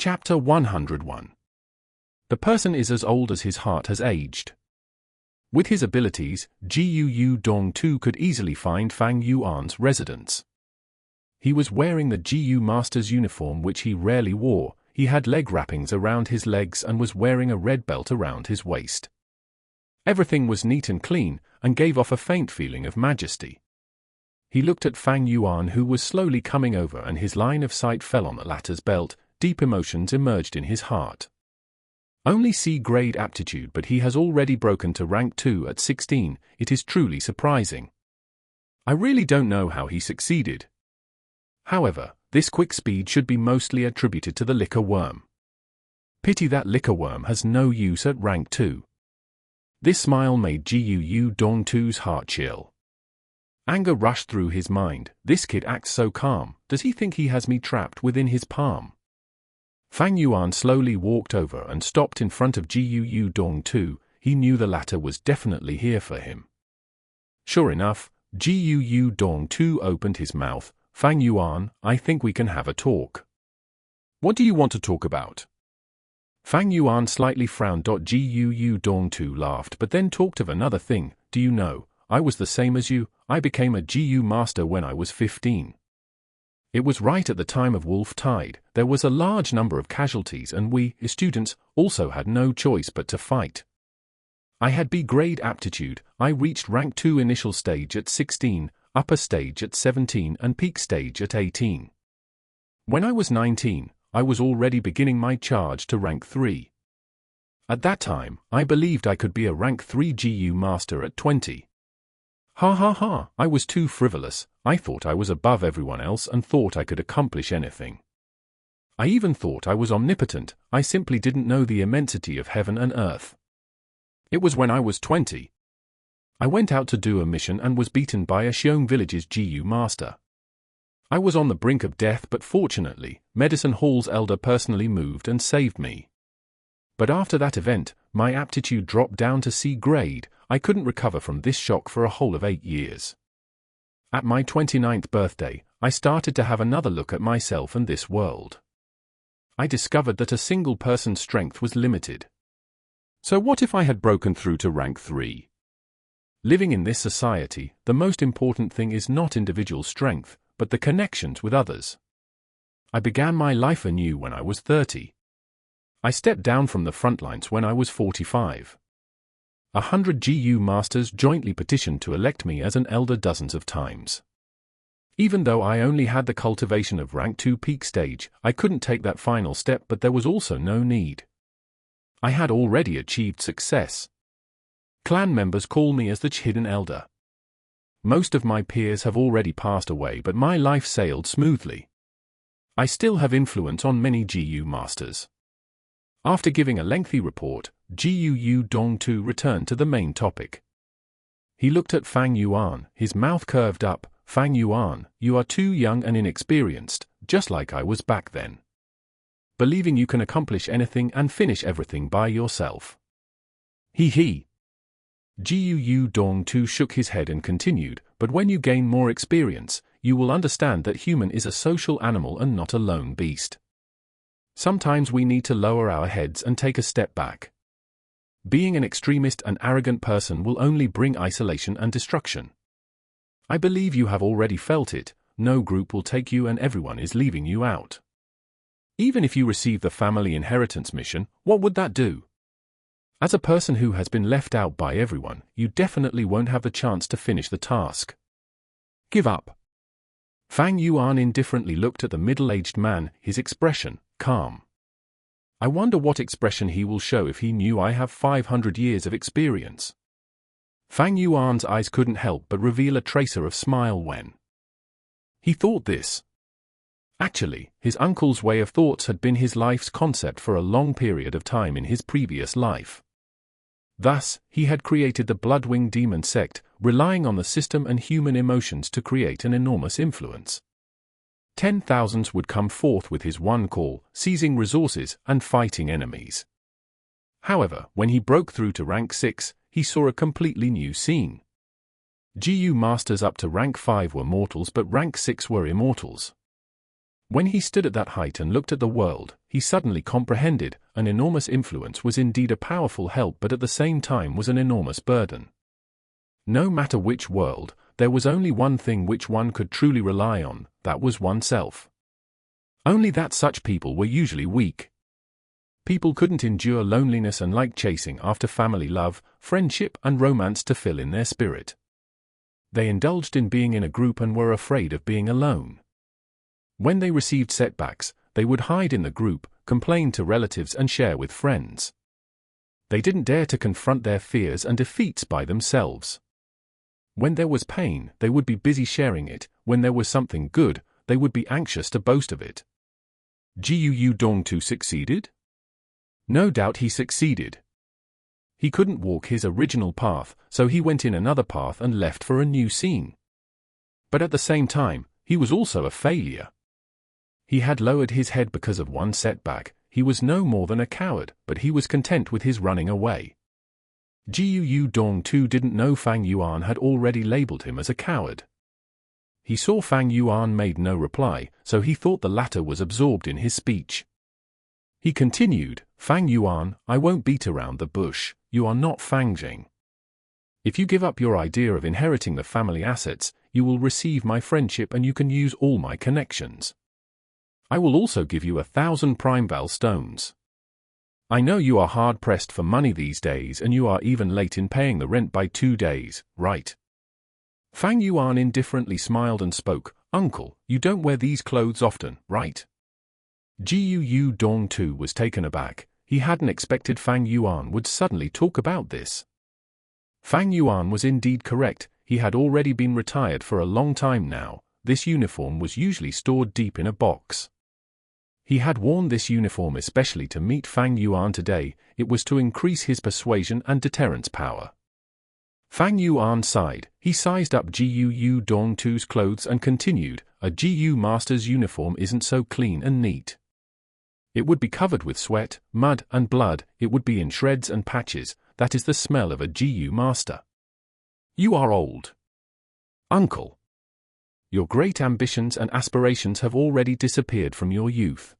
Chapter 101. The person is as old as his heart has aged. With his abilities, Gu Dong Tu could easily find Fang Yuan's residence. He was wearing the Gu Master's uniform, which he rarely wore. He had leg wrappings around his legs and was wearing a red belt around his waist. Everything was neat and clean, and gave off a faint feeling of majesty. He looked at Fang Yuan, who was slowly coming over, and his line of sight fell on the latter's belt. Deep emotions emerged in his heart. Only C-grade aptitude, but he has already broken to rank 2 at 16. It is truly surprising. I really don't know how he succeeded. However, this quick speed should be mostly attributed to the liquor worm. Pity that liquor worm has no use at rank 2. This smile made Gu Dong Tu's heart chill. Anger rushed through his mind. This kid acts so calm. Does he think he has me trapped within his palm? Fang Yuan slowly walked over and stopped in front of Gu Dong Tu. He knew the latter was definitely here for him. Sure enough, Gu Dong Tu opened his mouth. Fang Yuan, I think we can have a talk. What do you want to talk about? Fang Yuan slightly frowned. Gu Dong Tu laughed, but then talked of another thing. Do you know, I was the same as you. I became a Gu master when I was 15. It was right at the time of Wolf Tide. There was a large number of casualties, and we, students, also had no choice but to fight. I had B-grade aptitude. I reached rank 2 initial stage at 16, upper stage at 17, and peak stage at 18. When I was 19, I was already beginning my charge to rank 3. At that time, I believed I could be a rank 3 Gu master at 20. Ha ha ha, I was too frivolous. I thought I was above everyone else and thought I could accomplish anything. I even thought I was omnipotent. I simply didn't know the immensity of heaven and earth. It was when I was 20. I went out to do a mission and was beaten by a Xiong village's Gu master. I was on the brink of death, but fortunately, Medicine Hall's elder personally moved and saved me. But after that event, my aptitude dropped down to C grade. I couldn't recover from this shock for a whole of 8 years. At my 29th birthday, I started to have another look at myself and this world. I discovered that a single person's strength was limited. So what if I had broken through to rank 3? Living in this society, the most important thing is not individual strength, but the connections with others. I began my life anew when I was 30. I stepped down from the front lines when I was 45. 100 Gu masters jointly petitioned to elect me as an elder dozens of times. Even though I only had the cultivation of rank 2 peak stage, I couldn't take that final step, but there was also no need. I had already achieved success. Clan members call me as the hidden elder. Most of my peers have already passed away, but my life sailed smoothly. I still have influence on many Gu masters. After giving a lengthy report, Gu Dong Tu returned to the main topic. He looked at Fang Yuan, his mouth curved up. Fang Yuan, you are too young and inexperienced, just like I was back then. Believing you can accomplish anything and finish everything by yourself. He. Gu Dong Tu shook his head and continued, but when you gain more experience, you will understand that human is a social animal and not a lone beast. Sometimes we need to lower our heads and take a step back. Being an extremist and arrogant person will only bring isolation and destruction. I believe you have already felt it. No group will take you and everyone is leaving you out. Even if you receive the family inheritance mission, what would that do? As a person who has been left out by everyone, you definitely won't have the chance to finish the task. Give up. Fang Yuan indifferently looked at the middle-aged man, his expression calm. I wonder what expression he will show if he knew I have 500 years of experience. Fang Yuan's eyes couldn't help but reveal a tracer of smile when he thought this. Actually, his uncle's way of thoughts had been his life's concept for a long period of time in his previous life. Thus, he had created the Bloodwing Demon sect, relying on the system and human emotions to create an enormous influence. 10,000s would come forth with his one call, seizing resources and fighting enemies. However, when he broke through to rank 6, he saw a completely new scene. Gu masters up to rank 5 were mortals, but rank 6 were immortals. When he stood at that height and looked at the world, he suddenly comprehended an enormous influence was indeed a powerful help, but at the same time was an enormous burden. No matter which world, there was only one thing which one could truly rely on, that was oneself. Only that such people were usually weak. People couldn't endure loneliness and liked chasing after family love, friendship and romance to fill in their spirit. They indulged in being in a group and were afraid of being alone. When they received setbacks, they would hide in the group, complain to relatives and share with friends. They didn't dare to confront their fears and defeats by themselves. When there was pain, they would be busy sharing it. When there was something good, they would be anxious to boast of it. Gu Dongtu succeeded? No doubt he succeeded. He couldn't walk his original path, so he went in another path and left for a new scene. But at the same time, he was also a failure. He had lowered his head because of one setback. He was no more than a coward, but he was content with his running away. Gu Dongtu didn't know Fang Yuan had already labeled him as a coward. He saw Fang Yuan made no reply, so he thought the latter was absorbed in his speech. He continued, Fang Yuan, I won't beat around the bush, you are not Fang Jing. If you give up your idea of inheriting the family assets, you will receive my friendship and you can use all my connections. I will also give you 1,000 Primeval stones. I know you are hard-pressed for money these days and you are even late in paying the rent by 2 days, right? Fang Yuan indifferently smiled and spoke, Uncle, you don't wear these clothes often, right? Gu Dongtu was taken aback. He hadn't expected Fang Yuan would suddenly talk about this. Fang Yuan was indeed correct. He had already been retired for a long time now. This uniform was usually stored deep in a box. He had worn this uniform especially to meet Fang Yuan today. It was to increase his persuasion and deterrence power. Fang Yuan sighed. He sized up Gu Dongtu's clothes and continued, a Gu master's uniform isn't so clean and neat. It would be covered with sweat, mud and blood. It would be in shreds and patches. That is the smell of a Gu master. You are old. Uncle. Your great ambitions and aspirations have already disappeared from your youth.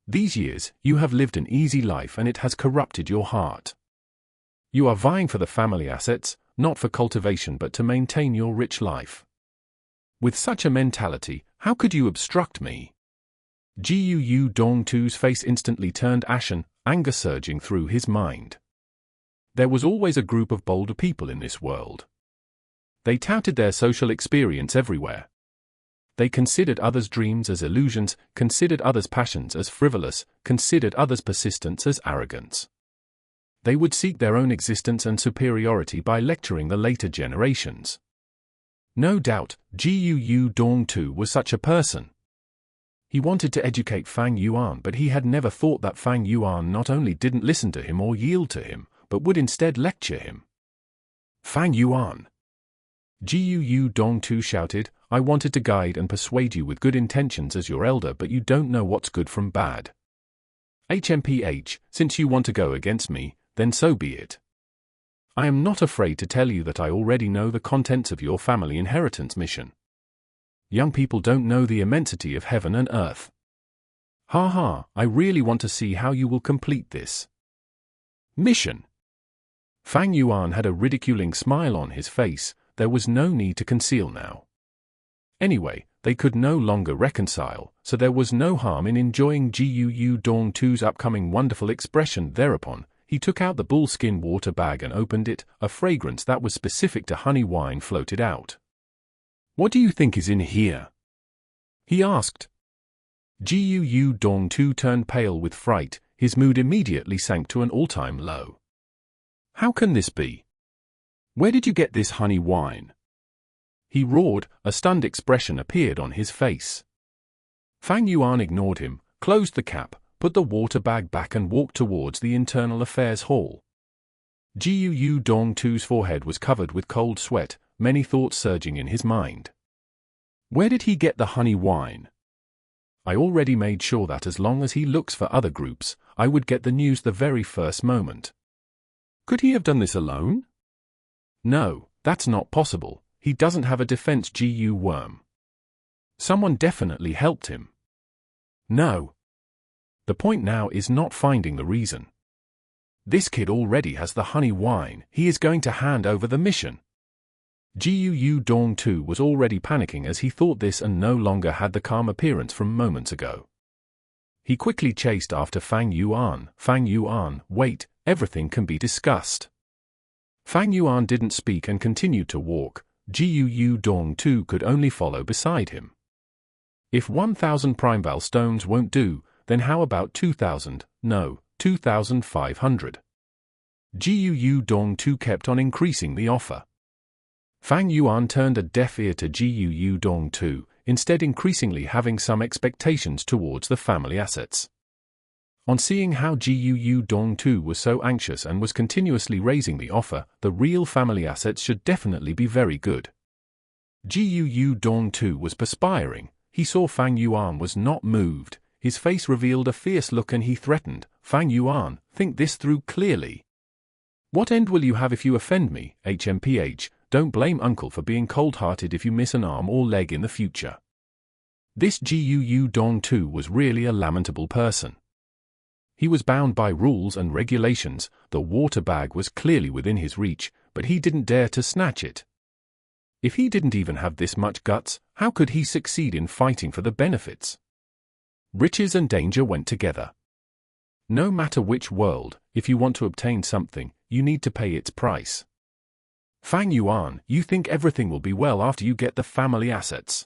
These years, you have lived an easy life and it has corrupted your heart. You are vying for the family assets, not for cultivation but to maintain your rich life. With such a mentality, how could you obstruct me? Gu Dongtu's face instantly turned ashen, anger surging through his mind. There was always a group of bolder people in this world. They touted their social experience everywhere. They considered others' dreams as illusions, considered others' passions as frivolous, considered others' persistence as arrogance. They would seek their own existence and superiority by lecturing the later generations. No doubt, Gu Dongtu was such a person. He wanted to educate Fang Yuan, but he had never thought that Fang Yuan not only didn't listen to him or yield to him, but would instead lecture him. Fang Yuan! Gu Dongtu shouted, I wanted to guide and persuade you with good intentions as your elder, but you don't know what's good from bad. HMPH, since you want to go against me, then so be it. I am not afraid to tell you that I already know the contents of your family inheritance mission. Young people don't know the immensity of heaven and earth. Ha ha, I really want to see how you will complete this mission. Fang Yuan had a ridiculing smile on his face. There was no need to conceal now. Anyway, they could no longer reconcile, so there was no harm in enjoying Gu Dongtu's upcoming wonderful expression. Thereupon, he took out the bullskin water bag and opened it. A fragrance that was specific to honey wine floated out. What do you think is in here? He asked. Gu Dongtu turned pale with fright. His mood immediately sank to an all-time low. How can this be? Where did you get this honey wine? He roared. A stunned expression appeared on his face. Fang Yuan ignored him, closed the cap, put the water bag back and walked towards the internal affairs hall. Gu Dongtu's forehead was covered with cold sweat, many thoughts surging in his mind. Where did he get the honey wine? I already made sure that as long as he looks for other groups, I would get the news the very first moment. Could he have done this alone? No, that's not possible. He doesn't have a defense. Gu Worm. Someone definitely helped him. No. The point now is not finding the reason. This kid already has the honey wine, he is going to hand over the mission. Gu Dong too was already panicking as he thought this and no longer had the calm appearance from moments ago. He quickly chased after Fang Yuan. Fang Yuan, wait, everything can be discussed. Fang Yuan didn't speak and continued to walk. Gu Dong too could only follow beside him. If 1,000 Primeval stones won't do, then how about 2,000, no, 2,500? Gu Dong too kept on increasing the offer. Fang Yuan turned a deaf ear to Gu Dong too, instead increasingly having some expectations towards the family assets. On seeing how Gu Dong too was so anxious and was continuously raising the offer, the real family assets should definitely be very good. Gu Dong too was perspiring. He saw Fang Yuan was not moved. His face revealed a fierce look and he threatened, Fang Yuan, think this through clearly. What end will you have if you offend me, HMPH? Don't blame uncle for being cold-hearted if you miss an arm or leg in the future. This Gu Dong too was really a lamentable person. He was bound by rules and regulations. The water bag was clearly within his reach, but he didn't dare to snatch it. If he didn't even have this much guts, how could he succeed in fighting for the benefits? Riches and danger went together. No matter which world, if you want to obtain something, you need to pay its price. Fang Yuan, you think everything will be well after you get the family assets.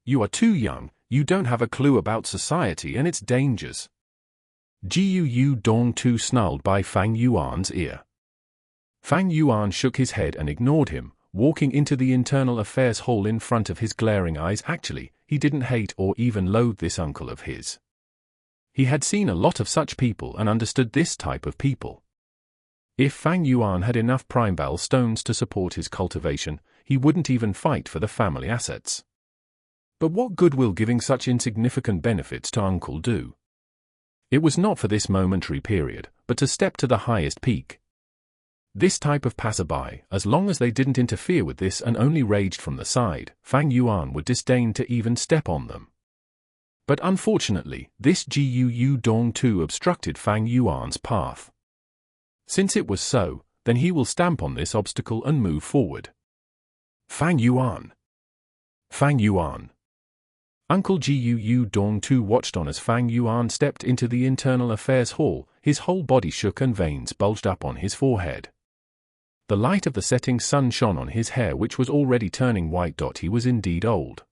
You are too young, you don't have a clue about society and its dangers. Gu Dong too snarled by Fang Yuan's ear. Fang Yuan shook his head and ignored him, walking into the internal affairs hall in front of his glaring eyes. Actually, he didn't hate or even loathe this uncle of his. He had seen a lot of such people and understood this type of people. If Fang Yuan had enough Primeval stones to support his cultivation, he wouldn't even fight for the family assets. But what good will giving such insignificant benefits to uncle do? It was not for this momentary period, but to step to the highest peak. This type of passerby, as long as they didn't interfere with this and only raged from the side, Fang Yuan would disdain to even step on them. But unfortunately, this Gu Dong too obstructed Fang Yuan's path. Since it was so, then he will stamp on this obstacle and move forward. Fang Yuan! Fang Yuan! Uncle Gu Dong too watched on as Fang Yuan stepped into the internal affairs hall. His whole body shook and veins bulged up on his forehead. The light of the setting sun shone on his hair, which was already turning white. He was indeed old.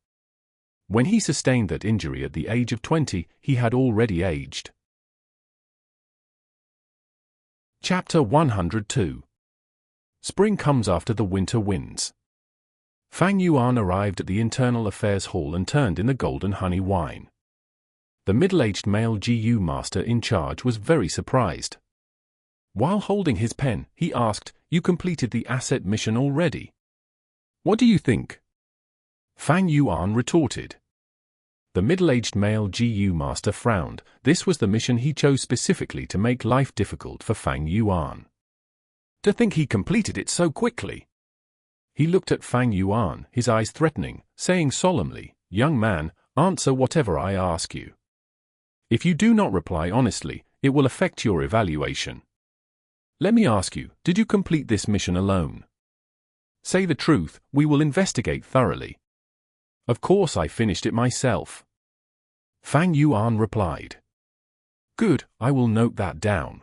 When he sustained that injury at the age of 20, he had already aged. Chapter 102. Spring comes after the winter winds. Fang Yuan arrived at the internal affairs hall and turned in the golden honey wine. The middle-aged male GU master in charge was very surprised. While holding his pen, he asked, "You completed the asset mission already? What do you think?" Fang Yuan retorted. The middle-aged male GU master frowned. This was the mission he chose specifically to make life difficult for Fang Yuan. To think he completed it so quickly. He looked at Fang Yuan, his eyes threatening, saying solemnly, "Young man, answer whatever I ask you. If you do not reply honestly, it will affect your evaluation. Let me ask you, did you complete this mission alone? Say the truth, we will investigate thoroughly." "Of course I finished it myself," Fang Yuan replied. "Good, I will note that down."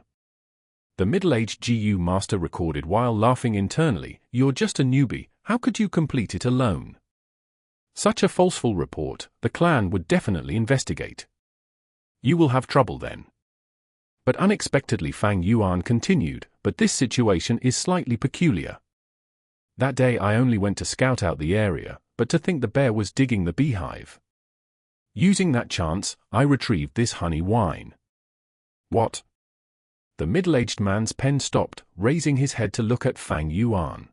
The middle-aged GU master recorded while laughing internally, "You're just a newbie, how could you complete it alone? Such a falseful report, the clan would definitely investigate. You will have trouble then." But unexpectedly Fang Yuan continued, "But this situation is slightly peculiar. That day I only went to scout out the area, but to think the bear was digging the beehive. Using that chance, I retrieved this honey wine." "What?" The middle-aged man's pen stopped, raising his head to look at Fang Yuan.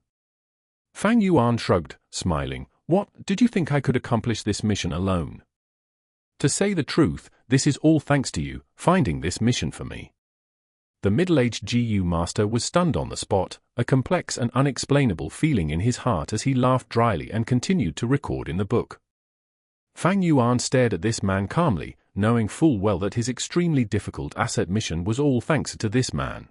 Fang Yuan shrugged, smiling. "What, did you think I could accomplish this mission alone? To say the truth, this is all thanks to you, finding this mission for me." The middle-aged GU master was stunned on the spot, a complex and unexplainable feeling in his heart as he laughed dryly and continued to record in the book. Fang Yuan stared at this man calmly, knowing full well that his extremely difficult asset mission was all thanks to this man.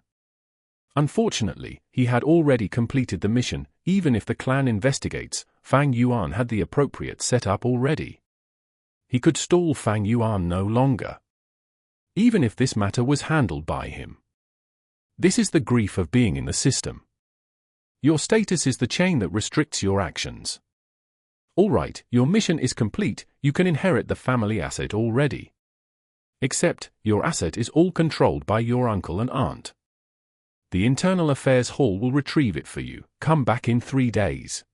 Unfortunately, he had already completed the mission. Even if the clan investigates, Fang Yuan had the appropriate setup already. He could stall Fang Yuan no longer, even if this matter was handled by him. This is the grief of being in the system. Your status is the chain that restricts your actions. Alright, your mission is complete, you can inherit the family asset already. Except, your asset is all controlled by your uncle and aunt. The Internal Affairs Hall will retrieve it for you. Come back in 3 days.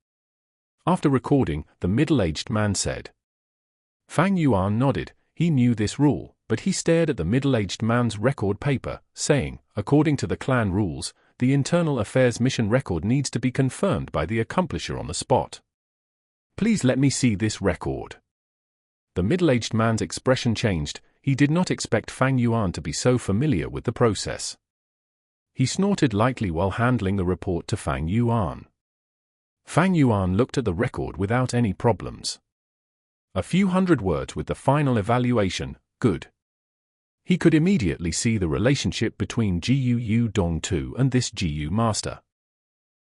After recording, the middle-aged man said. Fang Yuan nodded. He knew this rule, but he stared at the middle-aged man's record paper, saying, according to the clan rules, the Internal Affairs mission record needs to be confirmed by the accomplisher on the spot. Please let me see this record. The middle-aged man's expression changed. He did not expect Fang Yuan to be so familiar with the process. He snorted lightly while handling the report to Fang Yuan. Fang Yuan looked at the record without any problems. A few hundred words with the final evaluation, good. He could immediately see the relationship between Gu Dong2 and this Gu master.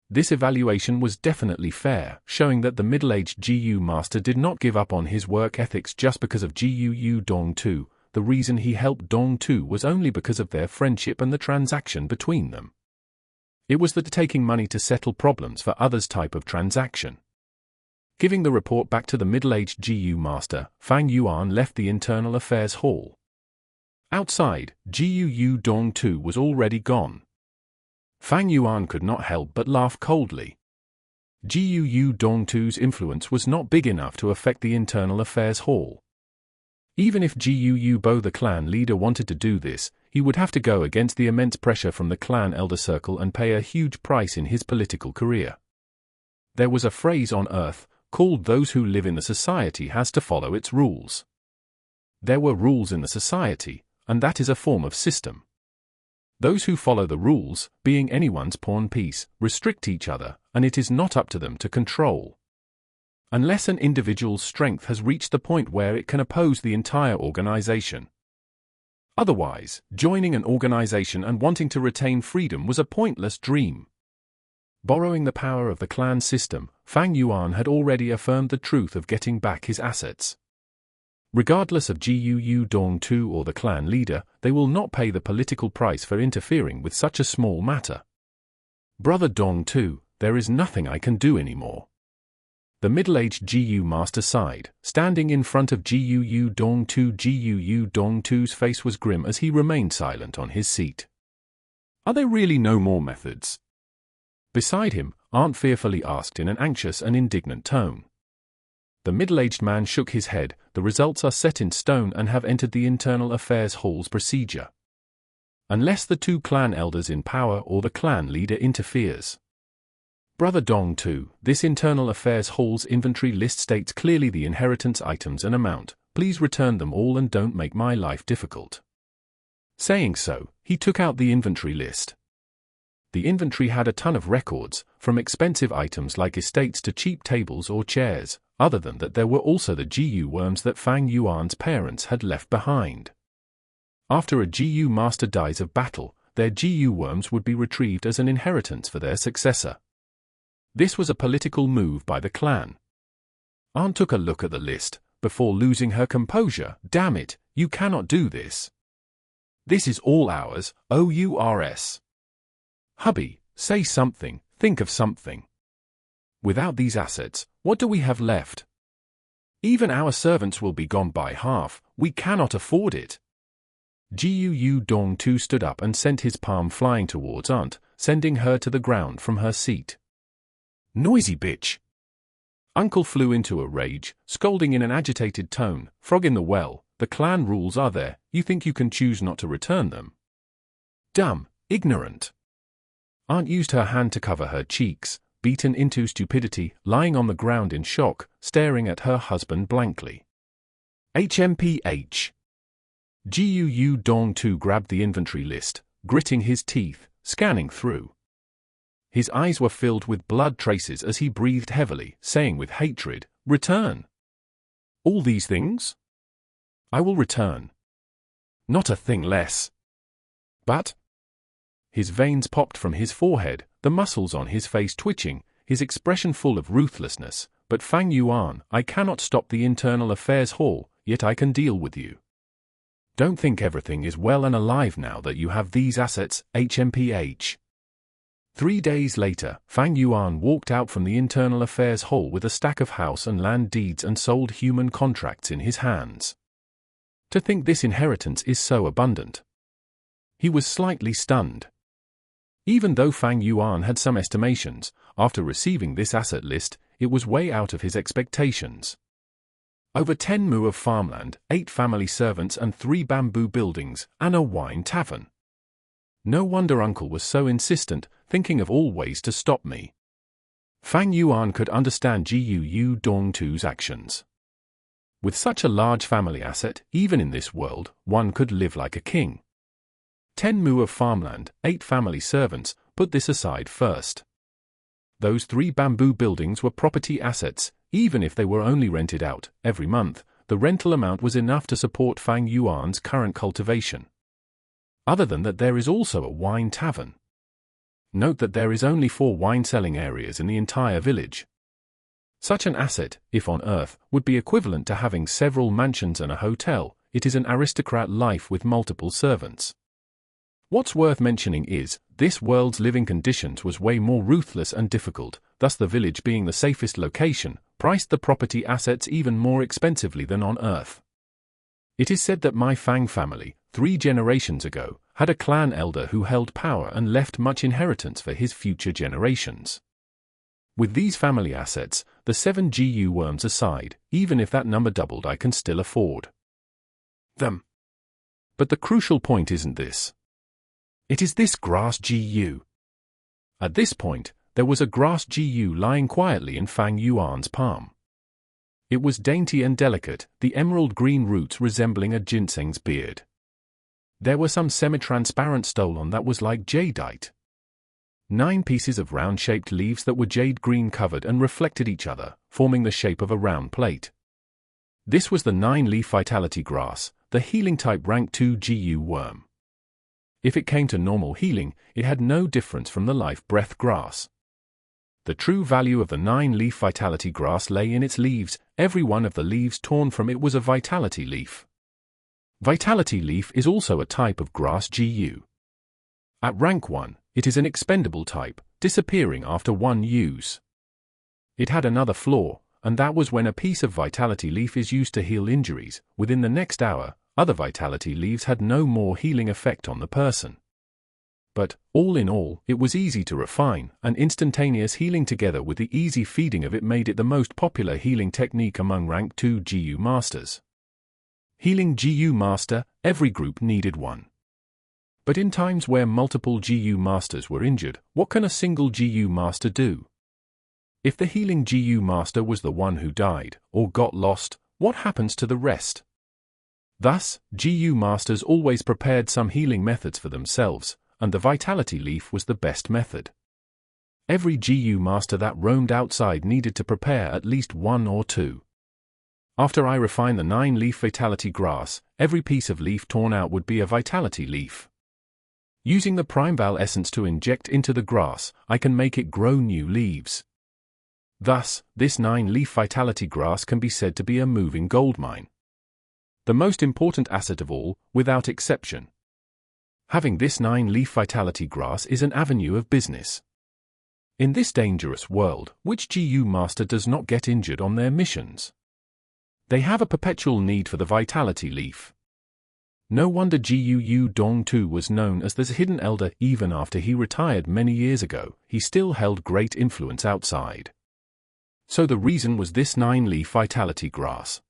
This evaluation was definitely fair, showing that the middle-aged Gu master did not give up on his work ethics just because of Gu Dong2. The reason he helped Dong2 was only because of their friendship and the transaction between them. It was the taking money to settle problems for others type of transaction. Giving the report back to the middle-aged Gu master, Fang Yuan left the Internal Affairs Hall. Outside, Gu Dong2 was already gone. Fang Yuan could not help but laugh coldly. Gu Dong2's influence was not big enough to affect the Internal Affairs Hall. Even if Gu Bo the clan leader wanted to do this, he would have to go against the immense pressure from the clan elder circle and pay a huge price in his political career. There was a phrase on Earth, called those who live in the society has to follow its rules. There were rules in the society, and that is a form of system. Those who follow the rules, being anyone's pawn piece, restrict each other, and it is not up to them to control. Unless an individual's strength has reached the point where it can oppose the entire organization. Otherwise, joining an organization and wanting to retain freedom was a pointless dream. Borrowing the power of the clan system, Fang Yuan had already affirmed the truth of getting back his assets. Regardless of Gu Dong2 or the clan leader, they will not pay the political price for interfering with such a small matter. Brother Dong2, there is nothing I can do anymore. The middle-aged Gu master sighed, standing in front of Gu Dong2. Gu Dong2's face was grim as he remained silent on his seat. Are there really no more methods? Beside him, Aunt fearfully asked in an anxious and indignant tone. The middle-aged man shook his head. The results are set in stone and have entered the Internal Affairs Hall's procedure. Unless the two clan elders in power or the clan leader interferes. Brother Dong2, this Internal Affairs Hall's inventory list states clearly the inheritance items and amount. Please return them all and don't make my life difficult. Saying so, he took out the inventory list. The inventory had a ton of records, from expensive items like estates to cheap tables or chairs. Other than that, there were also the Gu worms that Fang Yuan's parents had left behind. After a Gu master dies of battle, their Gu worms would be retrieved as an inheritance for their successor. This was a political move by the clan. Aunt took a look at the list, before losing her composure. Damn it, you cannot do this. This is all ours, OURS. Hubby, say something, think of something. Without these assets, what do we have left? Even our servants will be gone by half. We cannot afford it. Gu Dong2 stood up and sent his palm flying towards Aunt, sending her to the ground from her seat. Noisy bitch! Uncle flew into a rage, scolding in an agitated tone. Frog in the well, the clan rules are there, you think you can choose not to return them? Dumb, ignorant. Aunt used her hand to cover her cheeks, beaten into stupidity, lying on the ground in shock, staring at her husband blankly. HMPH. Gu Dong2 grabbed the inventory list, gritting his teeth, scanning through. His eyes were filled with blood traces as he breathed heavily, saying with hatred, "Return. All these things? I will return, Not a thing less. But his veins popped from his forehead, the muscles on his face twitching, his expression full of ruthlessness. But Fang Yuan, I cannot stop the Internal Affairs Hall, yet I can deal with you. Don't think everything is well and alive now that you have these assets, HMPH. 3 days later, Fang Yuan walked out from the Internal Affairs Hall with a stack of house and land deeds and sold human contracts in his hands. To think this inheritance is so abundant. He was slightly stunned. Even though Fang Yuan had some estimations, after receiving this asset list, it was way out of his expectations. Over 10 mu of farmland, 8 family servants and 3 bamboo buildings, and a wine tavern. No wonder Uncle was so insistent, thinking of all ways to stop me. Fang Yuan could understand Gu Dongtu's actions. With such a large family asset, even in this world, one could live like a king. 10 mu of farmland, 8 family servants, put this aside first. Those 3 bamboo buildings were property assets, even if they were only rented out every month, the rental amount was enough to support Fang Yuan's current cultivation. Other than that, there is also a wine tavern. Note that there is only 4 wine-selling areas in the entire village. Such an asset, if on Earth, would be equivalent to having several mansions and a hotel. It is an aristocrat life with multiple servants. What's worth mentioning is, this world's living conditions was way more ruthless and difficult, thus the village being the safest location, priced the property assets even more expensively than on Earth. It is said that my Fang family, 3 generations ago, had a clan elder who held power and left much inheritance for his future generations. With these family assets, the 7 GU worms aside, even if that number doubled, I can still afford them. But the crucial point isn't this. It is this grass GU. At this point, there was a grass GU lying quietly in Fang Yuan's palm. It was dainty and delicate, the emerald green roots resembling a ginseng's beard. There were some semi-transparent stolon that was like jadeite. 9 pieces of round-shaped leaves that were jade green covered and reflected each other, forming the shape of a round plate. This was the 9-leaf vitality grass, the healing type rank 2 GU worm. If it came to normal healing, it had no difference from the life breath grass. The true value of the 9-leaf vitality grass lay in its leaves. Every one of the leaves torn from it was a vitality leaf. Vitality leaf is also a type of grass GU. At rank 1, it is an expendable type, disappearing after 1 use. It had another flaw, and that was when a piece of vitality leaf is used to heal injuries, within the next hour, other vitality leaves had no more healing effect on the person. But, all in all, it was easy to refine, and instantaneous healing together with the easy feeding of it made it the most popular healing technique among rank 2 GU masters. Healing GU master, every group needed one. But in times where multiple GU masters were injured, what can a single GU master do? If the healing GU master was the one who died, or got lost, what happens to the rest? Thus, GU masters always prepared some healing methods for themselves, and the vitality leaf was the best method. Every GU master that roamed outside needed to prepare at least 1 or 2. After I refine the 9-leaf vitality grass, every piece of leaf torn out would be a vitality leaf. Using the Primeval essence to inject into the grass, I can make it grow new leaves. Thus, this 9-leaf vitality grass can be said to be a moving goldmine. The most important asset of all, without exception. Having this 9-leaf vitality grass is an avenue of business. In this dangerous world, which GU master does not get injured on their missions? They have a perpetual need for the vitality leaf. No wonder Gu Dongtu was known as the hidden elder. Even after he retired many years ago, he still held great influence outside. So the reason was this 9-leaf vitality grass.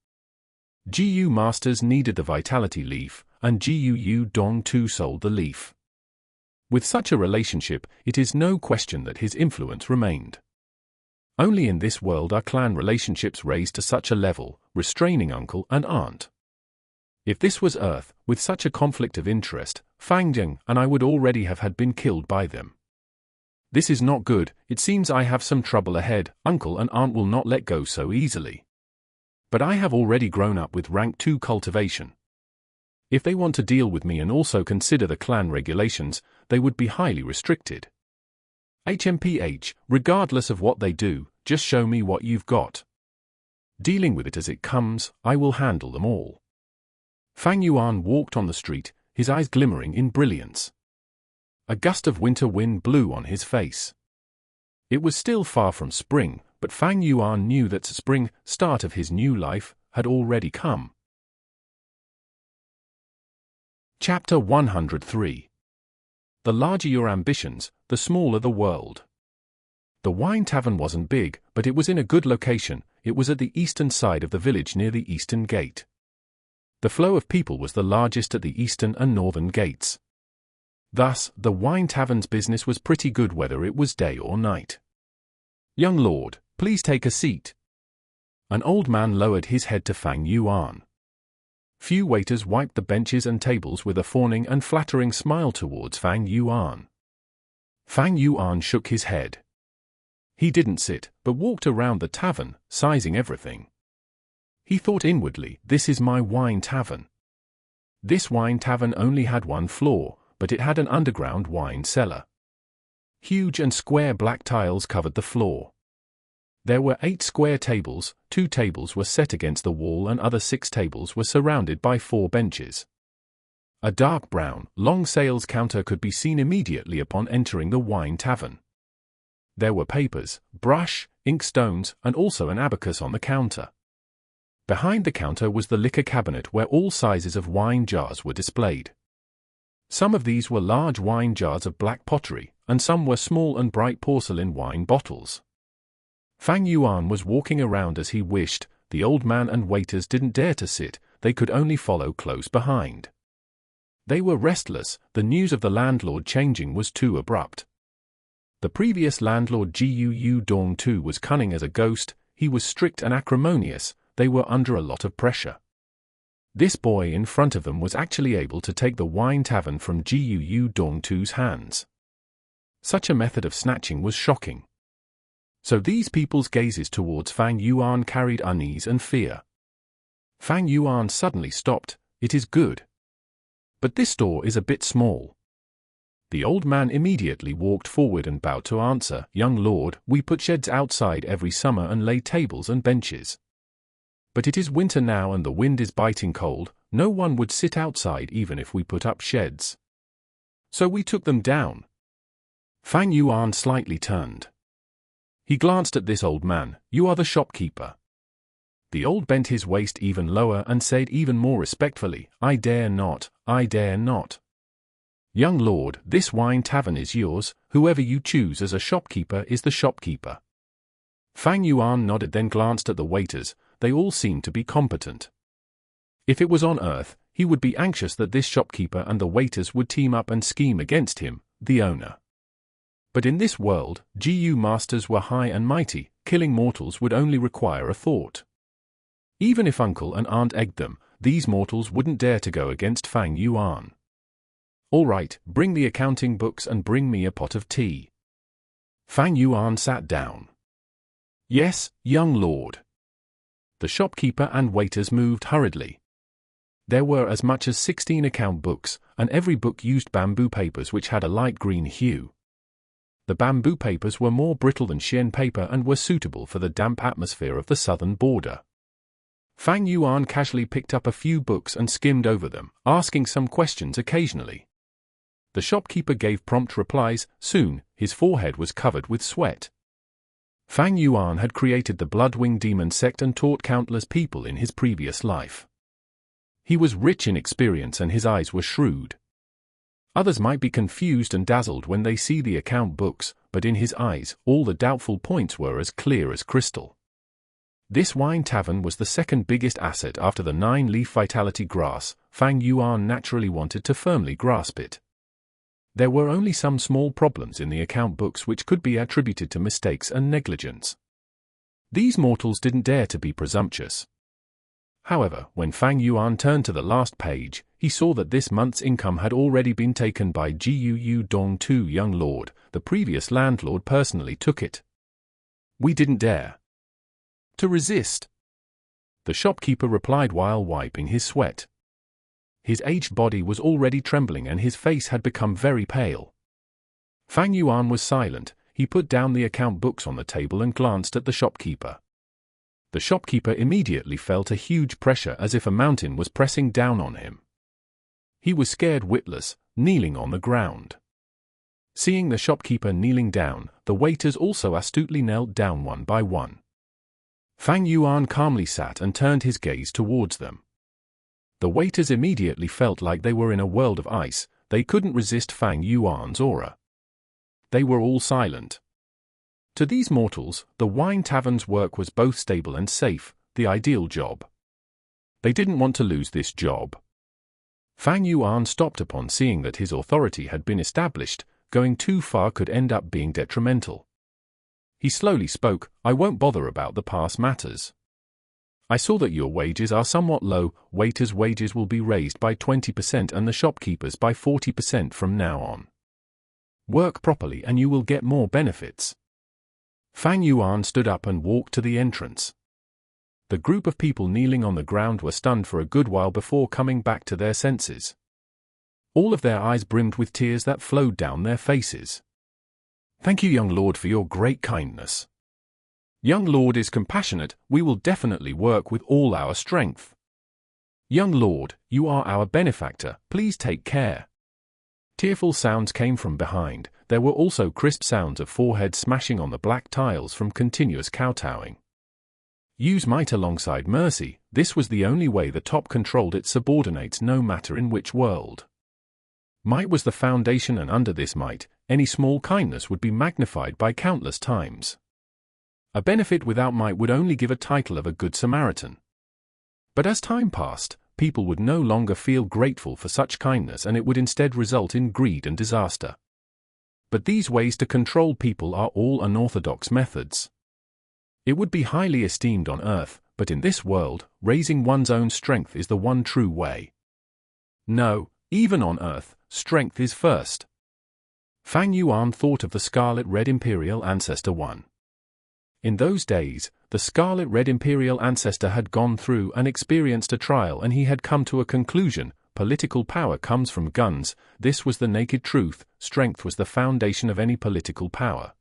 GU masters needed the vitality leaf, and Gu Dongtu sold the leaf. With such a relationship, it is no question that his influence remained. Only in this world are clan relationships raised to such a level, restraining uncle and aunt. If this was Earth, with such a conflict of interest, Fang Jing and I would already have had been killed by them. This is not good. It seems I have some trouble ahead. Uncle and aunt will not let go so easily. But I have already grown up with rank 2 cultivation. If they want to deal with me and also consider the clan regulations, they would be highly restricted. HMPH, regardless of what they do, just show me what you've got. Dealing with it as it comes, I will handle them all. Fang Yuan walked on the street, his eyes glimmering in brilliance. A gust of winter wind blew on his face. It was still far from spring, but Fang Yuan knew that spring, start of his new life, had already come. Chapter 103. The larger your ambitions, the smaller the world. The wine tavern wasn't big, but it was in a good location. It was at the eastern side of the village near the eastern gate. The flow of people was the largest at the eastern and northern gates. Thus, the wine tavern's business was pretty good whether it was day or night. "Young lord, please take a seat." An old man lowered his head to Fang Yuan. Few waiters wiped the benches and tables with a fawning and flattering smile towards Fang Yuan. Fang Yuan shook his head. He didn't sit, but walked around the tavern, sizing everything. He thought inwardly, this is my wine tavern. This wine tavern only had one floor, but it had an underground wine cellar. Huge and square black tiles covered the floor. There were 8 square tables, 2 tables were set against the wall and other 6 tables were surrounded by 4 benches. A dark brown, long sales counter could be seen immediately upon entering the wine tavern. There were papers, brush, inkstones, and also an abacus on the counter. Behind the counter was the liquor cabinet where all sizes of wine jars were displayed. Some of these were large wine jars of black pottery, and some were small and bright porcelain wine bottles. Fang Yuan was walking around as he wished. The old man and waiters didn't dare to sit, they could only follow close behind. They were restless, the news of the landlord changing was too abrupt. The previous landlord Gu Dong Tu was cunning as a ghost, he was strict and acrimonious, they were under a lot of pressure. This boy in front of them was actually able to take the wine tavern from Gu Dong Tu's hands. Such a method of snatching was shocking. So these people's gazes towards Fang Yuan carried unease and fear. Fang Yuan suddenly stopped. It is good. But this store is a bit small. The old man immediately walked forward and bowed to answer, "Young lord, we put sheds outside every summer and lay tables and benches. But it is winter now and the wind is biting cold, no one would sit outside even if we put up sheds. So we took them down." Fang Yuan slightly turned. He glanced at this old man. "You are the shopkeeper." The old bent his waist even lower and said even more respectfully, "I dare not, I dare not." "Young lord, this wine tavern is yours, whoever you choose as a shopkeeper is the shopkeeper." Fang Yuan nodded, then glanced at the waiters. They all seemed to be competent. If it was on Earth, he would be anxious that this shopkeeper and the waiters would team up and scheme against him, the owner. But in this world, GU masters were high and mighty, killing mortals would only require a thought. Even if uncle and aunt egged them, these mortals wouldn't dare to go against Fang Yuan. "All right, bring the accounting books and bring me a pot of tea." Fang Yuan sat down. "Yes, young lord." The shopkeeper and waiters moved hurriedly. There were as much as 16 account books, and every book used bamboo papers which had a light green hue. The bamboo papers were more brittle than Xian paper and were suitable for the damp atmosphere of the southern border. Fang Yuan casually picked up a few books and skimmed over them, asking some questions occasionally. The shopkeeper gave prompt replies. Soon, his forehead was covered with sweat. Fang Yuan had created the Bloodwing Demon sect and taught countless people in his previous life. He was rich in experience and his eyes were shrewd. Others might be confused and dazzled when they see the account books, but in his eyes, all the doubtful points were as clear as crystal. This wine tavern was the second biggest asset after the 9-leaf vitality grass. Fang Yuan naturally wanted to firmly grasp it. There were only some small problems in the account books which could be attributed to mistakes and negligence. These mortals didn't dare to be presumptuous. However, when Fang Yuan turned to the last page, he saw that this month's income had already been taken by Gu Dong Tu. Young lord, the previous landlord personally took it. "We didn't dare to resist," the shopkeeper replied while wiping his sweat. His aged body was already trembling and his face had become very pale. Fang Yuan was silent. He put down the account books on the table and glanced at the shopkeeper. The shopkeeper immediately felt a huge pressure as if a mountain was pressing down on him. He was scared witless, kneeling on the ground. Seeing the shopkeeper kneeling down, the waiters also astutely knelt down one by one. Fang Yuan calmly sat and turned his gaze towards them. The waiters immediately felt like they were in a world of ice. They couldn't resist Fang Yuan's aura. They were all silent. To these mortals, the wine tavern's work was both stable and safe, the ideal job. They didn't want to lose this job. Fang Yuan stopped upon seeing that his authority had been established. Going too far could end up being detrimental. He slowly spoke, "I won't bother about the past matters. I saw that your wages are somewhat low. Waiters' wages will be raised by 20% and the shopkeepers by 40% from now on. Work properly and you will get more benefits." Fang Yuan stood up and walked to the entrance. The group of people kneeling on the ground were stunned for a good while before coming back to their senses. All of their eyes brimmed with tears that flowed down their faces. "Thank you, young lord, for your great kindness. Young lord is compassionate. We will definitely work with all our strength. Young lord, you are our benefactor. Please take care." Tearful sounds came from behind. There were also crisp sounds of foreheads smashing on the black tiles from continuous kowtowing. Use might alongside mercy. This was the only way the top controlled its subordinates, no matter in which world. Might was the foundation, and under this might, any small kindness would be magnified by countless times. A benefit without might would only give a title of a good Samaritan. But as time passed, people would no longer feel grateful for such kindness, and it would instead result in greed and disaster. But these ways to control people are all unorthodox methods. It would be highly esteemed on Earth, but in this world, raising one's own strength is the one true way. No, even on Earth, strength is first. Fang Yuan thought of the Scarlet Red Imperial Ancestor 1. In those days, the Scarlet Red Imperial Ancestor had gone through and experienced a trial, and he had come to a conclusion: political power comes from guns. This was the naked truth. Strength was the foundation of any political power.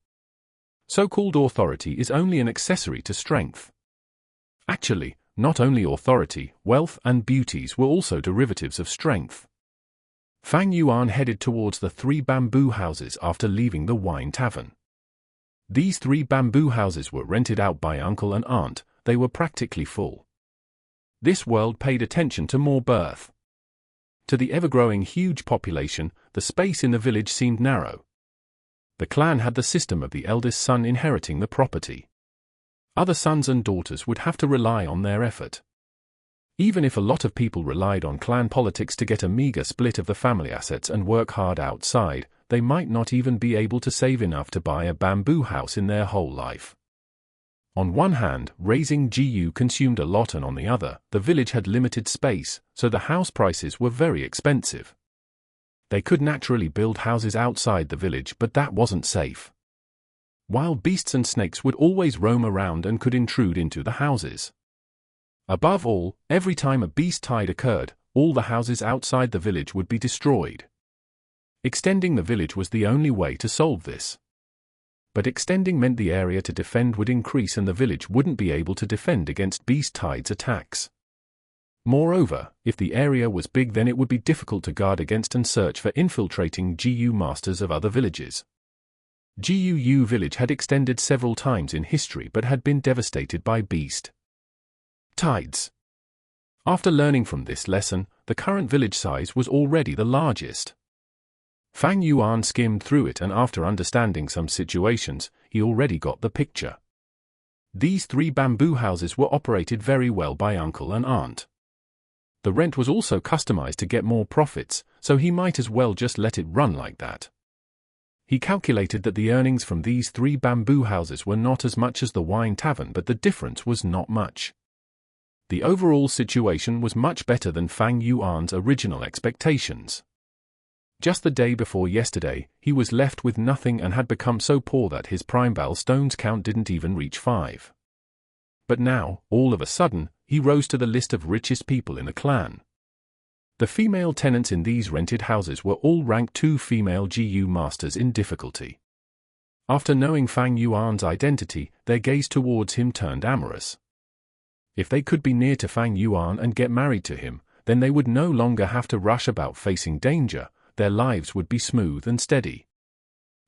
So-called authority is only an accessory to strength. Actually, not only authority, wealth and beauties were also derivatives of strength. Fang Yuan headed towards the 3 bamboo houses after leaving the wine tavern. These 3 bamboo houses were rented out by uncle and aunt. They were practically full. This world paid attention to more birth. To the ever-growing huge population, the space in the village seemed narrow. The clan had the system of the eldest son inheriting the property. Other sons and daughters would have to rely on their effort. Even if a lot of people relied on clan politics to get a meager split of the family assets and work hard outside, they might not even be able to save enough to buy a bamboo house in their whole life. On one hand, raising GU consumed a lot, and on the other, the village had limited space, so the house prices were very expensive. They could naturally build houses outside the village, but that wasn't safe. Wild beasts and snakes would always roam around and could intrude into the houses. Above all, every time a beast tide occurred, all the houses outside the village would be destroyed. Extending the village was the only way to solve this. But extending meant the area to defend would increase and the village wouldn't be able to defend against beast tide's attacks. Moreover, if the area was big, then it would be difficult to guard against and search for infiltrating GU masters of other villages. GUU village had extended several times in history but had been devastated by beast tides. After learning from this lesson, the current village size was already the largest. Fang Yuan skimmed through it, and after understanding some situations, he already got the picture. These 3 bamboo houses were operated very well by uncle and aunt. The rent was also customized to get more profits, so he might as well just let it run like that. He calculated that the earnings from these 3 bamboo houses were not as much as the wine tavern, but the difference was not much. The overall situation was much better than Fang Yuan's original expectations. Just the day before yesterday, he was left with nothing and had become so poor that his Primeval stones count didn't even reach 5. But now, all of a sudden, he rose to the list of richest people in the clan. The female tenants in these rented houses were all rank 2 female GU masters in difficulty. After knowing Fang Yuan's identity, their gaze towards him turned amorous. If they could be near to Fang Yuan and get married to him, then they would no longer have to rush about facing danger, their lives would be smooth and steady.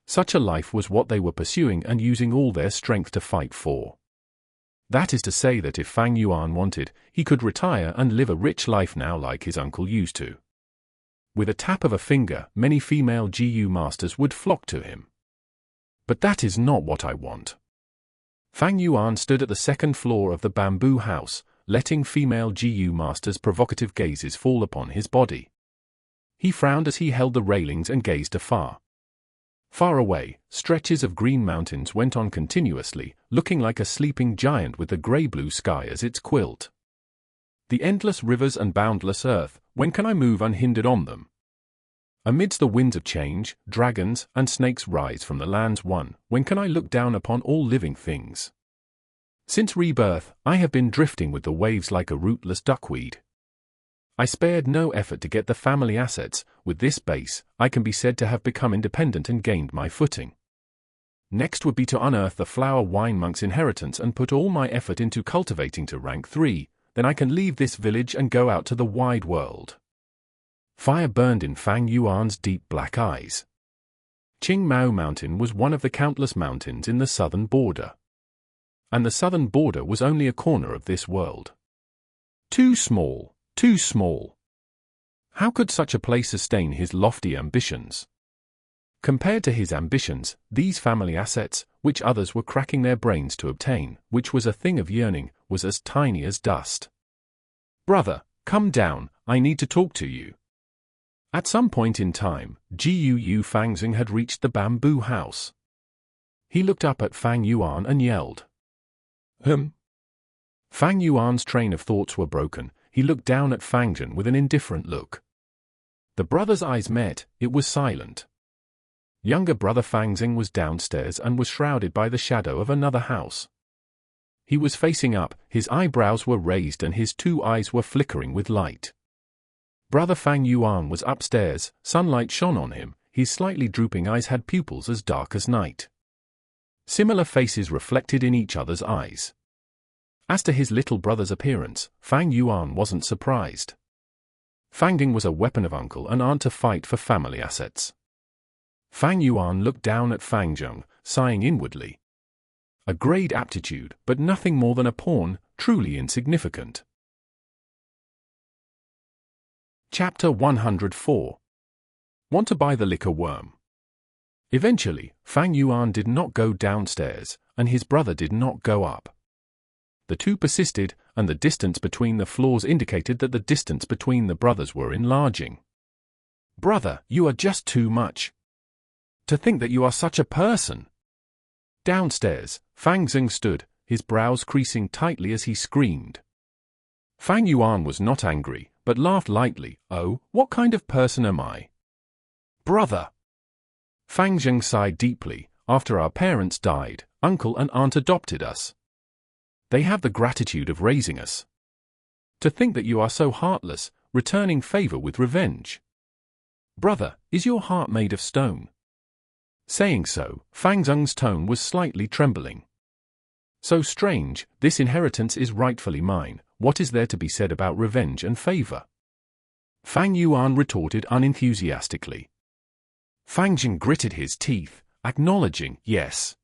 Such a life was what they were pursuing and using all their strength to fight for. That is to say that if Fang Yuan wanted, he could retire and live a rich life now like his uncle used to. With a tap of a finger, many female GU masters would flock to him. But that is not what I want. Fang Yuan stood at the second floor of the bamboo house, letting female GU masters' provocative gazes fall upon his body. He frowned as he held the railings and gazed afar. Far away, stretches of green mountains went on continuously, looking like a sleeping giant with the grey-blue sky as its quilt. The endless rivers and boundless earth, when can I move unhindered on them? Amidst the winds of change, dragons and snakes rise from the lands one, when can I look down upon all living things? Since rebirth, I have been drifting with the waves like a rootless duckweed. I spared no effort to get the family assets. With this base, I can be said to have become independent and gained my footing. Next would be to unearth the flower wine monk's inheritance and put all my effort into cultivating to rank 3, then I can leave this village and go out to the wide world. Fire burned in Fang Yuan's deep black eyes. Qing Mao Mountain was one of the countless mountains in the southern border. And the southern border was only a corner of this world. Too small. Too small. How could such a place sustain his lofty ambitions? Compared to his ambitions, these family assets, which others were cracking their brains to obtain, which was a thing of yearning, was as tiny as dust. Brother, come down, I need to talk to you. At some point in time, Gu Fangzing had reached the bamboo house. He looked up at Fang Yuan and yelled. Fang Yuan's train of thoughts were broken. He looked down at Fangzhen with an indifferent look. The brothers' eyes met, it was silent. Younger brother Fangzing was downstairs and was shrouded by the shadow of another house. He was facing up, his eyebrows were raised and his 2 eyes were flickering with light. Brother Fang Yuan was upstairs, sunlight shone on him, his slightly drooping eyes had pupils as dark as night. Similar faces reflected in each other's eyes. As to his little brother's appearance, Fang Yuan wasn't surprised. Fangding was a weapon of uncle and aunt to fight for family assets. Fang Yuan looked down at Fangzheng, sighing inwardly. A grade aptitude, but nothing more than a pawn, truly insignificant. Chapter 104. Want to buy the liquor worm? Eventually, Fang Yuan did not go downstairs, and his brother did not go up. The 2 persisted, and the distance between the floors indicated that the distance between the brothers were enlarging. Brother, you are just too much. To think that you are such a person. Downstairs, Fangzing stood, his brows creasing tightly as he screamed. Fang Yuan was not angry, but laughed lightly. Oh, what kind of person am I? Brother. Fangzing sighed deeply. After our parents died, uncle and aunt adopted us. They have the gratitude of raising us. To think that you are so heartless, returning favor with revenge. Brother, is your heart made of stone? Saying so, Fangzheng's tone was slightly trembling. So strange, this inheritance is rightfully mine, what is there to be said about revenge and favor? Fang Yuan retorted unenthusiastically. Fangzheng gritted his teeth, acknowledging, yes.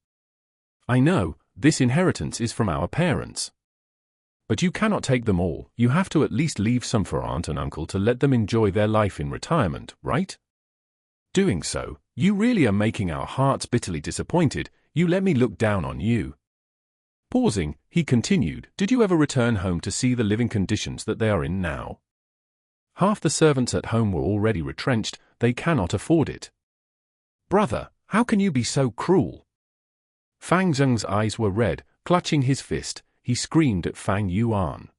I know, this inheritance is from our parents. But you cannot take them all, you have to at least leave some for aunt and uncle to let them enjoy their life in retirement, right? Doing so, you really are making our hearts bitterly disappointed, you let me look down on you. Pausing, he continued, did you ever return home to see the living conditions that they are in now? Half the servants at home were already retrenched, they cannot afford it. Brother, how can you be so cruel? Fangzheng's eyes were red, clutching his fist, he screamed at Fang Yuan.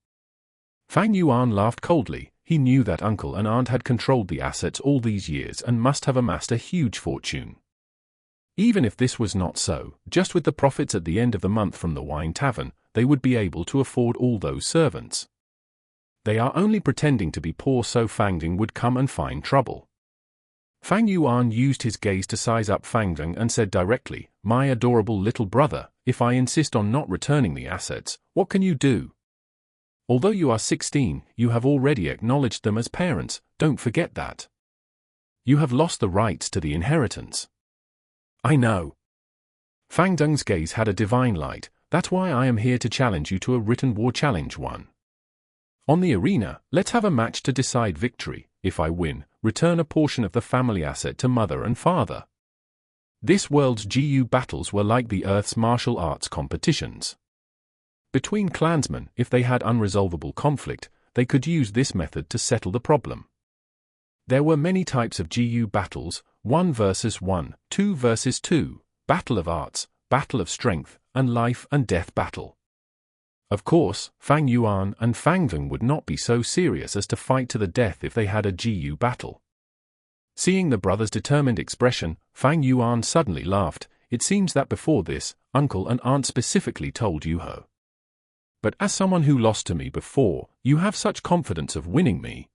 Fang Yuan laughed coldly, he knew that uncle and aunt had controlled the assets all these years and must have amassed a huge fortune. Even if this was not so, just with the profits at the end of the month from the wine tavern, they would be able to afford all those servants. They are only pretending to be poor so Fang Zheng would come and find trouble. Fang Yuan used his gaze to size up Fang Zheng and said directly, "My adorable little brother, if I insist on not returning the assets, what can you do? Although you are 16, you have already acknowledged them as parents, don't forget that. You have lost the rights to the inheritance." "I know." Fang Zheng's gaze had a divine light. "That's why I am here to challenge you to a written war challenge one. On the arena, let's have a match to decide victory. If I win, return a portion of the family asset to mother and father." This world's GU battles were like the Earth's martial arts competitions. Between clansmen, if they had unresolvable conflict, they could use this method to settle the problem. There were many types of GU battles: 1 versus 1, 2 versus 2, battle of arts, battle of strength, and life and death battle. Of course, Fang Yuan and Fang Zheng would not be so serious as to fight to the death if they had a GU battle. Seeing the brothers' determined expression, Fang Yuan suddenly laughed. "It seems that before this, uncle and aunt specifically told you ho. But as someone who lost to me before, you have such confidence of winning me."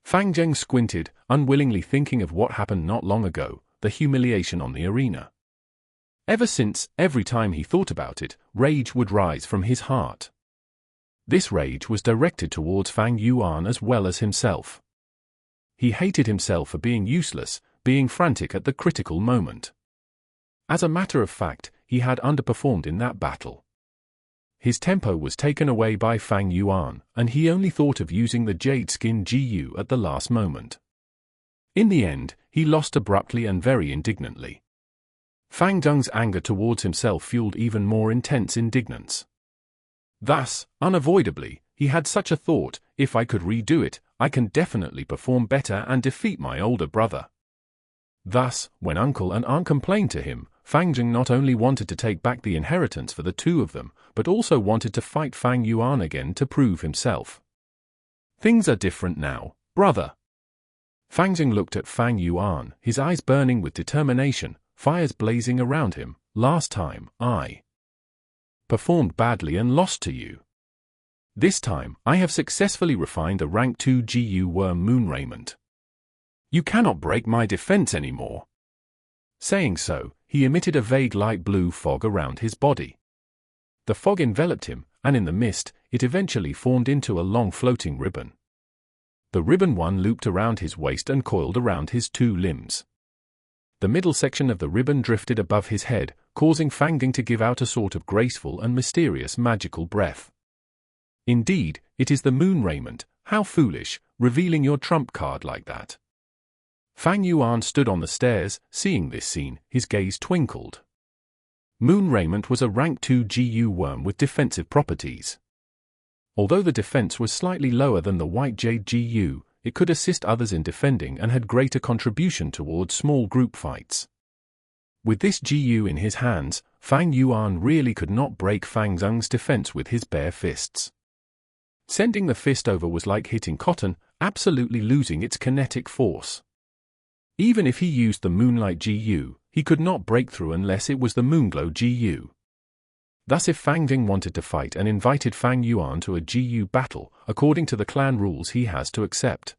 Fang Zheng squinted, unwillingly thinking of what happened not long ago, the humiliation on the arena. Ever since, every time he thought about it, rage would rise from his heart. This rage was directed towards Fang Yuan as well as himself. He hated himself for being useless, being frantic at the critical moment. As a matter of fact, he had underperformed in that battle. His tempo was taken away by Fang Yuan, and he only thought of using the Jade Skin GU at the last moment. In the end, he lost abruptly and very indignantly. Fang Zheng's anger towards himself fueled even more intense indignance. Thus, unavoidably, he had such a thought: if I could redo it, I can definitely perform better and defeat my older brother. Thus, when uncle and aunt complained to him, Fang Zheng not only wanted to take back the inheritance for the two of them, but also wanted to fight Fang Yuan again to prove himself. "Things are different now, brother." Fang Zheng looked at Fang Yuan, his eyes burning with determination, fires blazing around him. "Last time, I performed badly and lost to you. This time, I have successfully refined a rank 2 GU worm moon raiment. You cannot break my defense anymore." Saying so, he emitted a vague light blue fog around his body. The fog enveloped him, and in the mist, it eventually formed into a long floating ribbon. The ribbon one looped around his waist and coiled around his two limbs. The middle section of the ribbon drifted above his head, causing Fang Zheng to give out a sort of graceful and mysterious magical breath. "Indeed, it is the moon raiment. How foolish, revealing your trump card like that." Fang Yuan stood on the stairs. Seeing this scene, his gaze twinkled. Moon raiment was a rank 2 GU worm with defensive properties. Although the defense was slightly lower than the white jade GU, it could assist others in defending and had greater contribution towards small group fights. With this GU in his hands, Fang Yuan really could not break Fang Zheng's defense with his bare fists. Sending the fist over was like hitting cotton, absolutely losing its kinetic force. Even if he used the Moonlight GU, he could not break through unless it was the Moonglow GU. Thus if Fang Zheng wanted to fight and invited Fang Yuan to a GU battle, according to the clan rules he has to accept.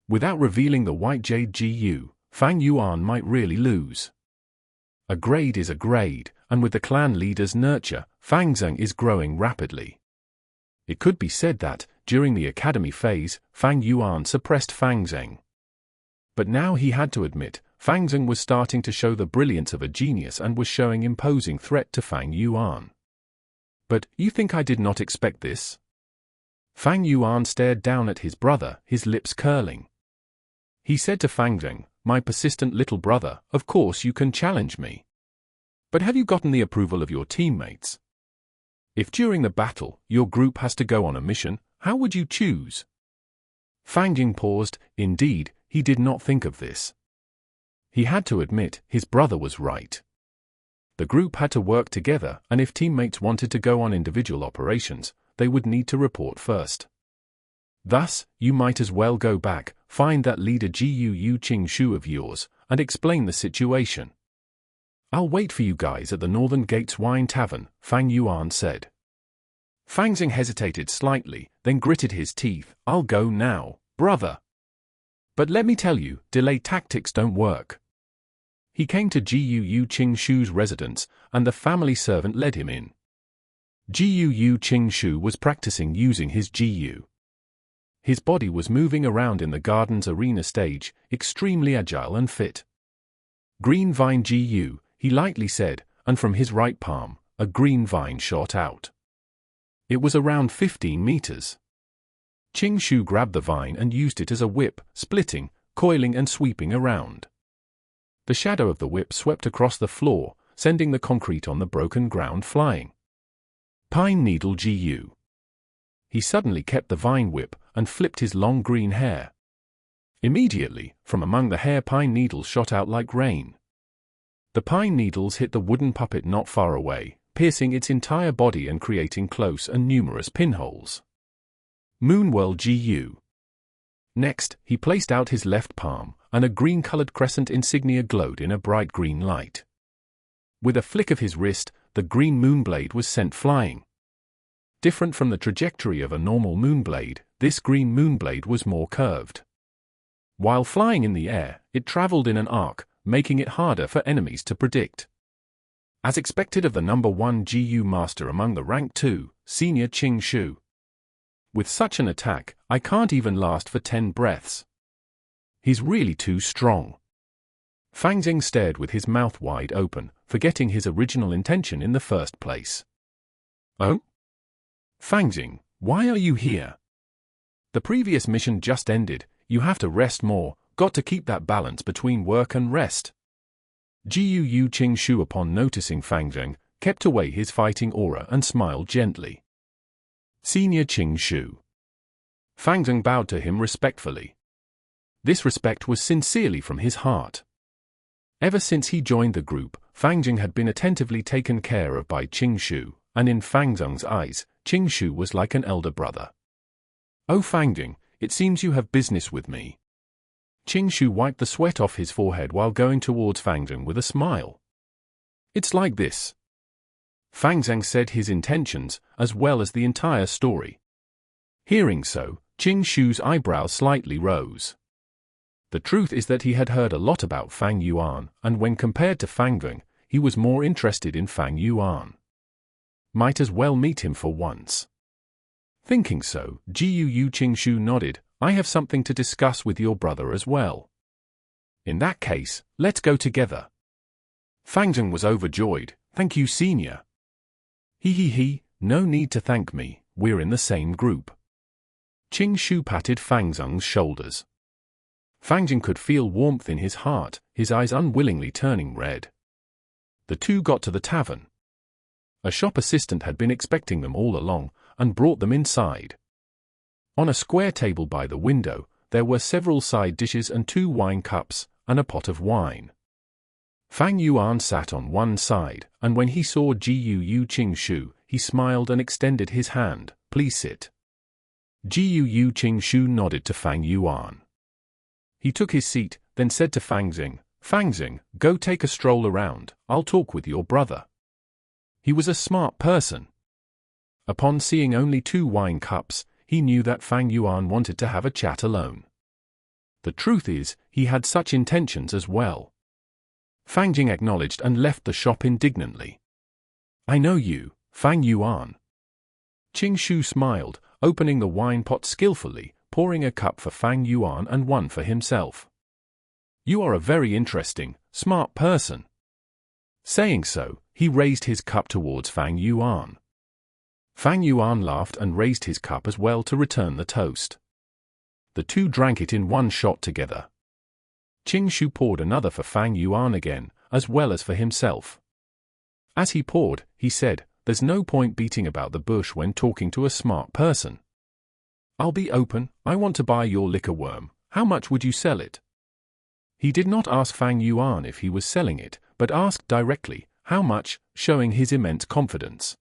Without revealing the White Jade GU, Fang Yuan might really lose. A grade is a grade, and with the clan leader's nurture, Fang Zheng is growing rapidly. It could be said that, during the academy phase, Fang Yuan suppressed Fang Zheng. But now he had to admit, Fang Zheng was starting to show the brilliance of a genius and was showing imposing threat to Fang Yuan. "But, you think I did not expect this?" Fang Yuan stared down at his brother, his lips curling. He said to Fang Zheng, "My persistent little brother, of course you can challenge me. But have you gotten the approval of your teammates? If during the battle, your group has to go on a mission, how would you choose?" Fang Zheng paused. Indeed, he did not think of this. He had to admit, his brother was right. The group had to work together, and if teammates wanted to go on individual operations, they would need to report first. Thus, you might as well go back, find that leader Gu Qing Shu of yours, and explain the situation. "I'll wait for you guys at the Northern Gates Wine Tavern," Fang Yuan said. Fang Zheng hesitated slightly, then gritted his teeth. "I'll go now, brother. But let me tell you, delay tactics don't work." He came to Gu Qing Shu's residence, and the family servant led him in. Gu Qing Shu was practicing using his Gu. His body was moving around in the garden's arena stage, extremely agile and fit. "Green vine Gu," he lightly said, and from his right palm, a green vine shot out. It was around 15 meters. Qing Shu grabbed the vine and used it as a whip, splitting, coiling and sweeping around. The shadow of the whip swept across the floor, sending the concrete on the broken ground flying. Pine needle Gu. He suddenly kept the vine whip and flipped his long green hair. Immediately, from among the hair pine needles shot out like rain. The pine needles hit the wooden puppet not far away, piercing its entire body and creating close and numerous pinholes. Moonwhirl Gu. Next, he placed out his left palm, and a green-colored crescent insignia glowed in a bright green light. With a flick of his wrist, the green moonblade was sent flying. Different from the trajectory of a normal moonblade, this green moonblade was more curved. While flying in the air, it traveled in an arc, making it harder for enemies to predict. As expected of the number 1 Gu master among the rank 2, senior Qing Shu. With such an attack, I can't even last for 10 breaths. He's really too strong. Fang Zheng stared with his mouth wide open, forgetting his original intention in the first place. "Oh? Fang Zheng, why are you here? The previous mission just ended, you have to rest more, got to keep that balance between work and rest." Gu Qing Shu, upon noticing Fang Zheng, kept away his fighting aura and smiled gently. "Senior Qing Shu." Fang Zheng bowed to him respectfully. This respect was sincerely from his heart. Ever since he joined the group, Fang Zheng had been attentively taken care of by Qing Shu, and in Fang Zheng's eyes, Qing Shu was like an elder brother. "Oh Fang Zheng, it seems you have business with me." Qing Shu wiped the sweat off his forehead while going towards Fang Zheng with a smile. "It's like this." Fang Zheng said his intentions, as well as the entire story. Hearing so, Qing Shu's eyebrows slightly rose. The truth is that he had heard a lot about Fang Yuan, and when compared to Fang Zheng, he was more interested in Fang Yuan. Might as well meet him for once. Thinking so, Gu Qing Shu nodded. "I have something to discuss with your brother as well." "In that case, let's go together." Fang Zheng was overjoyed. "Thank you, senior." He, no need to thank me, we're in the same group." Qing Shu patted Fang Zheng's shoulders. Fang Zheng could feel warmth in his heart, his eyes unwillingly turning red. The two got to the tavern. A shop assistant had been expecting them all along, and brought them inside. On a square table by the window, there were several side dishes and 2 wine cups, and a pot of wine. Fang Yuan sat on one side, and when he saw Gu Qing Shu, he smiled and extended his hand. "Please sit." Gu Qing Shu nodded to Fang Yuan. He took his seat, then said to Fang Zheng, "Fang Zheng, go take a stroll around, I'll talk with your brother." He was a smart person. Upon seeing only 2 wine cups, he knew that Fang Yuan wanted to have a chat alone. The truth is, he had such intentions as well. Fang Zheng acknowledged and left the shop indignantly. "I know you, Fang Yuan." Qing Shu smiled, opening the wine pot skillfully, pouring a cup for Fang Yuan and one for himself. "You are a very interesting, smart person." Saying so, he raised his cup towards Fang Yuan. Fang Yuan laughed and raised his cup as well to return the toast. The two drank it in one shot together. Qing Shu poured another for Fang Yuan again, as well as for himself. As he poured, he said, "There's no point beating about the bush when talking to a smart person. I'll be open, I want to buy your liquor worm, how much would you sell it?" He did not ask Fang Yuan if he was selling it, but asked directly, how much, showing his immense confidence.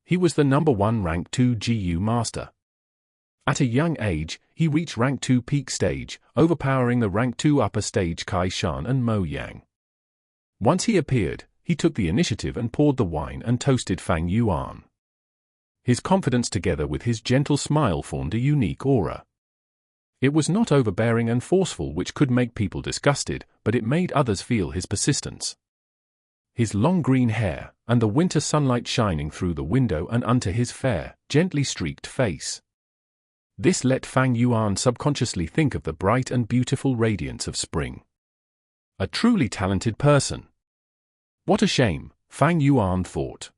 He was the number 1 rank 2 GU master. At a young age, he reached rank 2 peak stage, overpowering the rank 2 upper stage Kai Shan and Mo Yang. Once he appeared, he took the initiative and poured the wine and toasted Fang Yuan. His confidence together with his gentle smile formed a unique aura. It was not overbearing and forceful, which could make people disgusted, but it made others feel his persistence. His long green hair, and the winter sunlight shining through the window and onto his fair, gently streaked face. This let Fang Yuan subconsciously think of the bright and beautiful radiance of spring. A truly talented person. What a shame, Fang Yuan thought.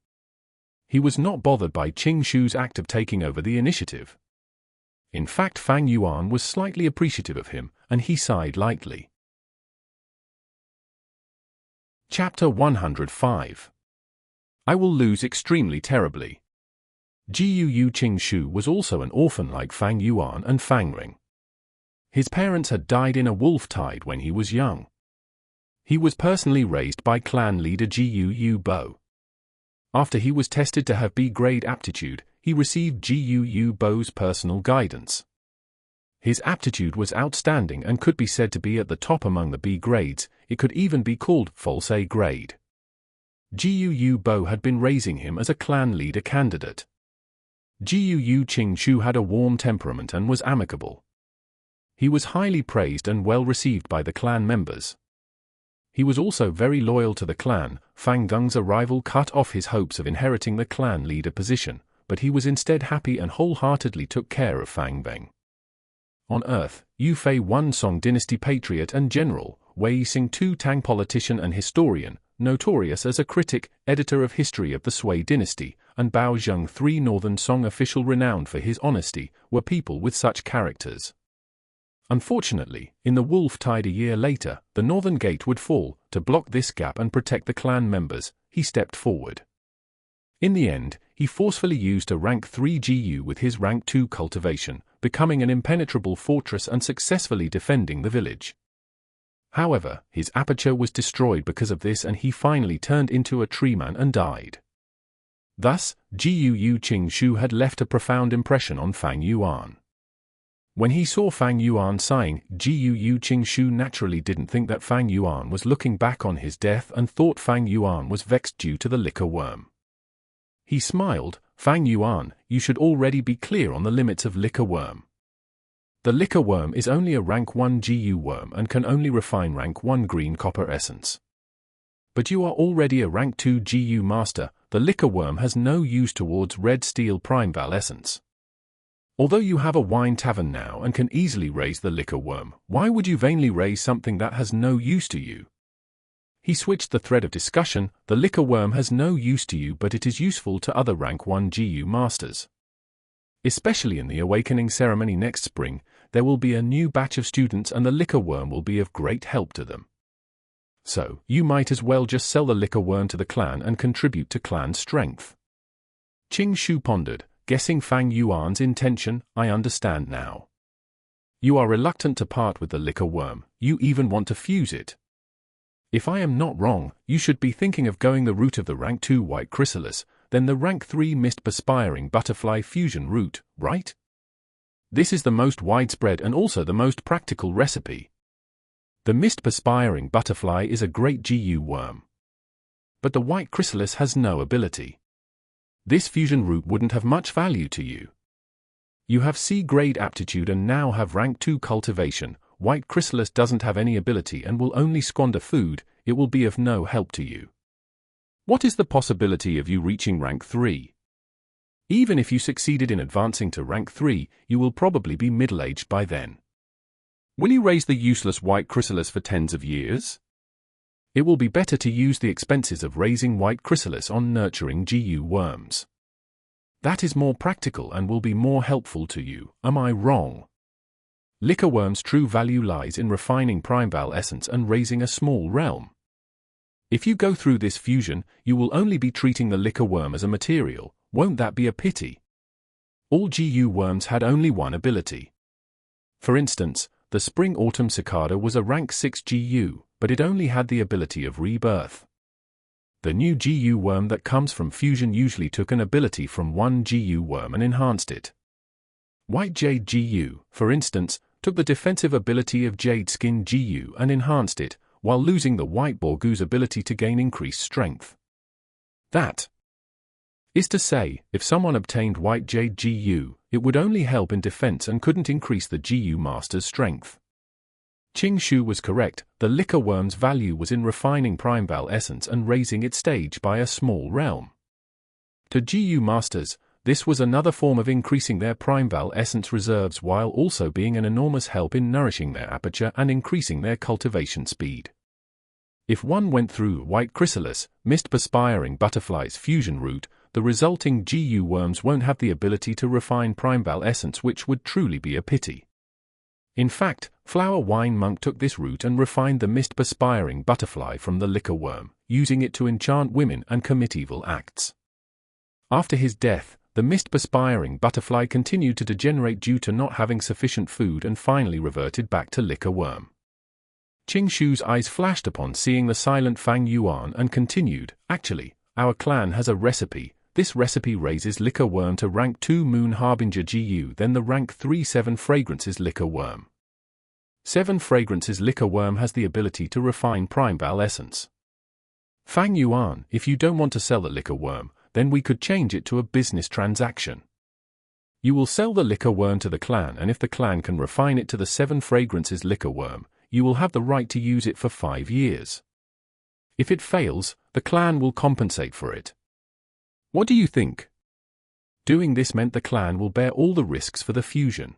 He was not bothered by Qing Shu's act of taking over the initiative. In fact, Fang Yuan was slightly appreciative of him, and he sighed lightly. Chapter 105. I will lose extremely terribly. Guu Qing Shu was also an orphan like Fang Yuan and Fang Ring. His parents had died in a wolf tide when he was young. He was personally raised by clan leader Guu Bo. After he was tested to have B-grade aptitude, he received Guu Bo's personal guidance. His aptitude was outstanding and could be said to be at the top among the B grades. It could even be called false A grade. Guu Bo had been raising him as a clan leader candidate. Guu Qing Shu had a warm temperament and was amicable. He was highly praised and well received by the clan members. He was also very loyal to the clan. Fang Deng's arrival cut off his hopes of inheriting the clan leader position, but he was instead happy and wholeheartedly took care of Fang Bing. On Earth, Yu Fei One Song Dynasty patriot and general, Wei Xing Tu Tang politician and historian, notorious as a critic, editor of history of the Sui dynasty, and Bao Zheng Three Northern Song official renowned for his honesty, were people with such characters. Unfortunately, in the wolf tide a year later, the northern gate would fall. To block this gap and protect the clan members, he stepped forward. In the end, he forcefully used a rank 3 GU with his rank 2 cultivation, becoming an impenetrable fortress and successfully defending the village. However, his aperture was destroyed because of this and he finally turned into a treeman and died. Thus, Guu Qing Shu had left a profound impression on Fang Yuan. When he saw Fang Yuan sighing, Guu Qing Shu naturally didn't think that Fang Yuan was looking back on his death and thought Fang Yuan was vexed due to the liquor worm. He smiled, Fang Yuan, you should already be clear on the limits of liquor worm. The liquor worm is only a rank 1 GU worm and can only refine rank 1 green copper essence. But you are already a rank 2 GU master. The liquor worm has no use towards red steel Primeval essence. Although you have a wine tavern now and can easily raise the liquor worm, why would you vainly raise something that has no use to you? He switched the thread of discussion. The liquor worm has no use to you, but it is useful to other rank 1 GU masters. Especially in the awakening ceremony next spring, there will be a new batch of students and the liquor worm will be of great help to them. So, you might as well just sell the liquor worm to the clan and contribute to clan strength. Qing Shu pondered, guessing Fang Yuan's intention. I understand now. You are reluctant to part with the liquor worm, you even want to fuse it. If I am not wrong, you should be thinking of going the route of the rank 2 white chrysalis, then the rank 3 mist perspiring butterfly fusion route, right? This is the most widespread and also the most practical recipe. The mist perspiring butterfly is a great GU worm. But the white chrysalis has no ability. This fusion route wouldn't have much value to you. You have C-grade aptitude and now have rank 2 cultivation. White chrysalis doesn't have any ability and will only squander food. It will be of no help to you. What is the possibility of you reaching rank 3? Even if you succeeded in advancing to rank 3, you will probably be middle-aged by then. Will you raise the useless white chrysalis for tens of years? It will be better to use the expenses of raising white chrysalis on nurturing GU worms. That is more practical and will be more helpful to you, am I wrong? Liquor worm's true value lies in refining Primeval essence and raising a small realm. If you go through this fusion, you will only be treating the liquor worm as a material. Won't that be a pity? All GU worms had only one ability. For instance, the spring-autumn cicada was a rank 6 GU, but it only had the ability of rebirth. The new GU worm that comes from fusion usually took an ability from one GU worm and enhanced it. White Jade GU, for instance, took the defensive ability of Jade Skin GU and enhanced it, while losing the White Borgu's ability to gain increased strength. That Is to say, if someone obtained white jade GU, it would only help in defense and couldn't increase the GU master's strength. Qing Shu was correct, the liquor worm's value was in refining Primeval essence and raising its stage by a small realm. To GU masters, this was another form of increasing their Primeval essence reserves while also being an enormous help in nourishing their aperture and increasing their cultivation speed. If one went through White Chrysalis, Mist Perspiring Butterfly's fusion route, the resulting GU worms won't have the ability to refine Primeval essence, which would truly be a pity. In fact, Flower Wine Monk took this route and refined the Mist Perspiring Butterfly from the liquor worm, using it to enchant women and commit evil acts. After his death, the Mist Perspiring Butterfly continued to degenerate due to not having sufficient food and finally reverted back to liquor worm. Qing Shu's eyes flashed upon seeing the silent Fang Yuan and continued, "Actually, our clan has a recipe. This recipe raises liquor worm to rank 2 Moon Harbinger GU, then the rank 3 7 Fragrances liquor worm. 7 Fragrances liquor worm has the ability to refine Primeval essence. Fang Yuan, if you don't want to sell the liquor worm, then we could change it to a business transaction. You will sell the liquor worm to the clan, and if the clan can refine it to the 7 Fragrances liquor worm, you will have the right to use it for 5 years. If it fails, the clan will compensate for it. What do you think?" Doing this meant the clan will bear all the risks for the fusion.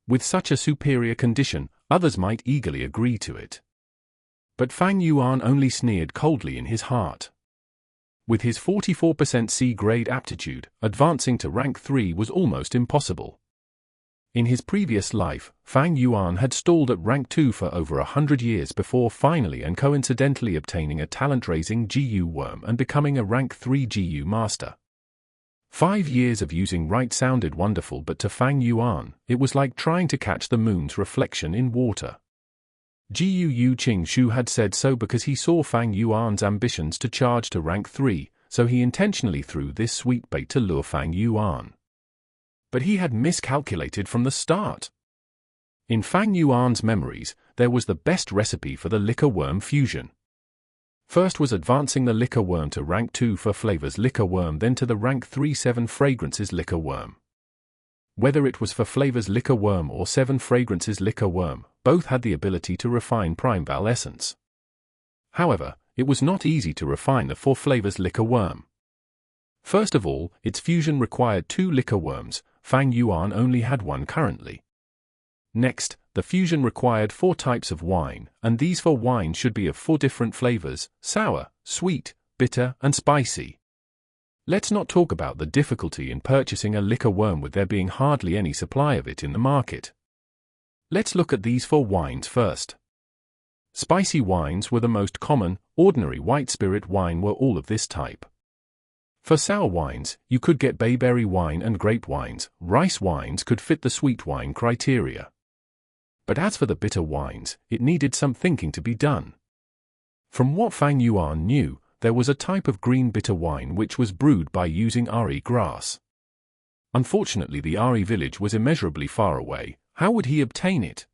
With such a superior condition, others might eagerly agree to it. But Fang Yuan only sneered coldly in his heart. With his 44% C-grade aptitude, advancing to rank 3 was almost impossible. In his previous life, Fang Yuan had stalled at rank 2 for over 100 years before finally and coincidentally obtaining a talent-raising GU worm and becoming a rank 3 GU master. 5 years of using right sounded wonderful, but to Fang Yuan, it was like trying to catch the moon's reflection in water. GU Qing Shu had said so because he saw Fang Yuan's ambitions to charge to rank 3, so he intentionally threw this sweet bait to lure Fang Yuan. But he had miscalculated from the start. In Fang Yuan's memories, there was the best recipe for the liquor worm fusion. First was advancing the liquor worm to rank 2 for Flavours liquor worm, then to the rank 3 7 Fragrances liquor worm. Whether it was for Flavours liquor worm or 7 Fragrances liquor worm, both had the ability to refine Primeval essence. However, it was not easy to refine the 4 Flavours liquor worm. First of all, its fusion required 2 liquor worms. Fang Yuan only had 1 currently. Next, the fusion required 4 types of wine, and these 4 wines should be of 4 different flavors: sour, sweet, bitter, and spicy. Let's not talk about the difficulty in purchasing a liquor worm with there being hardly any supply of it in the market. Let's look at these 4 wines first. Spicy wines were the most common. Ordinary white spirit wine were all of this type. For sour wines, you could get bayberry wine and grape wines. Rice wines could fit the sweet wine criteria. But as for the bitter wines, it needed some thinking to be done. From what Fang Yuan knew, there was a type of green bitter wine which was brewed by using Ari grass. Unfortunately, the Ari village was immeasurably far away. How would he obtain it?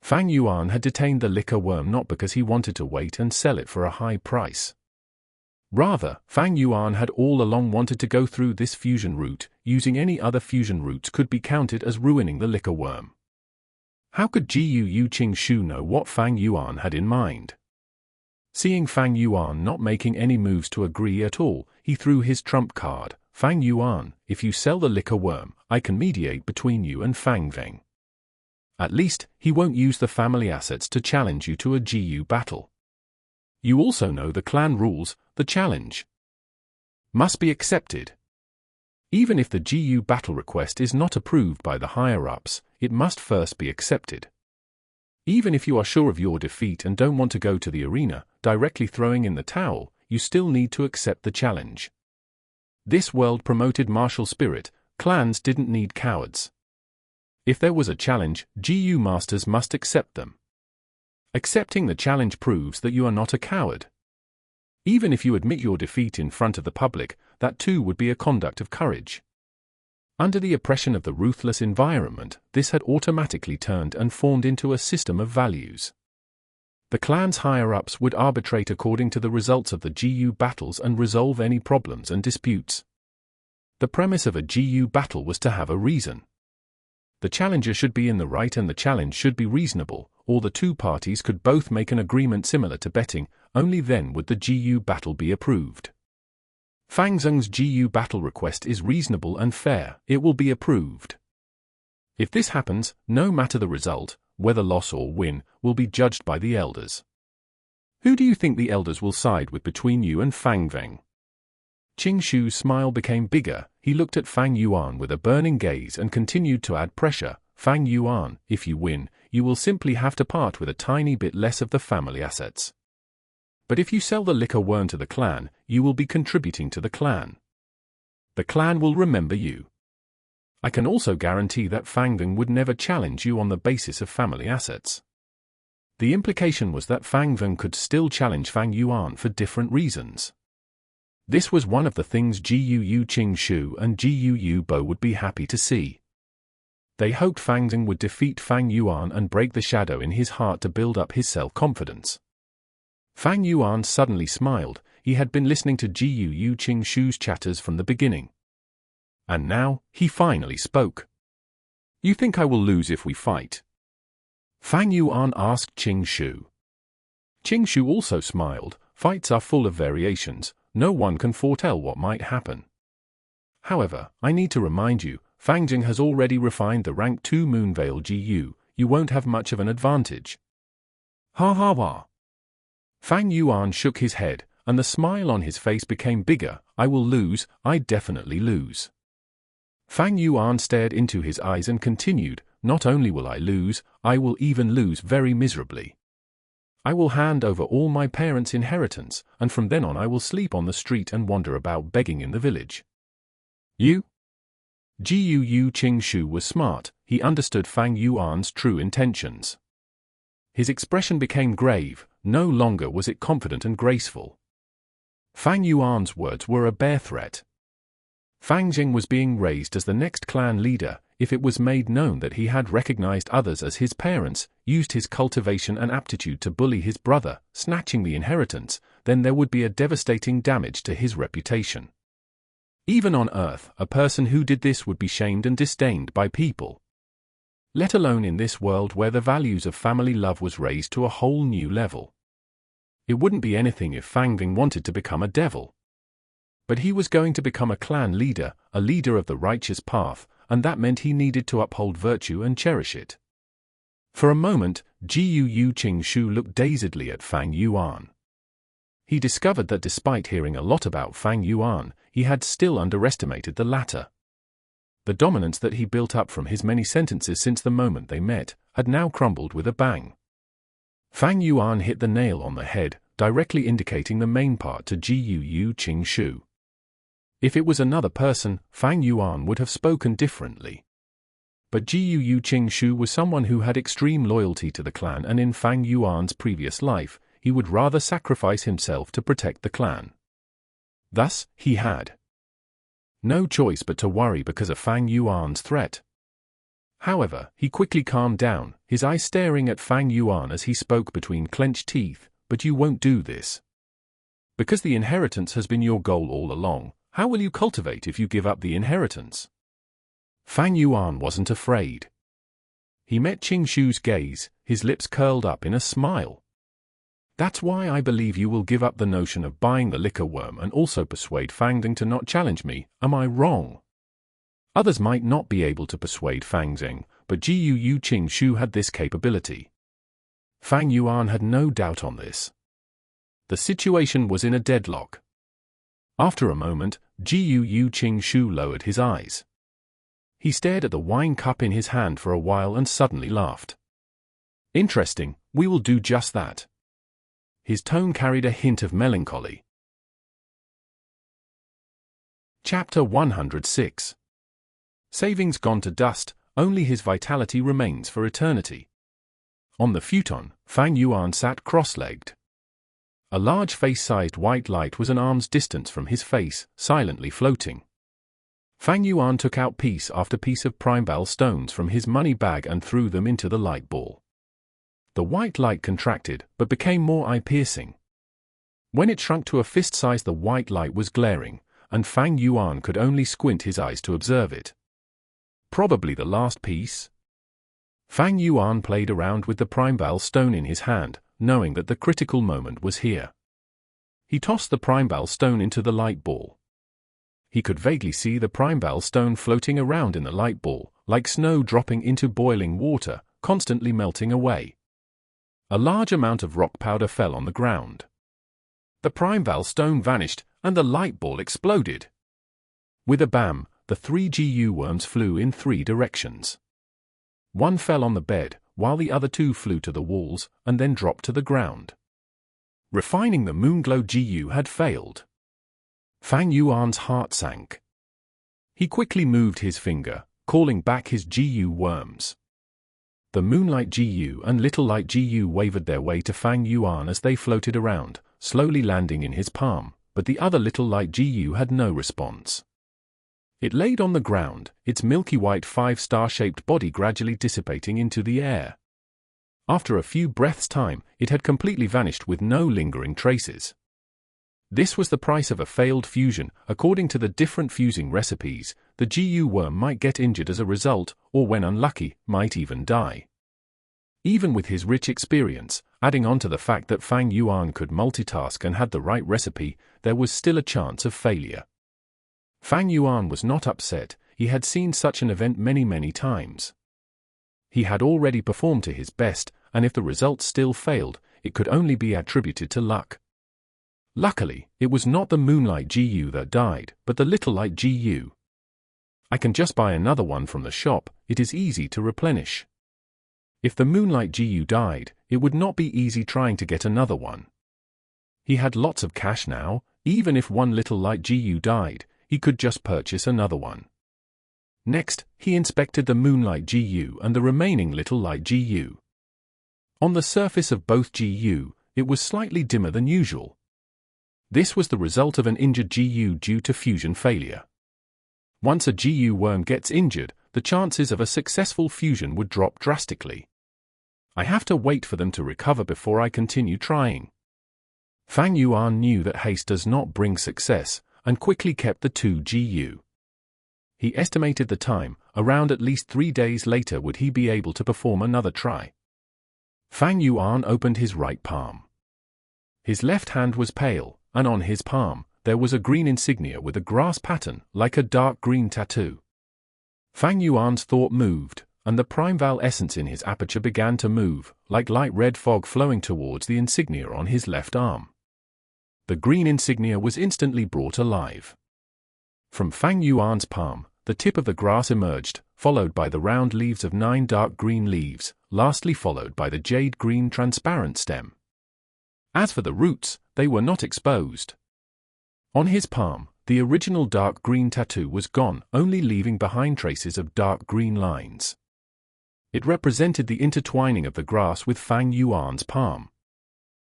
Fang Yuan had detained the liquor worm not because he wanted to wait and sell it for a high price. Rather, Fang Yuan had all along wanted to go through this fusion route. Using any other fusion routes could be counted as ruining the liquor worm. How could GU Qing Shu know what Fang Yuan had in mind? Seeing Fang Yuan not making any moves to agree at all, he threw his trump card. "Fang Yuan, if you sell the liquor worm, I can mediate between you and Fang Veng. At least, he won't use the family assets to challenge you to a GU battle. You also know the clan rules. The challenge must be accepted. Even if the GU battle request is not approved by the higher-ups, it must first be accepted. Even if you are sure of your defeat and don't want to go to the arena, directly throwing in the towel, you still need to accept the challenge. This world promoted martial spirit. Clans didn't need cowards. If there was a challenge, GU masters must accept them. Accepting the challenge proves that you are not a coward. Even if you admit your defeat in front of the public, that too would be a conduct of courage. Under the oppression of the ruthless environment, this had automatically turned and formed into a system of values. The clan's higher-ups would arbitrate according to the results of the GU battles and resolve any problems and disputes. The premise of a GU battle was to have a reason. The challenger should be in the right and the challenge should be reasonable, or the two parties could both make an agreement similar to betting, only then would the GU battle be approved. Fang Zheng's GU battle request is reasonable and fair, it will be approved. If this happens, no matter the result, whether loss or win, will be judged by the elders. Who do you think the elders will side with between you and Fang Veng? Qing Shu's smile became bigger, he looked at Fang Yuan with a burning gaze and continued to add pressure. Fang Yuan, if you win, you will simply have to part with a tiny bit less of the family assets. But if you sell the liquor worm to the clan, you will be contributing to the clan. The clan will remember you. I can also guarantee that Fang Veng would never challenge you on the basis of family assets. The implication was that Fang Veng could still challenge Fang Yuan for different reasons. This was one of the things Guu Qing Shu and Guu Bo would be happy to see. They hoped Fang Veng would defeat Fang Yuan and break the shadow in his heart to build up his self-confidence. Fang Yuan suddenly smiled, he had been listening to Guu Qing Shu's chatters from the beginning. And now, he finally spoke. You think I will lose if we fight? Fang Yuan asked Qing Shu. Qing Shu also smiled, fights are full of variations, no one can foretell what might happen. However, I need to remind you, Fang Jing has already refined the rank 2 Moonveil GU, you won't have much of an advantage. Ha ha ha. Fang Yuan shook his head, and the smile on his face became bigger. I will lose, I definitely lose. Fang Yuan stared into his eyes and continued, not only will I lose, I will even lose very miserably. I will hand over all my parents' inheritance, and from then on I will sleep on the street and wander about begging in the village. You? Guu Qing Shu was smart, he understood Fang Yuan's true intentions. His expression became grave, no longer was it confident and graceful. Fang Yuan's words were a bare threat. Fang Jing was being raised as the next clan leader. If it was made known that he had recognized others as his parents, used his cultivation and aptitude to bully his brother, snatching the inheritance, then there would be a devastating damage to his reputation. Even on Earth, a person who did this would be shamed and disdained by people. Let alone in this world where the values of family love was raised to a whole new level. It wouldn't be anything if Fang Ving wanted to become a devil. But he was going to become a clan leader, a leader of the righteous path, and that meant he needed to uphold virtue and cherish it. For a moment, Guu Qing Shu looked dazedly at Fang Yuan. He discovered that despite hearing a lot about Fang Yuan, he had still underestimated the latter. The dominance that he built up from his many sentences since the moment they met, had now crumbled with a bang. Fang Yuan hit the nail on the head, directly indicating the main part to Guu Qing Shu. If it was another person, Fang Yuan would have spoken differently. But Guu Qing Shu was someone who had extreme loyalty to the clan, and in Fang Yuan's previous life, he would rather sacrifice himself to protect the clan. Thus, he had no choice but to worry because of Fang Yuan's threat. However, he quickly calmed down, his eyes staring at Fang Yuan as he spoke between clenched teeth. But you won't do this. Because the inheritance has been your goal all along, how will you cultivate if you give up the inheritance? Fang Yuan wasn't afraid. He met Qing Shu's gaze, his lips curled up in a smile. That's why I believe you will give up the notion of buying the liquor worm and also persuade Fang Ding to not challenge me, am I wrong? Others might not be able to persuade Fang Ding, but Guu Qing Shu had this capability. Fang Yuan had no doubt on this. The situation was in a deadlock. After a moment, Guu Qing Shu lowered his eyes. He stared at the wine cup in his hand for a while and suddenly laughed. Interesting, we will do just that. His tone carried a hint of melancholy. Chapter 106. Savings gone to dust, only his vitality remains for eternity. On the futon, Fang Yuan sat cross-legged. A large face-sized white light was an arm's distance from his face, silently floating. Fang Yuan took out piece after piece of Primeval stones from his money bag and threw them into the light ball. The white light contracted, but became more eye-piercing. When it shrunk to a fist size, the white light was glaring, and Fang Yuan could only squint his eyes to observe it. Probably the last piece? Fang Yuan played around with the Primeval stone in his hand, knowing that the critical moment was here. He tossed the Primeval stone into the light ball. He could vaguely see the Primeval stone floating around in the light ball, like snow dropping into boiling water, constantly melting away. A large amount of rock powder fell on the ground. The Primeval stone vanished, and the light ball exploded. With a bam, the 3 GU worms flew in 3 directions. One fell on the bed, while the other 2 flew to the walls, and then dropped to the ground. Refining the Moonglow GU had failed. Fang Yuan's heart sank. He quickly moved his finger, calling back his GU worms. The Moonlight GU and Little Light GU wavered their way to Fang Yuan as they floated around, slowly landing in his palm, but the other Little Light GU had no response. It laid on the ground, its milky white 5-star-shaped body gradually dissipating into the air. After a few breaths' time, it had completely vanished with no lingering traces. This was the price of a failed fusion. According to the different fusing recipes, the GU worm might get injured as a result, or when unlucky, might even die. Even with his rich experience, adding on to the fact that Fang Yuan could multitask and had the right recipe, there was still a chance of failure. Fang Yuan was not upset. He had seen such an event many times. He had already performed to his best, and if the results still failed, it could only be attributed to luck. Luckily, it was not the Moonlight GU that died, but the Little Light GU. I can just buy another one from the shop. It is easy to replenish. If the Moonlight GU died, it would not be easy trying to get another one. He had lots of cash now. Even if one Little Light GU died, he could just purchase another one. Next, he inspected the Moonlight GU and the remaining Little Light GU. On the surface of both GU, it was slightly dimmer than usual. This was the result of an injured GU due to fusion failure. Once a GU worm gets injured, the chances of a successful fusion would drop drastically. I have to wait for them to recover before I continue trying. Fang Yuan knew that haste does not bring success, and quickly kept the 2 GU. He estimated the time. Around at least 3 days later would he be able to perform another try. Fang Yuan opened his right palm. His left hand was pale, and on his palm, there was a green insignia with a grass pattern, like a dark green tattoo. Fang Yuan's thought moved, and the Primeval essence in his aperture began to move, like light red fog flowing towards the insignia on his left arm. The green insignia was instantly brought alive. From Fang Yuan's palm, the tip of the grass emerged, followed by the round leaves of 9 dark green leaves, lastly followed by the jade green transparent stem. As for the roots, they were not exposed. On his palm, the original dark green tattoo was gone, only leaving behind traces of dark green lines. It represented the intertwining of the grass with Fang Yuan's palm.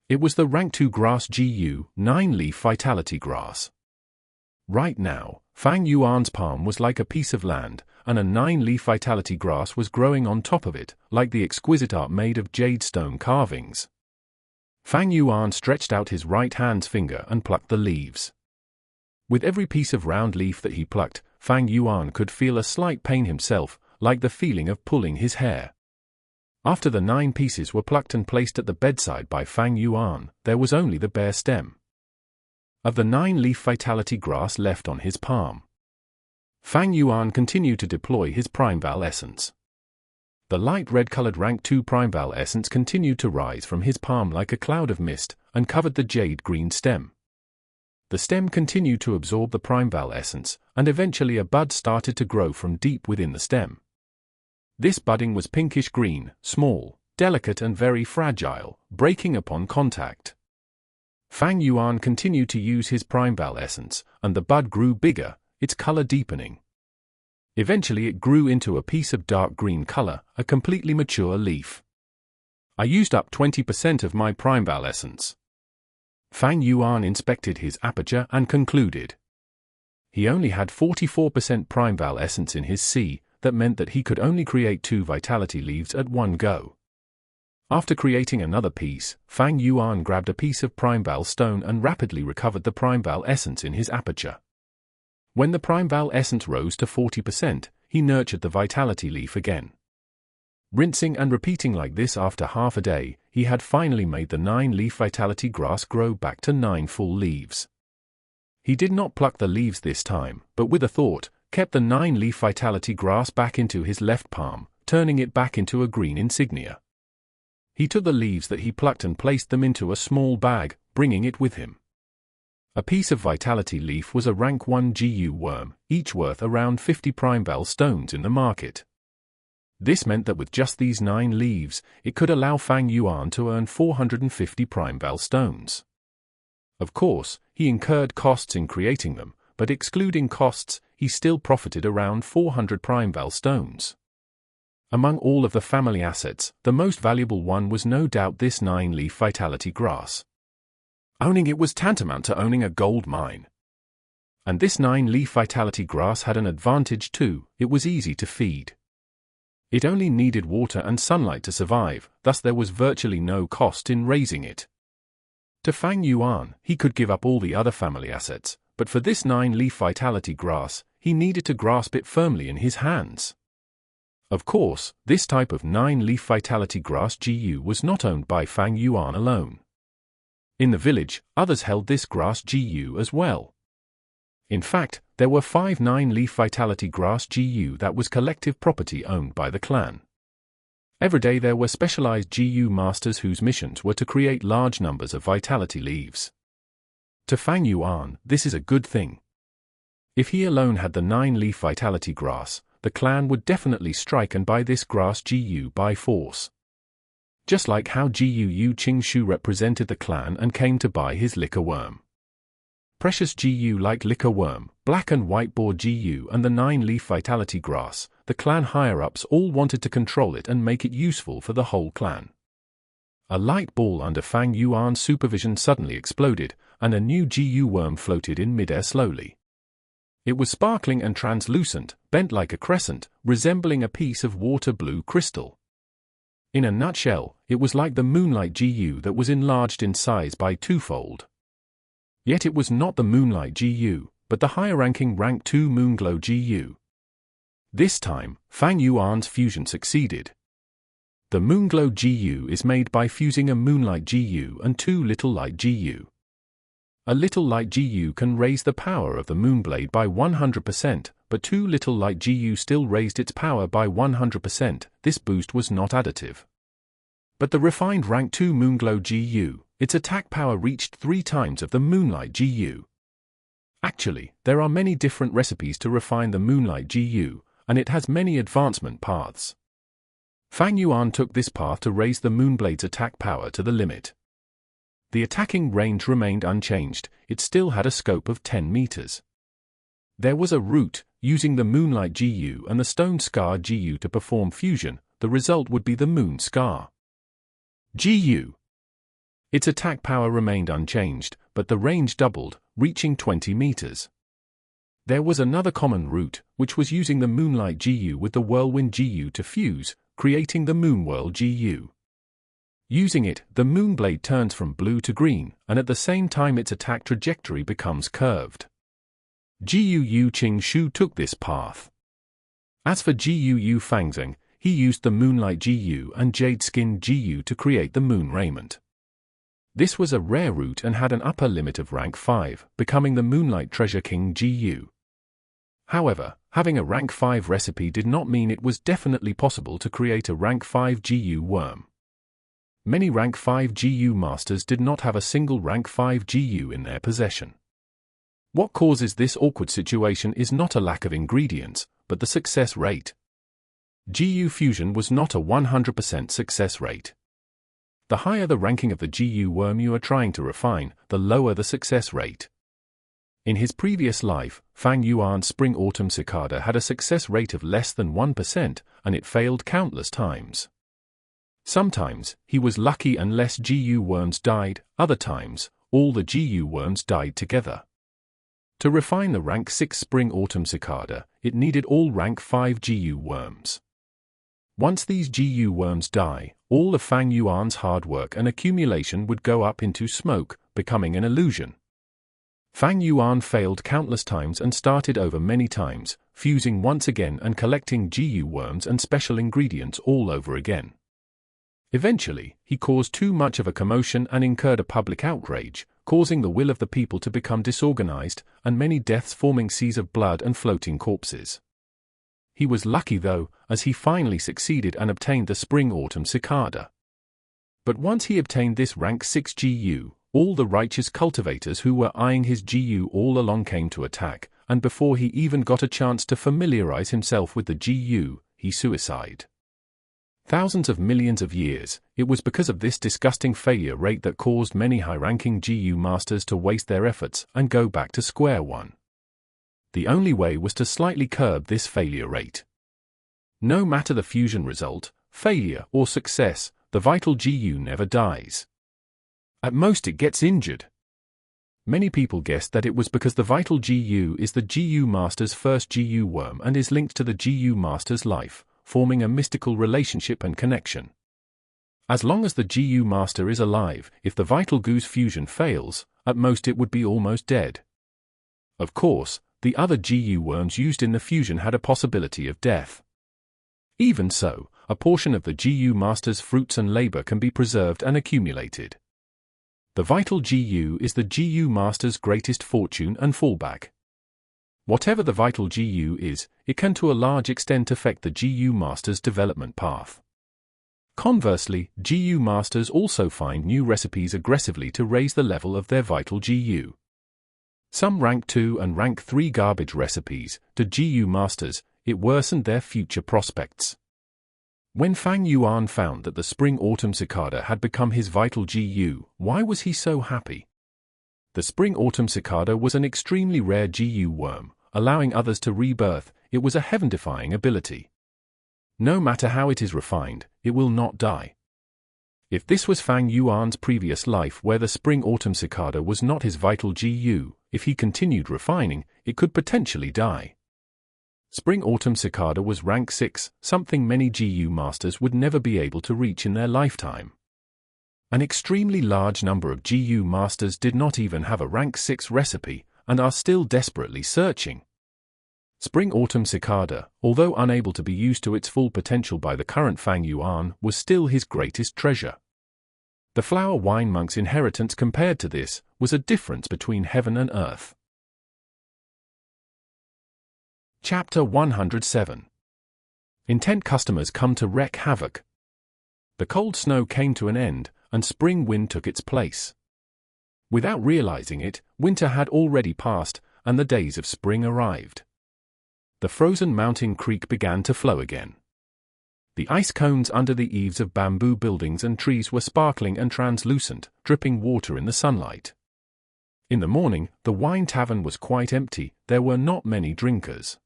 It was the rank 2 grass GU, 9-leaf vitality grass. Right now, Fang Yuan's palm was like a piece of land, and a 9-leaf vitality grass was growing on top of it, like the exquisite art made of jade stone carvings. Fang Yuan stretched out his right hand's finger and plucked the leaves. With every piece of round leaf that he plucked, Fang Yuan could feel a slight pain himself, like the feeling of pulling his hair. After the 9 pieces were plucked and placed at the bedside by Fang Yuan, there was only the bare stem of the 9-leaf vitality grass left on his palm. Fang Yuan continued to deploy his Primeval essence. The light red-colored rank 2 Primeval essence continued to rise from his palm like a cloud of mist, and covered the jade green stem. The stem continued to absorb the Primeval essence, and eventually a bud started to grow from deep within the stem. This budding was pinkish green, small, delicate and very fragile, breaking upon contact. Fang Yuan continued to use his Primeval essence, and the bud grew bigger, its color deepening. Eventually it grew into a piece of dark green color, a completely mature leaf. I used up 20% of my Primeval essence. Fang Yuan inspected his aperture and concluded. He only had 44% Primeval essence in his C. That meant that he could only create 2 vitality leaves at one go. After creating another piece, Fang Yuan grabbed a piece of Primeval stone and rapidly recovered the Primeval essence in his aperture. When the Primeval essence rose to 40%, he nurtured the vitality leaf again. Rinsing and repeating like this after half a day, he had finally made the 9-leaf vitality grass grow back to 9 full leaves. He did not pluck the leaves this time, but with a thought, kept the 9-leaf vitality grass back into his left palm, turning it back into a green insignia. He took the leaves that he plucked and placed them into a small bag, bringing it with him. A piece of vitality leaf was a rank 1 GU worm, each worth around 50 Primeval stones in the market. This meant that with just these 9 leaves, it could allow Fang Yuan to earn 450 Primeval stones. Of course, he incurred costs in creating them, but excluding costs, he still profited around 400 Primeval stones. Among all of the family assets, the most valuable one was no doubt this 9-leaf vitality grass. Owning it was tantamount to owning a gold mine. And this 9-leaf vitality grass had an advantage too: it was easy to feed. It only needed water and sunlight to survive, thus there was virtually no cost in raising it. To Fang Yuan, he could give up all the other family assets, but for this 9-leaf vitality grass, he needed to grasp it firmly in his hands. Of course, this type of 9-leaf vitality grass GU was not owned by Fang Yuan alone. In the village, others held this grass GU as well. In fact, there were 5 9-leaf vitality grass GU that was collective property owned by the clan. Every day there were specialized GU masters whose missions were to create large numbers of vitality leaves. To Fang Yuan, this is a good thing. If he alone had the 9-leaf vitality grass, the clan would definitely strike and buy this grass GU by force. Just like how GU Qing Shu represented the clan and came to buy his liquor worm. Precious GU like liquor worm, black and white boar GU and the 9-leaf vitality grass, the clan higher-ups all wanted to control it and make it useful for the whole clan. A light ball under Fang Yuan's supervision suddenly exploded, and a new GU worm floated in midair slowly. It was sparkling and translucent, bent like a crescent, resembling a piece of water-blue crystal. In a nutshell, it was like the Moonlight GU that was enlarged in size by twofold. Yet it was not the Moonlight GU, but the higher-ranking Rank 2 Moonglow GU. This time, Fang Yuan's fusion succeeded. The Moonglow GU is made by fusing a Moonlight GU and 2 Little Light GU. A Little Light GU can raise the power of the Moonblade by 100%, but 2 Little Light GU still raised its power by 100%, this boost was not additive. But the refined Rank 2 Moonglow GU, its attack power reached 3 times of the Moonlight GU. Actually, there are many different recipes to refine the Moonlight GU, and it has many advancement paths. Fang Yuan took this path to raise the Moonblade's attack power to the limit. The attacking range remained unchanged, it still had a scope of 10 meters. There was a route: using the Moonlight GU and the Stone Scar GU to perform fusion, the result would be the Moon Scar GU. Its attack power remained unchanged, but the range doubled, reaching 20 meters. There was another common route, which was using the Moonlight GU with the Whirlwind GU to fuse, creating the Moonwhirl GU. Using it, the Moonblade turns from blue to green, and at the same time its attack trajectory becomes curved. GU Qing Shu took this path. As for GU Fangzheng, he used the Moonlight GU and Jade Skin GU to create the Moon Raiment. This was a rare route and had an upper limit of rank 5, becoming the Moonlight Treasure King GU. However, having a rank 5 recipe did not mean it was definitely possible to create a rank 5 GU worm. Many rank 5 GU masters did not have a single rank 5 GU in their possession. What causes this awkward situation is not a lack of ingredients, but the success rate. GU fusion was not a 100% success rate. The higher the ranking of the GU worm you are trying to refine, the lower the success rate. In his previous life, Fang Yuan's Spring-Autumn Cicada had a success rate of less than 1%, and it failed countless times. Sometimes, he was lucky and less GU worms died, other times, all the GU worms died together. To refine the rank 6 Spring-Autumn Cicada, it needed all rank 5 GU worms. Once these GU worms die, all of Fang Yuan's hard work and accumulation would go up into smoke, becoming an illusion. Fang Yuan failed countless times and started over many times, fusing once again and collecting GU worms and special ingredients all over again. Eventually, he caused too much of a commotion and incurred a public outrage, causing the will of the people to become disorganized, and many deaths forming seas of blood and floating corpses. He was lucky though, as he finally succeeded and obtained the Spring-Autumn Cicada. But once he obtained this rank 6 GU, all the righteous cultivators who were eyeing his GU all along came to attack, and before he even got a chance to familiarize himself with the GU, he suicided. Thousands of millions of years, it was because of this disgusting failure rate that caused many high-ranking GU masters to waste their efforts and go back to square one. The only way was to slightly curb this failure rate. No matter the fusion result, failure or success, the vital GU never dies. At most it gets injured. Many people guessed that it was because the vital GU is the GU master's first GU worm and is linked to the GU master's life, forming a mystical relationship and connection. As long as the GU master is alive, if the vital GU's fusion fails, at most it would be almost dead. Of course, the other GU worms used in the fusion had a possibility of death. Even so, a portion of the GU master's fruits and labor can be preserved and accumulated. The vital GU is the GU master's greatest fortune and fallback. Whatever the vital GU is, it can to a large extent affect the GU master's development path. Conversely, GU masters also find new recipes aggressively to raise the level of their vital GU. Some rank 2 and rank 3 garbage recipes, to GU masters, it worsened their future prospects. When Fang Yuan found that the Spring-Autumn Cicada had become his vital GU, why was he so happy? The Spring-Autumn Cicada was an extremely rare GU worm, allowing others to rebirth. It was a heaven-defying ability. No matter how it is refined, it will not die. If this was Fang Yuan's previous life where the Spring-Autumn Cicada was not his vital GU, if he continued refining, it could potentially die. Spring-Autumn Cicada was rank 6, something many GU masters would never be able to reach in their lifetime. An extremely large number of GU masters did not even have a rank 6 recipe, and are still desperately searching. Spring-Autumn Cicada, although unable to be used to its full potential by the current Fang Yuan, was still his greatest treasure. The flower wine monk's inheritance compared to this was a difference between heaven and earth. Chapter 107. Intent customers come to wreak havoc. The cold snow came to an end, and spring wind took its place. Without realizing it, winter had already passed, and the days of spring arrived. The frozen mountain creek began to flow again. The ice cones under the eaves of bamboo buildings and trees were sparkling and translucent, dripping water in the sunlight. In the morning, the wine tavern was quite empty, there were not many drinkers.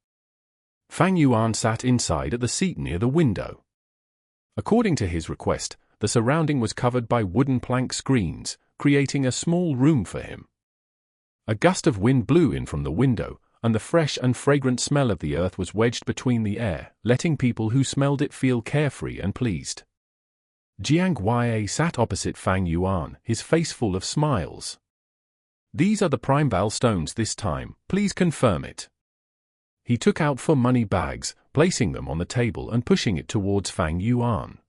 Fang Yuan sat inside at the seat near the window. According to his request, the surrounding was covered by wooden plank screens, creating a small room for him. A gust of wind blew in from the window, and the fresh and fragrant smell of the earth was wedged between the air, letting people who smelled it feel carefree and pleased. Jiang Yue sat opposite Fang Yuan, his face full of smiles. "These are the Primeval stones this time, please confirm it." He took out 4 money bags, placing them on the table and pushing it towards Fang Yuan.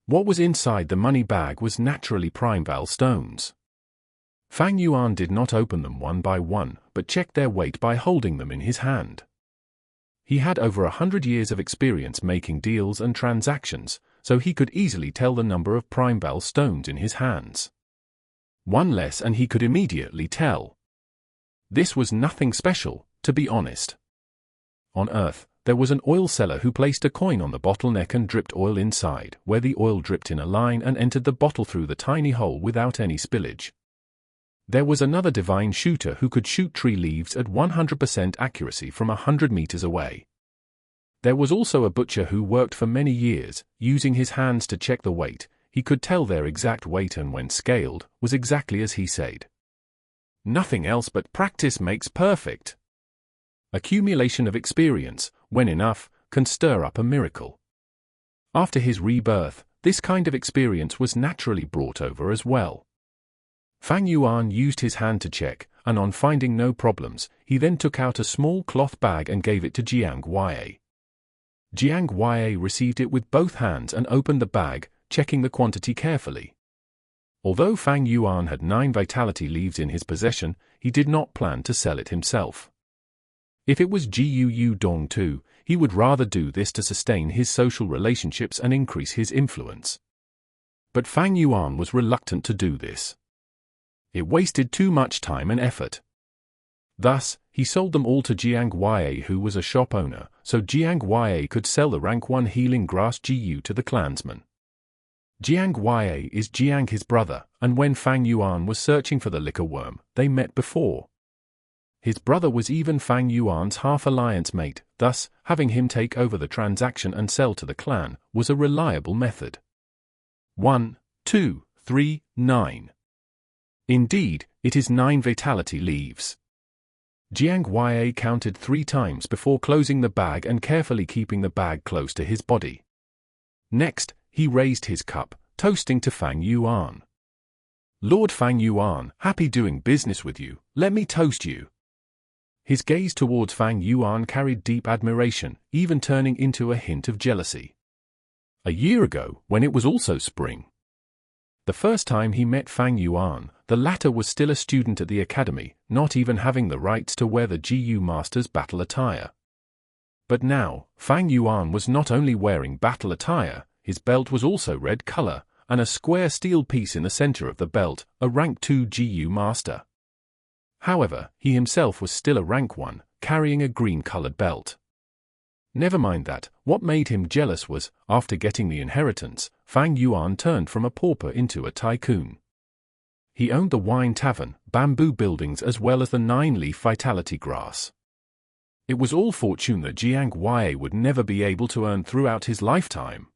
What was inside the money bag was naturally Primeval stones. Fang Yuan did not open them one by one, but checked their weight by holding them in his hand. He had over 100 years of experience making deals and transactions, so he could easily tell the number of Primeval stones in his hands. One less and he could immediately tell. This was nothing special, to be honest. On Earth, there was an oil seller who placed a coin on the bottleneck and dripped oil inside, where the oil dripped in a line and entered the bottle through the tiny hole without any spillage. There was another divine shooter who could shoot tree leaves at 100% accuracy from 100 meters away. There was also a butcher who worked for many years, using his hands to check the weight. He could tell their exact weight and when scaled, was exactly as he said. Nothing else but practice makes perfect. Accumulation of experience, when enough, can stir up a miracle. After his rebirth, this kind of experience was naturally brought over as well. Fang Yuan used his hand to check, and on finding no problems, he then took out a small cloth bag and gave it to Jiang Wei. Jiang Wei received it with both hands and opened the bag, checking the quantity carefully. Although Fang Yuan had 9 vitality leaves in his possession, he did not plan to sell it himself. If it was Gu Dong too, he would rather do this to sustain his social relationships and increase his influence. But Fang Yuan was reluctant to do this. It wasted too much time and effort. Thus, he sold them all to Jiang Wei, who was a shop owner, so Jiang Wei could sell the rank 1 healing grass Gu to the clansmen. Jiang Wei is Jiang his brother, and when Fang Yuan was searching for the liquor worm, they met before. His brother was even Fang Yuan's half-alliance mate, thus, having him take over the transaction and sell to the clan, was a reliable method. 1, 2, 3, 9. Indeed, it is 9 vitality leaves. Jiang Wei counted 3 times before closing the bag and carefully keeping the bag close to his body. Next, he raised his cup, toasting to Fang Yuan. Lord Fang Yuan, happy doing business with you, let me toast you. His gaze towards Fang Yuan carried deep admiration, even turning into a hint of jealousy. A year ago, when it was also spring. The first time he met Fang Yuan, the latter was still a student at the academy, not even having the rights to wear the Gu Master's battle attire. But now, Fang Yuan was not only wearing battle attire, his belt was also red color, and a square steel piece in the center of the belt, a rank 2 Gu Master. However, he himself was still a rank 1, carrying a green-colored belt. Never mind that, what made him jealous was, after getting the inheritance, Fang Yuan turned from a pauper into a tycoon. He owned the wine tavern, bamboo buildings as well as the 9-leaf vitality grass. It was all fortune that Jiang Wei would never be able to earn throughout his lifetime.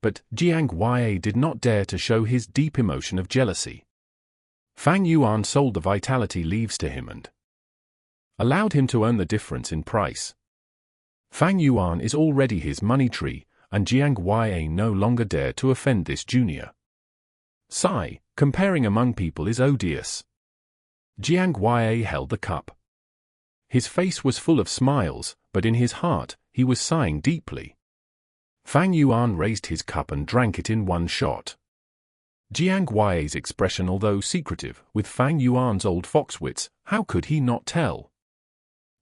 But Jiang Wei did not dare to show his deep emotion of jealousy. Fang Yuan sold the vitality leaves to him and allowed him to earn the difference in price. Fang Yuan is already his money tree, and Jiang Wei no longer dared to offend this junior. Sigh, comparing among people is odious. Jiang Wei held the cup. His face was full of smiles, but in his heart, he was sighing deeply. Fang Yuan raised his cup and drank it in one shot. Jiang Wei's expression, although secretive, with Fang Yuan's old fox wits, how could he not tell?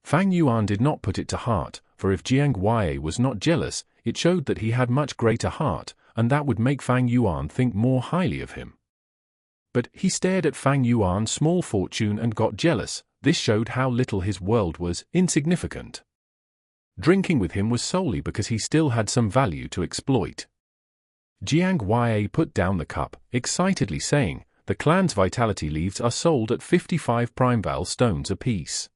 Fang Yuan did not put it to heart, for if Jiang Wei was not jealous, it showed that he had much greater heart, and that would make Fang Yuan think more highly of him. But he stared at Fang Yuan's small fortune and got jealous. This showed how little his world was insignificant. Drinking with him was solely because he still had some value to exploit. Jiang Wei put down the cup, excitedly saying, "The clan's vitality leaves are sold at 55 Primeval stones apiece.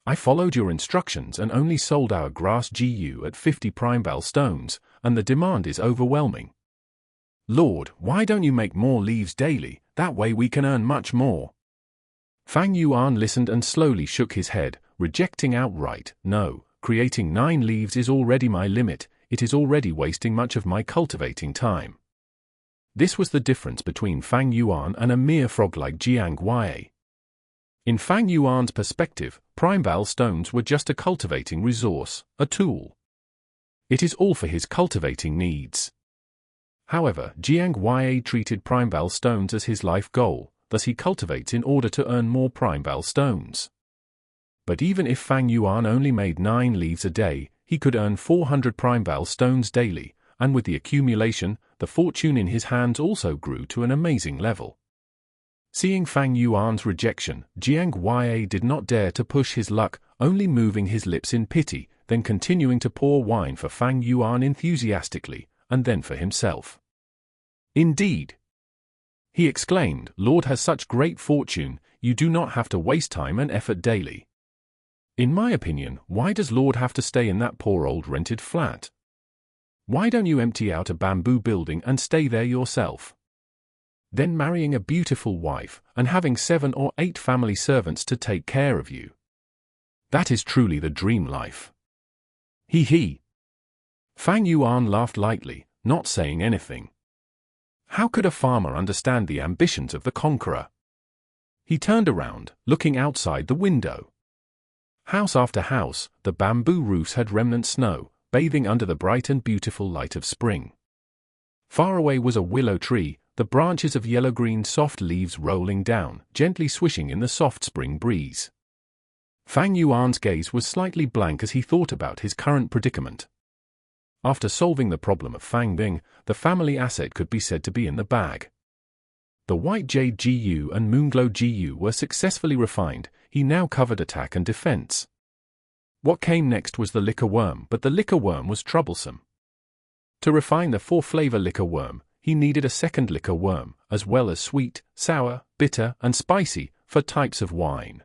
I followed your instructions and only sold our grass Gu at 50 Primeval stones, and the demand is overwhelming. Lord, why don't you make more leaves daily, that way we can earn much more?" Fang Yuan listened and slowly shook his head, rejecting outright, "No, creating 9 leaves is already my limit, it is already wasting much of my cultivating time." This was the difference between Fang Yuan and a mere frog like Jiang Wei. In Fang Yuan's perspective, Primeval stones were just a cultivating resource, a tool. It is all for his cultivating needs. However, Jiang Wei treated Primeval stones as his life goal, thus he cultivates in order to earn more Primeval stones. But even if Fang Yuan only made 9 leaves a day, he could earn 400 Primeval stones daily, and with the accumulation, the fortune in his hands also grew to an amazing level. Seeing Fang Yuan's rejection, Jiang Wei did not dare to push his luck, only moving his lips in pity, then continuing to pour wine for Fang Yuan enthusiastically, and then for himself. "Indeed," he exclaimed, "Lord has such great fortune, you do not have to waste time and effort daily. In my opinion, why does Lord have to stay in that poor old rented flat? Why don't you empty out a bamboo building and stay there yourself? Then marrying a beautiful wife, and having 7 or 8 family servants to take care of you. That is truly the dream life." He. Fang Yuan laughed lightly, not saying anything. How could a farmer understand the ambitions of the conqueror? He turned around, looking outside the window. House after house, the bamboo roofs had remnant snow, bathing under the bright and beautiful light of spring. Far away was a willow tree, the branches of yellow-green soft leaves rolling down, gently swishing in the soft spring breeze. Fang Yuan's gaze was slightly blank as he thought about his current predicament. After solving the problem of Fang Bing, the family asset could be said to be in the bag. The White Jade GU and Moonglow GU were successfully refined. He now covered attack and defense. What came next was the liquor worm, but the liquor worm was troublesome. To refine the 4-flavor liquor worm, he needed a second liquor worm, as well as sweet, sour, bitter, and spicy, for types of wine.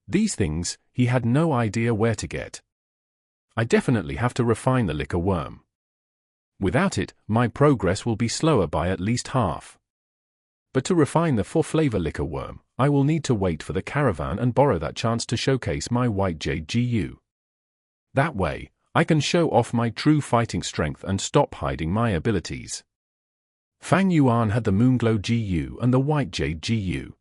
These things, he had no idea where to get. I definitely have to refine the liquor worm. Without it, my progress will be slower by at least half. But to refine the 4-flavor liquor worm, I will need to wait for the caravan and borrow that chance to showcase my White Jade GU. That way, I can show off my true fighting strength and stop hiding my abilities. Fang Yuan had the Moonglow GU and the White Jade GU.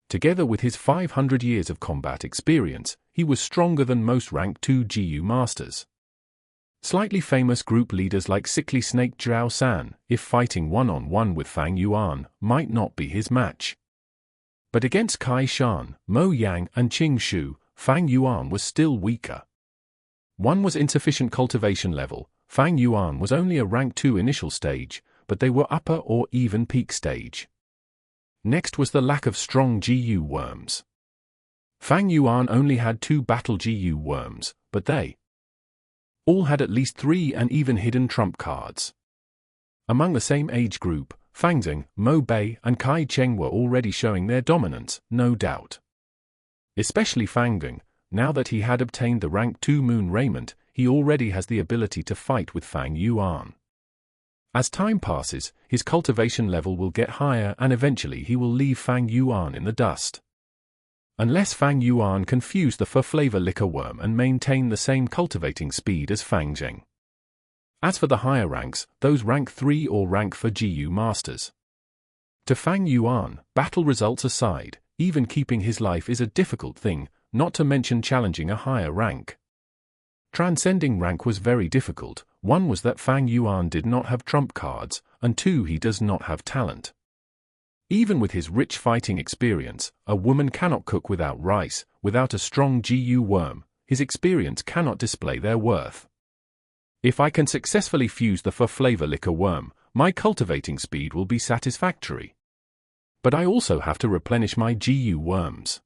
Together with his 500 years of combat experience, he was stronger than most Rank 2 GU masters. Slightly famous group leaders like Sickly Snake Zhao San, if fighting one-on-one with Fang Yuan, might not be his match. But against Kai Shan, Mo Yang, and Qing Shu, Fang Yuan was still weaker. One was insufficient cultivation level. Fang Yuan was only a Rank 2 initial stage, but they were upper or even peak stage. Next was the lack of strong GU worms. Fang Yuan only had 2 battle GU worms, but they all had at least 3 and even hidden trump cards. Among the same age group, Fang Zheng, Mo Bei, and Kai Cheng were already showing their dominance, no doubt. Especially Fang Zheng, now that he had obtained the Rank 2 Moon Raiment, he already has the ability to fight with Fang Yuan. As time passes, his cultivation level will get higher and eventually he will leave Fang Yuan in the dust. Unless Fang Yuan can fuse the 4-flavor liquor worm and maintain the same cultivating speed as Fang Zheng. As for the higher ranks, those Rank 3 or Rank 4 GU masters. To Fang Yuan, battle results aside, even keeping his life is a difficult thing, not to mention challenging a higher rank. Transcending rank was very difficult. One was that Fang Yuan did not have trump cards, and 2, he does not have talent. Even with his rich fighting experience, a woman cannot cook without rice. Without a strong GU worm, his experience cannot display their worth. If I can successfully fuse the 4-flavor liquor worm, my cultivating speed will be satisfactory. But I also have to replenish my GU worms.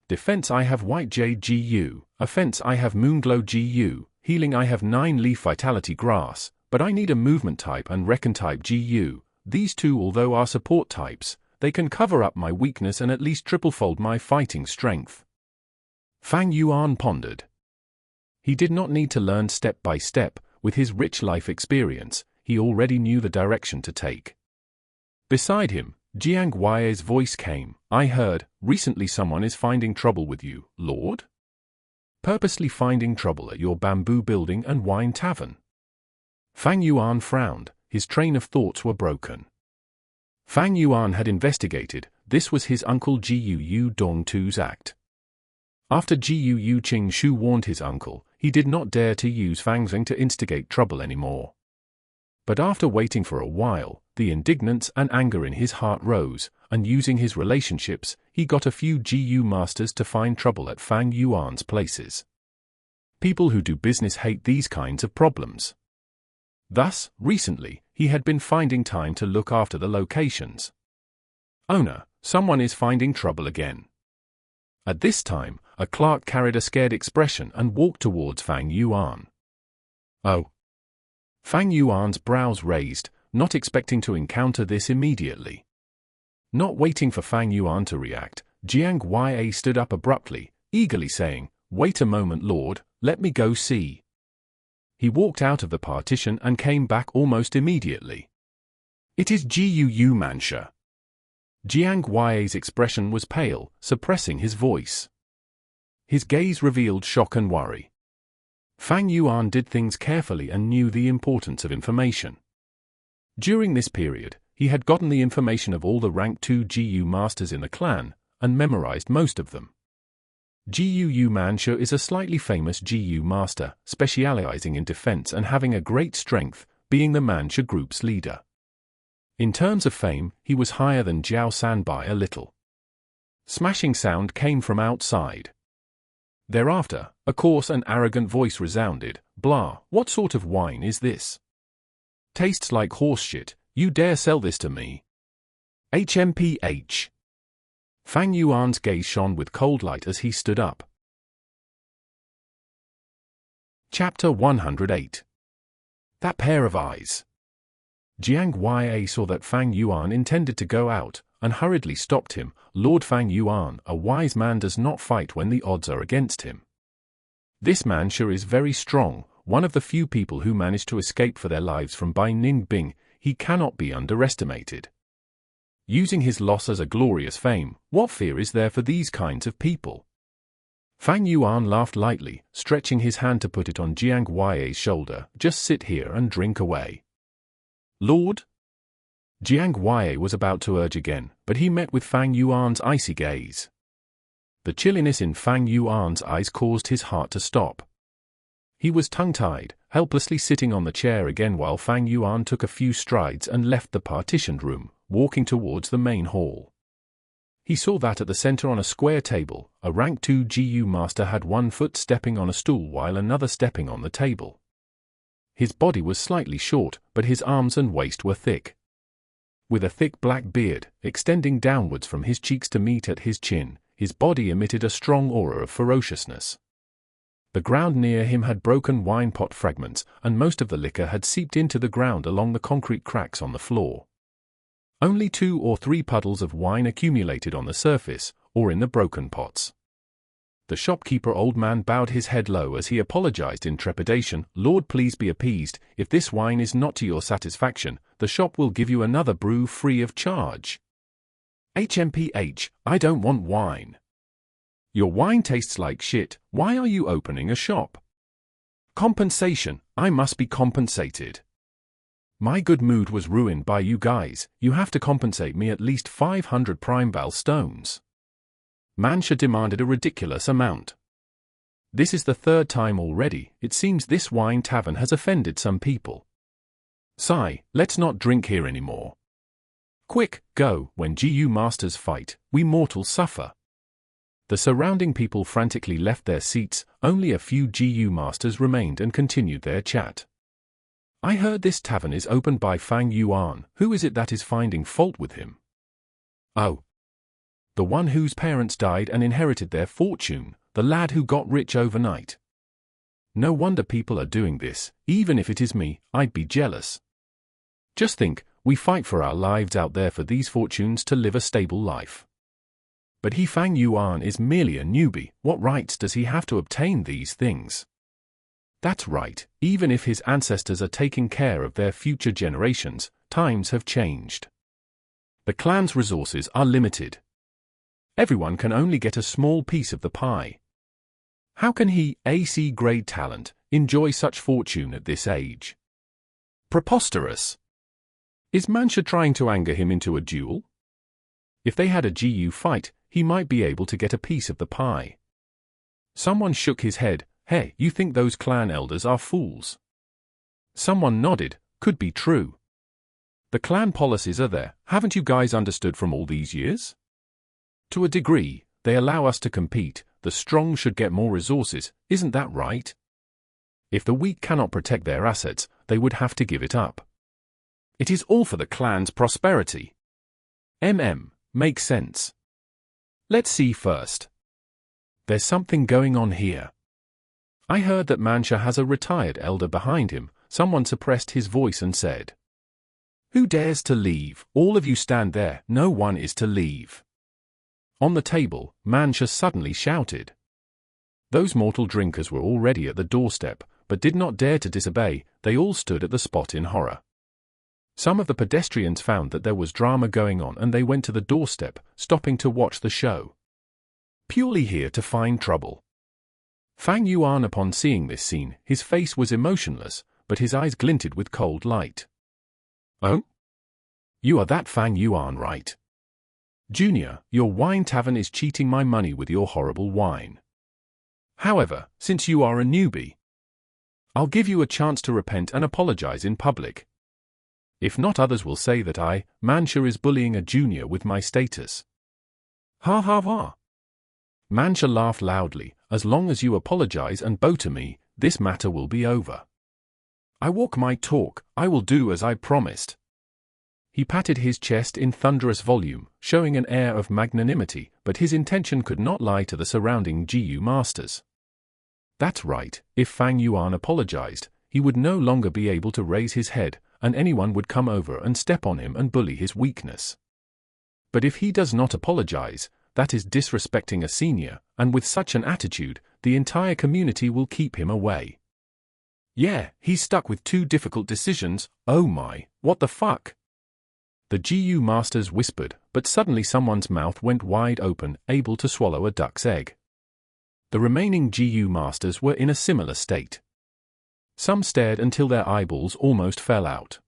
Defense I have White Jade GU, offense I have Moonglow GU, healing I have 9 Leaf Vitality Grass, but I need a movement type and Recon type GU. These 2, although are support types, they can cover up my weakness and at least triple-fold my fighting strength. Fang Yuan pondered. He did not need to learn step by step. With his rich life experience, he already knew the direction to take. Beside him, Jiang Huai's voice came. I heard, recently someone is finding trouble with you, Lord? Purposely finding trouble at your bamboo building and wine tavern. Fang Yuan frowned. His train of thoughts were broken. Fang Yuan had investigated. This was his uncle Gu Dongtu's act. After Gu Qing Shu warned his uncle, he did not dare to use Fang Zheng to instigate trouble anymore. But after waiting for a while, the indignance and anger in his heart rose, and using his relationships, he got a few GU masters to find trouble at Fang Yuan's places. People who do business hate these kinds of problems. Thus, recently, he had been finding time to look after the locations. Owner, someone is finding trouble again. At this time, a clerk carried a scared expression and walked towards Fang Yuan. Oh. Fang Yuan's brows raised, not expecting to encounter this immediately. Not waiting for Fang Yuan to react, Jiang Huai stood up abruptly, eagerly saying, "Wait a moment, Lord, let me go see." He walked out of the partition and came back almost immediately. "It is Gu Mancha." Jiang Huai's expression was pale, suppressing his voice. His gaze revealed shock and worry. Fang Yuan did things carefully and knew the importance of information. During this period, he had gotten the information of all the rank 2 GU masters in the clan, and memorized most of them. GU Mancha is a slightly famous GU master, specializing in defense and having a great strength, being the Mancha group's leader. In terms of fame, he was higher than Jiao San by a little. Smashing sound came from outside. Thereafter, a coarse and arrogant voice resounded, "Blah, what sort of wine is this? Tastes like horse shit, you dare sell this to me? HMPH. Fang Yuan's gaze shone with cold light as he stood up. Chapter 108. That pair of eyes. Jiang Ya saw that Fang Yuan intended to go out, and hurriedly stopped him. Lord Fang Yuan, a wise man does not fight when the odds are against him. This man sure is very strong, one of the few people who managed to escape for their lives from Bai Ning Bing. He cannot be underestimated. Using his loss as a glorious fame, what fear is there for these kinds of people? Fang Yuan laughed lightly, stretching his hand to put it on Jiang Ya's shoulder. Just sit here and drink away. Lord? Jiang Ya was about to urge again, but he met with Fang Yuan's icy gaze. The chilliness in Fang Yuan's eyes caused his heart to stop. He was tongue-tied, helplessly sitting on the chair again while Fang Yuan took a few strides and left the partitioned room, walking towards the main hall. He saw that at the center on a square table, a rank 2 GU master had one foot stepping on a stool while another stepping on the table. His body was slightly short, but his arms and waist were thick. With a thick black beard, extending downwards from his cheeks to meet at his chin, his body emitted a strong aura of ferociousness. The ground near him had broken wine pot fragments, and most of the liquor had seeped into the ground along the concrete cracks on the floor. Only 2 or 3 puddles of wine accumulated on the surface, or in the broken pots. The shopkeeper old man bowed his head low as he apologized in trepidation. Lord, please be appeased. If this wine is not to your satisfaction, the shop will give you another brew free of charge. HMPH, I don't want wine. Your wine tastes like shit, why are you opening a shop? Compensation, I must be compensated. My good mood was ruined by you guys, you have to compensate me at least 500 Primeval stones. Mancha demanded a ridiculous amount. This is the 3rd time already, it seems this wine tavern has offended some people. Sigh, let's not drink here anymore. Quick, go, when GU masters fight, we mortals suffer. The surrounding people frantically left their seats, only a few GU masters remained and continued their chat. I heard this tavern is opened by Fang Yuan, who is it that is finding fault with him? Oh. The one whose parents died and inherited their fortune, the lad who got rich overnight. No wonder people are doing this, even if it is me, I'd be jealous. Just think, we fight for our lives out there for these fortunes to live a stable life. But Fang Yuan is merely a newbie, what rights does he have to obtain these things? That's right, even if his ancestors are taking care of their future generations, times have changed. The clan's resources are limited. Everyone can only get a small piece of the pie. How can he, a C-grade talent, enjoy such fortune at this age? Preposterous. Is Mancha trying to anger him into a duel? If they had a GU fight, he might be able to get a piece of the pie. Someone shook his head. Hey, you think those clan elders are fools? Someone nodded. Could be true. The clan policies are there, haven't you guys understood from all these years? To a degree, they allow us to compete, the strong should get more resources, isn't that right? If the weak cannot protect their assets, they would have to give it up. It is all for the clan's prosperity. Makes sense. Let's see first. There's something going on here. I heard that Mancha has a retired elder behind him. Someone suppressed his voice and said, Who dares to leave? All of you stand there, no one is to leave. On the table, Mancha suddenly shouted. Those mortal drinkers were already at the doorstep, but did not dare to disobey. They all stood at the spot in horror. Some of the pedestrians found that there was drama going on and they went to the doorstep, stopping to watch the show. Purely here to find trouble. Fang Yuan, upon seeing this scene, his face was emotionless, but his eyes glinted with cold light. "Oh? You are that Fang Yuan, right? Junior, your wine tavern is cheating my money with your horrible wine. However, since you are a newbie, I'll give you a chance to repent and apologize in public. If not, others will say that I, Mancha, is bullying a junior with my status." "Ha ha ha." Mancha laughed loudly. "As long as you apologize and bow to me, this matter will be over. I walk my talk, I will do as I promised." He patted his chest in thunderous volume, showing an air of magnanimity, but his intention could not lie to the surrounding GU masters. That's right, if Fang Yuan apologized, he would no longer be able to raise his head, and anyone would come over and step on him and bully his weakness. But if he does not apologize, that is disrespecting a senior, and with such an attitude, the entire community will keep him away. Yeah, he's stuck with two difficult decisions. Oh my, what the fuck? The GU masters whispered, but suddenly someone's mouth went wide open, able to swallow a duck's egg. The remaining GU masters were in a similar state. Some stared until their eyeballs almost fell out.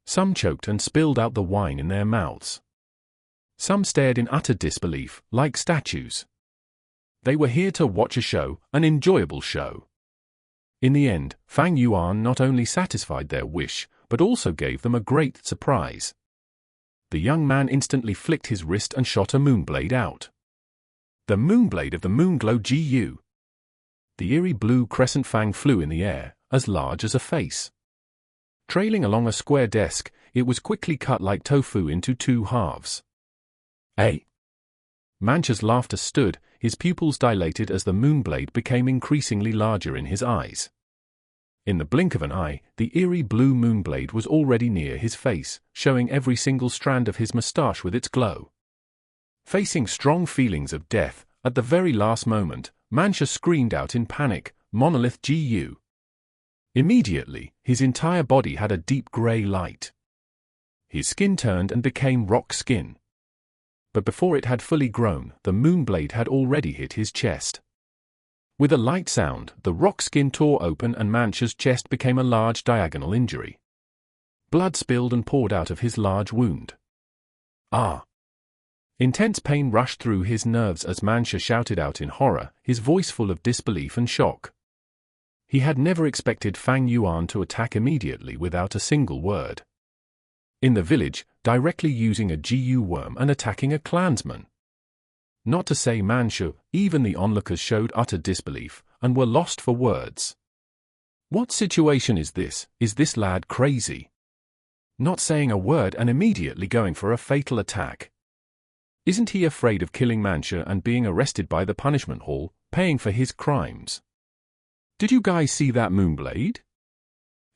Some choked and spilled out the wine in their mouths. Some stared in utter disbelief, like statues. They were here to watch a show, an enjoyable show. In the end, Fang Yuan not only satisfied their wish, but also gave them a great surprise. The young man instantly flicked his wrist and shot a moonblade out. The moonblade of the Moonglow GU. The eerie blue crescent fang flew in the air, as large as a face. Trailing along a square desk, it was quickly cut like tofu into two halves. "Hey!" Mancha's laughter stood, his pupils dilated as the moonblade became increasingly larger in his eyes. In the blink of an eye, the eerie blue moonblade was already near his face, showing every single strand of his moustache with its glow. Facing strong feelings of death, at the very last moment, Mancha screamed out in panic, "Monolith GU!" Immediately, his entire body had a deep grey light. His skin turned and became rock skin. But before it had fully grown, the moonblade had already hit his chest. With a light sound, the rock skin tore open and Mancha's chest became a large diagonal injury. Blood spilled and poured out of his large wound. "Ah!" Intense pain rushed through his nerves as Mancha shouted out in horror, his voice full of disbelief and shock. He had never expected Fang Yuan to attack immediately without a single word. In the village, directly using a GU worm and attacking a clansman. Not to say Mancha, even the onlookers showed utter disbelief, and were lost for words. What situation is this? Is this lad crazy? Not saying a word and immediately going for a fatal attack. Isn't he afraid of killing Mancha and being arrested by the punishment hall, paying for his crimes? Did you guys see that moonblade?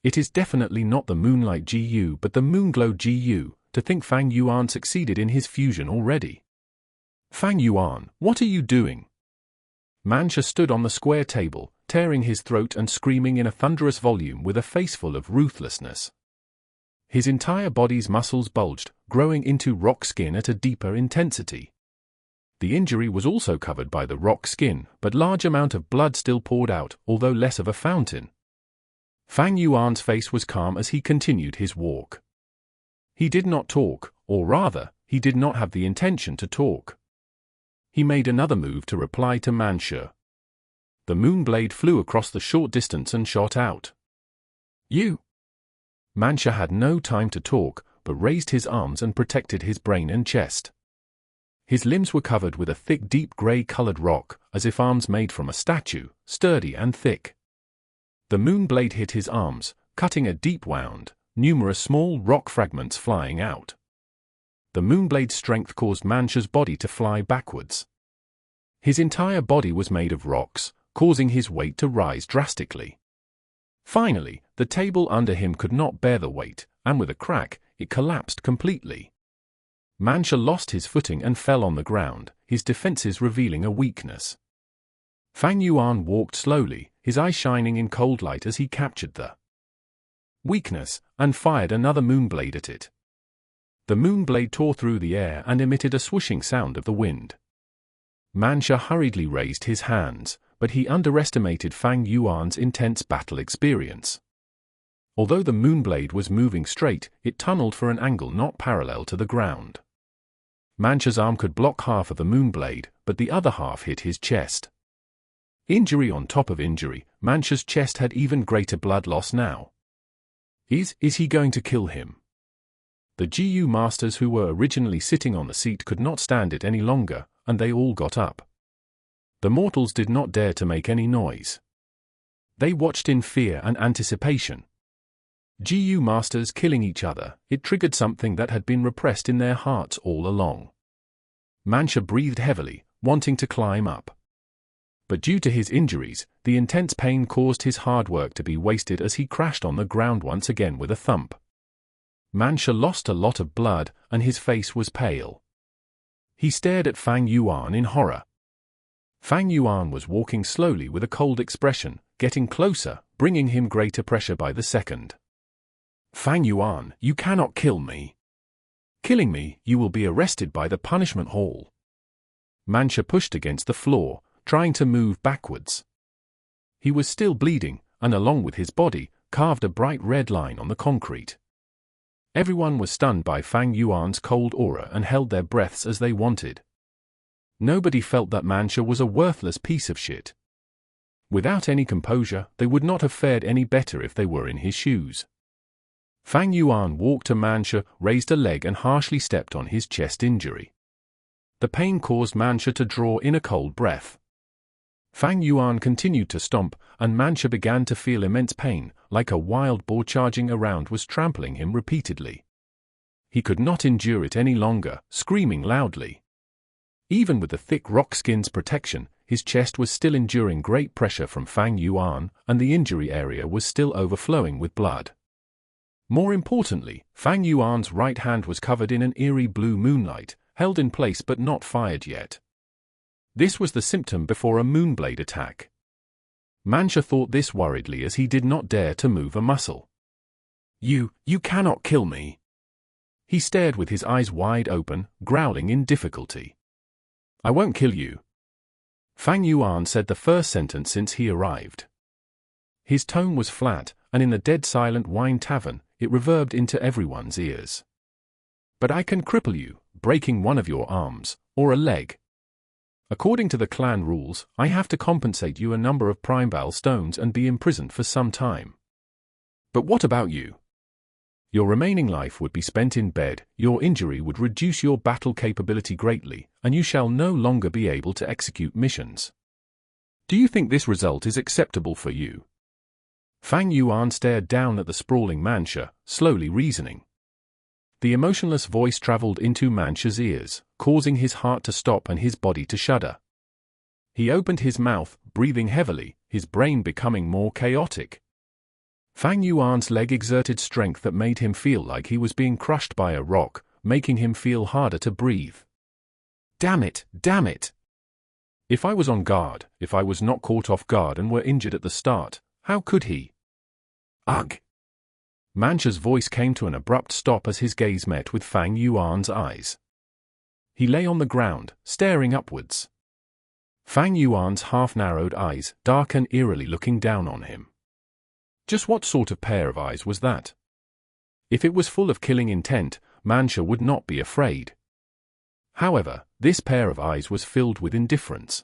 It is definitely not the Moonlight GU but the Moonglow GU. To think Fang Yuan succeeded in his fusion already. "Fang Yuan, what are you doing?" Mancha stood on the square table, tearing his throat and screaming in a thunderous volume with a face full of ruthlessness. His entire body's muscles bulged, growing into rock skin at a deeper intensity. The injury was also covered by the rock skin, but large amount of blood still poured out, although less of a fountain. Fang Yuan's face was calm as he continued his walk. He did not talk, or rather, he did not have the intention to talk. He made another move to reply to Mancha. The moonblade flew across the short distance and shot out. "You!" Mancha had no time to talk, but raised his arms and protected his brain and chest. His limbs were covered with a thick deep grey-colored rock, as if arms made from a statue, sturdy and thick. The moonblade hit his arms, cutting a deep wound, numerous small rock fragments flying out. The moonblade's strength caused Mancha's body to fly backwards. His entire body was made of rocks, causing his weight to rise drastically. Finally, the table under him could not bear the weight, and with a crack, it collapsed completely. Mancha lost his footing and fell on the ground, his defenses revealing a weakness. Fang Yuan walked slowly, his eyes shining in cold light as he captured the weakness, and fired another moonblade at it. The moonblade tore through the air and emitted a swooshing sound of the wind. Mancha hurriedly raised his hands, but he underestimated Fang Yuan's intense battle experience. Although the moonblade was moving straight, it tunneled for an angle not parallel to the ground. Mancha's arm could block half of the moonblade, but the other half hit his chest. Injury on top of injury, Mancha's chest had even greater blood loss now. Is he going to kill him? The GU masters who were originally sitting on the seat could not stand it any longer, and they all got up. The mortals did not dare to make any noise. They watched in fear and anticipation. GU masters killing each other, it triggered something that had been repressed in their hearts all along. Mancha breathed heavily, wanting to climb up. But due to his injuries, the intense pain caused his hard work to be wasted as he crashed on the ground once again with a thump. Mancha lost a lot of blood, and his face was pale. He stared at Fang Yuan in horror. Fang Yuan was walking slowly with a cold expression, getting closer, bringing him greater pressure by the second. Fang Yuan, you cannot kill me. Killing me, you will be arrested by the punishment hall. Mancha pushed against the floor, trying to move backwards. He was still bleeding, and along with his body, carved a bright red line on the concrete. Everyone was stunned by Fang Yuan's cold aura and held their breaths as they wanted. Nobody felt that Mancha was a worthless piece of shit. Without any composure, they would not have fared any better if they were in his shoes. Fang Yuan walked to Mancha, raised a leg and harshly stepped on his chest injury. The pain caused Mancha to draw in a cold breath. Fang Yuan continued to stomp, and Mancha began to feel immense pain, like a wild boar charging around was trampling him repeatedly. He could not endure it any longer, screaming loudly. Even with the thick rock skin's protection, his chest was still enduring great pressure from Fang Yuan, and the injury area was still overflowing with blood. More importantly, Fang Yuan's right hand was covered in an eerie blue moonlight, held in place but not fired yet. This was the symptom before a moonblade attack. Mancha thought this worriedly as he did not dare to move a muscle. You cannot kill me. He stared with his eyes wide open, growling in difficulty. I won't kill you. Fang Yuan said the first sentence since he arrived. His tone was flat, and in the dead silent wine tavern, it reverbed into everyone's ears. But I can cripple you, breaking one of your arms, or a leg. According to the clan rules, I have to compensate you a number of Primeval stones and be imprisoned for some time. But what about you? Your remaining life would be spent in bed, your injury would reduce your battle capability greatly, and you shall no longer be able to execute missions. Do you think this result is acceptable for you? Fang Yuan stared down at the sprawling Mancha, slowly reasoning. The emotionless voice traveled into Mancha's ears, causing his heart to stop and his body to shudder. He opened his mouth, breathing heavily, his brain becoming more chaotic. Fang Yuan's leg exerted strength that made him feel like he was being crushed by a rock, making him feel harder to breathe. Damn it, damn it! If I was on guard, if I was not caught off guard and were injured at the start, how could he? Ugh! Mancha's voice came to an abrupt stop as his gaze met with Fang Yuan's eyes. He lay on the ground, staring upwards. Fang Yuan's half-narrowed eyes, dark and eerily looking down on him. Just what sort of pair of eyes was that? If it was full of killing intent, Mancha would not be afraid. However, this pair of eyes was filled with indifference.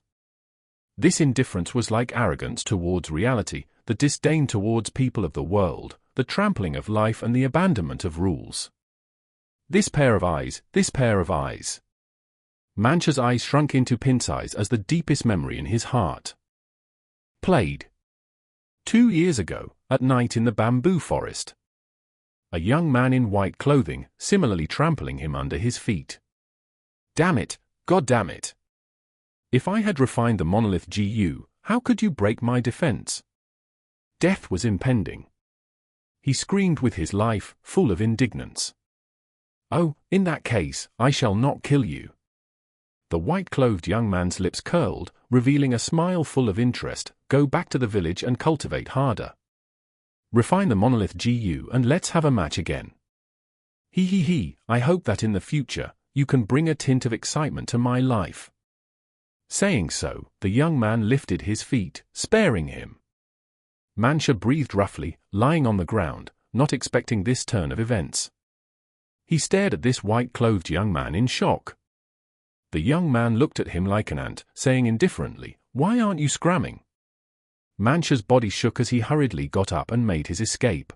This indifference was like arrogance towards reality, the disdain towards people of the world, the trampling of life and the abandonment of rules. This pair of eyes, this pair of eyes. Mancha's eyes shrunk into pin-size as the deepest memory in his heart played. 2 years ago, at night in the bamboo forest. A young man in white clothing, similarly trampling him under his feet. Damn it, God damn it. If I had refined the monolith GU, how could you break my defense? Death was impending. He screamed with his life, full of indignance. Oh, in that case, I shall not kill you. The white-clothed young man's lips curled, revealing a smile full of interest. Go back to the village and cultivate harder. Refine the monolith GU and let's have a match again. I hope that in the future, you can bring a tint of excitement to my life. Saying so, the young man lifted his feet, sparing him. Mancha breathed roughly, lying on the ground, not expecting this turn of events. He stared at this white-clothed young man in shock. The young man looked at him like an ant, saying indifferently, "Why aren't you scramming?" Mancha's body shook as he hurriedly got up and made his escape.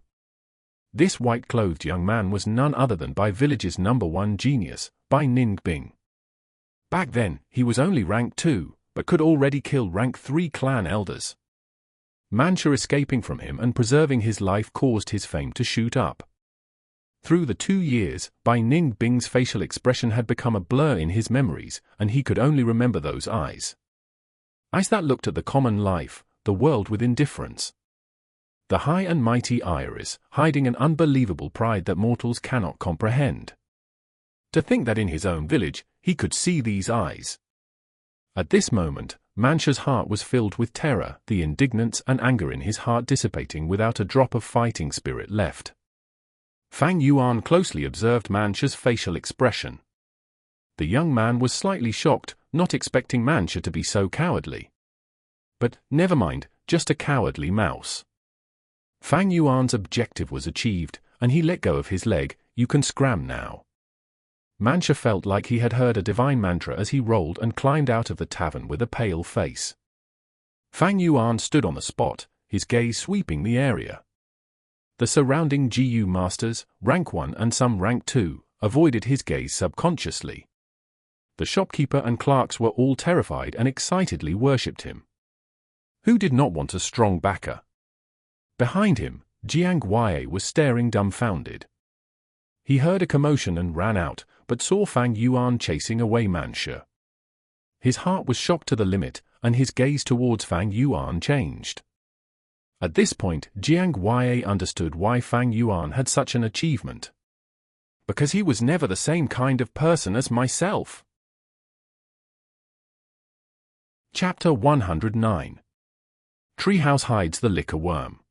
This white-clothed young man was none other than Bai Village's #1 genius, Bai Ning Bing. Back then, he was only rank 2, but could already kill rank 3 clan elders. Mancha escaping from him and preserving his life caused his fame to shoot up. Through the 2 years, Bai Ning Bing's facial expression had become a blur in his memories, and he could only remember those eyes. Eyes that looked at the common life, the world with indifference. The high and mighty iris, hiding an unbelievable pride that mortals cannot comprehend. To think that in his own village, he could see these eyes. At this moment, Mancha's heart was filled with terror, the indignance and anger in his heart dissipating without a drop of fighting spirit left. Fang Yuan closely observed Mancha's facial expression. The young man was slightly shocked, not expecting Mancha to be so cowardly. But, never mind, just a cowardly mouse. Fang Yuan's objective was achieved, and he let go of his leg. "You can scram now." Mancha felt like he had heard a divine mantra as he rolled and climbed out of the tavern with a pale face. Fang Yuan stood on the spot, his gaze sweeping the area. The surrounding GU masters, rank 1 and some rank 2, avoided his gaze subconsciously. The shopkeeper and clerks were all terrified and excitedly worshipped him. Who did not want a strong backer? Behind him, Jiang Wei was staring dumbfounded. He heard a commotion and ran out, but saw Fang Yuan chasing away Mancha. His heart was shocked to the limit, and his gaze towards Fang Yuan changed. At this point, Jiang Wei understood why Fang Yuan had such an achievement. Because he was never the same kind of person as myself. Chapter 109. Treehouse hides the liquor worm.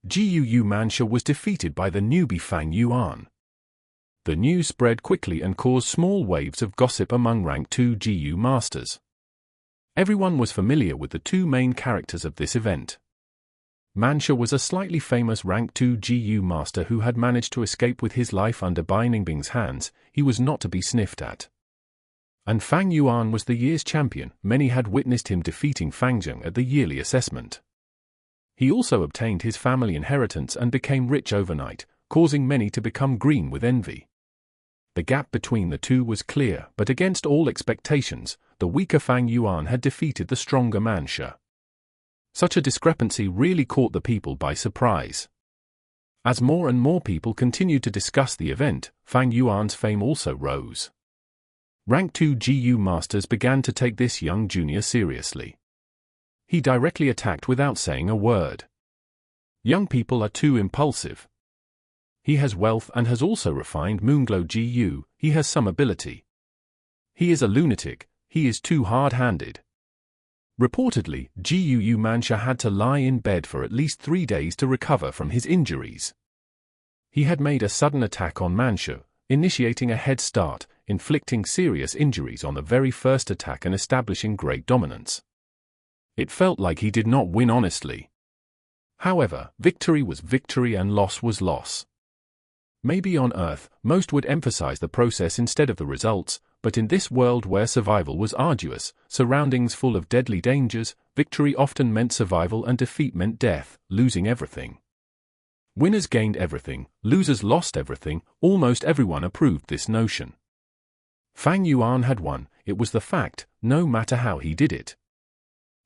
Guu Mancha was defeated by the newbie Fang Yuan. The news spread quickly and caused small waves of gossip among rank 2 GU masters. Everyone was familiar with the 2 main characters of this event. Mancha was a slightly famous rank 2 GU master who had managed to escape with his life under Bai Ning Bing's hands. He was not to be sniffed at. And Fang Yuan was the year's champion. Many had witnessed him defeating Fang Zheng at the yearly assessment. He also obtained his family inheritance and became rich overnight, causing many to become green with envy. The gap between the two was clear, but against all expectations, the weaker Fang Yuan had defeated the stronger Mancha. Such a discrepancy really caught the people by surprise. As more and more people continued to discuss the event, Fang Yuan's fame also rose. Rank 2 GU masters began to take this young junior seriously. He directly attacked without saying a word. Young people are too impulsive. He has wealth and has also refined Moonglow GU, he has some ability. He is a lunatic, he is too hard-handed. Reportedly, Guu Mancha had to lie in bed for at least 3 days to recover from his injuries. He had made a sudden attack on Mancha, initiating a head start, inflicting serious injuries on the very first attack and establishing great dominance. It felt like he did not win honestly. However, victory was victory and loss was loss. Maybe on Earth, most would emphasize the process instead of the results, but in this world where survival was arduous, surroundings full of deadly dangers, victory often meant survival and defeat meant death, losing everything. Winners gained everything, losers lost everything. Almost everyone approved this notion. Fang Yuan had won, it was the fact, no matter how he did it.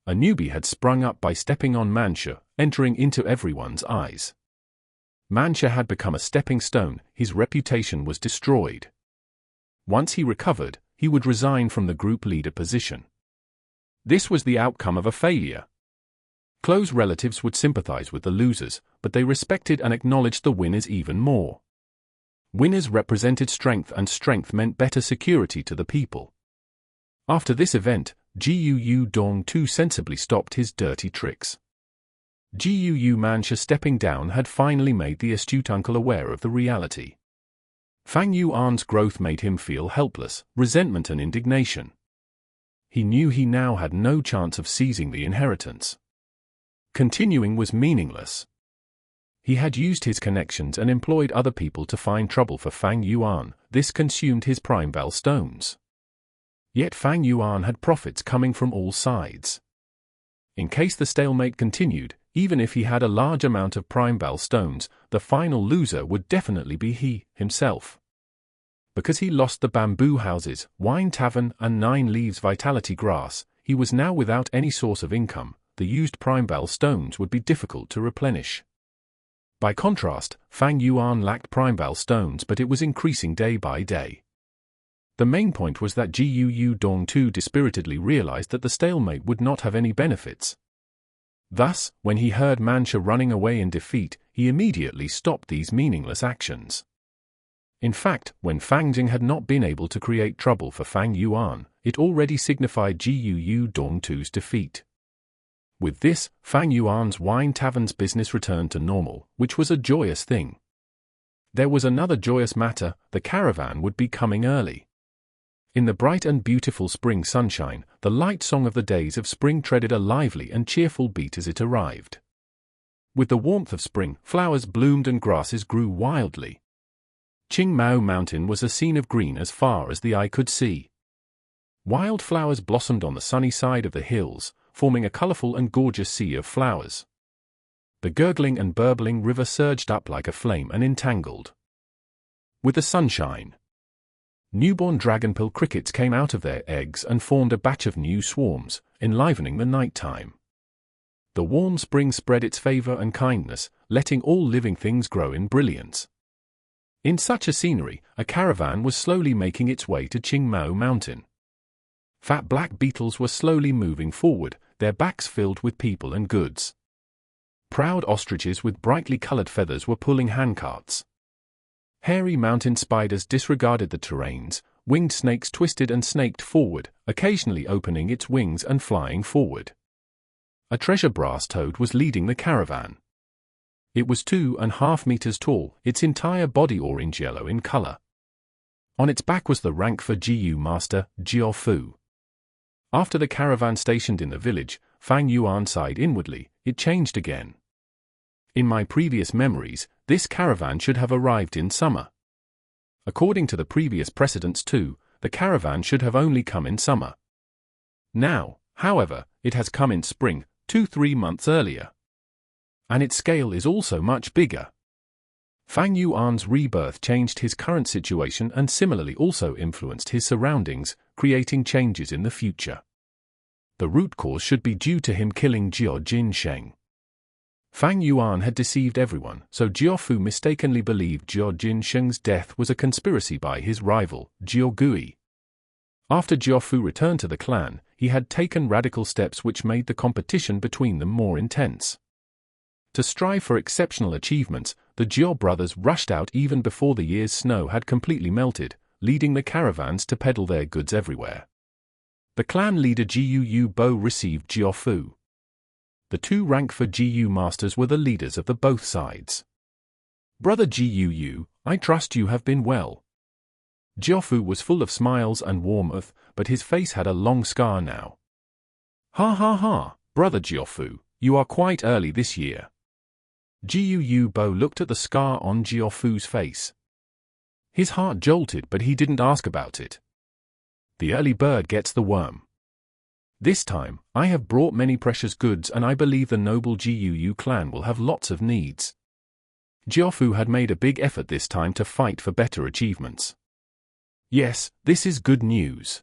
A newbie had sprung up by stepping on Mancha, entering into everyone's eyes. Mancha had become a stepping stone, his reputation was destroyed. Once he recovered, he would resign from the group leader position. This was the outcome of a failure. Close relatives would sympathize with the losers, but they respected and acknowledged the winners even more. Winners represented strength, and strength meant better security to the people. After this event, Guu Dong too sensibly stopped his dirty tricks. Guu Mancha stepping down had finally made the astute uncle aware of the reality. Fang Yuan's growth made him feel helpless, resentment and indignation. he knew he now had no chance of seizing the inheritance. Continuing was meaningless. He had used his connections and employed other people to find trouble for Fang Yuan. This consumed his Primeval stones. Yet Fang Yuan had profits coming from all sides. In case the stalemate continued, even if he had a large amount of Primeval stones, the final loser would definitely be he himself. Because he lost the bamboo houses, wine tavern, and 9 leaves vitality grass, he was now without any source of income. The used Primeval stones would be difficult to replenish. By contrast, Fang Yuan lacked Primeval stones, but it was increasing day by day. The main point was that Jiu Dong too dispiritedly realized that the stalemate would not have any benefits. Thus, when he heard Mancha running away in defeat, he immediately stopped these meaningless actions. In fact, when Fang Jing had not been able to create trouble for Fang Yuan, it already signified Jiu Dong too's defeat. With this, Fang Yuan's wine tavern's business returned to normal, which was a joyous thing. There was another joyous matter: the caravan would be coming early. In the bright and beautiful spring sunshine, the light song of the days of spring treaded a lively and cheerful beat as it arrived. With the warmth of spring, flowers bloomed and grasses grew wildly. Qing Mountain was a scene of green as far as the eye could see. Wild flowers blossomed on the sunny side of the hills, forming a colorful and gorgeous sea of flowers. The gurgling and burbling river surged up like a flame and entangled with the sunshine. Newborn dragonpill crickets came out of their eggs and formed a batch of new swarms, enlivening the night time. The warm spring spread its favor and kindness, letting all living things grow in brilliance. In such a scenery, a caravan was slowly making its way to Qing Mountain. Fat black beetles were slowly moving forward, their backs filled with people and goods. Proud ostriches with brightly colored feathers were pulling handcarts. Hairy mountain spiders disregarded the terrains, winged snakes twisted and snaked forward, occasionally opening its wings and flying forward. A treasure brass toad was leading the caravan. It was 2.5 meters tall, its entire body orange-yellow in color. On its back was the rank for Jiu Master, Jiao Fu. After the caravan stationed in the village, Fang Yuan sighed inwardly. It changed again. In my previous memories, this caravan should have arrived in summer. According to the previous precedents too, the caravan should have only come in summer. Now, however, it has come in spring, 2-3 months earlier. And its scale is also much bigger. Fang Yuan's rebirth changed his current situation and similarly also influenced his surroundings, creating changes in the future. The root cause should be due to him killing Jiao Jinsheng. Fang Yuan had deceived everyone, so Jiao Fu mistakenly believed Jiao Jinsheng's death was a conspiracy by his rival, Jiao Gui. After Jiao Fu returned to the clan, he had taken radical steps which made the competition between them more intense. To strive for exceptional achievements, the Jiao brothers rushed out even before the year's snow had completely melted, leading the caravans to peddle their goods everywhere. The clan leader Jiu Bo received Jiao Fu. The 2 rank for Jiu masters were the leaders of the both sides. Brother Jiu, I trust you have been well. Jiao Fu was full of smiles and warmth, but his face had a long scar now. Ha ha ha, Brother Jiao Fu, you are quite early this year. Jiu Bo looked at the scar on Jiao Fu's face. His heart jolted, but he didn't ask about it. The early bird gets the worm. This time, I have brought many precious goods and I believe the noble Jiu clan will have lots of needs. Jiao Fu had made a big effort this time to fight for better achievements. Yes, this is good news.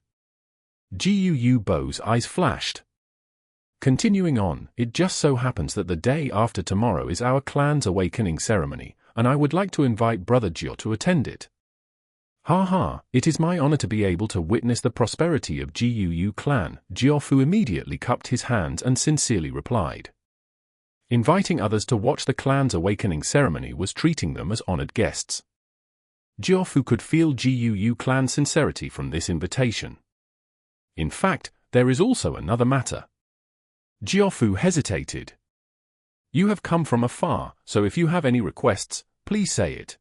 Jiu Bo's eyes flashed. Continuing on, it just so happens that the day after tomorrow is our clan's awakening ceremony, and I would like to invite Brother Jiao to attend it. Ha ha, it is my honor to be able to witness the prosperity of Jiu clan. Jiao Fu immediately cupped his hands and sincerely replied. Inviting others to watch the clan's awakening ceremony was treating them as honored guests. Jiao Fu could feel Jiu clan's sincerity from this invitation. In fact, there is also another matter. Jiao Fu hesitated. You have come from afar, so if you have any requests, please say it.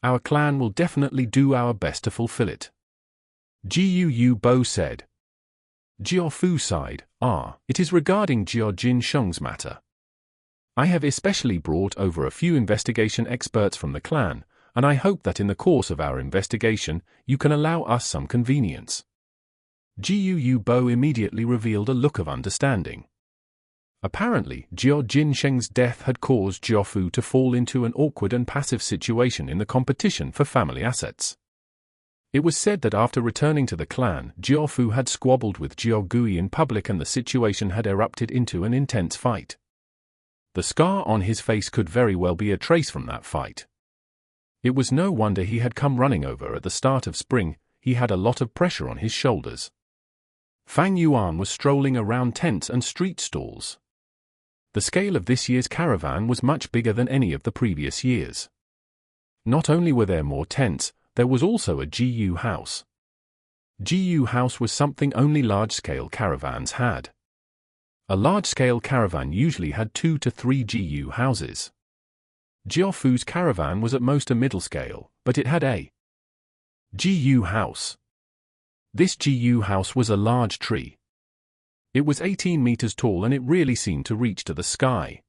Our clan will definitely do our best to fulfill it. Jiu Bo said. Jiao Fu sighed, it is regarding Jiao Jin Sheng's matter. I have especially brought over a few investigation experts from the clan, and I hope that in the course of our investigation, you can allow us some convenience. Jiu Bo immediately revealed a look of understanding. Apparently, Jiao Jin Sheng's death had caused Jiao Fu to fall into an awkward and passive situation in the competition for family assets. It was said that after returning to the clan, Jiao Fu had squabbled with Jiao Gui in public and the situation had erupted into an intense fight. The scar on his face could very well be a trace from that fight. It was no wonder he had come running over at the start of spring. He had a lot of pressure on his shoulders. Fang Yuan was strolling around tents and street stalls. The scale of this year's caravan was much bigger than any of the previous years. Not only were there more tents, there was also a GU house. GU house was something only large-scale caravans had. A large-scale caravan usually had 2 to 3 GU houses. Jiao Fu's caravan was at most a middle scale, but it had a GU house. This GU house was a large tree. It was 18 meters tall and it really seemed to reach to the sky.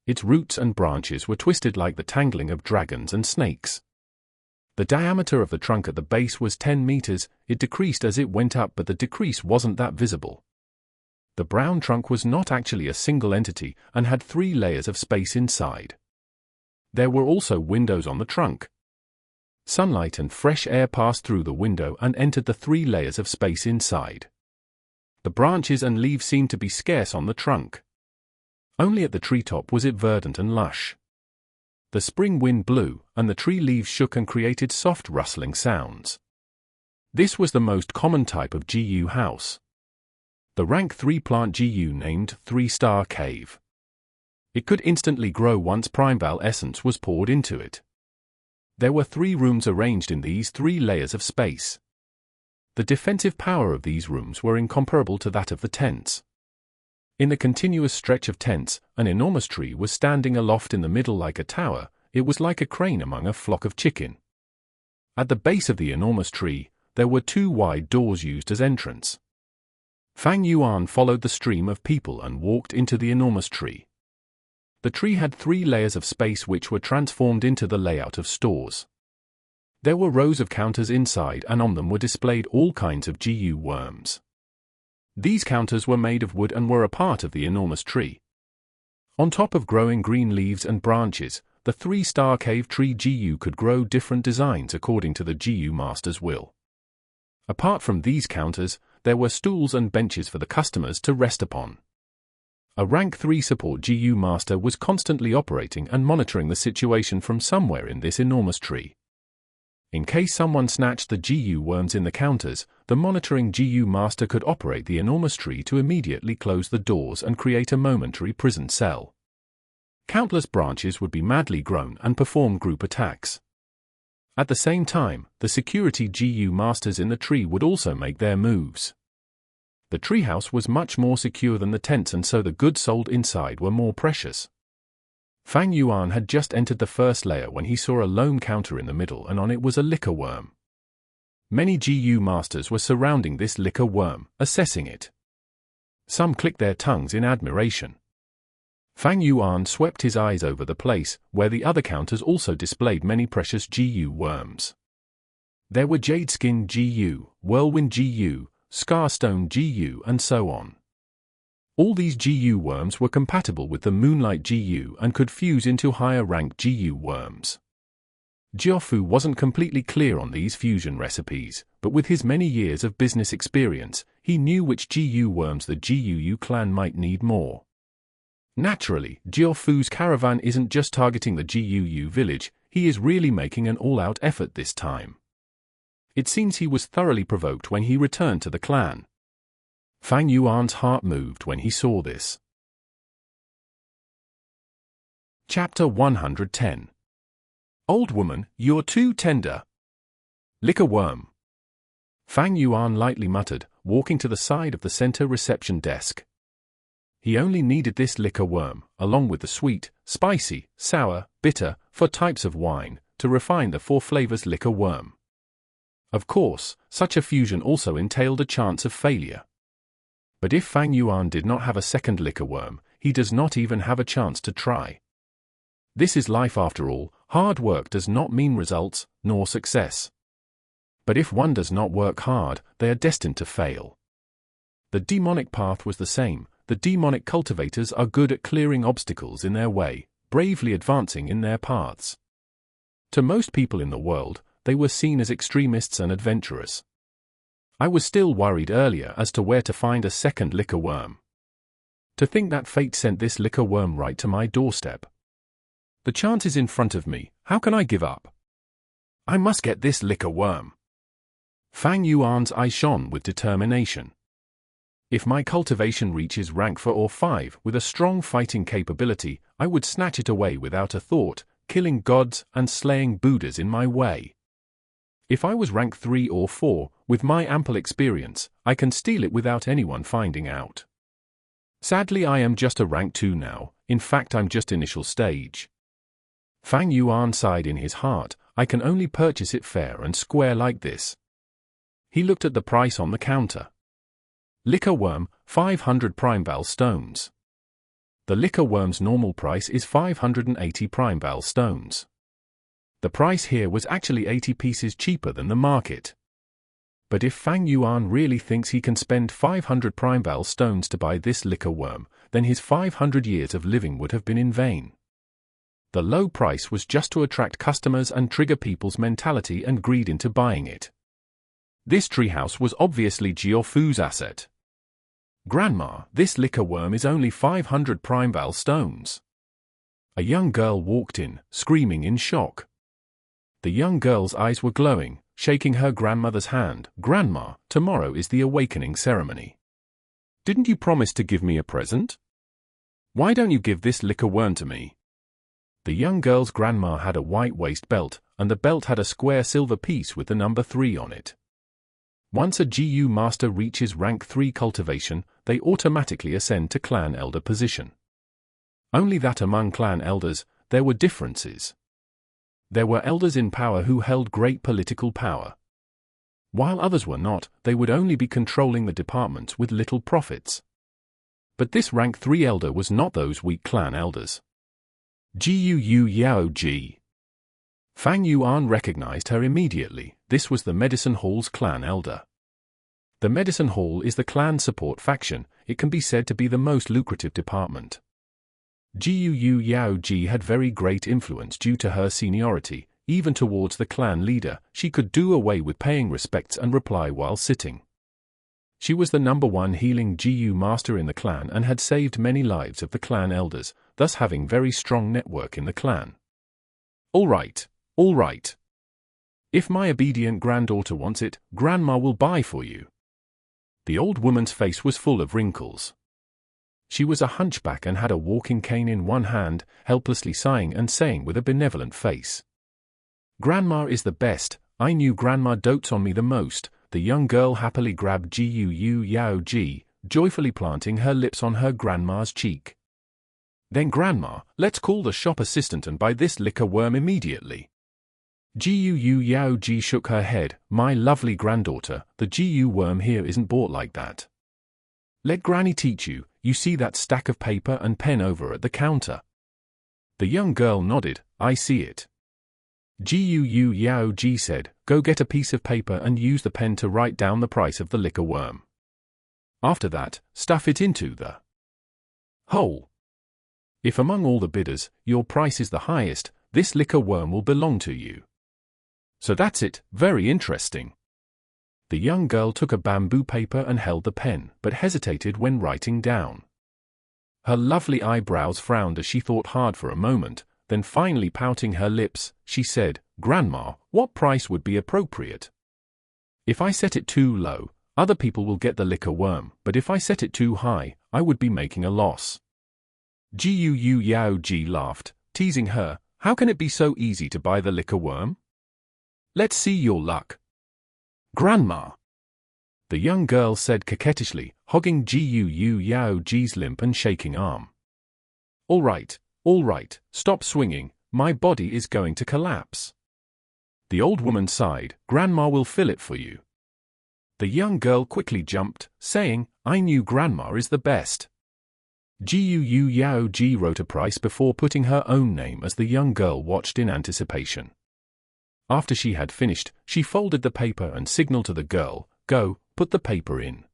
Its roots and branches were twisted like the tangling of dragons and snakes. The diameter of the trunk at the base was 10 meters, it decreased as it went up but the decrease wasn't that visible. The brown trunk was not actually a single entity and had 3 layers of space inside. There were also windows on the trunk. Sunlight and fresh air passed through the window and entered the 3 layers of space inside. The branches and leaves seemed to be scarce on the trunk. Only at the treetop was it verdant and lush. The spring wind blew, and the tree leaves shook and created soft rustling sounds. This was the most common type of GU house. The rank 3 plant GU named 3-star cave. It could instantly grow once Primeval essence was poured into it. There were 3 rooms arranged in these 3 layers of space. The defensive power of these rooms were incomparable to that of the tents. In the continuous stretch of tents, an enormous tree was standing aloft in the middle like a tower. It was like a crane among a flock of chicken. At the base of the enormous tree, there were 2 wide doors used as entrance. Fang Yuan followed the stream of people and walked into the enormous tree. The tree had 3 layers of space which were transformed into the layout of stores. There were rows of counters inside and on them were displayed all kinds of GU worms. These counters were made of wood and were a part of the enormous tree. On top of growing green leaves and branches, the 3-star cave tree GU could grow different designs according to the GU master's will. Apart from these counters, there were stools and benches for the customers to rest upon. A rank 3 support GU master was constantly operating and monitoring the situation from somewhere in this enormous tree. In case someone snatched the GU worms in the counters, the monitoring GU master could operate the enormous tree to immediately close the doors and create a momentary prison cell. Countless branches would be madly grown and perform group attacks. At the same time, the security GU masters in the tree would also make their moves. The treehouse was much more secure than the tents and so the goods sold inside were more precious. Fang Yuan had just entered the first layer when he saw a lone counter in the middle and on it was a liquor worm. Many GU masters were surrounding this liquor worm, assessing it. Some clicked their tongues in admiration. Fang Yuan swept his eyes over the place, where the other counters also displayed many precious GU worms. There were Jade Skin GU, Whirlwind GU, Scarstone GU and so on. All these GU worms were compatible with the Moonlight GU and could fuse into higher rank GU worms. Jiao Fu wasn't completely clear on these fusion recipes, but with his many years of business experience, he knew which GU worms the GUU clan might need more. Naturally, Jiao Fu's caravan isn't just targeting the GUU village, he is really making an all-out effort this time. It seems he was thoroughly provoked when he returned to the clan. Fang Yuan's heart moved when he saw this. Chapter 110. Old woman, you're too tender. Liquor worm. Fang Yuan lightly muttered, walking to the side of the center reception desk. He only needed this liquor worm, along with the sweet, spicy, sour, bitter, 4 types of wine, to refine the 4 flavors liquor worm. Of course, such a fusion also entailed a chance of failure. But if Fang Yuan did not have a second liquor worm, he does not even have a chance to try. This is life after all. Hard work does not mean results, nor success. But if one does not work hard, they are destined to fail. The demonic path was the same. The demonic cultivators are good at clearing obstacles in their way, bravely advancing in their paths. To most people in the world, they were seen as extremists and adventurers. I was still worried earlier as to where to find a second liquor worm. To think that fate sent this liquor worm right to my doorstep. The chance is in front of me. How can I give up? I must get this liquor worm. Fang Yuan's eyes shone with determination. If my cultivation reaches rank 4 or 5 with a strong fighting capability, I would snatch it away without a thought, killing gods and slaying Buddhas in my way. If I was rank 3 or 4, with my ample experience, I can steal it without anyone finding out. Sadly, I am just a rank 2 now. In fact, I'm just initial stage. Fang Yuan sighed in his heart. I can only purchase it fair and square like this. He looked at the price on the counter. Liquor worm, 500 Primeval stones. The liquor worm's normal price is 580 Primeval stones. The price here was actually 80 pieces cheaper than the market. But if Fang Yuan really thinks he can spend 500 Primeval stones to buy this liquor worm, then his 500 years of living would have been in vain. The low price was just to attract customers and trigger people's mentality and greed into buying it. This treehouse was obviously Jiaofu's asset. Grandma, this liquor worm is only 500 Primeval stones. A young girl walked in, screaming in shock. The young girl's eyes were glowing, shaking her grandmother's hand. Grandma, tomorrow is the awakening ceremony. Didn't you promise to give me a present? Why don't you give this liquor worm to me? The young girl's grandma had a white waist belt, and the belt had a square silver piece with the number 3 on it. Once a GU master reaches rank 3 cultivation, they automatically ascend to clan elder position. Only that among clan elders, there were differences. There were elders in power who held great political power. While others were not, they would only be controlling the departments with little profits. But this rank 3 elder was not those weak clan elders. Gu Yao Ji. Fang Yuan recognized her immediately. This was the Medicine Hall's clan elder. The Medicine Hall is the clan support faction. It can be said to be the most lucrative department. Gu Yao Ji had very great influence due to her seniority, even towards the clan leader. She could do away with paying respects and reply while sitting. She was the number 1 healing GU master in the clan and had saved many lives of the clan elders, thus having very strong network in the clan. All right. If my obedient granddaughter wants it, Grandma will buy for you. The old woman's face was full of wrinkles. She was a hunchback and had a walking cane in one hand, helplessly sighing and saying with a benevolent face. Grandma is the best. I knew Grandma dotes on me the most. The young girl happily grabbed Gu Yao Ji, joyfully planting her lips on her grandma's cheek. Then Grandma, let's call the shop assistant and buy this liquor worm immediately. Gu Yao Ji shook her head. My lovely granddaughter, the GU worm here isn't bought like that. Let Granny teach you. You see that stack of paper and pen over at the counter? The young girl nodded. I see it. Gu Yao Ji said, go get a piece of paper and use the pen to write down the price of the liquor worm. After that, stuff it into the hole. If among all the bidders, your price is the highest, this liquor worm will belong to you. So that's it. Very interesting. The young girl took a bamboo paper and held the pen, but hesitated when writing down. Her lovely eyebrows frowned as she thought hard for a moment, then finally pouting her lips, she said, Grandma, what price would be appropriate? If I set it too low, other people will get the liquor worm, but if I set it too high, I would be making a loss. Gu Yao Ji laughed, teasing her, how can it be so easy to buy the liquor worm? Let's see your luck. Grandma. The young girl said coquettishly, hogging Gu Yao Ji's limp and shaking arm. All right, stop swinging, my body is going to collapse. The old woman sighed, Grandma will fill it for you. The young girl quickly jumped, saying, "I knew Grandma is the best." Gu Yao Ji wrote a price before putting her own name as the young girl watched in anticipation. After she had finished, she folded the paper and signaled to the girl, "Go, put the paper in."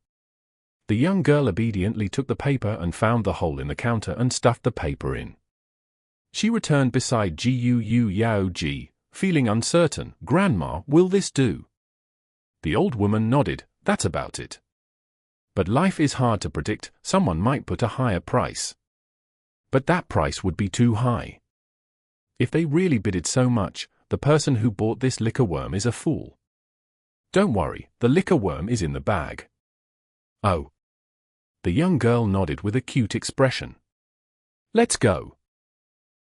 The young girl obediently took the paper and found the hole in the counter and stuffed the paper in. She returned beside Gu Yao Ji, feeling uncertain. "Grandma, will this do?" The old woman nodded. "That's about it. But life is hard to predict, someone might put a higher price. But that price would be too high. If they really bid it so much, the person who bought this liquor worm is a fool. Don't worry, the liquor worm is in the bag." "Oh." The young girl nodded with a cute expression. "Let's go.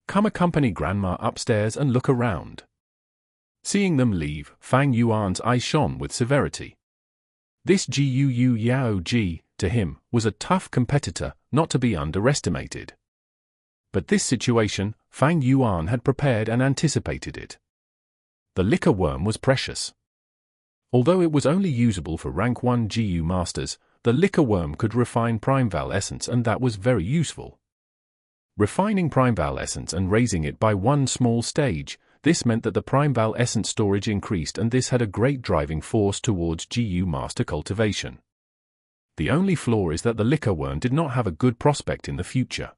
Come accompany Grandma upstairs and look around." Seeing them leave, Fang Yuan's eyes shone with severity. This Gu Yao Ji, to him, was a tough competitor, not to be underestimated. But this situation, Fang Yuan had prepared and anticipated it. The liquor worm was precious. Although it was only usable for rank 1 GU masters, the liquor worm could refine Primeval essence, and that was very useful. Refining Primeval essence and raising it by one small stage, this meant that the Primeval essence storage increased, and this had a great driving force towards GU master cultivation. The only flaw is that the liquor worm did not have a good prospect in the future.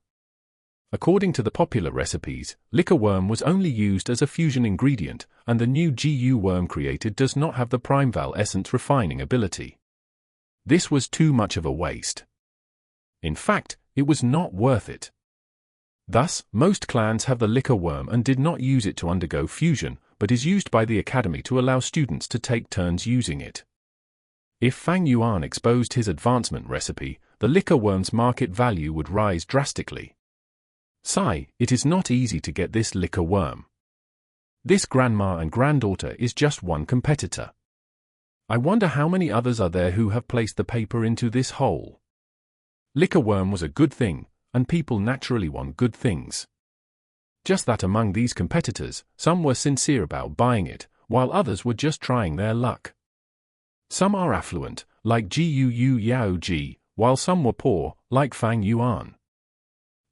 According to the popular recipes, liquor worm was only used as a fusion ingredient, and the new GU worm created does not have the Primeval essence refining ability. This was too much of a waste. In fact, it was not worth it. Thus, most clans have the liquor worm and did not use it to undergo fusion, but is used by the academy to allow students to take turns using it. If Fang Yuan exposed his advancement recipe, the liquor worm's market value would rise drastically. Sigh, it is not easy to get this liquor worm. This grandma and granddaughter is just one competitor. I wonder how many others are there who have placed the paper into this hole. Liquor worm was a good thing, and people naturally want good things. Just that among these competitors, some were sincere about buying it, while others were just trying their luck. Some are affluent, like Gu Yao Ji, while some were poor, like Fang Yuan.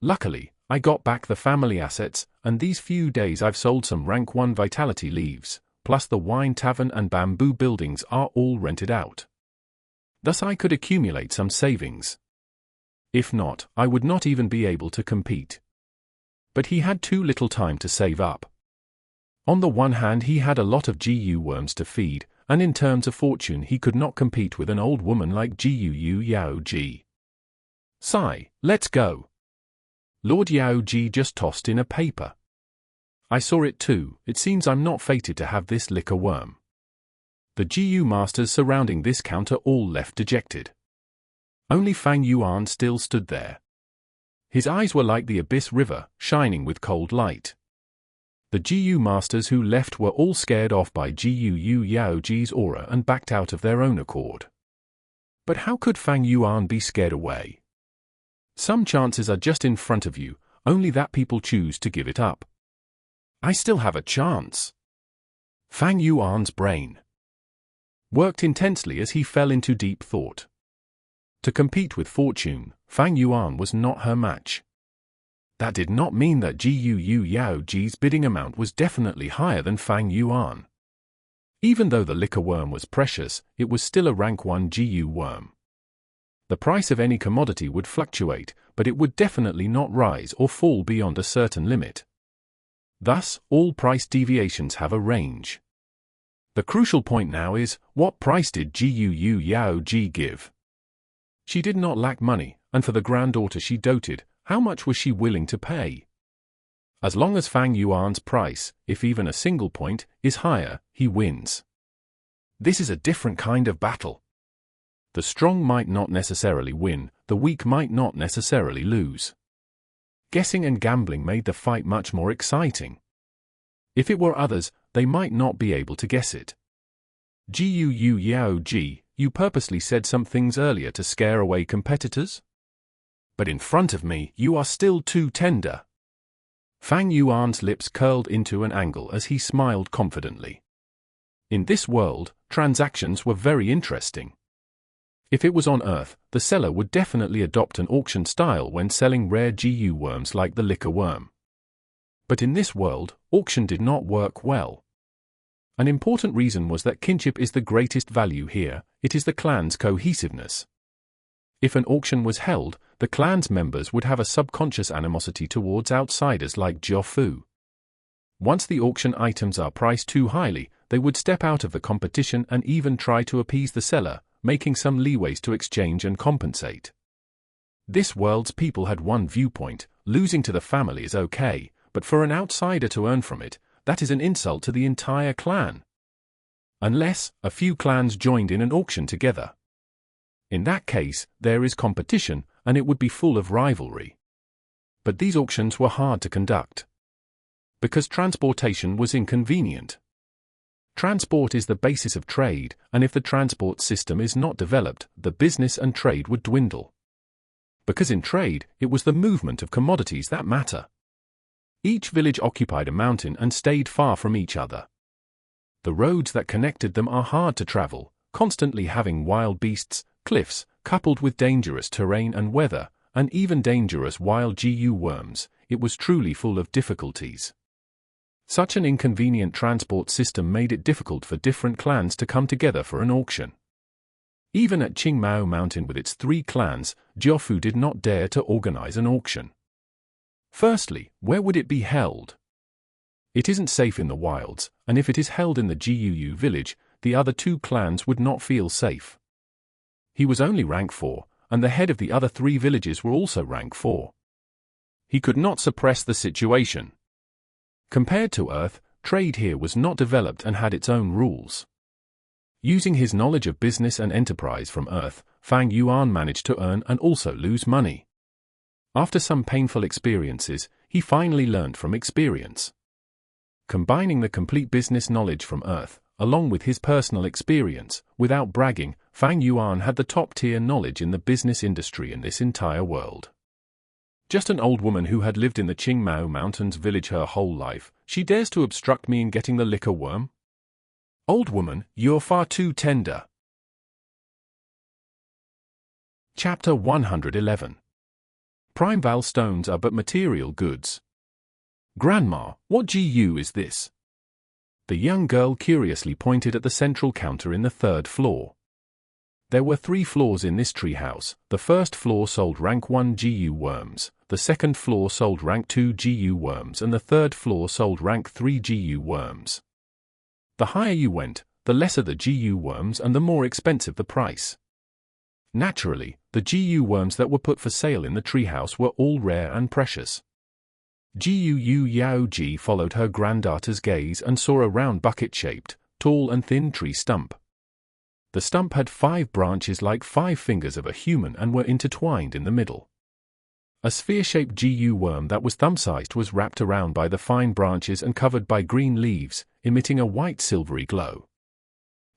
Luckily, I got back the family assets, and these few days I've sold some rank 1 vitality leaves, plus the wine tavern and bamboo buildings are all rented out. Thus I could accumulate some savings. If not, I would not even be able to compete. But he had too little time to save up. On the one hand, he had a lot of GU worms to feed, and in terms of fortune he could not compete with an old woman like Gu Yao Ji. Sigh, let's go. Lord Yao Ji just tossed in a paper. I saw it too. It seems I'm not fated to have this liquor worm. The GU masters surrounding this counter all left dejected. Only Fang Yuan still stood there. His eyes were like the abyss river, shining with cold light. The GU masters who left were all scared off by Gu Yao Ji's aura and backed out of their own accord. But how could Fang Yuan be scared away? Some chances are just in front of you, only that people choose to give it up. I still have a chance. Fang Yuan's brain worked intensely as he fell into deep thought. To compete with fortune, Fang Yuan was not her match. That did not mean that Gu Yao Ji's bidding amount was definitely higher than Fang Yuan. Even though the liquor worm was precious, it was still a rank 1 GU worm. The price of any commodity would fluctuate, but it would definitely not rise or fall beyond a certain limit. Thus, all price deviations have a range. The crucial point now is, what price did Gu Yao Ji give? She did not lack money, and for the granddaughter she doted, how much was she willing to pay? As long as Fang Yuan's price, if even a single point, is higher, he wins. This is a different kind of battle. The strong might not necessarily win, the weak might not necessarily lose. Guessing and gambling made the fight much more exciting. If it were others, they might not be able to guess it. Gu Yao Ji, you purposely said some things earlier to scare away competitors? But in front of me, you are still too tender. Fang Yuan's lips curled into an angle as he smiled confidently. In this world, transactions were very interesting. If it was on Earth, the seller would definitely adopt an auction style when selling rare GU worms like the liquor worm. But in this world, auction did not work well. An important reason was that kinship is the greatest value here. It is the clan's cohesiveness. If an auction was held, the clan's members would have a subconscious animosity towards outsiders like Jiaofu. Once the auction items are priced too highly, they would step out of the competition and even try to appease the seller, making some leeways to exchange and compensate. This world's people had one viewpoint: losing to the family is okay, but for an outsider to earn from it, that is an insult to the entire clan. Unless a few clans joined in an auction together. In that case, there is competition, and it would be full of rivalry. But these auctions were hard to conduct, because transportation was inconvenient. Transport is the basis of trade, and if the transport system is not developed, the business and trade would dwindle. Because in trade, it was the movement of commodities that matter. Each village occupied a mountain and stayed far from each other. The roads that connected them are hard to travel, constantly having wild beasts, cliffs, coupled with dangerous terrain and weather, and even dangerous wild GU worms. It was truly full of difficulties. Such an inconvenient transport system made it difficult for different clans to come together for an auction. Even at Qingmao Mountain with its 3 clans, Jiaofu did not dare to organize an auction. Firstly, where would it be held? It isn't safe in the wilds, and if it is held in the Guu village, the other 2 clans would not feel safe. He was only rank 4, and the head of the other 3 villages were also rank 4. He could not suppress the situation. Compared to Earth, trade here was not developed and had its own rules. Using his knowledge of business and enterprise from Earth, Fang Yuan managed to earn and also lose money. After some painful experiences, he finally learned from experience. Combining the complete business knowledge from Earth, along with his personal experience, without bragging, Fang Yuan had the top-tier knowledge in the business industry in this entire world. Just an old woman who had lived in the Qingmao Mountains village her whole life, she dares to obstruct me in getting the liquor worm? Old woman, you're far too tender. Chapter 111. Primeval stones are but material goods. Grandma, what GU is this? The young girl curiously pointed at the central counter in the 3rd floor. There were 3 floors in this treehouse. The first floor sold rank 1 GU worms, the second floor sold rank 2 GU worms, and the third floor sold rank 3 GU worms. The higher you went, the lesser the GU worms and the more expensive the price. Naturally, the GU worms that were put for sale in the treehouse were all rare and precious. Guu Yao Ji followed her granddaughter's gaze and saw a round bucket-shaped, tall and thin tree stump. The stump had 5 branches like 5 fingers of a human and were intertwined in the middle. A sphere-shaped GU worm that was thumb-sized was wrapped around by the fine branches and covered by green leaves, emitting a white-silvery glow.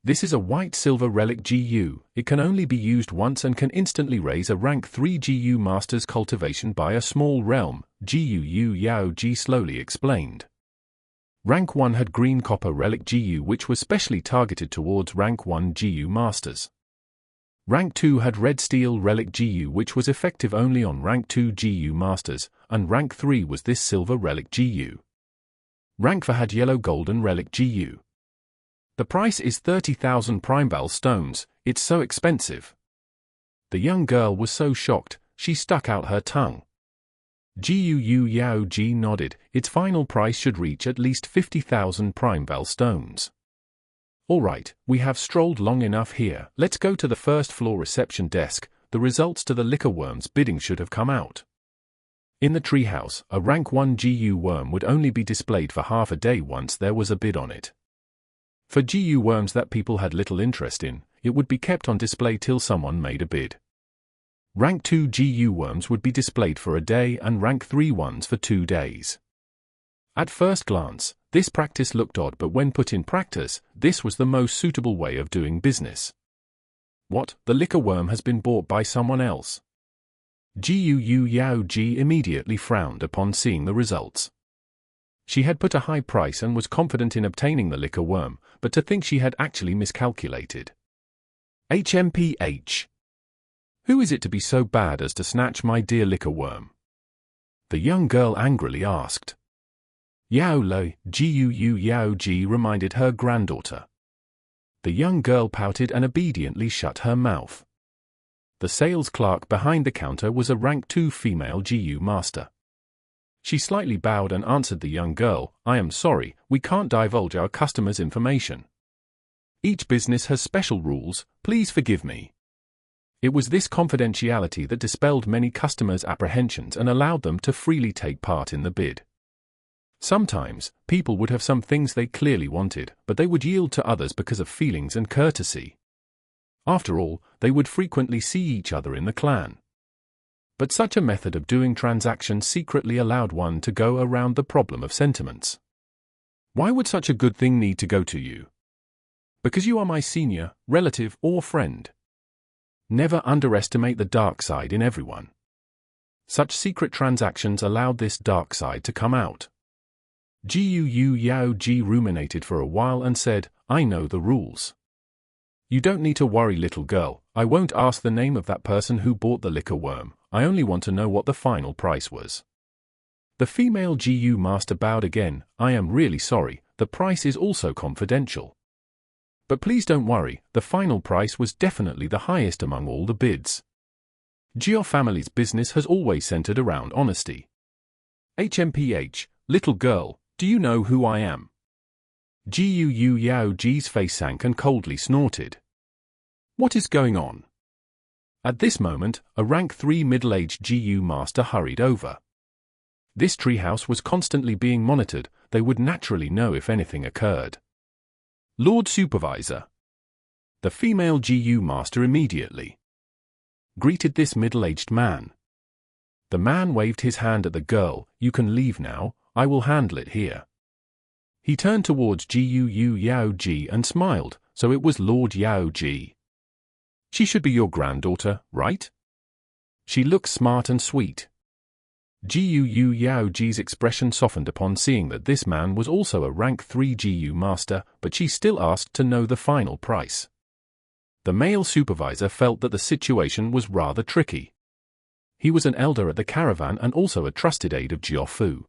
This is a white-silver relic GU. It can only be used once and can instantly raise a rank 3 GU master's cultivation by a small realm, Guu Yao Ji slowly explained. Rank 1 had green copper relic GU which was specially targeted towards rank 1 GU masters. Rank 2 had red steel relic GU which was effective only on rank 2 GU masters, and rank 3 was this silver relic GU. Rank 4 had yellow golden relic GU. The price is 30,000 Primeval stones. It's so expensive. The young girl was so shocked, she stuck out her tongue. Guu Yao Ji nodded. Its final price should reach at least 50,000 Primeval stones. All right, we have strolled long enough here. Let's go to the 1st floor reception desk. The results to the liquor worm's bidding should have come out. In the treehouse, a rank 1 GU worm would only be displayed for half a day once there was a bid on it. For GU worms that people had little interest in, it would be kept on display till someone made a bid. Rank 2 GU worms would be displayed for a day and rank 3 ones for 2 days. At first glance, this practice looked odd, but when put in practice, this was the most suitable way of doing business. What? The liquor worm has been bought by someone else? Guu Yao Ji immediately frowned upon seeing the results. She had put a high price and was confident in obtaining the liquor worm, but to think she had actually miscalculated. HMPH. Who is it to be so bad as to snatch my dear liquor worm? The young girl angrily asked. Yao Lei, Gu Yao Ji reminded her granddaughter. The young girl pouted and obediently shut her mouth. The sales clerk behind the counter was a rank 2 female GU master. She slightly bowed and answered the young girl, I am sorry, we can't divulge our customers' information. Each business has special rules, please forgive me. It was this confidentiality that dispelled many customers' apprehensions and allowed them to freely take part in the bid. Sometimes, people would have some things they clearly wanted, but they would yield to others because of feelings and courtesy. After all, they would frequently see each other in the clan. But such a method of doing transactions secretly allowed one to go around the problem of sentiments. Why would such a good thing need to go to you? Because you are my senior, relative, or friend. Never underestimate the dark side in everyone. Such secret transactions allowed this dark side to come out. Gu Yao Ji ruminated for a while and said, I know the rules. You don't need to worry, little girl, I won't ask the name of that person who bought the liquor worm, I only want to know what the final price was. The female GU master bowed again, I am really sorry, the price is also confidential. But please don't worry, the final price was definitely the highest among all the bids. Geo family's business has always centered around honesty. HMPH, little girl, do you know who I am? Gu Yao Ji's face sank and coldly snorted. What is going on? At this moment, a rank 3 middle-aged GU master hurried over. This treehouse was constantly being monitored, they would naturally know if anything occurred. Lord Supervisor. The female GU master immediately greeted this middle-aged man. The man waved his hand at the girl, you can leave now, I will handle it here. He turned towards Gu Yao Ji and smiled, so it was Lord Yao Ji. She should be your granddaughter, right? She looks smart and sweet. Gu Yao Ji's expression softened upon seeing that this man was also a rank 3 GU master, but she still asked to know the final price. The male supervisor felt that the situation was rather tricky. He was an elder at the caravan and also a trusted aide of Jiaofu.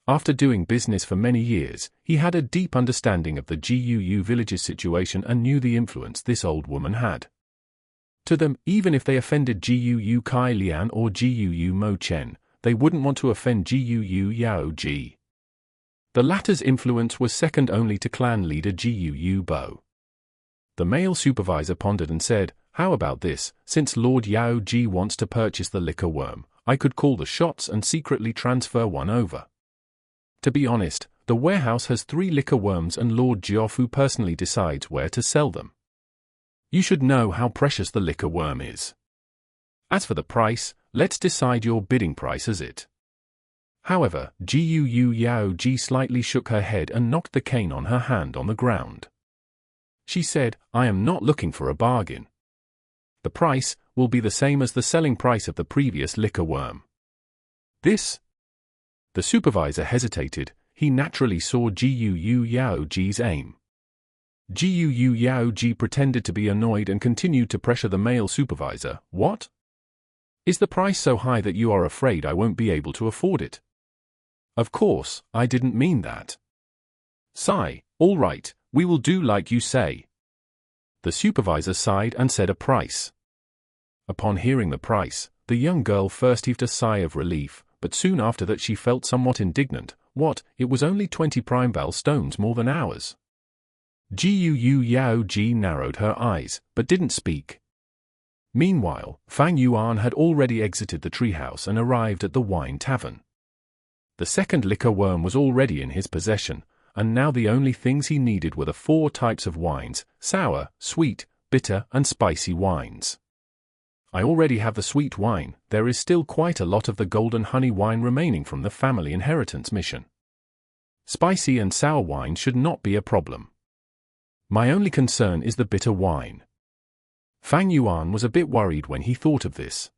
After doing business for many years, he had a deep understanding of the Guu village's situation and knew the influence this old woman had. To them, even if they offended Guu Kai Lian or Guu Mo Chen, they wouldn't want to offend Guu Yao Ji. The latter's influence was second only to clan leader Guu Bo. The male supervisor pondered and said, how about this, since Lord Yao Ji wants to purchase the liquor worm, I could call the shots and secretly transfer one over. To be honest, the warehouse has 3 liquor worms and Lord Jiaofu personally decides where to sell them. You should know how precious the liquor worm is. As for the price, let's decide your bidding price as it. However, Gu Yao Ji slightly shook her head and knocked the cane on her hand on the ground. She said, I am not looking for a bargain. The price will be the same as the selling price of the previous liquor worm. This? The supervisor hesitated, he naturally saw Gu Yao Ji's aim. Gu Yao Ji pretended to be annoyed and continued to pressure the male supervisor, what? Is the price so high that you are afraid I won't be able to afford it? Of course, I didn't mean that. Sigh, all right, we will do like you say. The supervisor sighed and said a price. Upon hearing the price, the young girl first heaved a sigh of relief, but soon after that she felt somewhat indignant. What, it was only 20 Primeval stones more than ours. Gu Yao Ji narrowed her eyes, but didn't speak. Meanwhile, Fang Yuan had already exited the treehouse and arrived at the wine tavern. The second liquor worm was already in his possession, and now the only things he needed were the 4 types of wines, sour, sweet, bitter, and spicy wines. I already have the sweet wine, there is still quite a lot of the golden honey wine remaining from the family inheritance mission. Spicy and sour wine should not be a problem. My only concern is the bitter wine. Fang Yuan was a bit worried when he thought of this.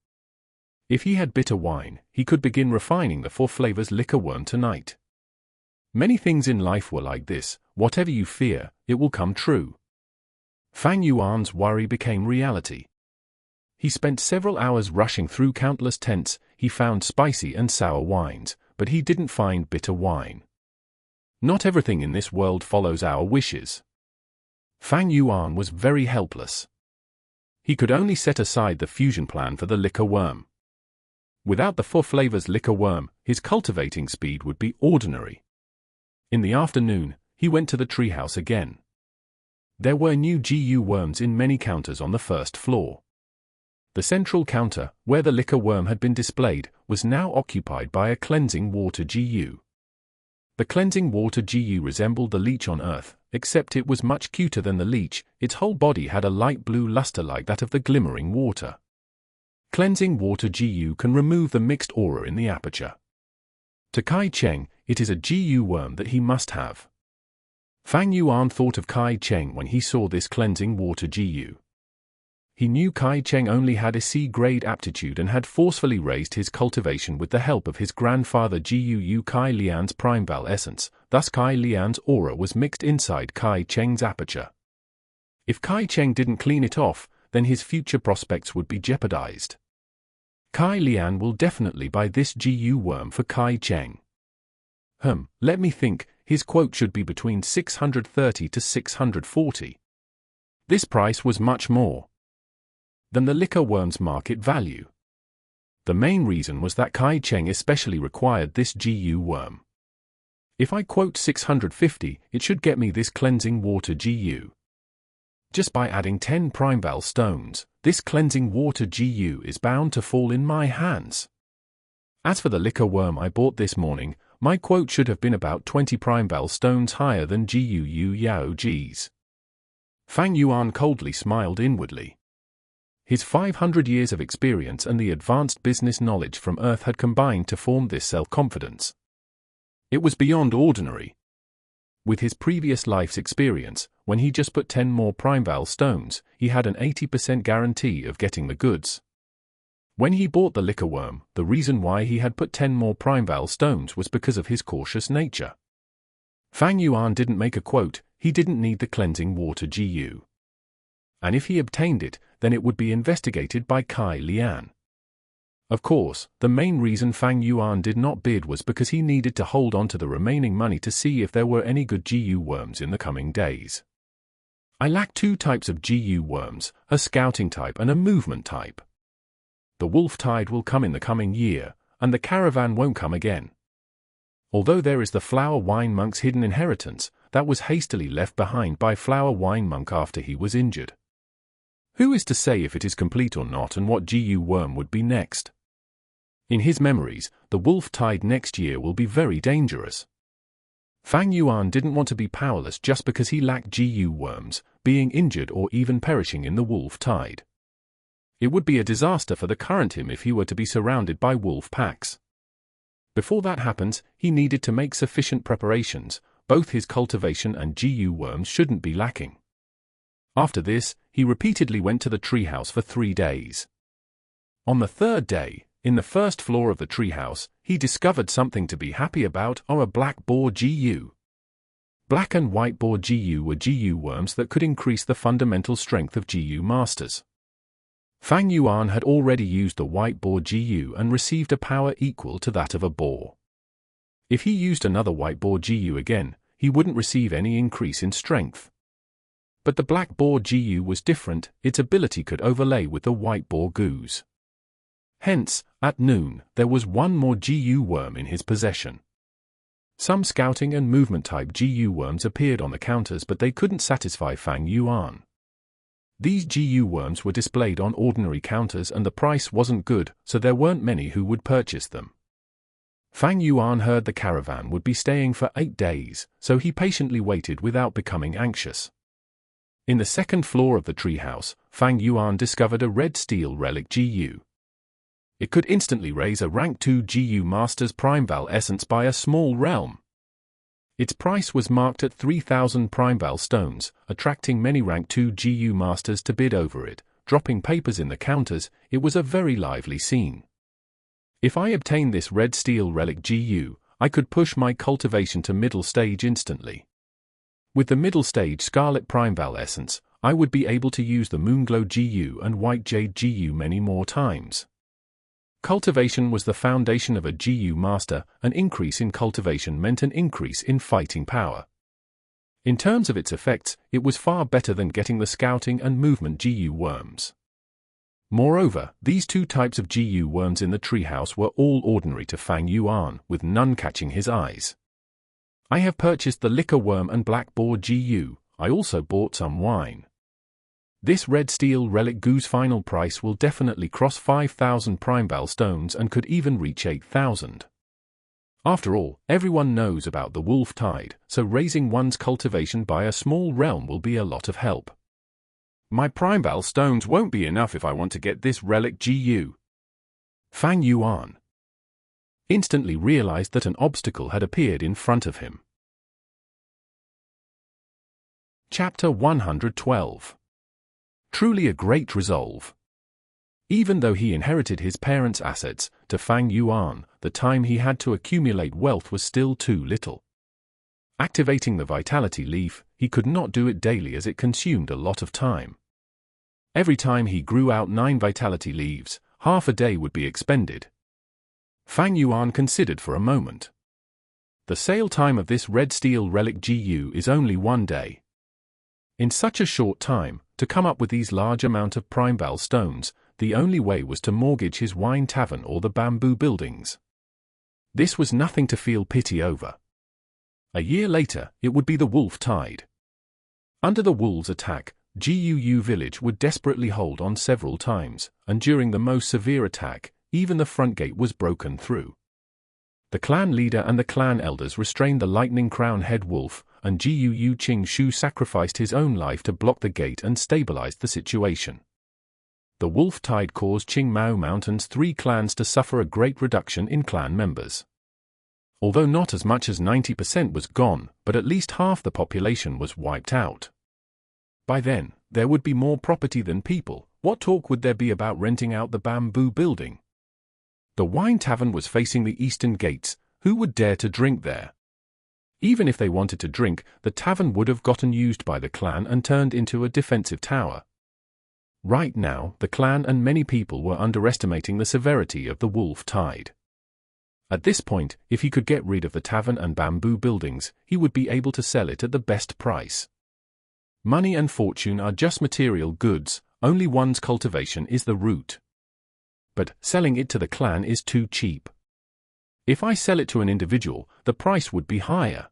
If he had bitter wine, he could begin refining the 4 flavors liquor worm tonight. Many things in life were like this, whatever you fear, it will come true. Fang Yuan's worry became reality. He spent several hours rushing through countless tents. He found spicy and sour wines, but he didn't find bitter wine. Not everything in this world follows our wishes. Fang Yuan was very helpless. He could only set aside the fusion plan for the liquor worm. Without the four flavors liquor worm, his cultivating speed would be ordinary. In the afternoon, he went to the treehouse again. There were new GU worms in many counters on the first floor. The central counter, where the liquor worm had been displayed, was now occupied by a cleansing water GU. The cleansing water GU resembled the leech on Earth, except it was much cuter than the leech. Its whole body had a light blue luster like that of the glimmering water. Cleansing water GU can remove the mixed aura in the aperture. To Kai Cheng, it is a GU worm that he must have. Fang Yuan thought of Kai Cheng when he saw this cleansing water GU. He knew Kai Cheng only had a C-grade aptitude and had forcefully raised his cultivation with the help of his grandfather Guu Kai Lian's Primeval essence, thus Kai Lian's aura was mixed inside Kai Cheng's aperture. If Kai Cheng didn't clean it off, then his future prospects would be jeopardized. Kai Lian will definitely buy this GU worm for Kai Cheng. Let me think, his quote should be between 630 to 640. This price was much more than the liquor worm's market value. The main reason was that Kai Cheng especially required this GU worm. If I quote 650, it should get me this cleansing water GU. Just by adding 10 Primeval stones, this cleansing water GU is bound to fall in my hands. As for the liquor worm I bought this morning, my quote should have been about 20 Primeval stones higher than Guu Yao G's. Fang Yuan coldly smiled inwardly. His 500 years of experience and the advanced business knowledge from Earth had combined to form this self-confidence. It was beyond ordinary. With his previous life's experience, when he just put 10 more Primeval stones, he had an 80% guarantee of getting the goods. When he bought the liquor worm, the reason why he had put 10 more Primeval stones was because of his cautious nature. Fang Yuan didn't make a quote, he didn't need the cleansing water GU. And if he obtained it, then it would be investigated by Kai Lian. Of course, the main reason Fang Yuan did not bid was because he needed to hold on to the remaining money to see if there were any good GU worms in the coming days. I lack 2 types of GU worms, a scouting type and a movement type. The wolf tide will come in the coming year, and the caravan won't come again. Although there is the flower wine monk's hidden inheritance, that was hastily left behind by flower wine monk after he was injured. Who is to say if it is complete or not and what GU worm would be next? In his memories, the wolf tide next year will be very dangerous. Fang Yuan didn't want to be powerless just because he lacked GU worms, being injured or even perishing in the wolf tide. It would be a disaster for the current him if he were to be surrounded by wolf packs. Before that happens, he needed to make sufficient preparations. Both his cultivation and GU worms shouldn't be lacking. After this, he repeatedly went to the treehouse for 3 days. On the 3rd day, in the first floor of the treehouse, he discovered something to be happy about, a black boar GU. Black and white boar GU were GU worms that could increase the fundamental strength of GU masters. Fang Yuan had already used the white boar GU and received a power equal to that of a boar. If he used another white boar GU again, he wouldn't receive any increase in strength. But the black boar GU was different, its ability could overlay with the white boar GUs. Hence, at noon, there was 1 more GU worm in his possession. Some scouting and movement type GU worms appeared on the counters, but they couldn't satisfy Fang Yuan. These GU worms were displayed on ordinary counters and the price wasn't good, so there weren't many who would purchase them. Fang Yuan heard the caravan would be staying for 8 days, so he patiently waited without becoming anxious. In the 2nd floor of the treehouse, Fang Yuan discovered a red steel relic GU. It could instantly raise a rank 2 GU master's Primeval essence by a small realm. Its price was marked at 3,000 Primeval stones, attracting many rank 2 GU masters to bid over it, dropping papers in the counters. It was a very lively scene. If I obtained this red steel relic GU, I could push my cultivation to middle stage instantly. With the middle stage Scarlet Primeval essence, I would be able to use the Moonglow GU and White Jade GU many more times. Cultivation was the foundation of a GU master. An increase in cultivation meant an increase in fighting power. In terms of its effects, it was far better than getting the scouting and movement GU worms. Moreover, these two types of GU worms in the treehouse were all ordinary to Fang Yuan, with none catching his eyes. I have purchased the liquor worm and black boar GU. I also bought some wine. This red steel relic Gu's final price will definitely cross 5,000 Primeval stones and could even reach 8,000. After all, everyone knows about the wolf tide, so raising one's cultivation by a small realm will be a lot of help. My Primeval stones won't be enough if I want to get this relic GU. Fang Yuan instantly realized that an obstacle had appeared in front of him. Chapter 112. Truly a great resolve. Even though he inherited his parents' assets, to Fang Yuan, the time he had to accumulate wealth was still too little. Activating the vitality leaf, he could not do it daily as it consumed a lot of time. Every time he grew out 9 vitality leaves, half a day would be expended. Fang Yuan considered for a moment. The sale time of this red steel relic GU is only 1 day. In such a short time, to come up with these large amount of Primeval stones, the only way was to mortgage his wine tavern or the bamboo buildings. This was nothing to feel pity over. A year later, it would be the wolf tide. Under the wolves' attack, GUU village would desperately hold on several times, and during the most severe attack, even the front gate was broken through. The clan leader and the clan elders restrained the lightning crown head wolf, and GUU Qing Shu sacrificed his own life to block the gate and stabilized the situation. The wolf tide caused Qing Mao Mountain's 3 clans to suffer a great reduction in clan members. Although not as much as 90% was gone, but at least half the population was wiped out. By then, there would be more property than people. What talk would there be about renting out the bamboo building? The wine tavern was facing the eastern gates. Who would dare to drink there? Even if they wanted to drink, the tavern would have gotten used by the clan and turned into a defensive tower. Right now, the clan and many people were underestimating the severity of the wolf tide. At this point, if he could get rid of the tavern and bamboo buildings, he would be able to sell it at the best price. Money and fortune are just material goods, only one's cultivation is the root. But selling it to the clan is too cheap. If I sell it to an individual, the price would be higher.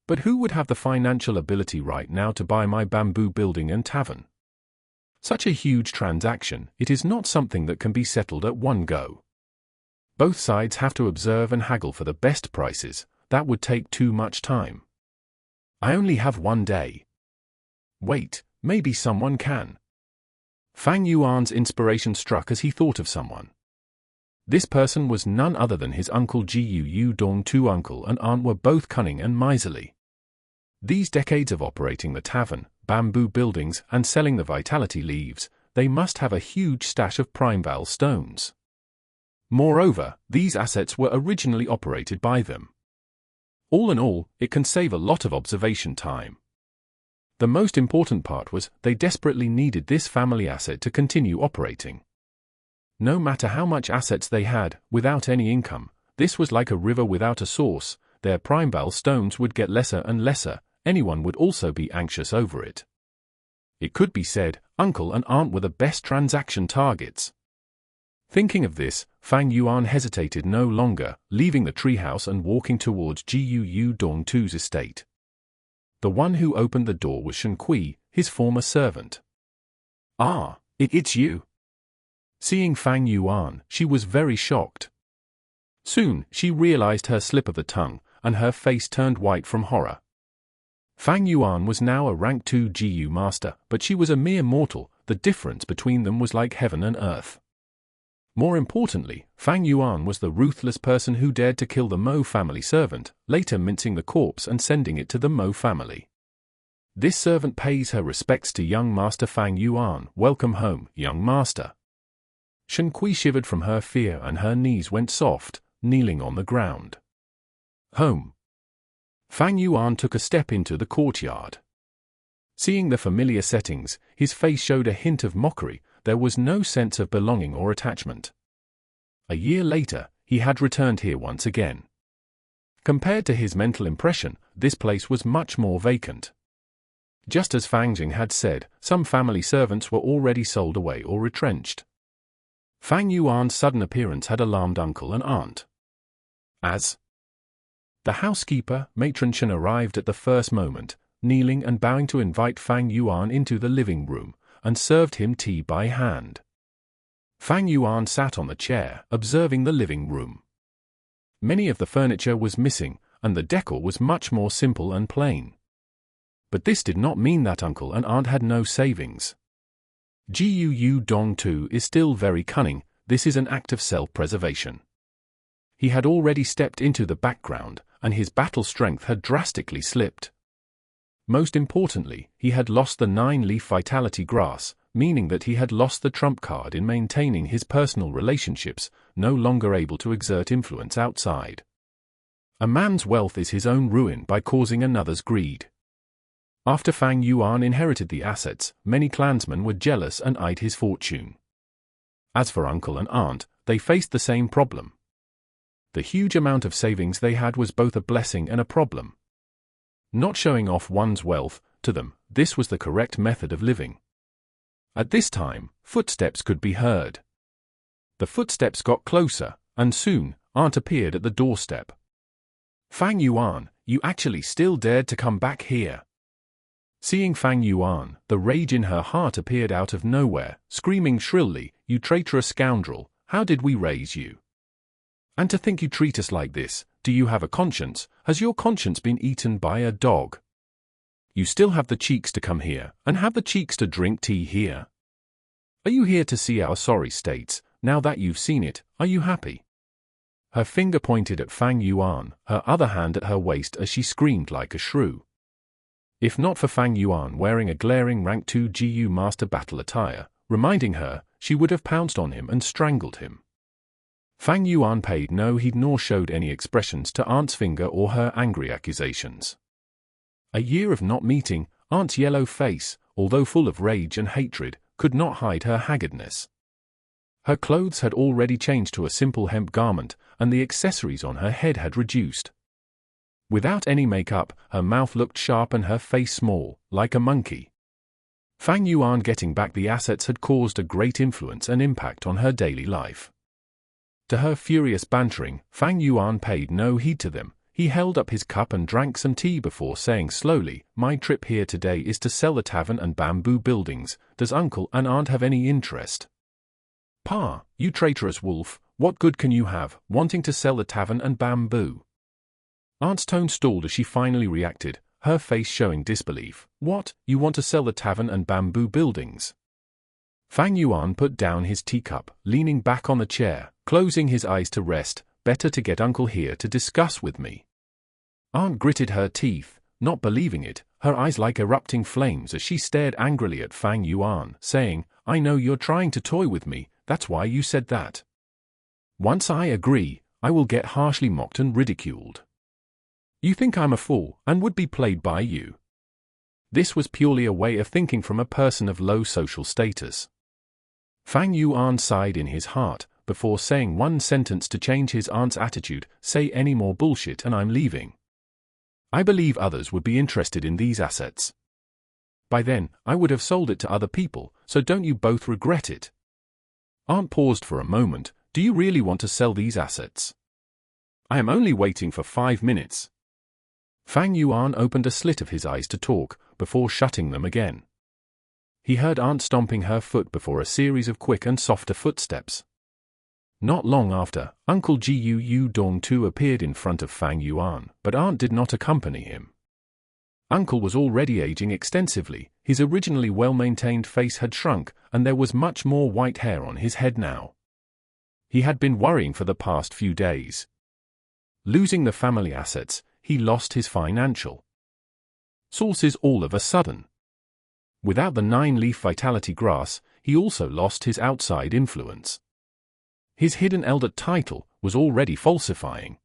But who would have the financial ability right now to buy my bamboo building and tavern? Such a huge transaction, it is not something that can be settled at one go. Both sides have to observe and haggle for the best prices. That would take too much time. I only have 1 day. Wait, maybe someone can. Fang Yuan's inspiration struck as he thought of someone. This person was none other than his uncle Jiu Dong. 2 uncle and aunt were both cunning and miserly. These decades of operating the tavern, bamboo buildings, and selling the vitality leaves, they must have a huge stash of Primeval stones. Moreover, these assets were originally operated by them. All in all, it can save a lot of observation time. The most important part was, they desperately needed this family asset to continue operating. No matter how much assets they had, without any income, this was like a river without a source. Their Primeval stones would get lesser and lesser. Anyone would also be anxious over it. It could be said, uncle and aunt were the best transaction targets. Thinking of this, Fang Yuan hesitated no longer, leaving the treehouse and walking towards Jiu Dong 2's estate. The one who opened the door was Shen Kui, his former servant. "Ah, it's you." Seeing Fang Yuan, she was very shocked. Soon, she realized her slip of the tongue, and her face turned white from horror. Fang Yuan was now a rank 2 GU master, but she was a mere mortal. The difference between them was like heaven and earth. More importantly, Fang Yuan was the ruthless person who dared to kill the Mo family servant, later mincing the corpse and sending it to the Mo family. This servant pays her respects to young master Fang Yuan. "Welcome home, young master." Shen Kui shivered from her fear and her knees went soft, kneeling on the ground. "Home." Fang Yuan took a step into the courtyard. Seeing the familiar settings, his face showed a hint of mockery. There was no sense of belonging or attachment. A year later, he had returned here once again. Compared to his mental impression, this place was much more vacant. Just as Fang Jing had said, some family servants were already sold away or retrenched. Fang Yuan's sudden appearance had alarmed uncle and aunt. As the housekeeper, Matron Chen, arrived at the first moment, kneeling and bowing to invite Fang Yuan into the living room, and served him tea by hand. Fang Yuan sat on the chair, observing the living room. Many of the furniture was missing, and the decor was much more simple and plain. But this did not mean that uncle and aunt had no savings. Gu Dong Tu is still very cunning. This is an act of self-preservation. He had already stepped into the background, and his battle strength had drastically slipped. Most importantly, he had lost the 9-leaf vitality grass, meaning that he had lost the trump card in maintaining his personal relationships, no longer able to exert influence outside. A man's wealth is his own ruin by causing another's greed. After Fang Yuan inherited the assets, many clansmen were jealous and eyed his fortune. As for uncle and aunt, they faced the same problem. The huge amount of savings they had was both a blessing and a problem. Not showing off one's wealth, to them, this was the correct method of living. At this time, footsteps could be heard. The footsteps got closer, and soon, aunt appeared at the doorstep. Fang Yuan, you actually still dared to come back here. Seeing Fang Yuan, the rage in her heart appeared out of nowhere, screaming shrilly, "You traitorous scoundrel, how did we raise you? And to think you treat us like this, do you have a conscience? Has your conscience been eaten by a dog? You still have the cheeks to come here, and have the cheeks to drink tea here. Are you here to see our sorry states? Now that you've seen it, are you happy?" Her finger pointed at Fang Yuan, her other hand at her waist as she screamed like a shrew. If not for Fang Yuan wearing a glaring Rank 2 GU Master Battle attire, reminding her, she would have pounced on him and strangled him. Fang Yuan paid no heed nor showed any expressions to aunt's finger or her angry accusations. A year of not meeting, aunt's yellow face, although full of rage and hatred, could not hide her haggardness. Her clothes had already changed to a simple hemp garment, and the accessories on her head had reduced. Without any makeup, her mouth looked sharp and her face small, like a monkey. Fang Yuan getting back the assets had caused a great influence and impact on her daily life. To her furious bantering, Fang Yuan paid no heed to them. He held up his cup and drank some tea before saying slowly, "My trip here today is to sell the tavern and bamboo buildings. Does uncle and aunt have any interest?" "Pa, you traitorous wolf, what good can you have, wanting to sell the tavern and bamboo?" Aunt's tone stalled as she finally reacted, her face showing disbelief. "What, you want to sell the tavern and bamboo buildings?" Fang Yuan put down his teacup, leaning back on the chair, closing his eyes to rest. "Better to get uncle here to discuss with me." Aunt gritted her teeth, not believing it, her eyes like erupting flames as she stared angrily at Fang Yuan, saying, "I know you're trying to toy with me, that's why you said that. Once I agree, I will get harshly mocked and ridiculed. You think I'm a fool, and would be played by you." This was purely a way of thinking from a person of low social status. Fang Yuan sighed in his heart, before saying one sentence to change his aunt's attitude, "Say any more bullshit and I'm leaving. I believe others would be interested in these assets. By then, I would have sold it to other people, so don't you both regret it?" Aunt paused for a moment. "Do you really want to sell these assets? I am only waiting for 5 minutes. Fang Yuan opened a slit of his eyes to talk, before shutting them again. He heard aunt stomping her foot before a series of quick and softer footsteps. Not long after, Uncle Gu Dong Tu appeared in front of Fang Yuan, but aunt did not accompany him. Uncle was already aging extensively, his originally well-maintained face had shrunk, and there was much more white hair on his head now. He had been worrying for the past few days. Losing the family assets, he lost his financial sources all of a sudden. Without the 9-leaf vitality grass, he also lost his outside influence. His hidden elder title was already falsifying.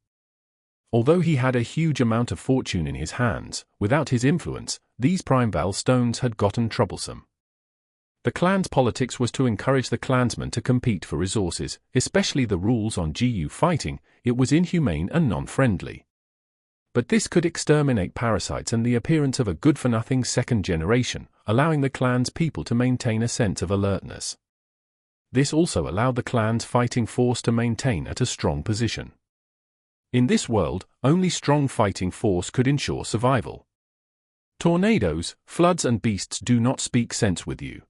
Although he had a huge amount of fortune in his hands, without his influence, these Primeval stones had gotten troublesome. The clan's politics was to encourage the clansmen to compete for resources, especially the rules on GU fighting. It was inhumane and non-friendly. But this could exterminate parasites and the appearance of a good-for-nothing second generation, allowing the clan's people to maintain a sense of alertness. This also allowed the clan's fighting force to maintain at a strong position. In this world, only strong fighting force could ensure survival. Tornadoes, floods and beasts do not speak sense with you.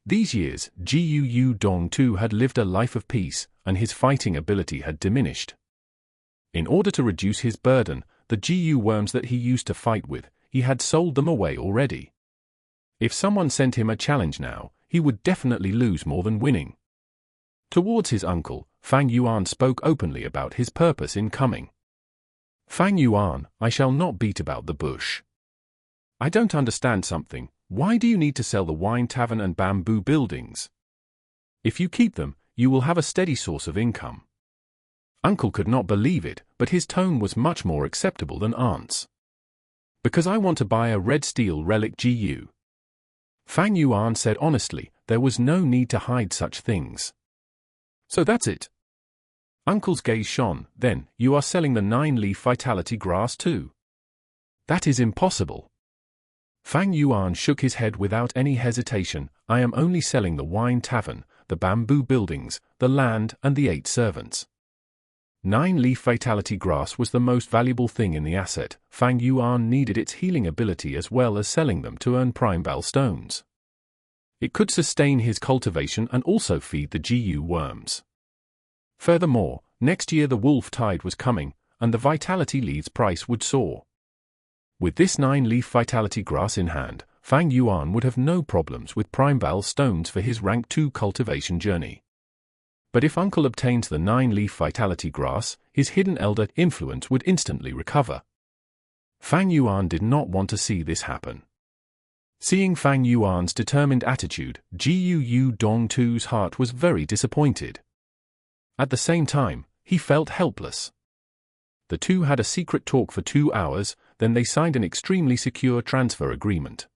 These years, Gu Dong too had lived a life of peace, and his fighting ability had diminished. In order to reduce his burden, the GU worms that he used to fight with, he had sold them away already. If someone sent him a challenge now, he would definitely lose more than winning. Towards his uncle, Fang Yuan spoke openly about his purpose in coming. Fang Yuan, I shall not beat about the bush. I don't understand something. Why do you need to sell the wine tavern and bamboo buildings? If you keep them, you will have a steady source of income. Uncle could not believe it, but his tone was much more acceptable than aunt's. Because I want to buy a red steel relic GU. Fang Yuan said honestly, there was no need to hide such things. So that's it. Uncle's gaze shone. Then, you are selling the 9-leaf vitality grass too? That is impossible. Fang Yuan shook his head without any hesitation. I am only selling the wine tavern, the bamboo buildings, the land, and the 8 servants. 9-leaf vitality grass was the most valuable thing in the asset. Fang Yuan needed its healing ability as well as selling them to earn Primeval stones. It could sustain his cultivation and also feed the GU worms. Furthermore, next year the wolf tide was coming, and the vitality leads price would soar. With this 9-leaf vitality grass in hand, Fang Yuan would have no problems with Primeval stones for his rank 2 cultivation journey. But if Uncle obtains the 9-leaf vitality grass, his hidden elder influence would instantly recover. Fang Yuan did not want to see this happen. Seeing Fang Yuan's determined attitude, Gu Dong Tu's heart was very disappointed. At the same time, he felt helpless. The two had a secret talk for 2 hours, then they signed an extremely secure transfer agreement.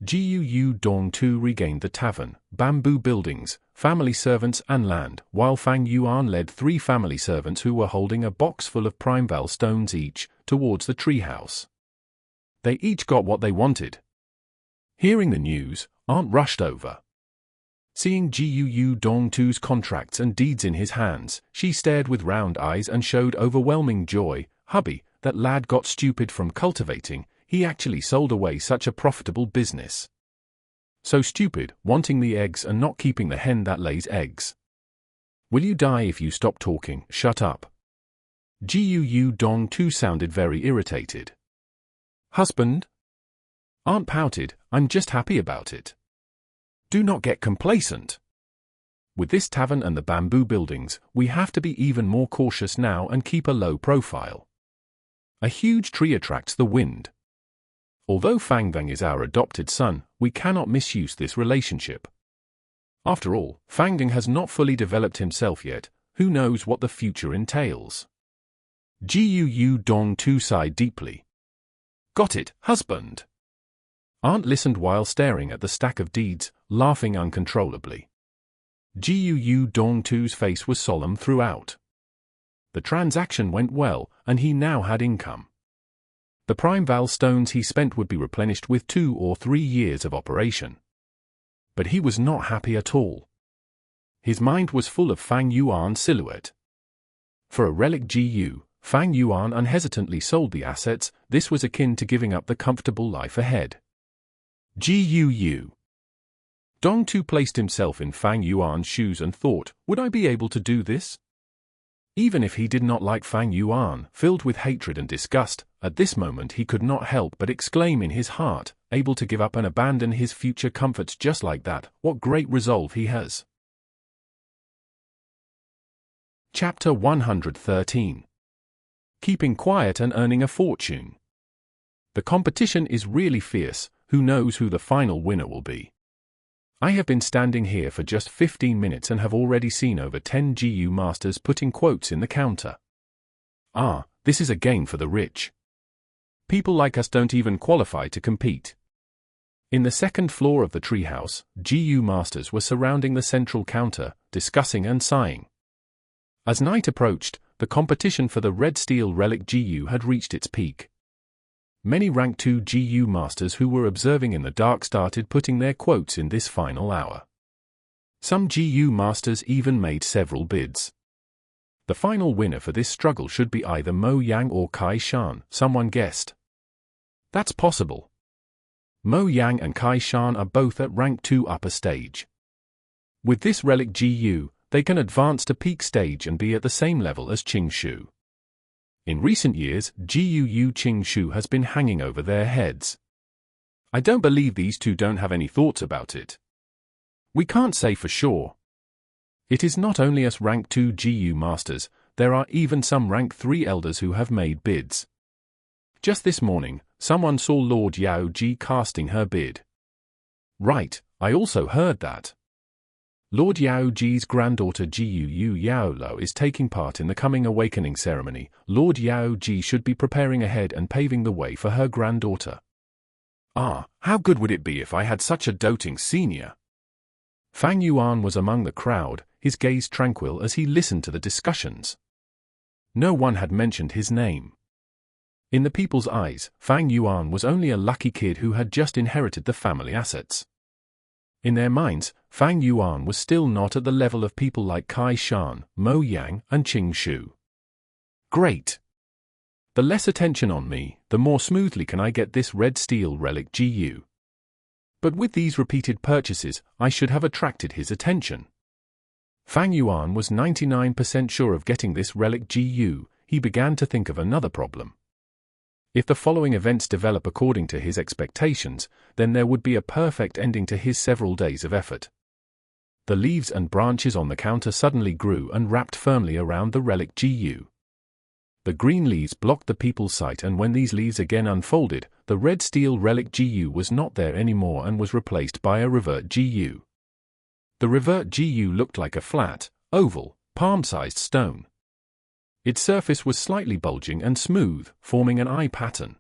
Gu Dong Tu regained the tavern, bamboo buildings, family servants and land, while Fang Yuan led 3 family servants who were holding a box full of Primeval stones each, towards the treehouse. They each got what they wanted. Hearing the news, Aunt rushed over. Seeing Gu Dong Tu's contracts and deeds in his hands, she stared with round eyes and showed overwhelming joy. Hubby, that lad got stupid from cultivating, he actually sold away such a profitable business. So stupid, wanting the eggs and not keeping the hen that lays eggs. Will you die if you stop talking? Shut up. Gu Dong Tu sounded very irritated. Husband? Aunt pouted, I'm just happy about it. Do not get complacent. With this tavern and the bamboo buildings, we have to be even more cautious now and keep a low profile. A huge tree attracts the wind. Although Fang Vang is our adopted son, we cannot misuse this relationship. After all, Fang Vang has not fully developed himself yet, who knows what the future entails. Gu Dong Tu sighed deeply. Got it, husband. Aunt listened while staring at the stack of deeds, laughing uncontrollably. Gu Dong Tu's face was solemn throughout. The transaction went well, and he now had income. The Primeval stones he spent would be replenished with 2 or 3 years of operation. But he was not happy at all. His mind was full of Fang Yuan's silhouette. For a relic GU, Fang Yuan unhesitantly sold the assets. This was akin to giving up the comfortable life ahead. Gu Dong Tu placed himself in Fang Yuan's shoes and thought, would I be able to do this? Even if he did not like Fang Yuan, filled with hatred and disgust, at this moment he could not help but exclaim in his heart, able to give up and abandon his future comforts just like that, what great resolve he has. Chapter 113. Keeping quiet and earning a fortune. The competition is really fierce. Who knows who the final winner will be? I have been standing here for just 15 minutes and have already seen over 10 GU masters putting quotes in the counter. Ah, this is a game for the rich. People like us don't even qualify to compete. In the second floor of the treehouse, GU masters were surrounding the central counter, discussing and sighing. As night approached, the competition for the red steel relic GU had reached its peak. Many rank 2 GU masters who were observing in the dark started putting their quotes in this final hour. Some GU masters even made several bids. The final winner for this struggle should be either Mo Yang or Kai Shan, someone guessed. That's possible. Mo Yang and Kai Shan are both at rank 2 upper stage. With this relic GU, they can advance to peak stage and be at the same level as Qing Shu. In recent years, GUU Qing Shu has been hanging over their heads. I don't believe these two don't have any thoughts about it. We can't say for sure. It is not only us rank 2 GU masters, there are even some rank 3 elders who have made bids. Just this morning, someone saw Lord Yao Ji casting her bid. Right, I also heard that. Lord Yao Ji's granddaughter Guu Yao Lo is taking part in the coming awakening ceremony. Lord Yao Ji should be preparing ahead and paving the way for her granddaughter. Ah, how good would it be if I had such a doting senior? Fang Yuan was among the crowd, his gaze tranquil as he listened to the discussions. No one had mentioned his name. In the people's eyes, Fang Yuan was only a lucky kid who had just inherited the family assets. In their minds, Fang Yuan was still not at the level of people like Kai Shan, Mo Yang, and Qing Shu. Great! The less attention on me, the more smoothly can I get this red steel relic GU. But with these repeated purchases, I should have attracted his attention. Fang Yuan was 99% sure of getting this relic GU. He began to think of another problem. If the following events develop according to his expectations, then there would be a perfect ending to his several days of effort. The leaves and branches on the counter suddenly grew and wrapped firmly around the relic GU. The green leaves blocked the people's sight, and when these leaves again unfolded, the red steel relic GU was not there anymore and was replaced by a revert GU. The revert GU looked like a flat, oval, palm-sized stone. Its surface was slightly bulging and smooth, forming an eye pattern.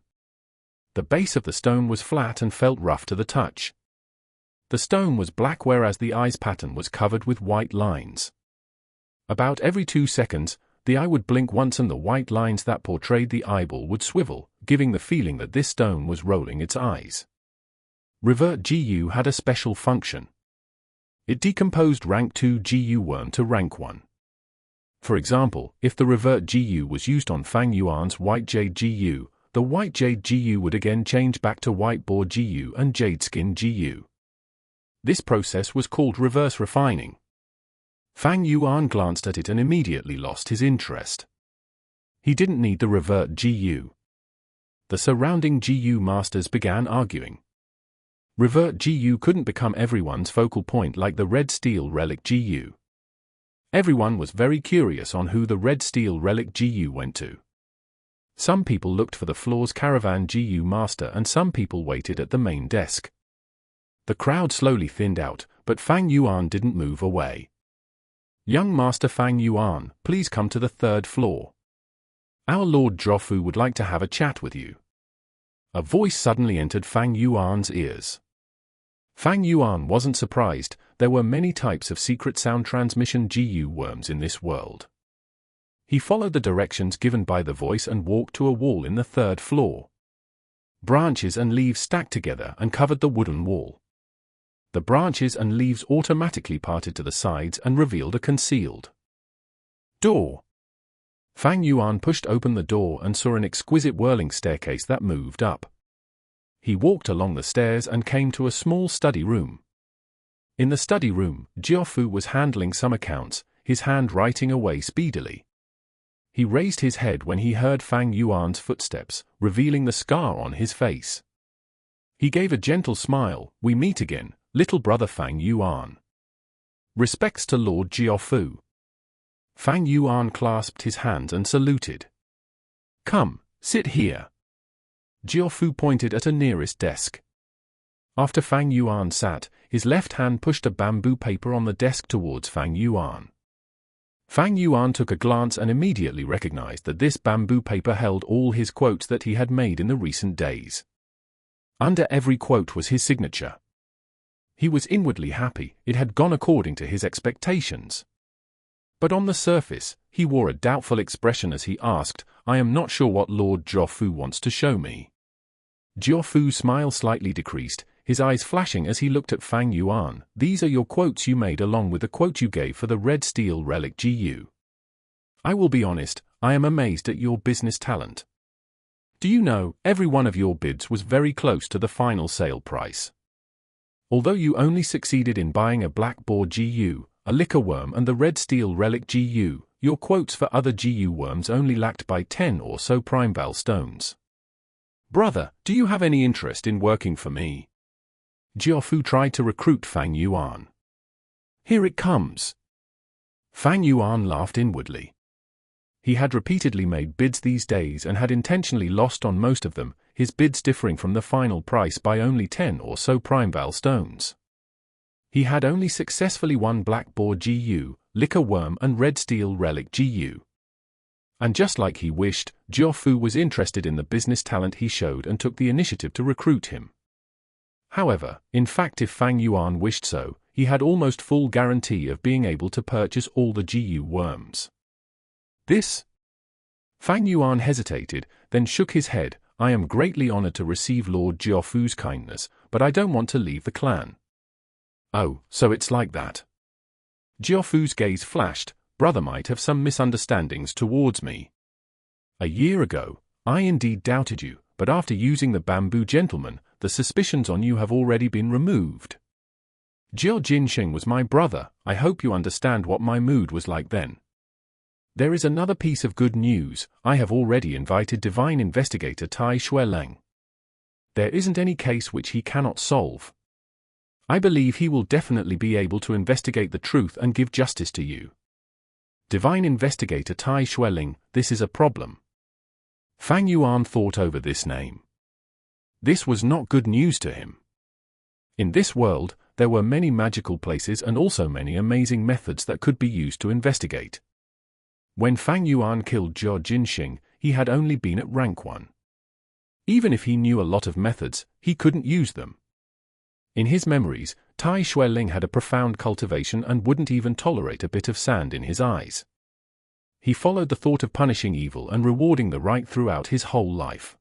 The base of the stone was flat and felt rough to the touch. The stone was black, whereas the eye's pattern was covered with white lines. About every 2 seconds, the eye would blink once and the white lines that portrayed the eyeball would swivel, giving the feeling that this stone was rolling its eyes. Revert GU had a special function. It decomposed rank 2 GU worm to rank 1. For example, if the revert GU was used on Fang Yuan's white jade GU, the white jade GU would again change back to white boar GU and jade skin GU. This process was called reverse refining. Fang Yuan glanced at it and immediately lost his interest. He didn't need the revert GU. The surrounding GU masters began arguing. Revert GU couldn't become everyone's focal point like the red steel relic GU. Everyone was very curious on who the red steel relic GU went to. Some people looked for the floor's caravan GU master and some people waited at the main desk. The crowd slowly thinned out, but Fang Yuan didn't move away. Young Master Fang Yuan, please come to the 3rd floor. Our Lord Jofu would like to have a chat with you. A voice suddenly entered Fang Yuan's ears. Fang Yuan wasn't surprised. There were many types of secret sound transmission GU worms in this world. He followed the directions given by the voice and walked to a wall in the 3rd floor. Branches and leaves stacked together and covered the wooden wall. The branches and leaves automatically parted to the sides and revealed a concealed door. Fang Yuan pushed open the door and saw an exquisite whirling staircase that moved up. He walked along the stairs and came to a small study room. In the study room, Jiaofu was handling some accounts, his hand writing away speedily. He raised his head when he heard Fang Yuan's footsteps, revealing the scar on his face. He gave a gentle smile. "We meet again, little brother Fang Yuan. Respects to Lord Jiaofu." Fang Yuan clasped his hands and saluted. "Come, sit here." Jiaofu pointed at a nearest desk. After Fang Yuan sat, his left hand pushed a bamboo paper on the desk towards Fang Yuan. Fang Yuan took a glance and immediately recognized that this bamboo paper held all his quotes that he had made in the recent days. Under every quote was his signature. He was inwardly happy, it had gone according to his expectations. But on the surface, he wore a doubtful expression as he asked, "I am not sure what Lord Jiaofu wants to show me." Jiaofu's smile slightly decreased, his eyes flashing as he looked at Fang Yuan. "These are your quotes you made along with the quote you gave for the red steel relic GU. I will be honest, I am amazed at your business talent. Do you know, every one of your bids was very close to the final sale price. Although you only succeeded in buying a black boar GU, a liquor worm and the red steel relic GU, your quotes for other GU worms only lacked by 10 or so Primeval stones. Brother, do you have any interest in working for me?" Jiaofu tried to recruit Fang Yuan. "Here it comes." Fang Yuan laughed inwardly. He had repeatedly made bids these days and had intentionally lost on most of them, his bids differing from the final price by only 10 or so Primeval stones. He had only successfully won black boar GU, liquor worm and red steel relic GU. And just like he wished, Jiaofu was interested in the business talent he showed and took the initiative to recruit him. However, in fact if Fang Yuan wished so, he had almost full guarantee of being able to purchase all the GU worms. This? Fang Yuan hesitated, then shook his head. "I am greatly honored to receive Lord Jiaofu's kindness, but I don't want to leave the clan." "Oh, so it's like that." Jiaofu's gaze flashed. "Brother might have some misunderstandings towards me. A year ago, I indeed doubted you, but after using the bamboo gentleman, the suspicions on you have already been removed. Jiao Jinsheng was my brother, I hope you understand what my mood was like then. There is another piece of good news, I have already invited divine investigator Tai Xueleng. There isn't any case which he cannot solve. I believe he will definitely be able to investigate the truth and give justice to you. Divine investigator Tai Xueleng, this is a problem." Fang Yuan thought over this name. This was not good news to him. In this world, there were many magical places and also many amazing methods that could be used to investigate. When Fang Yuan killed Jiao Jinsheng, he had only been at rank 1. Even if he knew a lot of methods, he couldn't use them. In his memories, Tai Xueleng had a profound cultivation and wouldn't even tolerate a bit of sand in his eyes. He followed the thought of punishing evil and rewarding the right throughout his whole life.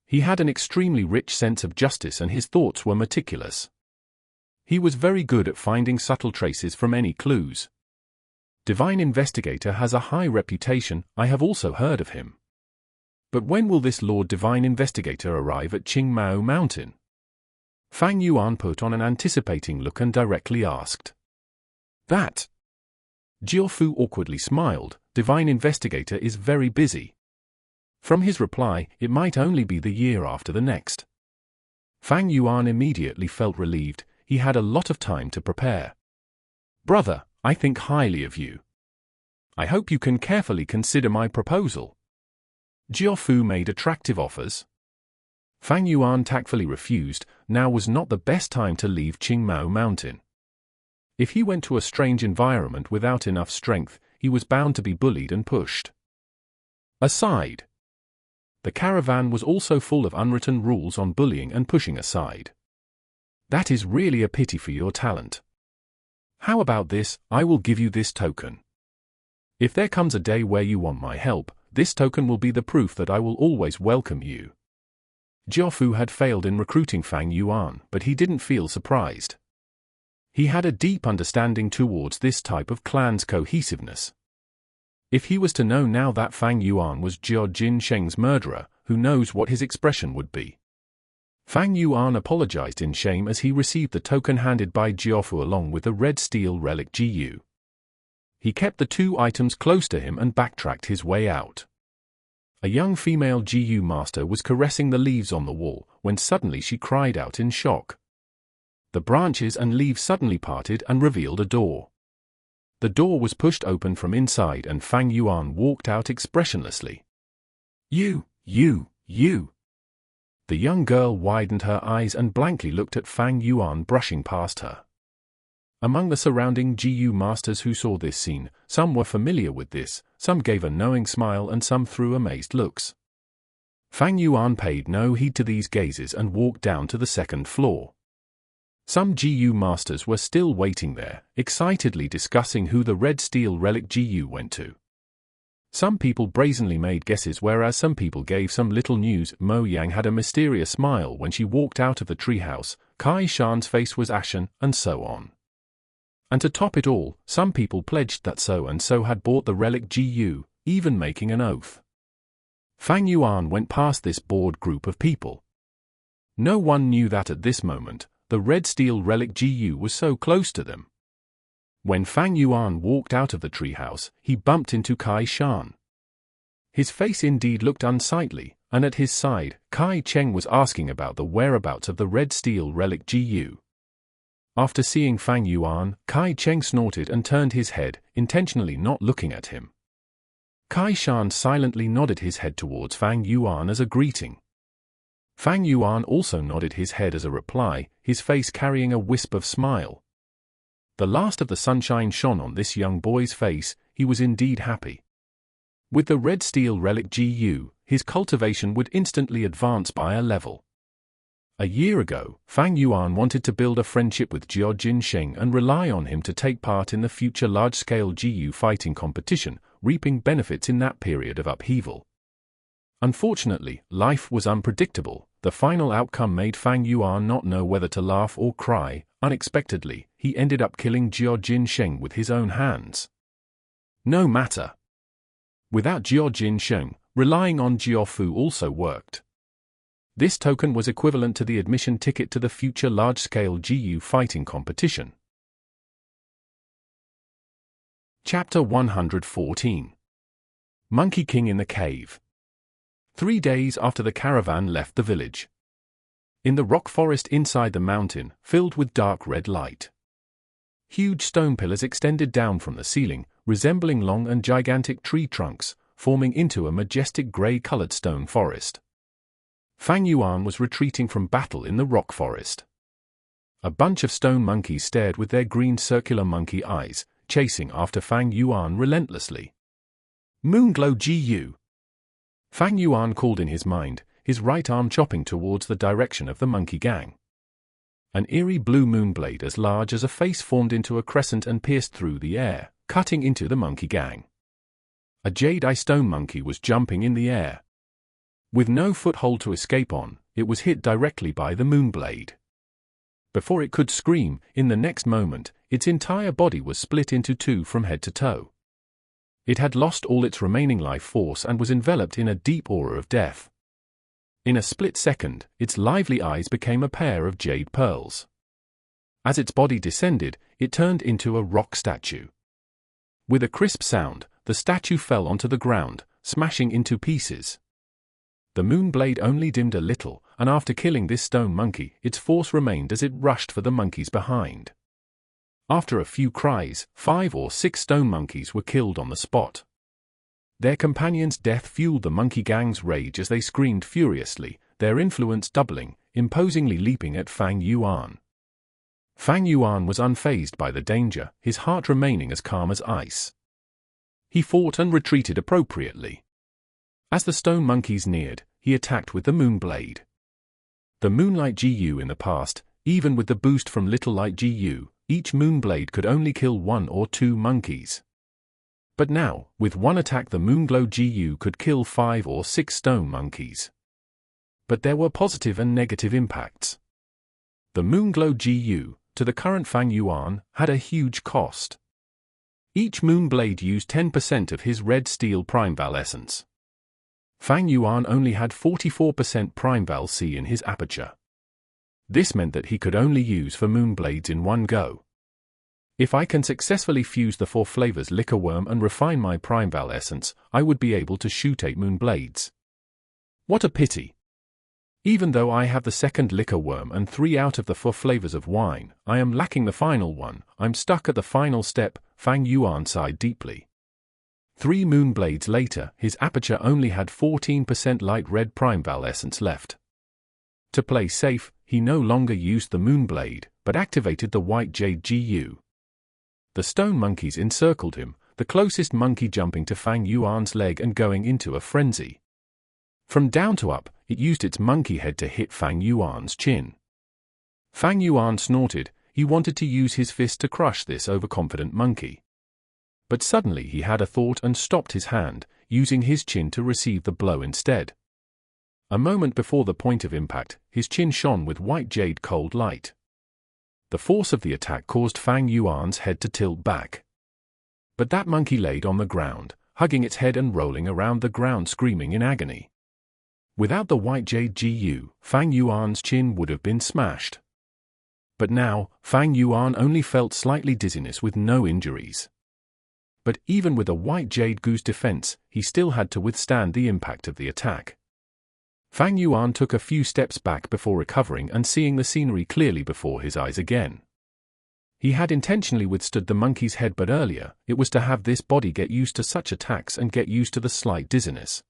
He had an extremely rich sense of justice and his thoughts were meticulous. He was very good at finding subtle traces from any clues. Divine Investigator has a high reputation, I have also heard of him. But when will this Lord Divine Investigator arrive at Qingmao Mountain? Fang Yuan put on an anticipating look and directly asked. That. Jiaofu awkwardly smiled, Divine Investigator is very busy. From his reply, it might only be the year after the next. Fang Yuan immediately felt relieved, he had a lot of time to prepare. Brother, I think highly of you. I hope you can carefully consider my proposal. Jiaofu made attractive offers. Fang Yuan tactfully refused, now was not the best time to leave Qingmao Mountain. If he went to a strange environment without enough strength, he was bound to be bullied and pushed aside. The caravan was also full of unwritten rules on bullying and pushing aside. That is really a pity for your talent. How about this, I will give you this token. If there comes a day where you want my help, this token will be the proof that I will always welcome you. Jiaofu had failed in recruiting Fang Yuan, but he didn't feel surprised. He had a deep understanding towards this type of clan's cohesiveness. If he was to know now that Fang Yuan was Jiao Jinsheng's murderer, who knows what his expression would be. Fang Yuan apologized in shame as he received the token handed by Jiaofu along with the red steel relic GU. He kept the two items close to him and backtracked his way out. A young female GU master was caressing the leaves on the wall, when suddenly she cried out in shock. The branches and leaves suddenly parted and revealed a door. The door was pushed open from inside and Fang Yuan walked out expressionlessly. You. The young girl widened her eyes and blankly looked at Fang Yuan brushing past her. Among the surrounding GU masters who saw this scene, some were familiar with this, some gave a knowing smile and some threw amazed looks. Fang Yuan paid no heed to these gazes and walked down to the second floor. Some GU masters were still waiting there, excitedly discussing who the red steel relic GU went to. Some people brazenly made guesses, whereas some people gave some little news. Mo Yang had a mysterious smile when she walked out of the treehouse, Kai Shan's face was ashen, and so on. And to top it all, some people pledged that so-and-so had bought the relic GU, even making an oath. Fang Yuan went past this bored group of people. No one knew that at this moment, the red steel relic GU was so close to them. When Fang Yuan walked out of the treehouse, he bumped into Kai Shan. His face indeed looked unsightly, and at his side, Kai Cheng was asking about the whereabouts of the red steel relic GU. After seeing Fang Yuan, Kai Cheng snorted and turned his head, intentionally not looking at him. Kai Shan silently nodded his head towards Fang Yuan as a greeting. Fang Yuan also nodded his head as a reply, his face carrying a wisp of smile. The last of the sunshine shone on this young boy's face, he was indeed happy. With the red steel relic GU, his cultivation would instantly advance by a level. A year ago, Fang Yuan wanted to build a friendship with Jiao Sheng and rely on him to take part in the future large-scale GU fighting competition, reaping benefits in that period of upheaval. Unfortunately, life was unpredictable. The final outcome made Fang Yuan not know whether to laugh or cry. Unexpectedly, he ended up killing Jiao Sheng with his own hands. No matter. Without Jiao Sheng, relying on Jiaofu also worked. This token was equivalent to the admission ticket to the future large-scale GU fighting competition. Chapter 114. Monkey King in the Cave. 3 days after the caravan left the village. In the rock forest inside the mountain, filled with dark red light. Huge stone pillars extended down from the ceiling, resembling long and gigantic tree trunks, forming into a majestic grey-colored stone forest. Fang Yuan was retreating from battle in the rock forest. A bunch of stone monkeys stared with their green circular monkey eyes, chasing after Fang Yuan relentlessly. Moonglow GU! Fang Yuan called in his mind, his right arm chopping towards the direction of the monkey gang. An eerie blue moonblade as large as a face formed into a crescent and pierced through the air, cutting into the monkey gang. A jade-eye stone monkey was jumping in the air. With no foothold to escape on, it was hit directly by the moonblade. Before it could scream, in the next moment, its entire body was split into two from head to toe. It had lost all its remaining life force and was enveloped in a deep aura of death. In a split second, its lively eyes became a pair of jade pearls. As its body descended, it turned into a rock statue. With a crisp sound, the statue fell onto the ground, smashing into pieces. The moonblade only dimmed a little, and after killing this stone monkey, its force remained as it rushed for the monkeys behind. After a few cries, 5 or 6 stone monkeys were killed on the spot. Their companions' death fueled the monkey gang's rage as they screamed furiously, their influence doubling, imposingly leaping at Fang Yuan. Fang Yuan was unfazed by the danger, his heart remaining as calm as ice. He fought and retreated appropriately. As the stone monkeys neared, he attacked with the moonblade. The Moonlight GU in the past, even with the boost from Little Light GU, each moonblade could only kill 1 or 2 monkeys. But now, with one attack the Moonglow GU could kill 5 or 6 stone monkeys. But there were positive and negative impacts. The Moonglow GU, to the current Fang Yuan, had a huge cost. Each moonblade used 10% of his red steel Primeval essence. Fang Yuan only had 44% Primeval C in his aperture. This meant that he could only use 4 moonblades in one go. If I can successfully fuse the 4 flavors liquor worm and refine my Primeval essence, I would be able to shoot 8 moonblades. What a pity! Even though I have the second liquor worm and 3 out of the 4 flavors of wine, I am lacking the final one. I'm stuck at the final step. Fang Yuan sighed deeply. 3 moonblades later, his aperture only had 14% light red Primeval essence left. To play safe, he no longer used the moonblade, but activated the white jade GU. The stone monkeys encircled him, the closest monkey jumping to Fang Yuan's leg and going into a frenzy. From down to up, it used its monkey head to hit Fang Yuan's chin. Fang Yuan snorted. He wanted to use his fist to crush this overconfident monkey. But suddenly he had a thought and stopped his hand, using his chin to receive the blow instead. A moment before the point of impact, his chin shone with white jade cold light. The force of the attack caused Fang Yuan's head to tilt back. But that monkey laid on the ground, hugging its head and rolling around the ground screaming in agony. Without the white jade GU, Fang Yuan's chin would have been smashed. But now, Fang Yuan only felt slightly dizziness with no injuries. But even with a white jade Gu's defense, he still had to withstand the impact of the attack. Fang Yuan took a few steps back before recovering and seeing the scenery clearly before his eyes again. He had intentionally withstood the monkey's head, but earlier, it was to have this body get used to such attacks and get used to the slight dizziness.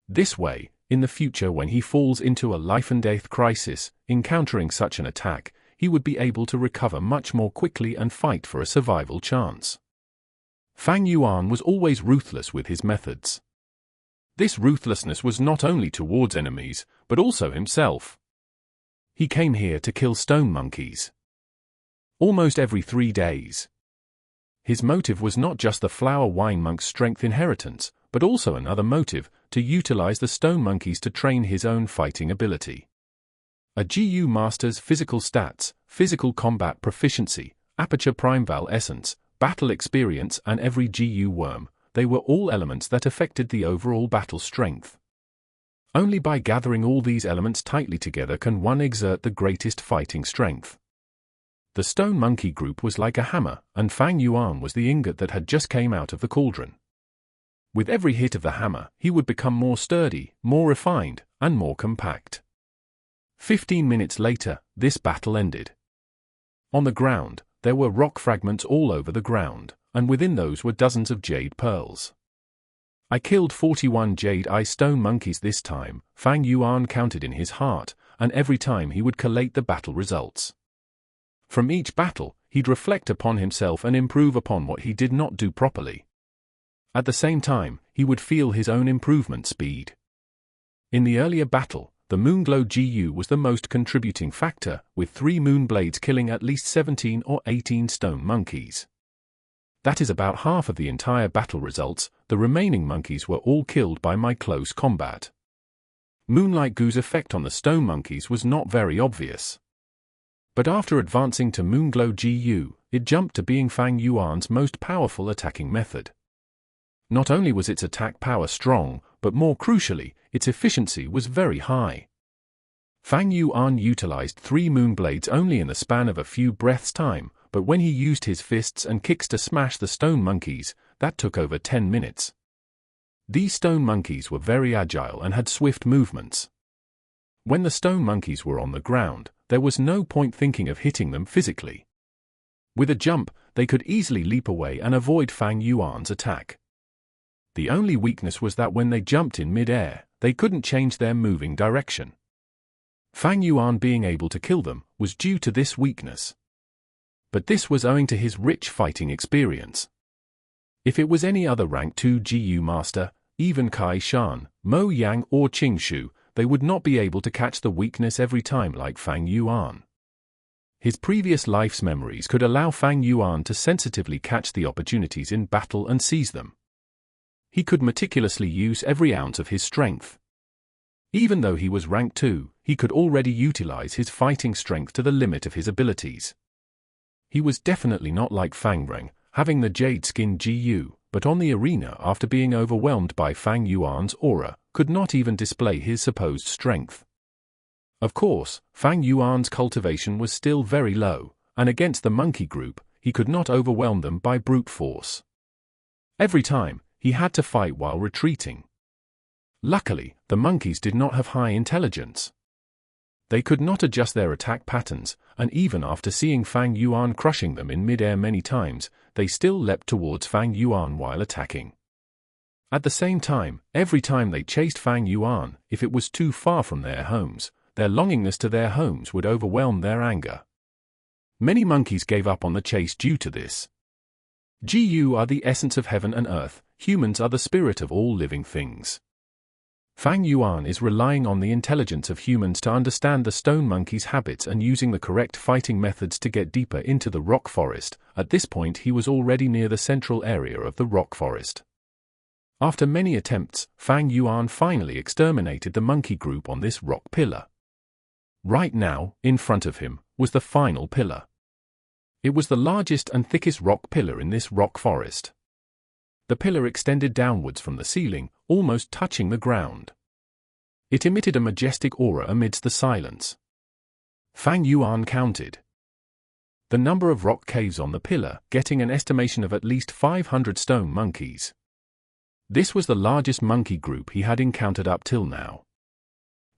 This way, in the future when he falls into a life-and-death crisis, encountering such an attack, he would be able to recover much more quickly and fight for a survival chance. Fang Yuan was always ruthless with his methods. This ruthlessness was not only towards enemies, but also himself. He came here to kill stone monkeys. Almost every 3 days. His motive was not just the flower wine monk's strength inheritance, but also another motive, to utilize the stone monkeys to train his own fighting ability. A GU master's physical stats, physical combat proficiency, aperture primeval essence, battle experience and every GU worm, they were all elements that affected the overall battle strength. Only by gathering all these elements tightly together can one exert the greatest fighting strength. The stone monkey group was like a hammer, and Fang Yuan was the ingot that had just came out of the cauldron. With every hit of the hammer, he would become more sturdy, more refined, and more compact. 15 minutes later, this battle ended. On the ground, there were rock fragments all over the ground, and within those were dozens of jade pearls. I killed 41 jade eye stone monkeys this time, Fang Yuan counted in his heart, and every time he would collate the battle results. From each battle, he'd reflect upon himself and improve upon what he did not do properly. At the same time, he would feel his own improvement speed. In the earlier battle, the Moonglow GU was the most contributing factor, with 3 moon blades killing at least 17 or 18 stone monkeys. That is about half of the entire battle results. The remaining monkeys were all killed by my close combat. Moonlight Gu's effect on the stone monkeys was not very obvious. But after advancing to Moonglow GU, it jumped to being Fang Yuan's most powerful attacking method. Not only was its attack power strong, but more crucially, its efficiency was very high. Fang Yuan utilized 3 moon blades only in the span of a few breaths' time, but when he used his fists and kicks to smash the stone monkeys, that took over 10 minutes. These stone monkeys were very agile and had swift movements. When the stone monkeys were on the ground, there was no point thinking of hitting them physically. With a jump, they could easily leap away and avoid Fang Yuan's attack. The only weakness was that when they jumped in mid-air, they couldn't change their moving direction. Fang Yuan being able to kill them was due to this weakness. But this was owing to his rich fighting experience. If it was any other rank 2 GU master, even Kai Shan, Mo Yang or Qing Shu, they would not be able to catch the weakness every time like Fang Yuan. His previous life's memories could allow Fang Yuan to sensitively catch the opportunities in battle and seize them. He could meticulously use every ounce of his strength. Even though he was rank 2, he could already utilize his fighting strength to the limit of his abilities. He was definitely not like Fang Reng, having the jade skin GU, but on the arena after being overwhelmed by Fang Yuan's aura, could not even display his supposed strength. Of course, Fang Yuan's cultivation was still very low, and against the monkey group, he could not overwhelm them by brute force. Every time, he had to fight while retreating. Luckily, the monkeys did not have high intelligence. They could not adjust their attack patterns, and even after seeing Fang Yuan crushing them in mid-air many times, they still leapt towards Fang Yuan while attacking. At the same time, every time they chased Fang Yuan, if it was too far from their homes, their longingness to their homes would overwhelm their anger. Many monkeys gave up on the chase due to this. Gu are the essence of heaven and earth, humans are the spirit of all living things. Fang Yuan is relying on the intelligence of humans to understand the stone monkey's habits and using the correct fighting methods to get deeper into the rock forest. At this point he was already near the central area of the rock forest. After many attempts, Fang Yuan finally exterminated the monkey group on this rock pillar. Right now, in front of him, was the final pillar. It was the largest and thickest rock pillar in this rock forest. The pillar extended downwards from the ceiling, almost touching the ground. It emitted a majestic aura amidst the silence. Fang Yuan counted the number of rock caves on the pillar, getting an estimation of at least 500 stone monkeys. This was the largest monkey group he had encountered up till now.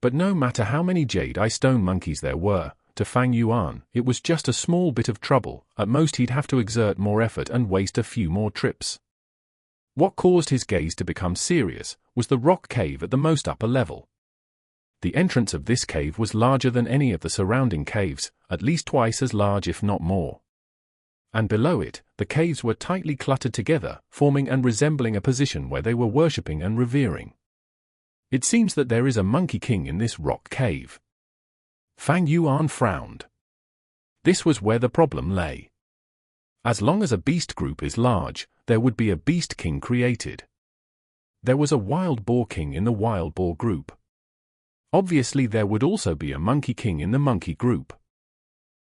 But no matter how many jade-eye stone monkeys there were, to Fang Yuan, it was just a small bit of trouble. At most he'd have to exert more effort and waste a few more trips. What caused his gaze to become serious was the rock cave at the most upper level. The entrance of this cave was larger than any of the surrounding caves, at least twice as large if not more. And below it, the caves were tightly cluttered together, forming and resembling a position where they were worshipping and revering. It seems that there is a monkey king in this rock cave. Fang Yuan frowned. This was where the problem lay. As long as a beast group is large, there would be a beast king created. There was a wild boar king in the wild boar group. Obviously there would also be a monkey king in the monkey group.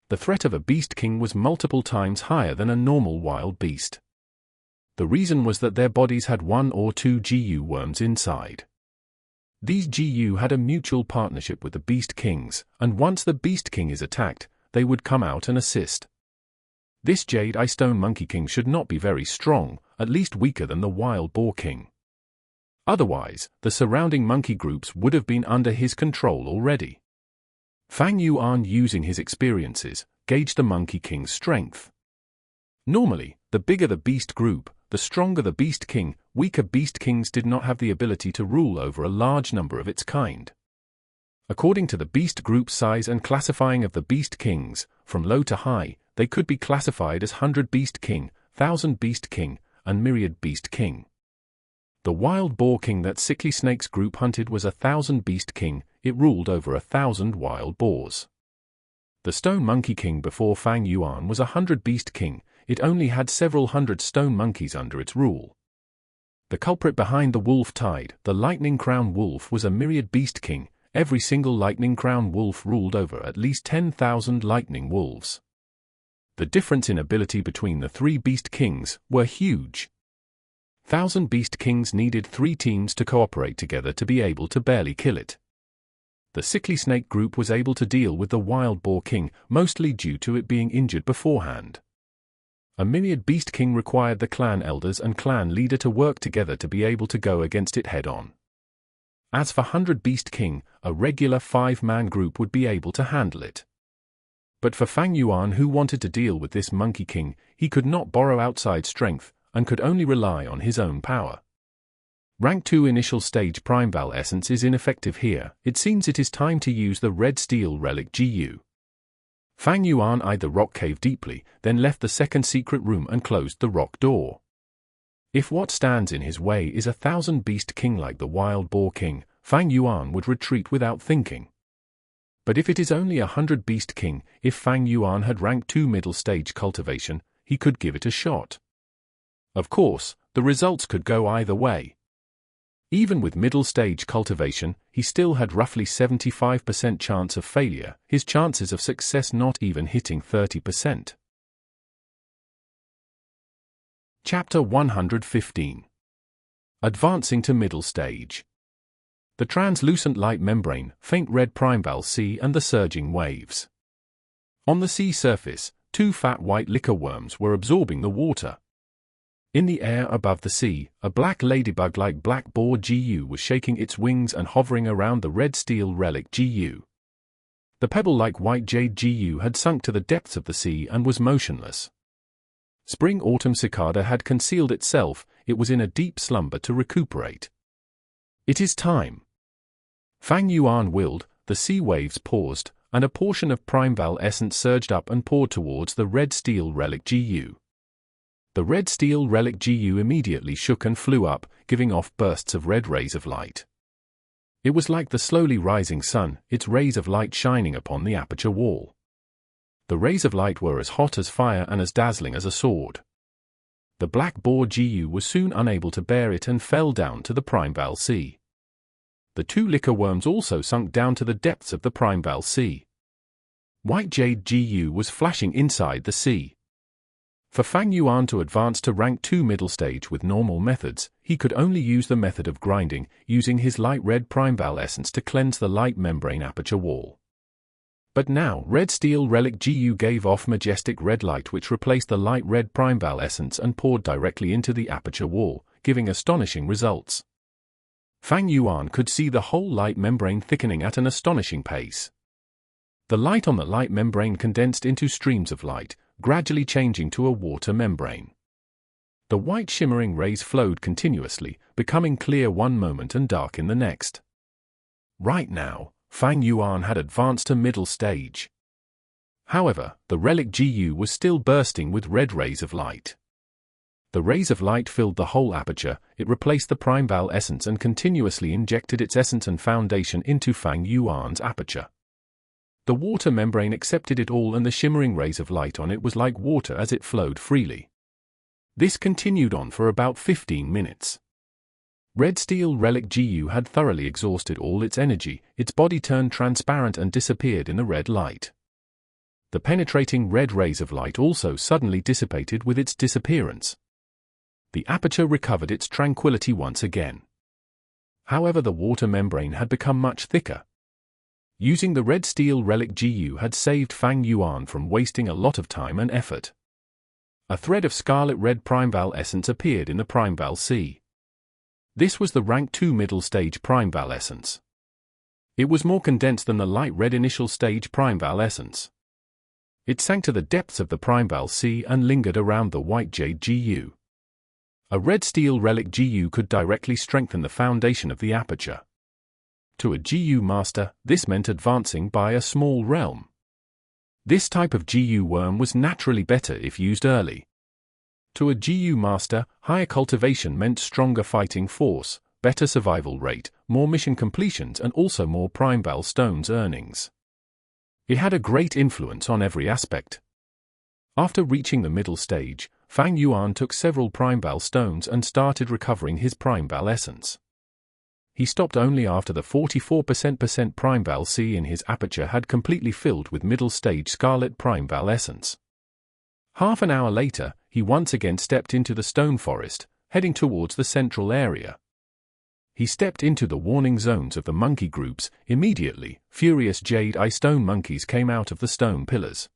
The threat of a beast king was multiple times higher than a normal wild beast. The reason was that their bodies had 1 or 2 Gu worms inside. These Gu had a mutual partnership with the beast kings, and once the beast king is attacked, they would come out and assist. This jade-eye stone monkey king should not be very strong, at least weaker than the wild boar king. Otherwise, the surrounding monkey groups would have been under his control already. Fang Yuan, using his experiences, gauged the monkey king's strength. Normally, the bigger the beast group, the stronger the beast king. Weaker beast kings did not have the ability to rule over a large number of its kind. According to the beast group size and classifying of the beast kings, from low to high, they could be classified as 100 beast king, 1000 beast king, and myriad beast king. The wild boar king that sickly snakes group hunted was 1000 beast king. It ruled over 1000 wild boars. The stone monkey king before Fang Yuan was 100 beast king. It only had several hundred stone monkeys under its rule. The culprit behind the wolf tide, the lightning crown wolf, was a myriad beast king. Every single lightning crown wolf ruled over at least 10,000 lightning wolves. The difference in ability between the 3 beast kings were huge. 1000 beast kings needed 3 teams to cooperate together to be able to barely kill it. The sickly snake group was able to deal with the wild boar king, mostly due to it being injured beforehand. A myriad beast king required the clan elders and clan leader to work together to be able to go against it head-on. As for 100 beast king, a regular 5-man group would be able to handle it. But for Fang Yuan, who wanted to deal with this monkey king, he could not borrow outside strength, and could only rely on his own power. Rank 2 initial stage Primeval essence is ineffective here. It seems it is time to use the red steel relic Gu. Fang Yuan eyed the rock cave deeply, then left the second secret room and closed the rock door. If what stands in his way is 1000 beast king like the wild boar king, Fang Yuan would retreat without thinking. But if it is only 100 beast king, if Fang Yuan had rank 2 middle stage cultivation, he could give it a shot. Of course, the results could go either way. Even with middle stage cultivation, he still had roughly 75% chance of failure, his chances of success not even hitting 30%. Chapter 115. Advancing to middle stage. The translucent light membrane, faint red Primeval sea and the surging waves. On the sea surface, 2 fat white liquor worms were absorbing the water. In the air above the sea, a black ladybug like black boar Gu was shaking its wings and hovering around the red steel relic Gu. The pebble-like white jade Gu had sunk to the depths of the sea and was motionless. Spring-autumn cicada had concealed itself. It was in a deep slumber to recuperate. It is time. Fang Yuan willed, the sea waves paused, and a portion of Primeval essence surged up and poured towards the red steel relic Gu. The red steel relic GU immediately shook and flew up, giving off bursts of red rays of light. It was like the slowly rising sun, its rays of light shining upon the aperture wall. The rays of light were as hot as fire and as dazzling as a sword. The black boar GU was soon unable to bear it and fell down to the Primeval Sea. The two liquor worms also sunk down to the depths of the Primeval Sea. White jade GU was flashing inside the sea. For Fang Yuan to advance to rank 2 middle stage with normal methods, he could only use the method of grinding, using his light red Primeval essence to cleanse the light membrane aperture wall. But now red steel relic GU gave off majestic red light which replaced the light red Primeval essence and poured directly into the aperture wall, giving astonishing results. Fang Yuan could see the whole light membrane thickening at an astonishing pace. The light on the light membrane condensed into streams of light, gradually changing to a water membrane. The white shimmering rays flowed continuously, becoming clear one moment and dark in the next. Right now, Fang Yuan had advanced to middle stage. However, the relic GU was still bursting with red rays of light. The rays of light filled the whole aperture, it replaced the Primeval essence and continuously injected its essence and foundation into Fang Yuan's aperture. The water membrane accepted it all and the shimmering rays of light on it was like water as it flowed freely. This continued on for about 15 minutes. Red steel relic GU had thoroughly exhausted all its energy, its body turned transparent and disappeared in the red light. The penetrating red rays of light also suddenly dissipated with its disappearance. The aperture recovered its tranquility once again. However, the water membrane had become much thicker. Using the red steel relic GU had saved Fang Yuan from wasting a lot of time and effort. A thread of scarlet red Primeval essence appeared in the Primeval Sea. This was the rank 2 middle stage Primeval essence. It was more condensed than the light red initial stage Primeval essence. It sank to the depths of the Primeval Sea and lingered around the white jade GU. A red steel relic GU could directly strengthen the foundation of the aperture. To a GU master, this meant advancing by a small realm. This type of GU worm was naturally better if used early. To a GU master, higher cultivation meant stronger fighting force, better survival rate, more mission completions and also more Primeval stones earnings. It had a great influence on every aspect. After reaching the middle stage, Fang Yuan took several Primeval stones and started recovering his Primeval essence. He stopped only after the 44% Primeval Sea in his aperture had completely filled with middle-stage scarlet Primeval essence. Half an hour later, he once again stepped into the stone forest, heading towards the central area. He stepped into the warning zones of the monkey groups. Immediately, furious jade eye stone monkeys came out of the stone pillars.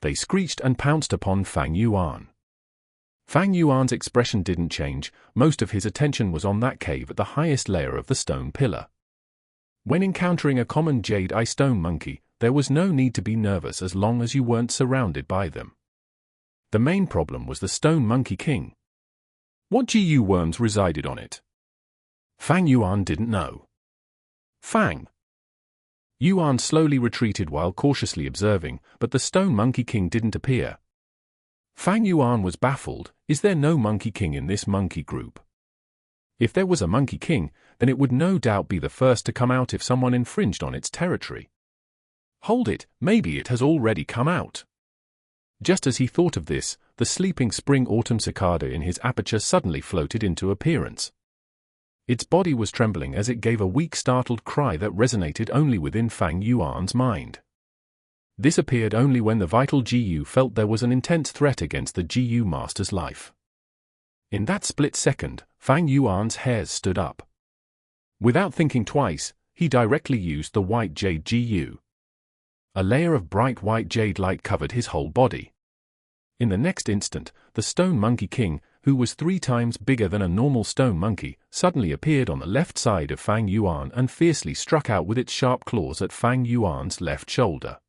They screeched and pounced upon Fang Yuan. Fang Yuan's expression didn't change, most of his attention was on that cave at the highest layer of the stone pillar. When encountering a common jade eye stone monkey, there was no need to be nervous as long as you weren't surrounded by them. The main problem was the stone monkey king. What GU worms resided on it? Fang Yuan didn't know. Fang Yuan slowly retreated while cautiously observing, but the stone monkey king didn't appear. Fang Yuan was baffled. Is there no monkey king in this monkey group? If there was a monkey king, then it would no doubt be the first to come out if someone infringed on its territory. Hold it, maybe it has already come out. Just as he thought of this, the sleeping spring-autumn cicada in his aperture suddenly floated into appearance. Its body was trembling as it gave a weak startled cry that resonated only within Fang Yuan's mind. This appeared only when the vital GU felt there was an intense threat against the GU master's life. In that split second, Fang Yuan's hairs stood up. Without thinking twice, he directly used the white jade GU. A layer of bright white jade light covered his whole body. In the next instant, the stone monkey king, who was 3 times bigger than a normal stone monkey, suddenly appeared on the left side of Fang Yuan and fiercely struck out with its sharp claws at Fang Yuan's left shoulder.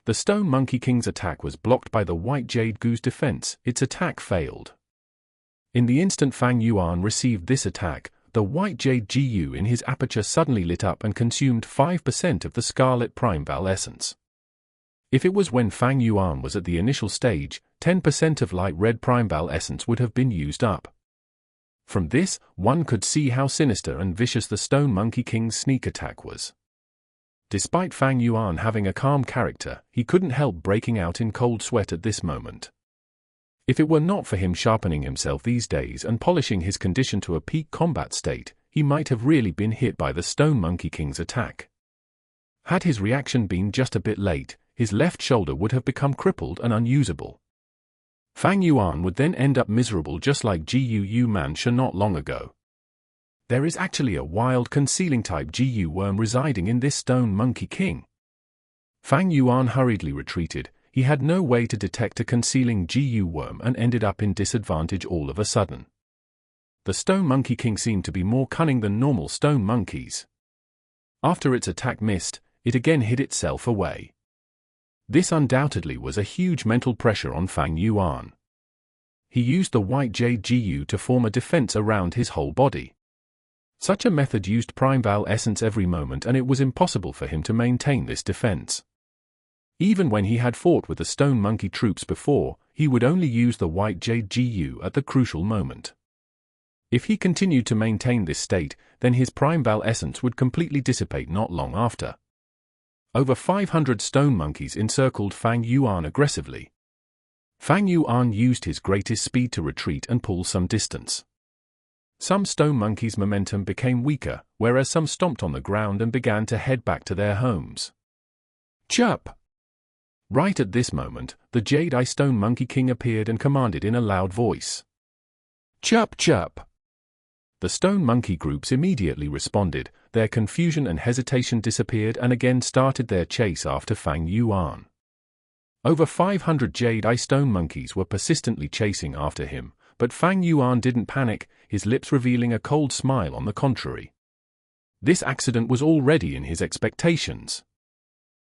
The stone monkey king's attack was blocked by the white jade GU's defense. Its attack failed. In the instant Fang Yuan received this attack, the white jade GU in his aperture suddenly lit up and consumed 5% of the scarlet Primeval essence. If it was when Fang Yuan was at the initial stage, 10% of light red Primeval essence would have been used up. From this, one could see how sinister and vicious the Stone Monkey King's sneak attack was. Despite Fang Yuan having a calm character, he couldn't help breaking out in cold sweat at this moment. If it were not for him sharpening himself these days and polishing his condition to a peak combat state, he might have really been hit by the Stone Monkey King's attack. Had his reaction been just a bit late, his left shoulder would have become crippled and unusable. Fang Yuan would then end up miserable just like Gu Mancha not long ago. There is actually a wild concealing type Gu worm residing in this Stone Monkey King. Fang Yuan hurriedly retreated. He had no way to detect a concealing Gu worm and ended up in disadvantage all of a sudden. The Stone Monkey King seemed to be more cunning than normal stone monkeys. After its attack missed, it again hid itself away. This undoubtedly was a huge mental pressure on Fang Yuan. He used the white jade Gu to form a defense around his whole body. Such a method used Primeval essence every moment, and it was impossible for him to maintain this defense. Even when he had fought with the Stone Monkey troops before, he would only use the white jade Gu at the crucial moment. If he continued to maintain this state, then his Primeval essence would completely dissipate not long after. Over 500 stone monkeys encircled Fang Yuan aggressively. Fang Yuan used his greatest speed to retreat and pull some distance. Some stone monkeys' momentum became weaker, whereas some stomped on the ground and began to head back to their homes. Chirp! Right at this moment, the Jade Eye Stone Monkey King appeared and commanded in a loud voice. Chirp, chirp! The stone monkey groups immediately responded, their confusion and hesitation disappeared and again started their chase after Fang Yuan. Over 500 Jade Eye Stone monkeys were persistently chasing after him, but Fang Yuan didn't panic, his lips revealing a cold smile on the contrary. This accident was already in his expectations.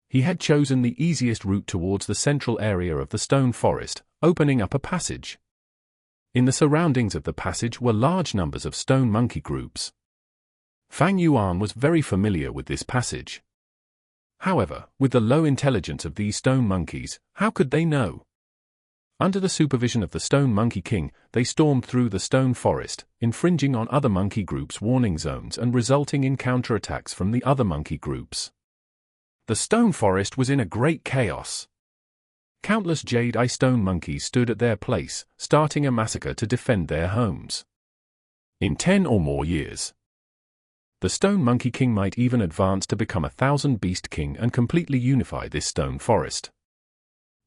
He had chosen the easiest route towards the central area of the stone forest, opening up a passage. In the surroundings of the passage were large numbers of stone monkey groups. Fang Yuan was very familiar with this passage. However, with the low intelligence of these stone monkeys, how could they know? Under the supervision of the Stone Monkey King, they stormed through the stone forest, infringing on other monkey groups' warning zones and resulting in counterattacks from the other monkey groups. The stone forest was in a great chaos. Countless Jade Eye Stone monkeys stood at their place, starting a massacre to defend their homes. In 10 or more years, the Stone Monkey King might even advance to become 1,000 Beast King and completely unify this stone forest.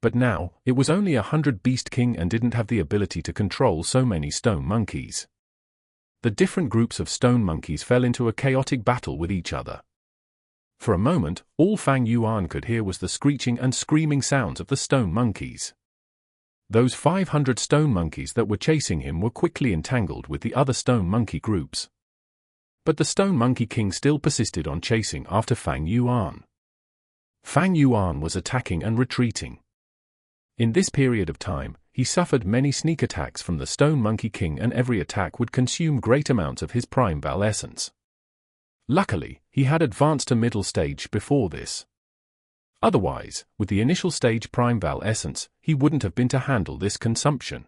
But now, it was only 100 Beast King and didn't have the ability to control so many stone monkeys. The different groups of stone monkeys fell into a chaotic battle with each other. For a moment, all Fang Yuan could hear was the screeching and screaming sounds of the stone monkeys. Those 500 stone monkeys that were chasing him were quickly entangled with the other stone monkey groups. But the Stone Monkey King still persisted on chasing after Fang Yuan. Fang Yuan was attacking and retreating. In this period of time, he suffered many sneak attacks from the Stone Monkey King, and every attack would consume great amounts of his Primeval essence. Luckily, he had advanced to middle stage before this. Otherwise, with the initial stage Primeval essence, he wouldn't have been to handle this consumption.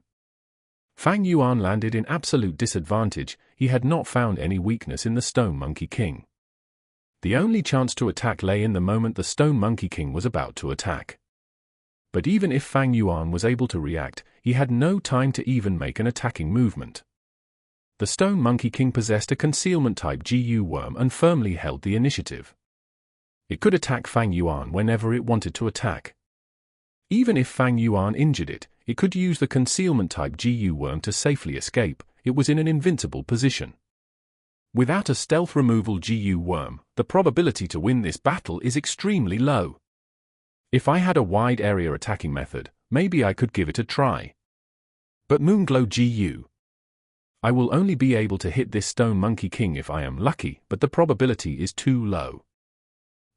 Fang Yuan landed in absolute disadvantage. He had not found any weakness in the Stone Monkey King. The only chance to attack lay in the moment the Stone Monkey King was about to attack. But even if Fang Yuan was able to react, he had no time to even make an attacking movement. The Stone Monkey King possessed a concealment-type Gu worm and firmly held the initiative. It could attack Fang Yuan whenever it wanted to attack. Even if Fang Yuan injured it, it could use the concealment-type Gu worm to safely escape. It was in an invincible position. Without a stealth removal Gu worm, the probability to win this battle is extremely low. If I had a wide area attacking method, maybe I could give it a try. But Moonglow Gu. I will only be able to hit this Stone Monkey King if I am lucky, but the probability is too low.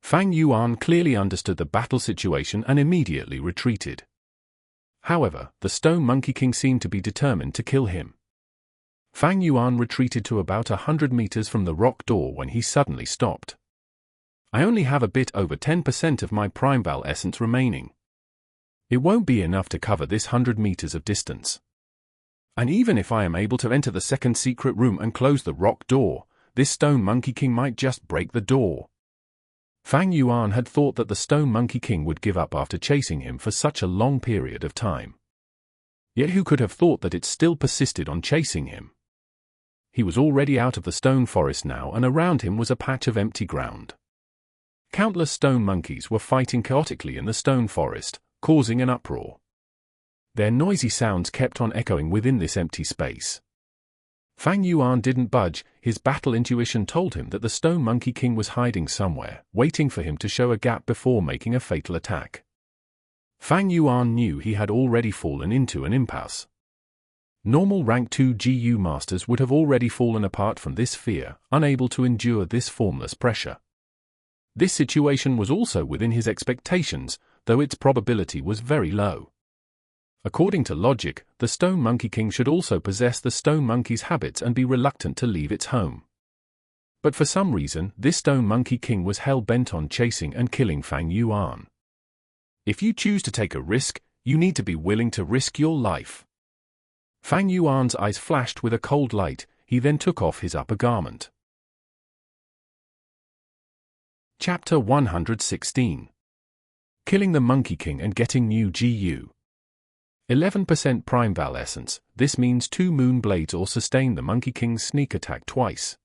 Fang Yuan clearly understood the battle situation and immediately retreated. However, the Stone Monkey King seemed to be determined to kill him. Fang Yuan retreated to about 100 meters from the rock door when he suddenly stopped. I only have a bit over 10% of my Primeval essence remaining. It won't be enough to cover this 100 meters of distance. And even if I am able to enter the second secret room and close the rock door, this stone monkey king might just break the door. Fang Yuan had thought that the stone monkey king would give up after chasing him for such a long period of time. Yet who could have thought that it still persisted on chasing him? He was already out of the stone forest now, and around him was a patch of empty ground. Countless stone monkeys were fighting chaotically in the stone forest, causing an uproar. Their noisy sounds kept on echoing within this empty space. Fang Yuan didn't budge. His battle intuition told him that the stone monkey king was hiding somewhere, waiting for him to show a gap before making a fatal attack. Fang Yuan knew he had already fallen into an impasse. Normal rank 2 GU masters would have already fallen apart from this fear, unable to endure this formless pressure. This situation was also within his expectations, though its probability was very low. According to logic, the stone monkey king should also possess the stone monkey's habits and be reluctant to leave its home. But for some reason, this stone monkey king was hell-bent on chasing and killing Fang Yuan. If you choose to take a risk, you need to be willing to risk your life. Fang Yuan's eyes flashed with a cold light. He then took off his upper garment. Chapter 116. Killing the Monkey King and Getting New GU. 11% Primeval Essence. This means 2 Moon Blades or sustain the Monkey King's sneak attack twice.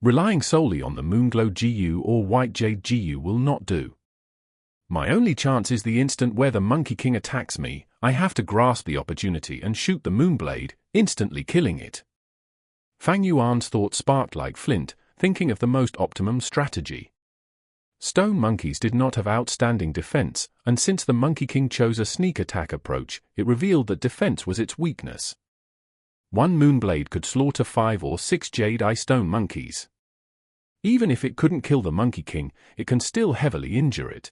Relying solely on the Moonglow GU or White Jade GU will not do. My only chance is the instant where the Monkey King attacks me. I have to grasp the opportunity and shoot the Moonblade, instantly killing it. Fang Yuan's thoughts sparked like flint, thinking of the most optimum strategy. Stone monkeys did not have outstanding defense, and since the Monkey King chose a sneak attack approach, it revealed that defense was its weakness. 1 Moonblade could slaughter 5 or 6 Jade-Eye stone monkeys. Even if it couldn't kill the Monkey King, it can still heavily injure it.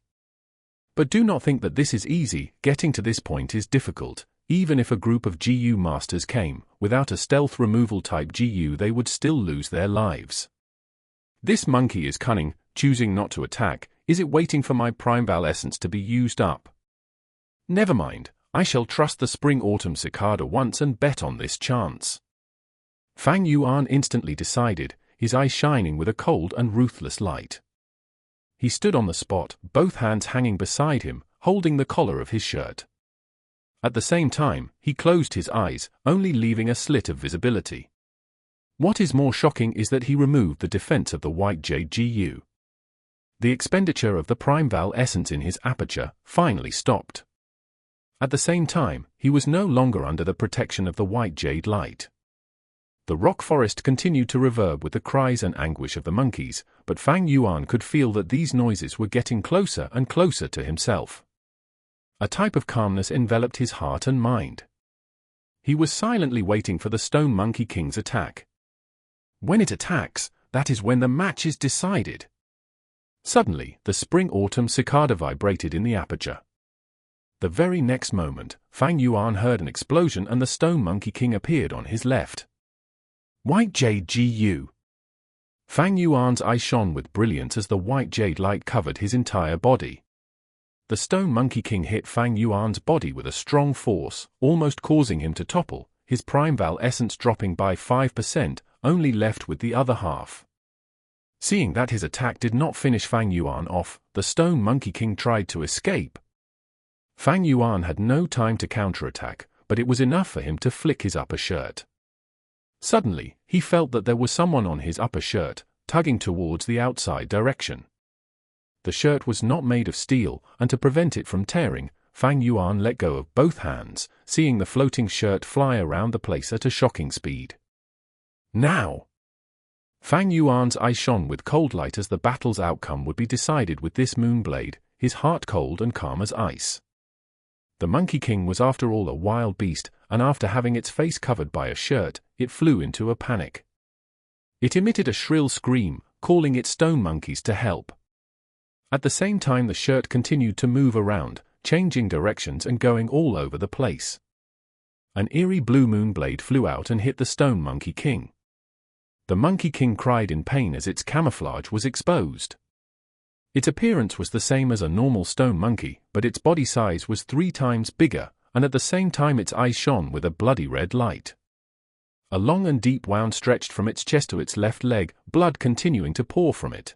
But do not think that this is easy. Getting to this point is difficult. Even if a group of GU masters came, without a stealth removal type GU, they would still lose their lives. This monkey is cunning, choosing not to attack. Is it waiting for my Primeval Essence to be used up? Never mind, I shall trust the Spring-Autumn Cicada once and bet on this chance. Fang Yuan instantly decided, his eyes shining with a cold and ruthless light. He stood on the spot, both hands hanging beside him, holding the collar of his shirt. At the same time, he closed his eyes, only leaving a slit of visibility. What is more shocking is that he removed the defense of the White Jade GU. The expenditure of the Primeval Essence in his aperture finally stopped. At the same time, he was no longer under the protection of the White Jade light. The rock forest continued to reverb with the cries and anguish of the monkeys, but Fang Yuan could feel that these noises were getting closer and closer to himself. A type of calmness enveloped his heart and mind. He was silently waiting for the Stone Monkey King's attack. When it attacks, that is when the match is decided. Suddenly, the Spring-Autumn Cicada vibrated in the aperture. The very next moment, Fang Yuan heard an explosion and the Stone Monkey King appeared on his left. White Jade GU. Fang Yuan's eyes shone with brilliance as the white jade light covered his entire body. The Stone Monkey King hit Fang Yuan's body with a strong force, almost causing him to topple, his Primeval Essence dropping by 5%, only left with the other half. Seeing that his attack did not finish Fang Yuan off, the Stone Monkey King tried to escape. Fang Yuan had no time to counterattack, but it was enough for him to flick his upper shirt. Suddenly, he felt that there was someone on his upper shirt, tugging towards the outside direction. The shirt was not made of steel, and to prevent it from tearing, Fang Yuan let go of both hands, seeing the floating shirt fly around the place at a shocking speed. Now! Fang Yuan's eyes shone with cold light as the battle's outcome would be decided with this Moonblade, his heart cold and calm as ice. The Monkey King was after all a wild beast, and after having its face covered by a shirt, it flew into a panic. It emitted a shrill scream, calling its stone monkeys to help. At the same time the shirt continued to move around, changing directions and going all over the place. An eerie blue Moonblade flew out and hit the Stone Monkey King. The Monkey King cried in pain as its camouflage was exposed. Its appearance was the same as a normal stone monkey, but its body size was 3 times bigger, and at the same time its eyes shone with a bloody red light. A long and deep wound stretched from its chest to its left leg, blood continuing to pour from it.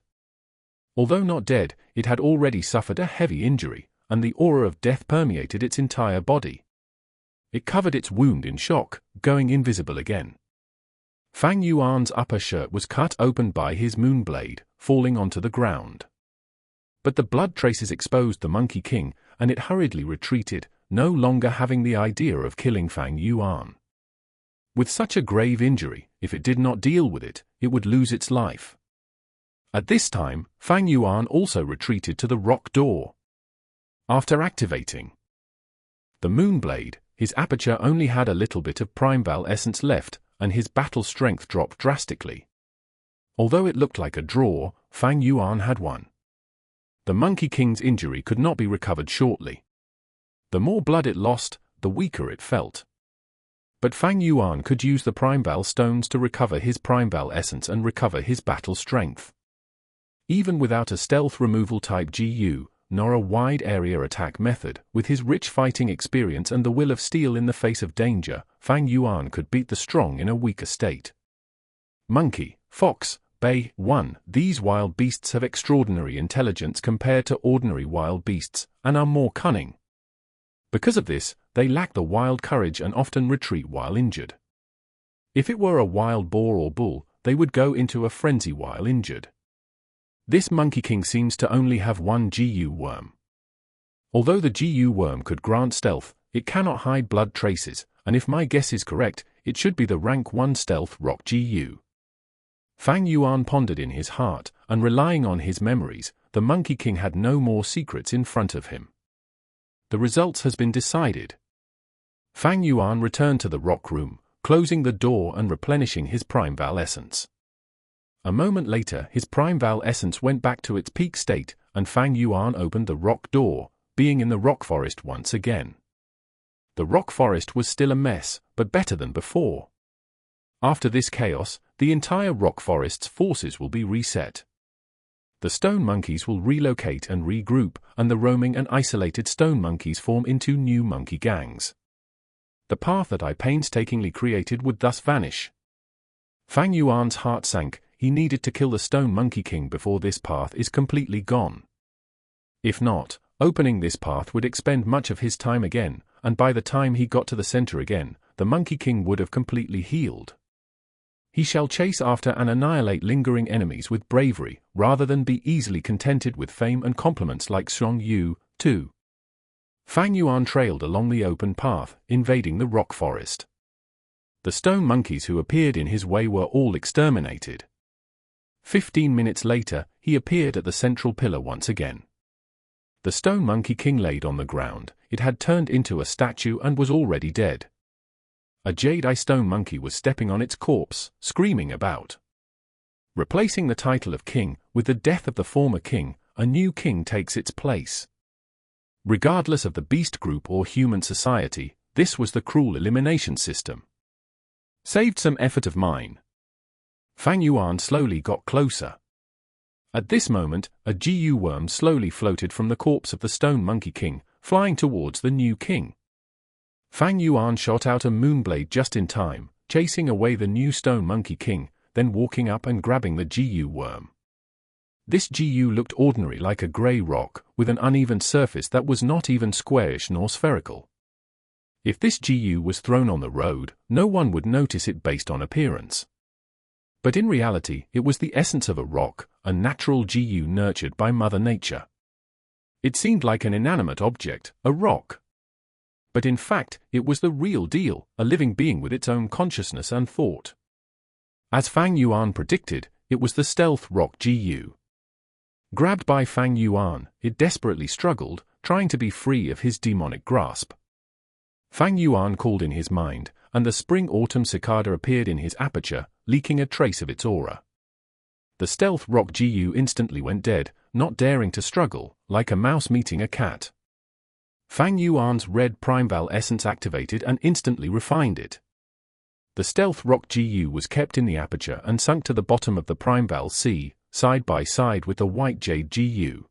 Although not dead, it had already suffered a heavy injury, and the aura of death permeated its entire body. It covered its wound in shock, going invisible again. Fang Yuan's upper shirt was cut open by his moonblade, falling onto the ground. But the blood traces exposed the Monkey King, and it hurriedly retreated, no longer having the idea of killing Fang Yuan. With such a grave injury, if it did not deal with it, it would lose its life. At this time, Fang Yuan also retreated to the rock door. After activating the Moonblade, his aperture only had a little bit of Primeval essence left, and his battle strength dropped drastically. Although it looked like a draw, Fang Yuan had won. The Monkey King's injury could not be recovered shortly. The more blood it lost, the weaker it felt. But Fang Yuan could use the Primeval stones to recover his Primeval essence and recover his battle strength. Even without a stealth removal type GU, nor a wide area attack method, with his rich fighting experience and the will of steel in the face of danger, Fang Yuan could beat the strong in a weaker state. Monkey, fox, Bai, 1. These wild beasts have extraordinary intelligence compared to ordinary wild beasts, and are more cunning. Because of this, they lack the wild courage and often retreat while injured. If it were a wild boar or bull, they would go into a frenzy while injured. This Monkey King seems to only have one GU worm. Although the GU worm could grant stealth, it cannot hide blood traces, and if my guess is correct, it should be the rank 1 stealth rock GU. Fang Yuan pondered in his heart, and relying on his memories, the Monkey King had no more secrets in front of him. The results has been decided. Fang Yuan returned to the rock room, closing the door and replenishing his Primeval essence. A moment later, his Primeval essence went back to its peak state, and Fang Yuan opened the rock door, being in the rock forest once again. The rock forest was still a mess, but better than before. After this chaos, the entire rock forest's forces will be reset. The stone monkeys will relocate and regroup, and the roaming and isolated stone monkeys form into new monkey gangs. The path that I painstakingly created would thus vanish. Fang Yuan's heart sank. He needed to kill the Stone Monkey King before this path is completely gone. If not, opening this path would expend much of his time again, and by the time he got to the center again, the Monkey King would have completely healed. He shall chase after and annihilate lingering enemies with bravery, rather than be easily contented with fame and compliments like Xiong Yu, too. Fang Yuan trailed along the open path, invading the rock forest. The stone monkeys who appeared in his way were all exterminated. 15 minutes later, he appeared at the central pillar once again. The Stone Monkey King laid on the ground. It had turned into a statue and was already dead. A jade-eye stone monkey was stepping on its corpse, screaming about. Replacing the title of king, with the death of the former king, a new king takes its place. Regardless of the beast group or human society, this was the cruel elimination system. Saved some effort of mine. Fang Yuan slowly got closer. At this moment, a GU worm slowly floated from the corpse of the Stone Monkey King, flying towards the new king. Fang Yuan shot out a moonblade just in time, chasing away the new Stone Monkey King, then walking up and grabbing the GU worm. This GU looked ordinary, like a grey rock, with an uneven surface that was not even squarish nor spherical. If this GU was thrown on the road, no one would notice it based on appearance. But in reality, it was the essence of a rock, a natural GU nurtured by Mother Nature. It seemed like an inanimate object, a rock. But in fact, it was the real deal, a living being with its own consciousness and thought. As Fang Yuan predicted, it was the stealth rock GU. Grabbed by Fang Yuan, it desperately struggled, trying to be free of his demonic grasp. Fang Yuan called in his mind, and the spring-autumn cicada appeared in his aperture, leaking a trace of its aura. The stealth rock GU instantly went dead, not daring to struggle, like a mouse meeting a cat. Fang Yuan's red Primeval essence activated and instantly refined it. The stealth rock GU was kept in the aperture and sunk to the bottom of the Primeval sea, side by side with the white jade GU.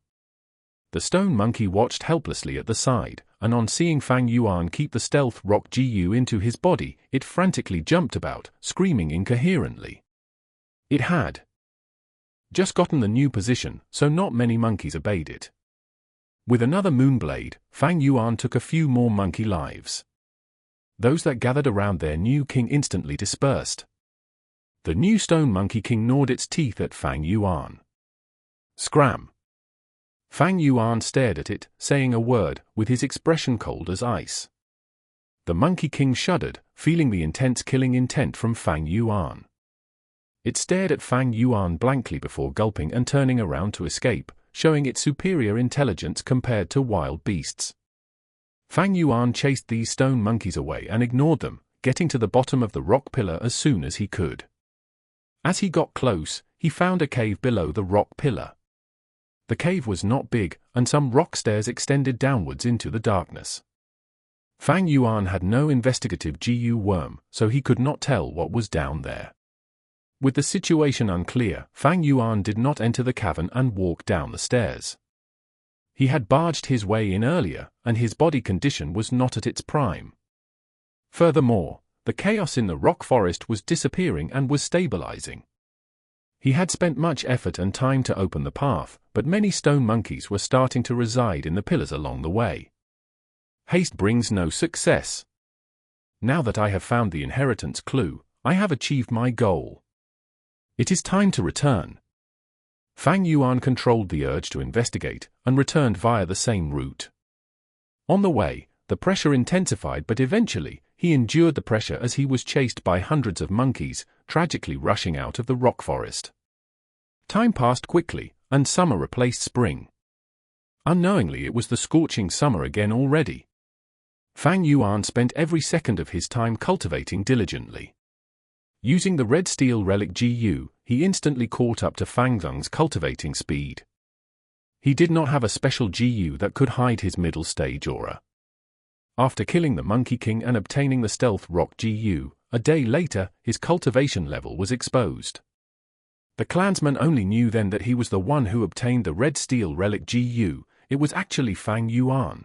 The stone monkey watched helplessly at the side, and on seeing Fang Yuan keep the stealth rock GU into his body, it frantically jumped about, screaming incoherently. It had just gotten the new position, so not many monkeys obeyed it. With another moonblade, Fang Yuan took a few more monkey lives. Those that gathered around their new king instantly dispersed. The new stone monkey king gnawed its teeth at Fang Yuan. Scram! Fang Yuan stared at it, saying a word, with his expression cold as ice. The monkey king shuddered, feeling the intense killing intent from Fang Yuan. It stared at Fang Yuan blankly before gulping and turning around to escape, showing its superior intelligence compared to wild beasts. Fang Yuan chased these stone monkeys away and ignored them, getting to the bottom of the rock pillar as soon as he could. As he got close, he found a cave below the rock pillar. The cave was not big, and some rock stairs extended downwards into the darkness. Fang Yuan had no investigative GU worm, so he could not tell what was down there. With the situation unclear, Fang Yuan did not enter the cavern and walk down the stairs. He had barged his way in earlier, and his body condition was not at its prime. Furthermore, the chaos in the rock forest was disappearing and was stabilizing. He had spent much effort and time to open the path, but many stone monkeys were starting to reside in the pillars along the way. Haste brings no success. Now that I have found the inheritance clue, I have achieved my goal. It is time to return. Fang Yuan controlled the urge to investigate, and returned via the same route. On the way, the pressure intensified, but eventually, he endured the pressure as he was chased by hundreds of monkeys, tragically rushing out of the rock forest. Time passed quickly, and summer replaced spring. Unknowingly, it was the scorching summer again already. Fang Yuan spent every second of his time cultivating diligently. Using the red steel relic GU, he instantly caught up to Fang Zheng's cultivating speed. He did not have a special GU that could hide his middle stage aura. After killing the Monkey King and obtaining the stealth rock GU, a day later, his cultivation level was exposed. The Clansmen only knew then that he was the one who obtained the red steel relic GU. It was actually Fang Yuan.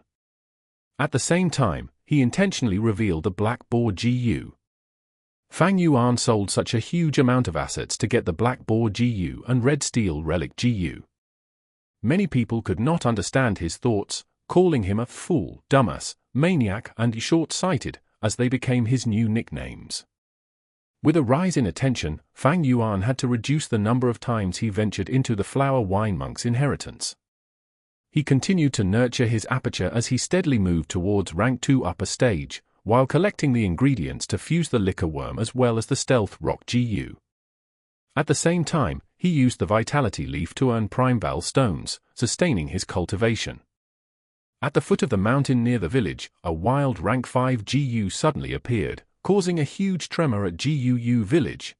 At the same time, he intentionally revealed the black boar GU. Fang Yuan sold such a huge amount of assets to get the black boar GU and red steel relic GU. Many people could not understand his thoughts, calling him a fool, dumbass, maniac, and short-sighted, as they became his new nicknames. With a rise in attention, Fang Yuan had to reduce the number of times he ventured into the flower wine monk's inheritance. He continued to nurture his aperture as he steadily moved towards rank 2 upper stage, while collecting the ingredients to fuse the liquor worm as well as the stealth rock GU. At the same time, he used the vitality leaf to earn Primeval stones, sustaining his cultivation. At the foot of the mountain near the village, a wild rank 5 GU suddenly appeared, causing a huge tremor at GUU village.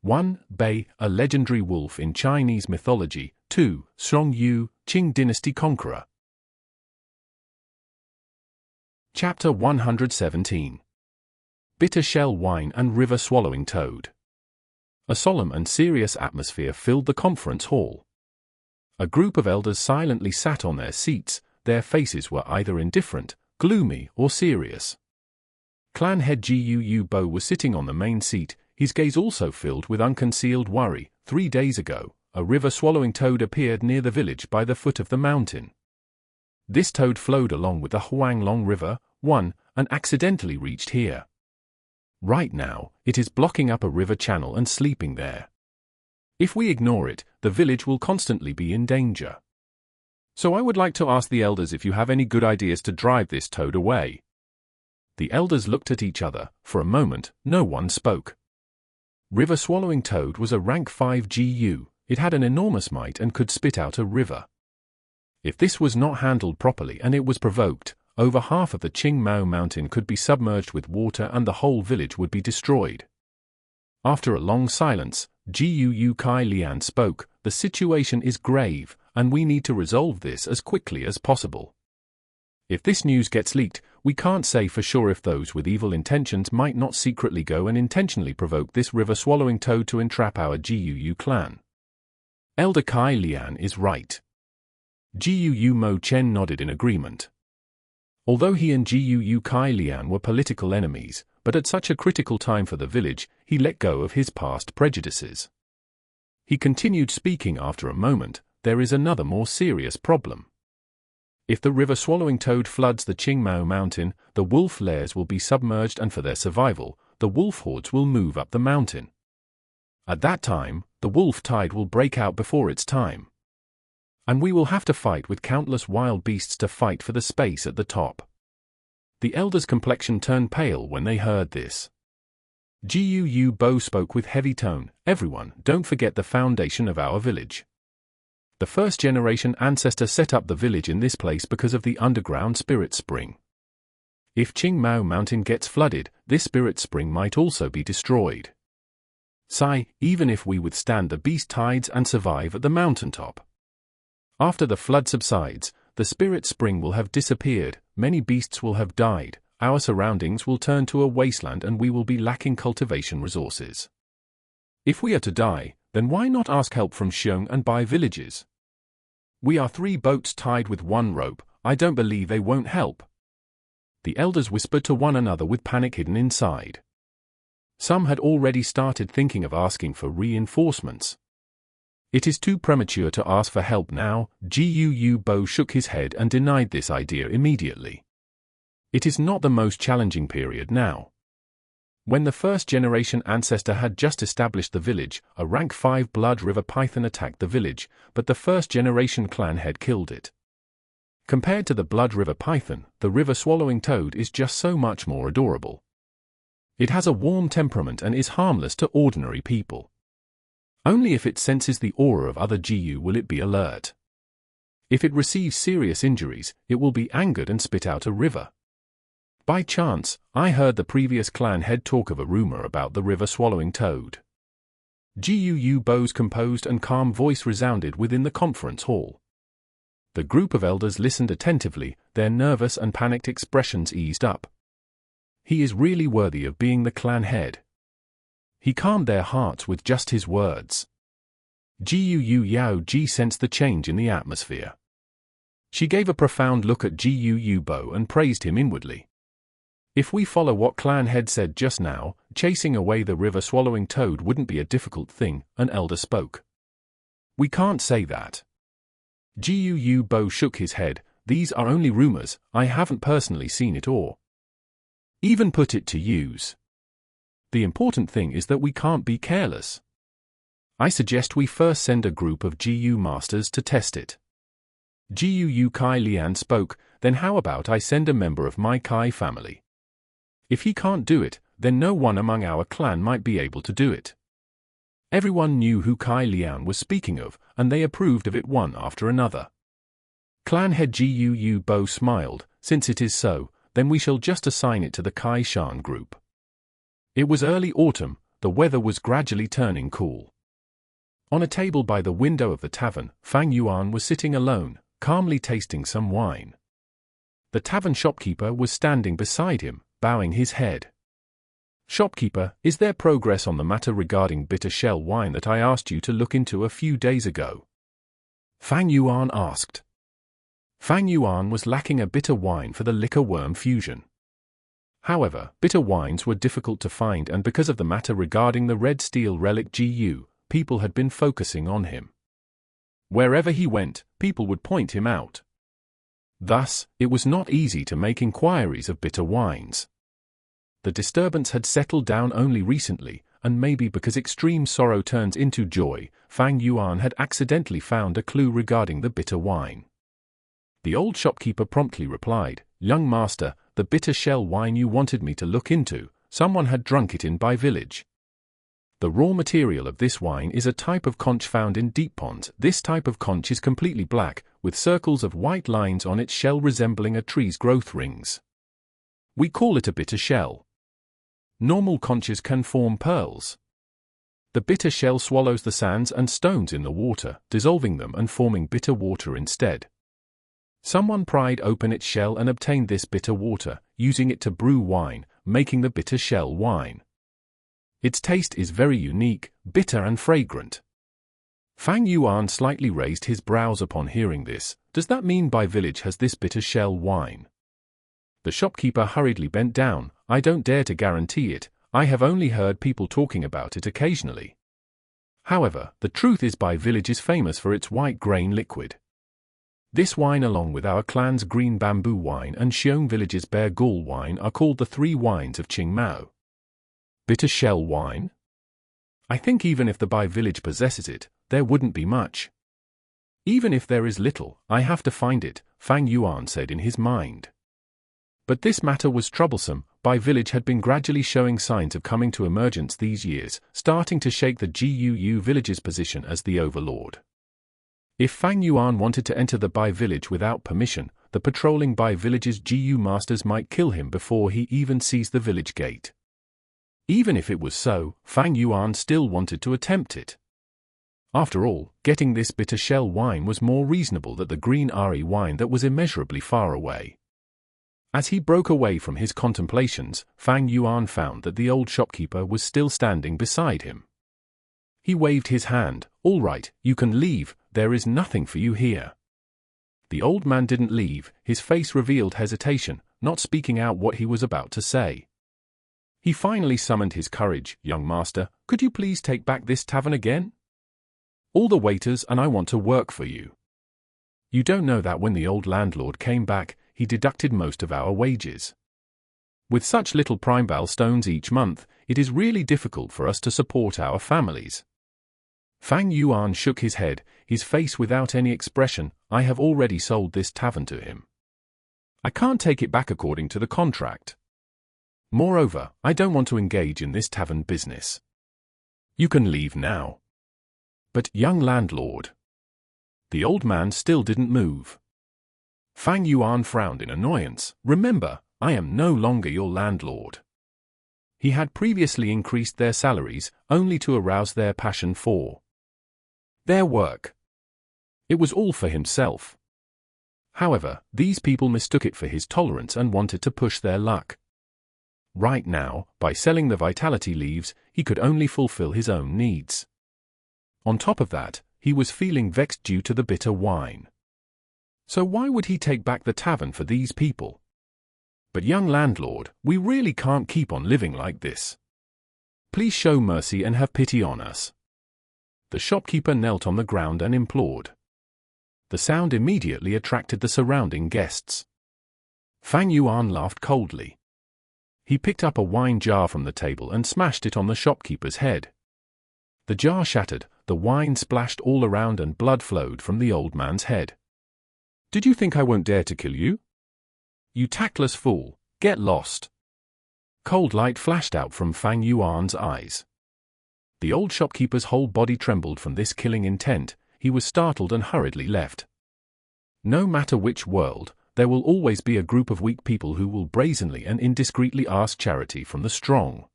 1. Bai, a legendary wolf in Chinese mythology. 2. Strong Yu, Qing dynasty conqueror. Chapter 117. Bitter Shell Wine and River Swallowing Toad. A solemn and serious atmosphere filled the conference hall. A group of elders silently sat on their seats, their faces were either indifferent, gloomy, or serious. Clan head Guu Bo was sitting on the main seat, his gaze also filled with unconcealed worry. 3 days ago, a river-swallowing toad appeared near the village by the foot of the mountain. This toad flowed along with the Huanglong River, and accidentally reached here. Right now, it is blocking up a river channel and sleeping there. If we ignore it, the village will constantly be in danger. So I would like to ask the elders if you have any good ideas to drive this toad away. The elders looked at each other. For a moment, no one spoke. River-swallowing toad was a rank 5 GU. It had an enormous might and could spit out a river. If this was not handled properly and it was provoked, over half of the Qing Mao mountain could be submerged with water and the whole village would be destroyed. After a long silence, Guu Kai Lian spoke. The situation is grave, and we need to resolve this as quickly as possible. If this news gets leaked, we can't say for sure if those with evil intentions might not secretly go and intentionally provoke this river-swallowing toad to entrap our Guu clan. Elder Kai Lian is right. Gu Mo Chen nodded in agreement. Although he and Gu Kai Lian were political enemies, but at such a critical time for the village, he let go of his past prejudices. He continued speaking after a moment. There is another more serious problem. If the river-swallowing toad floods the Qingmao mountain, the wolf lairs will be submerged, and for their survival, the wolf hordes will move up the mountain. At that time, the wolf tide will break out before its time. And we will have to fight with countless wild beasts to fight for the space at the top. The elder's complexion turned pale when they heard this. Gu Bo spoke with heavy tone. Everyone, don't forget the foundation of our village. The first-generation ancestor set up the village in this place because of the underground spirit spring. If Qingmao Mountain gets flooded, this spirit spring might also be destroyed. Sai, even if we withstand the beast tides and survive at the mountaintop. After the flood subsides, the spirit spring will have disappeared, many beasts will have died, our surroundings will turn to a wasteland, and we will be lacking cultivation resources. If we are to die, then why not ask help from Qing and Bai villages? We are 3 boats tied with 1 rope, I don't believe they won't help. The elders whispered to one another with panic hidden inside. Some had already started thinking of asking for reinforcements. It is too premature to ask for help now. Gu Bo shook his head and denied this idea immediately. It is not the most challenging period now. When the first-generation ancestor had just established the village, a rank 5 blood river python attacked the village, but the first-generation clan head killed it. Compared to the blood river python, the river-swallowing toad is just so much more adorable. It has a warm temperament and is harmless to ordinary people. Only if it senses the aura of other Gu will it be alert. If it receives serious injuries, it will be angered and spit out a river. By chance, I heard the previous clan head talk of a rumor about the river-swallowing toad. Gu Bo's composed and calm voice resounded within the conference hall. The group of elders listened attentively, their nervous and panicked expressions eased up. He is really worthy of being the clan head. He calmed their hearts with just his words. Gu Yao Ji sensed the change in the atmosphere. She gave a profound look at Gu Bo and praised him inwardly. If we follow what clan head said just now, chasing away the river-swallowing toad wouldn't be a difficult thing, an elder spoke. We can't say that. Gu Bo shook his head. These are only rumors, I haven't personally seen it or even put it to use. The important thing is that we can't be careless. I suggest we first send a group of Gu masters to test it. Gu Kai Lian spoke. Then how about I send a member of my Kai family? If he can't do it, then no one among our clan might be able to do it. Everyone knew who Kai Lian was speaking of, and they approved of it one after another. Clan head Gu Bo smiled. Since it is so, then we shall just assign it to the Kai Shan group. It was early autumn, the weather was gradually turning cool. On a table by the window of the tavern, Fang Yuan was sitting alone, calmly tasting some wine. The tavern shopkeeper was standing beside him, bowing his head. Shopkeeper, is there progress on the matter regarding bitter shell wine that I asked you to look into a few days ago? Fang Yuan asked. Fang Yuan was lacking a bitter wine for the liquor worm fusion. However, bitter wines were difficult to find, and because of the matter regarding the red steel relic Gu, people had been focusing on him. Wherever he went, people would point him out. Thus, it was not easy to make inquiries of bitter wines. The disturbance had settled down only recently, and maybe because extreme sorrow turns into joy, Fang Yuan had accidentally found a clue regarding the bitter wine. The old shopkeeper promptly replied, "Young master, the bitter shell wine you wanted me to look into, someone had drunk it in Bai village. The raw material of this wine is a type of conch found in deep ponds. This type of conch is completely black, with circles of white lines on its shell resembling a tree's growth rings. We call it a bitter shell. Normal conches can form pearls. The bitter shell swallows the sands and stones in the water, dissolving them and forming bitter water instead. Someone pried open its shell and obtained this bitter water, using it to brew wine, making the bitter shell wine. Its taste is very unique, bitter and fragrant. Fang Yuan slightly raised his brows upon hearing this. Does that mean Bai village has this bitter shell wine? The shopkeeper hurriedly bent down. I don't dare to guarantee it. I have only heard people talking about it occasionally. However, the truth is Bai village is famous for its white grain liquid. This wine along with our clan's green bamboo wine and Xiong village's bear gall wine are called the three wines of Qing Mao. Bitter shell wine? I think even if the Bai village possesses it, there wouldn't be much. Even if there is little, I have to find it, Fang Yuan said in his mind. But this matter was troublesome. Bai village had been gradually showing signs of coming to emergence these years, starting to shake the Guu village's position as the overlord. If Fang Yuan wanted to enter the Bai village without permission, the patrolling Bai village's Gu masters might kill him before he even sees the village gate. Even if it was so, Fang Yuan still wanted to attempt it. After all, getting this bitter shell wine was more reasonable than the green Ari wine that was immeasurably far away. As he broke away from his contemplations, Fang Yuan found that the old shopkeeper was still standing beside him. He waved his hand. All right, you can leave, there is nothing for you here. The old man didn't leave, his face revealed hesitation, not speaking out what he was about to say. He finally summoned his courage. Young master, could you please take back this tavern again? All the waiters and I want to work for you. You don't know that when the old landlord came back, he deducted most of our wages. With such little Primeval stones each month, it is really difficult for us to support our families. Fang Yuan shook his head, his face without any expression. I have already sold this tavern to him. I can't take it back according to the contract. Moreover, I don't want to engage in this tavern business. You can leave now. But, young landlord. The old man still didn't move. Fang Yuan frowned in annoyance. Remember, I am no longer your landlord. He had previously increased their salaries, only to arouse their passion for their work. It was all for himself. However, these people mistook it for his tolerance and wanted to push their luck. Right now, by selling the vitality leaves, he could only fulfill his own needs. On top of that, he was feeling vexed due to the bitter wine. So why would he take back the tavern for these people? But young landlord, we really can't keep on living like this. Please show mercy and have pity on us. The shopkeeper knelt on the ground and implored. The sound immediately attracted the surrounding guests. Fang Yuan laughed coldly. He picked up a wine jar from the table and smashed it on the shopkeeper's head. The jar shattered, the wine splashed all around and blood flowed from the old man's head. Did you think I won't dare to kill you? You tactless fool, get lost. Cold light flashed out from Fang Yuan's eyes. The old shopkeeper's whole body trembled from this killing intent. He was startled and hurriedly left. No matter which world, there will always be a group of weak people who will brazenly and indiscreetly ask charity from the strong.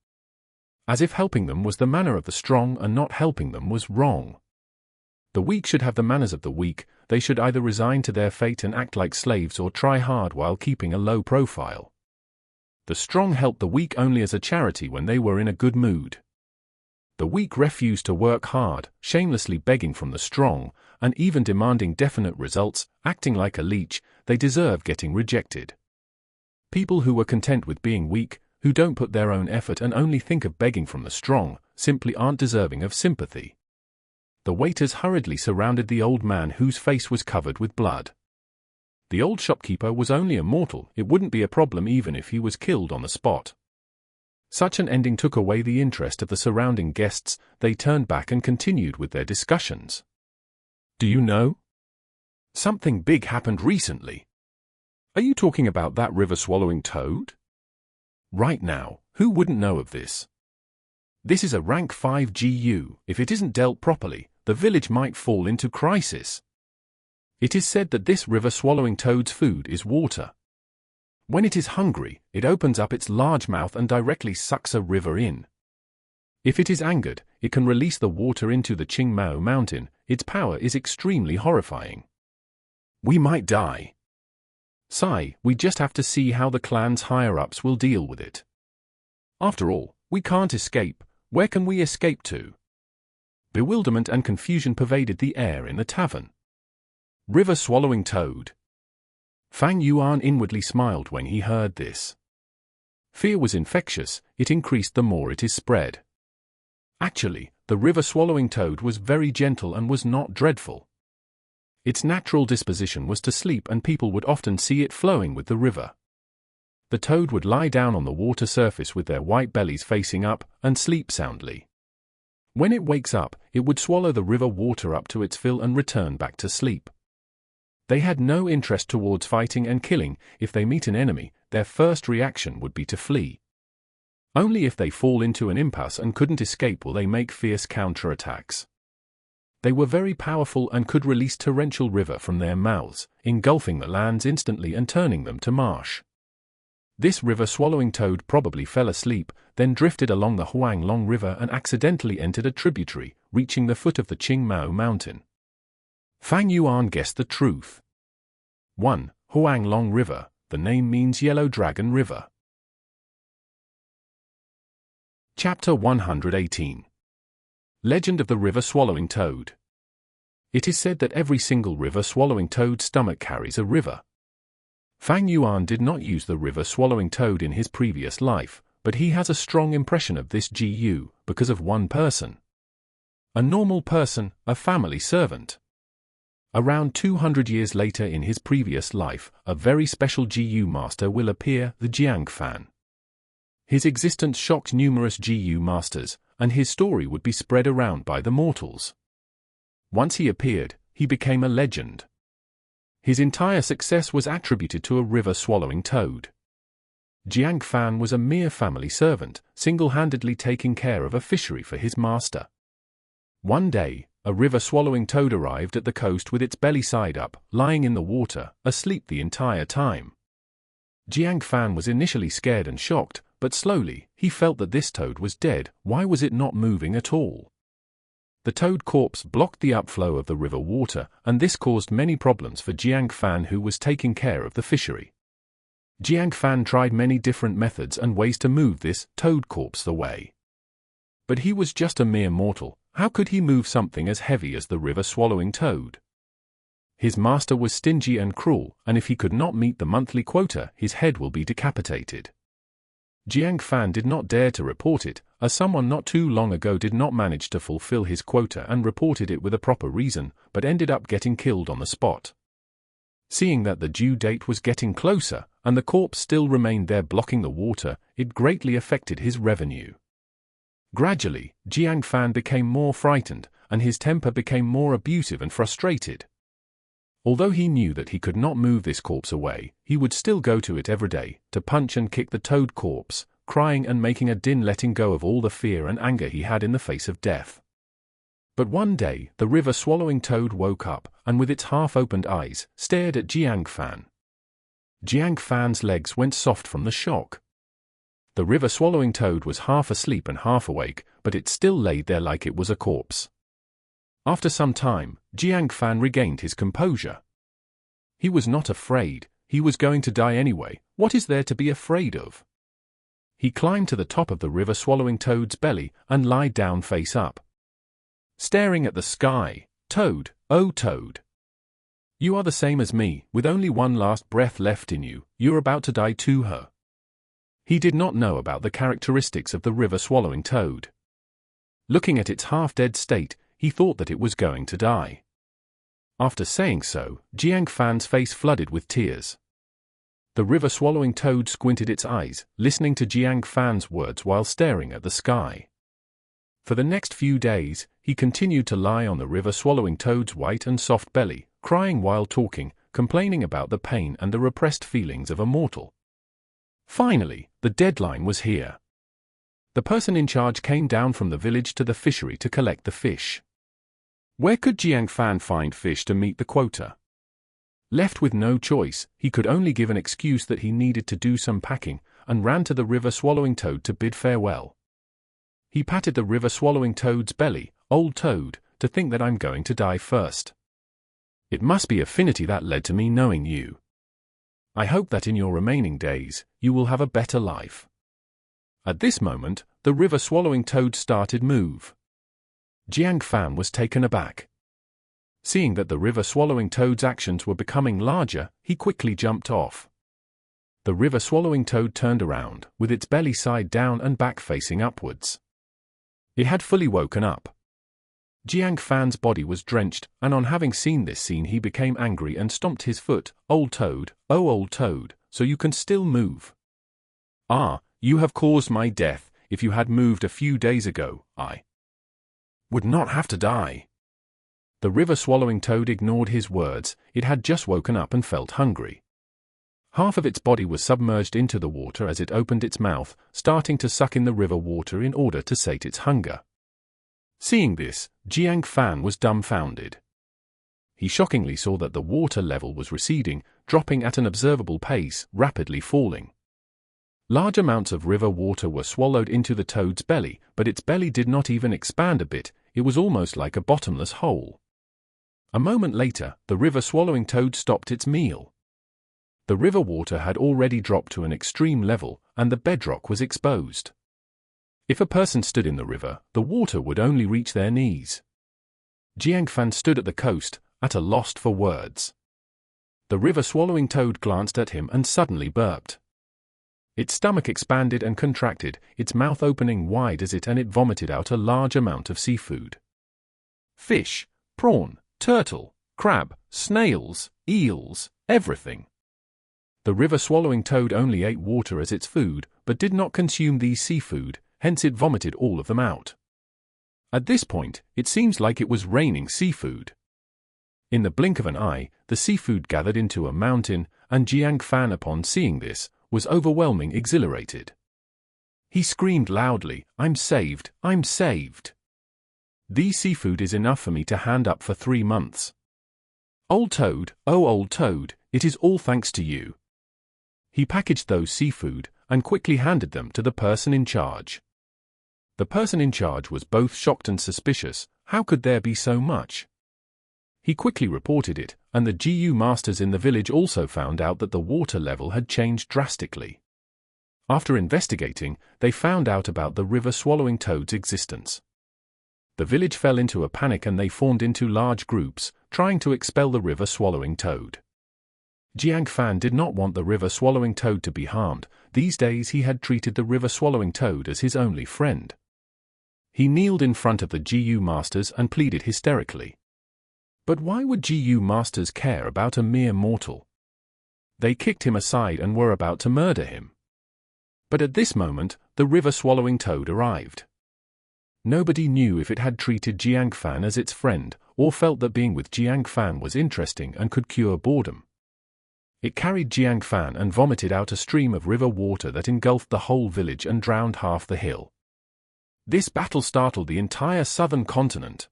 As if helping them was the manner of the strong and not helping them was wrong. The weak should have the manners of the weak. They should either resign to their fate and act like slaves or try hard while keeping a low profile. The strong helped the weak only as a charity when they were in a good mood. The weak refused to work hard, shamelessly begging from the strong, and even demanding definite results, acting like a leech. They deserve getting rejected. People who were content with being weak, who don't put their own effort and only think of begging from the strong, simply aren't deserving of sympathy. The waiters hurriedly surrounded the old man whose face was covered with blood. The old shopkeeper was only a mortal. It wouldn't be a problem even if he was killed on the spot. Such an ending took away the interest of the surrounding guests. They turned back and continued with their discussions. Do you know? Something big happened recently. Are you talking about that river-swallowing toad? Right now, who wouldn't know of this? This is a rank 5 GU. If it isn't dealt properly, the village might fall into crisis. It is said that this river-swallowing toad's food is water. When it is hungry, it opens up its large mouth and directly sucks a river in. If it is angered, it can release the water into the Qing Mao mountain. Its power is extremely horrifying. We might die. Sigh, we just have to see how the clan's higher-ups will deal with it. After all, we can't escape. Where can we escape to? Bewilderment and confusion pervaded the air in the tavern. River-swallowing toad. Fang Yuan inwardly smiled when he heard this. Fear was infectious, it increased the more it is spread. Actually, the river-swallowing toad was very gentle and was not dreadful. Its natural disposition was to sleep, and people would often see it flowing with the river. The toad would lie down on the water surface with their white bellies facing up, and sleep soundly. When it wakes up, it would swallow the river water up to its fill and return back to sleep. They had no interest towards fighting and killing. If they meet an enemy, their first reaction would be to flee. Only if they fall into an impasse and couldn't escape will they make fierce counterattacks. They were very powerful and could release torrential river from their mouths, engulfing the lands instantly and turning them to marsh. This river-swallowing toad probably fell asleep, then drifted along the Huanglong River and accidentally entered a tributary, reaching the foot of the Qing mountain. Fang Yuan guessed the truth. 1. Huanglong River. The name means Yellow Dragon River. Chapter 118. Legend of the River-Swallowing Toad. It is said that every single river-swallowing toad's stomach carries a river. Fang Yuan did not use the river-swallowing toad in his previous life, but he has a strong impression of this GU because of one person. A normal person, a family servant. Around 200 years later in his previous life, a very special GU master will appear, the Jiang Fan. His existence shocked numerous GU masters, and his story would be spread around by the mortals. Once he appeared, he became a legend. His entire success was attributed to a river-swallowing toad. Jiang Fan was a mere family servant, single-handedly taking care of a fishery for his master. One day, a river-swallowing toad arrived at the coast with its belly side up, lying in the water, asleep the entire time. Jiang Fan was initially scared and shocked, but slowly, he felt that this toad was dead. Why was it not moving at all? The toad corpse blocked the upflow of the river water, and this caused many problems for Jiang Fan, who was taking care of the fishery. Jiang Fan tried many different methods and ways to move this toad corpse away. But he was just a mere mortal. How could he move something as heavy as the river-swallowing toad? His master was stingy and cruel, and if he could not meet the monthly quota, his head will be decapitated. Jiang Fan did not dare to report it, as someone not too long ago did not manage to fulfill his quota and reported it with a proper reason, but ended up getting killed on the spot. Seeing that the due date was getting closer, and the corpse still remained there blocking the water, it greatly affected his revenue. Gradually, Jiang Fan became more frightened, and his temper became more abusive and frustrated. Although he knew that he could not move this corpse away, he would still go to it every day, to punch and kick the toad corpse, crying and making a din, letting go of all the fear and anger he had in the face of death. But one day, the river-swallowing toad woke up, and with its half-opened eyes, stared at Jiang Fan. Jiang Fan's legs went soft from the shock. The river-swallowing toad was half asleep and half awake, but it still laid there like it was a corpse. After some time, Jiang Fan regained his composure. He was not afraid. He was going to die anyway. What is there to be afraid of? He climbed to the top of the river-swallowing toad's belly and lied down face up. Staring at the sky, Toad, oh Toad. You are the same as me, with only one last breath left in you. You're about to die too, huh? He did not know about the characteristics of the river-swallowing toad. Looking at its half-dead state, he thought that it was going to die. After saying so, Jiang Fan's face flooded with tears. The river-swallowing toad squinted its eyes, listening to Jiang Fan's words while staring at the sky. For the next few days, he continued to lie on the river-swallowing toad's white and soft belly, crying while talking, complaining about the pain and the repressed feelings of a mortal. Finally, the deadline was here. The person in charge came down from the village to the fishery to collect the fish. Where could Jiang Fan find fish to meet the quota? Left with no choice, he could only give an excuse that he needed to do some packing, and ran to the river-swallowing toad to bid farewell. He patted the river-swallowing toad's belly. Old toad, to think that I'm going to die first. It must be affinity that led to me knowing you. I hope that in your remaining days, you will have a better life. At this moment, the river-swallowing toad started move. Jiang Fan was taken aback. Seeing that the river-swallowing toad's actions were becoming larger, he quickly jumped off. The river-swallowing toad turned around, with its belly side down and back facing upwards. It had fully woken up. Jiang Fan's body was drenched, and on having seen this scene he became angry and stomped his foot. "Old toad, oh old toad, so you can still move. Ah, you have caused my death. If you had moved a few days ago, I would not have to die." The river-swallowing toad ignored his words. It had just woken up and felt hungry. Half of its body was submerged into the water as it opened its mouth, starting to suck in the river water in order to sate its hunger. Seeing this, Jiang Fan was dumbfounded. He shockingly saw that the water level was receding, dropping at an observable pace, rapidly falling. Large amounts of river water were swallowed into the toad's belly, but its belly did not even expand a bit. It was almost like a bottomless hole. A moment later, the river-swallowing toad stopped its meal. The river water had already dropped to an extreme level, and the bedrock was exposed. If a person stood in the river, the water would only reach their knees. Jiang Fan stood at the coast, at a loss for words. The river-swallowing toad glanced at him and suddenly burped. Its stomach expanded and contracted, its mouth opening wide as it vomited out a large amount of seafood. Fish, prawn, turtle, crab, snails, eels, everything. The river-swallowing toad only ate water as its food, but did not consume these seafood, hence it vomited all of them out. At this point, it seems like it was raining seafood. In the blink of an eye, the seafood gathered into a mountain, and Jiang Fan, upon seeing this, was overwhelmingly exhilarated. He screamed loudly, "I'm saved, I'm saved. These seafood is enough for me to hand up for 3 months. Old toad, oh old toad, it is all thanks to you." He packaged those seafood, and quickly handed them to the person in charge. The person in charge was both shocked and suspicious. How could there be so much? He quickly reported it, and the GU masters in the village also found out that the water level had changed drastically. After investigating, they found out about the river-swallowing toad's existence. The village fell into a panic and they formed into large groups, trying to expel the river-swallowing toad. Jiang Fan did not want the river-swallowing toad to be harmed. These days he had treated the river-swallowing toad as his only friend. He kneeled in front of the GU masters and pleaded hysterically. But why would GU masters care about a mere mortal? They kicked him aside and were about to murder him. But at this moment, the river-swallowing toad arrived. Nobody knew if it had treated Jiang Fan as its friend, or felt that being with Jiang Fan was interesting and could cure boredom. It carried Jiang Fan and vomited out a stream of river water that engulfed the whole village and drowned half the hill. This battle startled the entire southern continent.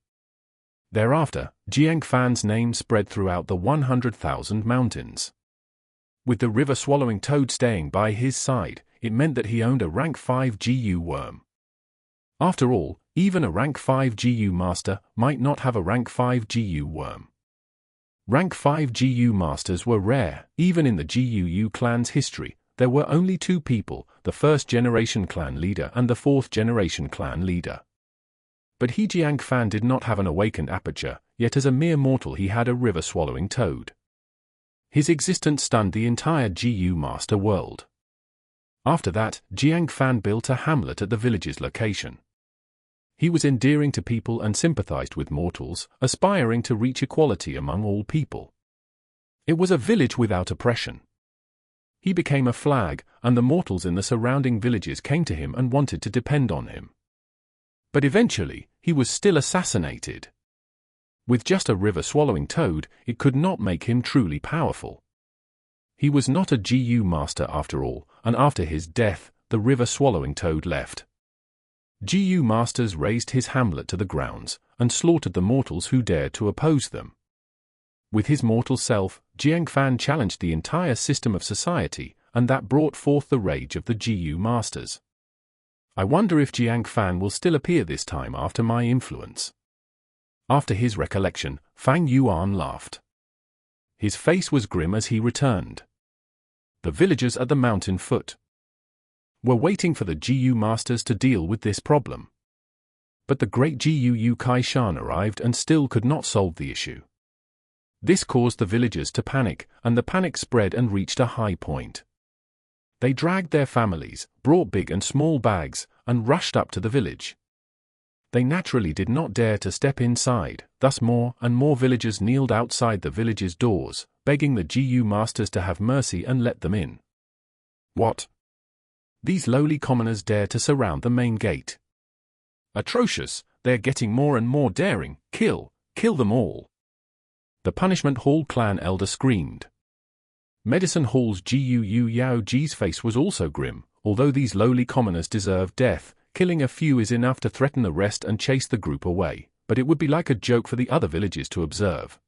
Thereafter, Jiang Fan's name spread throughout the 100,000 mountains. With the river-swallowing toad staying by his side, it meant that he owned a rank 5 GU worm. After all, even a rank 5 GU master might not have a rank 5 GU worm. Rank 5 GU masters were rare. Even in the GUU clan's history, there were only 2 people, the 1st-generation clan leader and the 4th-generation clan leader. But Jiang Fan did not have an awakened aperture, yet as a mere mortal he had a river-swallowing toad. His existence stunned the entire GU master world. After that, Jiang Fan built a hamlet at the village's location. He was endearing to people and sympathized with mortals, aspiring to reach equality among all people. It was a village without oppression. He became a flag, and the mortals in the surrounding villages came to him and wanted to depend on him. But eventually, he was still assassinated. With just a river-swallowing toad, it could not make him truly powerful. He was not a GU master after all, and after his death, the river-swallowing toad left. GU masters razed his hamlet to the grounds, and slaughtered the mortals who dared to oppose them. With his mortal self, Jiang Fan challenged the entire system of society, and that brought forth the rage of the GU masters. I wonder if Jiang Fan will still appear this time after my influence. After his recollection, Fang Yuan laughed. His face was grim as he returned. The villagers at the mountain foot were waiting for the GU masters to deal with this problem. But the great Guu Kai Shan arrived and still could not solve the issue. This caused the villagers to panic, and the panic spread and reached a high point. They dragged their families, brought big and small bags, and rushed up to the village. They naturally did not dare to step inside, thus more and more villagers kneeled outside the village's doors, begging the Guu masters to have mercy and let them in. What? These lowly commoners dare to surround the main gate. Atrocious, they're getting more and more daring, kill them all. The Punishment Hall clan elder screamed. Medicine Hall's Guu Yao Ji's face was also grim. Although these lowly commoners deserve death, killing a few is enough to threaten the rest and chase the group away, but it would be like a joke for the other villages to observe.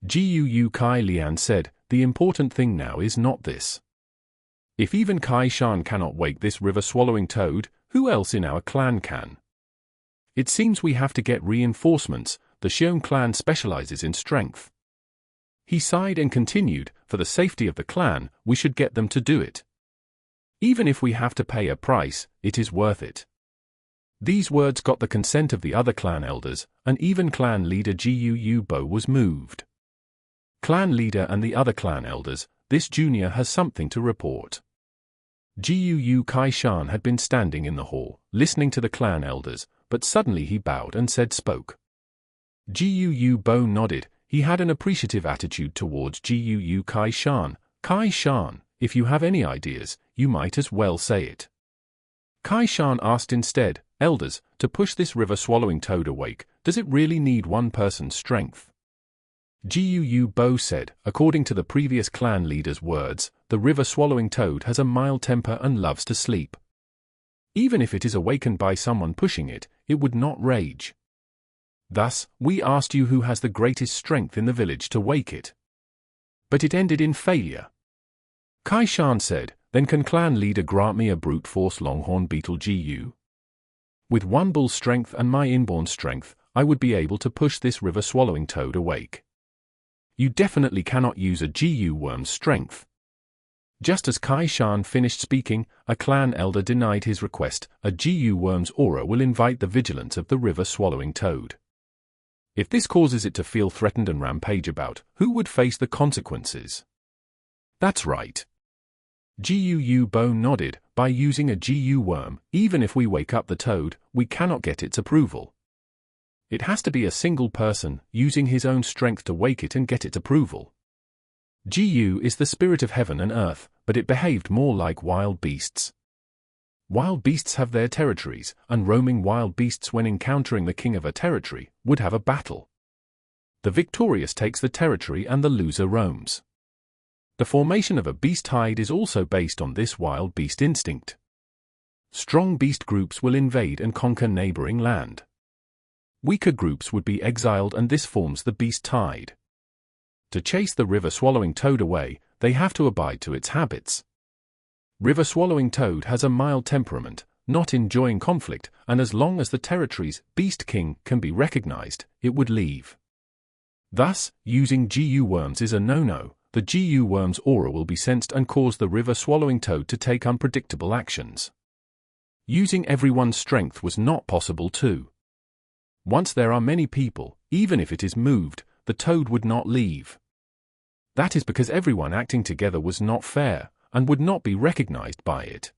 Guu Kai Lian said, "The important thing now is not this. If even Kai Shan cannot wake this river-swallowing toad, who else in our clan can? It seems we have to get reinforcements. The Xiong clan specializes in strength." He sighed and continued, "For the safety of the clan, we should get them to do it. Even if we have to pay a price, it is worth it." These words got the consent of the other clan elders, and even clan leader Guu Bo was moved. Clan leader and the other clan elders, this junior has something to report. Guu Kai Shan had been standing in the hall, listening to the clan elders, but suddenly he bowed and spoke. Guu Bo nodded. He had an appreciative attitude towards Guu Kai Shan. "Kai Shan, if you have any ideas, you might as well say it." Kai Shan asked instead, "Elders, to push this river-swallowing toad awake, does it really need one person's strength?" Guu Bo said, "According to the previous clan leader's words, the river-swallowing toad has a mild temper and loves to sleep. Even if it is awakened by someone pushing it, it would not rage. Thus, we asked you who has the greatest strength in the village to wake it. But it ended in failure." Kai Shan said, "Then can clan leader grant me a brute force longhorn beetle Gu? With one bull's strength and my inborn strength, I would be able to push this river-swallowing toad awake." "You definitely cannot use a Gu worm's strength." Just as Kai Shan finished speaking, a clan elder denied his request. "A Gu worm's aura will invite the vigilance of the river-swallowing toad. If this causes it to feel threatened and rampage about, who would face the consequences?" "That's right." Guu Bo nodded. "By using a Gu worm, even if we wake up the toad, we cannot get its approval. It has to be a single person, using his own strength to wake it and get its approval. Gu is the spirit of heaven and earth, but it behaved more like wild beasts. Wild beasts have their territories, and roaming wild beasts when encountering the king of a territory, would have a battle. The victorious takes the territory and the loser roams. The formation of a beast hide is also based on this wild beast instinct. Strong beast groups will invade and conquer neighboring land. Weaker groups would be exiled, and this forms the beast tide. To chase the river-swallowing toad away, they have to abide to its habits. River-swallowing toad has a mild temperament, not enjoying conflict, and as long as the territory's beast king can be recognized, it would leave. Thus, using Gu worms is a no-no. The Gu worm's aura will be sensed and cause the river-swallowing toad to take unpredictable actions. Using everyone's strength was not possible too. Once there are many people, even if it is moved, the toad would not leave. That is because everyone acting together was not fair, and would not be recognized by it.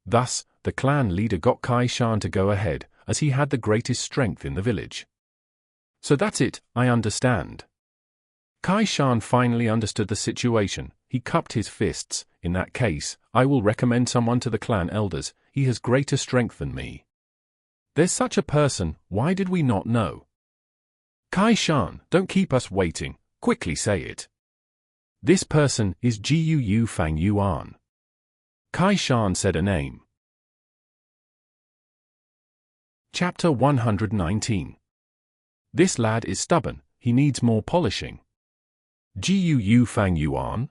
Thus, the clan leader got Kai Shan to go ahead, as he had the greatest strength in the village. "So that's it, I understand." Kai Shan finally understood the situation. He cupped his fists. "In that case, I will recommend someone to the clan elders. He has greater strength than me." "There's such a person, why did we not know?" "Kai Shan, don't keep us waiting, quickly say it." "This person is Guu Fang Yuan." Kai Shan said a name. Chapter 119. This lad is stubborn, he needs more polishing. Guu Fang Yuan?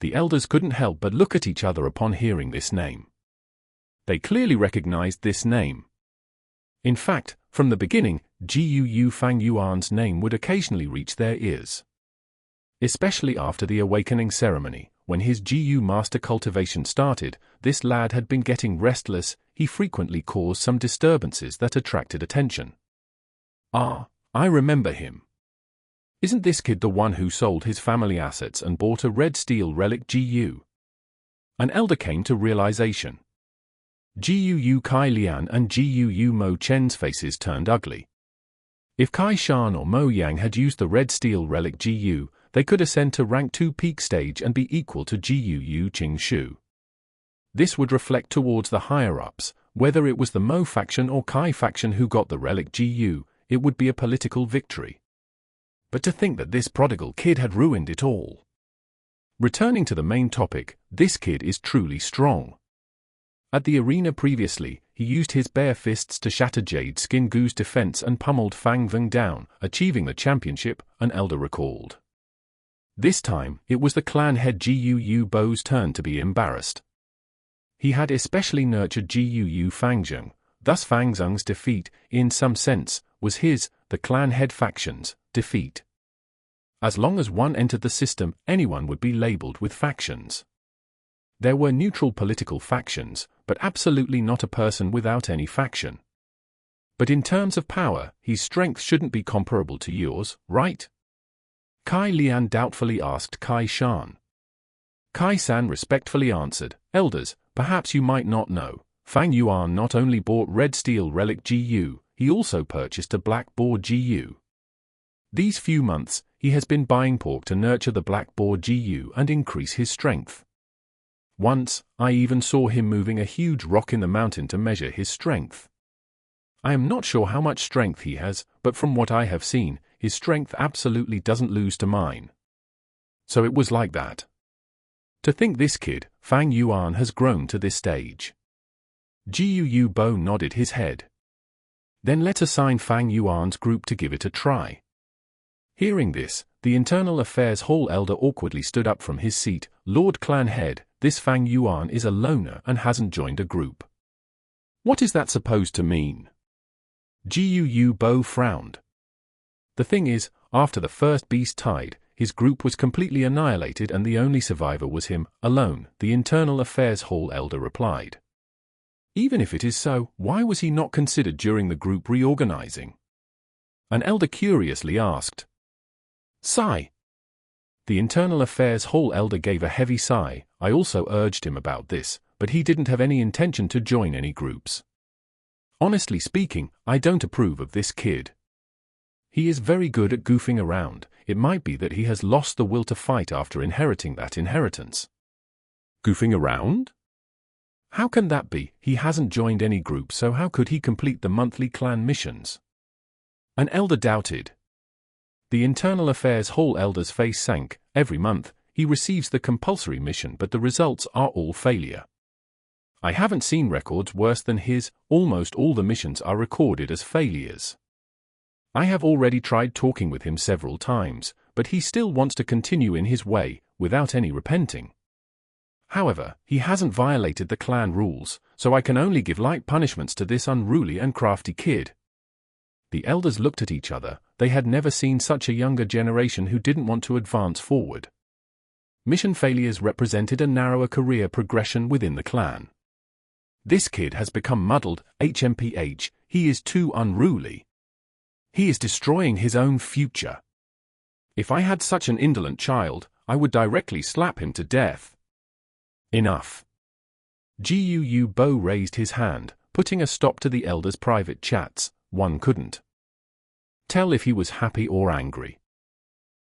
The elders couldn't help but look at each other upon hearing this name. They clearly recognized this name. In fact, from the beginning, Guu Fang Yuan's name would occasionally reach their ears. Especially after the awakening ceremony, when his Gu master cultivation started, this lad had been getting restless, he frequently caused some disturbances that attracted attention. "Ah, I remember him. Isn't this kid the one who sold his family assets and bought a red steel relic GU?" An elder came to realization. Guu Kai Lian and Guu Mo Chen's faces turned ugly. If Kai Shan or Mo Yang had used the red steel relic GU, they could ascend to rank 2 peak stage and be equal to Guu Qing Shu. This would reflect towards the higher-ups, whether it was the Mo faction or Kai faction who got the relic GU, it would be a political victory. But to think that this prodigal kid had ruined it all. Returning to the main topic, this kid is truly strong. At the arena previously, he used his bare fists to shatter Jade Skin Gu's defense and pummeled Fang Veng down, achieving the championship, an elder recalled. This time, it was the clan head Guu Bo's turn to be embarrassed. He had especially nurtured Guu Fang Zheng, thus Fang Zheng's defeat, in some sense, was his, the clan head faction's, defeat. As long as one entered the system, anyone would be labeled with factions. There were neutral political factions, but absolutely not a person without any faction. But in terms of power, his strength shouldn't be comparable to yours, right? Kai Lian doubtfully asked Kai Shan. Kai San respectfully answered, "Elders, perhaps you might not know, Fang Yuan not only bought red steel relic GU, he also purchased a black boar GU. These few months, he has been buying pork to nurture the black boar GU and increase his strength. Once, I even saw him moving a huge rock in the mountain to measure his strength. I am not sure how much strength he has, but from what I have seen, his strength absolutely doesn't lose to mine." So it was like that. To think this kid, Fang Yuan, has grown to this stage. Guu Bo nodded his head. "Then let's assign Fang Yuan's group to give it a try." Hearing this, the Internal Affairs Hall elder awkwardly stood up from his seat. "Lord Clan Head, this Fang Yuan is a loner and hasn't joined a group. What is that supposed to mean?" Guu Bo frowned. "The thing is, after the first beast tied, his group was completely annihilated and the only survivor was him, alone," the Internal Affairs Hall elder replied. "Even if it is so, why was he not considered during the group reorganizing?" An elder curiously asked. Sigh. The Internal Affairs Hall elder gave a heavy sigh. "I also urged him about this, but he didn't have any intention to join any groups. Honestly speaking, I don't approve of this kid. He is very good at goofing around. It might be that he has lost the will to fight after inheriting that inheritance." Goofing around? How can that be? He hasn't joined any group, so how could he complete the monthly clan missions? An elder doubted. The Internal Affairs Hall elder's face sank. Every month, he receives the compulsory mission, but the results are all failure. I haven't seen records worse than his. Almost all the missions are recorded as failures. I have already tried talking with him several times, but he still wants to continue in his way, without any repenting. However, he hasn't violated the clan rules, so I can only give light punishments to this unruly and crafty kid. The elders looked at each other. They had never seen such a younger generation who didn't want to advance forward. Mission failures represented a narrower career progression within the clan. This kid has become muddled. HMPH, he is too unruly. He is destroying his own future. If I had such an indolent child, I would directly slap him to death. Enough. Guu Bo raised his hand, putting a stop to the elders' private chats. One couldn't tell if he was happy or angry.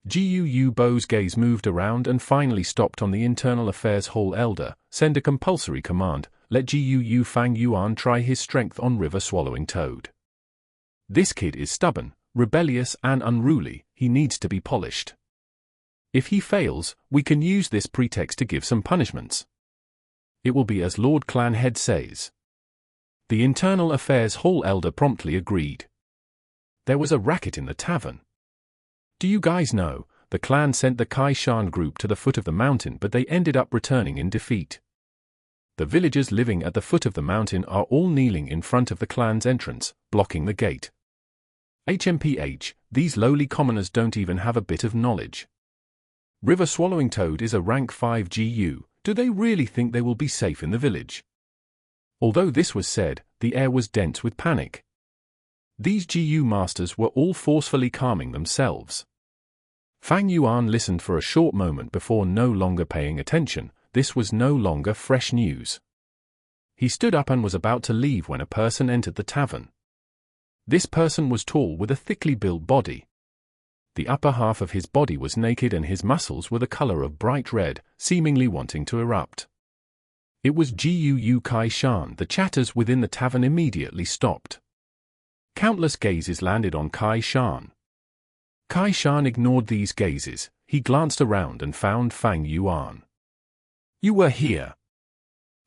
Guu Bo's gaze moved around and finally stopped on the Internal Affairs Hall elder. "Send a compulsory command. Let Guu Fang Yuan try his strength on River Swallowing Toad. This kid is stubborn, rebellious and unruly. He needs to be polished. If he fails, we can use this pretext to give some punishments. It will be as Lord Clan Head says." The Internal Affairs Hall elder promptly agreed. There was a racket in the tavern. "Do you guys know, the clan sent the Kai Shan group to the foot of the mountain, but they ended up returning in defeat. The villagers living at the foot of the mountain are all kneeling in front of the clan's entrance, blocking the gate. HMPH, these lowly commoners don't even have a bit of knowledge. River Swallowing Toad is a rank 5 GU. Do they really think they will be safe in the village? Although this was said, the air was dense with panic. These GU masters were all forcefully calming themselves. Fang Yuan listened for a short moment before no longer paying attention. This was no longer fresh news. He stood up and was about to leave when a person entered the tavern. This person was tall with a thickly built body. The upper half of his body was naked and his muscles were the color of bright red, seemingly wanting to erupt. It was Gu Kai Shan. The chatters within the tavern immediately stopped. Countless gazes landed on Kai Shan. Kai Shan ignored these gazes. He glanced around and found Fang Yuan. "You were here."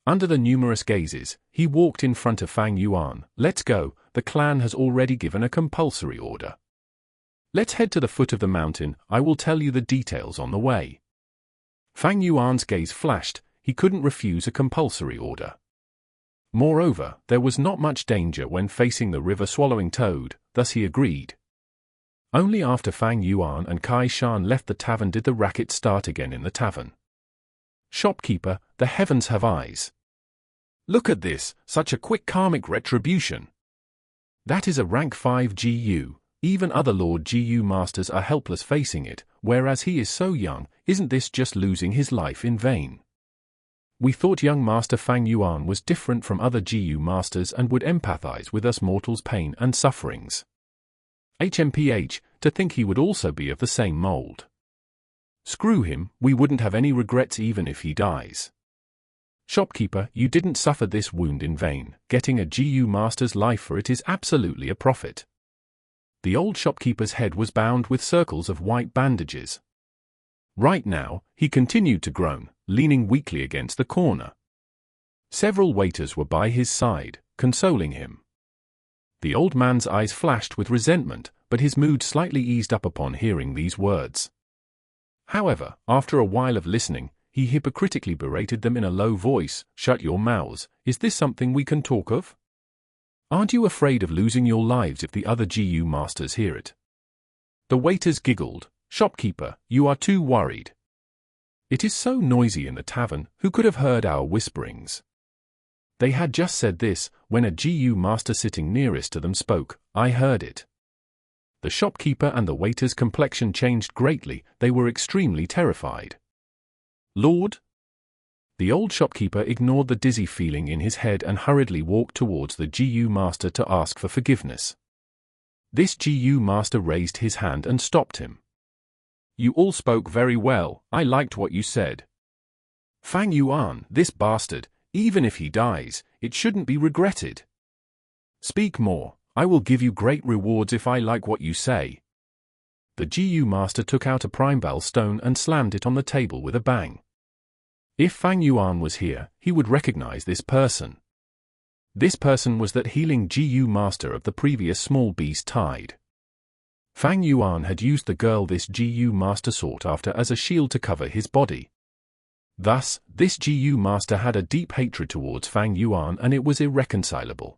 Under the numerous gazes, he walked in front of Fang Yuan. "Let's go, the clan has already given a compulsory order. Let's head to the foot of the mountain, I will tell you the details on the way." Fang Yuan's gaze flashed. He couldn't refuse a compulsory order. Moreover, there was not much danger when facing the river-swallowing toad, thus he agreed. Only after Fang Yuan and Kai Shan left the tavern did the racket start again in the tavern. "Shopkeeper, the heavens have eyes. Look at this, such a quick karmic retribution. That is a rank 5 GU, even other Lord GU masters are helpless facing it, whereas he is so young. Isn't this just losing his life in vain? We thought young Master Fang Yuan was different from other GU masters and would empathize with us mortals' pain and sufferings. HMPH, to think he would also be of the same mold. Screw him, we wouldn't have any regrets even if he dies. Shopkeeper, you didn't suffer this wound in vain. Getting a GU master's life for it is absolutely a profit." The old shopkeeper's head was bound with circles of white bandages. Right now, he continued to groan, leaning weakly against the corner. Several waiters were by his side, consoling him. The old man's eyes flashed with resentment, but his mood slightly eased up upon hearing these words. However, after a while of listening, he hypocritically berated them in a low voice. "Shut your mouths, is this something we can talk of? Aren't you afraid of losing your lives if the other GU masters hear it?" The waiters giggled. "Shopkeeper, you are too worried. It is so noisy in the tavern, who could have heard our whisperings?" They had just said this, when a GU master sitting nearest to them spoke. "I heard it." The shopkeeper and the waiter's complexion changed greatly. They were extremely terrified. "Lord?" The old shopkeeper ignored the dizzy feeling in his head and hurriedly walked towards the GU master to ask for forgiveness. This GU master raised his hand and stopped him. "You all spoke very well, I liked what you said. Fang Yuan, this bastard, even if he dies, it shouldn't be regretted. Speak more, I will give you great rewards if I like what you say." The GU master took out a Primeval stone and slammed it on the table with a bang. If Fang Yuan was here, he would recognize this person. This person was that healing GU master of the previous small beast tide. Fang Yuan had used the girl this GU master sought after as a shield to cover his body. Thus, this GU master had a deep hatred towards Fang Yuan and it was irreconcilable.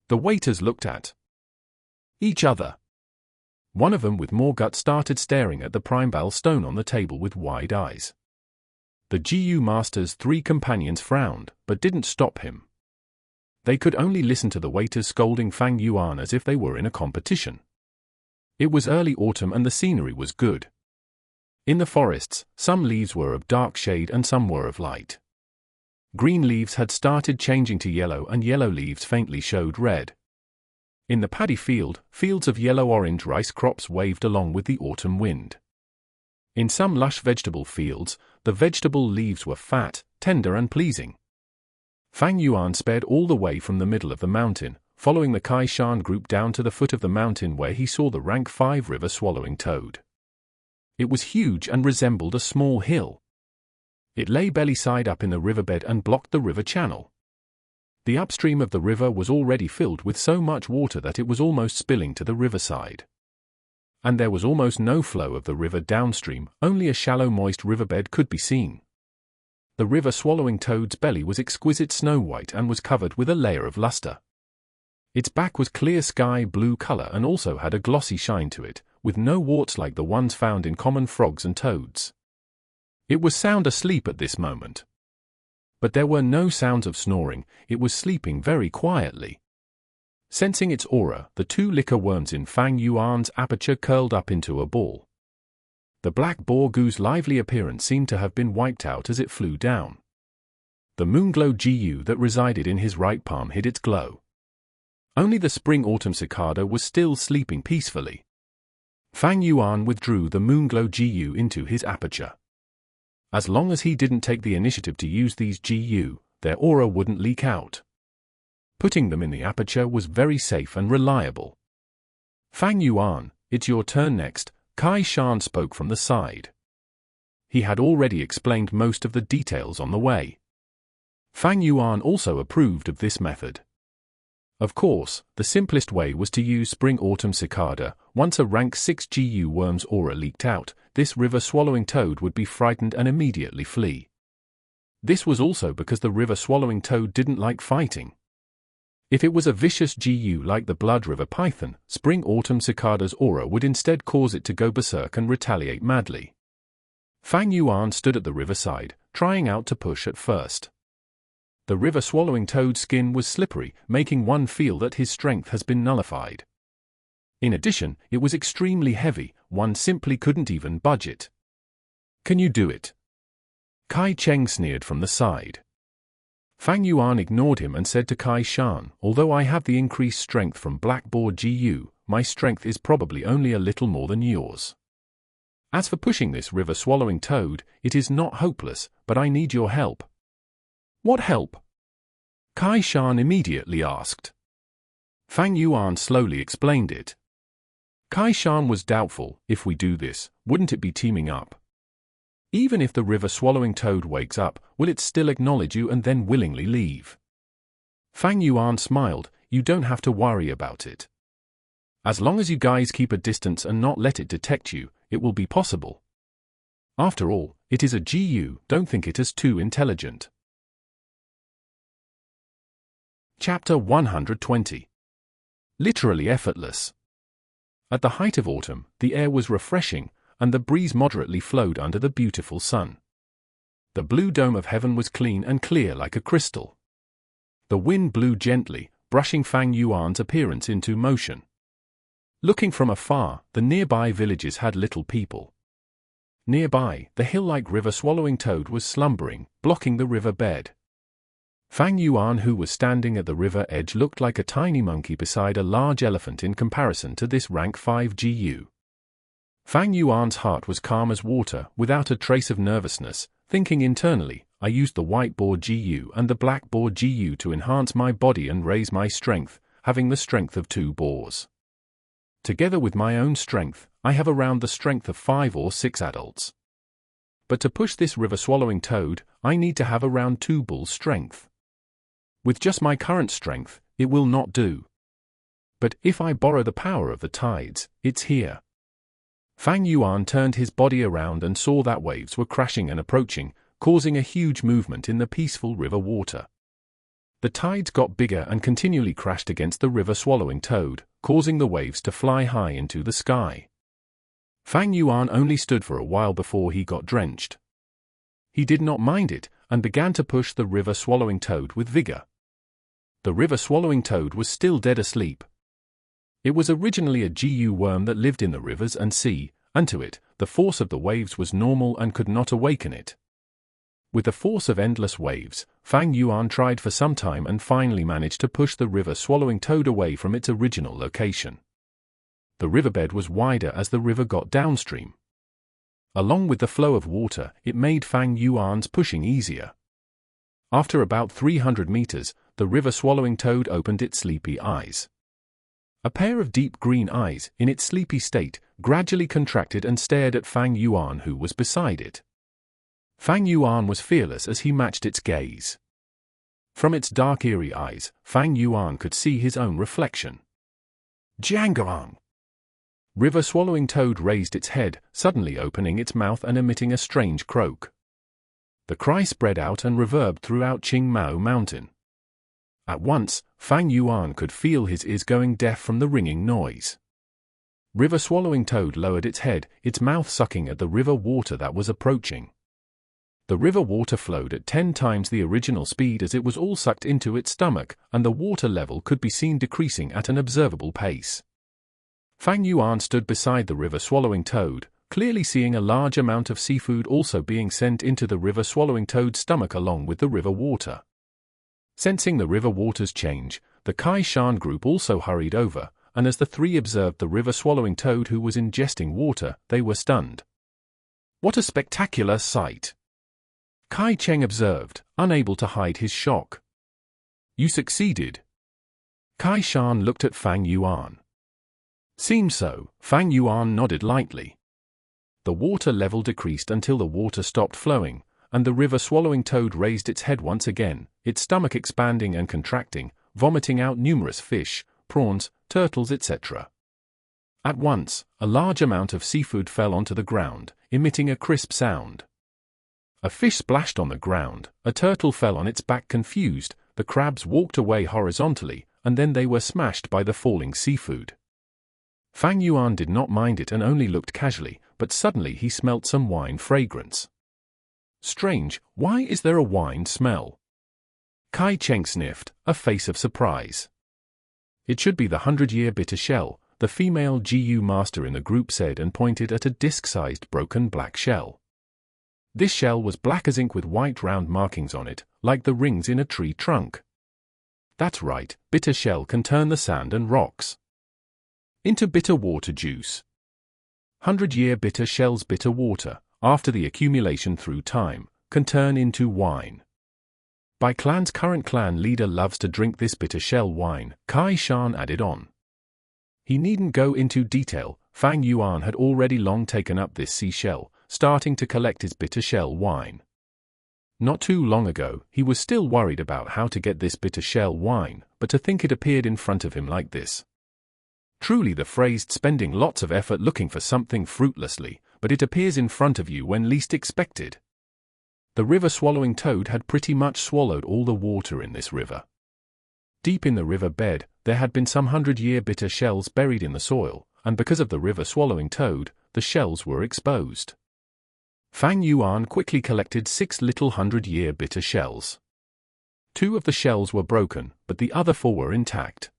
The waiters looked at each other. One of them with more guts started staring at the Primeval stone on the table with wide eyes. The GU master's 3 companions frowned, but didn't stop him. They could only listen to the waiters scolding Fang Yuan as if they were in a competition. It was early autumn and the scenery was good. In the forests, some leaves were of dark shade and some were of light. Green leaves had started changing to yellow and yellow leaves faintly showed red. In the paddy field, fields of yellow-orange rice crops waved along with the autumn wind. In some lush vegetable fields, the vegetable leaves were fat, tender and pleasing. Fang Yuan sped all the way from the middle of the mountain, following the Kai Shan group down to the foot of the mountain where he saw the rank 5 river-swallowing toad. It was huge and resembled a small hill. It lay belly-side up in the riverbed and blocked the river channel. The upstream of the river was already filled with so much water that it was almost spilling to the riverside. And there was almost no flow of the river downstream, only a shallow moist riverbed could be seen. The river-swallowing toad's belly was exquisite snow-white and was covered with a layer of luster. Its back was clear sky blue color and also had a glossy shine to it, with no warts like the ones found in common frogs and toads. It was sound asleep at this moment. But there were no sounds of snoring, it was sleeping very quietly. Sensing its aura, the two liquor worms in Fang Yuan's aperture curled up into a ball. The black boar goo's lively appearance seemed to have been wiped out as it flew down. The moonglow GU that resided in his right palm hid its glow. Only the spring-autumn cicada was still sleeping peacefully. Fang Yuan withdrew the moonglow GU into his aperture. As long as he didn't take the initiative to use these GU, their aura wouldn't leak out. Putting them in the aperture was very safe and reliable. Fang Yuan, it's your turn next, Kai Shan spoke from the side. He had already explained most of the details on the way. Fang Yuan also approved of this method. Of course, the simplest way was to use spring-autumn cicada. Once a rank 6 GU worm's aura leaked out, this river-swallowing toad would be frightened and immediately flee. This was also because the river-swallowing toad didn't like fighting. If it was a vicious GU like the blood river python, spring-autumn cicada's aura would instead cause it to go berserk and retaliate madly. Fang Yuan stood at the riverside, trying out to push at first. The river-swallowing toad's skin was slippery, making one feel that his strength has been nullified. In addition, it was extremely heavy, one simply couldn't even budge it. Can you do it? Kai Cheng sneered from the side. Fang Yuan ignored him and said to Kai Shan, although I have the increased strength from Black Boar GU, my strength is probably only a little more than yours. As for pushing this river-swallowing toad, it is not hopeless, but I need your help. What help? Kai Shan immediately asked. Fang Yuan slowly explained it. Kai Shan was doubtful, if we do this, wouldn't it be teaming up? Even if the river-swallowing toad wakes up, will it still acknowledge you and then willingly leave? Fang Yuan smiled, you don't have to worry about it. As long as you guys keep a distance and not let it detect you, it will be possible. After all, it is a GU, don't think it as too intelligent. Chapter 120. Literally effortless. At the height of autumn, the air was refreshing, and the breeze moderately flowed under the beautiful sun. The blue dome of heaven was clean and clear like a crystal. The wind blew gently, brushing Fang Yuan's appearance into motion. Looking from afar, the nearby villages had little people. Nearby, the hill-like river-swallowing toad was slumbering, blocking the river bed. Fang Yuan, who was standing at the river edge, looked like a tiny monkey beside a large elephant in comparison to this rank 5 GU. Fang Yuan's heart was calm as water, without a trace of nervousness, thinking internally, I used the white boar GU and the black boar GU to enhance my body and raise my strength, having the strength of 2 boars. Together with my own strength, I have around the strength of 5 or 6 adults. But to push this river-swallowing toad, I need to have around 2 bulls' strength. With just my current strength, it will not do. But if I borrow the power of the tides, it's here. Fang Yuan turned his body around and saw that waves were crashing and approaching, causing a huge movement in the peaceful river water. The tides got bigger and continually crashed against the river-swallowing toad, causing the waves to fly high into the sky. Fang Yuan only stood for a while before he got drenched. He did not mind it, and began to push the river-swallowing toad with vigor. The river-swallowing toad was still dead asleep. It was originally a GU worm that lived in the rivers and sea, and to it, the force of the waves was normal and could not awaken it. With the force of endless waves, Fang Yuan tried for some time and finally managed to push the river-swallowing toad away from its original location. The riverbed was wider as the river got downstream. Along with the flow of water, it made Fang Yuan's pushing easier. After about 300 meters, the river-swallowing toad opened its sleepy eyes. A pair of deep green eyes, in its sleepy state, gradually contracted and stared at Fang Yuan, who was beside it. Fang Yuan was fearless as he matched its gaze. From its dark eerie eyes, Fang Yuan could see his own reflection. Jiangang! River-swallowing toad raised its head, suddenly opening its mouth and emitting a strange croak. The cry spread out and reverbed throughout Qing Mao Mountain. At once, Fang Yuan could feel his ears going deaf from the ringing noise. River-swallowing toad lowered its head, its mouth sucking at the river water that was approaching. The river water flowed at 10 times the original speed as it was all sucked into its stomach, and the water level could be seen decreasing at an observable pace. Fang Yuan stood beside the river-swallowing toad, clearly seeing a large amount of seafood also being sent into the river-swallowing toad's stomach along with the river water. Sensing the river water's change, the Kai Shan group also hurried over, and as the three observed the river-swallowing toad who was ingesting water, they were stunned. "What a spectacular sight!" Kai Cheng observed, unable to hide his shock. "You succeeded." Kai Shan looked at Fang Yuan. "Seems so," Fang Yuan nodded lightly. The water level decreased until the water stopped flowing, and the river-swallowing toad raised its head once again, its stomach expanding and contracting, vomiting out numerous fish, prawns, turtles, etc. At once, a large amount of seafood fell onto the ground, emitting a crisp sound. A fish splashed on the ground, a turtle fell on its back confused, the crabs walked away horizontally, and then they were smashed by the falling seafood. Fang Yuan did not mind it and only looked casually, but suddenly he smelt some wine fragrance. "Strange, why is there a wine smell?" Kai Cheng sniffed, a face of surprise. "It should be the 100-year bitter shell," the female GU master in the group said and pointed at a disc-sized broken black shell. This shell was black as ink with white round markings on it, like the rings in a tree trunk. "That's right, bitter shell can turn the sand and rocks into bitter water juice. 100-year bitter shell's bitter water, after the accumulation through time, can turn into wine. Bai clan's current clan leader loves to drink this bitter shell wine," Kai Shan added on. He needn't go into detail, Fang Yuan had already long taken up this seashell, starting to collect his bitter shell wine. Not too long ago, he was still worried about how to get this bitter shell wine, but to think it appeared in front of him like this. Truly the phrase spending lots of effort looking for something fruitlessly, but it appears in front of you when least expected. The river-swallowing toad had pretty much swallowed all the water in this river. Deep in the river bed, there had been some 100-year bitter shells buried in the soil, and because of the river-swallowing toad, the shells were exposed. Fang Yuan quickly collected 6 little 100-year bitter shells. 2 of the shells were broken, but the other 4 were intact.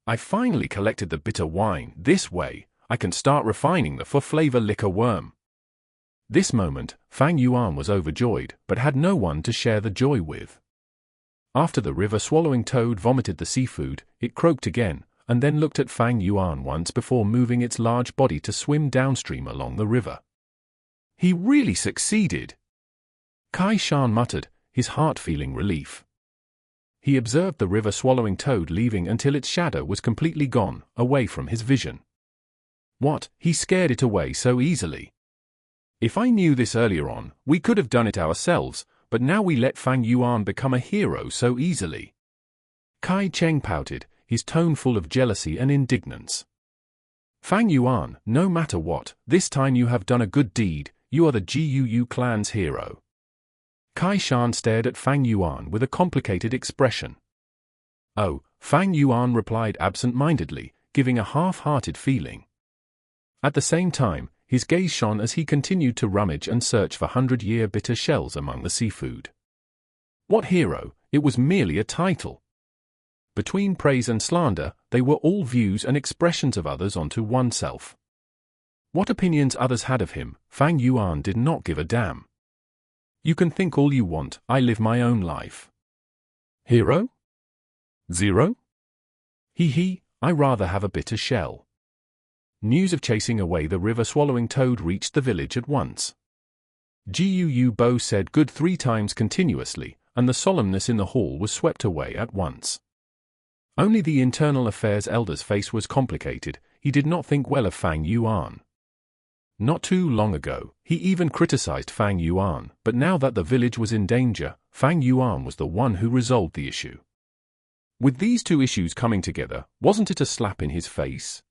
"I finally collected the bitter wine. This way, I can start refining the for-flavor liquor worm." This moment, Fang Yuan was overjoyed, but had no one to share the joy with. After the river-swallowing toad vomited the seafood, it croaked again, and then looked at Fang Yuan once before moving its large body to swim downstream along the river. "He really succeeded," Kai Shan muttered, his heart feeling relief. He observed the river-swallowing toad leaving until its shadow was completely gone, away from his vision. What, he scared it away so easily? "If I knew this earlier on, we could have done it ourselves, but now we let Fang Yuan become a hero so easily." Kai Cheng pouted, his tone full of jealousy and indignance. "Fang Yuan, no matter what, this time you have done a good deed, you are the GUU clan's hero." Kai Shan stared at Fang Yuan with a complicated expression. "Oh," Fang Yuan replied absent-mindedly, giving a half-hearted feeling. At the same time, his gaze shone as he continued to rummage and search for 100-year bitter shells among the seafood. What hero? It was merely a title. Between praise and slander, they were all views and expressions of others onto oneself. What opinions others had of him, Fang Yuan did not give a damn. "You can think all you want, I live my own life." Hero? Zero? Hee, I rather have a bitter shell. News of chasing away the river-swallowing toad reached the village at once. GUU Bo said good 3 times continuously, and the solemnness in the hall was swept away at once. Only the internal affairs elder's face was complicated, he did not think well of Fang Yuan. Not too long ago, he even criticized Fang Yuan, but now that the village was in danger, Fang Yuan was the one who resolved the issue. With these 2 issues coming together, wasn't it a slap in his face?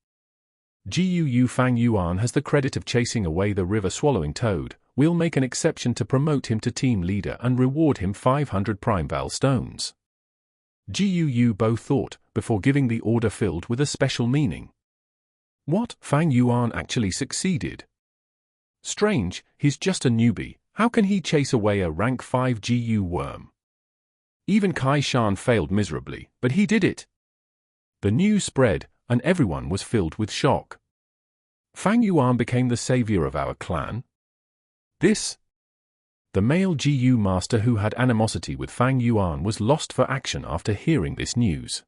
GUU Fang Yuan has the credit of chasing away the river-swallowing toad, we'll make an exception to promote him to team leader and reward him 500 Primeval stones. GUU Bo thought, before giving the order filled with a special meaning. What, Fang Yuan actually succeeded? Strange, he's just a newbie, How can he chase away a rank 5 GU worm? Even Kai Shan failed miserably, but he did it. The news spread, and everyone was filled with shock. Fang Yuan became the savior of our clan? This? The male GU master who had animosity with Fang Yuan was lost for action after hearing this news.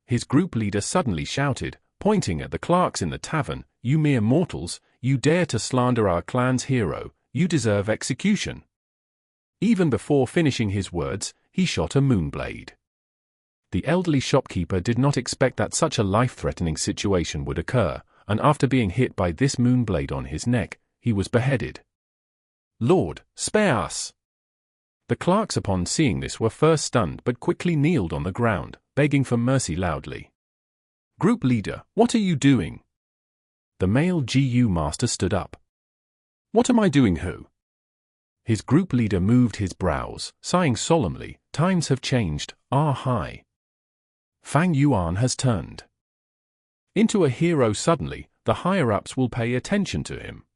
His group leader suddenly shouted, pointing at the clerks in the tavern, "You mere mortals, you dare to slander our clan's hero, you deserve execution." Even before finishing his words, he shot a moonblade. The elderly shopkeeper did not expect that such a life-threatening situation would occur, and after being hit by this moonblade on his neck, he was beheaded. "Lord, spare us!" The clerks upon seeing this were first stunned but quickly kneeled on the ground, begging for mercy loudly. "Group leader, what are you doing?" The male GU master stood up. "What am I doing, who?" His group leader moved his brows, sighing solemnly, "Times have changed, high. Fang Yuan has turned into a hero suddenly, the higher-ups will pay attention to him.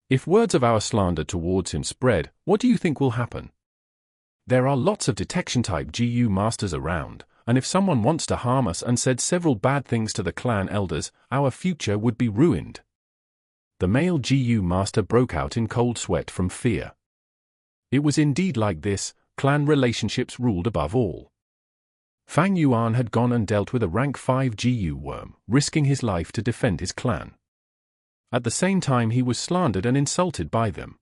If words of our slander towards him spread, what do you think will happen? There are lots of detection-type GU masters around, and if someone wants to harm us and said several bad things to the clan elders, our future would be ruined." The male GU master broke out in cold sweat from fear. It was indeed like this, clan relationships ruled above all. Fang Yuan had gone and dealt with a rank 5 GU worm, risking his life to defend his clan. At the same time he was slandered and insulted by them.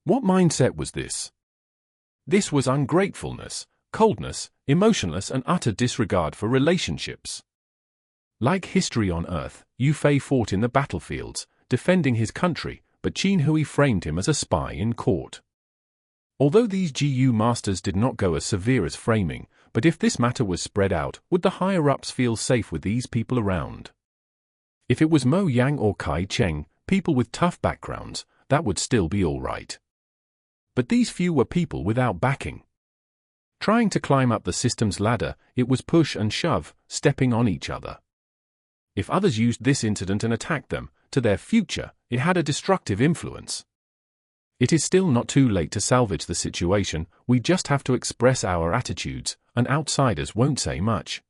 What mindset was this? This was ungratefulness, coldness, emotionless and utter disregard for relationships. Like history on Earth, Yu Fei fought in the battlefields, defending his country, but Qin Hui framed him as a spy in court. Although these GU masters did not go as severe as framing, but if this matter was spread out, would the higher-ups feel safe with these people around? If it was Mo Yang or Kai Cheng, people with tough backgrounds, that would still be all right. But these few were people without backing. Trying to climb up the system's ladder, it was push and shove, stepping on each other. If others used this incident and attacked them, to their future, it had a destructive influence. It is still not too late to salvage the situation, we just have to express our attitudes, and outsiders won't say much.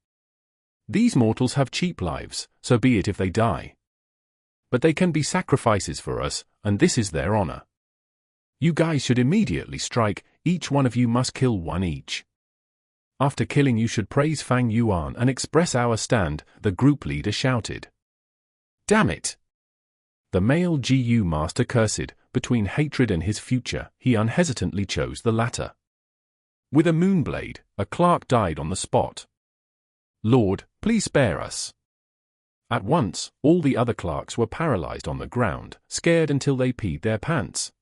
These mortals have cheap lives, so be it if they die. But they can be sacrifices for us, and this is their honor. You guys should immediately strike, each one of you must kill one each. After killing you should praise Fang Yuan and express our stand, the group leader shouted. Damn it! The male GU master cursed, between hatred and his future, he unhesitantly chose the latter. With a moonblade, a clerk died on the spot. Lord, please spare us. At once, all the other clerks were paralyzed on the ground, scared until they peed their pants.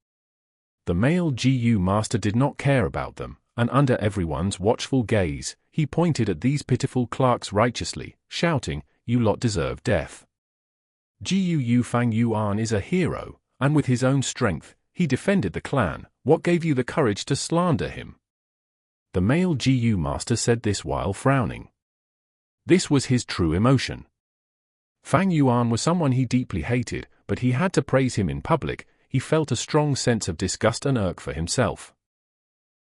The male GU master did not care about them, and under everyone's watchful gaze, he pointed at these pitiful clerks righteously, shouting, "You lot deserve death." GU Fang Yuan is a hero, and with his own strength, he defended the clan. What gave you the courage to slander him? The male GU master said this while frowning. This was his true emotion. Fang Yuan was someone he deeply hated, but he had to praise him in public. He felt a strong sense of disgust and irk for himself.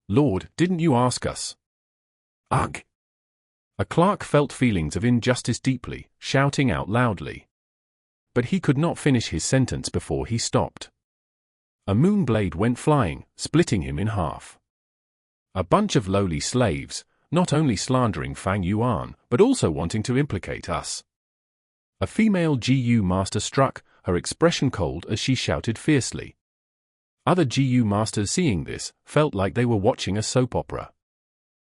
Lord, didn't you ask us? Ugh! A clerk felt feelings of injustice deeply, shouting out loudly. But he could not finish his sentence before he stopped. A moonblade went flying, splitting him in half. A bunch of lowly slaves, not only slandering Fang Yuan, but also wanting to implicate us. A female GU master struck, her expression cold as she shouted fiercely. Other GU masters seeing this, felt like they were watching a soap opera.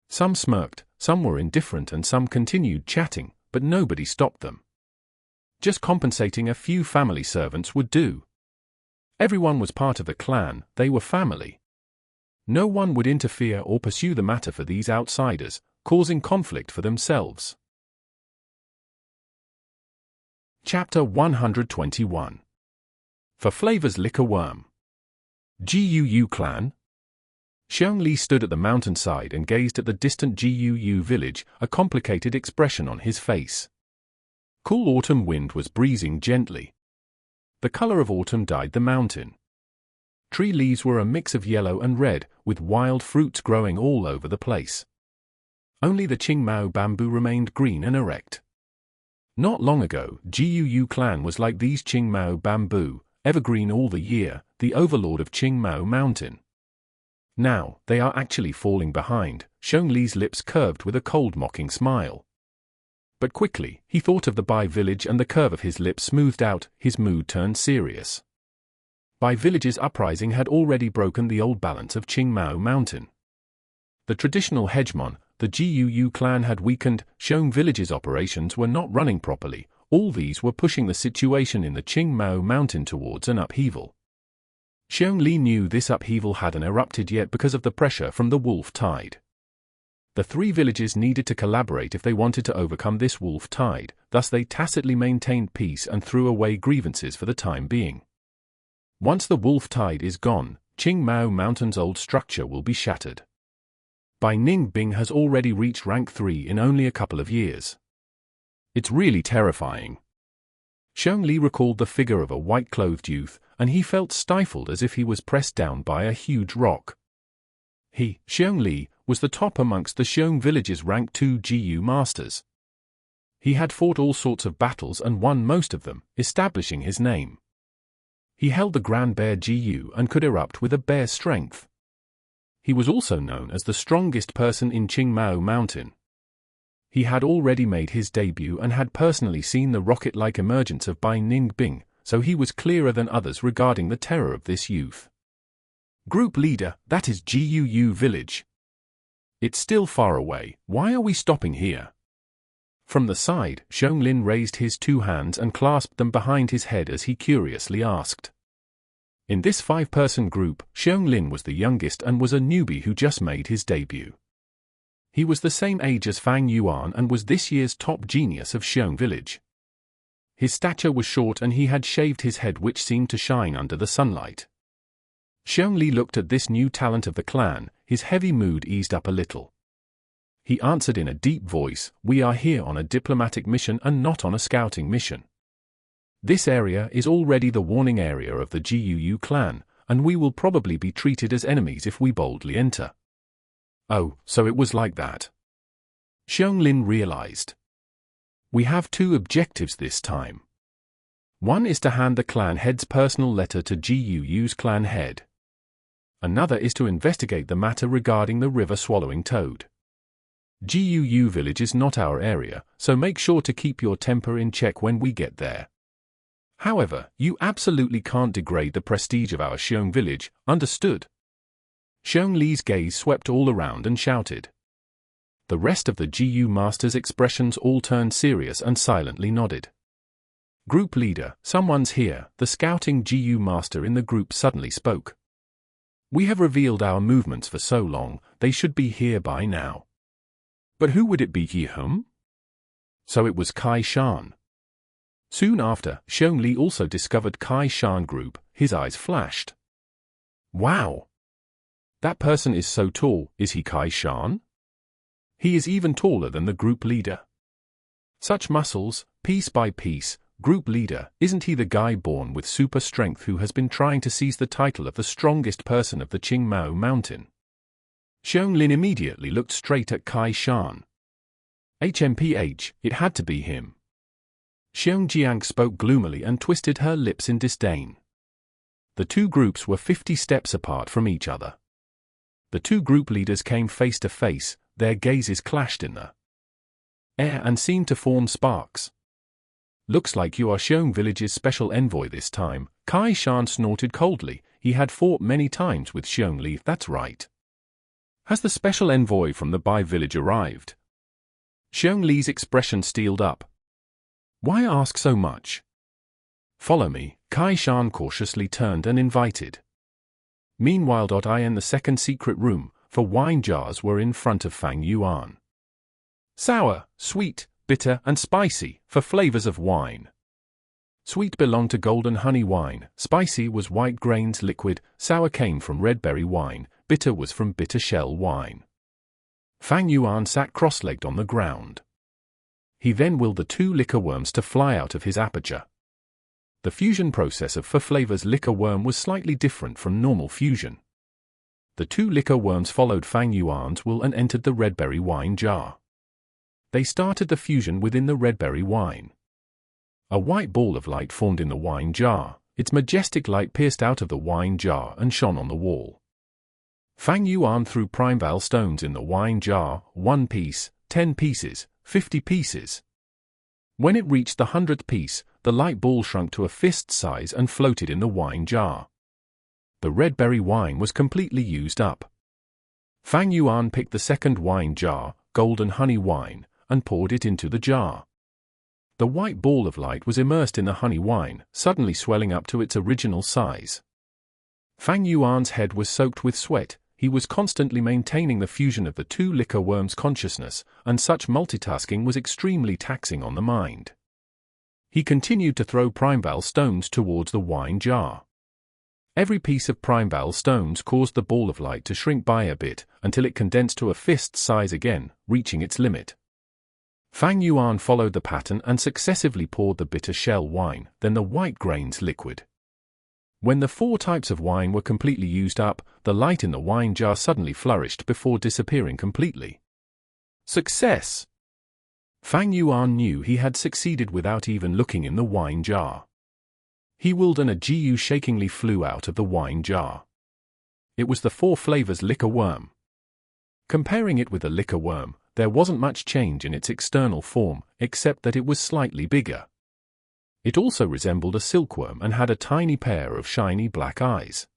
Some smirked, some were indifferent and some continued chatting, but nobody stopped them. Just compensating a few family servants would do. Everyone was part of the clan, they were family. No one would interfere or pursue the matter for these outsiders, causing conflict for themselves. Chapter 121. For Flavours Liquor Worm. GUU Clan? Xiang Li stood at the mountainside and gazed at the distant GUU village, a complicated expression on his face. Cool autumn wind was breezing gently. The color of autumn dyed the mountain. Tree leaves were a mix of yellow and red, with wild fruits growing all over the place. Only the Qing bamboo remained green and erect. Not long ago, Guu clan was like these Qing bamboo, evergreen all the year, the overlord of Qing Mountain. Now, they are actually falling behind. Xiong Li's lips curved with a cold mocking smile. But quickly, he thought of the Bai village and the curve of his lips smoothed out, his mood turned serious. Bai village's uprising had already broken the old balance of Qing Mountain. The traditional hegemon, the Guu clan, had weakened. Xiong village's operations were not running properly. All these were pushing the situation in the Qing Mountain towards an upheaval. Xiong Li knew this upheaval hadn't erupted yet because of the pressure from the wolf tide. The three villages needed to collaborate if they wanted to overcome this wolf tide, thus they tacitly maintained peace and threw away grievances for the time being. Once the wolf tide is gone, Qing Mountain's old structure will be shattered. Bai Ning Bing has already reached rank 3 in only a couple of years. It's really terrifying. Xiong Li recalled the figure of a white-clothed youth, and he felt stifled as if he was pressed down by a huge rock. He, Xiong Li, was the top amongst the Xiong village's rank 2 Guu masters. He had fought all sorts of battles and won most of them, establishing his name. He held the Grand Bear Guu and could erupt with a bear's strength. He was also known as the strongest person in Qing Mountain. He had already made his debut and had personally seen the rocket-like emergence of Bai Ning Bing, so he was clearer than others regarding the terror of this youth. Group leader, that is Guu village. It's still far away, why are we stopping here? From the side, Xiong Lin raised his two hands and clasped them behind his head as he curiously asked. In this 5-person group, Xiong Lin was the youngest and was a newbie who just made his debut. He was the same age as Fang Yuan and was this year's top genius of Xiong village. His stature was short and he had shaved his head, which seemed to shine under the sunlight. Xiong Li looked at this new talent of the clan, his heavy mood eased up a little. He answered in a deep voice, "We are here on a diplomatic mission and not on a scouting mission. This area is already the warning area of the Guu clan, and we will probably be treated as enemies if we boldly enter." Oh, so it was like that. Xiong Lin realized. We have 2 objectives this time. One is to hand the clan head's personal letter to Guu's clan head. Another is to investigate the matter regarding the river-swallowing toad. Guu village is not our area, so make sure to keep your temper in check when we get there. However, you absolutely can't degrade the prestige of our Xiong village, understood? Xiong Li's gaze swept all around and shouted. The rest of the Guu masters' expressions all turned serious and silently nodded. Group leader, someone's here, the scouting Guu master in the group suddenly spoke. We have revealed our movements for so long, they should be here by now. But who would it be, whom? So it was Kai Shan. Soon after, Xiong Li also discovered Kai Shan group, his eyes flashed. Wow! That person is so tall, is he Kai Shan? He is even taller than the group leader. Such muscles, piece by piece, group leader, isn't he the guy born with super strength who has been trying to seize the title of the strongest person of the Qing Mountain? Xiong Lin immediately looked straight at Kai Shan. HMPH, it had to be him. Xiong Jiang spoke gloomily and twisted her lips in disdain. The 2 groups were 50 steps apart from each other. The 2 group leaders came face to face, their gazes clashed in the air and seemed to form sparks. Looks like you are Xiong village's special envoy this time, Kai Shan snorted coldly. He had fought many times with Xiong Li, that's right. Has the special envoy from the Bai village arrived? Xiong Li's expression steeled up. Why ask so much? Follow me, Kai Shan cautiously turned and invited. Meanwhile, in the second secret room, for wine jars were in front of Fang Yuan. Sour, sweet, bitter and spicy, for flavors of wine. Sweet belonged to golden honey wine, spicy was white grains liquid, sour came from red berry wine, bitter was from bitter shell wine. Fang Yuan sat cross-legged on the ground. He then willed the 2 liquor worms to fly out of his aperture. The fusion process of Flavours liquor worm was slightly different from normal fusion. The two liquor worms followed Fang Yuan's will and entered the redberry wine jar. They started the fusion within the redberry wine. A white ball of light formed in the wine jar. Its majestic light pierced out of the wine jar and shone on the wall. Fang Yuan threw Primeval stones in the wine jar, 1 piece, 10 pieces, 50 pieces. When it reached the 100th piece, the light ball shrunk to a fist size and floated in the wine jar. The redberry wine was completely used up. Fang Yuan picked the second wine jar, golden honey wine, and poured it into the jar. The white ball of light was immersed in the honey wine, suddenly swelling up to its original size. Fang Yuan's head was soaked with sweat. He was constantly maintaining the fusion of the two liquor worms' consciousness, and such multitasking was extremely taxing on the mind. He continued to throw Primeval stones towards the wine jar. Every piece of Primeval stones caused the ball of light to shrink by a bit, until it condensed to a fist size again, reaching its limit. Fang Yuan followed the pattern and successively poured the bitter shell wine, then the white grains liquid. When the 4 types of wine were completely used up, the light in the wine jar suddenly flourished before disappearing completely. Success! Fang Yuan knew he had succeeded without even looking in the wine jar. He willed and a Gu shakingly flew out of the wine jar. It was the Flavours liquor worm. Comparing it with the liquor worm, there wasn't much change in its external form, except that it was slightly bigger. It also resembled a silkworm and had a tiny pair of shiny black eyes.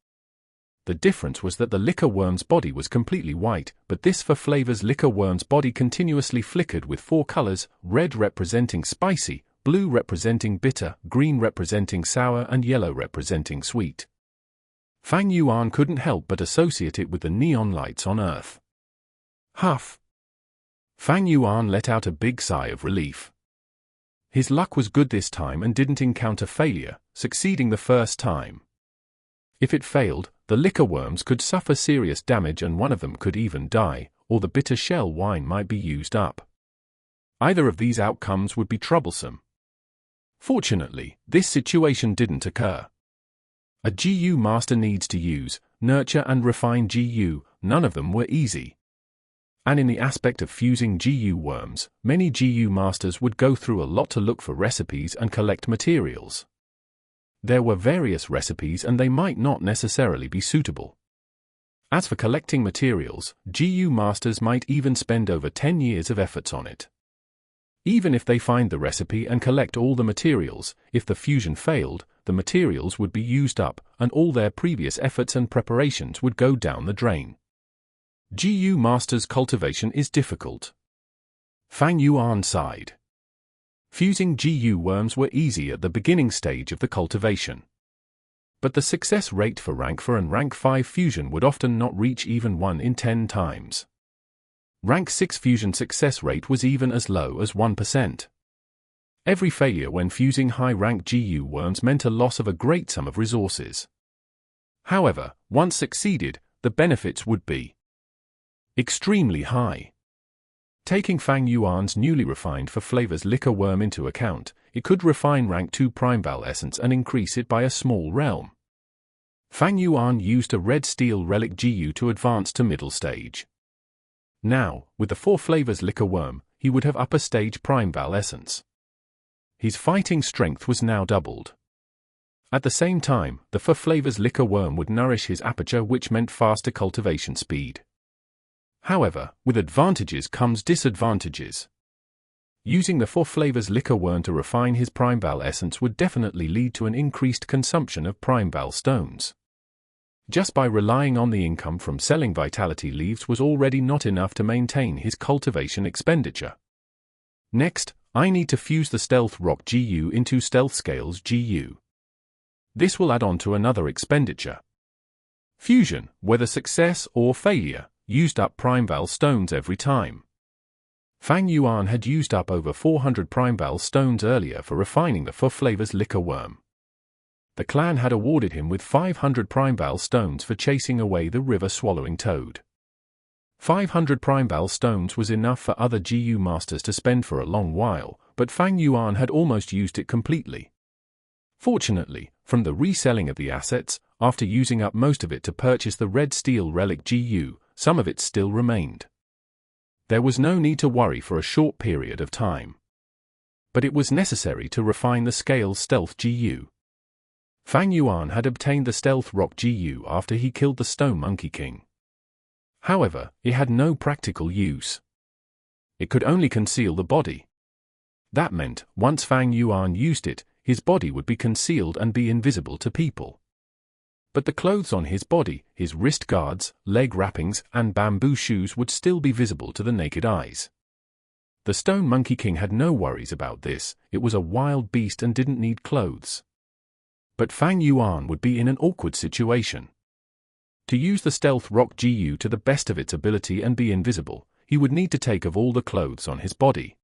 The difference was that the liquor worm's body was completely white, but this Flavours liquor worm's body continuously flickered with 4 colors, red representing spicy, blue representing bitter, green representing sour and yellow representing sweet. Fang Yuan couldn't help but associate it with the neon lights on Earth. Huff! Fang Yuan let out a big sigh of relief. His luck was good this time and didn't encounter failure, succeeding the first time. If it failed, the liquor worms could suffer serious damage and one of them could even die, or the bitter shell wine might be used up. Either of these outcomes would be troublesome. Fortunately, this situation didn't occur. A GU master needs to use, nurture and refine GU, none of them were easy. And in the aspect of fusing GU worms, many GU masters would go through a lot to look for recipes and collect materials. There were various recipes and they might not necessarily be suitable. As for collecting materials, GU masters might even spend over 10 years of efforts on it. Even if they find the recipe and collect all the materials, if the fusion failed, the materials would be used up, and all their previous efforts and preparations would go down the drain. GU Master's cultivation is difficult. Fang Yuan sighed. Fusing GU worms were easy at the beginning stage of the cultivation. But the success rate for Rank 4 and Rank 5 fusion would often not reach even 1 in 10 times. Rank 6 fusion success rate was even as low as 1%. Every failure when fusing high-rank GU worms meant a loss of a great sum of resources. However, once succeeded, the benefits would be extremely high. Taking Fang Yuan's newly refined Flavours liquor worm into account, it could refine Rank 2 Primeval essence and increase it by a small realm. Fang Yuan used a red steel relic GU to advance to middle stage. Now, with the Flavours liquor worm, he would have upper stage Primeval essence. His fighting strength was now doubled. At the same time, the Flavours liquor worm would nourish his aperture, which meant faster cultivation speed. However, with advantages comes disadvantages. Using the Flavours liquor worm to refine his Primeval essence would definitely lead to an increased consumption of Primeval stones. Just by relying on the income from selling vitality leaves was already not enough to maintain his cultivation expenditure. Next, I need to fuse the Stealth Rock GU into Stealth Scales GU. This will add on to another expenditure. Fusion, whether success or failure, used up Primeval stones every time. Fang Yuan had used up over 400 Primeval stones earlier for refining the Flavours liquor worm. The clan had awarded him with 500 Primeval stones for chasing away the river-swallowing toad. 500 Primeval stones was enough for other GU masters to spend for a long while, but Fang Yuan had almost used it completely. Fortunately, from the reselling of the assets, after using up most of it to purchase the red steel relic GU, some of it still remained. There was no need to worry for a short period of time. But it was necessary to refine the Scales Stealth GU. Fang Yuan had obtained the Stealth Rock GU after he killed the Stone Monkey King. However, it had no practical use. It could only conceal the body. That meant, once Fang Yuan used it, his body would be concealed and be invisible to people. But the clothes on his body, his wrist guards, leg wrappings, and bamboo shoes would still be visible to the naked eyes. The Stone Monkey King had no worries about this. It was a wild beast and didn't need clothes. But Fang Yuan would be in an awkward situation. To use the Stealth Rock GU to the best of its ability and be invisible, he would need to take off all the clothes on his body.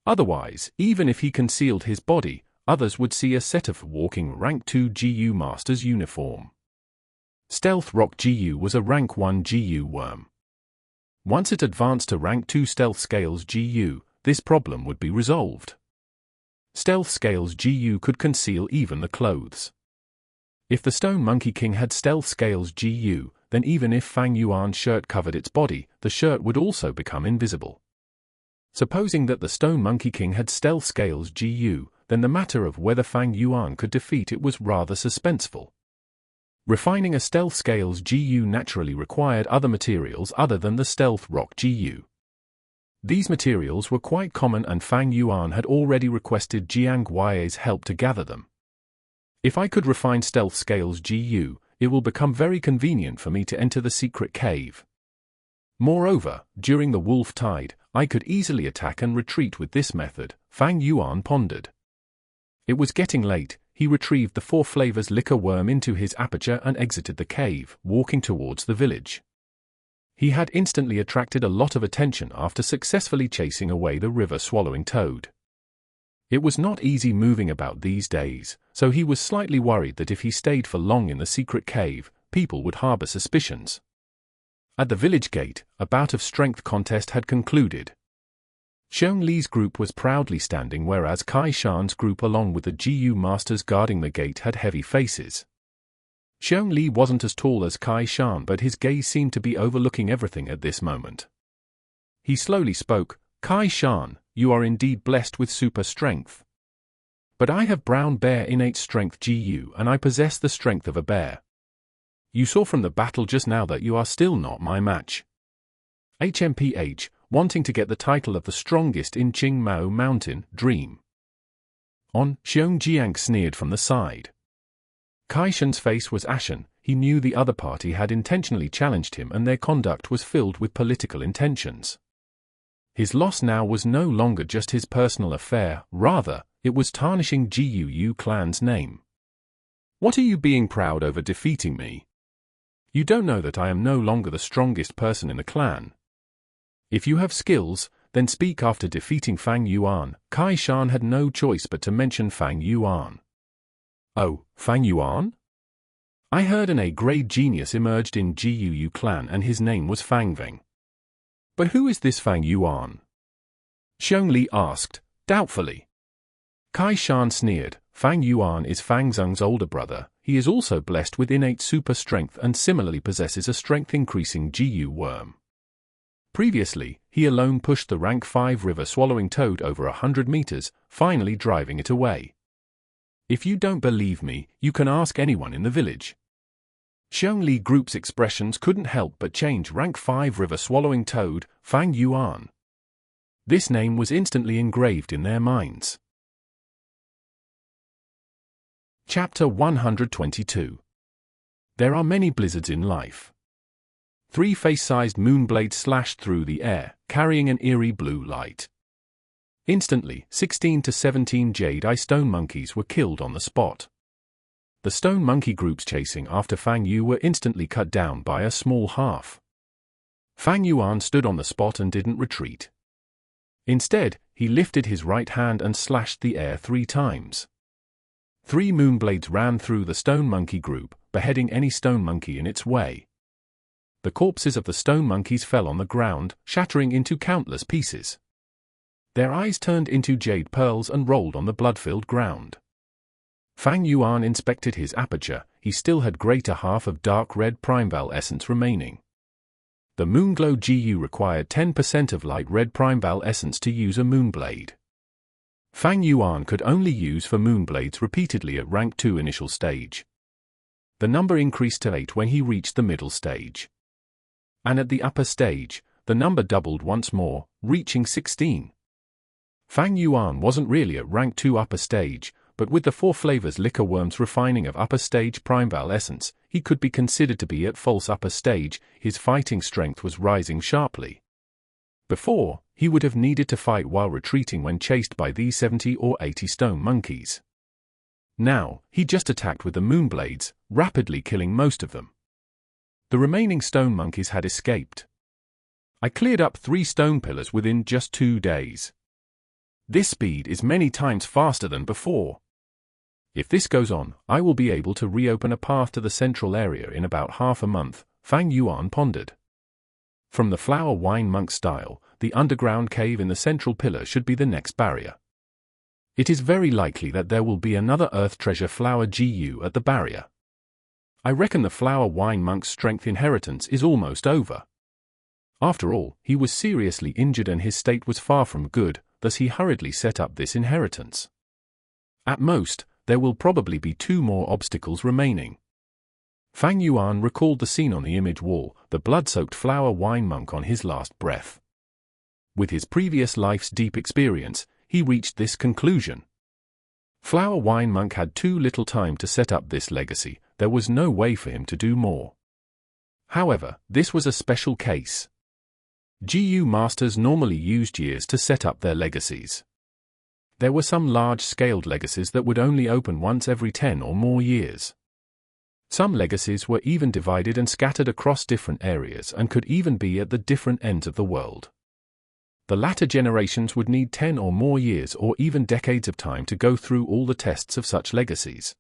Otherwise, even if he concealed his body, others would see a set of walking Rank 2 GU Master's uniform. Stealth Rock GU was a Rank 1 GU worm. Once it advanced to Rank 2 Stealth Scales GU, this problem would be resolved. Stealth Scales GU could conceal even the clothes. If the Stone Monkey King had Stealth Scales GU, then even if Fang Yuan's shirt covered its body, the shirt would also become invisible. Supposing that the Stone Monkey King had Stealth Scales GU, then the matter of whether Fang Yuan could defeat it was rather suspenseful. Refining a Stealth Scales GU naturally required other materials other than the Stealth Rock GU. These materials were quite common and Fang Yuan had already requested Jiang Huai's help to gather them. If I could refine Stealth Scales GU, it will become very convenient for me to enter the secret cave. Moreover, during the wolf tide, I could easily attack and retreat with this method, Fang Yuan pondered. It was getting late. He retrieved the 4 Flavours liquor worm into his aperture and exited the cave, walking towards the village. He had instantly attracted a lot of attention after successfully chasing away the river-swallowing toad. It was not easy moving about these days, so he was slightly worried that if he stayed for long in the secret cave, people would harbor suspicions. At the village gate, a bout of strength contest had concluded. Xiong Li's group was proudly standing whereas Kai Shan's group along with the GU masters guarding the gate had heavy faces. Xiong Li wasn't as tall as Kai Shan but his gaze seemed to be overlooking everything at this moment. He slowly spoke, "Kai Shan, you are indeed blessed with super strength. But I have brown bear innate strength GU and I possess the strength of a bear. You saw from the battle just now that you are still not my match. HMPH, wanting to get the title of the strongest in Qing Mao Mountain, dream on." Xiong Jiang sneered from the side. Kai Shan's face was ashen. He knew the other party had intentionally challenged him and their conduct was filled with political intentions. His loss now was no longer just his personal affair, rather, it was tarnishing GUU clan's name. "What are you being proud over defeating me? You don't know that I am no longer the strongest person in the clan. If you have skills, then speak." After defeating Fang Yuan, Kai Shan had no choice but to mention Fang Yuan. "Oh, Fang Yuan? I heard an A-grade genius emerged in GUU clan and his name was Fang Veng. But who is this Fang Yuan?" Xiong Li asked, doubtfully. Kai Shan sneered, "Fang Yuan is Fang Zheng's older brother. He is also blessed with innate super strength and similarly possesses a strength-increasing GU worm. Previously, he alone pushed the rank 5 river-swallowing toad over 100 meters, finally driving it away. If you don't believe me, you can ask anyone in the village." Xiong Li Group's expressions couldn't help but change. Rank 5 river-swallowing toad, Fang Yuan. This name was instantly engraved in their minds. Chapter 122. There are many blizzards in life. 3 face-sized moonblades slashed through the air, carrying an eerie blue light. Instantly, 16 to 17 Jade-Eye stone monkeys were killed on the spot. The stone monkey groups chasing after Fang Yu were instantly cut down by a small half. Fang Yuan stood on the spot and didn't retreat. Instead, he lifted his right hand and slashed the air 3 times. 3 moonblades ran through the stone monkey group, beheading any stone monkey in its way. The corpses of the stone monkeys fell on the ground, shattering into countless pieces. Their eyes turned into jade pearls and rolled on the blood-filled ground. Fang Yuan inspected his aperture. He still had greater half of dark red Primeval essence remaining. The Moonglow GU required 10% of light red Primeval essence to use a Moonblade. Fang Yuan could only use for Moonblades repeatedly at rank 2 initial stage. The number increased to 8 when he reached the middle stage. And at the upper stage, the number doubled once more, reaching 16. Fang Yuan wasn't really at rank 2 upper stage, but with the 4 Flavours liquor worms refining of upper stage Primeval essence, he could be considered to be at false upper stage. His fighting strength was rising sharply. Before, he would have needed to fight while retreating when chased by these 70 or 80 stone monkeys. Now, he just attacked with the Moonblades, rapidly killing most of them. The remaining stone monkeys had escaped. I cleared up 3 stone pillars within just 2 days. This speed is many times faster than before. If this goes on, I will be able to reopen a path to the central area in about half a month, Fang Yuan pondered. From the flower wine monk style, the underground cave in the central pillar should be the next barrier. It is very likely that there will be another earth treasure flower GU at the barrier. I reckon the flower wine monk's strength inheritance is almost over. After all, he was seriously injured and his state was far from good, thus he hurriedly set up this inheritance. At most, there will probably be 2 more obstacles remaining. Fang Yuan recalled the scene on the image wall, the blood-soaked flower wine monk on his last breath. With his previous life's deep experience, he reached this conclusion. Flower wine monk had too little time to set up this legacy. There was no way for him to do more. However, this was a special case. GU masters normally used years to set up their legacies. There were some large-scaled legacies that would only open once every 10 or more years. Some legacies were even divided and scattered across different areas and could even be at the different ends of the world. The latter generations would need 10 or more years or even decades of time to go through all the tests of such legacies.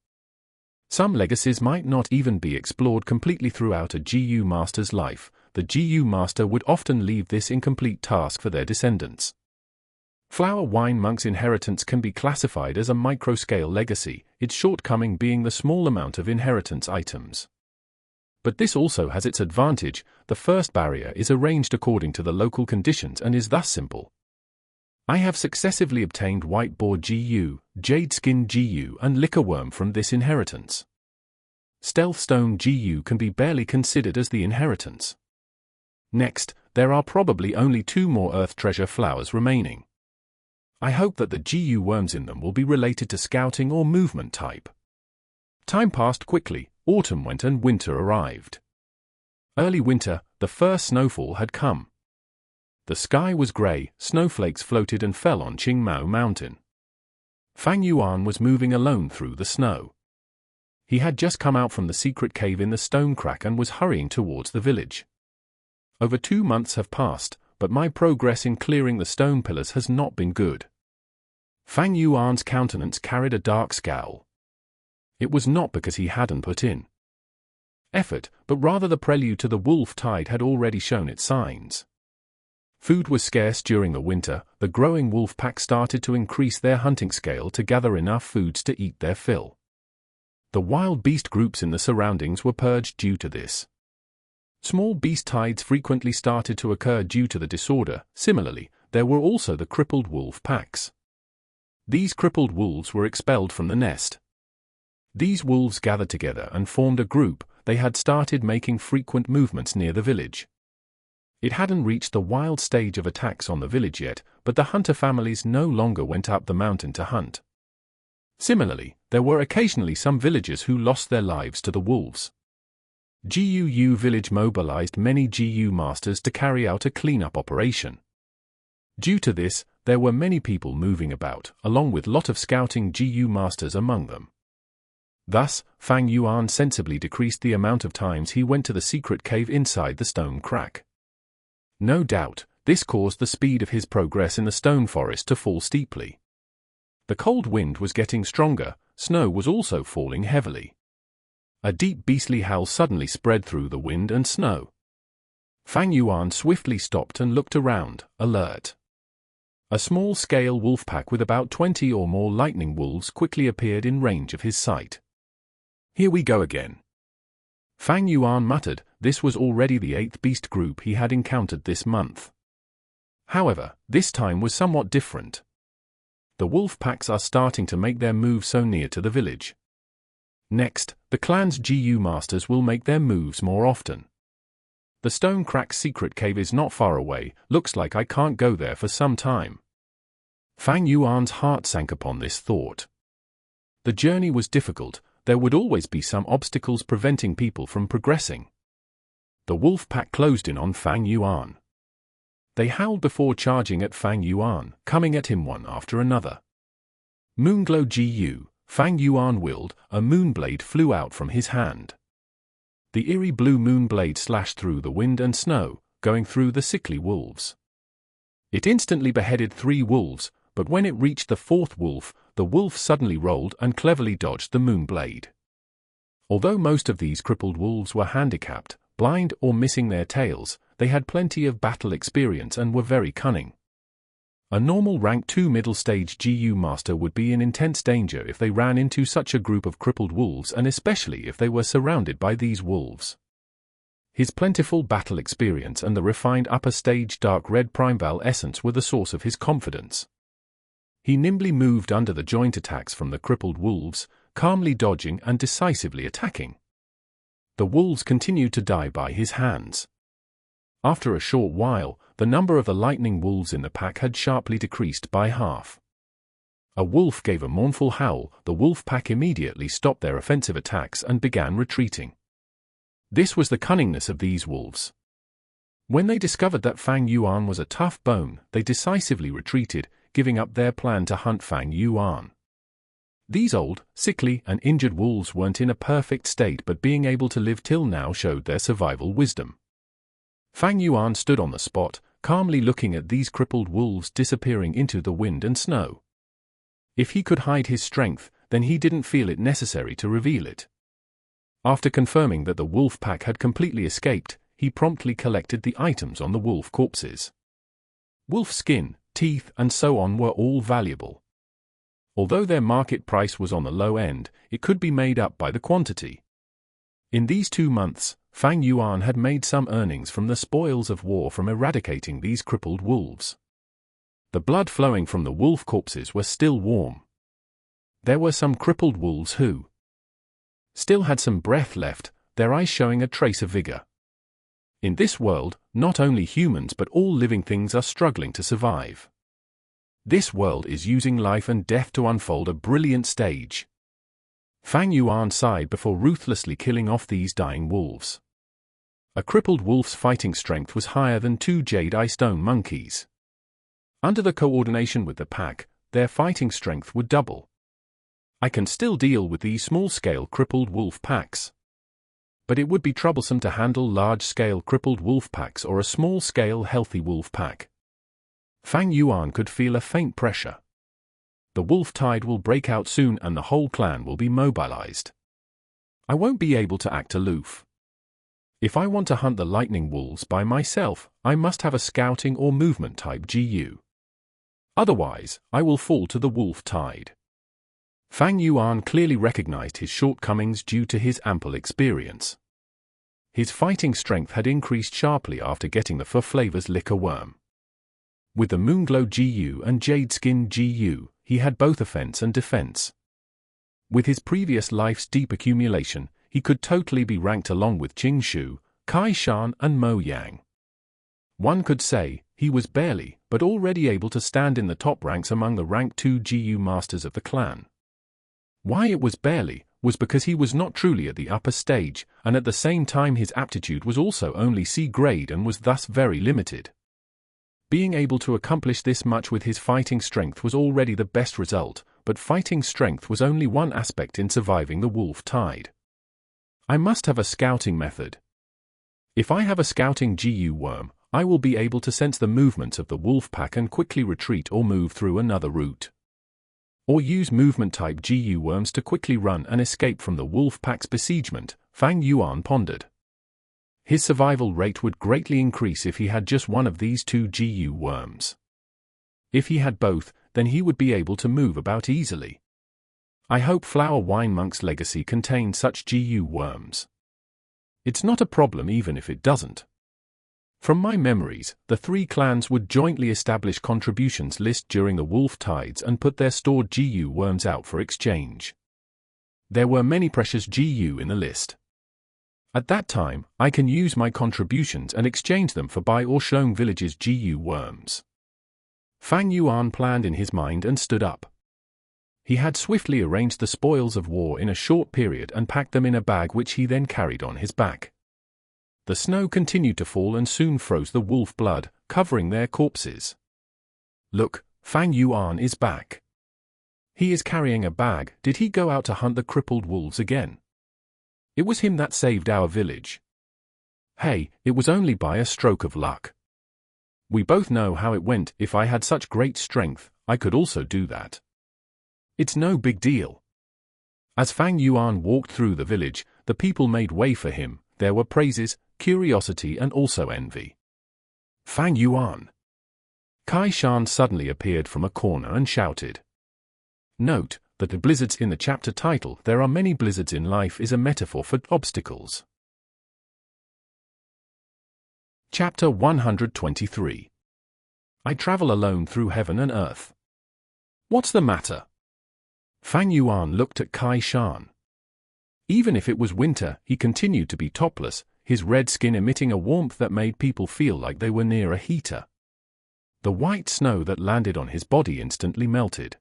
Some legacies might not even be explored completely throughout a GU master's life. The GU master would often leave this incomplete task for their descendants. Flower wine monk's inheritance can be classified as a micro-scale legacy, its shortcoming being the small amount of inheritance items. But this also has its advantage. The first barrier is arranged according to the local conditions and is thus simple. I have successively obtained white boar GU, jade skin GU and liquor worm from this inheritance. Stealth stone GU can be barely considered as the inheritance. Next, there are probably only 2 more earth treasure flowers remaining. I hope that the GU worms in them will be related to scouting or movement type. Time passed quickly, autumn went and winter arrived. Early winter, the first snowfall had come. The sky was grey, snowflakes floated and fell on Qing Mountain. Fang Yuan was moving alone through the snow. He had just come out from the secret cave in the stone crack and was hurrying towards the village. Over 2 months have passed, but my progress in clearing the stone pillars has not been good. Fang Yuan's countenance carried a dark scowl. It was not because he hadn't put in effort, but rather the prelude to the wolf tide had already shown its signs. Food was scarce during the winter. The growing wolf pack started to increase their hunting scale to gather enough foods to eat their fill. The wild beast groups in the surroundings were purged due to this. Small beast tides frequently started to occur due to the disorder. Similarly, there were also the crippled wolf packs. These crippled wolves were expelled from the nest. These wolves gathered together and formed a group. They had started making frequent movements near the village. It hadn't reached the wild stage of attacks on the village yet, but the hunter families no longer went up the mountain to hunt. Similarly, there were occasionally some villagers who lost their lives to the wolves. GUU village mobilized many GU masters to carry out a cleanup operation. Due to this, there were many people moving about, along with lot of scouting GU masters among them. Thus, Fang Yuan sensibly decreased the amount of times he went to the secret cave inside the stone crack. No doubt, this caused the speed of his progress in the stone forest to fall steeply. The cold wind was getting stronger, snow was also falling heavily. A deep beastly howl suddenly spread through the wind and snow. Fang Yuan swiftly stopped and looked around, alert. A small-scale wolf pack with about 20 or more lightning wolves quickly appeared in range of his sight. "Here we go again," Fang Yuan muttered. This was already the 8th beast group he had encountered this month. However, this time was somewhat different. The wolf packs are starting to make their move so near to the village. Next, the clan's GU masters will make their moves more often. The Stone Crack's secret cave is not far away. Looks like I can't go there for some time. Fang Yuan's heart sank upon this thought. The journey was difficult. There would always be some obstacles preventing people from progressing. The wolf pack closed in on Fang Yuan. They howled before charging at Fang Yuan, coming at him one after another. Moonglow GU, Fang Yuan willed, a moonblade flew out from his hand. The eerie blue moonblade slashed through the wind and snow, going through the sickly wolves. It instantly beheaded 3 wolves, but when it reached the 4th wolf, the wolf suddenly rolled and cleverly dodged the moonblade. Although most of these crippled wolves were handicapped, blind or missing their tails, they had plenty of battle experience and were very cunning. A normal rank 2 middle stage GU master would be in intense danger if they ran into such a group of crippled wolves, and especially if they were surrounded by these wolves. His plentiful battle experience and the refined upper stage dark red Primeval essence were the source of his confidence. He nimbly moved under the joint attacks from the crippled wolves, calmly dodging and decisively attacking. The wolves continued to die by his hands. After a short while, the number of the lightning wolves in the pack had sharply decreased by half. A wolf gave a mournful howl. The wolf pack immediately stopped their offensive attacks and began retreating. This was the cunningness of these wolves. When they discovered that Fang Yuan was a tough bone, they decisively retreated, giving up their plan to hunt Fang Yuan. These old, sickly, and injured wolves weren't in a perfect state, but being able to live till now showed their survival wisdom. Fang Yuan stood on the spot, calmly looking at these crippled wolves disappearing into the wind and snow. If he could hide his strength, then he didn't feel it necessary to reveal it. After confirming that the wolf pack had completely escaped, he promptly collected the items on the wolf corpses. Wolf skin, teeth, and so on were all valuable. Although their market price was on the low end, it could be made up by the quantity. In these 2 months, Fang Yuan had made some earnings from the spoils of war from eradicating these crippled wolves. The blood flowing from the wolf corpses was still warm. There were some crippled wolves who still had some breath left, their eyes showing a trace of vigor. In this world, not only humans but all living things are struggling to survive. This world is using life and death to unfold a brilliant stage. Fang Yuan sighed before ruthlessly killing off these dying wolves. A crippled wolf's fighting strength was higher than 2 jade eye stone monkeys. Under the coordination with the pack, their fighting strength would double. I can still deal with these small-scale crippled wolf packs. But it would be troublesome to handle large-scale crippled wolf packs or a small-scale healthy wolf pack. Fang Yuan could feel a faint pressure. The wolf tide will break out soon and the whole clan will be mobilized. I won't be able to act aloof. If I want to hunt the lightning wolves by myself, I must have a scouting or movement type GU. Otherwise, I will fall to the wolf tide. Fang Yuan clearly recognized his shortcomings due to his ample experience. His fighting strength had increased sharply after getting the Flavours liquor worm. With the Moonglow GU and Jade Skin GU, he had both offense and defense. With his previous life's deep accumulation, he could totally be ranked along with Qing Shu, Kai Shan and Mo Yang. One could say, he was barely, but already able to stand in the top ranks among the rank 2 GU masters of the clan. Why it was barely, was because he was not truly at the upper stage, and at the same time his aptitude was also only C grade and was thus very limited. Being able to accomplish this much with his fighting strength was already the best result, but fighting strength was only one aspect in surviving the wolf tide. I must have a scouting method. If I have a scouting GU worm, I will be able to sense the movements of the wolf pack and quickly retreat or move through another route. Or use movement-type GU worms to quickly run and escape from the wolf pack's besiegement, Fang Yuan pondered. His survival rate would greatly increase if he had just one of these 2 GU worms. If he had both, then he would be able to move about easily. I hope Flower Wine Monk's legacy contains such GU worms. It's not a problem even if it doesn't. From my memories, the three clans would jointly establish contributions list during the wolf tides and put their stored GU worms out for exchange. There were many precious GU in the list. At that time, I can use my contributions and exchange them for Bai or Shong village's GU worms. Fang Yuan planned in his mind and stood up. He had swiftly arranged the spoils of war in a short period and packed them in a bag which he then carried on his back. The snow continued to fall and soon froze the wolf blood, covering their corpses. Look, Fang Yuan is back. He is carrying a bag. Did he go out to hunt the crippled wolves again? It was him that saved our village. Hey, it was only by a stroke of luck. We both know how it went. If I had such great strength, I could also do that. It's no big deal. As Fang Yuan walked through the village, the people made way for him. There were praises, curiosity and also envy. Fang Yuan. Kai Shan suddenly appeared from a corner and shouted. Note that the blizzards in the chapter title "There are many blizzards in life" is a metaphor for obstacles. Chapter 123. I travel alone through heaven and earth. What's the matter? Fang Yuan looked at Kai Shan. Even if it was winter, he continued to be topless, his red skin emitting a warmth that made people feel like they were near a heater. The white snow that landed on his body instantly melted.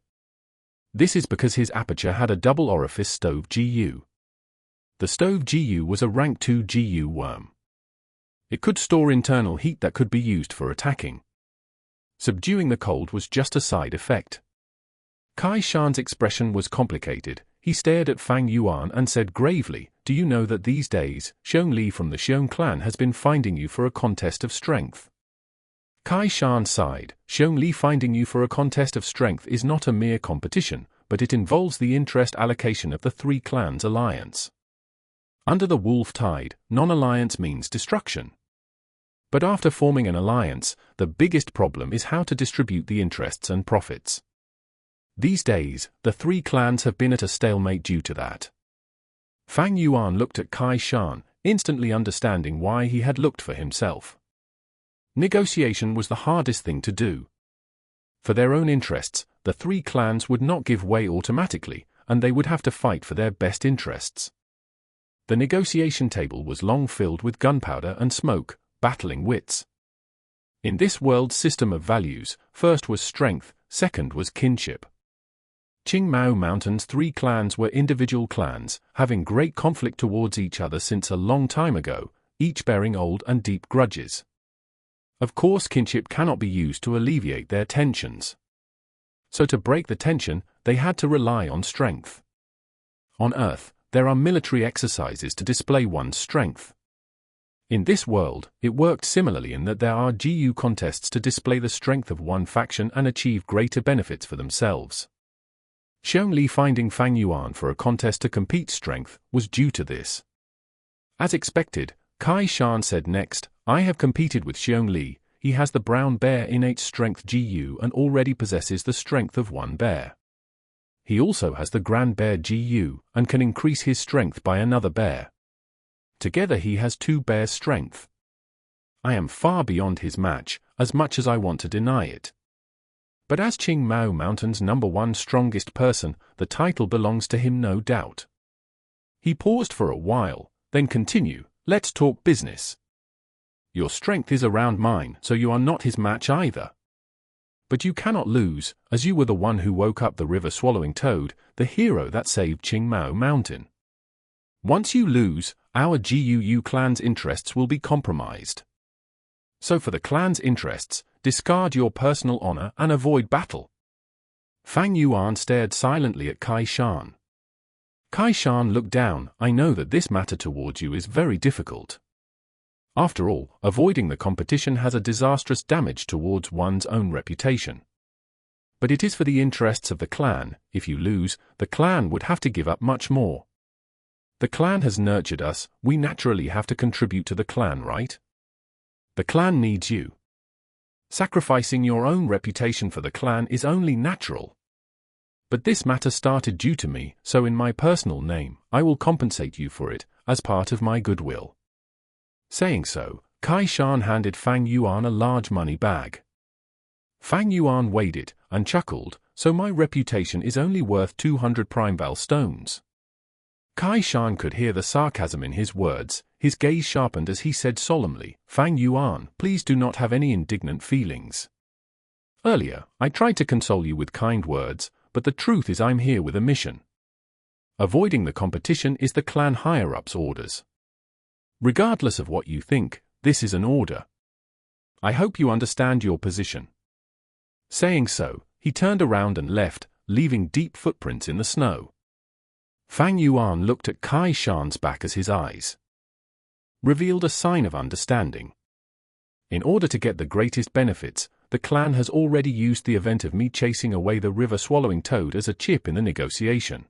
This is because his aperture had a double orifice stove GU. The stove GU was a rank 2 GU worm. It could store internal heat that could be used for attacking. Subduing the cold was just a side effect. Kai Shan's expression was complicated. He stared at Fang Yuan and said gravely, "Do you know that these days, Xiong Li from the Xiong clan has been finding you for a contest of strength?" Kai Shan sighed. Xiong Li finding you for a contest of strength is not a mere competition, but it involves the interest allocation of the three clans alliance. Under the wolf tide, non-alliance means destruction. But after forming an alliance, the biggest problem is how to distribute the interests and profits. These days, the three clans have been at a stalemate due to that. Fang Yuan looked at Kai Shan, instantly understanding why he had looked for himself. Negotiation was the hardest thing to do. For their own interests, the three clans would not give way automatically, and they would have to fight for their best interests. The negotiation table was long filled with gunpowder and smoke, battling wits. In this world's system of values, first was strength, second was kinship. Qing Mao Mountain's three clans were individual clans, having great conflict towards each other since a long time ago, each bearing old and deep grudges. Of course, kinship cannot be used to alleviate their tensions. So to break the tension, they had to rely on strength. On Earth, there are military exercises to display one's strength. In this world, it worked similarly in that there are GU contests to display the strength of one faction and achieve greater benefits for themselves. Xiong Li finding Fang Yuan for a contest to compete strength was due to this. As expected, Kai Shan said next, "I have competed with Xiong Li. He has the brown bear innate strength GU and already possesses the strength of one bear. He also has the grand bear GU and can increase his strength by another bear. Together he has 2 bear strength. I am far beyond his match, as much as I want to deny it. But as Qing Mao Mountain's #1 strongest person, the title belongs to him no doubt." He paused for a while, then continued, "Let's talk business. Your strength is around mine, so you are not his match either. But you cannot lose, as you were the one who woke up the river-swallowing toad, the hero that saved Qing Mao Mountain. Once you lose, our GUU clan's interests will be compromised. So for the clan's interests, discard your personal honor and avoid battle." Fang Yuan stared silently at Kai Shan. Kai Shan looked down. "I know that this matter towards you is very difficult. After all, avoiding the competition has a disastrous damage towards one's own reputation. But it is for the interests of the clan. If you lose, the clan would have to give up much more. The clan has nurtured us, we naturally have to contribute to the clan, right? The clan needs you. Sacrificing your own reputation for the clan is only natural. But this matter started due to me, so in my personal name, I will compensate you for it, as part of my goodwill. Saying so, Kai Shan handed Fang Yuan a large money bag. Fang Yuan weighed it, and chuckled, so my reputation is only worth 200 Primeval stones. Kai Shan could hear the sarcasm in his words, his gaze sharpened as he said solemnly, Fang Yuan, please do not have any indignant feelings. Earlier, I tried to console you with kind words, but the truth is I'm here with a mission. Avoiding the competition is the clan higher-ups' orders. Regardless of what you think, this is an order. I hope you understand your position. Saying so, he turned around and left, leaving deep footprints in the snow. Fang Yuan looked at Kai Shan's back as his eyes revealed a sign of understanding. In order to get the greatest benefits, the clan has already used the event of me chasing away the river-swallowing toad as a chip in the negotiation.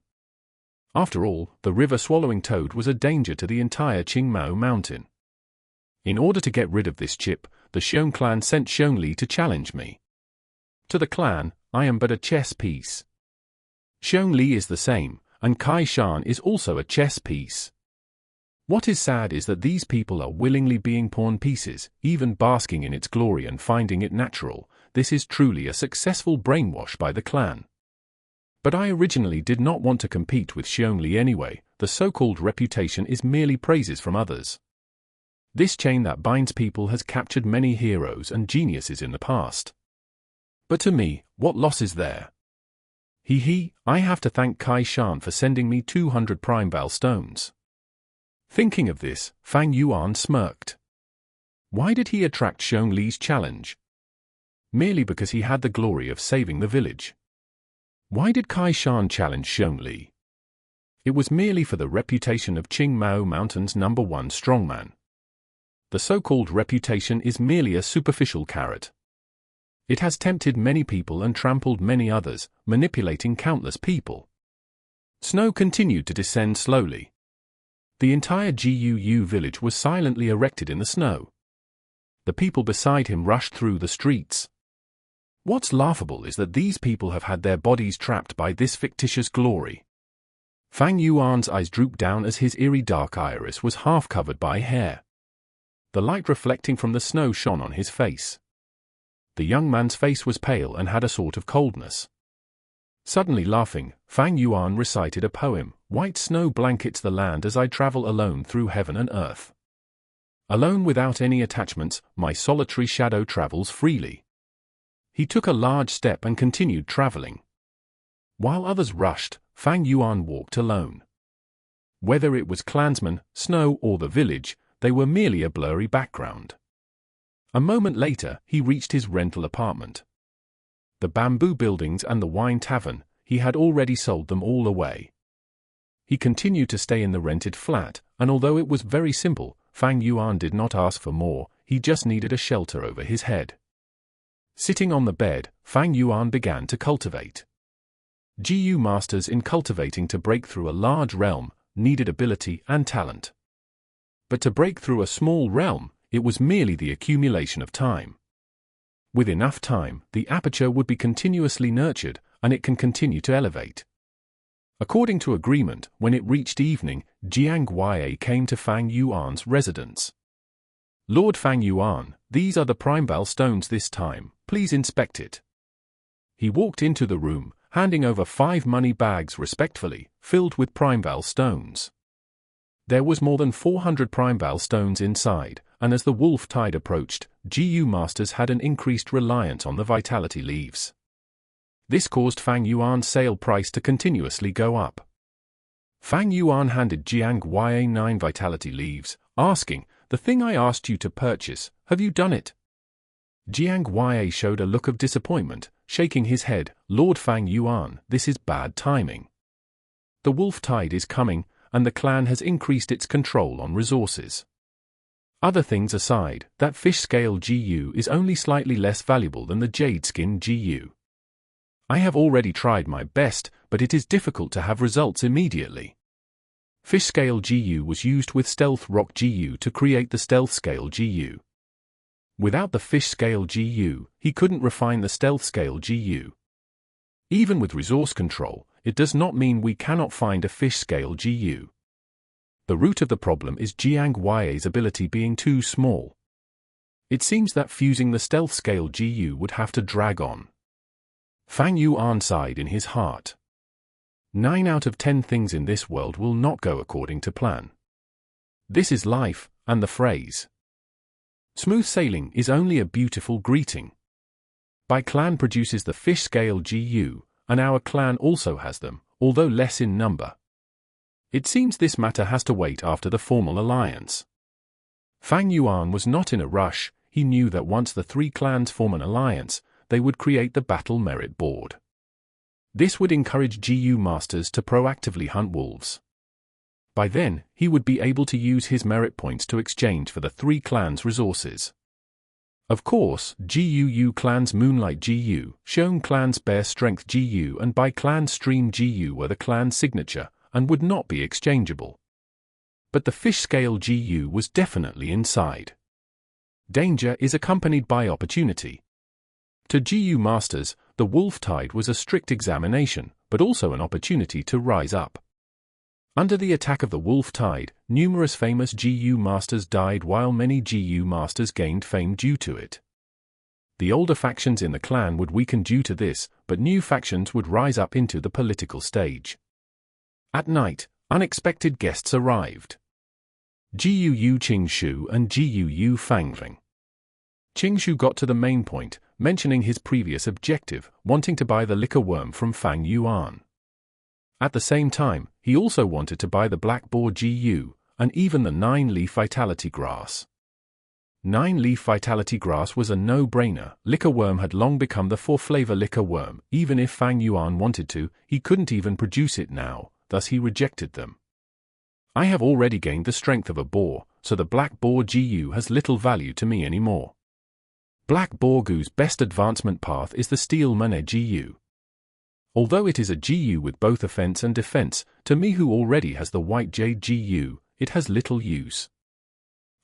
After all, the river-swallowing toad was a danger to the entire Qing mountain. In order to get rid of this chip, the Xiong clan sent Xiong Li to challenge me. To the clan, I am but a chess piece. Xiong Li is the same, and Kai Shan is also a chess piece. What is sad is that these people are willingly being pawn pieces, even basking in its glory and finding it natural. This is truly a successful brainwash by the clan. But I originally did not want to compete with Xiong Li anyway. The so-called reputation is merely praises from others. This chain that binds people has captured many heroes and geniuses in the past. But to me, what loss is there? I have to thank Kai Shan for sending me 200 Primeval stones. Thinking of this, Fang Yuan smirked. Why did he attract Xiong Li's challenge? Merely because he had the glory of saving the village. Why did Kai Shan challenge Xiong Li? It was merely for the reputation of Qing Mountain's #1 strongman. The so-called reputation is merely a superficial carrot. It has tempted many people and trampled many others, manipulating countless people. Snow continued to descend slowly. The entire Guu village was silently erected in the snow. The people beside him rushed through the streets. What's laughable is that these people have had their bodies trapped by this fictitious glory. Fang Yuan's eyes drooped down as his eerie dark iris was half covered by hair. The light reflecting from the snow shone on his face. The young man's face was pale and had a sort of coldness. Suddenly laughing, Fang Yuan recited a poem, White snow blankets the land as I travel alone through heaven and earth. Alone without any attachments, my solitary shadow travels freely. He took a large step and continued traveling. While others rushed, Fang Yuan walked alone. Whether it was clansmen, snow or the village, they were merely a blurry background. A moment later, he reached his rental apartment. The bamboo buildings and the wine tavern, he had already sold them all away. He continued to stay in the rented flat, and although it was very simple, Fang Yuan did not ask for more, he just needed a shelter over his head. Sitting on the bed, Fang Yuan began to cultivate. Gu masters in cultivating to break through a large realm needed ability and talent. But to break through a small realm, it was merely the accumulation of time. With enough time, the aperture would be continuously nurtured, and it can continue to elevate. According to agreement, when it reached evening, Jiang Yue came to Fang Yuan's residence. Lord Fang Yuan, these are the Primeval stones this time, please inspect it. He walked into the room, handing over 5 money bags respectfully, filled with Primeval stones. There was more than 400 Primeval stones inside, and as the wolf tide approached, Gu masters had an increased reliance on the vitality leaves. This caused Fang Yuan's sale price to continuously go up. Fang Yuan handed Jiang Yue 9 vitality leaves, asking, "The thing I asked you to purchase, have you done it?" Jiang Yue showed a look of disappointment, shaking his head, "Lord Fang Yuan, this is bad timing. The wolf tide is coming, and the clan has increased its control on resources. Other things aside, that fish scale Gu is only slightly less valuable than the jade skin Gu. I have already tried my best, but it is difficult to have results immediately. Fish scale Gu was used with stealth rock Gu to create the stealth scale Gu. Without the fish scale GU, he couldn't refine the stealth scale GU. Even with resource control, it does not mean we cannot find a fish scale GU. The root of the problem is Jiang Ya's ability being too small. It seems that fusing the stealth scale GU would have to drag on. Fang Yuan sighed in his heart. 9 out of 10 things in this world will not go according to plan. This is life, and the phrase smooth sailing is only a beautiful greeting. Bai clan produces the fish scale GU, and our clan also has them, although less in number. It seems this matter has to wait after the formal alliance. Fang Yuan was not in a rush. He knew that once the 3 clans form an alliance, they would create the battle merit board. This would encourage GU masters to proactively hunt wolves. By then, he would be able to use his merit points to exchange for the 3 clans' resources. Of course, GUU clans Moonlight GU, Xiong clans Bear Strength GU and Bai clan Stream GU were the clan's signature, and would not be exchangeable. But the fish scale GU was definitely inside. Danger is accompanied by opportunity. To GU masters, the wolf tide was a strict examination, but also an opportunity to rise up. Under the attack of the wolf tide, numerous famous GU masters died while many GU masters gained fame due to it. The older factions in the clan would weaken due to this, but new factions would rise up into the political stage. At night, unexpected guests arrived. GUU Qing Shu and GUU Fang. Qing Shu got to the main point, mentioning his previous objective, wanting to buy the liquor worm from Fang Yuan. At the same time, he also wanted to buy the black boar GU, and even the 9-leaf vitality grass. 9-leaf vitality grass was a no-brainer. Liquor worm had long become the 4-flavor liquor worm. Even if Fang Yuan wanted to, he couldn't even produce it now, thus he rejected them. I have already gained the strength of a boar, so the black boar GU has little value to me anymore. Black boar GU's best advancement path is the steel mane GU. Although it is a GU with both offense and defense, to me who already has the white jade GU, it has little use.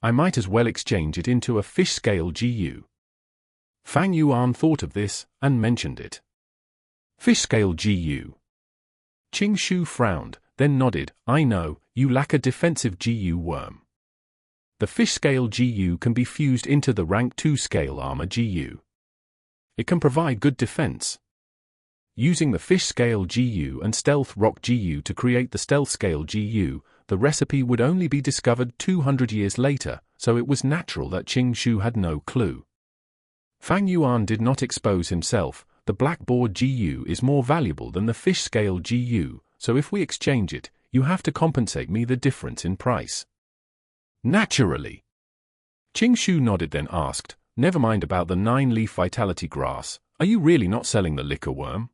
I might as well exchange it into a fish scale GU. Fang Yuan thought of this, and mentioned it. Fish scale GU. Qing Shu frowned, then nodded. I know, you lack a defensive GU worm. The fish scale GU can be fused into the rank 2 scale armor GU. It can provide good defense. Using the fish scale GU and stealth rock GU to create the stealth scale GU, the recipe would only be discovered 200 years later, so it was natural that Qing Shu had no clue. Fang Yuan did not expose himself. The black boar GU is more valuable than the fish scale GU, so if we exchange it, you have to compensate me the difference in price. Naturally. Qing Shu nodded, then asked, never mind about the 9-leaf vitality grass, are you really not selling the liquor worm?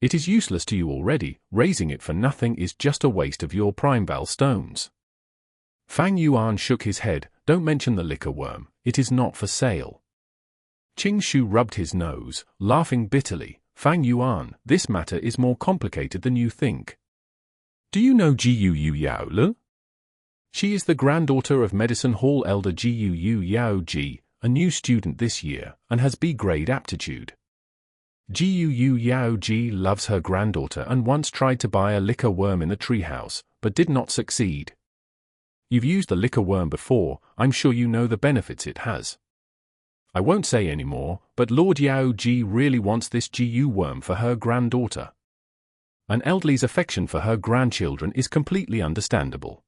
It is useless to you already. Raising it for nothing is just a waste of your Primeval stones. Fang Yuan shook his head. Don't mention the liquor worm, it is not for sale. Qing Shu rubbed his nose, laughing bitterly. Fang Yuan, this matter is more complicated than you think. Do you know GUU Yaole? She is the granddaughter of Medicine Hall elder GUU Yao Ji, a new student this year, and has B-grade aptitude. GUU Yao Ji loves her granddaughter and once tried to buy a liquor worm in the treehouse, but did not succeed. You've used the liquor worm before, I'm sure you know the benefits it has. I won't say any more, but Lord Yao Ji really wants this GU worm for her granddaughter. An elderly's affection for her grandchildren is completely understandable.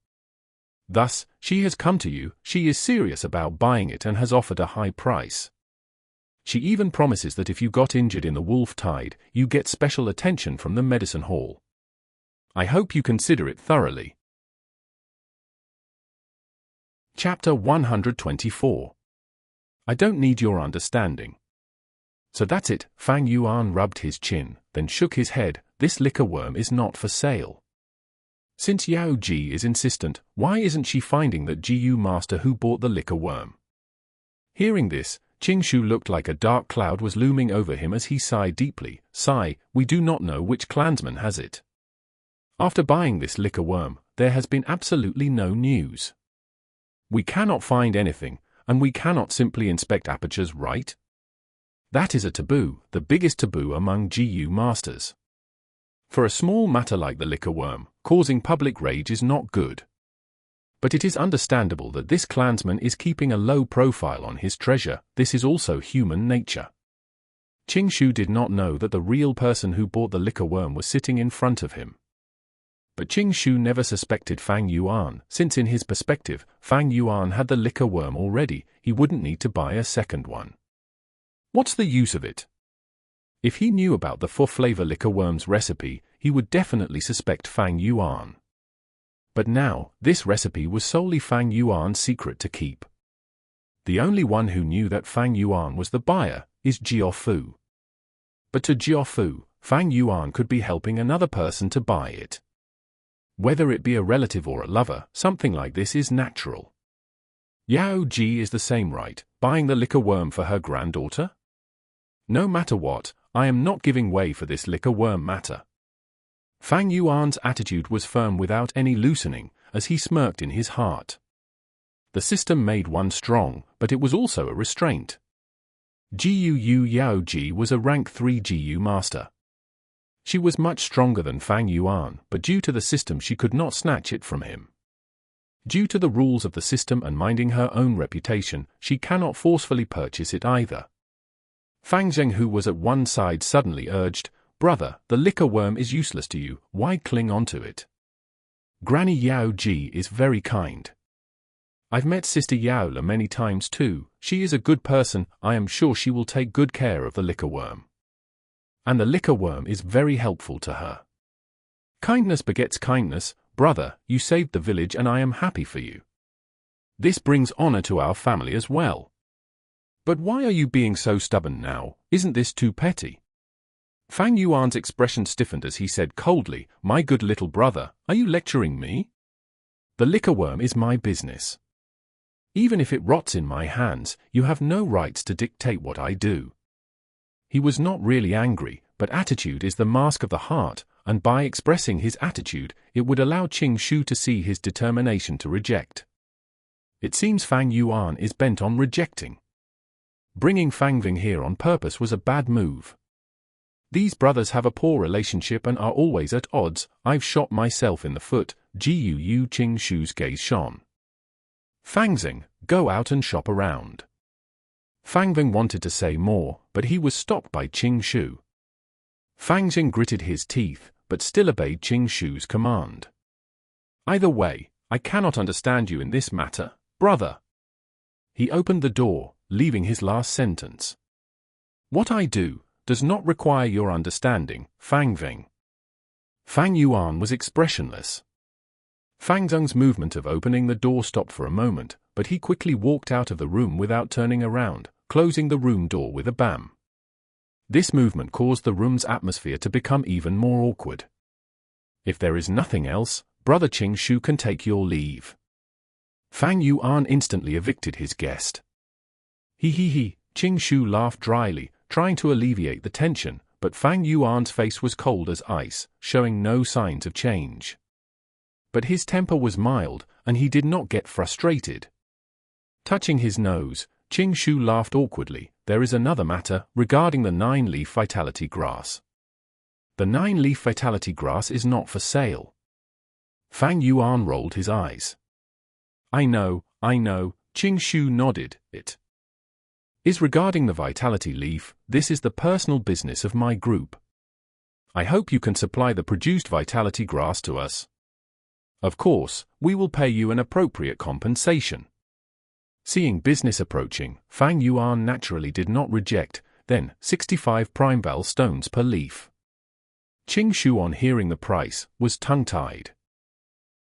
Thus, she has come to you. She is serious about buying it and has offered a high price. She even promises that if you got injured in the wolf tide, you get special attention from the medicine hall. I hope you consider it thoroughly. Chapter 124. I don't need your understanding. So that's it. Fang Yuan rubbed his chin, then shook his head. This liquor worm is not for sale. Since Yao Ji is insistent, why isn't she finding that GU master who bought the liquor worm? Hearing this, Qing Shu looked like a dark cloud was looming over him as he sighed deeply. Sigh, we do not know which clansman has it. After buying this liquor worm, there has been absolutely no news. We cannot find anything, and we cannot simply inspect apertures, right? That is a taboo, the biggest taboo among GU masters. For a small matter like the liquor worm, causing public rage is not good. But it is understandable that this clansman is keeping a low profile on his treasure. This is also human nature. Qing Shu did not know that the real person who bought the liquor worm was sitting in front of him. But Qing Shu never suspected Fang Yuan, since in his perspective, Fang Yuan had the liquor worm already, he wouldn't need to buy a second one. What's the use of it? If he knew about the 4-flavor liquor worm's recipe, he would definitely suspect Fang Yuan. But now, this recipe was solely Fang Yuan's secret to keep. The only one who knew that Fang Yuan was the buyer is Jiaofu. But to Jiaofu, Fang Yuan could be helping another person to buy it. Whether it be a relative or a lover, something like this is natural. Yao Ji is the same, right? Buying the liquor worm for her granddaughter? No matter what, I am not giving way for this liquor worm matter. Fang Yuan's attitude was firm without any loosening, as he smirked in his heart. The system made one strong, but it was also a restraint. Gu Yao Ji was a rank 3 GU master. She was much stronger than Fang Yuan, but due to the system she could not snatch it from him. Due to the rules of the system and minding her own reputation, she cannot forcefully purchase it either. Fang Zheng, who was at one side, suddenly urged, "Brother, the liquor worm is useless to you, why cling onto it? Granny Yao Ji is very kind. I've met Sister Yao Le many times too, she is a good person, I am sure she will take good care of the liquor worm. And the liquor worm is very helpful to her. Kindness begets kindness, brother, you saved the village and I am happy for you. This brings honor to our family as well. But why are you being so stubborn now, isn't this too petty?" Fang Yuan's expression stiffened as he said coldly, "My good little brother, are you lecturing me? The liquor worm is my business. Even if it rots in my hands, you have no rights to dictate what I do." He was not really angry, but attitude is the mask of the heart, and by expressing his attitude, it would allow Qing Shu to see his determination to reject. It seems Fang Yuan is bent on rejecting. Bringing Fang Ving here on purpose was a bad move. These brothers have a poor relationship and are always at odds. I've shot myself in the foot. Gu Qing Shu's gaze shone. Fang Zing, go out and shop around. Fang Ving wanted to say more, but he was stopped by Qing Shu. Fang Zing gritted his teeth, but still obeyed Qing Shu's command. Either way, I cannot understand you in this matter, brother. He opened the door, leaving his last sentence. What I do does not require your understanding, Fang Ving. Fang Yuan was expressionless. Fang Zeng's movement of opening the door stopped for a moment, but he quickly walked out of the room without turning around, closing the room door with a bam. This movement caused the room's atmosphere to become even more awkward. If there is nothing else, Brother Qing Shu can take your leave. Fang Yuan instantly evicted his guest. He, Qing Shu laughed dryly, trying to alleviate the tension, but Fang Yuan's face was cold as ice, showing no signs of change. But his temper was mild, and he did not get frustrated. Touching his nose, Qing Shu laughed awkwardly. There is another matter regarding the 9-leaf vitality grass. The 9-leaf vitality grass is not for sale. Fang Yuan rolled his eyes. I know, Qing Shu nodded. It is regarding the vitality leaf. This is the personal business of my group. I hope you can supply the produced vitality grass to us. Of course, we will pay you an appropriate compensation. Seeing business approaching, Fang Yuan naturally did not reject, then 65 Primeval stones per leaf. Qing Shu, on hearing the price, was tongue-tied.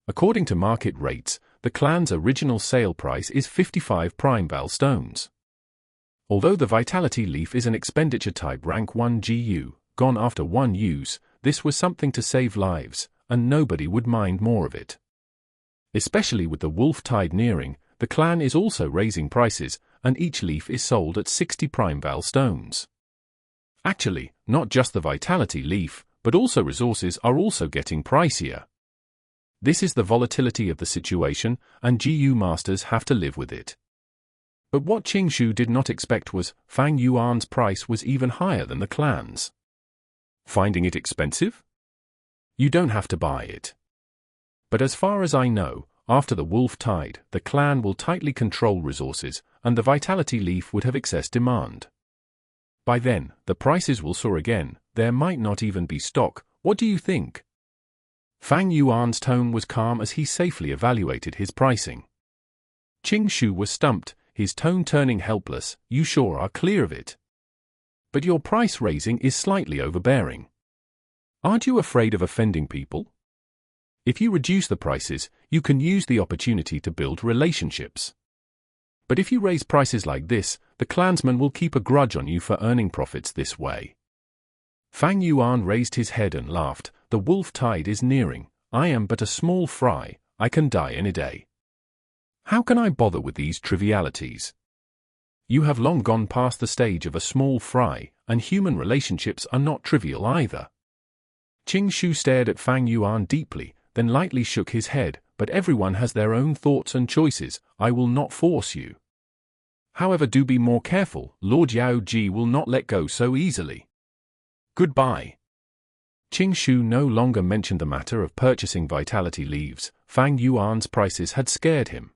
According to market rates, the clan's original sale price is 55 Primeval stones. Although the vitality leaf is an expenditure type rank 1 GU, gone after one use, this was something to save lives, and nobody would mind more of it. Especially with the wolf tide nearing, the clan is also raising prices, and each leaf is sold at 60 Primeval stones. Actually, not just the vitality leaf, but also resources are also getting pricier. This is the volatility of the situation, and GU masters have to live with it. But what Qing Shu did not expect was Fang Yuan's price was even higher than the clan's. Finding it expensive? You don't have to buy it. But as far as I know, after the wolf tide, the clan will tightly control resources, and the vitality leaf would have excess demand. By then, the prices will soar again, there might not even be stock. What do you think? Fang Yuan's tone was calm as he safely evaluated his pricing. Qing Shu was stumped, his tone turning helpless. You sure are clear of it. But your price raising is slightly overbearing. Aren't you afraid of offending people? If you reduce the prices, you can use the opportunity to build relationships. But if you raise prices like this, the clansmen will keep a grudge on you for earning profits this way. Fang Yuan raised his head and laughed. The wolf tide is nearing. I am but a small fry. I can die in a day. How can I bother with these trivialities? You have long gone past the stage of a small fry, and human relationships are not trivial either. Qing Shu stared at Fang Yuan deeply, then lightly shook his head. But everyone has their own thoughts and choices. I will not force you. However, do be more careful. Lord Yao Ji will not let go so easily. Goodbye. Qing Shu no longer mentioned the matter of purchasing vitality leaves. Fang Yuan's prices had scared him.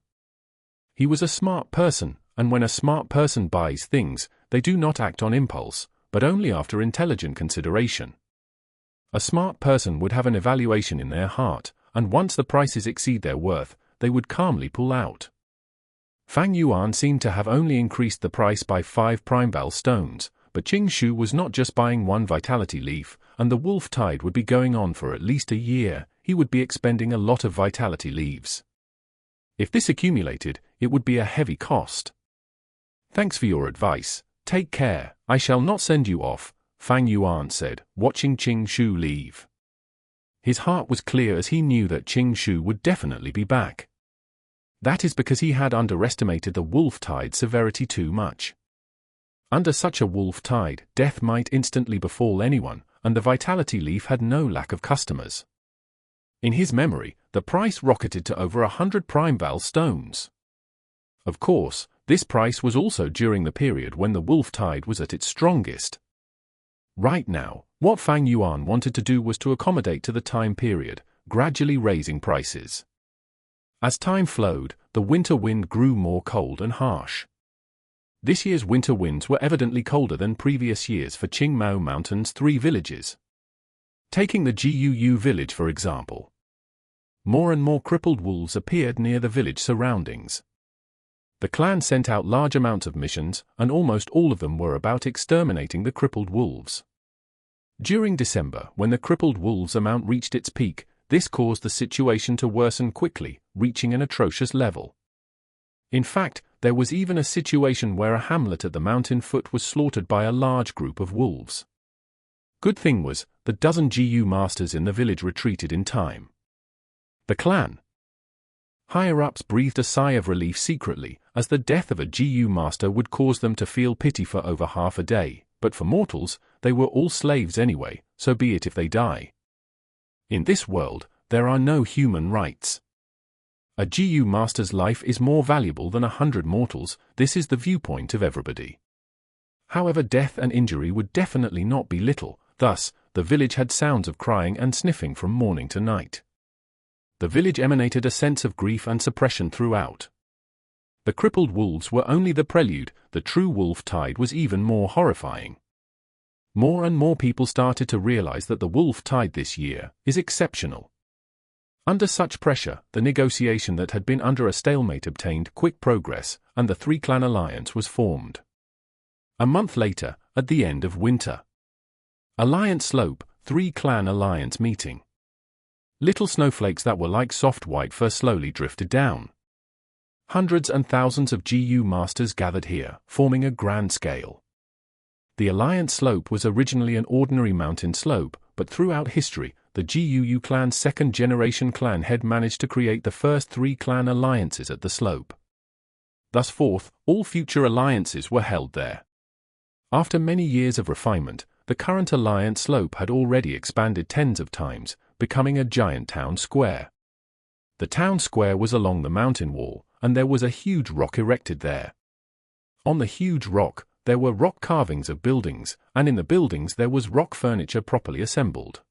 He was a smart person, and when a smart person buys things, they do not act on impulse, but only after intelligent consideration. A smart person would have an evaluation in their heart, and once the prices exceed their worth, they would calmly pull out. Fang Yuan seemed to have only increased the price by 5 Primeval stones, but Qing Shu was not just buying one vitality leaf, and the wolf tide would be going on for at least a year. He would be expending a lot of vitality leaves. If this accumulated, it would be a heavy cost. Thanks for your advice. Take care. I shall not send you off, Fang Yuan said, watching Qing Shu leave. His heart was clear as he knew that Qing Shu would definitely be back. That is because he had underestimated the wolf tide severity too much. Under such a wolf tide, death might instantly befall anyone, and the vitality leaf had no lack of customers. In his memory, the price rocketed to over 100 Primeval stones. Of course, this price was also during the period when the wolf tide was at its strongest. Right now, what Fang Yuan wanted to do was to accommodate to the time period, gradually raising prices. As time flowed, the winter wind grew more cold and harsh. This year's winter winds were evidently colder than previous years for Qingmao Mountain's 3 villages. Taking the Guu village for example. More and more crippled wolves appeared near the village surroundings. The clan sent out large amounts of missions, and almost all of them were about exterminating the crippled wolves. During December, when the crippled wolves amount reached its peak, this caused the situation to worsen quickly, reaching an atrocious level. In fact, there was even a situation where a hamlet at the mountain foot was slaughtered by a large group of wolves. Good thing was, the dozen Gu masters in the village retreated in time. The clan higher-ups breathed a sigh of relief secretly, as the death of a Gu master would cause them to feel pity for over half a day, but for mortals, they were all slaves anyway, so be it if they die. In this world, there are no human rights. A Gu master's life is more valuable than 100 mortals. This is the viewpoint of everybody. However, death and injury would definitely not be little, thus, the village had sounds of crying and sniffing from morning to night. The village emanated a sense of grief and suppression throughout. The crippled wolves were only the prelude, the true wolf tide was even more horrifying. More and more people started to realize that the wolf tide this year is exceptional. Under such pressure, the negotiation that had been under a stalemate obtained quick progress, and the 3-clan alliance was formed. A month later, at the end of winter. Alliance Slope, 3-clan alliance meeting. Little snowflakes that were like soft white fur slowly drifted down. Hundreds and thousands of Gu masters gathered here, forming a grand scale. The Alliance Slope was originally an ordinary mountain slope, but throughout history, the Guu clan's second-generation clan had managed to create the first 3-clan alliances at the slope. Thus forth, all future alliances were held there. After many years of refinement, the current Alliance Slope had already expanded tens of times, becoming a giant town square. The town square was along the mountain wall, and there was a huge rock erected there. On the huge rock, there were rock carvings of buildings, and in the buildings there was rock furniture properly assembled.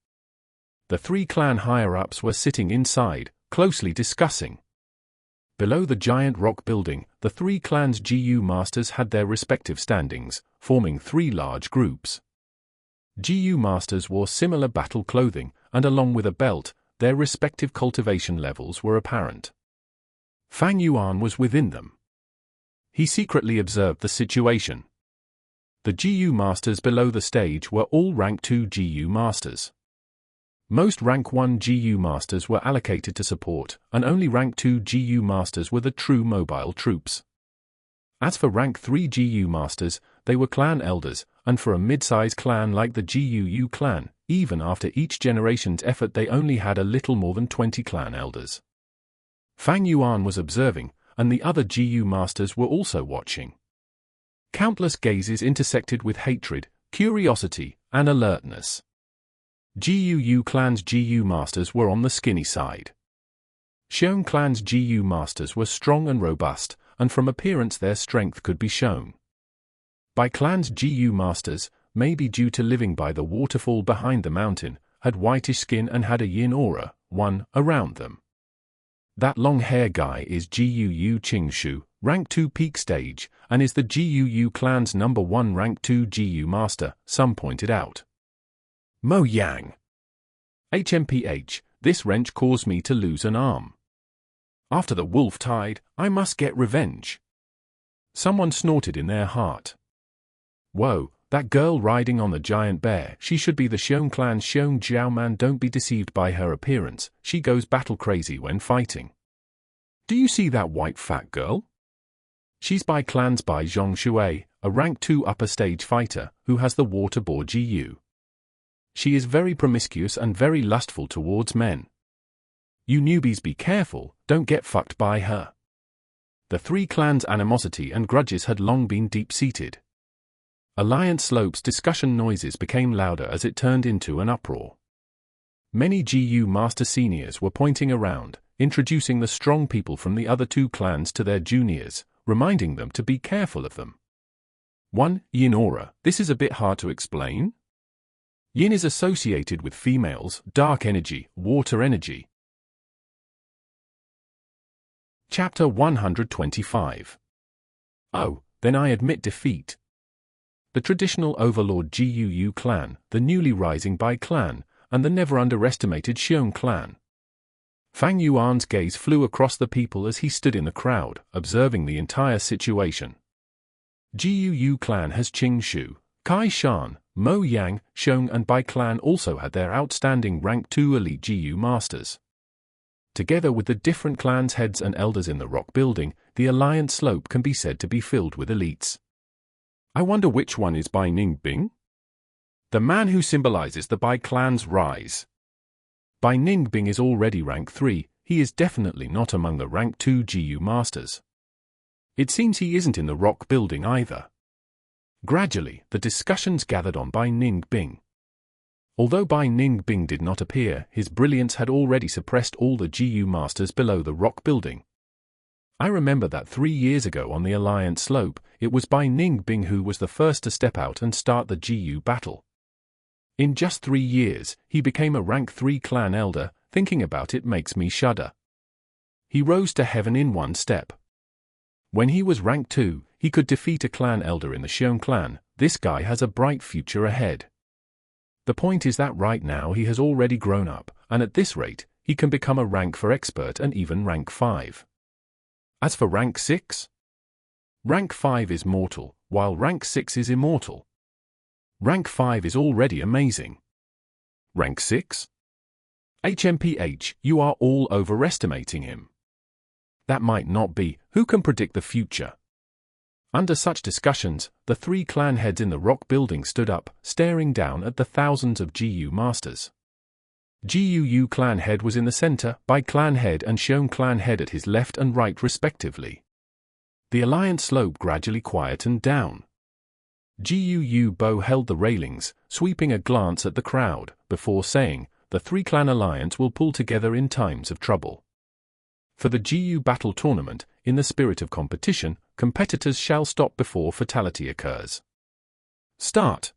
The 3 clan higher-ups were sitting inside, closely discussing. Below the giant rock building, the 3 clans' GU masters had their respective standings, forming 3 large groups. GU masters wore similar battle clothing, and along with a belt, their respective cultivation levels were apparent. Fang Yuan was within them. He secretly observed the situation. The GU masters below the stage were all rank 2 GU masters. Most rank 1 GU masters were allocated to support, and only rank 2 GU masters were the true mobile troops. As for rank 3 GU masters, they were clan elders, and for a mid-size clan like the GUU clan, even after each generation's effort they only had a little more than 20 clan elders. Fang Yuan was observing, and the other GU masters were also watching. Countless gazes intersected with hatred, curiosity, and alertness. GUU clan's GU masters were on the skinny side. Xiong clan's GU masters were strong and robust, and from appearance their strength could be shown. Bai clan's GU masters, maybe due to living by the waterfall behind the mountain, had whitish skin and had a yin aura, around them. That long-hair guy is GUU Qing, rank 2 peak stage, and is the GUU clan's number 1 rank 2 GU master, some pointed out. Mo Yang. HMPH, this wrench caused me to lose an arm. After the wolf tide, I must get revenge. Someone snorted in their heart. Whoa, that girl riding on the giant bear, she should be the Xiong clan's Xiong Jiaoman. Don't be deceived by her appearance, she goes battle crazy when fighting. Do you see that white fat girl? She's Bai clan's Bai Zhongshui, a rank 2 upper stage fighter, who has the water boar GU. She is very promiscuous and very lustful towards men. You newbies be careful, don't get fucked by her. The 3 clans' animosity and grudges had long been deep-seated. Alliance Slope's discussion noises became louder as it turned into an uproar. Many GU master seniors were pointing around, introducing the strong people from the other 2 clans to their juniors, reminding them to be careful of them. 1. Yin aura. This is a bit hard to explain. Yin is associated with females, dark energy, water energy. Chapter 125. Oh, then I admit defeat. The traditional overlord GUU clan, the newly rising Bai clan, and the never underestimated Xiong clan. Fang Yuan's gaze flew across the people as he stood in the crowd, observing the entire situation. GUU clan has Qing Shu, Kai Shan, Mo Yang, Xiong and Bai clan also had their outstanding rank 2 elite GU masters. Together with the different clans' heads and elders in the rock building, the Alliance Slope can be said to be filled with elites. I wonder which one is Bai Ning Bing? The man who symbolizes the Bai clan's rise. Bai Ning Bing is already rank 3, he is definitely not among the rank 2 GU masters. It seems he isn't in the rock building either. Gradually, the discussions gathered on Bai Ning Bing. Although Bai Ning Bing did not appear, his brilliance had already suppressed all the GU masters below the rock building. I remember that 3 years ago on the Alliance Slope, it was Bai Ning Bing who was the first to step out and start the GU battle. In just 3 years, he became a rank 3 clan elder. Thinking about it makes me shudder. He rose to heaven in 1 step. When he was rank 2, he could defeat a clan elder in the Xiong clan. This guy has a bright future ahead. The point is that right now he has already grown up, and at this rate, he can become a rank 4 expert and even rank 5. As for rank 6? Rank 5 is mortal, while rank 6 is immortal. Rank 5 is already amazing. Rank 6? HMPH, you are all overestimating him. That might not be. Who can predict the future? Under such discussions, the 3 clan heads in the rock building stood up, staring down at the thousands of GU masters. GUU clan head was in the center, Bai clan head and Xiong clan head at his left and right respectively. The Alliance Slope gradually quietened down. GUU Bo held the railings, sweeping a glance at the crowd, before saying, the 3 clan alliance will pull together in times of trouble. For the GU battle tournament, in the spirit of competition, competitors shall stop before fatality occurs. Start.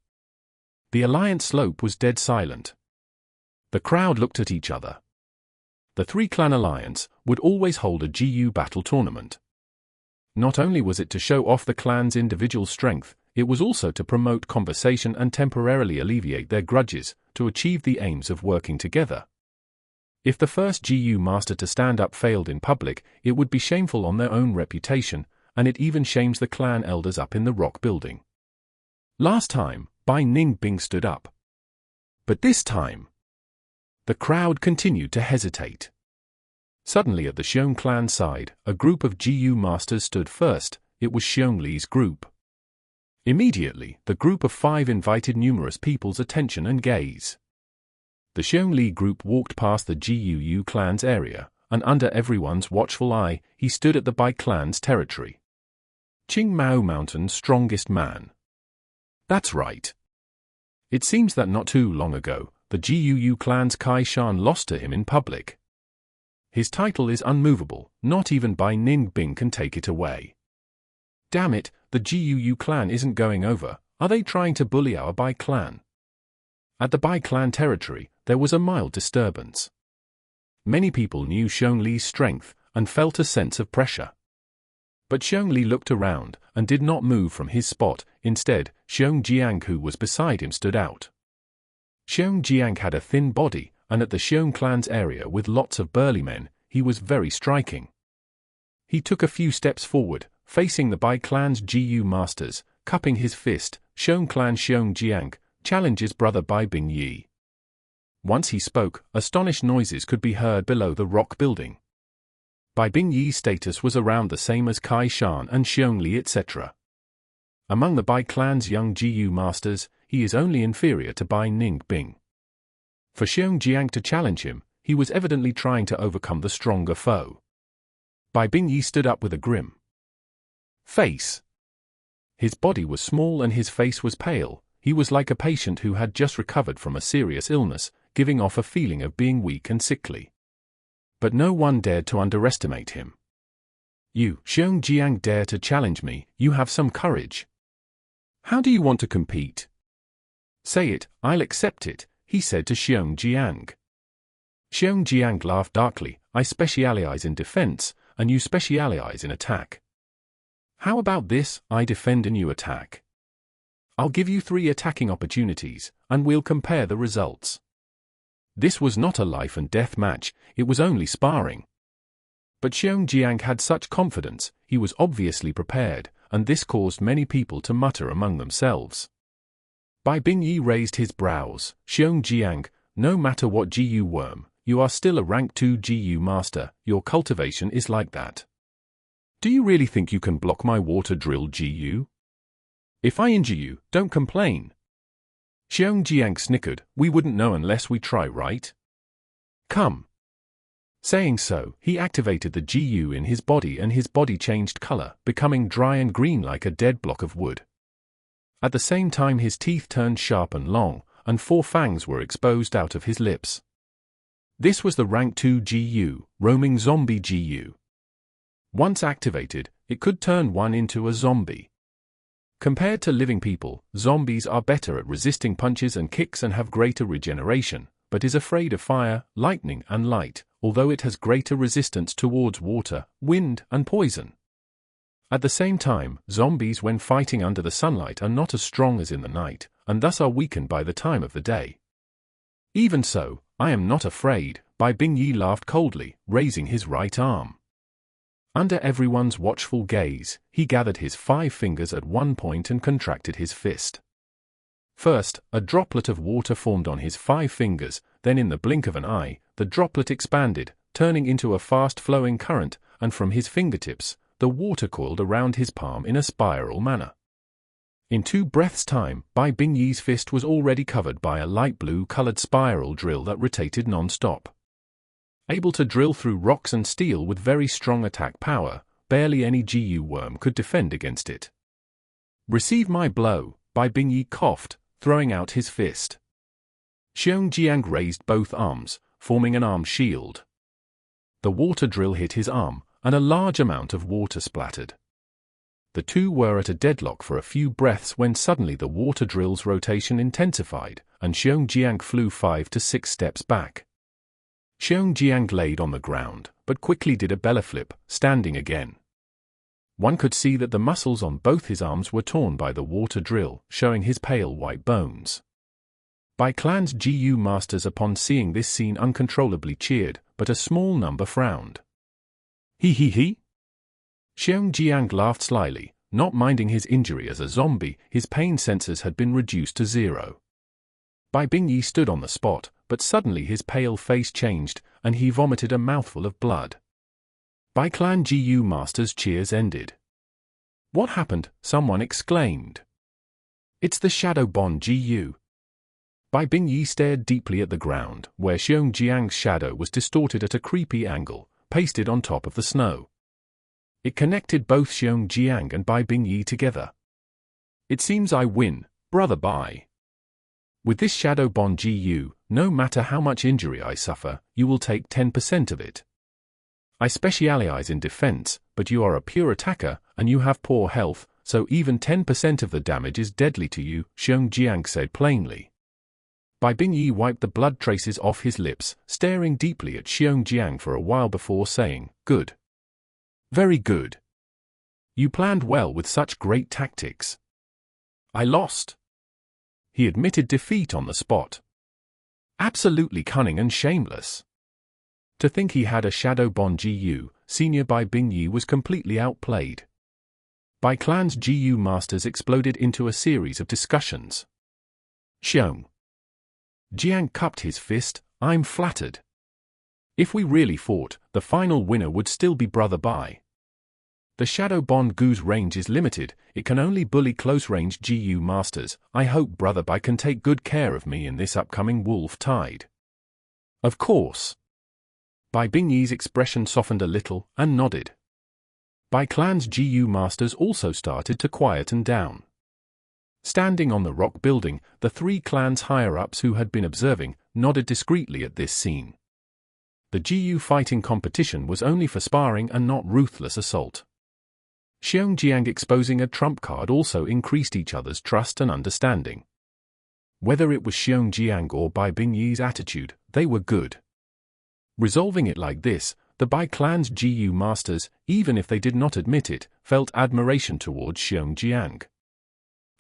The alliance slope was dead silent. The crowd looked at each other. The three-clan alliance would always hold a GU battle tournament. Not only was it to show off the clan's individual strength, it was also to promote conversation and temporarily alleviate their grudges, to achieve the aims of working together. If the first GU master to stand up failed in public, it would be shameful on their own reputation, and it even shames the clan elders up in the rock building. Last time, Bai Ning Bing stood up. But this time, the crowd continued to hesitate. Suddenly at the Xiong clan side, a group of GU masters stood first. It was Xiong Li's group. Immediately, the group of 5 invited numerous people's attention and gaze. The Xiong Li group walked past the GUU clan's area, and under everyone's watchful eye, he stood at the Bai clan's territory. Qing Mao Mountain's strongest man. That's right. It seems that not too long ago, the GUU clan's Kai Shan lost to him in public. His title is unmovable, not even Bai Ning Bing can take it away. Damn it, the GUU clan isn't going over. Are they trying to bully our Bai clan? At the Bai clan territory, there was a mild disturbance. Many people knew Xiong Li's strength, and felt a sense of pressure. But Xiong Li looked around, and did not move from his spot. Instead, Xiong Jiang, who was beside him, stood out. Xiong Jiang had a thin body, and at the Xiong clan's area with lots of burly men, he was very striking. He took a few steps forward, facing the Bai clan's GU masters, cupping his fist. Xiong clan Xiong Jiang challenges brother Bai Bing Yi. Once he spoke, astonished noises could be heard below the rock building. Bai Bing Yi's status was around the same as Kai Shan and Xiong Li, etc. Among the Bai clan's young GU masters, he is only inferior to Bai Ning Bing. For Xiong Jiang to challenge him, he was evidently trying to overcome the stronger foe. Bai Bing Yi stood up with a grim face. His body was small and his face was pale. He was like a patient who had just recovered from a serious illness, giving off a feeling of being weak and sickly. But no one dared to underestimate him. You, Xiong Jiang, dare to challenge me? You have some courage. How do you want to compete? Say it, I'll accept it, he said to Xiong Jiang. Xiong Jiang laughed darkly. I specialize in defense, and you specialize in attack. How about this? I defend and you attack. I'll give you 3 attacking opportunities, and we'll compare the results. This was not a life and death match, it was only sparring. But Xiong Jiang had such confidence, he was obviously prepared, and this caused many people to mutter among themselves. Bai Bing Yi raised his brows. Xiong Jiang, no matter what GU worm, you are still a rank 2 GU master, your cultivation is like that. Do you really think you can block my water drill GU? If I injure you, don't complain. Xiong Jiang snickered. We wouldn't know unless we try, right? Come. Saying so, he activated the GU in his body and his body changed color, becoming dry and green like a dead block of wood. At the same time his teeth turned sharp and long, and 4 fangs were exposed out of his lips. This was the rank 2 GU, roaming zombie GU. Once activated, it could turn one into a zombie. Compared to living people, zombies are better at resisting punches and kicks and have greater regeneration, but is afraid of fire, lightning and light, although it has greater resistance towards water, wind and poison. At the same time, zombies when fighting under the sunlight are not as strong as in the night, and thus are weakened by the time of the day. Even so, I am not afraid, Bai Bing Yi laughed coldly, raising his right arm. Under everyone's watchful gaze, he gathered his 5 fingers at one point and contracted his fist. First, a droplet of water formed on his 5 fingers, then in the blink of an eye, the droplet expanded, turning into a fast-flowing current, and from his fingertips, the water coiled around his palm in a spiral manner. In 2 breaths' time, Bai Bing Yi's fist was already covered by a light blue-colored spiral drill that rotated non-stop. Able to drill through rocks and steel with very strong attack power, barely any GU worm could defend against it. Receive my blow, Bai Bing Yi coughed, throwing out his fist. Xiong Jiang raised both arms, forming an arm shield. The water drill hit his arm, and a large amount of water splattered. The two were at a deadlock for a few breaths when suddenly the water drill's rotation intensified, and Xiongjiang flew 5 to 6 steps back. Xiongjiang laid on the ground, but quickly did a belly flip, standing again. One could see that the muscles on both his arms were torn by the water drill, showing his pale white bones. Bai Clan's GU masters upon seeing this scene uncontrollably cheered, but a small number frowned. He. Xiongjiang laughed slyly, not minding his injury as a zombie. His pain sensors had been reduced to 0. Bai Bingyi stood on the spot, but suddenly his pale face changed, and he vomited a mouthful of blood. Bai Clan GU masters' cheers ended. What happened? Someone exclaimed. It's the Shadow Bond GU. Bai Bingyi stared deeply at the ground, where Xiongjiang's shadow was distorted at a creepy angle, pasted on top of the snow. It connected both Xiongjiang and Bai Bingyi together. It seems I win, brother Bai. With this Shadow Bond GU, no matter how much injury I suffer, you will take 10% of it. I specialize in defense, but you are a pure attacker, and you have poor health, so even 10% of the damage is deadly to you, Xiongjiang said plainly. Bai Bingyi wiped the blood traces off his lips, staring deeply at Xiongjiang for a while before saying, Good. Very good. You planned well with such great tactics. I lost. He admitted defeat on the spot. Absolutely cunning and shameless. To think he had a Shadow Bond GU, senior Bai Bingyi was completely outplayed. Bai Clan's GU masters exploded into a series of discussions. Xiong Jiang cupped his fist. I'm flattered. If we really fought, the final winner would still be brother Bai. The Shadow Bond GU's range is limited, it can only bully close-range GU masters. I hope brother Bai can take good care of me in this upcoming wolf tide. Of course. Bai Bingyi's expression softened a little, and nodded. Bai Clan's GU masters also started to quieten down. Standing on the rock building, the 3 clans higher-ups who had been observing, nodded discreetly at this scene. The GU fighting competition was only for sparring and not ruthless assault. Xiongjiang exposing a trump card also increased each other's trust and understanding. Whether it was Xiongjiang or Bai Bingyi's attitude, they were good. Resolving it like this, the Bai Clan's GU masters, even if they did not admit it, felt admiration towards Xiongjiang.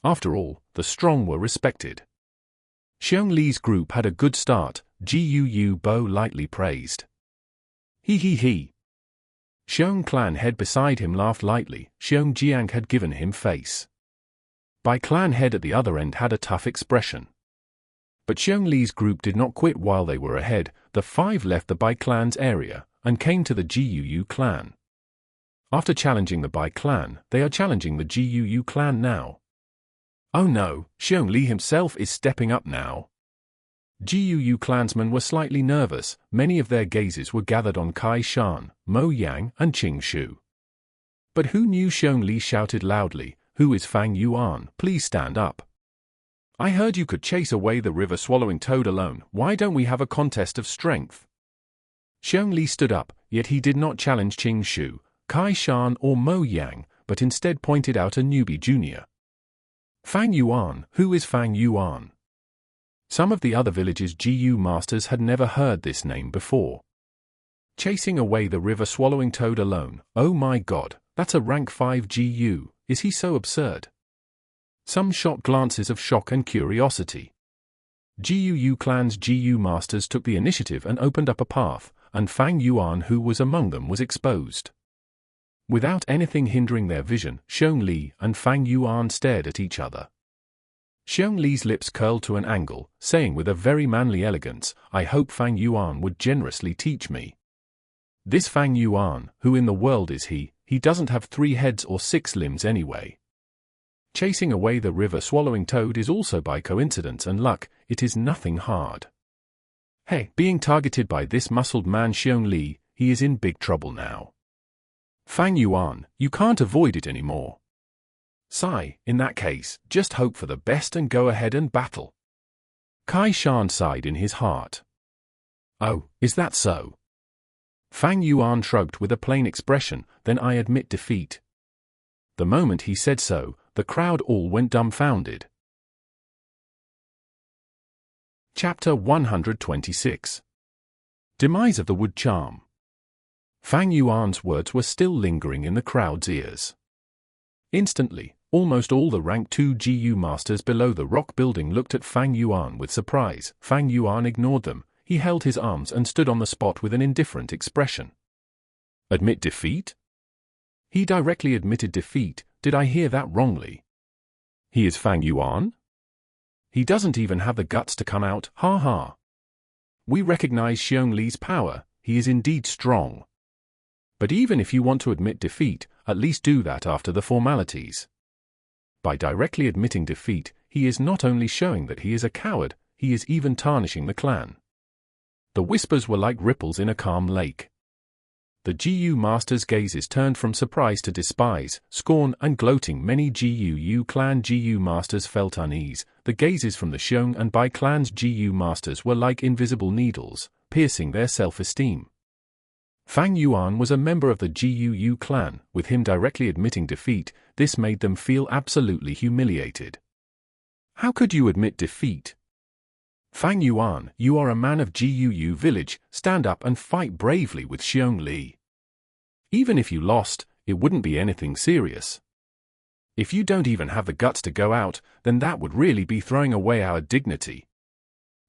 After all, the strong were respected. Xiong Li's group had a good start, GU Bo lightly praised. He. Xiong Clan head beside him laughed lightly. Xiongjiang had given him face. Bai Clan head at the other end had a tough expression. But Xiong Li's group did not quit while they were ahead. The 5 left the Bai Clan's area, and came to the GU clan. After challenging the Bai Clan, they are challenging the GU clan now. Oh no, Xiong Li himself is stepping up now. GU clansmen were slightly nervous, many of their gazes were gathered on Kai Shan, Mo Yang, and Qing Shu. But who knew? Xiong Li shouted loudly, Who is Fang Yuan? Please stand up. I heard you could chase away the river-swallowing toad alone. Why don't we have a contest of strength? Xiong Li stood up, yet he did not challenge Qing Shu, Kai Shan or Mo Yang, but instead pointed out a newbie junior. Fang Yuan, who is Fang Yuan? Some of the other villages' GU masters had never heard this name before. Chasing away the river-swallowing toad alone, oh my god, that's a rank 5 GU, is he so absurd? Some shot glances of shock and curiosity. GU clan's GU masters took the initiative and opened up a path, and Fang Yuan, who was among them, was exposed. Without anything hindering their vision, Xiong Li and Fang Yuan stared at each other. Xiong Li's lips curled to an angle, saying with a very manly elegance, I hope Fang Yuan would generously teach me. This Fang Yuan, who in the world is he? He doesn't have 3 heads or 6 limbs anyway. Chasing away the river-swallowing toad is also by coincidence and luck, it is nothing hard. Hey, being targeted by this muscled man Xiong Li, he is in big trouble now. Fang Yuan, you can't avoid it anymore. Sigh, in that case, just hope for the best and go ahead and battle. Kai Shan sighed in his heart. Oh, is that so? Fang Yuan shrugged with a plain expression, then I admit defeat. The moment he said so, the crowd all went dumbfounded. Chapter 126. Demise of the Wood Charm. Fang Yuan's words were still lingering in the crowd's ears. Instantly, almost all the rank 2 GU masters below the rock building looked at Fang Yuan with surprise. Fang Yuan ignored them. He held his arms and stood on the spot with an indifferent expression. Admit defeat? He directly admitted defeat. Did I hear that wrongly? He is Fang Yuan? He doesn't even have the guts to come out, ha ha. We recognize Xiong Li's power, he is indeed strong. But even if you want to admit defeat, at least do that after the formalities. By directly admitting defeat, he is not only showing that he is a coward, he is even tarnishing the clan. The whispers were like ripples in a calm lake. The GU masters' gazes turned from surprise to despise, scorn, and gloating. Many GU clan GU masters felt unease. The gazes from the Xiong and Bai clans' GU masters were like invisible needles, piercing their self-esteem. Fang Yuan was a member of the GU clan. With him directly admitting defeat, this made them feel absolutely humiliated. How could you admit defeat? Fang Yuan, you are a man of GU village, stand up and fight bravely with Xiong Li. Even if you lost, it wouldn't be anything serious. If you don't even have the guts to go out, then that would really be throwing away our dignity.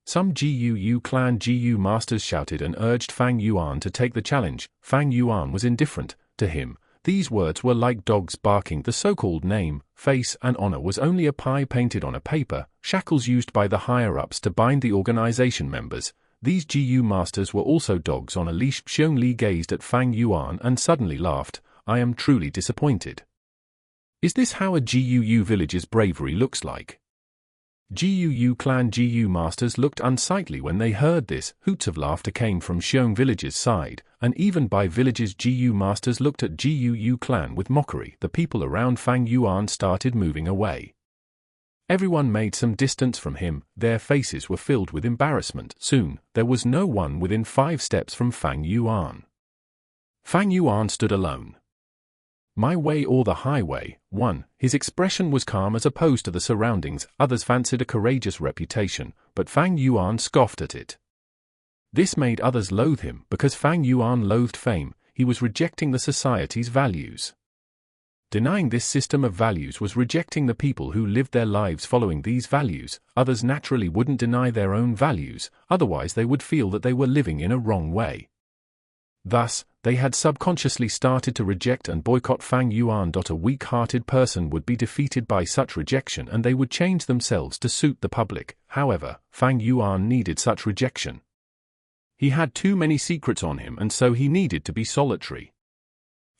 Some GU clan GU masters shouted and urged Fang Yuan to take the challenge. Fang Yuan was indifferent. To him, these words were like dogs barking. The so-called name, face, and honor was only a pie painted on a paper, shackles used by the higher-ups to bind the organization members. These GU masters were also dogs on a leash. Xiong Li gazed at Fang Yuan and suddenly laughed. I am truly disappointed. Is this how a GU village's bravery looks like? GU clan GU masters looked unsightly when they heard this. Hoots of laughter came from Xiong village's side, and even Bai village's GU masters looked at GU clan with mockery. The people around Fang Yuan started moving away. Everyone made some distance from him. Their faces were filled with embarrassment. Soon, there was no one within 5 steps from Fang Yuan. Fang Yuan stood alone. My way or the highway. 1. His expression was calm as opposed to the surroundings. Others fancied a courageous reputation, but Fang Yuan scoffed at it. This made others loathe him. Because Fang Yuan loathed fame, he was rejecting the society's values. Denying this system of values was rejecting the people who lived their lives following these values. Others naturally wouldn't deny their own values, otherwise they would feel that they were living in a wrong way. Thus, they had subconsciously started to reject and boycott Fang Yuan. A weak-hearted person would be defeated by such rejection and they would change themselves to suit the public. However, Fang Yuan needed such rejection. He had too many secrets on him and so he needed to be solitary.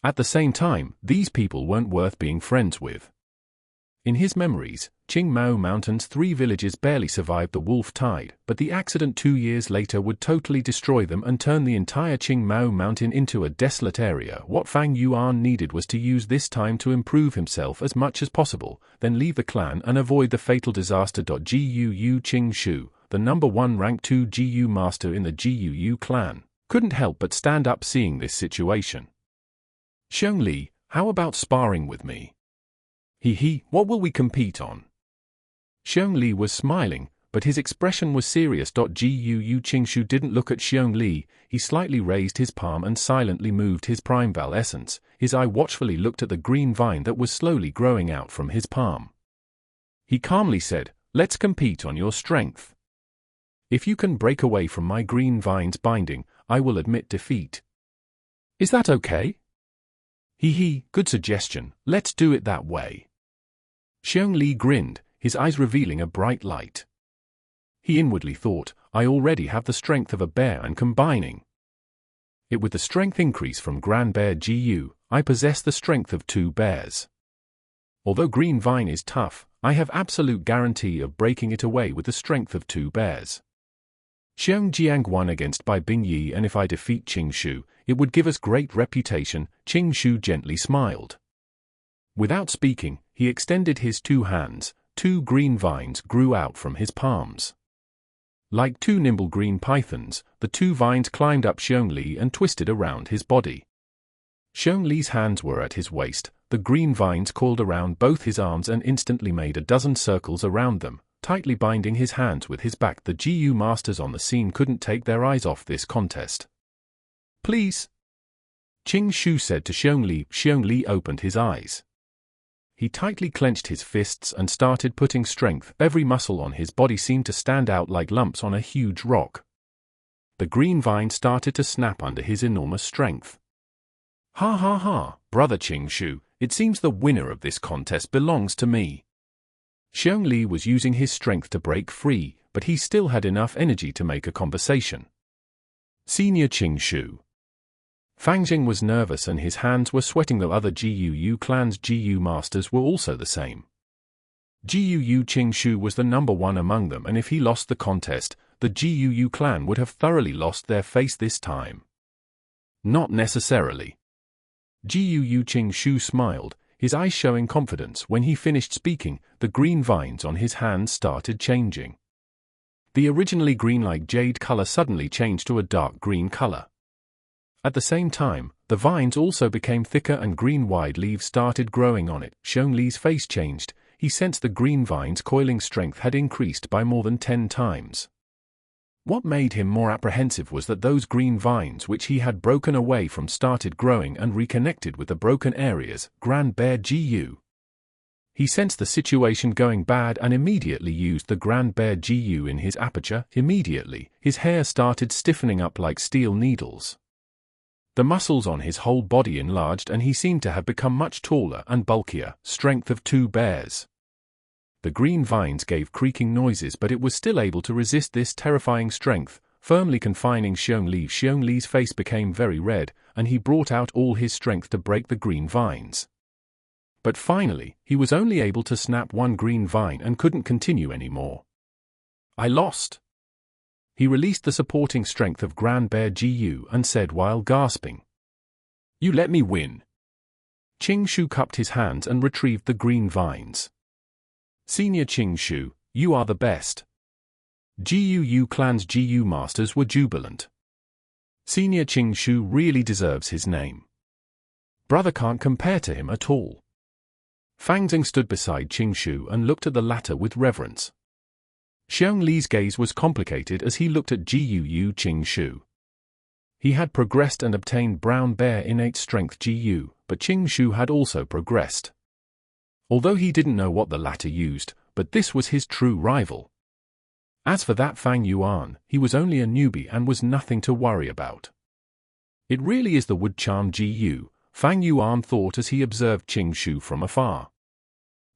At the same time, these people weren't worth being friends with. In his memories, Qing Mao Mountain's 3 villages barely survived the wolf tide, but the accident 2 years later would totally destroy them and turn the entire Qing Mao Mountain into a desolate area. What Fang Yuan needed was to use this time to improve himself as much as possible, then leave the clan and avoid the fatal disaster. Gu Qing Shu, the number 1 rank 2 GU master in the GU clan, couldn't help but stand up seeing this situation. Xiong Li, how about sparring with me? What will we compete on? Xiong Li was smiling, but his expression was serious. Gu Qingshu didn't look at Xiong Li, he slightly raised his palm and silently moved his Primeval essence. His eye watchfully looked at the green vine that was slowly growing out from his palm. He calmly said, let's compete on your strength. If you can break away from my green vine's binding, I will admit defeat. Is that okay? Good suggestion, let's do it that way. Xiong Li grinned, his eyes revealing a bright light. He inwardly thought, I already have the strength of a bear and combining it with the strength increase from Grand Bear GU, I possess the strength of 2 bears. Although Green Vine is tough, I have absolute guarantee of breaking it away with the strength of 2 bears. Xiong Jiang won against Bai Bing Yi, and if I defeat Qing Shu, it would give us great reputation. Qing Shu gently smiled. Without speaking, he extended his 2 hands. 2 green vines grew out from his palms. Like two nimble green pythons, the two vines climbed up Xiong Li and twisted around his body. Xiong Li's hands were at his waist, the green vines coiled around both his arms and instantly made a dozen circles around them, tightly binding his hands with his back. The GU masters on the scene couldn't take their eyes off this contest. "Please," Qing Shu said to Xiong Li. Xiong Li opened his eyes. He tightly clenched his fists and started putting strength. Every muscle on his body seemed to stand out like lumps on a huge rock. The green vine started to snap under his enormous strength. "Ha ha ha, brother Qing Shu, it seems the winner of this contest belongs to me." Xiong Li was using his strength to break free, but he still had enough energy to make a conversation. "Senior Qing Shu." Fang was nervous and his hands were sweating. The other GUU clan's GU masters were also the same. GUU Qing Shu was the number one among them, and if he lost the contest, the GUU clan would have thoroughly lost their face this time. Not necessarily. GUU Qing Shu smiled, his eyes showing confidence. When he finished speaking, the green vines on his hands started changing. The originally green-like jade color suddenly changed to a dark green color. At the same time, the vines also became thicker and green wide leaves started growing on it. Xiong Li's face changed. He sensed the green vines' coiling strength had increased by more than 10 times. What made him more apprehensive was that those green vines which he had broken away from started growing and reconnected with the broken areas. Grand Bear GU. He sensed the situation going bad and immediately used the Grand Bear GU in his aperture. Immediately, his hair started stiffening up like steel needles. The muscles on his whole body enlarged and he seemed to have become much taller and bulkier. Strength of 2 bears. The green vines gave creaking noises, but it was still able to resist this terrifying strength, firmly confining Xiong Li. Xiong Li's face became very red, and he brought out all his strength to break the green vines. But finally, he was only able to snap one green vine and couldn't continue anymore. "I lost." He released the supporting strength of Grand Bear GU and said while gasping, "You let me win." Qing Shu cupped his hands and retrieved the green vines. "Senior Qing Shu, you are the best." GUU clan's GU masters were jubilant. Senior Qing Shu really deserves his name. Brother can't compare to him at all. Fang stood beside Qing Shu and looked at the latter with reverence. Xiong Li's gaze was complicated as he looked at GUU Qing Shu. He had progressed and obtained Brown Bear innate strength GU, but Qing Shu had also progressed. Although he didn't know what the latter used, but this was his true rival. As for that Fang Yuan, he was only a newbie and was nothing to worry about. "It really is the wood charm GU," Fang Yuan thought as he observed Qing Shu from afar.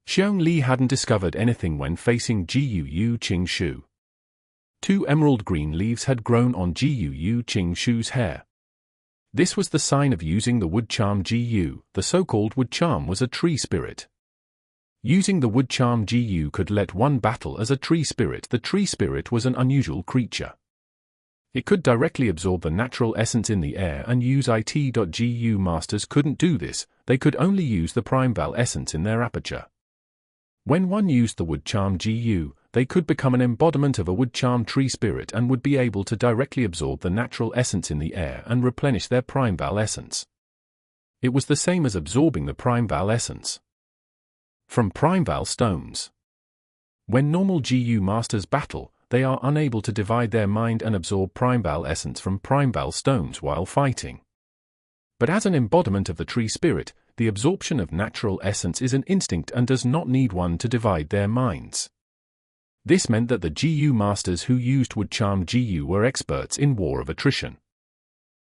Xiong Li hadn't discovered anything when facing GUU Qing Shu. 2 emerald green leaves had grown on GUU Qing Shu's hair. This was the sign of using the wood charm GU. The so-called wood charm was a tree spirit. Using the wood charm GU could let one battle as a tree spirit. The tree spirit was an unusual creature. It could directly absorb the natural essence in the air and use it. GU masters couldn't do this, they could only use the Primeval essence in their aperture. When one used the wood charm GU, they could become an embodiment of a wood charm tree spirit and would be able to directly absorb the natural essence in the air and replenish their Primeval essence. It was the same as absorbing the Primeval essence from Primeval stones. When normal GU masters battle, they are unable to divide their mind and absorb Primeval essence from Primeval stones while fighting. But as an embodiment of the tree spirit, the absorption of natural essence is an instinct and does not need one to divide their minds. This meant that the GU masters who used wood charm GU were experts in war of attrition.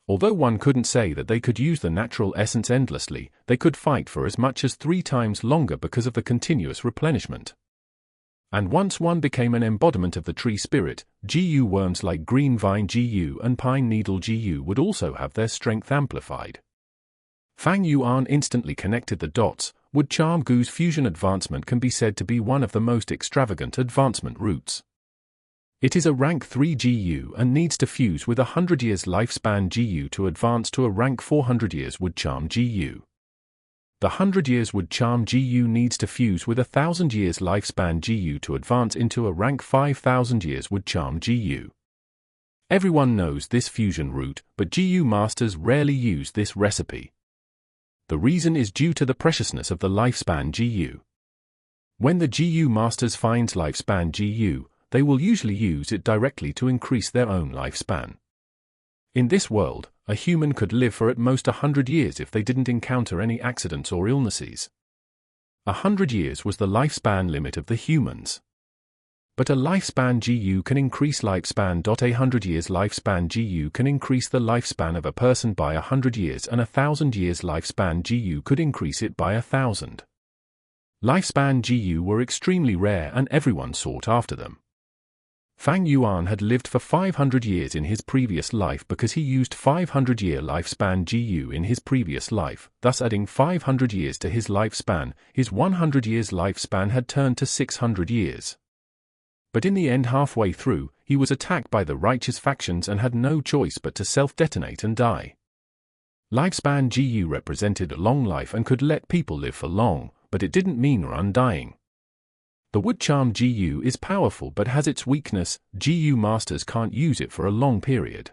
Although one couldn't say that they could use the natural essence endlessly, they could fight for as much as 3 times longer because of the continuous replenishment. And once one became an embodiment of the tree spirit, GU worms like green vine GU and pine needle GU would also have their strength amplified. Fang Yuan instantly connected the dots. Wood charm GU's fusion advancement can be said to be one of the most extravagant advancement routes. It is a rank 3 GU and needs to fuse with a 100 years lifespan GU to advance to a rank 400 years wood charm GU. The 100 years would charm GU needs to fuse with a 1,000 years lifespan GU to advance into a rank 5,000 years would charm GU. Everyone knows this fusion route, but GU masters rarely use this recipe. The reason is due to the preciousness of the lifespan GU. When the GU masters finds lifespan GU, they will usually use it directly to increase their own lifespan. In this world, a human could live for at most 100 years if they didn't encounter any accidents or illnesses. 100 years was the lifespan limit of the humans. But a lifespan GU can increase lifespan. A 100 years lifespan GU can increase the lifespan of a person by 100 years, and a 1,000 years lifespan GU could increase it by 1,000. Lifespan GU were extremely rare and everyone sought after them. Fang Yuan had lived for 500 years in his previous life because he used 500-year lifespan GU in his previous life, thus adding 500 years to his lifespan. His 100 years lifespan had turned to 600 years. But in the end, halfway through, he was attacked by the righteous factions and had no choice but to self-detonate and die. Lifespan GU represented a long life and could let people live for long, but it didn't mean undying. The wood charm GU is powerful but has its weakness. GU masters can't use it for a long period.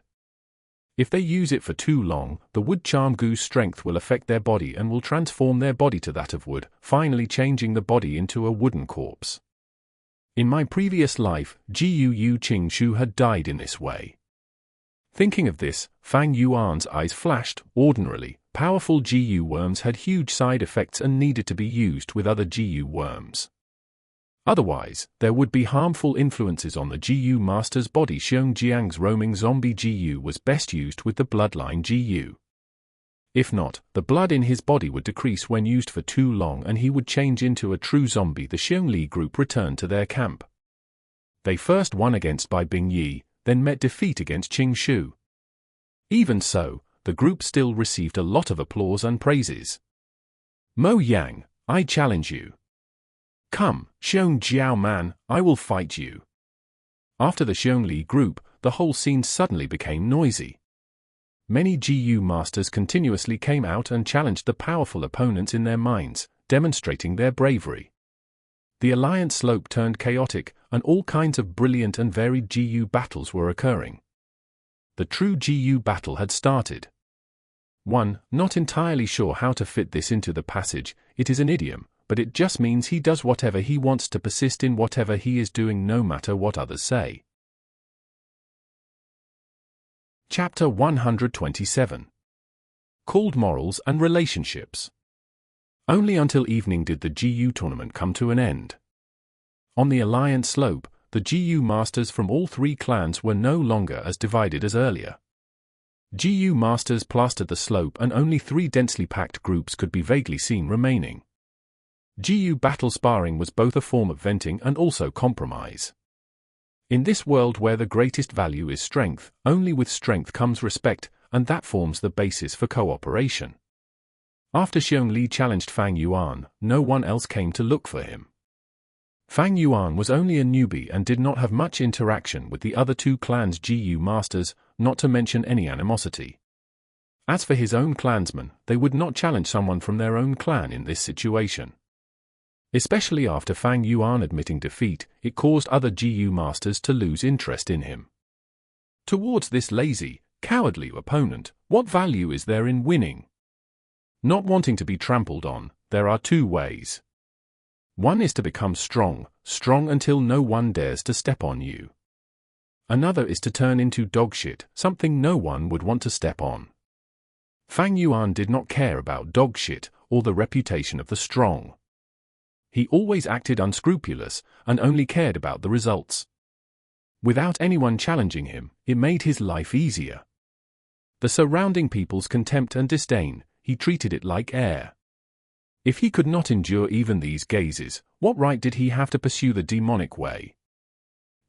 If they use it for too long, the wood charm GU's strength will affect their body and will transform their body to that of wood, finally changing the body into a wooden corpse. In my previous life, GU Qing Shu had died in this way. Thinking of this, Fang Yuan's eyes flashed. Ordinarily, powerful GU worms had huge side effects and needed to be used with other GU worms. Otherwise, there would be harmful influences on the GU master's body. Xiong Jiang's roaming zombie GU was best used with the bloodline GU. If not, the blood in his body would decrease when used for too long and he would change into a true zombie. The Xiongli group returned to their camp. They first won against Bai Bing Yi, then met defeat against Qing Shu. Even so, the group still received a lot of applause and praises. Mo Yang, I challenge you. Come, Xiong Jiao man, I will fight you. After the Xiongli group, the whole scene suddenly became noisy. Many GU masters continuously came out and challenged the powerful opponents in their minds, demonstrating their bravery. The alliance slope turned chaotic, and all kinds of brilliant and varied GU battles were occurring. The true GU battle had started. 1. Not entirely sure how to fit this into the passage. It is an idiom, but it just means he does whatever he wants to persist in whatever he is doing no matter what others say. Chapter 127. Called Morals and Relationships. Only until evening did the GU tournament come to an end. On the alliance slope, the GU masters from all three clans were no longer as divided as earlier. GU masters plastered the slope and only 3 densely packed groups could be vaguely seen remaining. GU battle sparring was both a form of venting and also compromise. In this world where the greatest value is strength, only with strength comes respect, and that forms the basis for cooperation. After Xiong Li challenged Fang Yuan, no one else came to look for him. Fang Yuan was only a newbie and did not have much interaction with the other 2 clans' GU masters, not to mention any animosity. As for his own clansmen, they would not challenge someone from their own clan in this situation. Especially after Fang Yuan admitting defeat, it caused other GU masters to lose interest in him. Towards this lazy, cowardly opponent, what value is there in winning? Not wanting to be trampled on, there are 2 ways. One is to become strong until no one dares to step on you. Another is to turn into dog shit, something no one would want to step on. Fang Yuan did not care about dog shit or the reputation of the strong. He always acted unscrupulous and only cared about the results. Without anyone challenging him, it made his life easier. The surrounding people's contempt and disdain, he treated it like air. If he could not endure even these gazes, what right did he have to pursue the demonic way?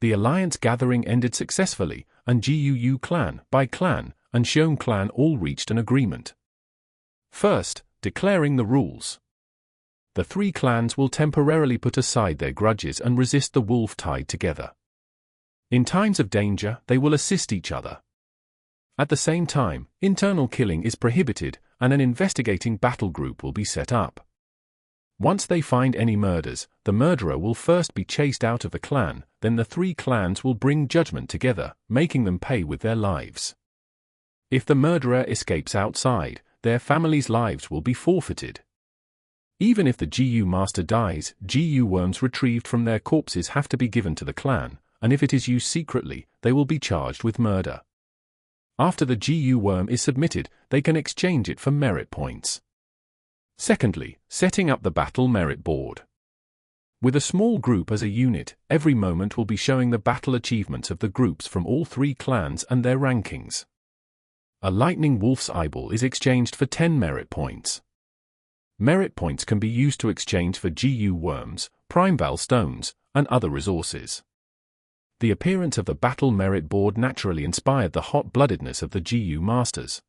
The alliance gathering ended successfully, and GU clan, Bai clan, and Xiong clan all reached an agreement. First, declaring the rules. The 3 clans will temporarily put aside their grudges and resist the wolf tide together. In times of danger, they will assist each other. At the same time, internal killing is prohibited, and an investigating battle group will be set up. Once they find any murders, the murderer will first be chased out of the clan, then the three clans will bring judgment together, making them pay with their lives. If the murderer escapes outside, their family's lives will be forfeited. Even if the GU master dies, GU worms retrieved from their corpses have to be given to the clan, and if it is used secretly, they will be charged with murder. After the GU worm is submitted, they can exchange it for merit points. Secondly, setting up the battle merit board. With a small group as a unit, every moment will be showing the battle achievements of the groups from all three clans and their rankings. A lightning wolf's eyeball is exchanged for 10 merit points. Merit points can be used to exchange for GU worms, Primeval stones, and other resources. The appearance of the battle merit board naturally inspired the hot-bloodedness of the GU masters.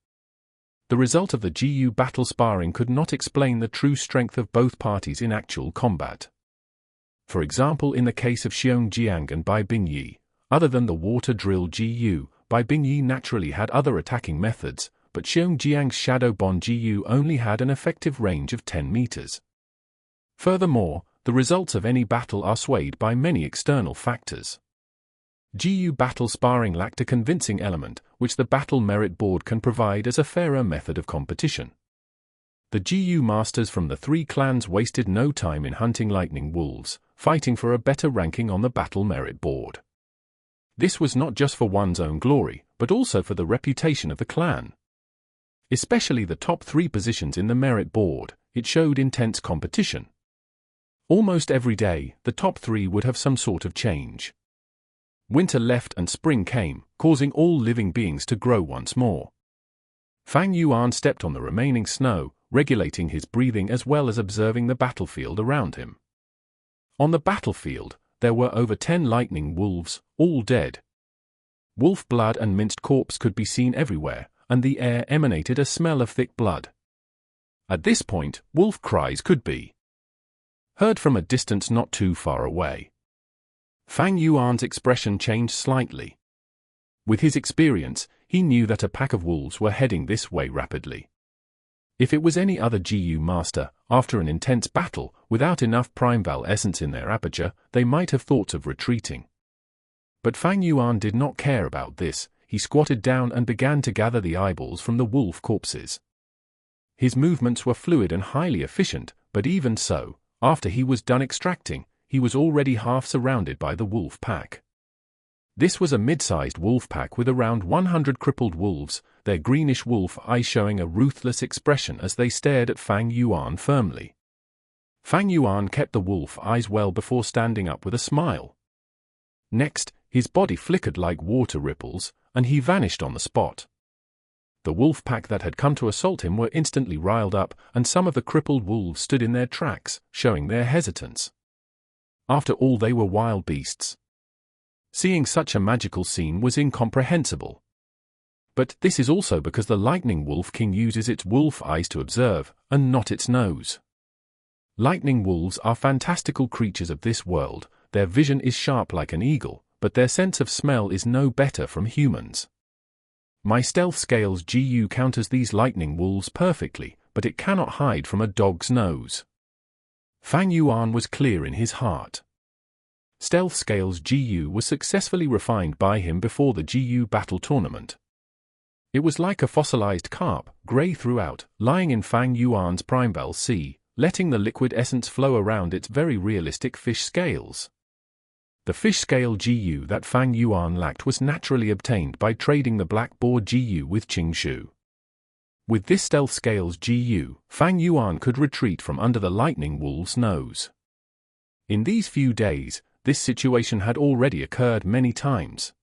The result of the GU battle sparring could not explain the true strength of both parties in actual combat. For example, in the case of Xiongjiang and Bai Bingyi, other than the water drill GU, Bai Bingyi naturally had other attacking methods, but Xiongjiang's Shadow Bond GU only had an effective range of 10 meters. Furthermore, the results of any battle are swayed by many external factors. GU battle sparring lacked a convincing element, which the battle merit board can provide as a fairer method of competition. The GU masters from the three clans wasted no time in hunting lightning wolves, fighting for a better ranking on the battle merit board. This was not just for one's own glory, but also for the reputation of the clan. Especially the top three positions in the merit board, it showed intense competition. Almost every day, the top three would have some sort of change. Winter left and spring came, causing all living beings to grow once more. Fang Yuan stepped on the remaining snow, regulating his breathing as well as observing the battlefield around him. On the battlefield, there were over 10 lightning wolves, all dead. Wolf blood and minced corpse could be seen everywhere, and the air emanated a smell of thick blood. At this point, wolf cries could be heard from a distance not too far away. Fang Yuan's expression changed slightly. With his experience, he knew that a pack of wolves were heading this way rapidly. If it was any other GU master, after an intense battle, without enough Primeval essence in their aperture, they might have thought of retreating. But Fang Yuan did not care about this. He squatted down and began to gather the eyeballs from the wolf corpses. His movements were fluid and highly efficient, but even so, after he was done extracting, he was already half surrounded by the wolf pack. This was a mid-sized wolf pack with around 100 crippled wolves, their greenish wolf eyes showing a ruthless expression as they stared at Fang Yuan firmly. Fang Yuan kept the wolf eyes well before standing up with a smile. Next, his body flickered like water ripples, and he vanished on the spot. The wolf pack that had come to assault him were instantly riled up, and some of the crippled wolves stood in their tracks, showing their hesitance. After all, they were wild beasts. Seeing such a magical scene was incomprehensible. But this is also because the lightning wolf king uses its wolf eyes to observe, and not its nose. Lightning wolves are fantastical creatures of this world. Their vision is sharp like an eagle, but their sense of smell is no better from humans. My stealth scales GU counters these lightning wolves perfectly, but it cannot hide from a dog's nose. Fang Yuan was clear in his heart. Stealth Scales GU was successfully refined by him before the GU battle tournament. It was like a fossilized carp, grey throughout, lying in Fang Yuan's Primeval sea, letting the liquid essence flow around its very realistic fish scales. The fish scale GU that Fang Yuan lacked was naturally obtained by trading the black boar GU with Qing. With this stealth scales GU, Fang Yuan could retreat from under the lightning wolf's nose. In these few days, this situation had already occurred many times.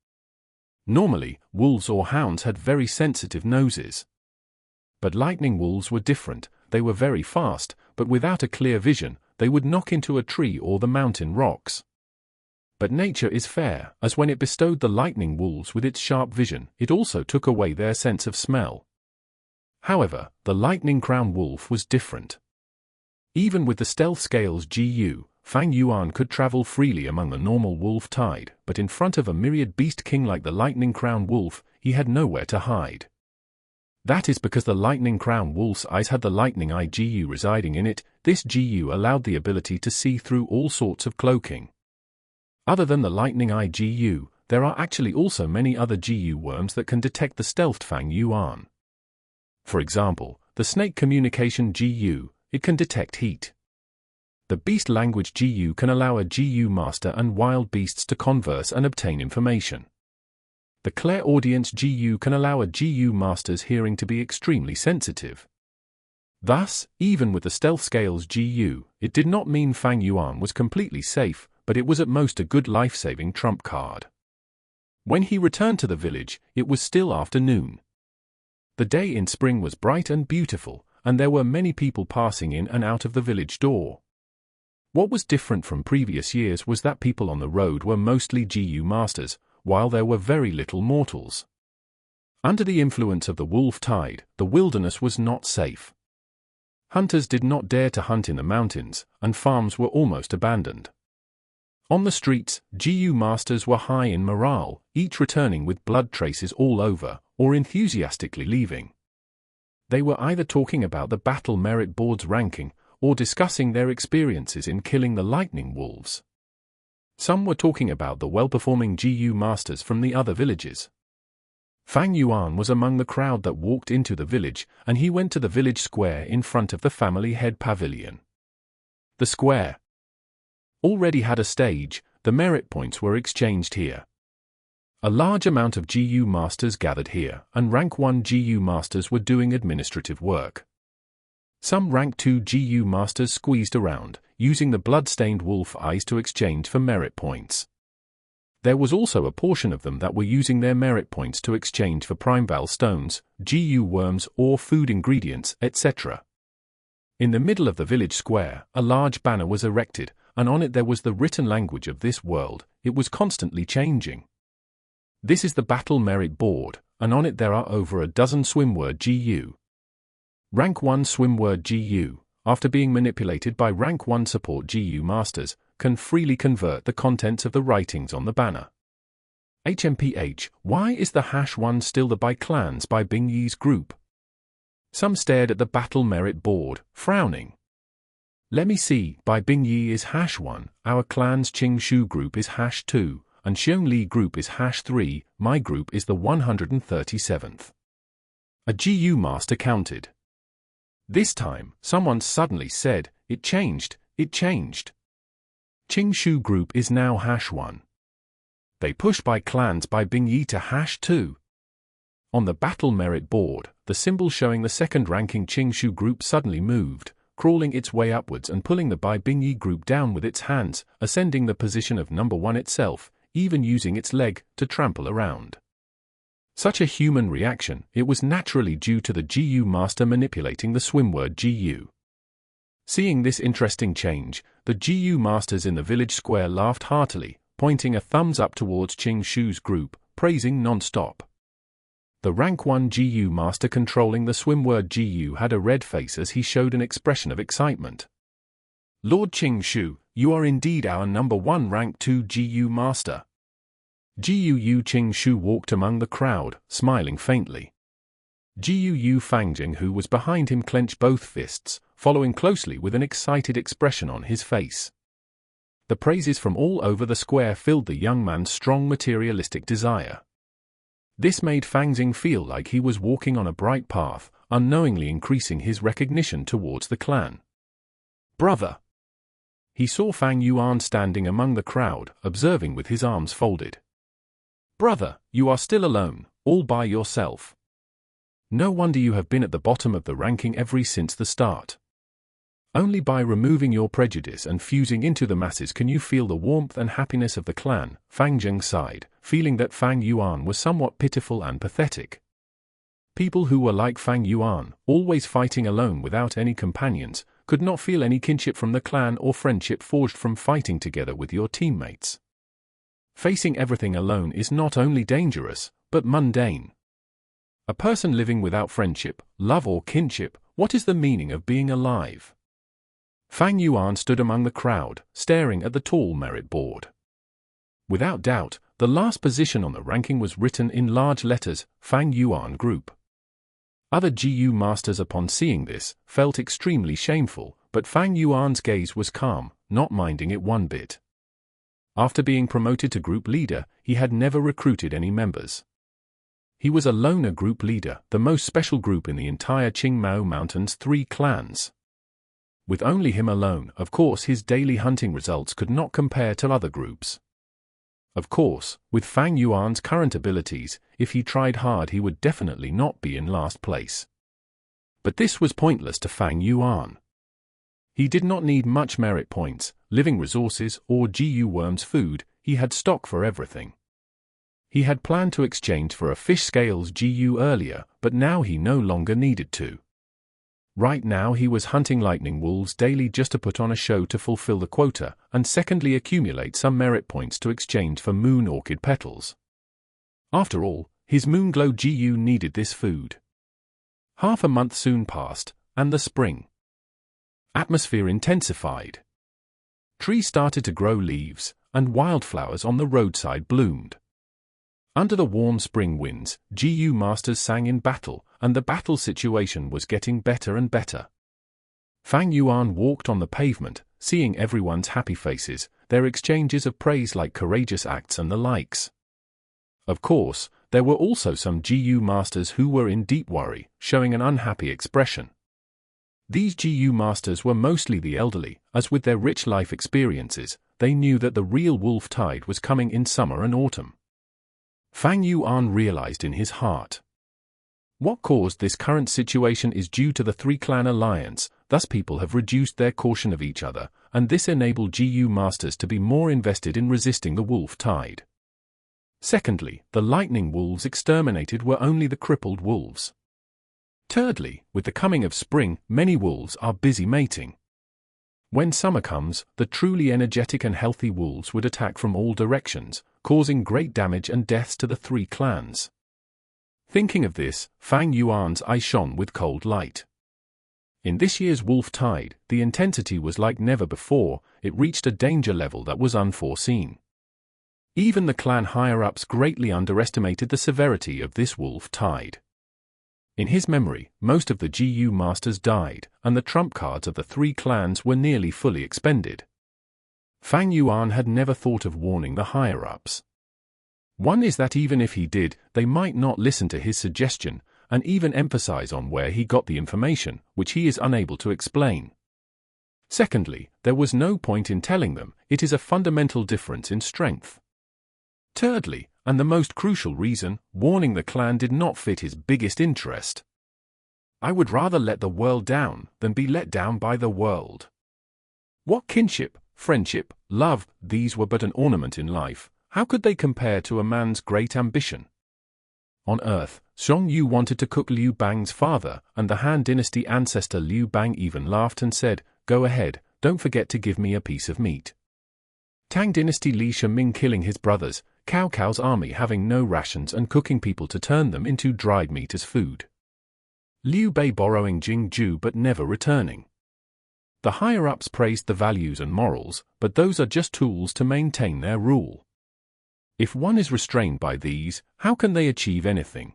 Normally, wolves or hounds had very sensitive noses. But lightning wolves were different. They were very fast, but without a clear vision, they would knock into a tree or the mountain rocks. But nature is fair, as when it bestowed the lightning wolves with its sharp vision, it also took away their sense of smell. However, the lightning crown wolf was different. Even with the stealth scales GU, Fang Yuan could travel freely among the normal wolf tide, but in front of a myriad beast king like the lightning crown wolf, he had nowhere to hide. That is because the lightning crown wolf's eyes had the lightning eye GU residing in it. This GU allowed the ability to see through all sorts of cloaking. Other than the lightning eye GU, there are actually also many other GU worms that can detect the stealthed Fang Yuan. For example, the snake communication GU, it can detect heat. The beast language GU can allow a GU master and wild beasts to converse and obtain information. The clairaudience GU can allow a GU master's hearing to be extremely sensitive. Thus, even with the stealth scales GU, it did not mean Fang Yuan was completely safe, but it was at most a good life-saving trump card. When he returned to the village, it was still afternoon. The day in spring was bright and beautiful, and there were many people passing in and out of the village door. What was different from previous years was that people on the road were mostly GU masters, while there were very little mortals. Under the influence of the wolf tide, the wilderness was not safe. Hunters did not dare to hunt in the mountains, and farms were almost abandoned. On the streets, GU masters were high in morale, each returning with blood traces all over, or enthusiastically leaving. They were either talking about the battle merit board's ranking, or discussing their experiences in killing the lightning wolves. Some were talking about the well-performing GU masters from the other villages. Fang Yuan was among the crowd that walked into the village, and he went to the village square in front of the family head pavilion. The square already had a stage. The merit points were exchanged here. A large amount of GU masters gathered here, and rank 1 GU masters were doing administrative work. Some rank 2 GU masters squeezed around, using the blood-stained wolf eyes to exchange for merit points. There was also a portion of them that were using their merit points to exchange for Primeval stones, GU worms or food ingredients, etc. In the middle of the village square, a large banner was erected, and on it there was the written language of this world. It was constantly changing. This is the battle merit board, and on it there are over a dozen swimword GU. Rank 1 swimword GU, after being manipulated by rank 1 support GU masters, can freely convert the contents of the writings on the banner. HMPH, why is the #1 still the Bai clans by Bing Yi's group? Some stared at the battle merit board, frowning. Let me see, Bai Bing Yi is #1, our clan's Qing Shu group is #2, and Xiong Li group is #3, my group is the 137th. A GU master counted. This time, someone suddenly said, it changed. Qing Shu group is now #1. They pushed by clans by Bing Yi to #2. On the battle merit board, the symbol showing the second-ranking Qing Shu group suddenly moved, crawling its way upwards and pulling the Bai Bing Yi group down with its hands, ascending the position of number 1 itself, even using its leg to trample around. Such a human reaction, it was naturally due to the GU master manipulating the swimword GU. Seeing this interesting change, the GU masters in the village square laughed heartily, pointing a thumbs up towards Qing Shu's group, praising non-stop. The rank 1 GU master controlling the swimword GU had a red face as he showed an expression of excitement. Lord Qing Shu, you are indeed our number 1 rank 2 GU master. GUU Qing Shu walked among the crowd, smiling faintly. GUU Fangjing, who was behind him, clenched both fists, following closely with an excited expression on his face. The praises from all over the square filled the young man's strong materialistic desire. This made Fangjing feel like he was walking on a bright path, unknowingly increasing his recognition towards the clan. Brother! He saw Fang Yuan standing among the crowd, observing with his arms folded. Brother, you are still alone, all by yourself. No wonder you have been at the bottom of the ranking ever since the start. Only by removing your prejudice and fusing into the masses can you feel the warmth and happiness of the clan. Fangjing sighed, feeling that Fang Yuan was somewhat pitiful and pathetic. People who were like Fang Yuan, always fighting alone without any companions, could not feel any kinship from the clan or friendship forged from fighting together with your teammates. Facing everything alone is not only dangerous, but mundane. A person living without friendship, love or kinship, what is the meaning of being alive? Fang Yuan stood among the crowd, staring at the tall merit board. Without doubt, The last position on the ranking was written in large letters, Fang Yuan Group. Other GU masters upon seeing this, felt extremely shameful, but Fang Yuan's gaze was calm, not minding it one bit. After being promoted to group leader, he had never recruited any members. He was a loner group leader, the most special group in the entire Qing Mountain's 3 clans. With only him alone, of course his daily hunting results could not compare to other groups. Of course, with Fang Yuan's current abilities, if he tried hard he would definitely not be in last place. But this was pointless to Fang Yuan. He did not need much merit points, living resources, or GU worms food. He had stock for everything. He had planned to exchange for a fish scales GU earlier, but now he no longer needed to. Right now he was hunting lightning wolves daily just to put on a show to fulfill the quota, and secondly accumulate some merit points to exchange for moon orchid petals. After all, his moonglow GU needed this food. Half a month soon passed, and the spring atmosphere intensified. Trees started to grow leaves, and wildflowers on the roadside bloomed. Under the warm spring winds, GU masters sang in battle, and the battle situation was getting better and better. Fang Yuan walked on the pavement, seeing everyone's happy faces, their exchanges of praise like courageous acts and the likes. Of course, there were also some GU masters who were in deep worry, showing an unhappy expression. These GU masters were mostly the elderly, as with their rich life experiences, they knew that the real wolf tide was coming in summer and autumn. Fang Yuan realized in his heart. What caused this current situation is due to the 3-clan alliance, thus people have reduced their caution of each other, and this enabled GU masters to be more invested in resisting the wolf tide. Secondly, the lightning wolves exterminated were only the crippled wolves. Thirdly, with the coming of spring, many wolves are busy mating. When summer comes, the truly energetic and healthy wolves would attack from all directions, causing great damage and deaths to the 3 clans. Thinking of this, Fang Yuan's eye shone with cold light. In this year's wolf tide, the intensity was like never before. It reached a danger level that was unforeseen. Even the clan higher-ups greatly underestimated the severity of this wolf tide. In his memory, most of the GU masters died, and the trump cards of the 3 clans were nearly fully expended. Fang Yuan had never thought of warning the higher-ups. One is that even if he did, they might not listen to his suggestion, and even emphasize on where he got the information, which he is unable to explain. Secondly, there was no point in telling them, it is a fundamental difference in strength. Thirdly, and the most crucial reason, warning the clan did not fit his biggest interest. I would rather let the world down than be let down by the world. What kinship, friendship, love, these were but an ornament in life. How could they compare to a man's great ambition? On Earth, Xiong Yu wanted to cook Liu Bang's father, and the Han Dynasty ancestor Liu Bang even laughed and said, "Go ahead, don't forget to give me a piece of meat." Tang Dynasty Li Shiming killing his brothers, Cao Cao's army having no rations and cooking people to turn them into dried meat as food. Liu Bei borrowing Jingju but never returning. The higher-ups praised the values and morals, but those are just tools to maintain their rule. If one is restrained by these, how can they achieve anything?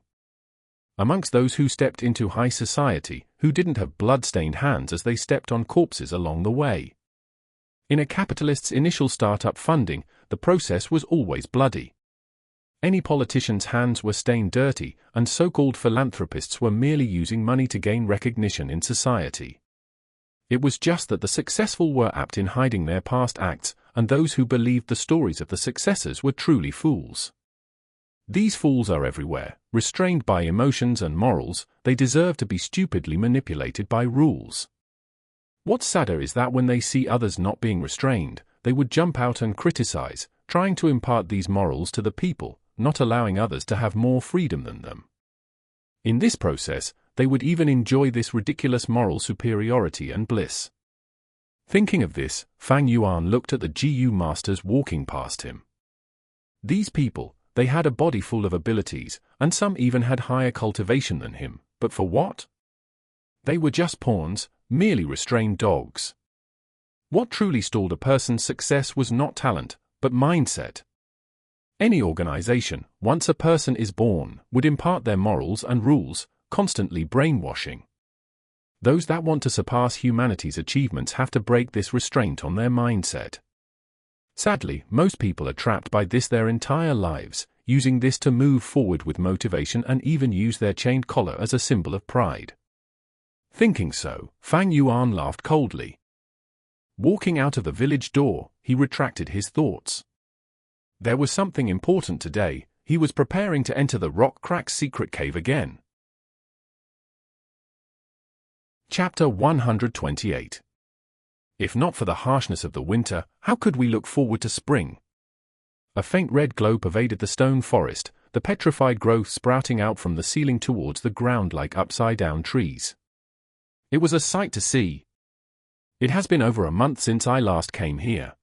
Amongst those who stepped into high society, who didn't have blood-stained hands as they stepped on corpses along the way? In a capitalist's initial startup funding, the process was always bloody. Any politician's hands were stained dirty, and so-called philanthropists were merely using money to gain recognition in society. It was just that the successful were apt in hiding their past acts, and those who believed the stories of the successors were truly fools. These fools are everywhere, restrained by emotions and morals. They deserve to be stupidly manipulated by rules. What's sadder is that when they see others not being restrained, they would jump out and criticize, trying to impart these morals to the people, not allowing others to have more freedom than them. In this process, they would even enjoy this ridiculous moral superiority and bliss. Thinking of this, Fang Yuan looked at the GU masters walking past him. These people, they had a body full of abilities, and some even had higher cultivation than him, but for what? They were just pawns, merely restrained dogs. What truly stalled a person's success was not talent, but mindset. Any organization, once a person is born, would impart their morals and rules, constantly brainwashing. Those that want to surpass humanity's achievements have to break this restraint on their mindset. Sadly, most people are trapped by this their entire lives, using this to move forward with motivation and even use their chained collar as a symbol of pride. Thinking so, Fang Yuan laughed coldly. Walking out of the village door, he retracted his thoughts. There was something important today. He was preparing to enter the rock crack's secret cave again. Chapter 128. If not for the harshness of the winter, how could we look forward to spring? A faint red glow pervaded the stone forest, the petrified growth sprouting out from the ceiling towards the ground like upside-down trees. It was a sight to see. It has been over a month since I last came here.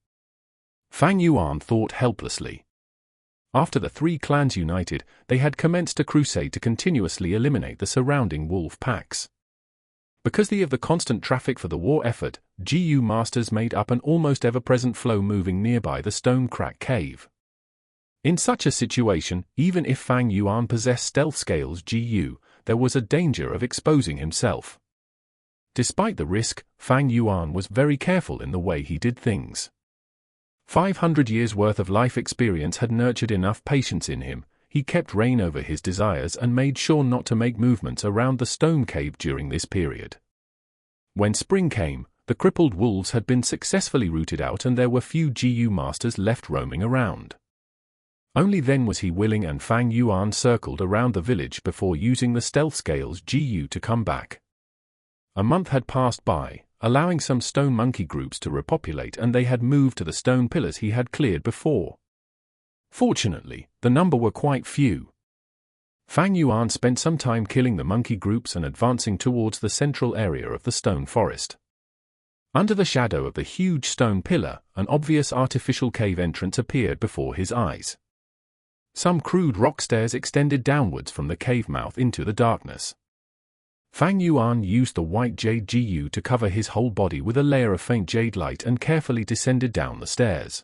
Fang Yuan thought helplessly. After the three clans united, they had commenced a crusade to continuously eliminate the surrounding wolf packs. Because of the constant traffic for the war effort, GU masters made up an almost ever-present flow moving nearby the stone crack cave. In such a situation, even if Fang Yuan possessed stealth scales GU, there was a danger of exposing himself. Despite the risk, Fang Yuan was very careful in the way he did things. 500 years' worth of life experience had nurtured enough patience in him. He kept rein over his desires and made sure not to make movements around the stone cave during this period. When spring came, the crippled wolves had been successfully rooted out and there were few GU masters left roaming around. Only then was he willing, and Fang Yuan circled around the village before using the stealth scales GU to come back. A month had passed by, allowing some stone monkey groups to repopulate, and they had moved to the stone pillars he had cleared before. Fortunately, the number were quite few. Fang Yuan spent some time killing the monkey groups and advancing towards the central area of the stone forest. Under the shadow of the huge stone pillar, an obvious artificial cave entrance appeared before his eyes. Some crude rock stairs extended downwards from the cave mouth into the darkness. Fang Yuan used the white jade GU to cover his whole body with a layer of faint jade light and carefully descended down the stairs.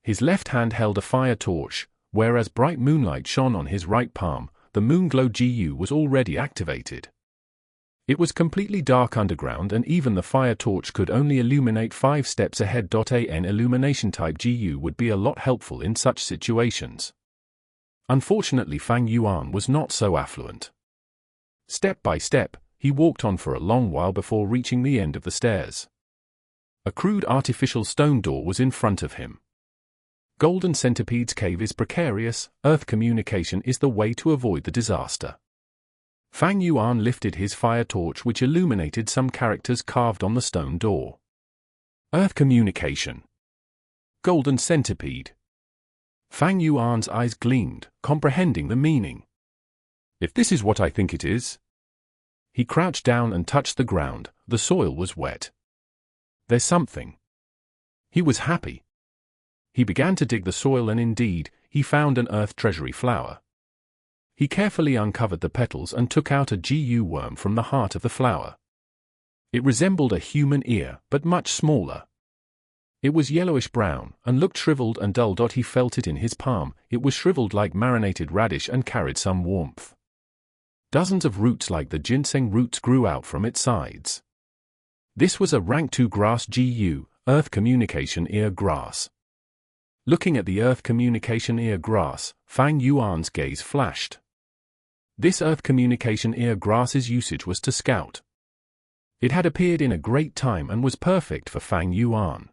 His left hand held a fire torch, whereas bright moonlight shone on his right palm. The Moonglow GU was already activated. It was completely dark underground and even the fire torch could only illuminate 5 steps ahead. An illumination type GU would be a lot helpful in such situations. Unfortunately, Fang Yuan was not so affluent. Step by step, he walked on for a long while before reaching the end of the stairs. A crude artificial stone door was in front of him. Golden Centipede's cave is precarious. Earth communication is the way to avoid the disaster. Fang Yuan lifted his fire torch, which illuminated some characters carved on the stone door. Earth communication. Golden Centipede. Fang Yuan's eyes gleamed, comprehending the meaning. If this is what I think it is. He crouched down and touched the ground. The soil was wet. There's something. He was happy. He began to dig the soil and indeed, he found an earth treasury flower. He carefully uncovered the petals and took out a GU worm from the heart of the flower. It resembled a human ear, but much smaller. It was yellowish-brown, and looked shriveled and dull. He felt it in his palm. It was shriveled like marinated radish and carried some warmth. Dozens of roots like the ginseng roots grew out from its sides. This was a rank 2 grass GU, Earth Communication Ear Grass. Looking at the Earth Communication Ear Grass, Fang Yuan's gaze flashed. This Earth Communication Ear Grass's usage was to scout. It had appeared in a great time and was perfect for Fang Yuan.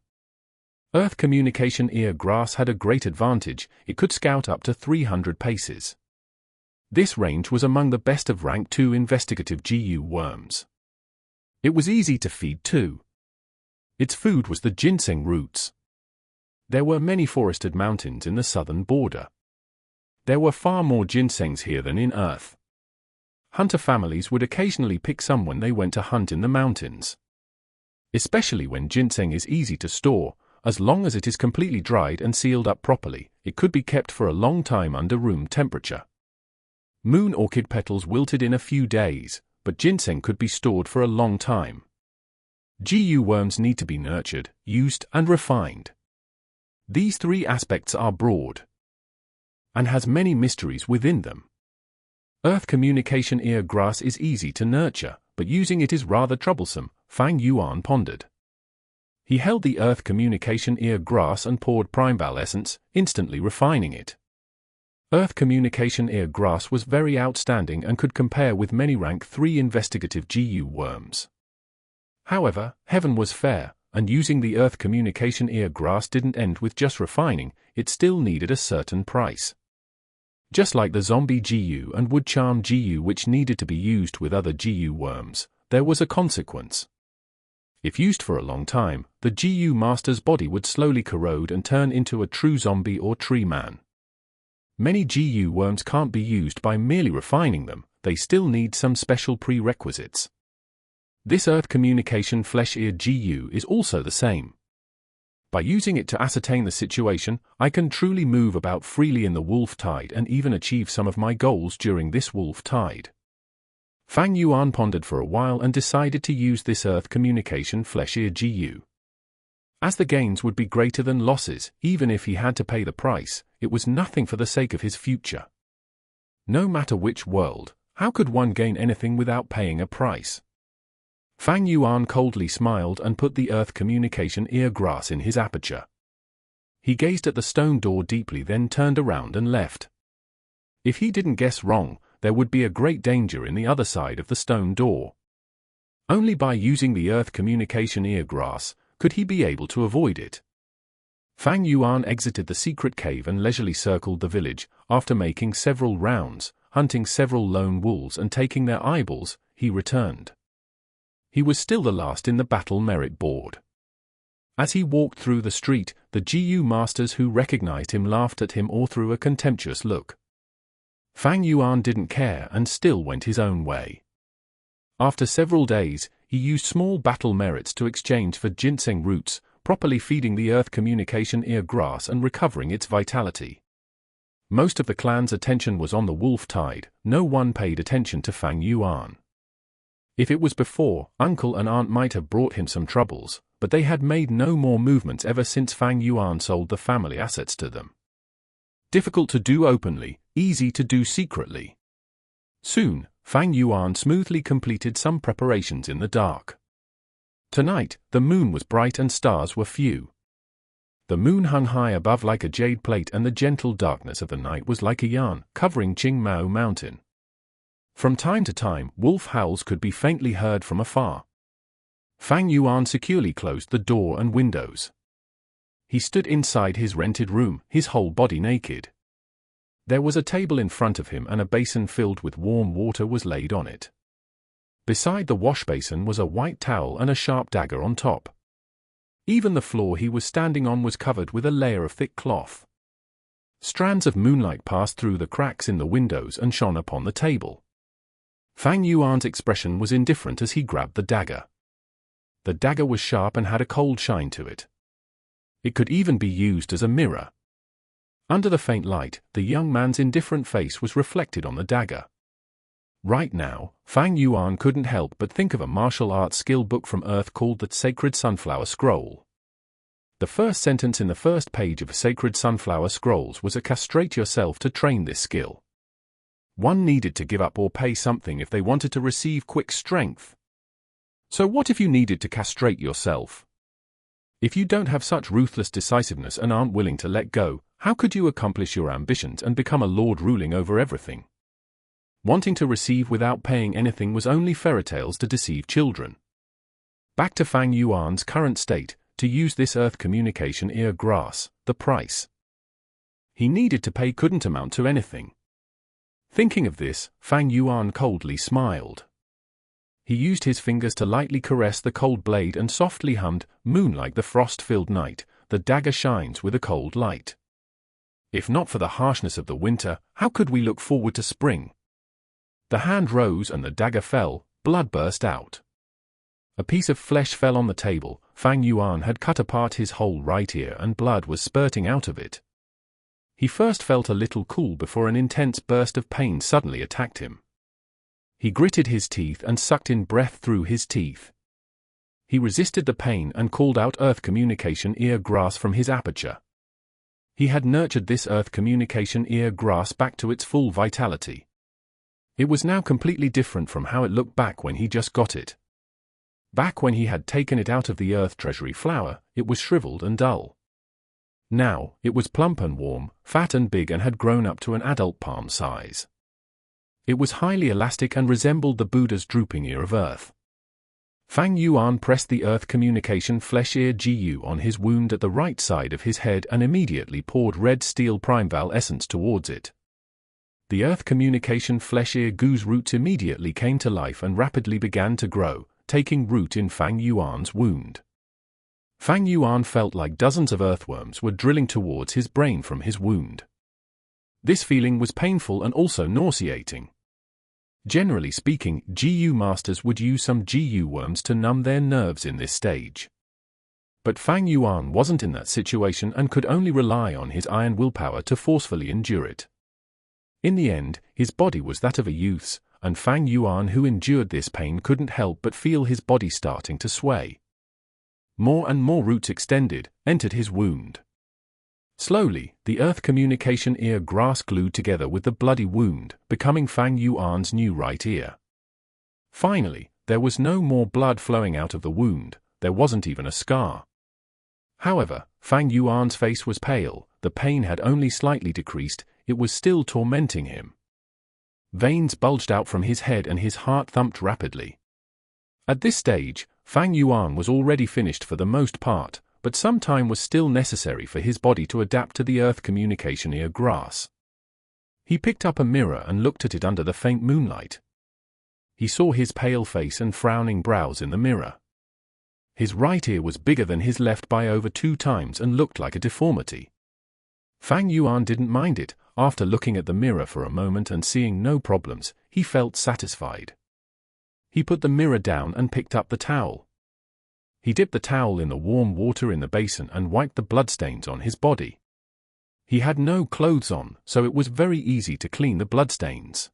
Earth Communication Ear Grass had a great advantage. It could scout up to 300 paces. This range was among the best of rank 2 investigative GU worms. It was easy to feed too. Its food was the ginseng roots. There were many forested mountains in the southern border. There were far more ginsengs here than in Earth. Hunter families would occasionally pick some when they went to hunt in the mountains. Especially when ginseng is easy to store, as long as it is completely dried and sealed up properly, it could be kept for a long time under room temperature. Moon orchid petals wilted in a few days, but ginseng could be stored for a long time. GU worms need to be nurtured, used, and refined. These 3 aspects are broad. and has many mysteries within them. Earth communication ear grass is easy to nurture, but using it is rather troublesome, Fang Yuan pondered. He held the earth communication ear grass and poured Primeval essence, instantly refining it. Earth communication ear grass was very outstanding and could compare with many rank 3 investigative GU worms. However, heaven was fair, and using the earth communication ear grass didn't end with just refining, it still needed a certain price. Just like the zombie GU and wood charm GU which needed to be used with other GU worms, there was a consequence. If used for a long time, the GU master's body would slowly corrode and turn into a true zombie or tree man. Many GU worms can't be used by merely refining them, they still need some special prerequisites. This earth communication flesh-eared GU is also the same. By using it to ascertain the situation, I can truly move about freely in the wolf tide and even achieve some of my goals during this wolf tide. Fang Yuan pondered for a while and decided to use this earth communication flesh-ear GU. As the gains would be greater than losses, even if he had to pay the price, it was nothing for the sake of his future. No matter which world, how could one gain anything without paying a price? Fang Yuan coldly smiled and put the earth communication ear grass in his aperture. He gazed at the stone door deeply, then turned around and left. If he didn't guess wrong, there would be a great danger in the other side of the stone door. Only by using the earth communication ear grass could he be able to avoid it. Fang Yuan exited the secret cave and leisurely circled the village. After making several rounds, hunting several lone wolves and taking their eyeballs, he returned. He was still the last in the battle merit board. As he walked through the street, the GU masters who recognized him laughed at him or threw a contemptuous look. Fang Yuan didn't care and still went his own way. After several days, he used small battle merits to exchange for ginseng roots, properly feeding the earth communication ear grass and recovering its vitality. Most of the clan's attention was on the wolf tide, no one paid attention to Fang Yuan. If it was before, uncle and aunt might have brought him some troubles, but they had made no more movements ever since Fang Yuan sold the family assets to them. Difficult to do openly, easy to do secretly. Soon, Fang Yuan smoothly completed some preparations in the dark. Tonight, the moon was bright and stars were few. The moon hung high above like a jade plate and the gentle darkness of the night was like a yarn, covering Qing Mountain. From time to time, wolf howls could be faintly heard from afar. Fang Yuan securely closed the door and windows. He stood inside his rented room, his whole body naked. There was a table in front of him and a basin filled with warm water was laid on it. Beside the wash basin was a white towel and a sharp dagger on top. Even the floor he was standing on was covered with a layer of thick cloth. Strands of moonlight passed through the cracks in the windows and shone upon the table. Fang Yuan's expression was indifferent as he grabbed the dagger. The dagger was sharp and had a cold shine to it. It could even be used as a mirror. Under the faint light, the young man's indifferent face was reflected on the dagger. Right now, Fang Yuan couldn't help but think of a martial arts skill book from Earth called the Sacred Sunflower Scroll. The first sentence in the first page of Sacred Sunflower Scrolls was castrate yourself to train this skill. One needed to give up or pay something if they wanted to receive quick strength. So what if you needed to castrate yourself? If you don't have such ruthless decisiveness and aren't willing to let go, how could you accomplish your ambitions and become a lord ruling over everything? Wanting to receive without paying anything was only fairy tales to deceive children. Back to Fang Yuan's current state, to use this earth communication ear grass, the price he needed to pay couldn't amount to anything. Thinking of this, Fang Yuan coldly smiled. He used his fingers to lightly caress the cold blade and softly hummed, "Moonlight the frost-filled night, the dagger shines with a cold light. If not for the harshness of the winter, how could we look forward to spring?" The hand rose and the dagger fell, blood burst out. A piece of flesh fell on the table. Fang Yuan had cut apart his whole right ear and blood was spurting out of it. He first felt a little cool before an intense burst of pain suddenly attacked him. He gritted his teeth and sucked in breath through his teeth. He resisted the pain and called out earth communication ear grass from his aperture. He had nurtured this earth communication ear grass back to its full vitality. It was now completely different from how it looked back when he just got it. Back when he had taken it out of the earth treasury flower, it was shriveled and dull. Now, it was plump and warm, fat and big, and had grown up to an adult palm size. It was highly elastic and resembled the Buddha's drooping ear of earth. Fang Yuan pressed the earth communication flesh ear GU on his wound at the right side of his head and immediately poured red steel Primeval essence towards it. The earth communication flesh ear Gu's roots immediately came to life and rapidly began to grow, taking root in Fang Yuan's wound. Fang Yuan felt like dozens of earthworms were drilling towards his brain from his wound. This feeling was painful and also nauseating. Generally speaking, GU masters would use some GU worms to numb their nerves in this stage. But Fang Yuan wasn't in that situation and could only rely on his iron willpower to forcefully endure it. In the end, his body was that of a youth's, and Fang Yuan, who endured this pain, couldn't help but feel his body starting to sway. More and more roots extended, entered his wound. Slowly, the earth communication ear grass glued together with the bloody wound, becoming Fang Yuan's new right ear. Finally, there was no more blood flowing out of the wound, there wasn't even a scar. However, Fang Yuan's face was pale, the pain had only slightly decreased, it was still tormenting him. Veins bulged out from his head and his heart thumped rapidly. At this stage, Fang Yuan was already finished for the most part, but some time was still necessary for his body to adapt to the earth communication ear grass. He picked up a mirror and looked at it under the faint moonlight. He saw his pale face and frowning brows in the mirror. His right ear was bigger than his left by over 2 times and looked like a deformity. Fang Yuan didn't mind it. After looking at the mirror for a moment and seeing no problems, he felt satisfied. He put the mirror down and picked up the towel. He dipped the towel in the warm water in the basin and wiped the bloodstains on his body. He had no clothes on, so it was very easy to clean the bloodstains.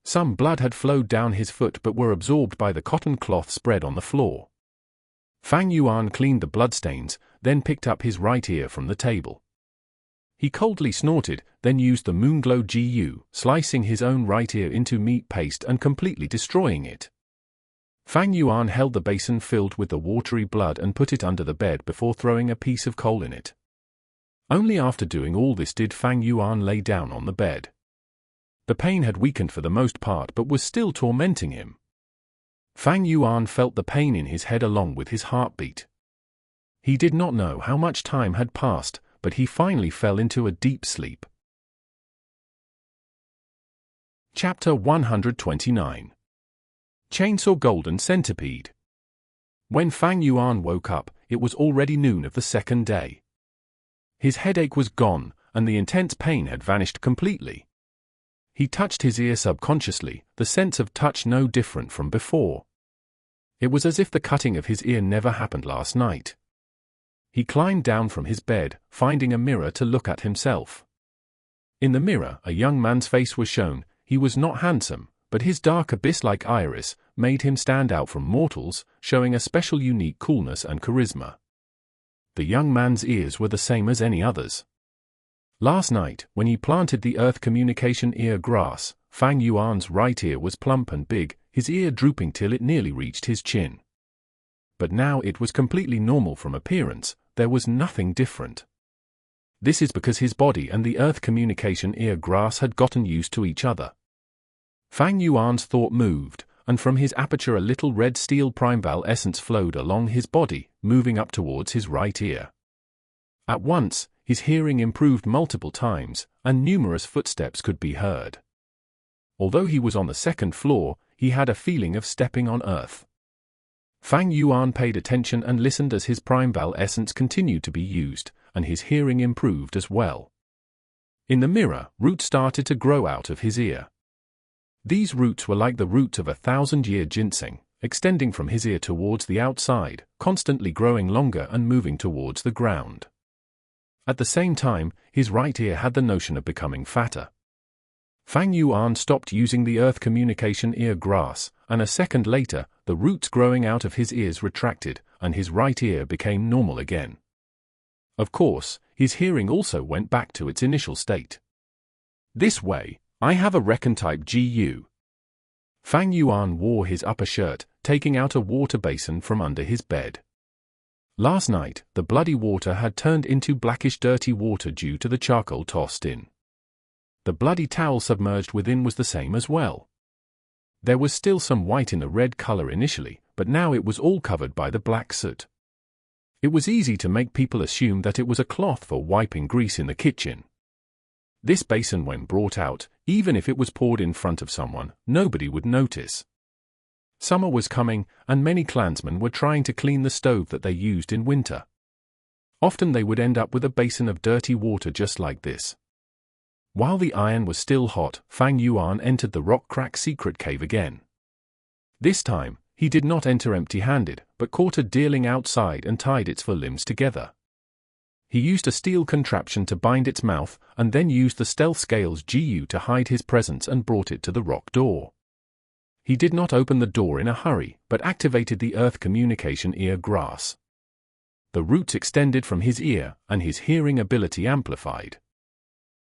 Some blood had flowed down his foot but were absorbed by the cotton cloth spread on the floor. Fang Yuan cleaned the bloodstains, then picked up his right ear from the table. He coldly snorted, then used the Moonglow GU, slicing his own right ear into meat paste and completely destroying it. Fang Yuan held the basin filled with the watery blood and put it under the bed before throwing a piece of coal in it. Only after doing all this did Fang Yuan lay down on the bed. The pain had weakened for the most part but was still tormenting him. Fang Yuan felt the pain in his head along with his heartbeat. He did not know how much time had passed, but he finally fell into a deep sleep. Chapter 129. Chainsaw Golden Centipede. When Fang Yuan woke up, it was already noon of the second day. His headache was gone, and the intense pain had vanished completely. He touched his ear subconsciously, the sense of touch no different from before. It was as if the cutting of his ear never happened last night. He climbed down from his bed, finding a mirror to look at himself. In the mirror, a young man's face was shown. He was not handsome, but his dark abyss-like iris made him stand out from mortals, showing a special unique coolness and charisma. The young man's ears were the same as any others. Last night, when he planted the earth communication ear grass, Fang Yuan's right ear was plump and big, his ear drooping till it nearly reached his chin. But now it was completely normal from appearance, there was nothing different. This is because his body and the earth communication ear grass had gotten used to each other. Fang Yuan's thought moved, and from his aperture a little red steel Primeval essence flowed along his body, moving up towards his right ear. At once, his hearing improved multiple times, and numerous footsteps could be heard. Although he was on the 2nd floor, he had a feeling of stepping on earth. Fang Yuan paid attention and listened as his Primeval essence continued to be used, and his hearing improved as well. In the mirror, roots started to grow out of his ear. These roots were like the roots of a 1,000-year ginseng, extending from his ear towards the outside, constantly growing longer and moving towards the ground. At the same time, his right ear had the notion of becoming fatter. Fang Yuan stopped using the earth communication ear grass, and a second later, the roots growing out of his ears retracted, and his right ear became normal again. Of course, his hearing also went back to its initial state. This way, I have a Recon-type GU. Fang Yuan wore his upper shirt, taking out a water basin from under his bed. Last night, the bloody water had turned into blackish dirty water due to the charcoal tossed in. The bloody towel submerged within was the same as well. There was still some white in the red color initially, but now it was all covered by the black soot. It was easy to make people assume that it was a cloth for wiping grease in the kitchen. This basin, when brought out, even if it was poured in front of someone, nobody would notice. Summer was coming, and many clansmen were trying to clean the stove that they used in winter. Often they would end up with a basin of dirty water just like this. While the iron was still hot, Fang Yuan entered the rock crack secret cave again. This time, he did not enter empty-handed, but caught a deerling outside and tied its forelimbs together. He used a steel contraption to bind its mouth, and then used the stealth scales GU to hide his presence and brought it to the rock door. He did not open the door in a hurry, but activated the earth communication ear grass. The roots extended from his ear, and his hearing ability amplified.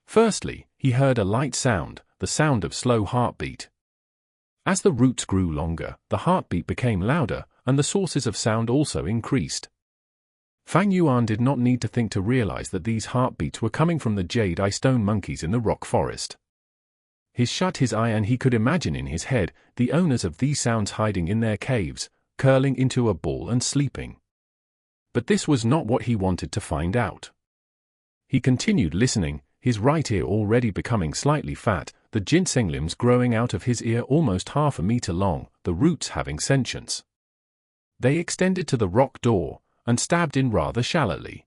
Firstly, he heard a light sound, the sound of slow heartbeat. As the roots grew longer, the heartbeat became louder, and the sources of sound also increased. Fang Yuan did not need to think to realize that these heartbeats were coming from the jade eye stone monkeys in the rock forest. He shut his eye and he could imagine in his head the owners of these sounds hiding in their caves, curling into a ball and sleeping. But this was not what he wanted to find out. He continued listening, his right ear already becoming slightly fat, the ginseng limbs growing out of his ear almost half a meter long, the roots having sentience. They extended to the rock door, and stabbed in rather shallowly.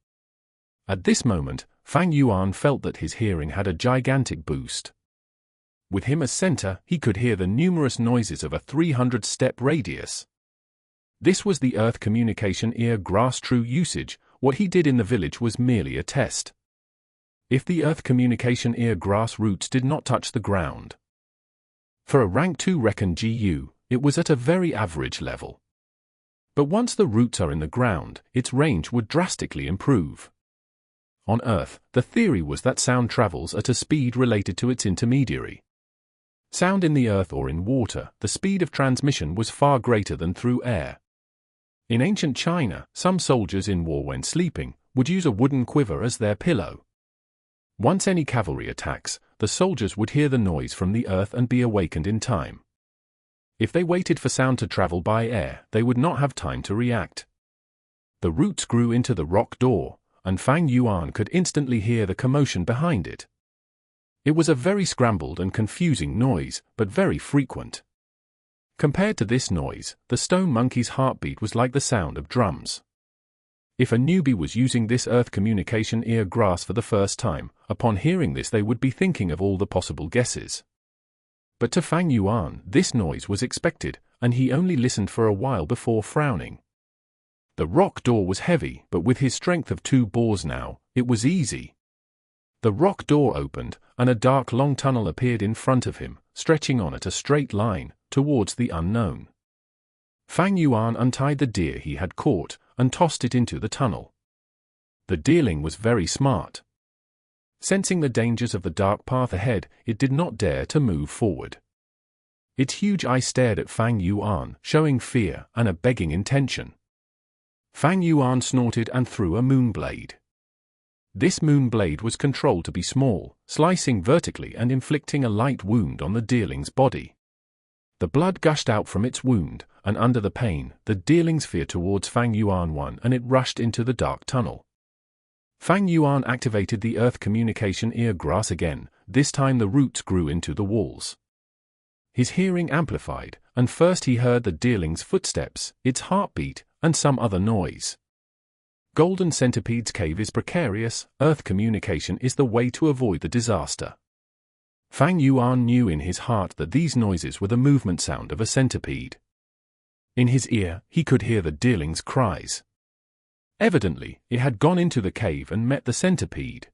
At this moment, Fang Yuan felt that his hearing had a gigantic boost. With him as center, he could hear the numerous noises of a 300-step radius. This was the earth communication ear grass true usage. What he did in the village was merely a test. If the earth communication ear grass roots did not touch the ground. For a rank 2 Recon GU, it was at a very average level. But once the roots are in the ground, its range would drastically improve. On Earth, the theory was that sound travels at a speed related to its intermediary. Sound in the earth or in water, the speed of transmission was far greater than through air. In ancient China, some soldiers in war when sleeping would use a wooden quiver as their pillow. Once any cavalry attacks, the soldiers would hear the noise from the earth and be awakened in time. If they waited for sound to travel by air, they would not have time to react. The roots grew into the rock door, and Fang Yuan could instantly hear the commotion behind it. It was a very scrambled and confusing noise, but very frequent. Compared to this noise, the stone monkey's heartbeat was like the sound of drums. If a newbie was using this earth communication ear grass for the first time, upon hearing this they would be thinking of all the possible guesses. But to Fang Yuan, this noise was expected, and he only listened for a while before frowning. The rock door was heavy, but with his strength of 2 boars now, it was easy. The rock door opened, and a dark long tunnel appeared in front of him, stretching on at a straight line, towards the unknown. Fang Yuan untied the deer he had caught, and tossed it into the tunnel. The deerling was very smart. Sensing the dangers of the dark path ahead, it did not dare to move forward. Its huge eye stared at Fang Yuan, showing fear and a begging intention. Fang Yuan snorted and threw a moonblade. This moonblade was controlled to be small, slicing vertically and inflicting a light wound on the deerling's body. The blood gushed out from its wound, and under the pain, the deerling's fear towards Fang Yuan won and it rushed into the dark tunnel. Fang Yuan activated the earth communication ear grass again, this time the roots grew into the walls. His hearing amplified, and first he heard the deerling's footsteps, its heartbeat, and some other noise. Golden Centipede's cave is precarious, earth communication is the way to avoid the disaster. Fang Yuan knew in his heart that these noises were the movement sound of a centipede. In his ear, he could hear the deerling's cries. Evidently, it had gone into the cave and met the centipede.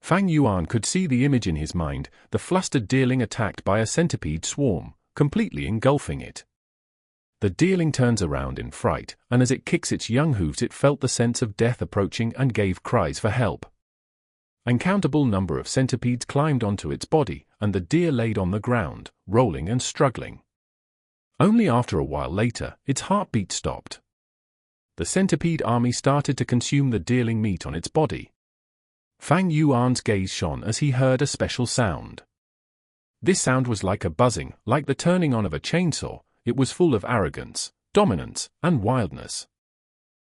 Fang Yuan could see the image in his mind, the flustered deerling attacked by a centipede swarm, completely engulfing it. The deerling turns around in fright, and as it kicks its young hooves it felt the sense of death approaching and gave cries for help. Uncountable number of centipedes climbed onto its body, and the deer laid on the ground, rolling and struggling. Only after a while later, its heartbeat stopped. The centipede army started to consume the deerling meat on its body. Fang Yuan's gaze shone as he heard a special sound. This sound was like a buzzing, like the turning on of a chainsaw. It was full of arrogance, dominance, and wildness.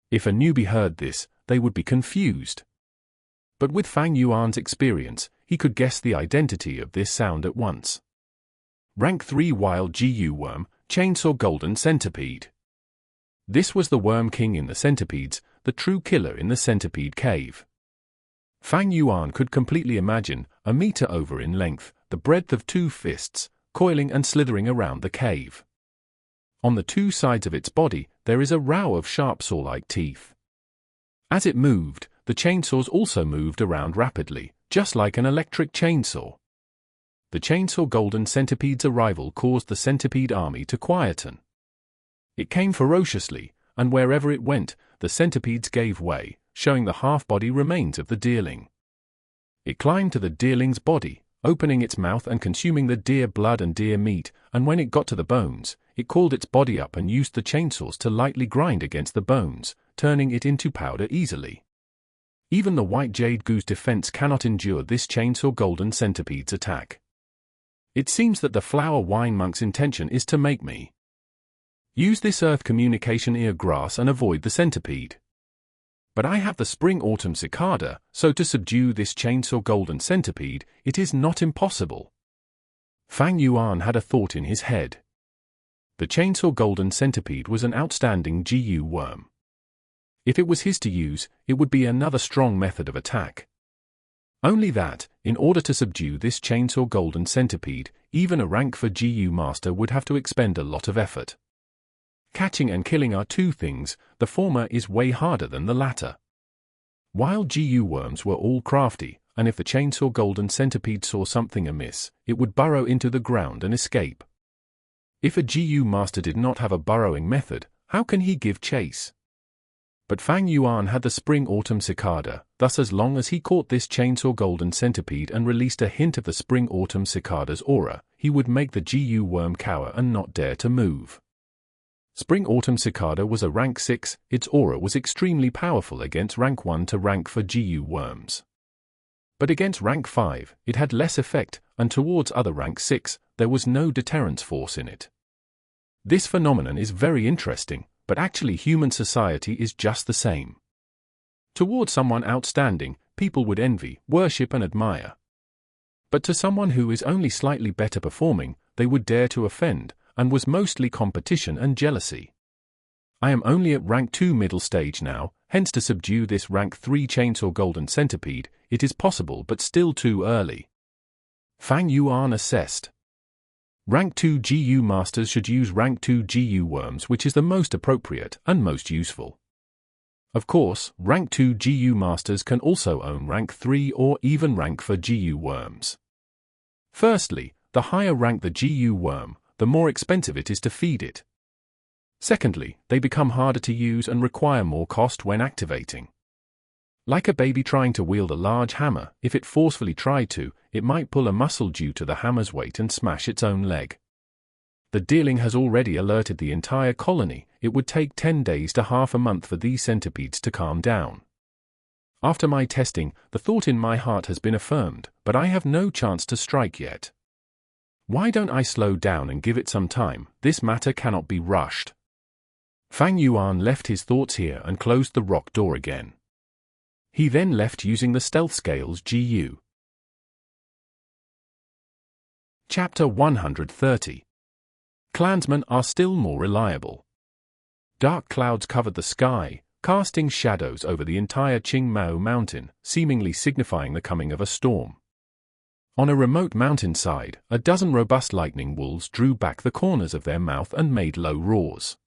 If a newbie heard this, they would be confused. But with Fang Yuan's experience, he could guess the identity of this sound at once. Rank 3 Wild GU Worm, Chainsaw Golden Centipede. This was the Worm King in the centipedes, the true killer in the centipede cave. Fang Yuan could completely imagine, a meter over in length, the breadth of 2 fists, coiling and slithering around the cave. On the 2 sides of its body, there is a row of sharp saw-like teeth. As it moved, the chainsaws also moved around rapidly, just like an electric chainsaw. The chainsaw golden centipede's arrival caused the centipede army to quieten. It came ferociously, and wherever it went, the centipedes gave way, showing the half-body remains of the deerling. It climbed to the deerling's body, opening its mouth and consuming the deer blood and deer meat, and when it got to the bones, it called its body up and used the chainsaws to lightly grind against the bones, turning it into powder easily. Even the white jade goose defense cannot endure this chainsaw golden centipede's attack. It seems that the flower wine monk's intention is to make me use this earth communication ear grass and avoid the centipede. But I have the spring-autumn cicada, so to subdue this chainsaw golden centipede, it is not impossible. Fang Yuan had a thought in his head. The chainsaw golden centipede was an outstanding GU worm. If it was his to use, it would be another strong method of attack. Only that, in order to subdue this chainsaw golden centipede, even a rank 4 GU master would have to expend a lot of effort. Catching and killing are 2 things, the former is way harder than the latter. Wild GU worms were all crafty, and if the chainsaw golden centipede saw something amiss, it would burrow into the ground and escape. If a GU master did not have a burrowing method, how can he give chase? But Fang Yuan had the spring-autumn cicada, thus as long as he caught this chainsaw golden centipede and released a hint of the spring-autumn cicada's aura, he would make the GU worm cower and not dare to move. Spring-autumn cicada was a rank 6, its aura was extremely powerful against rank 1 to rank 4 GU worms. But against rank 5, it had less effect, and towards other rank 6, there was no deterrence force in it. This phenomenon is very interesting, but actually human society is just the same. Towards someone outstanding, people would envy, worship and admire. But to someone who is only slightly better performing, they would dare to offend, and was mostly competition and jealousy. I am only at rank 2 middle stage now, hence to subdue this rank 3 chainsaw golden centipede, it is possible but still too early. Fang Yuan assessed. Rank 2 GU masters should use rank 2 GU worms, which is the most appropriate and most useful. Of course, rank 2 GU masters can also own rank 3 or even rank 4 GU worms. Firstly, the higher rank the GU worm, the more expensive it is to feed it. Secondly, they become harder to use and require more cost when activating. Like a baby trying to wield a large hammer, if it forcefully tried to, it might pull a muscle due to the hammer's weight and smash its own leg. The deerling has already alerted the entire colony, it would take 10 days to half a month for these centipedes to calm down. After my testing, the thought in my heart has been affirmed, but I have no chance to strike yet. Why don't I slow down and give it some time? This matter cannot be rushed. Fang Yuan left his thoughts here and closed the rock door again. He then left using the stealth scales GU. Chapter 130. Clansmen are still more reliable. Dark clouds covered the sky, casting shadows over the entire Qing mountain, seemingly signifying the coming of a storm. On a remote mountainside, a dozen robust lightning wolves drew back the corners of their mouth and made low roars.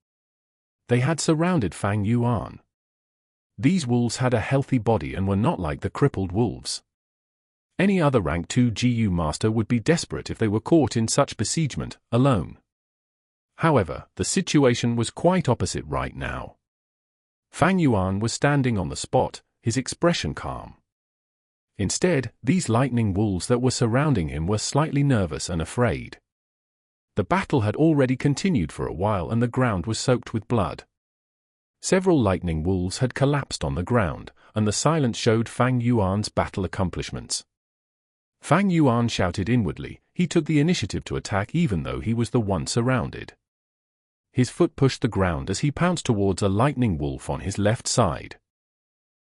They had surrounded Fang Yuan. These wolves had a healthy body and were not like the crippled wolves. Any other rank 2 GU master would be desperate if they were caught in such besiegement, alone. However, the situation was quite opposite right now. Fang Yuan was standing on the spot, his expression calm. Instead, these lightning wolves that were surrounding him were slightly nervous and afraid. The battle had already continued for a while and the ground was soaked with blood. Several lightning wolves had collapsed on the ground, and the silence showed Fang Yuan's battle accomplishments. Fang Yuan shouted inwardly. He took the initiative to attack even though he was the one surrounded. His foot pushed the ground as he pounced towards a lightning wolf on his left side.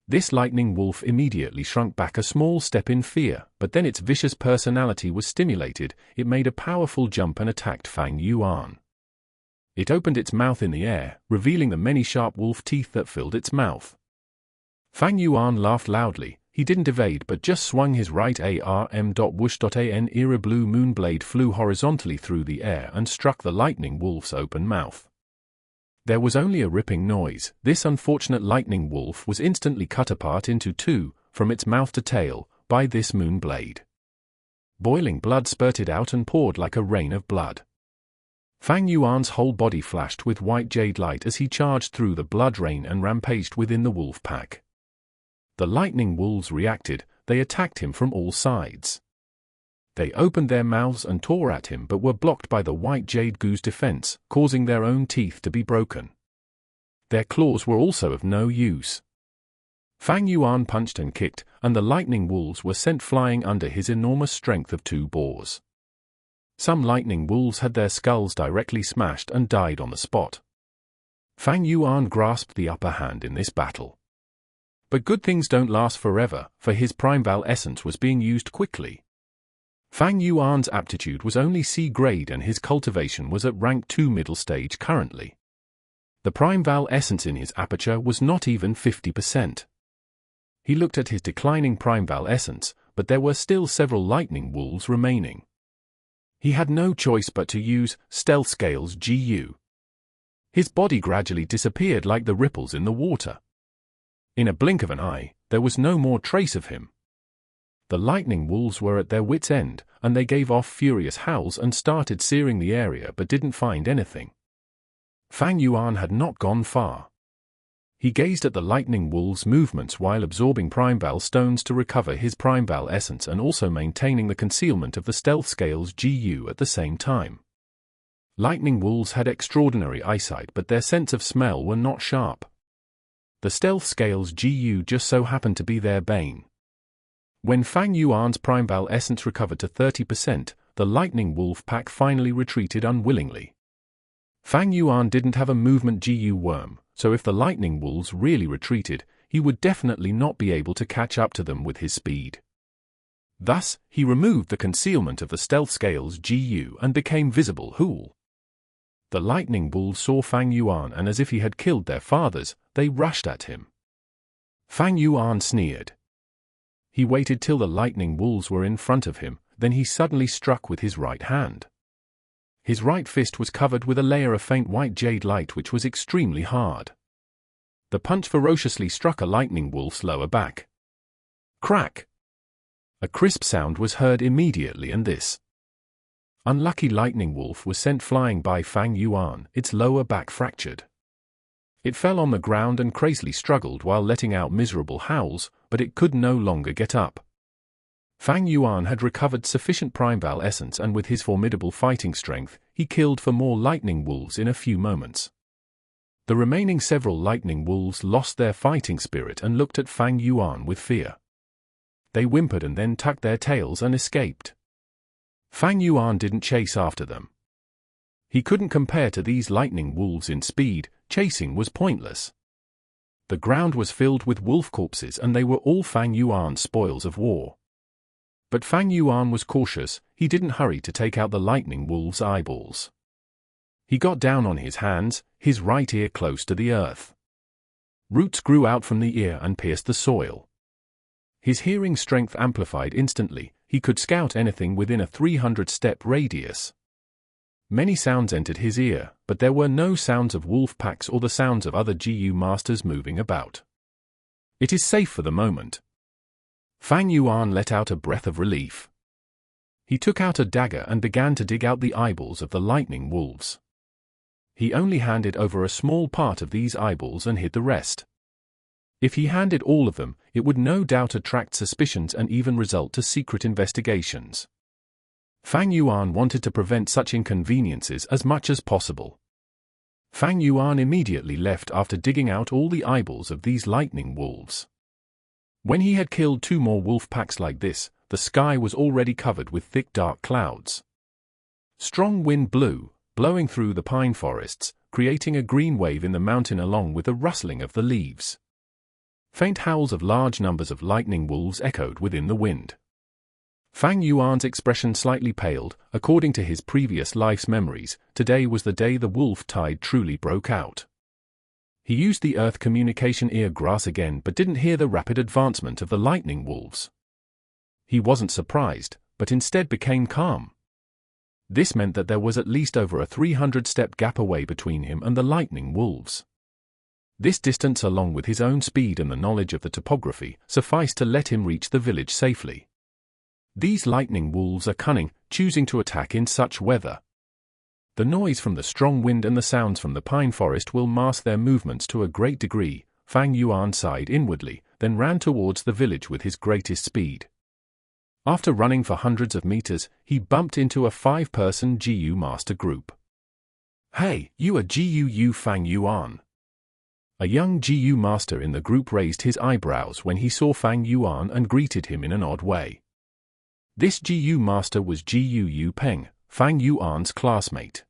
This lightning wolf immediately shrunk back a small step in fear, but then its vicious personality was stimulated. It made a powerful jump and attacked Fang Yuan. It opened its mouth in the air, revealing the many sharp wolf teeth that filled its mouth. Fang Yuan laughed loudly. He didn't evade but just swung his right arm. Whoosh. An era blue moon blade flew horizontally through the air and struck the lightning wolf's open mouth. There was only a ripping noise. This unfortunate lightning wolf was instantly cut apart into two, from its mouth to tail, by this moon blade. Boiling blood spurted out and poured like a rain of blood. Fang Yuan's whole body flashed with white jade light as he charged through the blood rain and rampaged within the wolf pack. The lightning wolves reacted. They attacked him from all sides. They opened their mouths and tore at him but were blocked by the white jade goo's defense, causing their own teeth to be broken. Their claws were also of no use. Fang Yuan punched and kicked, and the lightning wolves were sent flying under his enormous strength of 2 boars. Some lightning wolves had their skulls directly smashed and died on the spot. Fang Yuan grasped the upper hand in this battle. But good things don't last forever, for his Primeval essence was being used quickly. Fang Yuan's aptitude was only C grade and his cultivation was at rank 2 middle stage currently. The Primeval essence in his aperture was not even 50%. He looked at his declining Primeval essence, but there were still several lightning wolves remaining. He had no choice but to use Stealth Scales GU. His body gradually disappeared like the ripples in the water. In a blink of an eye, there was no more trace of him. The lightning wolves were at their wits' end, and they gave off furious howls and started searing the area but didn't find anything. Fang Yuan had not gone far. He gazed at the lightning wolves' movements while absorbing Primeval stones to recover his Primeval essence and also maintaining the concealment of the Stealth Scales GU at the same time. Lightning wolves had extraordinary eyesight but their sense of smell were not sharp. The Stealth Scales GU just so happened to be their bane. When Fang Yuan's Primeval essence recovered to 30%, the lightning wolf pack finally retreated unwillingly. Fang Yuan didn't have a movement GU worm, so if the lightning wolves really retreated, he would definitely not be able to catch up to them with his speed. Thus, he removed the concealment of the Stealth Scales GU and became visible whole. The lightning wolves saw Fang Yuan and as if he had killed their fathers, they rushed at him. Fang Yuan sneered. He waited till the lightning wolves were in front of him, then he suddenly struck with his right hand. His right fist was covered with a layer of faint white jade light which was extremely hard. The punch ferociously struck a lightning wolf's lower back. Crack! A crisp sound was heard immediately and this unlucky lightning wolf was sent flying by Fang Yuan, its lower back fractured. It fell on the ground and crazily struggled while letting out miserable howls, but it could no longer get up. Fang Yuan had recovered sufficient Primeval essence and with his formidable fighting strength, he killed for more lightning wolves in a few moments. The remaining several lightning wolves lost their fighting spirit and looked at Fang Yuan with fear. They whimpered and then tucked their tails and escaped. Fang Yuan didn't chase after them. He couldn't compare to these lightning wolves in speed, chasing was pointless. The ground was filled with wolf corpses and they were all Fang Yuan's spoils of war. But Fang Yuan was cautious, he didn't hurry to take out the lightning wolves' eyeballs. He got down on his hands, his right ear close to the earth. Roots grew out from the ear and pierced the soil. His hearing strength amplified instantly, he could scout anything within a 300-step radius. Many sounds entered his ear, but there were no sounds of wolf packs or the sounds of other GU masters moving about. It is safe for the moment. Fang Yuan let out a breath of relief. He took out a dagger and began to dig out the eyeballs of the lightning wolves. He only handed over a small part of these eyeballs and hid the rest. If he handed all of them, it would no doubt attract suspicions and even result to secret investigations. Fang Yuan wanted to prevent such inconveniences as much as possible. Fang Yuan immediately left after digging out all the eyeballs of these lightning wolves. When he had killed 2 more wolf packs like this, the sky was already covered with thick dark clouds. Strong wind blew, blowing through the pine forests, creating a green wave in the mountain along with the rustling of the leaves. Faint howls of large numbers of lightning wolves echoed within the wind. Fang Yuan's expression slightly paled. According to his previous life's memories, today was the day the wolf tide truly broke out. He used the earth communication ear grass again but didn't hear the rapid advancement of the lightning wolves. He wasn't surprised, but instead became calm. This meant that there was at least over a 300-step gap away between him and the lightning wolves. This distance, along with his own speed and the knowledge of the topography, sufficed to let him reach the village safely. These lightning wolves are cunning, choosing to attack in such weather. The noise from the strong wind and the sounds from the pine forest will mask their movements to a great degree. Fang Yuan sighed inwardly, then ran towards the village with his greatest speed. After running for hundreds of meters, he bumped into a 5-person GU master group. "Hey, you are GU Fang Yuan." A young GU master in the group raised his eyebrows when he saw Fang Yuan and greeted him in an odd way. This GU master was GU Peng, Fang Yuan's classmate.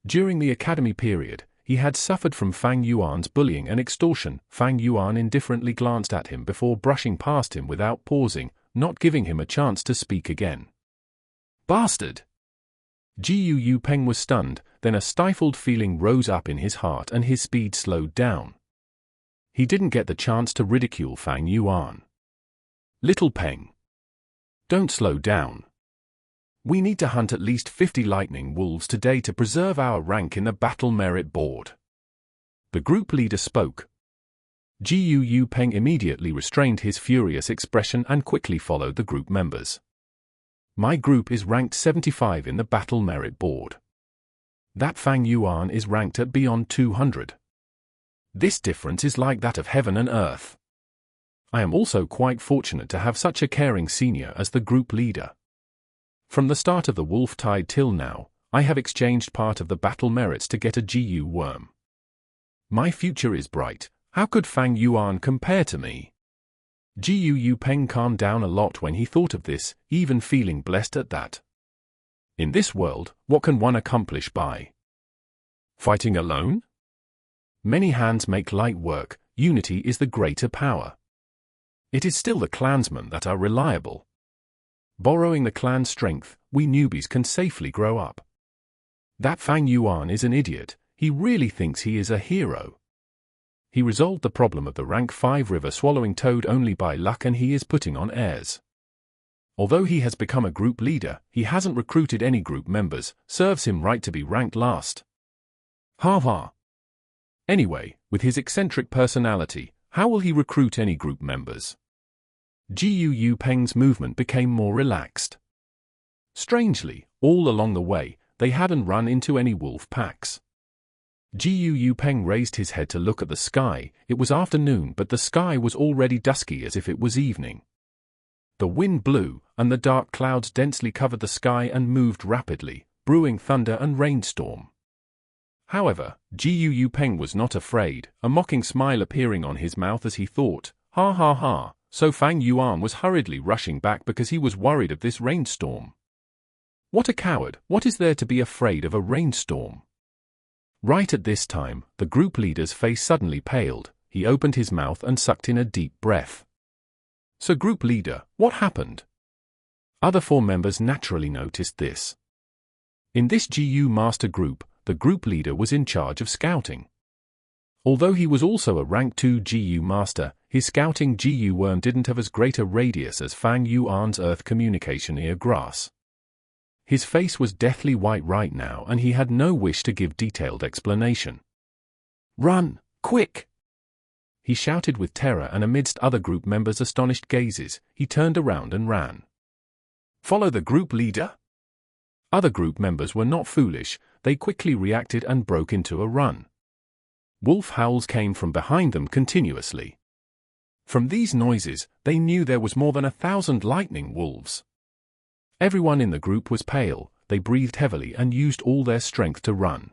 During the academy period, he had suffered from Fang Yuan's bullying and extortion. Fang Yuan indifferently glanced at him before brushing past him without pausing, not giving him a chance to speak again. "Bastard!" GU Peng was stunned, then a stifled feeling rose up in his heart and his speed slowed down. He didn't get the chance to ridicule Fang Yuan. "Little Peng, don't slow down. We need to hunt at least 50 lightning wolves today to preserve our rank in the battle merit board." The group leader spoke. GU Peng immediately restrained his furious expression and quickly followed the group members. "My group is ranked 75 in the battle merit board. That Fang Yuan is ranked at beyond 200. This difference is like that of heaven and earth. I am also quite fortunate to have such a caring senior as the group leader. From the start of the wolf tide till now, I have exchanged part of the battle merits to get a GU worm. My future is bright. How could Fang Yuan compare to me?" GU Peng calmed down a lot when he thought of this, even feeling blessed at that. In this world, what can one accomplish by fighting alone? Many hands make light work. Unity is the greater power. It is still the clansmen that are reliable. Borrowing the clan's strength, we newbies can safely grow up. That Fang Yuan is an idiot. He really thinks he is a hero. He resolved the problem of the rank 5 river swallowing toad only by luck, and he is putting on airs. Although he has become a group leader, he hasn't recruited any group members. Serves him right to be ranked last. Ha ha. Anyway, with his eccentric personality, how will he recruit any group members? GU Peng's movement became more relaxed. Strangely, all along the way, they hadn't run into any wolf packs. GU Peng raised his head to look at the sky. It was afternoon, but the sky was already dusky as if it was evening. The wind blew, and the dark clouds densely covered the sky and moved rapidly, brewing thunder and rainstorm. However, GU Peng was not afraid, a mocking smile appearing on his mouth as he thought, "Ha ha ha." So Fang Yuan was hurriedly rushing back because he was worried of this rainstorm. What a coward! What is there to be afraid of a rainstorm? Right at this time, the group leader's face suddenly paled. He opened his mouth and sucked in a deep breath. "So group leader, what happened?" Other 4 members naturally noticed this. In this GU master group, the group leader was in charge of scouting. Although he was also a rank 2 GU master, his scouting GU worm didn't have as great a radius as Fang Yuan's earth communication ear grass. His face was deathly white right now, and he had no wish to give detailed explanation. "Run, quick!" he shouted with terror, and amidst other group members' astonished gazes, he turned around and ran. "Follow the group leader?" Other group members were not foolish, they quickly reacted and broke into a run. Wolf howls came from behind them continuously. From these noises, they knew there was more than 1,000 lightning wolves. Everyone in the group was pale, they breathed heavily and used all their strength to run.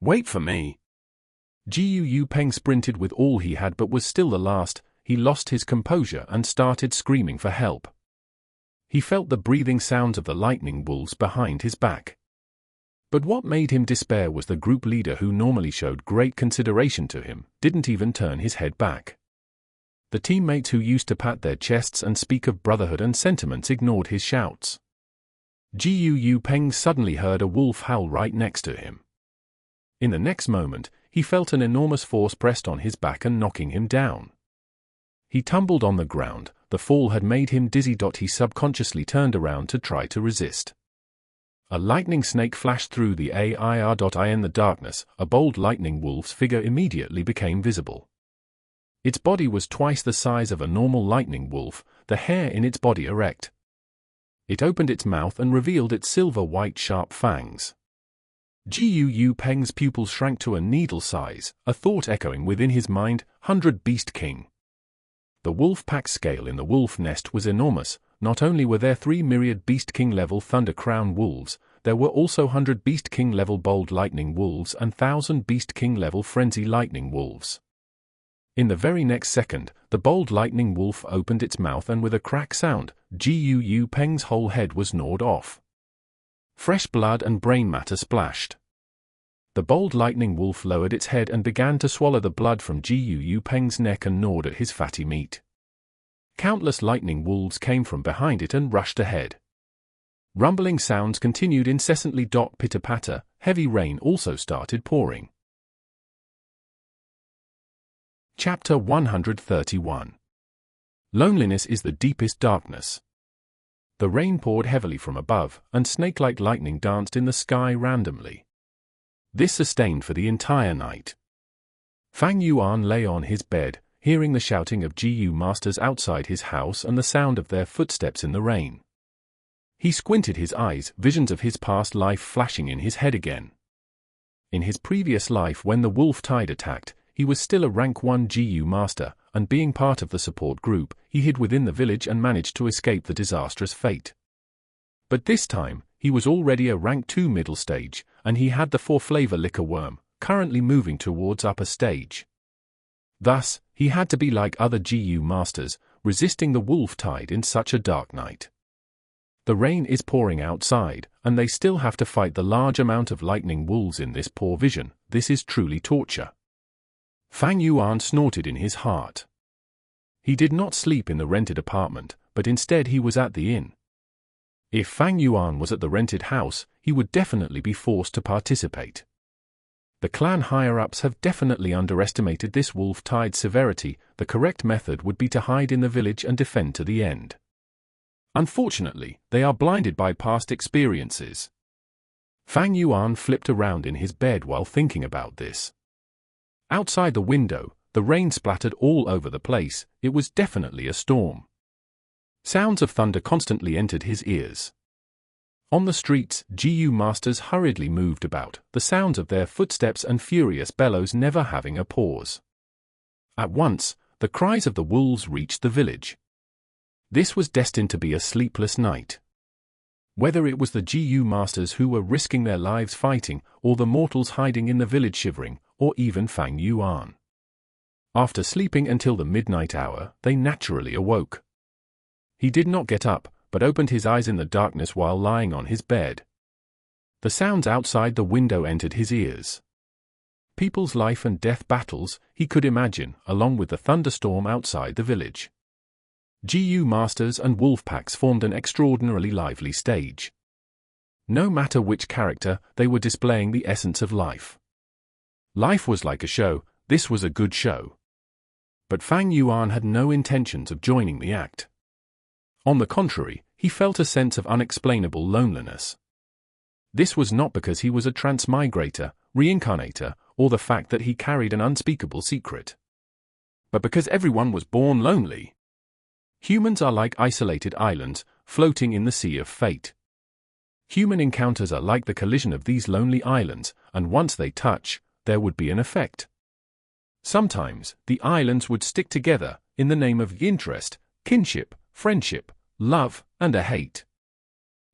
"Wait for me!" Gu Peng sprinted with all he had but was still the last. He lost his composure and started screaming for help. He felt the breathing sounds of the lightning wolves behind his back. But what made him despair was the group leader, who normally showed great consideration to him, didn't even turn his head back. The teammates who used to pat their chests and speak of brotherhood and sentiments ignored his shouts. Gu Peng suddenly heard a wolf howl right next to him. In the next moment, he felt an enormous force pressed on his back and knocking him down. He tumbled on the ground, the fall had made him dizzy. He subconsciously turned around to try to resist. A lightning snake flashed through the air. In the darkness, a bold lightning wolf's figure immediately became visible. Its body was twice the size of a normal lightning wolf, the hair in its body erect. It opened its mouth and revealed its silver-white sharp fangs. Gu Peng's pupils shrank to a needle size, a thought echoing within his mind, 100 Beast King. The wolf pack scale in the wolf nest was enormous. Not only were there 3 myriad Beast King level Thunder Crown wolves, there were also 100 Beast King level Bold Lightning wolves and 1,000 Beast King level Frenzy Lightning wolves. In the very next second, the Bold Lightning wolf opened its mouth and with a crack sound, Gu Peng's whole head was gnawed off. Fresh blood and brain matter splashed. The Bold Lightning wolf lowered its head and began to swallow the blood from Gu Peng's neck and gnawed at his fatty meat. Countless lightning wolves came from behind it and rushed ahead. Rumbling sounds continued incessantly. Pitter-patter, heavy rain also started pouring. Chapter 131. Loneliness is the deepest darkness. The rain poured heavily from above, and snake-like lightning danced in the sky randomly. This sustained for the entire night. Fang Yuan lay on his bed, hearing the shouting of Gu masters outside his house and the sound of their footsteps in the rain. He squinted his eyes, visions of his past life flashing in his head again. In his previous life, when the wolf tide attacked, he was still a rank 1 Gu master, and being part of the support group, he hid within the village and managed to escape the disastrous fate. But this time, he was already a rank 2 middle stage, and he had the 4 flavor liquor worm, currently moving towards upper stage. Thus, he had to be like other Gu masters, resisting the wolf tide in such a dark night. The rain is pouring outside, and they still have to fight the large amount of lightning wolves in this poor vision. This is truly torture. Fang Yuan snorted in his heart. He did not sleep in the rented apartment, but instead he was at the inn. If Fang Yuan was at the rented house, he would definitely be forced to participate. The clan higher-ups have definitely underestimated this wolf tide severity. The correct method would be to hide in the village and defend to the end. Unfortunately, they are blinded by past experiences. Fang Yuan flipped around in his bed while thinking about this. Outside the window, the rain splattered all over the place. It was definitely a storm. Sounds of thunder constantly entered his ears. On the streets, Gu masters hurriedly moved about, the sounds of their footsteps and furious bellows never having a pause. At once, the cries of the wolves reached the village. This was destined to be a sleepless night. Whether it was the Gu masters who were risking their lives fighting, or the mortals hiding in the village shivering, or even Fang Yuan. After sleeping until the midnight hour, they naturally awoke. He did not get up, but opened his eyes in the darkness while lying on his bed. The sounds outside the window entered his ears. People's life and death battles, he could imagine, along with the thunderstorm outside the village. Gu masters and wolf packs formed an extraordinarily lively stage. No matter which character, they were displaying the essence of life. Life was like a show. This was a good show. But Fang Yuan had no intentions of joining the act. On the contrary, he felt a sense of unexplainable loneliness. This was not because he was a transmigrator, reincarnator, or the fact that he carried an unspeakable secret. But because everyone was born lonely. Humans are like isolated islands, floating in the sea of fate. Human encounters are like the collision of these lonely islands, and once they touch, there would be an effect. Sometimes, the islands would stick together, in the name of interest, kinship, friendship, love, and a hate.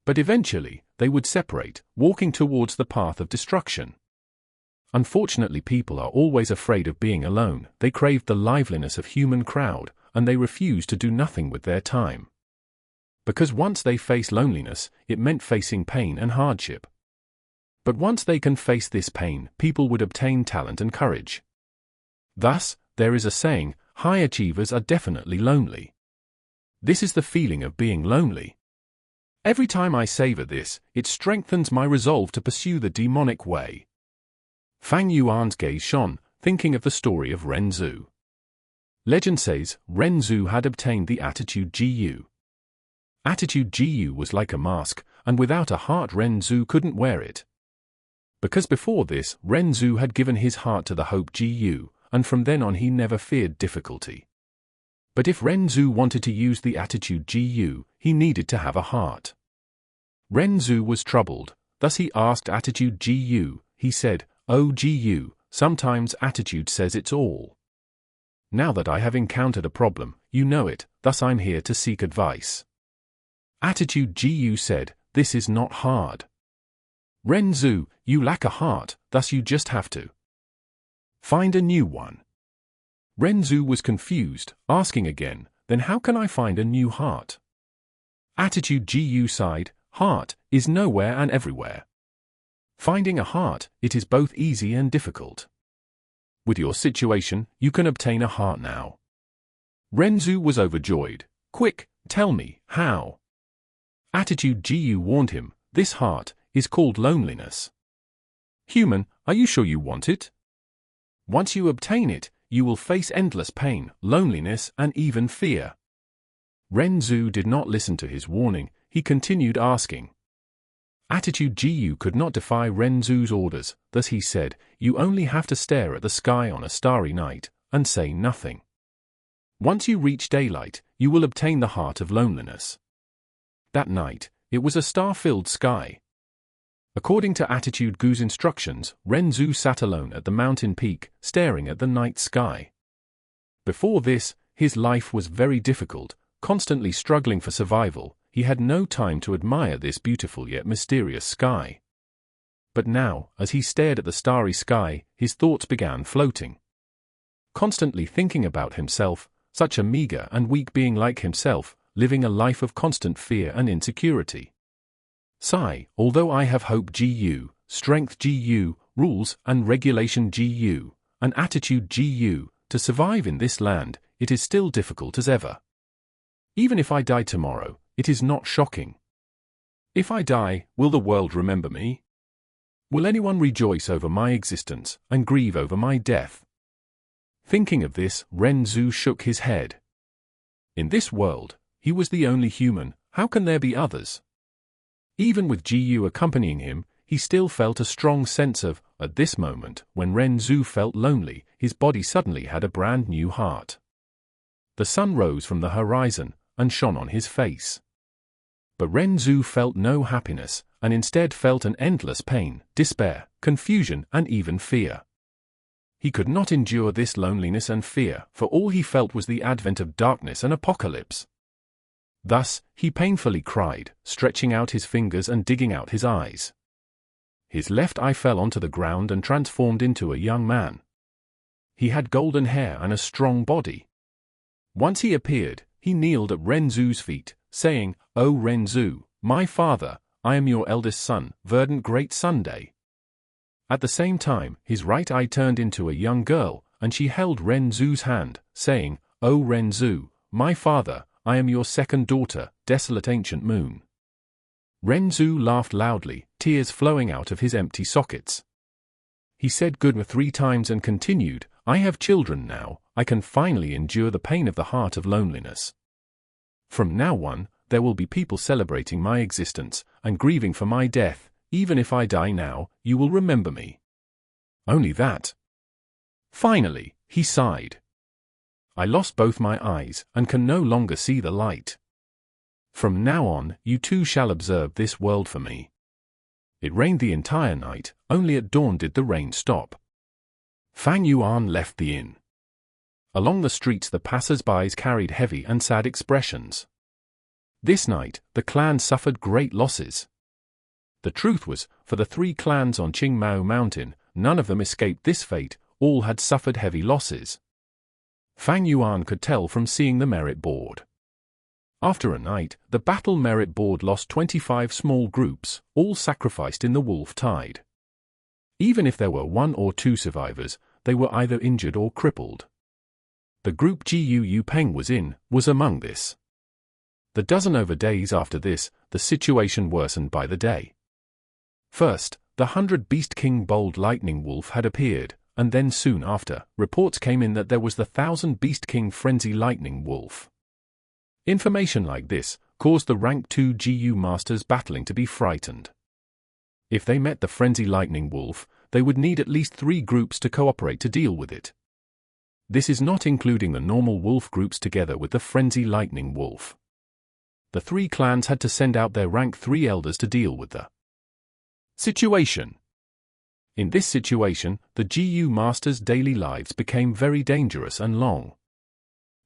But eventually, they would separate, walking towards the path of destruction. Unfortunately, people are always afraid of being alone. They crave the liveliness of human crowd, and they refuse to do nothing with their time. Because once they face loneliness, it meant facing pain and hardship. But once they can face this pain, people would obtain talent and courage. Thus, there is a saying, high achievers are definitely lonely. This is the feeling of being lonely. Every time I savor this, it strengthens my resolve to pursue the demonic way. Fang Yuan's gaze shone, thinking of the story of Ren Zhu. Legend says, Ren Zhu had obtained the attitude Gu. Attitude Gu was like a mask, and without a heart Ren Zhu couldn't wear it. Because before this, Ren Zhu had given his heart to the hope Gu, and from then on he never feared difficulty. But if Ren Zhu wanted to use the attitude Gu, he needed to have a heart. Ren Zhu was troubled, thus he asked attitude Gu. He said, "Oh Gu, sometimes attitude says it's all. Now that I have encountered a problem, you know it, thus I'm here to seek advice." Attitude Gu said, "This is not hard. Ren Zhu, you lack a heart, thus you just have to find a new one." Ren Zhu was confused, asking again, "Then how can I find a new heart?" Attitude Gu sighed, "Heart is nowhere and everywhere. Finding a heart, it is both easy and difficult. With your situation, you can obtain a heart now." Ren Zhu was overjoyed. "Quick, tell me, how?" Attitude Gu warned him, "This heart is called loneliness. Human, are you sure you want it? Once you obtain it, you will face endless pain, loneliness, and even fear." Ren Zhu did not listen to his warning. He continued asking. Attitude Gu could not defy Ren Zhu's orders, thus he said, "You only have to stare at the sky on a starry night, and say nothing. Once you reach daylight, you will obtain the heart of loneliness." That night, it was a star-filled sky. According to Attitude Gu's instructions, Ren Zhu sat alone at the mountain peak, staring at the night sky. Before this, his life was very difficult, constantly struggling for survival. He had no time to admire this beautiful yet mysterious sky. But now, as he stared at the starry sky, his thoughts began floating. Constantly thinking about himself, such a meager and weak being like himself, living a life of constant fear and insecurity. Sigh, although I have hope Gu, strength Gu, rules and regulation Gu, and attitude Gu, to survive in this land, it is still difficult as ever. Even if I die tomorrow, it is not shocking. If I die, will the world remember me? Will anyone rejoice over my existence and grieve over my death? Thinking of this, Ren Zhu shook his head. In this world, he was the only human. How can there be others? Even with Gu accompanying him, he still felt a strong sense of, at this moment, when Ren Zhu felt lonely, his body suddenly had a brand new heart. The sun rose from the horizon and shone on his face. But Ren Zhu felt no happiness, and instead felt an endless pain, despair, confusion, and even fear. He could not endure this loneliness and fear, for all he felt was the advent of darkness and apocalypse. Thus, he painfully cried, stretching out his fingers and digging out his eyes. His left eye fell onto the ground and transformed into a young man. He had golden hair and a strong body. Once he appeared, he kneeled at Ren Zhu's feet, saying, "O Ren Zhu, my father, I am your eldest son, verdant great Sunday." At the same time, his right eye turned into a young girl, and she held Ren Zhu's hand, saying, "O Ren Zhu, my father, I am your second daughter, desolate ancient moon." Ren Zhu laughed loudly, tears flowing out of his empty sockets. He said good 3 times and continued, "I have children now, I can finally endure the pain of the heart of loneliness. From now on, there will be people celebrating my existence and grieving for my death. Even if I die now, you will remember me. Only that." Finally, he sighed. "I lost both my eyes and can no longer see the light. From now on, you too shall observe this world for me." It rained the entire night, only at dawn did the rain stop. Fang Yuan left the inn. Along the streets the passers-by carried heavy and sad expressions. This night, the clan suffered great losses. The truth was, for the 3 clans on Qing Mao Mountain, none of them escaped this fate, all had suffered heavy losses. Fang Yuan could tell from seeing the merit board. After a night, the battle merit board lost 25 small groups, all sacrificed in the wolf tide. Even if there were 1 or 2 survivors, they were either injured or crippled. The group Gu Peng was in, was among this. The dozen over days after this, the situation worsened by the day. First, the 100 Beast King Bold Lightning Wolf had appeared, and then soon after, reports came in that there was the 1000 Beast King Frenzy Lightning Wolf. Information like this caused the rank 2 GU masters battling to be frightened. If they met the Frenzy Lightning Wolf, they would need at least 3 groups to cooperate to deal with it. This is not including the normal wolf groups together with the Frenzy Lightning Wolf. The 3 clans had to send out their rank 3 elders to deal with the situation. In this situation, the GU masters' daily lives became very dangerous and long.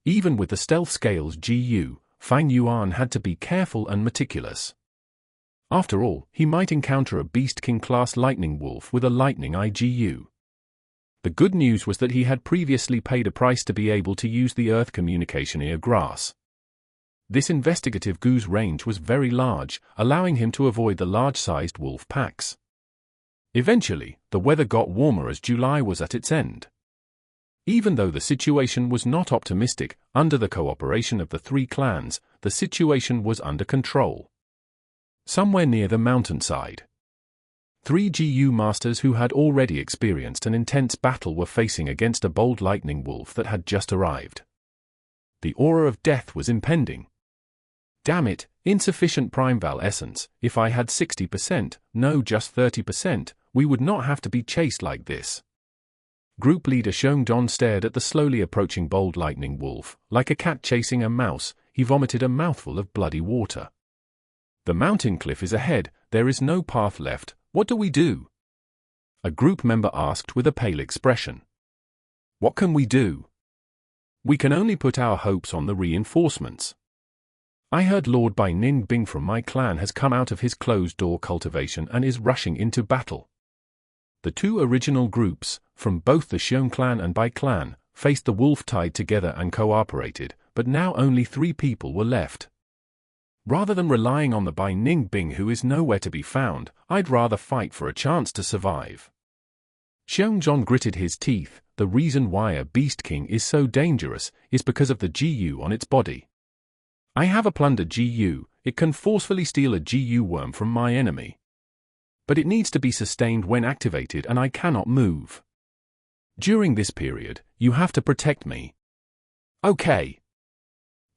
Even with the stealth scales GU, Fang Yuan had to be careful and meticulous. After all, he might encounter a Beast King class Lightning Wolf with a Lightning Eye GU. The good news was that he had previously paid a price to be able to use the Earth Communication Ear Grass. This investigative goose range was very large, allowing him to avoid the large-sized wolf packs. Eventually, the weather got warmer as July was at its end. Even though the situation was not optimistic, under the cooperation of the 3 clans, the situation was under control. Somewhere near the mountainside, 3 GU masters who had already experienced an intense battle were facing against a bold lightning wolf that had just arrived. The aura of death was impending. Damn it, insufficient Primeval essence. If I had 60%, no, just 30%, we would not have to be chased like this. Group leader Xiongdong stared at the slowly approaching bold lightning wolf. Like a cat chasing a mouse, he vomited a mouthful of bloody water. The mountain cliff is ahead, there is no path left, what do we do? A group member asked with a pale expression. What can we do? We can only put our hopes on the reinforcements. I heard Lord Bai Ning Bing from my clan has come out of his closed-door cultivation and is rushing into battle. The 2 original groups, from both the Xiong clan and Bai clan, faced the wolf tide together and cooperated, but now only 3 people were left. Rather than relying on the Bai Ning Bing who is nowhere to be found, I'd rather fight for a chance to survive. Xiongdong gritted his teeth. The reason why a Beast King is so dangerous is because of the GU on its body. I have a plunder GU, it can forcefully steal a GU worm from my enemy. But it needs to be sustained when activated and I cannot move. During this period, you have to protect me. Okay.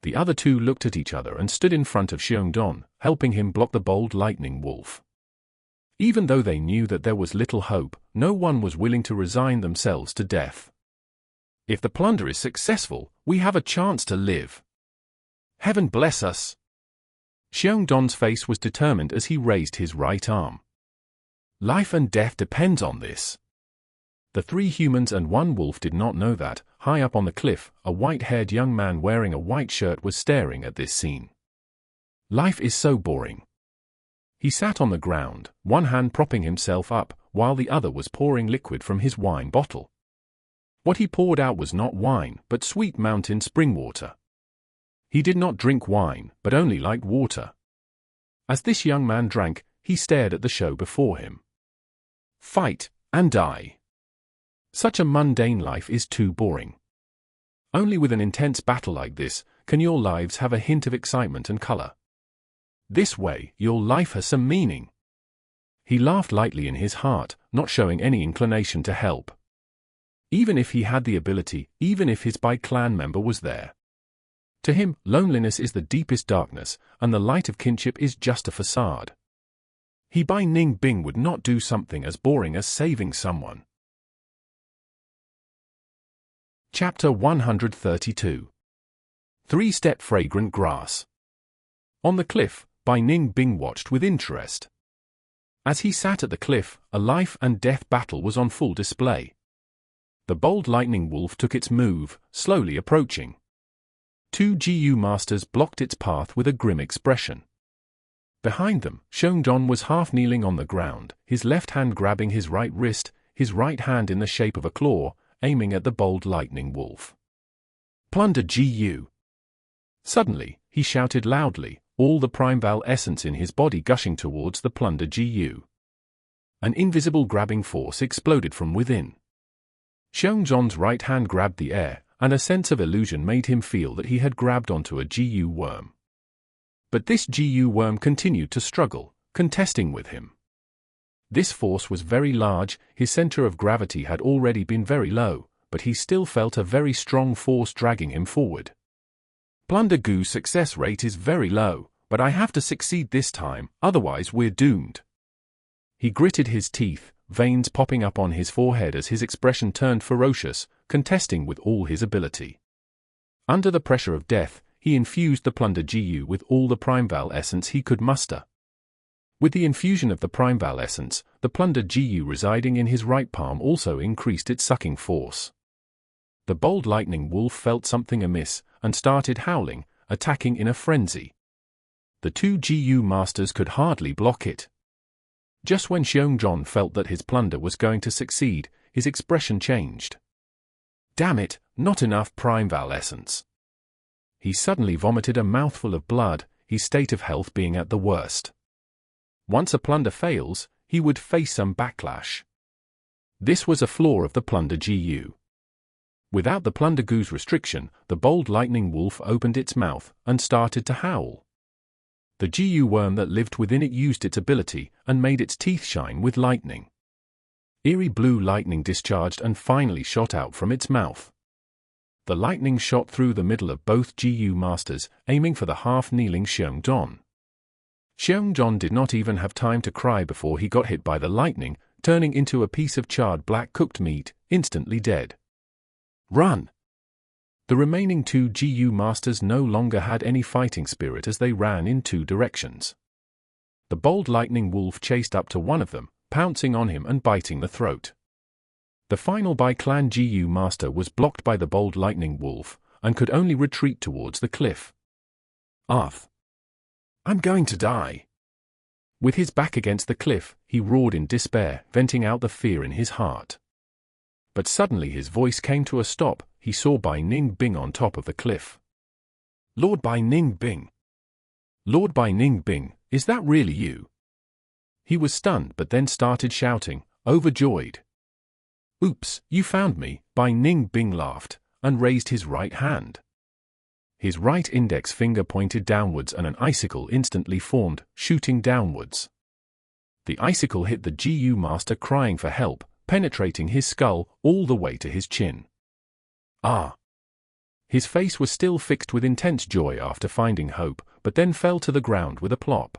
The other 2 looked at each other and stood in front of Xiongdong, helping him block the bold lightning wolf. Even though they knew that there was little hope, no one was willing to resign themselves to death. If the plunder is successful, we have a chance to live. Heaven bless us. Xiongdong's face was determined as he raised his right arm. Life and death depends on this. The 3 humans and 1 wolf did not know that, high up on the cliff, a white-haired young man wearing a white shirt was staring at this scene. Life is so boring. He sat on the ground, one hand propping himself up, while the other was pouring liquid from his wine bottle. What he poured out was not wine, but sweet mountain spring water. He did not drink wine, but only liked water. As this young man drank, he stared at the show before him. Fight, and die. Such a mundane life is too boring. Only with an intense battle like this, can your lives have a hint of excitement and color. This way, your life has some meaning. He laughed lightly in his heart, not showing any inclination to help. Even if he had the ability, even if his Bai clan member was there. To him, loneliness is the deepest darkness, and the light of kinship is just a facade. He Bai Ning Bing would not do something as boring as saving someone. Chapter 132. 3-Step Fragrant Grass. On the cliff, Bai Ning Bing watched with interest. As he sat at the cliff, a life and death battle was on full display. The bold lightning wolf took its move, slowly approaching. Two GU masters blocked its path with a grim expression. Behind them, Xiongzhan was half kneeling on the ground, his left hand grabbing his right wrist, his right hand in the shape of a claw, aiming at the bold lightning wolf. Plunder GU! Suddenly, he shouted loudly, all the Primeval essence in his body gushing towards the plunder GU. An invisible grabbing force exploded from within. Xiongzhan's right hand grabbed the air, and a sense of illusion made him feel that he had grabbed onto a GU worm. But this GU worm continued to struggle, contesting with him. This force was very large, his center of gravity had already been very low, but he still felt a very strong force dragging him forward. Plunder GU's success rate is very low, but I have to succeed this time, otherwise we're doomed. He gritted his teeth, veins popping up on his forehead as his expression turned ferocious, contesting with all his ability. Under the pressure of death, he infused the plunder GU with all the Primeval essence he could muster. With the infusion of the Primeval essence, the plunder GU residing in his right palm also increased its sucking force. The bold lightning wolf felt something amiss, and started howling, attacking in a frenzy. The two GU masters could hardly block it. Just when Xiongzhan felt that his plunder was going to succeed, his expression changed. Damn it, not enough Primeval essence. He suddenly vomited a mouthful of blood, his state of health being at the worst. Once a plunder fails, he would face some backlash. This was a flaw of the plunder GU. Without the plunder GU's restriction, the bold lightning wolf opened its mouth and started to howl. The GU worm that lived within it used its ability and made its teeth shine with lightning. Eerie blue lightning discharged and finally shot out from its mouth. The lightning shot through the middle of both GU masters, aiming for the half-kneeling Xiongzhan. Xiongzhan did not even have time to cry before he got hit by the lightning, turning into a piece of charred black cooked meat, instantly dead. Run! The remaining two GU masters no longer had any fighting spirit as they ran in two directions. The bold lightning wolf chased up to one of them, pouncing on him and biting the throat. The final Bai clan GU master was blocked by the bold lightning wolf, and could only retreat towards the cliff. Arth! I'm going to die! With his back against the cliff, he roared in despair, venting out the fear in his heart. But suddenly his voice came to a stop. He saw Bai Ning Bing on top of the cliff. Lord Bai Ning Bing! Lord Bai Ning Bing, is that really you? He was stunned but then started shouting, overjoyed. Oops, you found me, Bai Ning Bing laughed, and raised his right hand. His right index finger pointed downwards and an icicle instantly formed, shooting downwards. The icicle hit the GU master crying for help, penetrating his skull all the way to his chin. Ah! His face was still fixed with intense joy after finding hope, but then fell to the ground with a plop.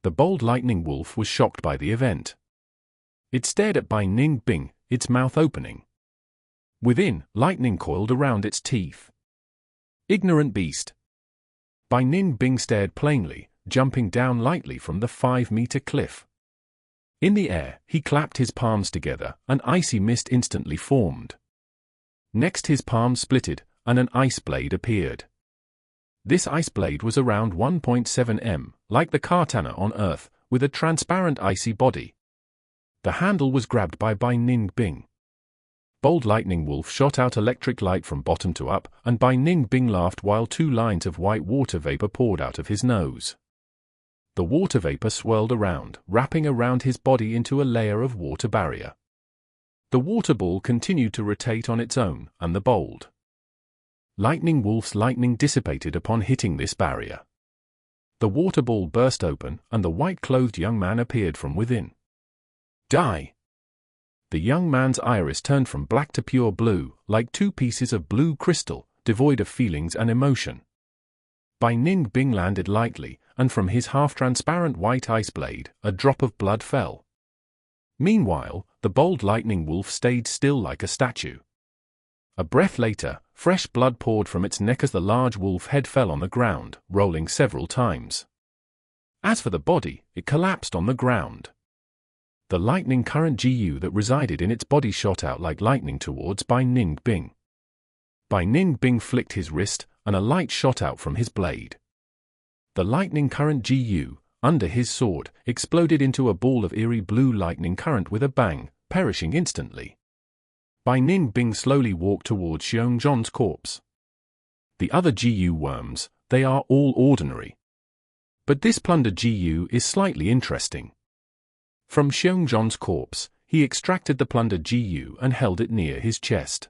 The bold lightning wolf was shocked by the event. It stared at Bai Ning Bing, its mouth opening. Within, lightning coiled around its teeth. Ignorant beast! Bai Ning Bing stared plainly, jumping down lightly from the 5-meter cliff. In the air, he clapped his palms together, an icy mist instantly formed. Next his palms splitted, and an ice blade appeared. This ice blade was around 1.7 m, like the katana on Earth, with a transparent icy body. The handle was grabbed by Bai Ning Bing. Bold lightning wolf shot out electric light from bottom to up, and Bai Ning Bing laughed while 2 lines of white water vapor poured out of his nose. The water vapor swirled around, wrapping around his body into a layer of water barrier. The water ball continued to rotate on its own, and the bold lightning wolf's lightning dissipated upon hitting this barrier. The water ball burst open, and the white-clothed young man appeared from within. Die! The young man's iris turned from black to pure blue, like 2 pieces of blue crystal, devoid of feelings and emotion. Bai Ning Bing landed lightly, and from his half-transparent white ice blade, a drop of blood fell. Meanwhile, the bold lightning wolf stayed still like a statue. A breath later, fresh blood poured from its neck as the large wolf head fell on the ground, rolling several times. As for the body, it collapsed on the ground. The lightning current GU that resided in its body shot out like lightning towards Bai Ning Bing. Bai Ning Bing flicked his wrist, and a light shot out from his blade. The lightning current GU, under his sword, exploded into a ball of eerie blue lightning current with a bang, perishing instantly. Bai Ning Bing slowly walked towards Xiongzhan's corpse. The other GU worms, they are all ordinary. But this plundered GU is slightly interesting. From Xiongzhan's corpse, he extracted the plundered GU and held it near his chest.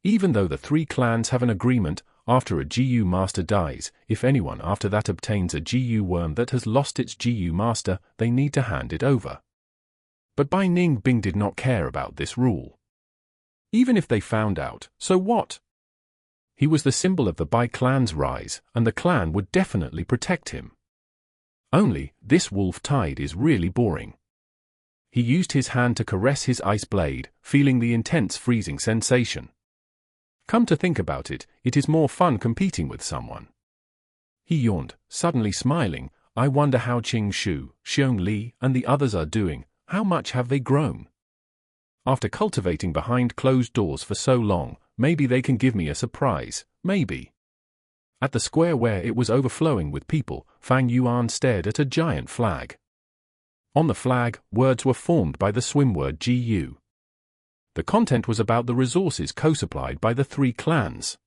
Even though the three clans have an agreement, after a GU master dies, if anyone after that obtains a GU worm that has lost its GU master, they need to hand it over. But Bai Ning Bing did not care about this rule. Even if they found out, so what? He was the symbol of the Bai clan's rise, and the clan would definitely protect him. Only, this wolf tide is really boring. He used his hand to caress his ice blade, feeling the intense freezing sensation. Come to think about it, it is more fun competing with someone. He yawned, suddenly smiling. I wonder how Qing Shu, Xiong Li, and the others are doing. How much have they grown? After cultivating behind closed doors for so long, maybe they can give me a surprise, maybe. At the square where it was overflowing with people, Fang Yuan stared at a giant flag. On the flag, words were formed by the swim word GU. The content was about the resources co-supplied by the three clans.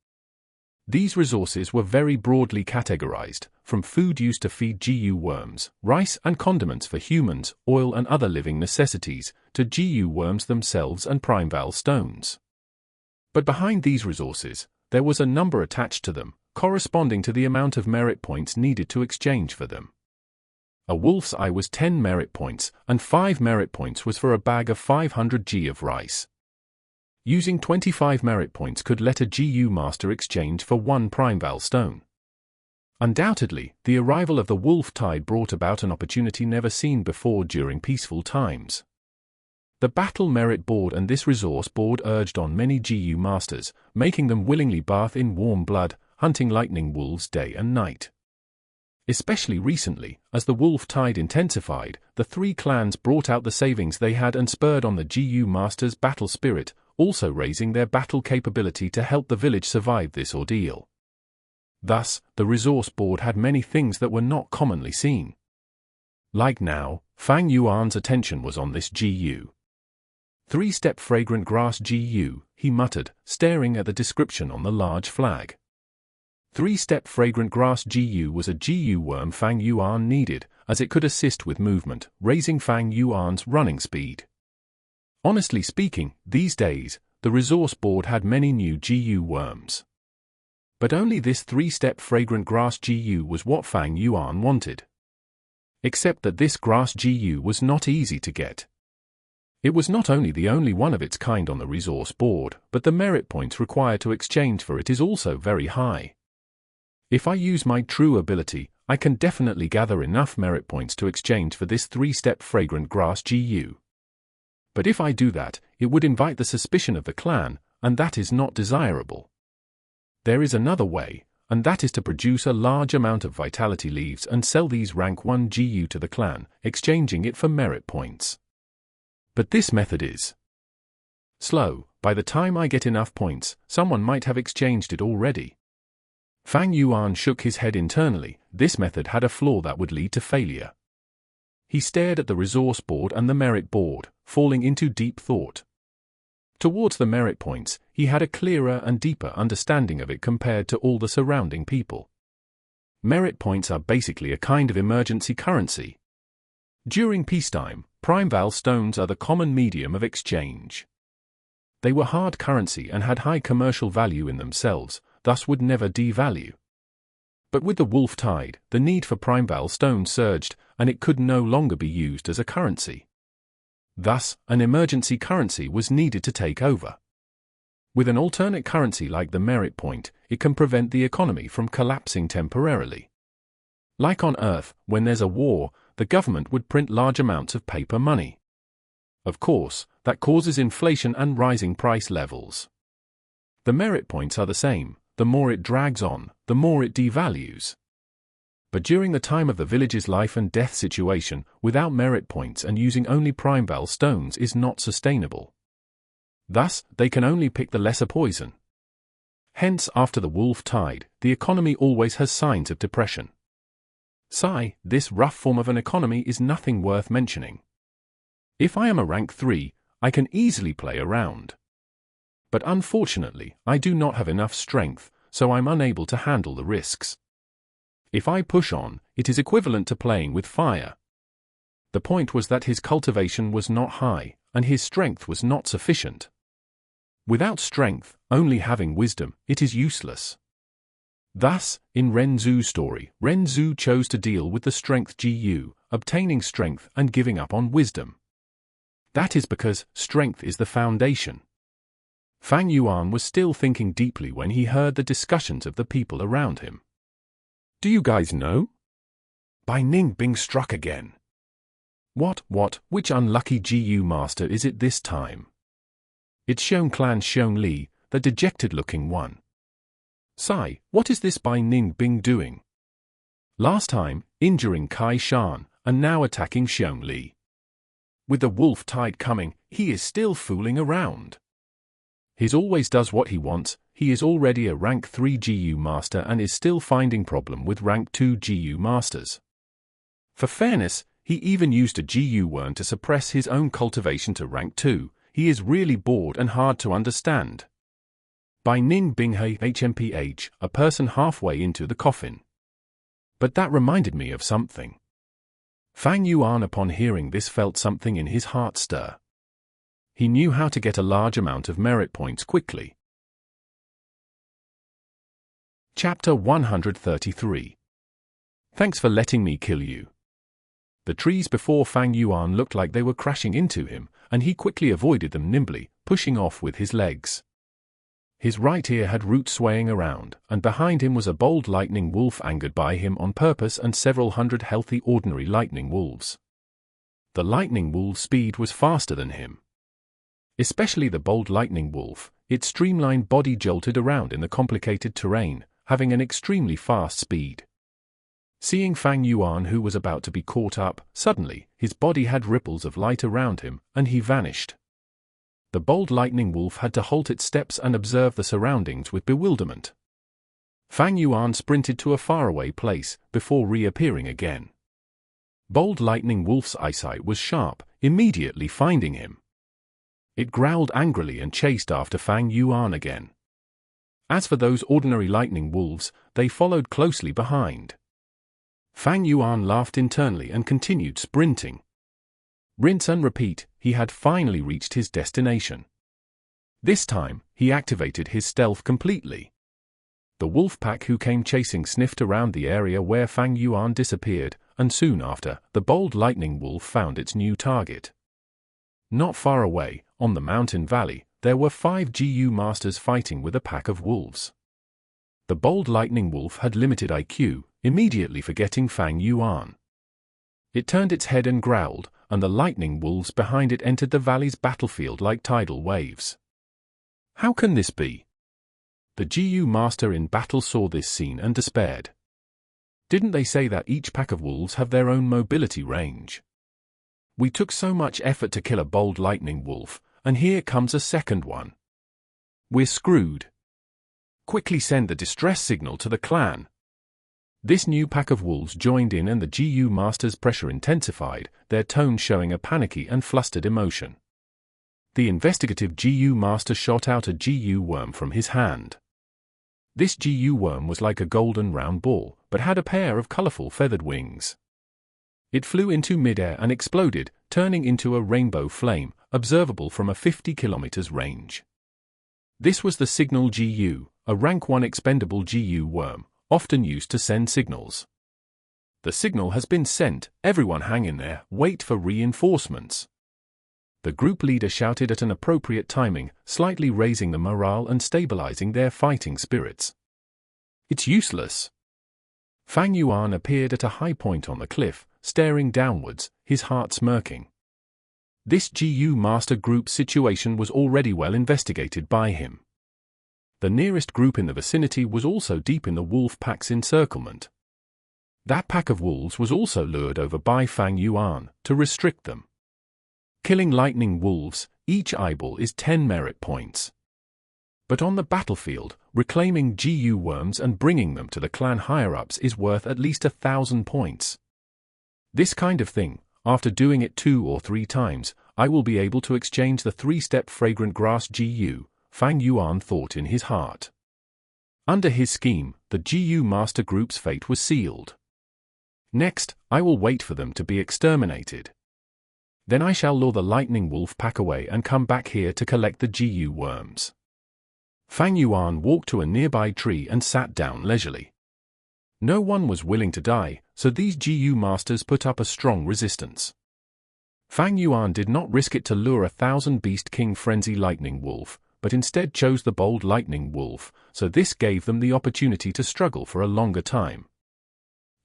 These resources were very broadly categorized, from food used to feed GU worms, rice and condiments for humans, oil and other living necessities, to GU worms themselves and Primeval stones. But behind these resources, there was a number attached to them, corresponding to the amount of merit points needed to exchange for them. A wolf's eye was 10 merit points, and 5 merit points was for a bag of 500 G of rice. Using 25 merit points could let a GU master exchange for 1 Primeval stone. Undoubtedly, the arrival of the wolf tide brought about an opportunity never seen before during peaceful times. The battle merit board and this resource board urged on many GU masters, making them willingly bath in warm blood, hunting lightning wolves day and night. Especially recently, as the wolf tide intensified, the three clans brought out the savings they had and spurred on the GU masters' battle spirit, also raising their battle capability to help the village survive this ordeal. Thus, the resource board had many things that were not commonly seen. Like now, Fang Yuan's attention was on this GU. 3-step fragrant grass GU, he muttered, staring at the description on the large flag. 3-step fragrant grass GU was a GU worm Fang Yuan needed, as it could assist with movement, raising Fang Yuan's running speed. Honestly speaking, these days, the resource board had many new GU worms. But only this 3-step fragrant grass GU was what Fang Yuan wanted. Except that this grass GU was not easy to get. It was not only the only one of its kind on the resource board, but the merit points required to exchange for it is also very high. If I use my true ability, I can definitely gather enough merit points to exchange for this 3-step fragrant grass GU. But if I do that, it would invite the suspicion of the clan, and that is not desirable. There is another way, and that is to produce a large amount of vitality leaves and sell these rank 1 GU to the clan, exchanging it for merit points. But this method is slow. By the time I get enough points, someone might have exchanged it already. Fang Yuan shook his head internally. This method had a flaw that would lead to failure. He stared at the resource board and the merit board, falling into deep thought. Towards the merit points, he had a clearer and deeper understanding of it compared to all the surrounding people. Merit points are basically a kind of emergency currency. During peacetime, Primeval stones are the common medium of exchange. They were hard currency and had high commercial value in themselves, thus would never devalue. But with the wolf tide, the need for Primeval stone surged, and it could no longer be used as a currency. Thus, an emergency currency was needed to take over. With an alternate currency like the merit point, it can prevent the economy from collapsing temporarily. Like on Earth, when there's a war, the government would print large amounts of paper money. Of course, that causes inflation and rising price levels. The merit points are the same. The more it drags on, the more it devalues. But during the time of the village's life and death situation, without merit points and using only Primeval stones is not sustainable. Thus, they can only pick the lesser poison. Hence, after the wolf tide, the economy always has signs of depression. Sigh, this rough form of an economy is nothing worth mentioning. If I am a rank 3, I can easily play around. But unfortunately, I do not have enough strength, so I'm unable to handle the risks. If I push on, it is equivalent to playing with fire. The point was that his cultivation was not high, and his strength was not sufficient. Without strength, only having wisdom, it is useless. Thus, in Ren Zhu's story, Ren Zhu chose to deal with the strength GU, obtaining strength and giving up on wisdom. That is because strength is the foundation. Fang Yuan was still thinking deeply when he heard the discussions of the people around him. Do you guys know? Bai Ning Bing struck again. What, which unlucky GU master is it this time? It's Xiong Clan's Xiong Li, the dejected-looking one. Sigh, what is this Bai Ning Bing doing? Last time, injuring Kai Shan, and now attacking Xiong Li. With the wolf tide coming, he is still fooling around. He always does what he wants. He is already a rank 3 GU master and is still finding problem with rank 2 GU masters. For fairness, he even used a GU Yuan to suppress his own cultivation to rank 2. He is really bored and hard to understand. Bai Ning Bing HMPH, a person halfway into the coffin. But that reminded me of something. Fang Yuan upon hearing this felt something in his heart stir. He knew how to get a large amount of merit points quickly. Chapter 133. Thanks for letting me kill you. The trees before Fang Yuan looked like they were crashing into him, and he quickly avoided them nimbly, pushing off with his legs. His right ear had roots swaying around, and behind him was a bold lightning wolf angered by him on purpose and several hundred healthy ordinary lightning wolves. The lightning wolf's speed was faster than him. Especially the bold lightning wolf, its streamlined body jolted around in the complicated terrain, having an extremely fast speed. Seeing Fang Yuan, who was about to be caught up, suddenly, his body had ripples of light around him, and he vanished. The bold lightning wolf had to halt its steps and observe the surroundings with bewilderment. Fang Yuan sprinted to a faraway place, before reappearing again. Bold lightning wolf's eyesight was sharp, immediately finding him. It growled angrily and chased after Fang Yuan again. As for those ordinary lightning wolves, they followed closely behind. Fang Yuan laughed internally and continued sprinting. Rinse and repeat, he had finally reached his destination. This time, he activated his stealth completely. The wolf pack who came chasing sniffed around the area where Fang Yuan disappeared, and soon after, the bold lightning wolf found its new target. Not far away, on the mountain valley, there were 5 GU masters fighting with a pack of wolves. The bold lightning wolf had limited IQ, immediately forgetting Fang Yuan. It turned its head and growled, and the lightning wolves behind it entered the valley's battlefield like tidal waves. How can this be? The GU master in battle saw this scene and despaired. Didn't they say that each pack of wolves have their own mobility range? We took so much effort to kill a bold lightning wolf, and here comes a second one. We're screwed. Quickly send the distress signal to the clan. This new pack of wolves joined in and the GU master's pressure intensified, their tone showing a panicky and flustered emotion. The investigative GU master shot out a GU worm from his hand. This GU worm was like a golden round ball, but had a pair of colorful feathered wings. It flew into midair and exploded, turning into a rainbow flame, observable from a 50 kilometers range. This was the Signal GU, a rank 1 expendable GU worm, often used to send signals. The signal has been sent, everyone hang in there, wait for reinforcements. The group leader shouted at an appropriate timing, slightly raising the morale and stabilizing their fighting spirits. It's useless. Fang Yuan appeared at a high point on the cliff, staring downwards, his heart smirking. This GU master group situation was already well investigated by him. The nearest group in the vicinity was also deep in the wolf pack's encirclement. That pack of wolves was also lured over by Fang Yuan to restrict them. Killing lightning wolves, each eyeball is 10 merit points. But on the battlefield, reclaiming GU worms and bringing them to the clan higher-ups is worth at least 1,000 points. This kind of thing, after doing it 2 or 3 times, I will be able to exchange the 3-step fragrant grass GU, Fang Yuan thought in his heart. Under his scheme, the GU master group's fate was sealed. Next, I will wait for them to be exterminated. Then I shall lure the lightning wolf pack away and come back here to collect the GU worms. Fang Yuan walked to a nearby tree and sat down leisurely. No one was willing to die, so these GU masters put up a strong resistance. Fang Yuan did not risk it to lure 1,000 Beast King Frenzy Lightning Wolf, but instead chose the bold Lightning Wolf, so this gave them the opportunity to struggle for a longer time.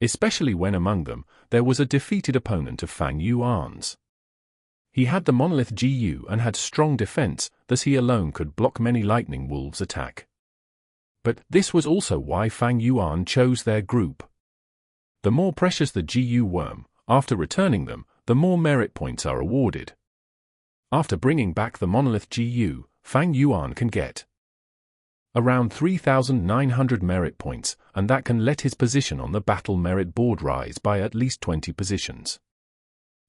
Especially when among them, there was a defeated opponent of Fang Yuan's. He had the monolith GU and had strong defense, thus he alone could block many Lightning Wolves' attack. But this was also why Fang Yuan chose their group. The more precious the GU worm, after returning them, the more merit points are awarded. After bringing back the monolith GU, Fang Yuan can get around 3,900 merit points, and that can let his position on the battle merit board rise by at least 20 positions.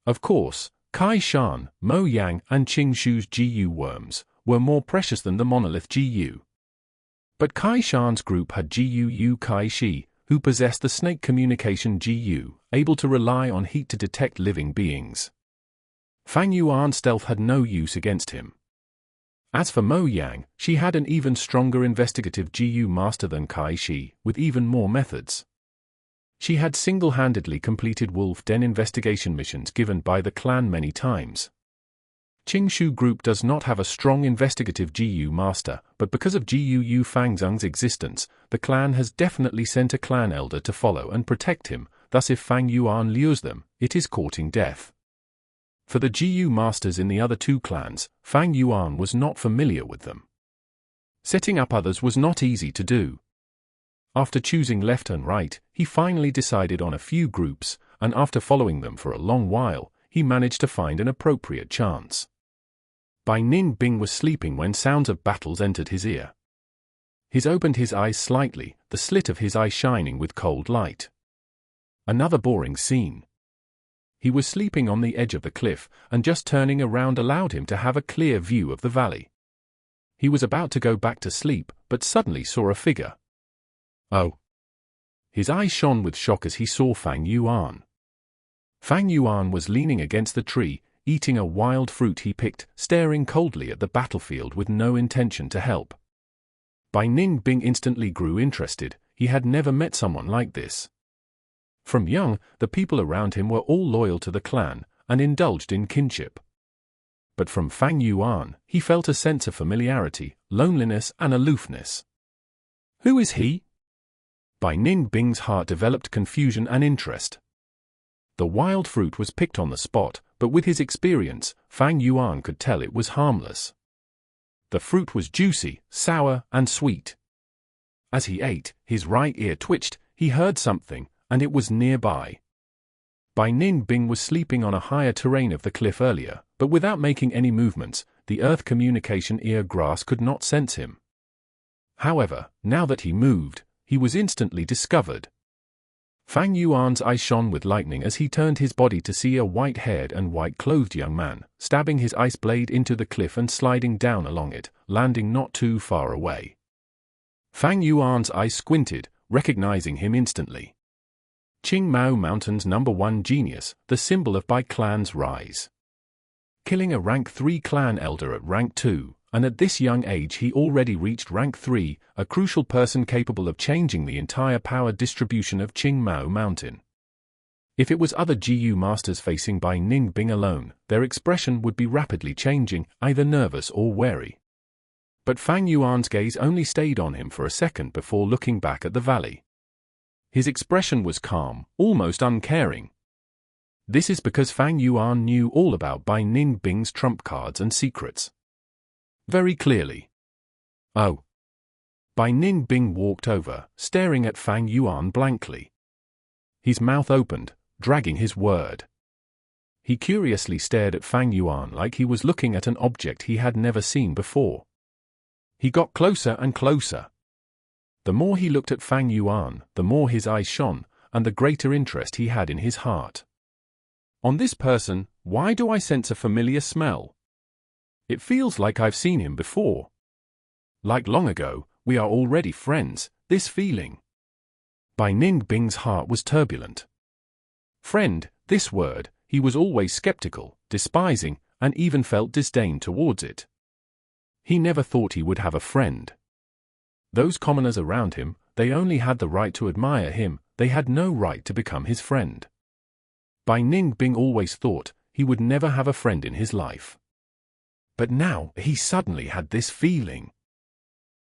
Of course, Kai Shan, Mo Yang and Qing Shu's GU worms were more precious than the monolith GU. But Kai Shan's group had GU Kai Shi, who possessed the snake communication GU, able to rely on heat to detect living beings. Fang Yuan's stealth had no use against him. As for Mo Yang, she had an even stronger investigative GU master than Kai Shi, with even more methods. She had single-handedly completed wolf den investigation missions given by the clan many times. Qing Shu group does not have a strong investigative GU master, but because of GU Fangzheng's existence, the clan has definitely sent a clan elder to follow and protect him, thus if Fang Yuan lures them, it is courting death. For the GU masters in the other 2 clans, Fang Yuan was not familiar with them. Setting up others was not easy to do. After choosing left and right, he finally decided on a few groups, and after following them for a long while, he managed to find an appropriate chance. Bai Ning Bing was sleeping when sounds of battles entered his ear. He opened his eyes slightly, the slit of his eye shining with cold light. Another boring scene. He was sleeping on the edge of the cliff, and just turning around allowed him to have a clear view of the valley. He was about to go back to sleep, but suddenly saw a figure. Oh! His eyes shone with shock as he saw Fang Yuan. Fang Yuan was leaning against the tree, eating a wild fruit he picked, staring coldly at the battlefield with no intention to help. Bai Ning Bing instantly grew interested. He had never met someone like this. From young, the people around him were all loyal to the clan, and indulged in kinship. But from Fang Yuan, he felt a sense of familiarity, loneliness and aloofness. Who is he? Bai Ning Bing's heart developed confusion and interest. The wild fruit was picked on the spot, but with his experience, Fang Yuan could tell it was harmless. The fruit was juicy, sour and sweet. As he ate, his right ear twitched, he heard something, and it was nearby. Bai Ning Bing was sleeping on a higher terrain of the cliff earlier, but without making any movements, the earth communication ear grass could not sense him. However, now that he moved, he was instantly discovered. Fang Yuan's eyes shone with lightning as he turned his body to see a white-haired and white-clothed young man, stabbing his ice blade into the cliff and sliding down along it, landing not too far away. Fang Yuan's eyes squinted, recognizing him instantly. Qing Mao Mountain's #1 genius, the symbol of Bai clan's rise. Killing a rank 3 clan elder at rank 2, and at this young age he already reached rank 3, a crucial person capable of changing the entire power distribution of Qing Mao Mountain. If it was other GU masters facing Bai Ning Bing alone, their expression would be rapidly changing, either nervous or wary. But Fang Yuan's gaze only stayed on him for a second before looking back at the valley. His expression was calm, almost uncaring. This is because Fang Yuan knew all about Bai Ning Bing's trump cards and secrets. Very clearly. Oh. Bai Ning Bing walked over, staring at Fang Yuan blankly. His mouth opened, dragging his word. He curiously stared at Fang Yuan like he was looking at an object he had never seen before. He got closer and closer. The more he looked at Fang Yuan, the more his eyes shone, and the greater interest he had in his heart. On this person, why do I sense a familiar smell? It feels like I've seen him before. Like long ago, we are already friends, this feeling. Bai Ning Bing's heart was turbulent. Friend, this word, he was always skeptical, despising, and even felt disdain towards it. He never thought he would have a friend. Those commoners around him, they only had the right to admire him, they had no right to become his friend. Bai Ning Bing always thought he would never have a friend in his life. But now he suddenly had this feeling.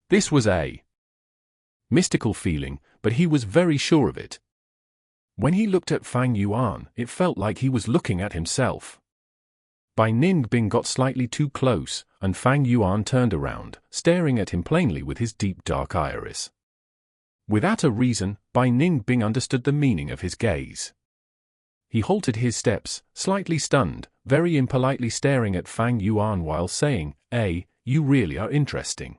This was a mystical feeling, but he was very sure of it. When he looked at Fang Yuan, it felt like he was looking at himself. Bai Ning Bing got slightly too close, and Fang Yuan turned around, staring at him plainly with his deep dark iris. Without a reason, Bai Ning Bing understood the meaning of his gaze. He halted his steps, slightly stunned, very impolitely staring at Fang Yuan while saying, you really are interesting.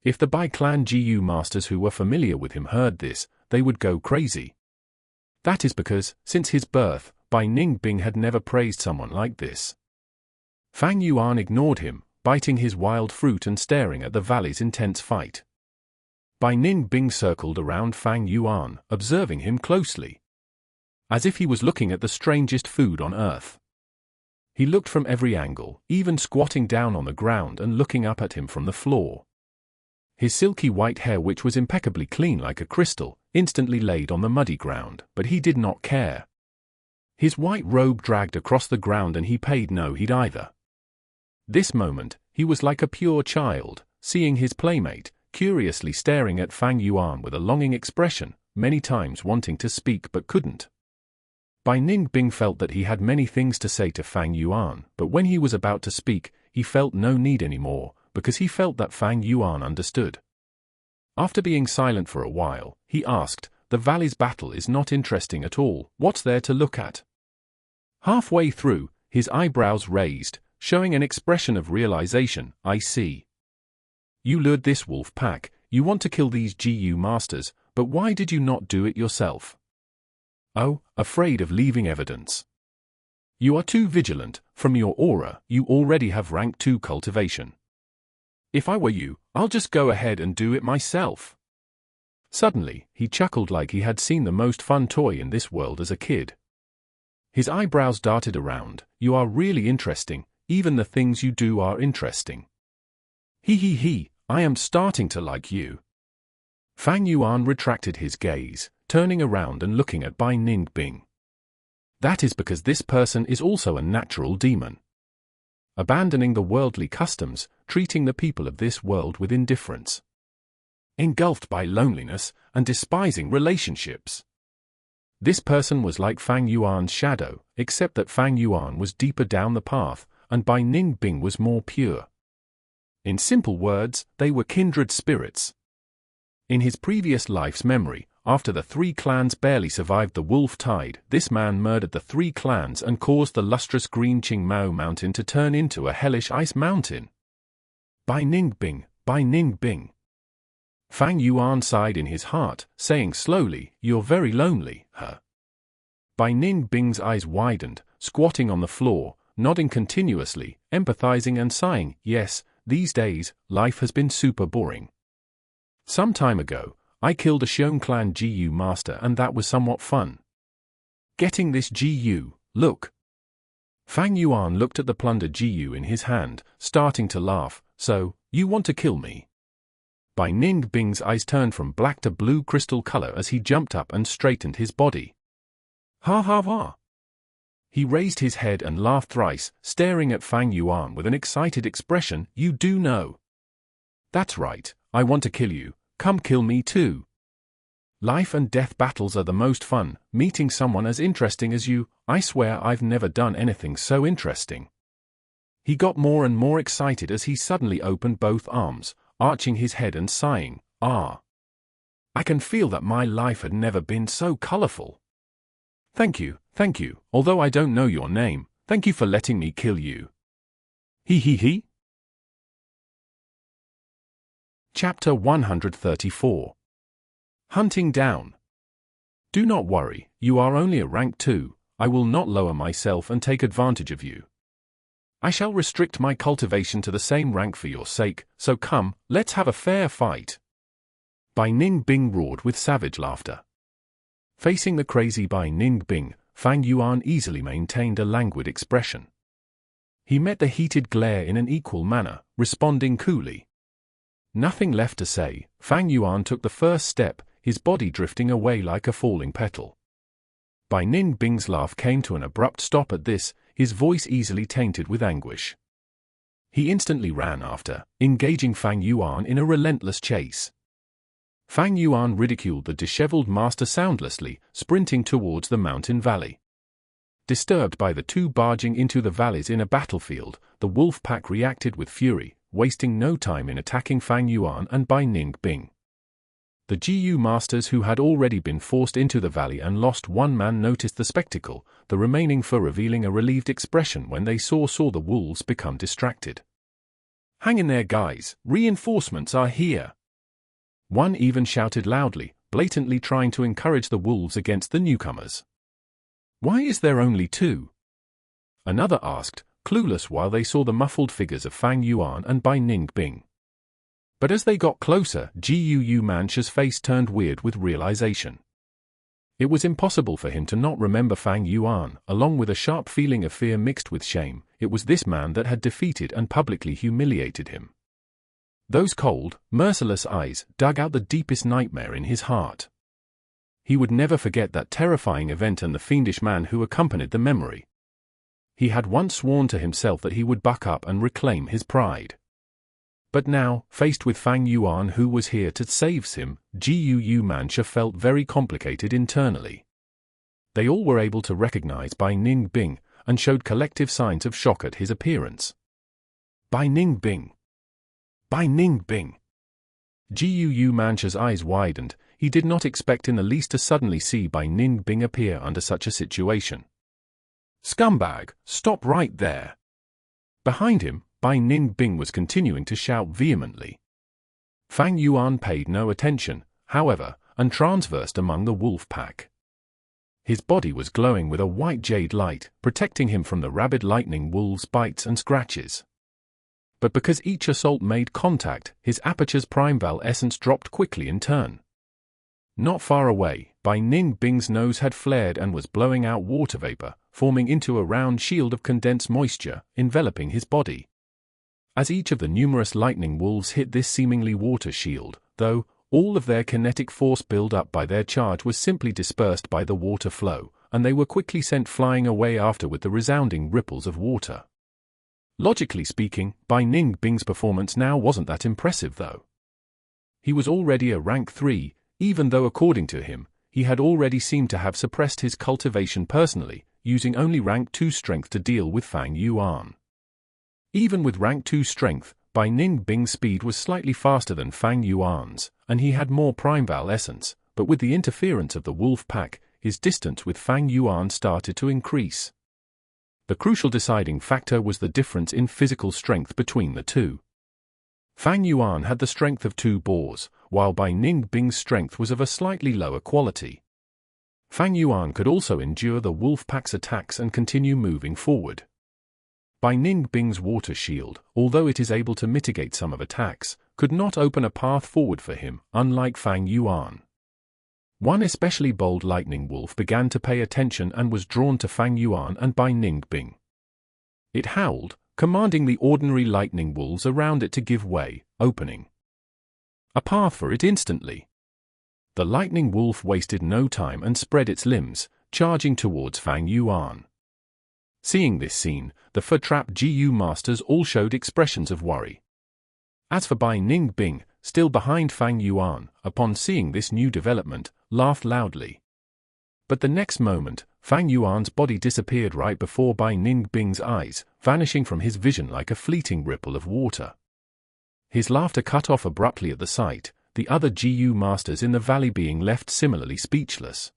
If the Bai clan GU masters who were familiar with him heard this, they would go crazy. That is because, since his birth, Bai Ning Bing had never praised someone like this. Fang Yuan ignored him, biting his wild fruit and staring at the valley's intense fight. Bai Ning Bing circled around Fang Yuan, observing him closely, as if he was looking at the strangest food on earth. He looked from every angle, even squatting down on the ground and looking up at him from the floor. His silky white hair, which was impeccably clean like a crystal, instantly laid on the muddy ground, but he did not care. His white robe dragged across the ground and he paid no heed either. This moment, he was like a pure child, seeing his playmate, curiously staring at Fang Yuan with a longing expression, many times wanting to speak but couldn't. Bai Ning Bing felt that he had many things to say to Fang Yuan, but when he was about to speak, he felt no need anymore, because he felt that Fang Yuan understood. After being silent for a while, he asked, "The valley's battle is not interesting at all, what's there to look at?" Halfway through, his eyebrows raised, showing an expression of realization. "I see. You lured this wolf pack, you want to kill these GU masters, but why did you not do it yourself? Oh, afraid of leaving evidence. You are too vigilant, from your aura, you already have rank 2 cultivation. If I were you, I'll just go ahead and do it myself." Suddenly, he chuckled like he had seen the most fun toy in this world as a kid. His eyebrows darted around. "You are really interesting, even the things you do are interesting. He, I am starting to like you." Fang Yuan retracted his gaze, turning around and looking at Bai Ning Bing. That is because this person is also a natural demon. Abandoning the worldly customs, treating the people of this world with indifference. Engulfed by loneliness, and despising relationships. This person was like Fang Yuan's shadow, except that Fang Yuan was deeper down the path, and Bai Ning Bing was more pure. In simple words, they were kindred spirits. In his previous life's memory, after the 3 clans barely survived the wolf tide, this man murdered the 3 clans and caused the lustrous green Qing Mao mountain to turn into a hellish ice mountain. Bai Ning Bing, Bai Ning Bing. Fang Yuan sighed in his heart, saying slowly, "You're very lonely, huh?" Bai Ning Bing's eyes widened, squatting on the floor, nodding continuously, empathizing and sighing, "Yes, these days, life has been super boring. Some time ago, I killed a Qing clan GU master and that was somewhat fun. Getting this GU, look." Fang Yuan looked at the plundered GU in his hand, starting to laugh. "So, you want to kill me?" Bai Ning Bing's eyes turned from black to blue crystal color as he jumped up and straightened his body. "Ha ha ha." He raised his head and laughed thrice, staring at Fang Yuan with an excited expression. "You do know." "That's right, I want to kill you, come kill me too. Life and death battles are the most fun, meeting someone as interesting as you, I swear I've never done anything so interesting." He got more and more excited as he suddenly opened both arms, arching his head and sighing, "Ah. I can feel that my life had never been so colorful." Thank you, although I don't know your name, thank you for letting me kill you. He. Chapter 134. Hunting Down. Do not worry, you are only a rank 2, I will not lower myself and take advantage of you. I shall restrict my cultivation to the same rank for your sake, so come, let's have a fair fight. Bai Ning Bing roared with savage laughter. Facing the crazy Bai Ning Bing, Fang Yuan easily maintained a languid expression. He met the heated glare in an equal manner, responding coolly. Nothing left to say, Fang Yuan took the first step, his body drifting away like a falling petal. Bai Ning Bing's laugh came to an abrupt stop at this, his voice easily tainted with anguish. He instantly ran after, engaging Fang Yuan in a relentless chase. Fang Yuan ridiculed the disheveled master soundlessly, sprinting towards the mountain valley. Disturbed by the two barging into the valleys in a battlefield, the wolf pack reacted with fury, wasting no time in attacking Fang Yuan and Bai Ning Bing. The GU masters who had already been forced into the valley and lost one man noticed the spectacle, the remaining 4 revealing a relieved expression when they saw the wolves become distracted. Hang in there guys, reinforcements are here. One even shouted loudly, blatantly trying to encourage the wolves against the newcomers. Why is there only 2? Another asked, clueless while they saw the muffled figures of Fang Yuan and Bai Ning Bing. But as they got closer, Gu Mancha's face turned weird with realization. It was impossible for him to not remember Fang Yuan, along with a sharp feeling of fear mixed with shame. It was this man that had defeated and publicly humiliated him. Those cold, merciless eyes dug out the deepest nightmare in his heart. He would never forget that terrifying event and the fiendish man who accompanied the memory. He had once sworn to himself that he would buck up and reclaim his pride. But now, faced with Fang Yuan who was here to save him, Gu Mancha felt very complicated internally. They all were able to recognize Bai Ning Bing, and showed collective signs of shock at his appearance. Bai Ning Bing! Bai Ning Bing! Gu Mancha's eyes widened. He did not expect in the least to suddenly see Bai Ning Bing appear under such a situation. Scumbag, stop right there! Behind him, Bai Ning Bing was continuing to shout vehemently. Fang Yuan paid no attention, however, and transversed among the wolf pack. His body was glowing with a white jade light, protecting him from the rabid lightning wolves' bites and scratches. But because each assault made contact, his aperture's Primeval essence dropped quickly in turn. Not far away, Bai Ning Bing's nose had flared and was blowing out water vapor, forming into a round shield of condensed moisture, enveloping his body. As each of the numerous lightning wolves hit this seemingly water shield, though, all of their kinetic force built up by their charge was simply dispersed by the water flow, and they were quickly sent flying away after with the resounding ripples of water. Logically speaking, Bai Ning Bing's performance now wasn't that impressive though. He was already a rank 3, even though according to him, he had already seemed to have suppressed his cultivation personally, using only rank 2 strength to deal with Fang Yuan. Even with rank 2 strength, Bai Ning Bing's speed was slightly faster than Fang Yuan's, and he had more Primeval essence, but with the interference of the wolf pack, his distance with Fang Yuan started to increase. The crucial deciding factor was the difference in physical strength between the two. Fang Yuan had the strength of 2 boars, while Bai Ning Bing's strength was of a slightly lower quality. Fang Yuan could also endure the wolf pack's attacks and continue moving forward. Bai Ning Bing's water shield, although it is able to mitigate some of attacks, could not open a path forward for him, unlike Fang Yuan. One especially bold lightning wolf began to pay attention and was drawn to Fang Yuan and Bai Ning Bing. It howled, commanding the ordinary lightning wolves around it to give way, opening a path for it instantly. The lightning wolf wasted no time and spread its limbs, charging towards Fang Yuan. Seeing this scene, the fur-trapped GU masters all showed expressions of worry. As for Bai Ning Bing, still behind Fang Yuan, upon seeing this new development, laughed loudly. But the next moment, Fang Yuan's body disappeared right before Bai Ning Bing's eyes, vanishing from his vision like a fleeting ripple of water. His laughter cut off abruptly at the sight, the other GU masters in the valley being left similarly speechless.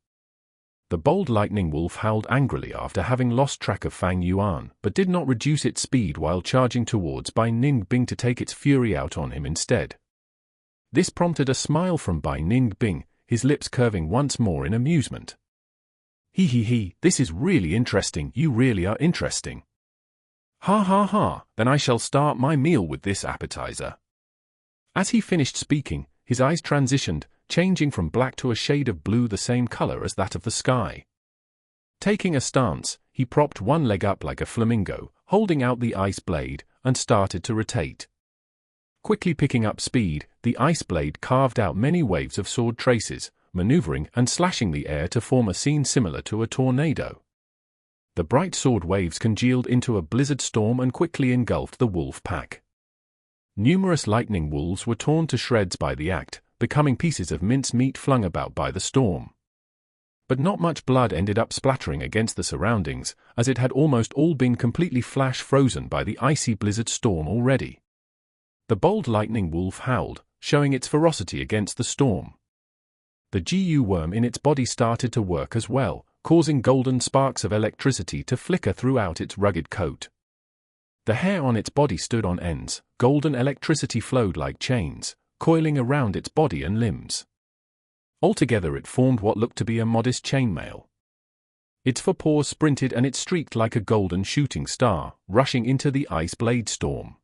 The bold lightning wolf howled angrily after having lost track of Fang Yuan, but did not reduce its speed while charging towards Bai Ning Bing to take its fury out on him instead. This prompted a smile from Bai Ning Bing, his lips curving once more in amusement. He, this is really interesting, you really are interesting. Ha ha ha, then I shall start my meal with this appetizer. As he finished speaking, his eyes transitioned, changing from black to a shade of blue, the same color as that of the sky. Taking a stance, he propped one leg up like a flamingo, holding out the ice blade, and started to rotate. Quickly picking up speed, the ice blade carved out many waves of sword traces, maneuvering and slashing the air to form a scene similar to a tornado. The bright sword waves congealed into a blizzard storm and quickly engulfed the wolf pack. Numerous lightning wolves were torn to shreds by the act, becoming pieces of mincemeat flung about by the storm. But not much blood ended up splattering against the surroundings, as it had almost all been completely flash-frozen by the icy blizzard storm already. The bold lightning wolf howled, showing its ferocity against the storm. The GU worm in its body started to work as well, causing golden sparks of electricity to flicker throughout its rugged coat. The hair on its body stood on ends, golden electricity flowed like chains, coiling around its body and limbs. Altogether it formed what looked to be a modest chainmail. Its forepaws sprinted and it streaked like a golden shooting star, rushing into the ice blade storm.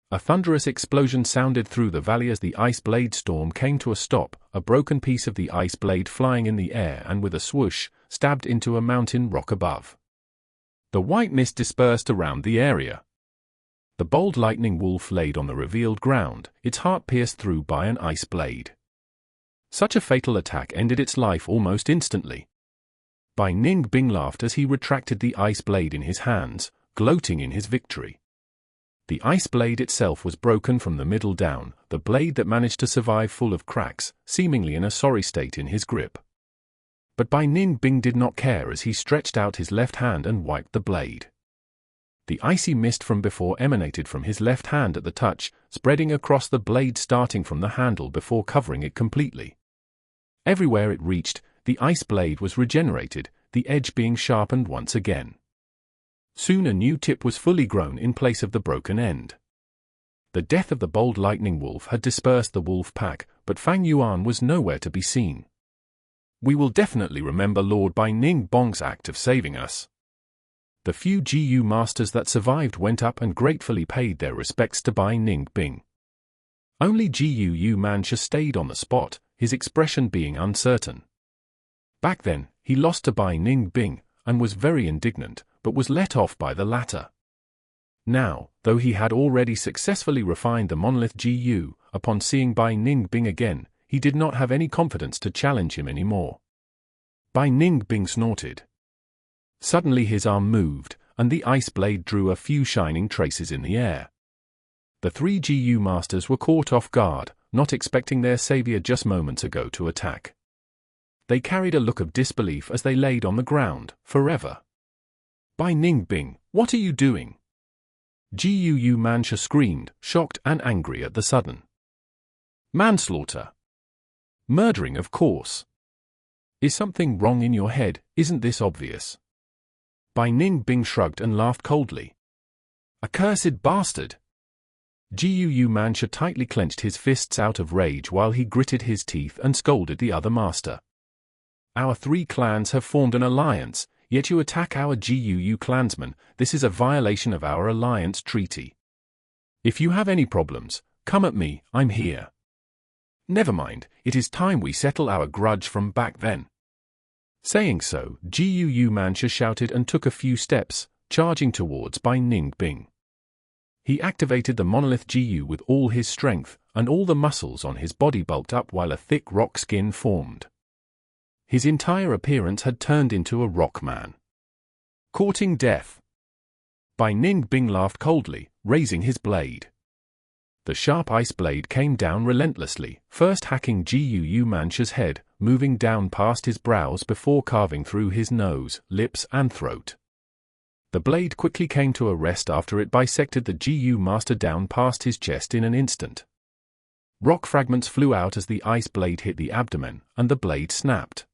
A thunderous explosion sounded through the valley as the ice blade storm came to a stop, a broken piece of the ice blade flying in the air and with a swoosh, stabbed into a mountain rock above. The white mist dispersed around the area. The bold lightning wolf laid on the revealed ground, its heart pierced through by an ice blade. Such a fatal attack ended its life almost instantly. Bai Ning Bing laughed as he retracted the ice blade in his hands, gloating in his victory. The ice blade itself was broken from the middle down, the blade that managed to survive full of cracks, seemingly in a sorry state in his grip. But Bai Ning Bing did not care as he stretched out his left hand and wiped the blade. The icy mist from before emanated from his left hand at the touch, spreading across the blade starting from the handle before covering it completely. Everywhere it reached, the ice blade was regenerated, the edge being sharpened once again. Soon a new tip was fully grown in place of the broken end. The death of the bold lightning wolf had dispersed the wolf pack, but Fang Yuan was nowhere to be seen. We will definitely remember Lord Bai Ning Bing's act of saving us. The few GU masters that survived went up and gratefully paid their respects to Bai Ning Bing. Only GU Yuan stayed on the spot, his expression being uncertain. Back then, he lost to Bai Ning Bing, and was very indignant, but was let off by the latter. Now, though he had already successfully refined the monolith GU, upon seeing Bai Ning Bing again, he did not have any confidence to challenge him anymore. Bai Ning Bing snorted. Suddenly his arm moved, and the ice blade drew a few shining traces in the air. The three GU masters were caught off guard, not expecting their savior just moments ago to attack. They carried a look of disbelief as they laid on the ground, forever. Bai Ning Bing, what are you doing? GU Yuan screamed, shocked and angry at the sudden. Manslaughter. Murdering, of course. Is something wrong in your head? Isn't this obvious? Bai Ning Bing shrugged and laughed coldly. Accursed bastard! GU Yuan tightly clenched his fists out of rage while he gritted his teeth and scolded the other master. Our three clans have formed an alliance, yet you attack our GU clansmen. This is a violation of our alliance treaty. If you have any problems, come at me, I'm here. Never mind, it is time we settle our grudge from back then. Saying so, GU Yuan shouted and took a few steps, charging towards Bai Ning Bing. He activated the monolith GU with all his strength, and all the muscles on his body bulked up while a thick rock skin formed. His entire appearance had turned into a rock man. Courting death. Bai Ning Bing laughed coldly, raising his blade. The sharp ice blade came down relentlessly, first hacking GU Yuan's head, moving down past his brows before carving through his nose, lips and throat. The blade quickly came to a rest after it bisected the GU master down past his chest in an instant. Rock fragments flew out as the ice blade hit the abdomen, and the blade snapped.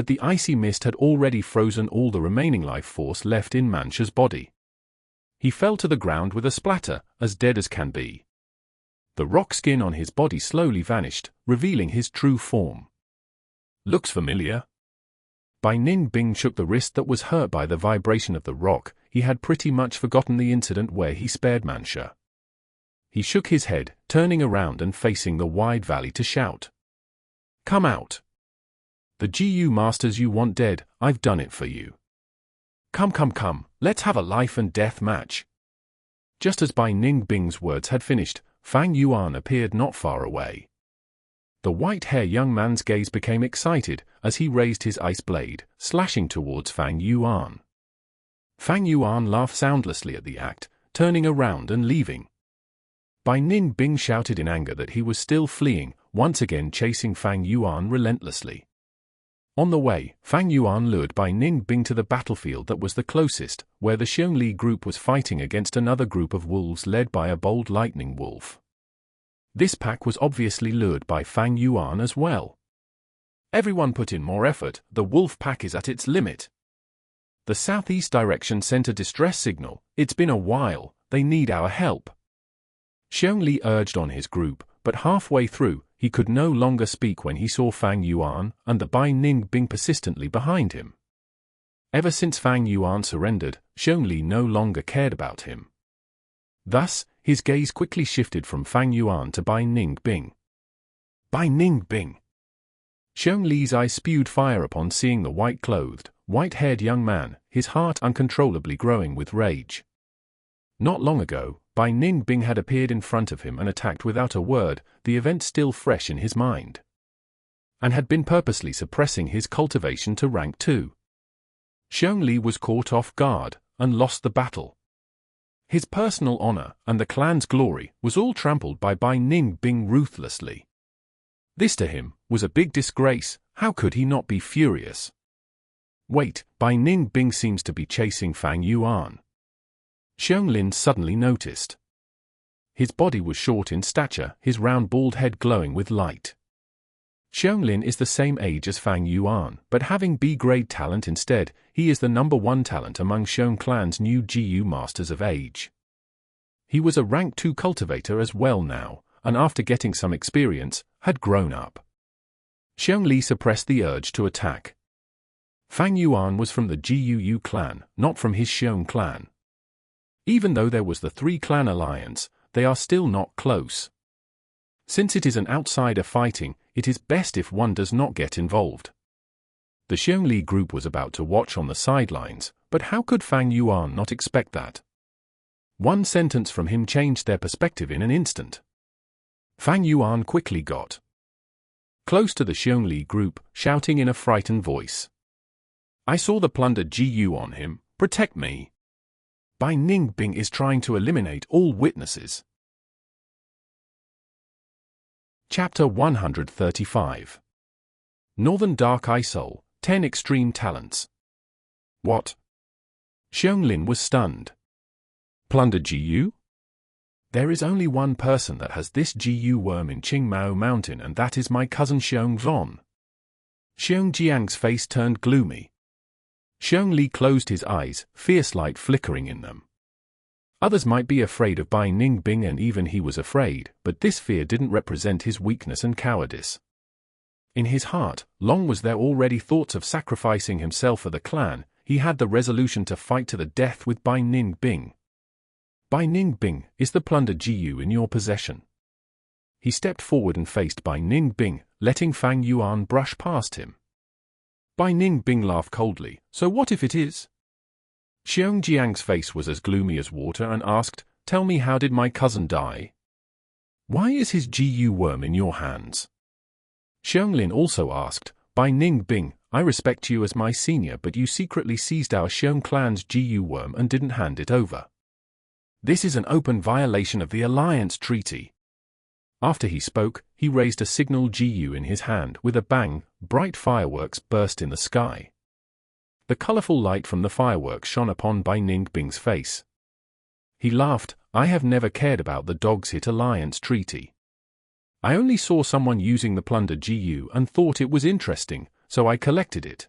but the icy mist had already frozen all the remaining life force left in Mancha's body. He fell to the ground with a splatter, as dead as can be. The rock skin on his body slowly vanished, revealing his true form. "Looks familiar." Bai Ning Bing shook the wrist that was hurt by the vibration of the rock. He had pretty much forgotten the incident where he spared Mancha. He shook his head, turning around and facing the wide valley to shout. "Come out! The GU masters you want dead, I've done it for you. Come, let's have a life and death match." Just as Bai Ning Bing's words had finished, Fang Yuan appeared not far away. The white-haired young man's gaze became excited as he raised his ice blade, slashing towards Fang Yuan. Fang Yuan laughed soundlessly at the act, turning around and leaving. Bai Ning Bing shouted in anger that he was still fleeing, once again chasing Fang Yuan relentlessly. On the way, Fang Yuan lured Bai Ning Bing to the battlefield that was the closest, where the Xiongli group was fighting against another group of wolves led by a bold lightning wolf. This pack was obviously lured by Fang Yuan as well. "Everyone put in more effort, the wolf pack is at its limit." The southeast direction sent a distress signal. "It's been a while, they need our help." Xiongli urged on his group, but halfway through, he could no longer speak when he saw Fang Yuan and the Bai Ning Bing persistently behind him. Ever since Fang Yuan surrendered, Xiongli no longer cared about him. Thus, his gaze quickly shifted from Fang Yuan to Bai Ning Bing. "Bai Ning Bing!" Xiongli's eyes spewed fire upon seeing the white-clothed, white-haired young man, his heart uncontrollably growing with rage. Not long ago, Bai Ning Bing had appeared in front of him and attacked without a word, the event still fresh in his mind, and had been purposely suppressing his cultivation to rank 2. Xiongli was caught off guard and lost the battle. His personal honor and the clan's glory was all trampled by Bai Ning Bing ruthlessly. This to him was a big disgrace. How could he not be furious? Wait, Bai Ning Bing seems to be chasing Fang Yuan. Xiongli suddenly noticed. His body was short in stature, his round bald head glowing with light. Xiongli is the same age as Fang Yuan, but having B-grade talent instead, he is the #1 talent among Xiong clan's new GU Masters of Age. He was a rank 2 cultivator as well now, and after getting some experience, had grown up. Xiongli suppressed the urge to attack. Fang Yuan was from the GUU clan, not from his Xiong clan. Even though there was the 3-clan alliance, they are still not close. Since it is an outsider fighting, it is best if one does not get involved. The Xiongli group was about to watch on the sidelines, but how could Fang Yuan not expect that? One sentence from him changed their perspective in an instant. Fang Yuan quickly got close to the Xiongli group, shouting in a frightened voice. "I saw the plundered GU on him, protect me. Bai Ning Bing is trying to eliminate all witnesses." Chapter 135. Northern Dark Eye Soul, 10 Extreme Talents. What? Xiongli was stunned. Plundered GU? There is only one person that has this GU worm in Qingmao Mountain, and that is my cousin Xiong Zhon. Xiong Jiang's face turned gloomy. Xiongli closed his eyes, fierce light flickering in them. Others might be afraid of Bai Ning Bing, and even he was afraid, but this fear didn't represent his weakness and cowardice. In his heart, long was there already thoughts of sacrificing himself for the clan. He had the resolution to fight to the death with Bai Ning Bing. "Bai Ning Bing, is the plundered GU in your possession?" He stepped forward and faced Bai Ning Bing, letting Fang Yuan brush past him. Bai Ning Bing laughed coldly. "So what if it is?" Xiong Jiang's face was as gloomy as water and asked, "Tell me, how did my cousin die? Why is his GU worm in your hands?" Xiongli also asked, "Bai Ning Bing, I respect you as my senior, but you secretly seized our Xiong clan's GU worm and didn't hand it over. This is an open violation of the alliance treaty." After he spoke, he raised a signal GU in his hand. With a bang, bright fireworks burst in the sky. The colorful light from the fireworks shone upon Bai Ning Bing's face. He laughed. "I have never cared about the Dog's Hit Alliance treaty. I only saw someone using the plundered GU and thought it was interesting, so I collected it."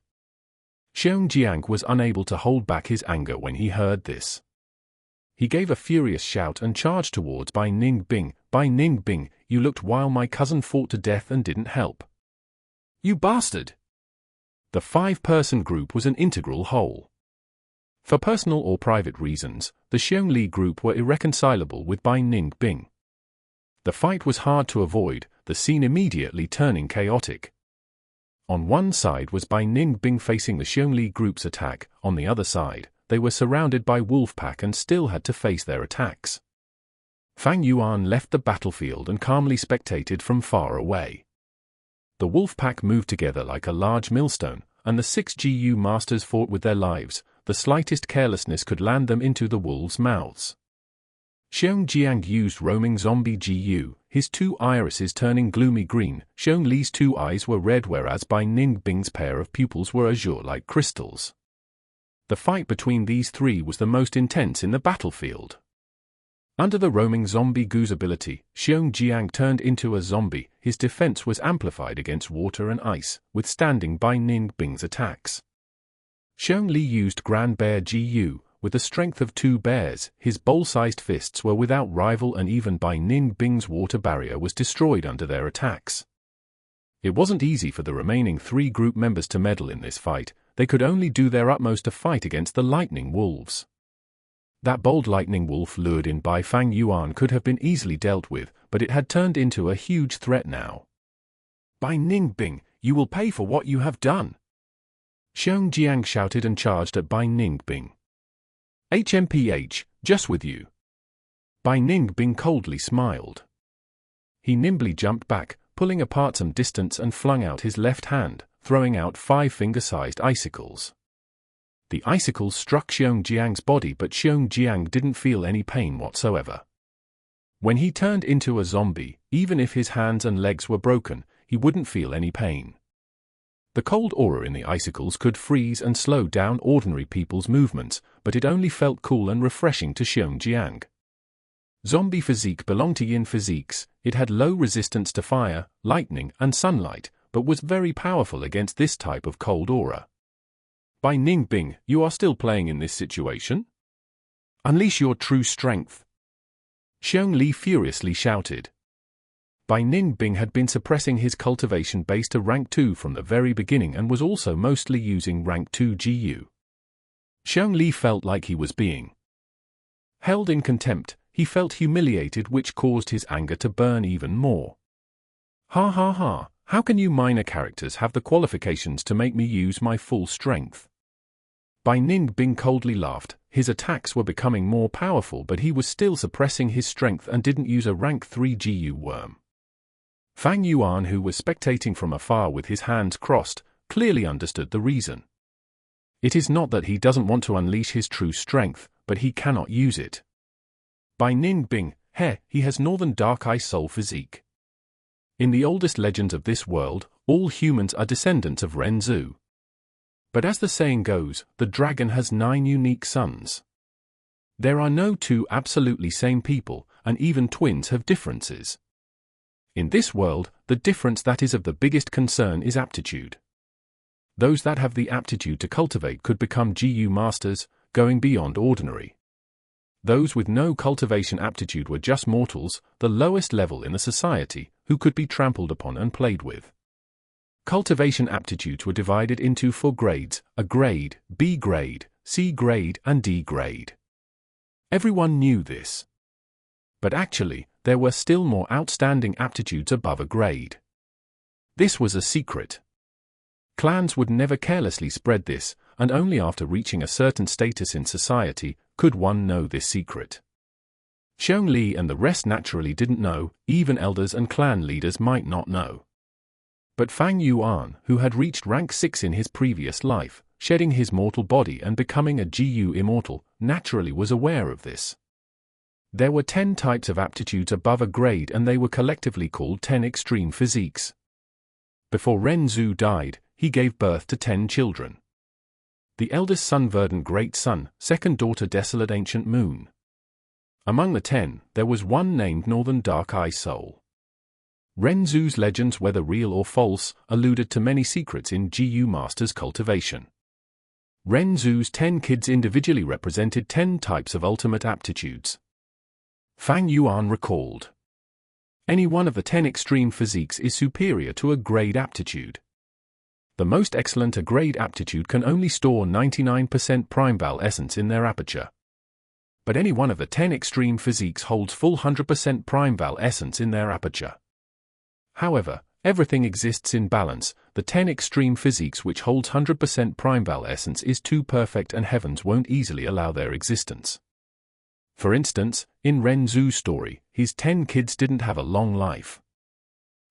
Xiong was unable to hold back his anger when he heard this. He gave a furious shout and charged towards Bai Ning Bing. Bai Ning Bing, you looked while my cousin fought to death and didn't help. You bastard! The 5-person group was an integral whole. For personal or private reasons, the Xiong group were irreconcilable with Bai Ning Bing. The fight was hard to avoid, the scene immediately turning chaotic. On one side was Bai Ning Bing facing the Xiong group's attack, on the other side, they were surrounded by Wolfpack and still had to face their attacks. Fang Yuan left the battlefield and calmly spectated from far away. The Wolfpack moved together like a large millstone, and the 6 GU masters fought with their lives. The slightest carelessness could land them into the wolves' mouths. Xiong used roaming zombie GU, his 2 irises turning gloomy green. Xiong Li's 2 eyes were red, whereas Bai Ning Bing's pair of pupils were azure like crystals. The fight between these 3 was the most intense in the battlefield. Under the roaming zombie Gu's ability, Xiong turned into a zombie. His defense was amplified against water and ice, withstanding Bai Ning Bing's attacks. Xiong used Grand Bear GU, with the strength of 2 bears. His bowl-sized fists were without rival, and even Bai Ning Bing's water barrier was destroyed under their attacks. It wasn't easy for the remaining 3 group members to meddle in this fight. They could only do their utmost to fight against the lightning wolves. That bold lightning wolf lured in by Fang Yuan could have been easily dealt with, but it had turned into a huge threat now. Bai Ning Bing, you will pay for what you have done! Xiong shouted and charged at Bai Ning Bing. HMPH, just with you. Bai Ning Bing coldly smiled. He nimbly jumped back, pulling apart some distance, and flung out his left hand, throwing out 5 finger-sized icicles. The icicles struck Xiong's body, but Xiong didn't feel any pain whatsoever. When he turned into a zombie, even if his hands and legs were broken, he wouldn't feel any pain. The cold aura in the icicles could freeze and slow down ordinary people's movements, but it only felt cool and refreshing to Xiong. Zombie physique belonged to Yin physiques. It had low resistance to fire, lightning, and sunlight, but was very powerful against this type of cold aura. Bai Ning Bing, you are still playing in this situation? Unleash your true strength! Xiong furiously shouted. Bai Ning Bing had been suppressing his cultivation base to rank 2 from the very beginning and was also mostly using rank 2 GU. Xiong felt like he was being held in contempt. He felt humiliated, which caused his anger to burn even more. Ha ha ha, how can you minor characters have the qualifications to make me use my full strength? Bai Ning Bing coldly laughed. His attacks were becoming more powerful, but he was still suppressing his strength and didn't use a rank 3 GU worm. Fang Yuan, who was spectating from afar with his hands crossed, clearly understood the reason. It is not that he doesn't want to unleash his true strength, but he cannot use it. Bai Ning Bing, he has Northern Dark Eye Soul physique. In the oldest legends of this world, all humans are descendants of Ren Zhu. But as the saying goes, the dragon has 9 unique sons. There are no 2 absolutely same people, and even twins have differences. In this world, the difference that is of the biggest concern is aptitude. Those that have the aptitude to cultivate could become GU masters, going beyond ordinary. Those with no cultivation aptitude were just mortals, the lowest level in the society, who could be trampled upon and played with. Cultivation aptitudes were divided into 4 grades: A grade, B grade, C grade, and D grade. Everyone knew this. But actually, there were still more outstanding aptitudes above a grade. This was a secret. Clans would never carelessly spread this, and only after reaching a certain status in society could one know this secret. Xiong and the rest naturally didn't know, even elders and clan leaders might not know. But Fang Yuan, who had reached rank 6 in his previous life, shedding his mortal body and becoming a GU immortal, naturally was aware of this. There were 10 types of aptitudes above a grade, and they were collectively called 10 extreme physiques. Before Ren Zhu died, he gave birth to 10 children. The eldest son Verdant Great Sun, second daughter Desolate Ancient Moon. Among the 10, there was one named Northern Dark Eye Soul. Ren Zhu's legends, whether real or false, alluded to many secrets in GU Master's cultivation. Ren Zhu's 10 kids individually represented 10 types of ultimate aptitudes. Fang Yuan recalled. Any one of the 10 extreme physiques is superior to a grade aptitude. The most excellent A grade aptitude can only store 99% Primeval essence in their aperture. But any one of the 10 extreme physiques holds full 100% Primeval essence in their aperture. However, everything exists in balance. The 10 extreme physiques which holds 100% Primeval essence is too perfect and heavens won't easily allow their existence. For instance, in Ren Zhu's story, his 10 kids didn't have a long life.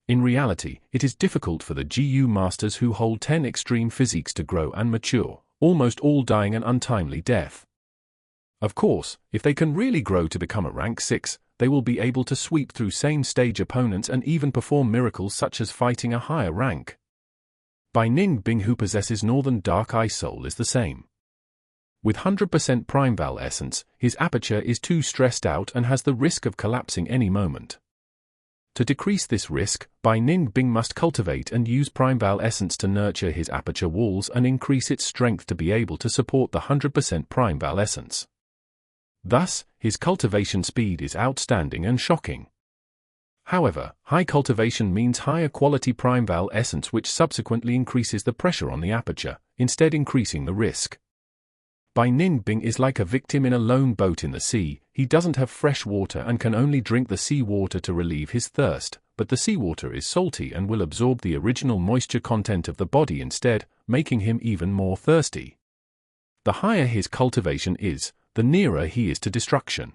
In reality, it is difficult for the GU masters who hold 10 extreme physiques to grow and mature, almost all dying an untimely death. Of course, if they can really grow to become a rank 6, they will be able to sweep through same-stage opponents and even perform miracles such as fighting a higher rank. Bai Ning Bing, who possesses Northern Dark Eye Soul, is the same. With 100% Primeval essence, his aperture is too stressed out and has the risk of collapsing any moment. To decrease this risk, Bai Ning Bing must cultivate and use Primeval essence to nurture his aperture walls and increase its strength to be able to support the 100% Primeval essence. Thus, his cultivation speed is outstanding and shocking. However, high cultivation means higher quality Primeval essence, which subsequently increases the pressure on the aperture, instead increasing the risk. Bai Ning Bing is like a victim in a lone boat in the sea. He doesn't have fresh water and can only drink the sea water to relieve his thirst, but the seawater is salty and will absorb the original moisture content of the body instead, making him even more thirsty. The higher his cultivation is, the nearer he is to destruction.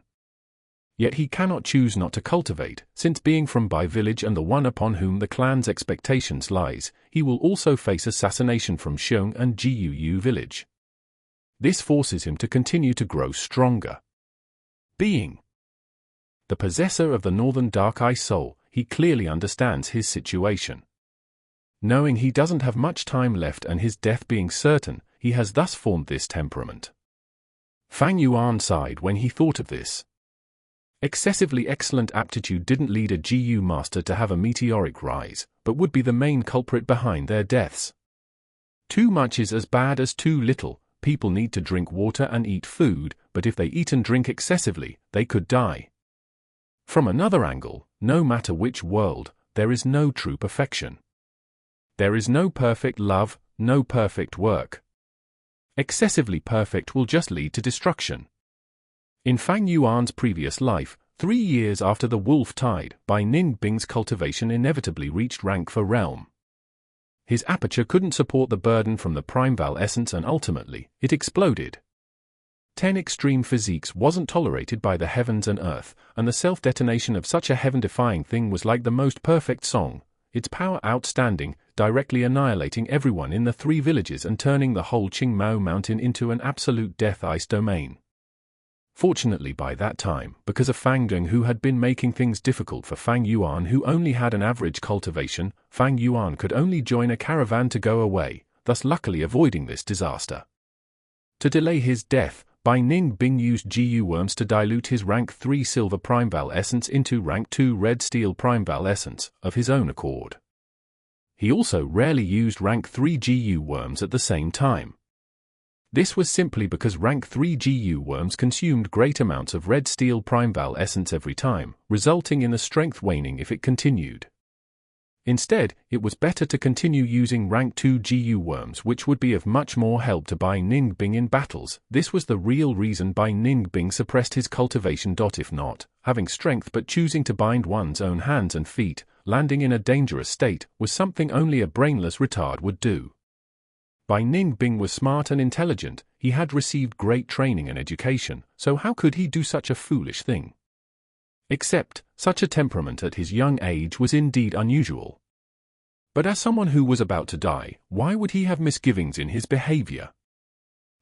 Yet he cannot choose not to cultivate, since being from Bai village and the one upon whom the clan's expectations lies, he will also face assassination from Qing and Guu village. This forces him to continue to grow stronger. Being the possessor of the Northern Dark Eye Soul, he clearly understands his situation. Knowing he doesn't have much time left and his death being certain, he has thus formed this temperament. Fang Yuan sighed when he thought of this. Excessively excellent aptitude didn't lead a GU master to have a meteoric rise, but would be the main culprit behind their deaths. Too much is as bad as too little. People need to drink water and eat food, but if they eat and drink excessively, they could die. From another angle, no matter which world, there is no true perfection. There is no perfect love, no perfect work. Excessively perfect will just lead to destruction. In Fang Yuan's previous life, 3 years after the wolf tide, Bai Ning Bing's cultivation inevitably reached rank for realm. His aperture couldn't support the burden from the Primeval essence and ultimately, it exploded. 10 extreme physiques wasn't tolerated by the heavens and earth, and the self-detonation of such a heaven-defying thing was like the most perfect song, its power outstanding, directly annihilating everyone in the 3 villages and turning the whole Qing Mao mountain into an absolute death ice domain. Fortunately by that time, because of Fang Dong who had been making things difficult for Fang Yuan who only had an average cultivation, Fang Yuan could only join a caravan to go away, thus luckily avoiding this disaster. To delay his death, Bai Ning Bing used GU worms to dilute his rank 3 silver Primeval essence into rank 2 red steel Primeval essence, of his own accord. He also rarely used rank 3 GU worms at the same time. This was simply because rank 3 GU worms consumed great amounts of red steel Primeval essence every time, resulting in the strength waning if it continued. Instead, it was better to continue using rank 2 GU worms, which would be of much more help to Bai Ning Bing in battles. This was the real reason Bai Ning Bing suppressed his cultivation. If not, having strength but choosing to bind one's own hands and feet, landing in a dangerous state, was something only a brainless retard would do. Bai Ning Bing was smart and intelligent, he had received great training and education, so how could he do such a foolish thing? Except, such a temperament at his young age was indeed unusual. But as someone who was about to die, why would he have misgivings in his behavior?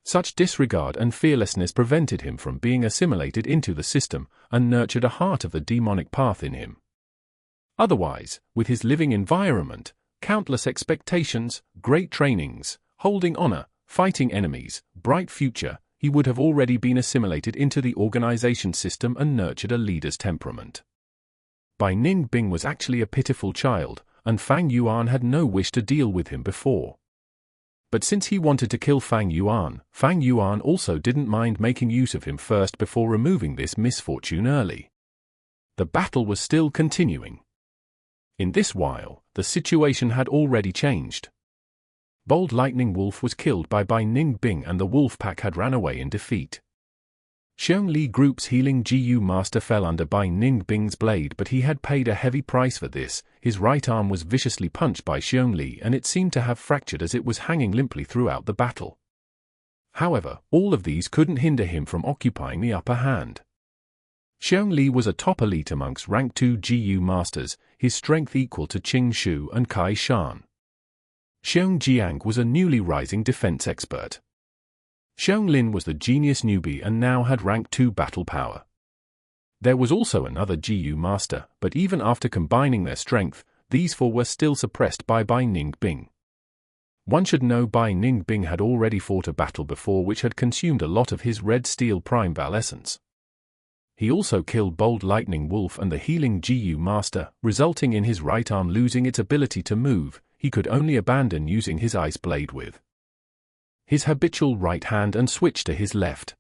Such disregard and fearlessness prevented him from being assimilated into the system, and nurtured a heart of the demonic path in him. Otherwise, with his living environment, countless expectations, great trainings, holding honor, fighting enemies, bright future, he would have already been assimilated into the organization system and nurtured a leader's temperament. Bai Ning Bing was actually a pitiful child, and Fang Yuan had no wish to deal with him before. But since he wanted to kill Fang Yuan also didn't mind making use of him first before removing this misfortune early. The battle was still continuing. In this while, the situation had already changed. Bold Lightning Wolf was killed by Bai Ning Bing and the wolf pack had ran away in defeat. Xiong Li Group's healing GU master fell under Bai Ning Bing's blade, but he had paid a heavy price for this. His right arm was viciously punched by Xiong Li and it seemed to have fractured as it was hanging limply throughout the battle. However, all of these couldn't hinder him from occupying the upper hand. Xiong Li was a top elite amongst rank 2 GU masters, his strength equal to Qing Shu and Kai Shan. Xiong Jiang was a newly rising defense expert. Xiong Lin was the genius newbie and now had rank 2 battle power. There was also another GU master, but even after combining their strength, these four were still suppressed by Bai Ning Bing. One should know Bai Ning Bing had already fought a battle before which had consumed a lot of his red steel Primeval essence. He also killed Bold Lightning Wolf and the healing GU master, resulting in his right arm losing its ability to move. He could only abandon using his ice blade with his habitual right hand and switch to his left.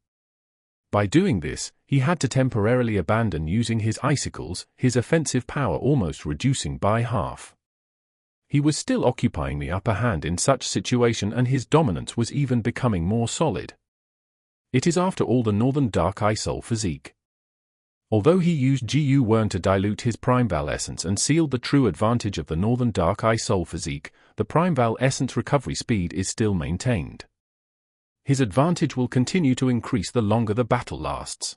By doing this, he had to temporarily abandon using his icicles, his offensive power almost reducing by half. He was still occupying the upper hand in such situation and his dominance was even becoming more solid. It is after all the Northern Dark Eye Soul physique. Although he used GU Yuan to dilute his Primeval essence and sealed the true advantage of the Northern Dark Eye Soul physique, the Primeval essence recovery speed is still maintained. His advantage will continue to increase the longer the battle lasts.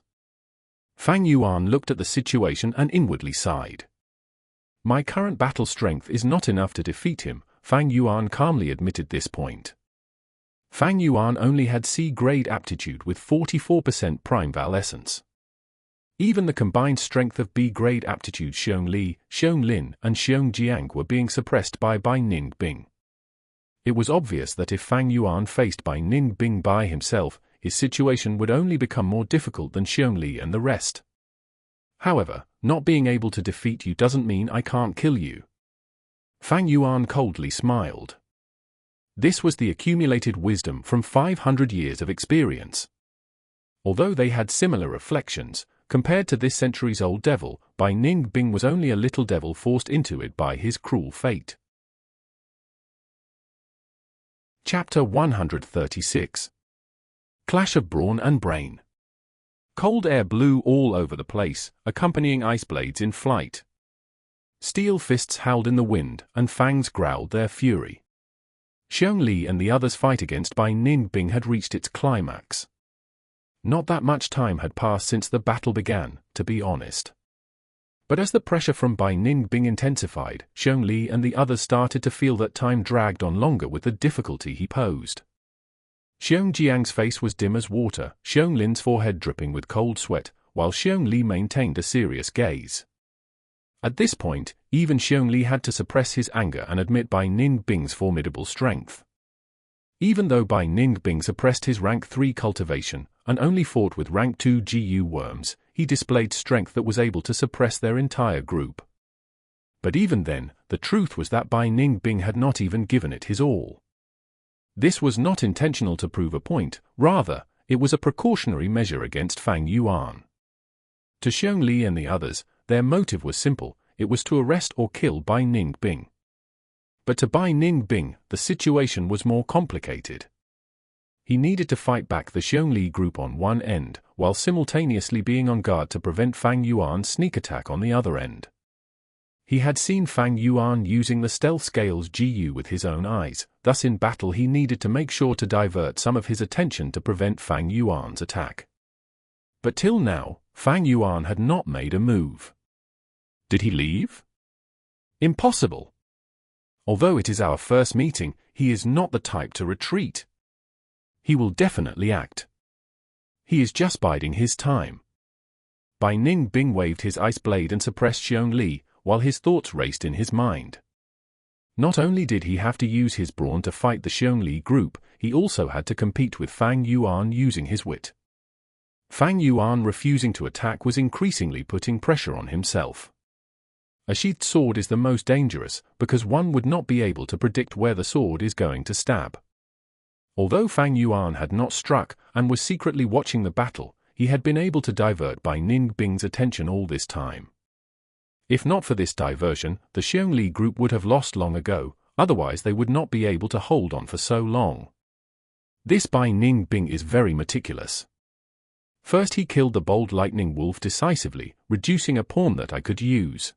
Fang Yuan looked at the situation and inwardly sighed. My current battle strength is not enough to defeat him, Fang Yuan calmly admitted this point. Fang Yuan only had C-grade aptitude with 44% Primeval essence. Even the combined strength of B-grade aptitude Xiong Li, Xiong Lin, and Xiong Jiang were being suppressed by Bai Ning Bing. It was obvious that if Fang Yuan faced Bai Ning Bing by himself, his situation would only become more difficult than Xiong Li and the rest. However, not being able to defeat you doesn't mean I can't kill you. Fang Yuan coldly smiled. This was the accumulated wisdom from 500 years of experience. Although they had similar reflections, compared to this centuries-old devil, Bai Ning Bing was only a little devil forced into it by his cruel fate. Chapter 136. Clash of Brawn and Brain. Cold air blew all over the place, accompanying ice blades in flight. Steel fists howled in the wind, and fangs growled their fury. Xiong Li and the others' fight against Bai Ning Bing had reached its climax. Not that much time had passed since the battle began, to be honest. But as the pressure from Bai Ning Bing intensified, Xiong Li and the others started to feel that time dragged on longer with the difficulty he posed. Xiong Jiang's face was dim as water, Xiong Lin's forehead dripping with cold sweat, while Xiong Li maintained a serious gaze. At this point, even Xiong Li had to suppress his anger and admit Bai Ning Bing's formidable strength. Even though Bai Ning Bing suppressed his rank 3 cultivation, and only fought with rank 2 GU worms, he displayed strength that was able to suppress their entire group. But even then, the truth was that Bai Ning Bing had not even given it his all. This was not intentional to prove a point, rather, it was a precautionary measure against Fang Yuan. To Xiong Li and the others, their motive was simple, it was to arrest or kill Bai Ning Bing. But to Bai Ning Bing, the situation was more complicated. He needed to fight back the Xiong Li group on one end, while simultaneously being on guard to prevent Fang Yuan's sneak attack on the other end. He had seen Fang Yuan using the stealth scales GU with his own eyes, thus in battle he needed to make sure to divert some of his attention to prevent Fang Yuan's attack. But till now, Fang Yuan had not made a move. Did he leave? Impossible. Although it is our first meeting, he is not the type to retreat. He will definitely act. He is just biding his time. Bai Ning Bing waved his ice blade and suppressed Xiong Li, while his thoughts raced in his mind. Not only did he have to use his brawn to fight the Xiong Li group, he also had to compete with Fang Yuan using his wit. Fang Yuan refusing to attack was increasingly putting pressure on himself. A sheathed sword is the most dangerous, because one would not be able to predict where the sword is going to stab. Although Fang Yuan had not struck and was secretly watching the battle, he had been able to divert Bai Ning Bing's attention all this time. If not for this diversion, the Xiongli group would have lost long ago, otherwise they would not be able to hold on for so long. This Bai Ning Bing is very meticulous. First he killed the bold lightning wolf decisively, reducing a pawn that I could use.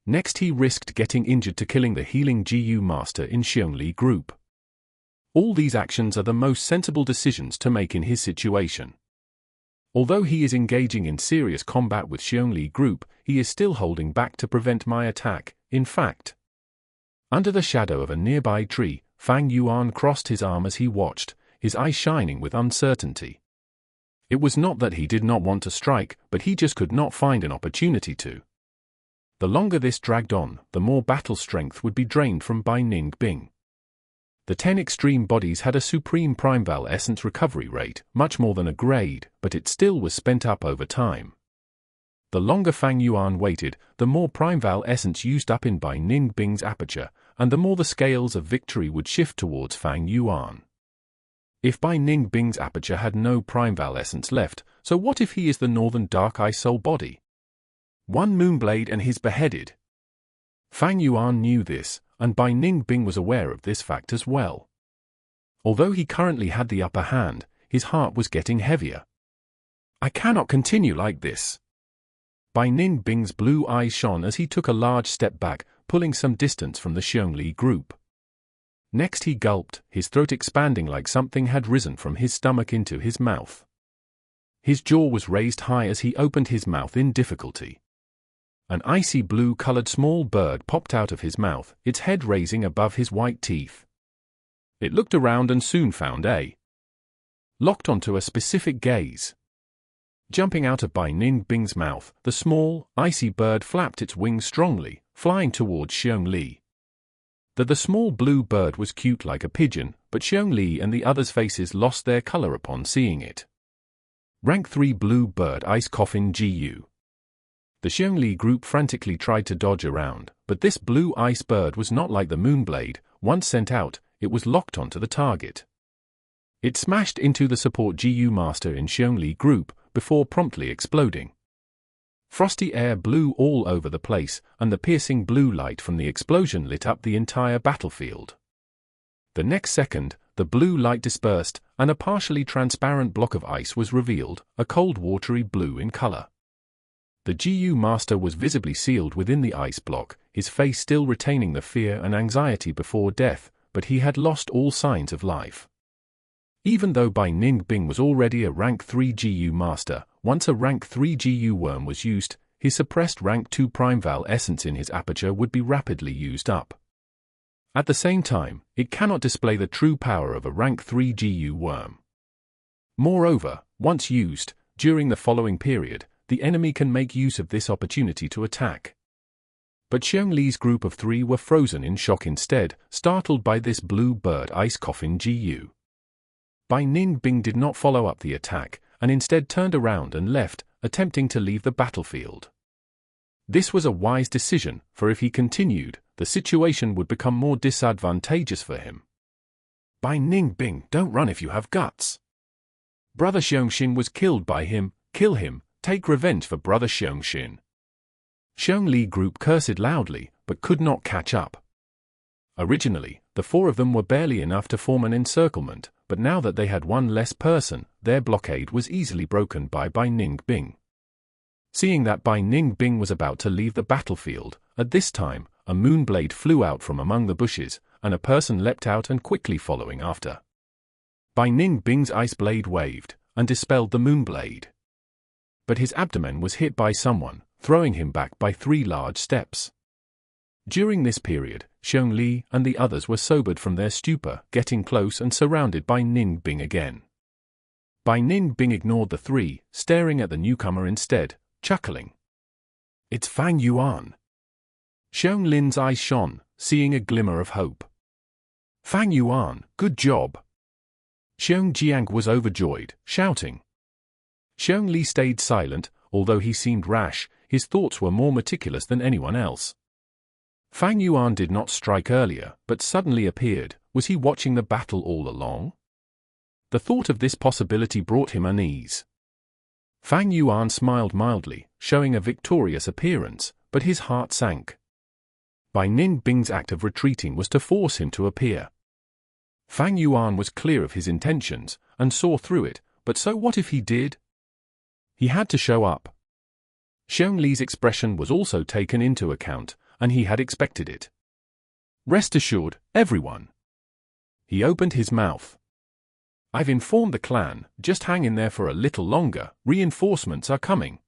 Next he risked getting injured to killing the healing GU master in Xiongli group. All these actions are the most sensible decisions to make in his situation. Although he is engaging in serious combat with Xiongli group, he is still holding back to prevent my attack. In fact, under the shadow of a nearby tree, Fang Yuan crossed his arm as he watched, his eyes shining with uncertainty. It was not that he did not want to strike, but he just could not find an opportunity to. The longer this dragged on, the more battle strength would be drained from Bai Ning Bing. The 10 extreme bodies had a supreme Primeval essence recovery rate, much more than a grade, but it still was spent up over time. The longer Fang Yuan waited, the more Primeval essence used up in Bai Ning Bing's aperture, and the more the scales of victory would shift towards Fang Yuan. If Bai Ning Bing's aperture had no Primeval essence left, so what if he is the Northern Dark Eye Soul body? One Moonblade and he's beheaded. Fang Yuan knew this, and Bai Ning Bing was aware of this fact as well. Although he currently had the upper hand, his heart was getting heavier. I cannot continue like this. Bai Ning Bing's blue eyes shone as he took a large step back, pulling some distance from the Xiongli group. Next he gulped, his throat expanding like something had risen from his stomach into his mouth. His jaw was raised high as he opened his mouth in difficulty. An icy blue-colored small bird popped out of his mouth, its head raising above his white teeth. It looked around and soon found locked onto a specific gaze. Jumping out of Bai Ning Bing's mouth, the small, icy bird flapped its wings strongly, flying towards Xiongli. The small blue bird was cute like a pigeon, but Xiongli and the others' faces lost their color upon seeing it. Rank 3 Blue Bird Ice Coffin GU. The Xiongli group frantically tried to dodge around, but this blue ice bird was not like the Moonblade. Once sent out, it was locked onto the target. It smashed into the support GU master in Xiongli group, before promptly exploding. Frosty air blew all over the place, and the piercing blue light from the explosion lit up the entire battlefield. The next second, the blue light dispersed, and a partially transparent block of ice was revealed, a cold watery blue in color. The GU master was visibly sealed within the ice block, his face still retaining the fear and anxiety before death, but he had lost all signs of life. Even though Bai Ning Bing was already a rank 3 GU master, once a rank 3 GU worm was used, his suppressed rank 2 Primeval essence in his aperture would be rapidly used up. At the same time, it cannot display the true power of a rank 3 GU worm. Moreover, once used, during the following period, the enemy can make use of this opportunity to attack. But Xiongli's group of 3 were frozen in shock instead, startled by this blue bird ice coffin GU. Bai Ning Bing did not follow up the attack, and instead turned around and left, attempting to leave the battlefield. This was a wise decision, for if he continued, the situation would become more disadvantageous for him. Bai Ning Bing, don't run if you have guts. Brother Xiongxin was killed by him, kill him, take revenge for Brother Xiongxin. Xiongli group cursed loudly, but could not catch up. Originally, the 4 of them were barely enough to form an encirclement, but now that they had one less person, their blockade was easily broken by Bai Ning Bing. Seeing that Bai Ning Bing was about to leave the battlefield, at this time, a moonblade flew out from among the bushes, and a person leapt out and quickly following after. Bai Ning Bing's ice blade waved, and dispelled the moonblade. But his abdomen was hit by someone, throwing him back by 3 large steps. During this period, Xiongli and the others were sobered from their stupor, getting close and surrounded by Ning Bing again. Bai Ning Bing ignored the 3, staring at the newcomer instead, chuckling. It's Fang Yuan. Xiong Lin's eyes shone, seeing a glimmer of hope. Fang Yuan, good job. Xiong Jiang was overjoyed, shouting. Xiong Li stayed silent, although he seemed rash, his thoughts were more meticulous than anyone else. Fang Yuan did not strike earlier, but suddenly appeared. Was he watching the battle all along? The thought of this possibility brought him unease. Fang Yuan smiled mildly, showing a victorious appearance, but his heart sank. Bai Ning Bing's act of retreating was to force him to appear. Fang Yuan was clear of his intentions, and saw through it, but so what if he did? He had to show up. Xiong Li's expression was also taken into account, and he had expected it. Rest assured, everyone. He opened his mouth. I've informed the clan, just hang in there for a little longer, reinforcements are coming.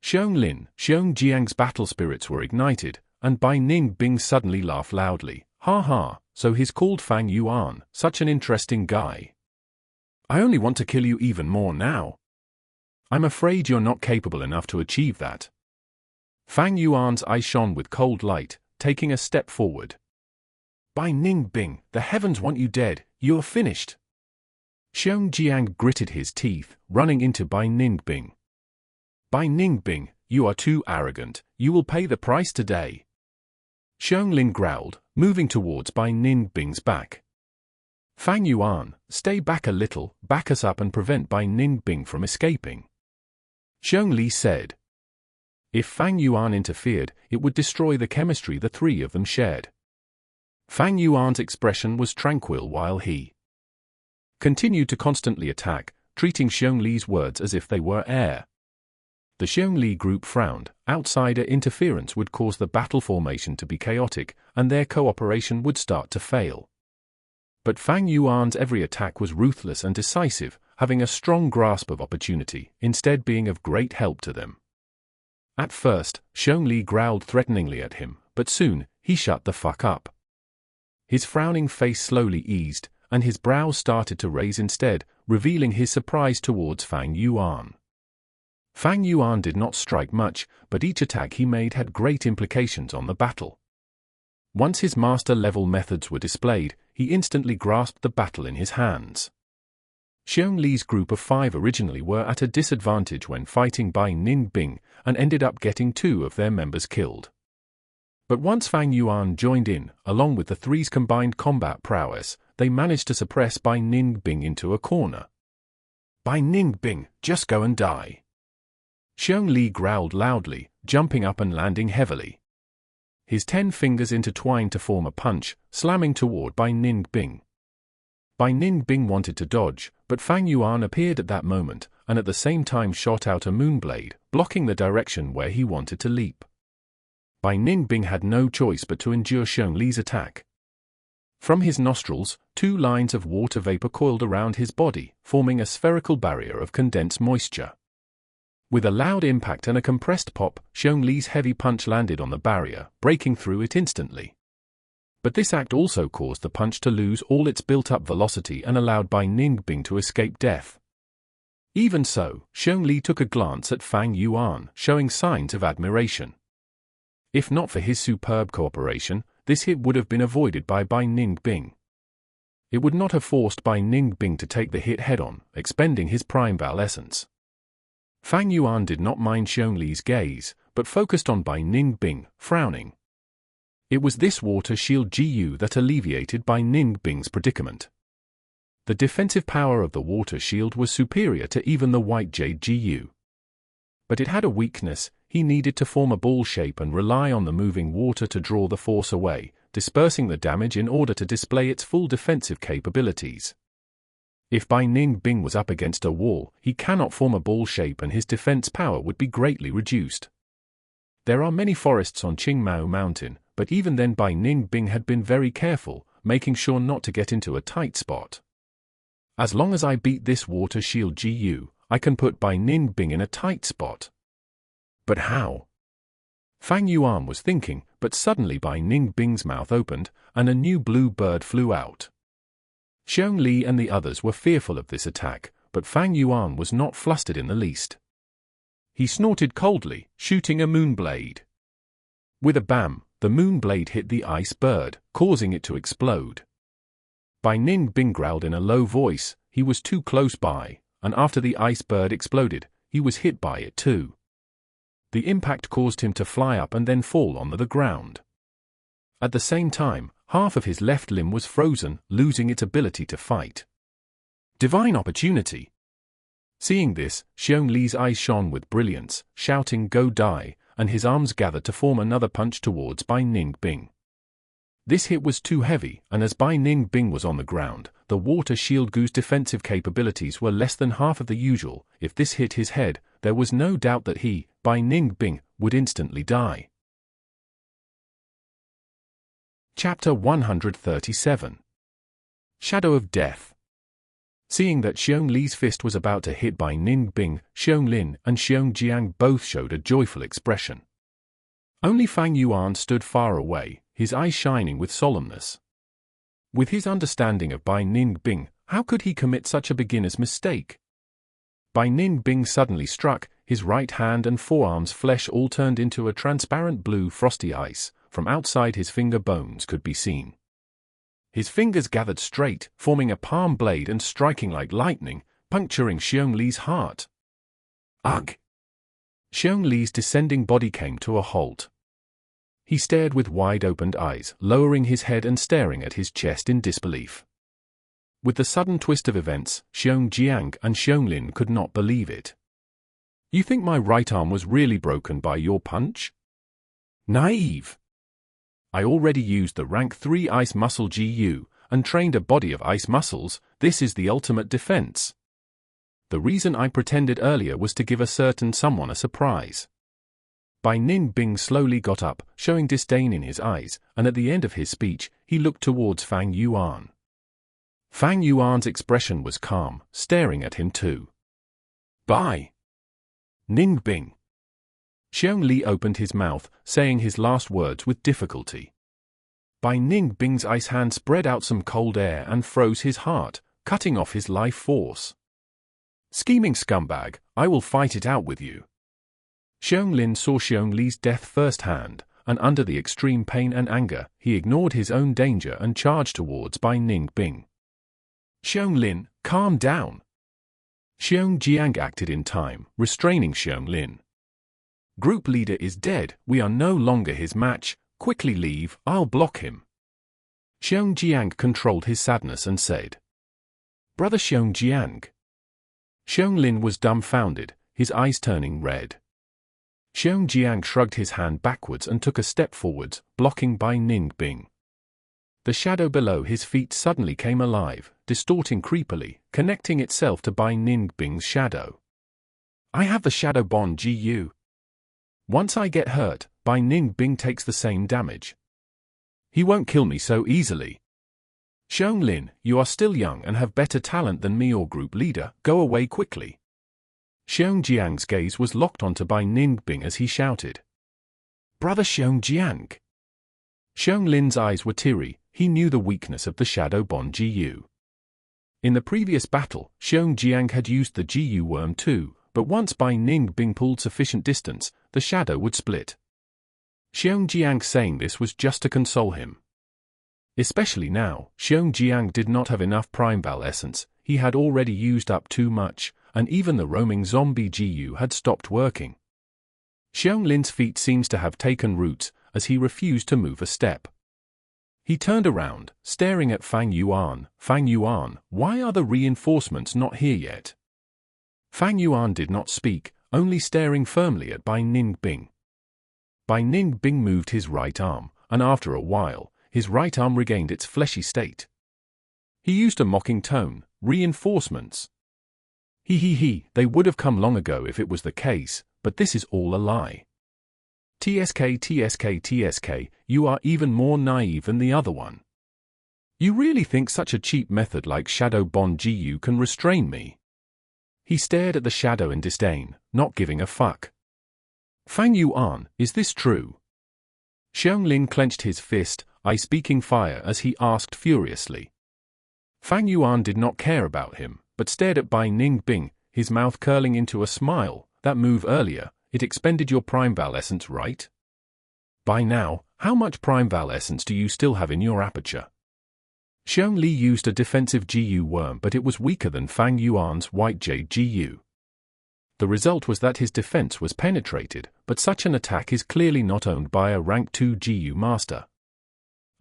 Xiong Jiang's battle spirits were ignited, and Bai Ning Bing suddenly laughed loudly. Ha ha, so he's called Fang Yuan, such an interesting guy. I only want to kill you even more now. I'm afraid you're not capable enough to achieve that. Fang Yuan's eye shone with cold light, taking a step forward. Bai Ning Bing, the heavens want you dead, you're finished. Xiong Jiang gritted his teeth, running into Bai Ning Bing. Bai Ning Bing, you are too arrogant, you will pay the price today. Xiong Lin growled, moving towards Bai Ning Bing's back. Fang Yuan, stay back a little, back us up and prevent Bai Ning Bing from escaping. Xiong Li said. If Fang Yuan interfered, it would destroy the chemistry the three of them shared. Fang Yuan's expression was tranquil while he continued to constantly attack, treating Xiong Li's words as if they were air. The Xiong Li group frowned. Outsider interference would cause the battle formation to be chaotic, and their cooperation would start to fail. But Fang Yuan's every attack was ruthless and decisive, having a strong grasp of opportunity, instead being of great help to them. At first, Xiong Li growled threateningly at him, but soon, he shut the fuck up. His frowning face slowly eased, and his brows started to raise instead, revealing his surprise towards Fang Yuan. Fang Yuan did not strike much, but each attack he made had great implications on the battle. Once his master-level methods were displayed, he instantly grasped the battle in his hands. Xiong Li's group of 5 originally were at a disadvantage when fighting Bai Ning Bing, and ended up getting 2 of their members killed. But once Fang Yuan joined in, along with the 3's combined combat prowess, they managed to suppress Bai Ning Bing into a corner. Bai Ning Bing, just go and die. Xiong Li growled loudly, jumping up and landing heavily. His 10 fingers intertwined to form a punch, slamming toward Bai Ning Bing. Bai Ning Bing wanted to dodge, but Fang Yuan appeared at that moment, and at the same time shot out a moonblade, blocking the direction where he wanted to leap. Bai Ning Bing had no choice but to endure Xiong Li's attack. From his nostrils, 2 lines of water vapor coiled around his body, forming a spherical barrier of condensed moisture. With a loud impact and a compressed pop, Xiong Li's heavy punch landed on the barrier, breaking through it instantly. But this act also caused the punch to lose all its built-up velocity and allowed Bai Ning Bing to escape death. Even so, Xiong Li took a glance at Fang Yuan, showing signs of admiration. If not for his superb cooperation, this hit would have been avoided by Bai Ning Bing. It would not have forced Bai Ning Bing to take the hit head-on, expending his Primeval essence. Fang Yuan did not mind Xiong Li's gaze, but focused on Bai Ning Bing, frowning. It was this water shield GU that alleviated Bai Ning Bing's predicament. The defensive power of the water shield was superior to even the white jade GU. But it had a weakness. He needed to form a ball shape and rely on the moving water to draw the force away, dispersing the damage in order to display its full defensive capabilities. If Bai Ning Bing was up against a wall, he cannot form a ball shape and his defense power would be greatly reduced. There are many forests on Qingmao Mountain, but even then Bai Ning Bing had been very careful, making sure not to get into a tight spot. As long as I beat this water shield GU, I can put Bai Ning Bing in a tight spot. But how? Fang Yuan was thinking, but suddenly Bai Ning Bing's mouth opened, and a new blue bird flew out. Xiong Li and the others were fearful of this attack, but Fang Yuan was not flustered in the least. He snorted coldly, shooting a moonblade. With a bam, the moonblade hit the ice bird, causing it to explode. Bai Ning Bing growled in a low voice. He was too close by, and after the ice bird exploded, he was hit by it too. The impact caused him to fly up and then fall onto the ground. At the same time, half of his left limb was frozen, losing its ability to fight. Divine opportunity. Seeing this, Xiong Li's eyes shone with brilliance, shouting "Go die," and his arms gathered to form another punch towards Bai Ning Bing. This hit was too heavy, and as Bai Ning Bing was on the ground, the water shield Gu's defensive capabilities were less than half of the usual. If this hit his head, there was no doubt that he, Bai Ning Bing, would instantly die. Chapter 137. Shadow of Death. Seeing that Xiong Li's fist was about to hit Bai Ning Bing, Xiong Lin and Xiong Jiang both showed a joyful expression. Only Fang Yuan stood far away, his eyes shining with solemnness. With his understanding of Bai Ning Bing, how could he commit such a beginner's mistake? Bai Ning Bing suddenly struck, his right hand and forearm's flesh all turned into a transparent blue frosty ice. From outside his finger bones could be seen. His fingers gathered straight, forming a palm blade and striking like lightning, puncturing Xiong Li's heart. Ugh! Xiong Li's descending body came to a halt. He stared with wide-opened eyes, lowering his head and staring at his chest in disbelief. With the sudden twist of events, Xiong Jiang and Xiong Lin could not believe it. You think my right arm was really broken by your punch? Naive! I already used the rank 3 ice muscle GU, and trained a body of ice muscles. This is the ultimate defense. The reason I pretended earlier was to give a certain someone a surprise. Bai Ning Bing slowly got up, showing disdain in his eyes, and at the end of his speech, he looked towards Fang Yuan. Fang Yuan's expression was calm, staring at him too. Bai Ning Bing. Xiong Li opened his mouth, saying his last words with difficulty. Bai Ning Bing's ice hand spread out some cold air and froze his heart, cutting off his life force. Scheming scumbag, I will fight it out with you. Xiong Lin saw Xiong Li's death firsthand, and under the extreme pain and anger, he ignored his own danger and charged towards Bai Ning Bing. Xiong Lin, calm down. Xiong Jiang acted in time, restraining Xiong Lin. Group leader is dead, we are no longer his match, quickly leave, I'll block him. Xiong Jiang controlled his sadness and said. Brother Xiong Jiang. Xiong Lin was dumbfounded, his eyes turning red. Xiong Jiang shrugged his hand backwards and took a step forwards, blocking Bai Ning Bing. The shadow below his feet suddenly came alive, distorting creepily, connecting itself to Bai Ning Bing's shadow. I have the shadow bond GU. Once I get hurt, Bai Ning Bing takes the same damage. He won't kill me so easily. Xiong Lin, you are still young and have better talent than me or group leader, go away quickly. Xiong Jiang's gaze was locked onto Bai Ning Bing as he shouted. Brother Xiong Jiang. Xiong Lin's eyes were teary, he knew the weakness of the shadow bond GU. In the previous battle, Xiong Jiang had used the GU worm too, but once Bai Ning Bing pulled sufficient distance, the shadow would split. Xiong Jiang saying this was just to console him. Especially now, Xiong Jiang did not have enough Primeval essence, he had already used up too much, and even the roaming zombie GU had stopped working. Xiong Lin's feet seems to have taken roots, as he refused to move a step. He turned around, staring at Fang Yuan. Fang Yuan, why are the reinforcements not here yet? Fang Yuan did not speak, only staring firmly at Bai Ning Bing. Bai Ning Bing moved his right arm, and after a while, his right arm regained its fleshy state. He used a mocking tone, reinforcements. He, they would have come long ago if it was the case, but this is all a lie. TSK, you are even more naive than the other one. You really think such a cheap method like Shadow Bond GU can restrain me? He stared at the shadow in disdain, not giving a fuck. Fang Yuan, is this true? Xiong Lin clenched his fist, eye speaking fire as he asked furiously. Fang Yuan did not care about him, but stared at Bai Ning Bing, his mouth curling into a smile. That move earlier, it expended your Primeval essence, right? By now, how much Primeval essence do you still have in your aperture? Xiong Li used a defensive GU worm, but it was weaker than Fang Yuan's white jade GU. The result was that his defense was penetrated, but such an attack is clearly not owned by a rank 2 GU master.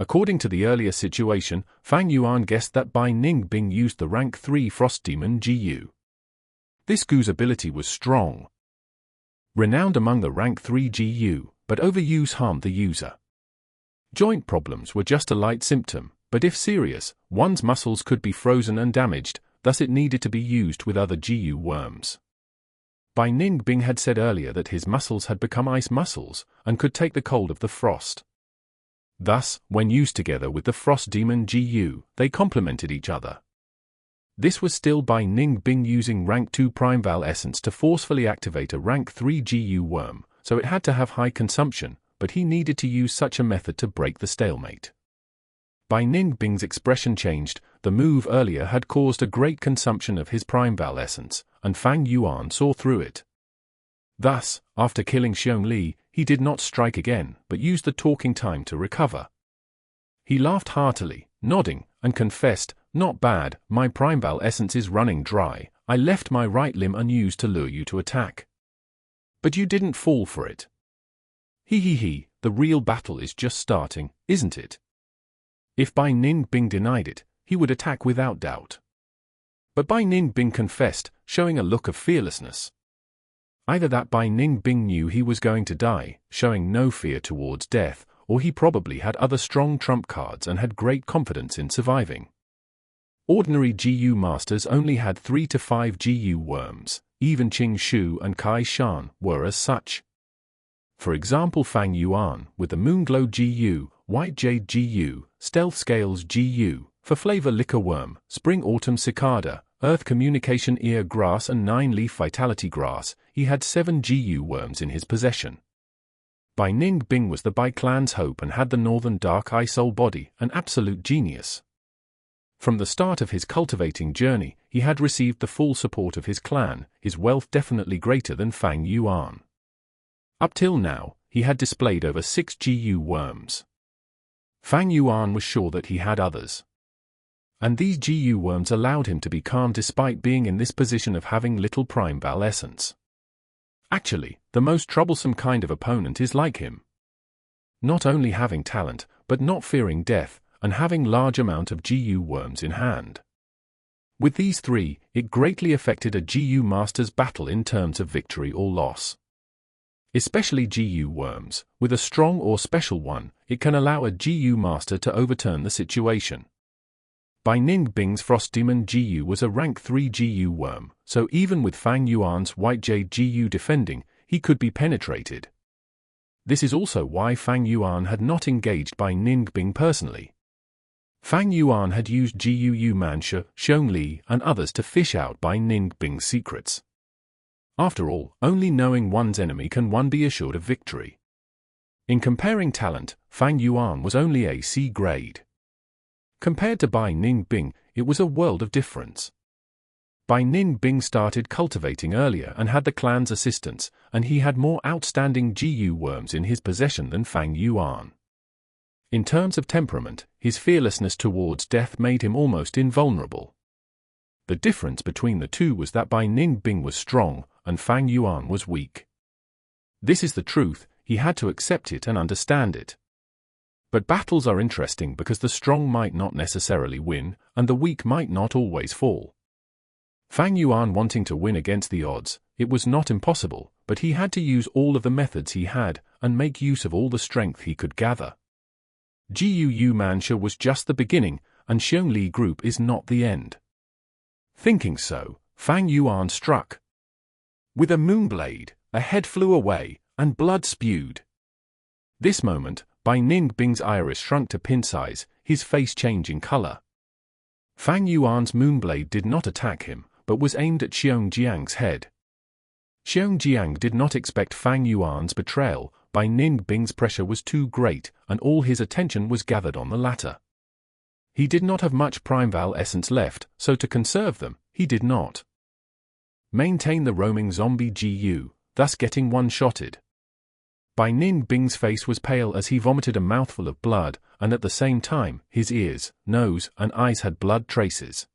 According to the earlier situation, Fang Yuan guessed that Bai Ning Bing used the rank 3 Frost Demon GU. This GU's ability was strong, renowned among the rank 3 GU, but overuse harmed the user. Joint problems were just a light symptom, but if serious, one's muscles could be frozen and damaged, thus it needed to be used with other GU worms. Bai Ning Bing had said earlier that his muscles had become ice muscles, and could take the cold of the frost. Thus, when used together with the Frost Demon GU, they complemented each other. This was still Bai Ning Bing using rank 2 Primeval essence to forcefully activate a rank 3 GU worm, so it had to have high consumption, but he needed to use such a method to break the stalemate. Bai Ning Bing's expression changed. The move earlier had caused a great consumption of his Primeval essence, and Fang Yuan saw through it. Thus, after killing Xiong Li, he did not strike again, but used the talking time to recover. He laughed heartily, nodding, and confessed, "Not bad, my Primeval essence is running dry. I left my right limb unused to lure you to attack. But you didn't fall for it. The real battle is just starting, isn't it?" If Bai Ning Bing denied it, he would attack without doubt. But Bai Ning Bing confessed, showing a look of fearlessness. Either that Bai Ning Bing knew he was going to die, showing no fear towards death, or he probably had other strong trump cards and had great confidence in surviving. Ordinary GU masters only had 3 to 5 GU worms, even Qing Shu and Kai Shan were as such. For example, Fang Yuan, with the Moonglow GU, White Jade GU, Stealth Scales GU, for Flavor Liquor Worm, Spring Autumn Cicada, Earth Communication Ear Grass and 9-leaf Vitality Grass, he had 7 GU worms in his possession. Bai Ning Bing was the Bai clan's hope and had the Northern Dark Eye Soul body, an absolute genius. From the start of his cultivating journey, he had received the full support of his clan, his wealth definitely greater than Fang Yuan. Up till now, he had displayed over 6 GU worms. Fang Yuan was sure that he had others. And these GU worms allowed him to be calm despite being in this position of having little Primeval essence. Actually, the most troublesome kind of opponent is like him. Not only having talent, but not fearing death, and having large amount of GU worms in hand. With these 3, it greatly affected a GU master's battle in terms of victory or loss. Especially GU worms, with a strong or special one, it can allow a GU master to overturn the situation. Bai Ning Bing's Frost Demon GU was a rank 3 GU worm, so even with Fang Yuan's White Jade GU defending, he could be penetrated. This is also why Fang Yuan had not engaged Bai Ning Bing personally. Fang Yuan had used GU Manxia, Xiong Li, and others to fish out Bai Ning Bing's secrets. After all, only knowing one's enemy can one be assured of victory. In comparing talent, Fang Yuan was only a C grade. Compared to Bai Ning Bing, it was a world of difference. Bai Ning Bing started cultivating earlier and had the clan's assistance, and he had more outstanding GU worms in his possession than Fang Yuan. In terms of temperament, his fearlessness towards death made him almost invulnerable. The difference between the two was that Bai Ning Bing was strong, and Fang Yuan was weak. This is the truth, he had to accept it and understand it. But battles are interesting because the strong might not necessarily win, and the weak might not always fall. Fang Yuan wanting to win against the odds, it was not impossible, but he had to use all of the methods he had, and make use of all the strength he could gather. GU Manxia was just the beginning, and Xiong Li group is not the end. Thinking so, Fang Yuan struck. With a moonblade, a head flew away, and blood spewed. This moment, Bai Ning Bing's iris shrunk to pin size, his face changing color. Fang Yuan's moonblade did not attack him, but was aimed at Xiong Jiang's head. Xiong Jiang did not expect Fang Yuan's betrayal. Bai Ning Bing's pressure was too great, and all his attention was gathered on the latter. He did not have much Primeval essence left, so to conserve them, he did not maintain the roaming zombie GU, thus getting one-shotted. Bai Ning Bing's face was pale as he vomited a mouthful of blood, and at the same time, his ears, nose, and eyes had blood traces.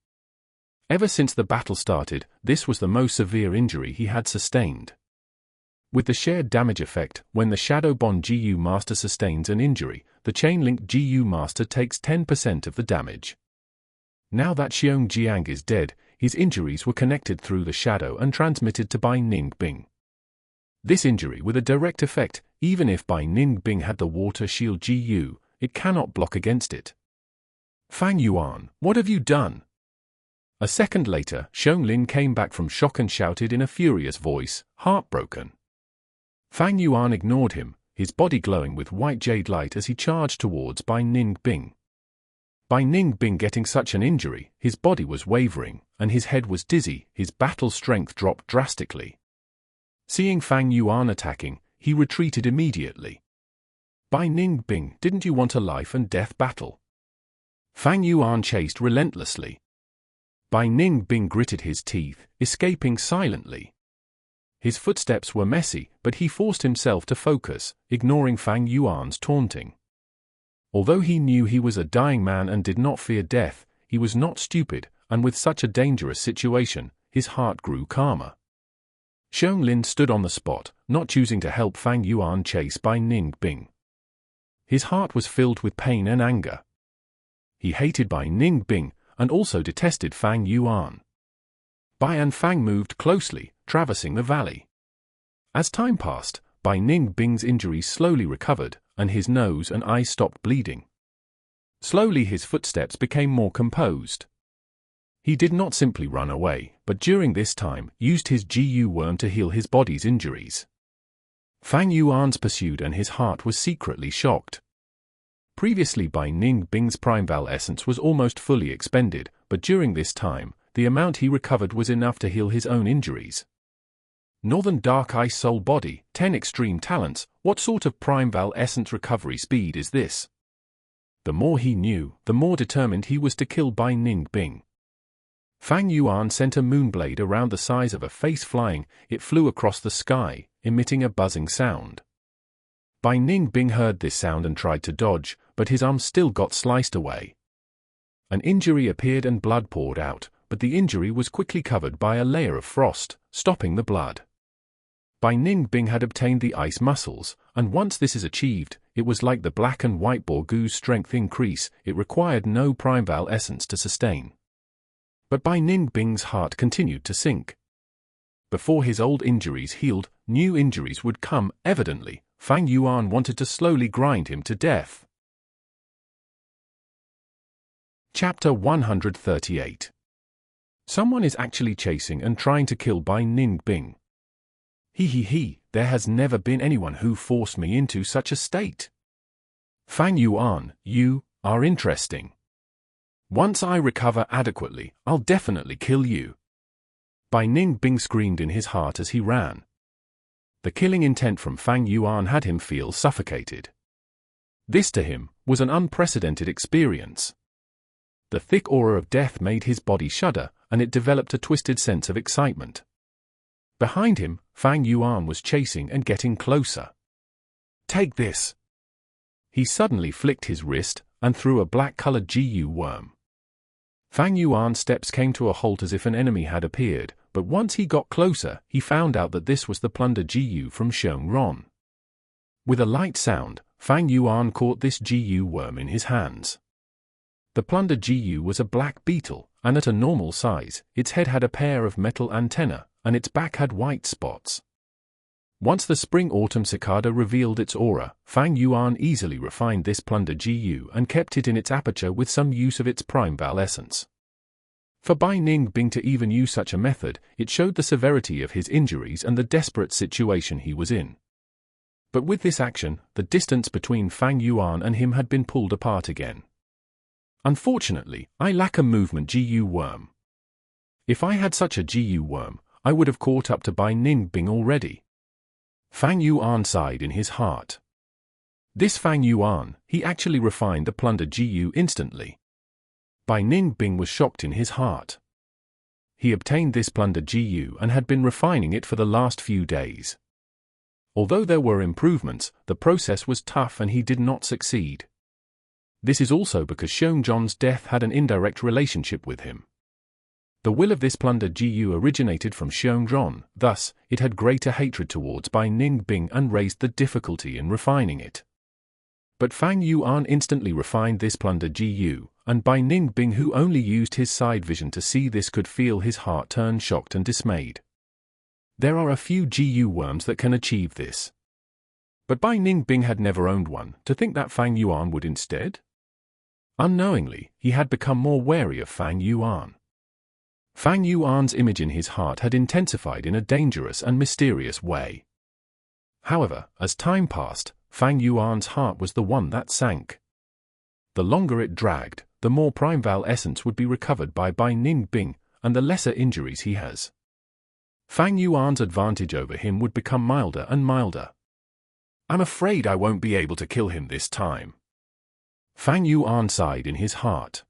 Ever since the battle started, this was the most severe injury he had sustained. With the shared damage effect, when the Shadow Bond GU Master sustains an injury, the Chain-Linked GU Master takes 10% of the damage. Now that Xiong Jiang is dead, his injuries were connected through the shadow and transmitted to Bai Ning Bing. This injury with a direct effect, even if Bai Ning Bing had the Water Shield GU, it cannot block against it. Fang Yuan, what have you done? A second later, Xiong came back from shock and shouted in a furious voice, heartbroken. Fang Yuan ignored him, his body glowing with white jade light as he charged towards Bai Ning Bing. Bai Ning Bing getting such an injury, his body was wavering, and his head was dizzy, his battle strength dropped drastically. Seeing Fang Yuan attacking, he retreated immediately. Bai Ning Bing, didn't you want a life and death battle? Fang Yuan chased relentlessly. Bai Ning Bing gritted his teeth, escaping silently. His footsteps were messy, but he forced himself to focus, ignoring Fang Yuan's taunting. Although he knew he was a dying man and did not fear death, he was not stupid, and with such a dangerous situation, his heart grew calmer. Xiong stood on the spot, not choosing to help Fang Yuan chase Bai Ning Bing. His heart was filled with pain and anger. He hated Bai Ning Bing, and also detested Fang Yuan. Bai and Fang moved closely, traversing the valley. As time passed, Bai Ning Bing's injuries slowly recovered, and his nose and eyes stopped bleeding. Slowly his footsteps became more composed. He did not simply run away, but during this time, used his GU worm to heal his body's injuries. Fang Yuan's pursued and his heart was secretly shocked. Previously Bai Ning Bing's Primeval essence was almost fully expended, but during this time, the amount he recovered was enough to heal his own injuries. Northern Dark Ice Soul Body, 10 extreme talents, what sort of Primeval essence recovery speed is this? The more he knew, the more determined he was to kill Bai Ning Bing. Fang Yuan sent a moonblade around the size of a face flying, it flew across the sky, emitting a buzzing sound. Bai Ning Bing heard this sound and tried to dodge, but his arm still got sliced away. An injury appeared and blood poured out, but the injury was quickly covered by a layer of frost, stopping the blood. Bai Ning Bing had obtained the ice muscles, and once this is achieved, it was like the black and white Borgu's strength increase, it required no Primeval essence to sustain. But Bai Ning Bing's heart continued to sink. Before his old injuries healed, new injuries would come, evidently. Fang Yuan wanted to slowly grind him to death. Chapter 138. Someone is actually chasing and trying to kill Bai Ning Bing. There has never been anyone who forced me into such a state. Fang Yuan, you are interesting. Once I recover adequately, I'll definitely kill you. Bai Ning Bing screamed in his heart as he ran. The killing intent from Fang Yuan had him feel suffocated. This to him was an unprecedented experience. The thick aura of death made his body shudder, and it developed a twisted sense of excitement. Behind him, Fang Yuan was chasing and getting closer. Take this! He suddenly flicked his wrist and threw a black-colored GU worm. Fang Yuan's steps came to a halt as if an enemy had appeared, but once he got closer, he found out that this was the plunder GU from Xiong. With a light sound, Fang Yuan caught this GU worm in his hands. The plunder GU was a black beetle, and at a normal size, its head had a pair of metal antennae, and its back had white spots. Once the spring-autumn cicada revealed its aura, Fang Yuan easily refined this plunder GU and kept it in its aperture with some use of its Primeval essence. For Bai Ning Bing to even use such a method, it showed the severity of his injuries and the desperate situation he was in. But with this action, the distance between Fang Yuan and him had been pulled apart again. Unfortunately, I lack a movement GU worm. If I had such a GU worm, I would have caught up to Bai Ning Bing already. Fang Yuan sighed in his heart. This Fang Yuan, he actually refined the plunder GU instantly. Bai Ning Bing was shocked in his heart. He obtained this plunder GU and had been refining it for the last few days. Although there were improvements, the process was tough and he did not succeed. This is also because Xiongzhong's death had an indirect relationship with him. The will of this plunder Gu originated from Xiongzhong, thus, it had greater hatred towards Bai Ning Bing and raised the difficulty in refining it. But Fang Yuan instantly refined this plunder Gu, and Bai Ning Bing, who only used his side vision to see this, could feel his heart turn shocked and dismayed. There are a few Gu worms that can achieve this. But Bai Ning Bing had never owned one, to think that Fang Yuan would instead? Unknowingly, he had become more wary of Fang Yuan. Fang Yuan's image in his heart had intensified in a dangerous and mysterious way. However, as time passed, Fang Yuan's heart was the one that sank. The longer it dragged, the more Primeval essence would be recovered by Bai Ning Bing, and the lesser injuries he has. Fang Yuan's advantage over him would become milder and milder. I'm afraid I won't be able to kill him this time. Fang Yuan sighed in his heart.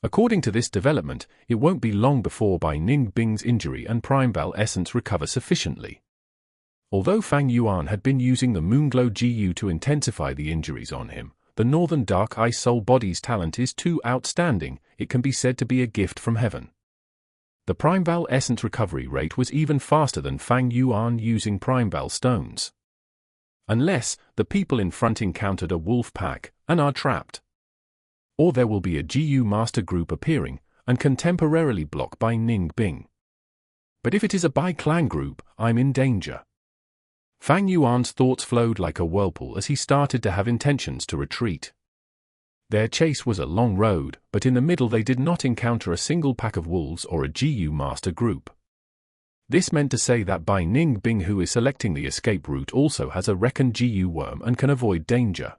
According to this development, it won't be long before Bai Ning Bing's injury and Primeval essence recover sufficiently. Although Fang Yuan had been using the Moonglow Gu to intensify the injuries on him, the Northern Dark Eye Soul Body's talent is too outstanding, it can be said to be a gift from heaven. The Primeval essence recovery rate was even faster than Fang Yuan using Primeval stones. Unless, the people in front encountered a wolf pack, and are trapped. Or there will be a Gu master group appearing, and can temporarily block Bai Ning Bing. But if it is a Bai clan group, I'm in danger. Fang Yuan's thoughts flowed like a whirlpool as he started to have intentions to retreat. Their chase was a long road, but in the middle they did not encounter a single pack of wolves or a Gu master group. This meant to say that Bai Ning Bing, who is selecting the escape route, also has a reckoned Gu worm and can avoid danger.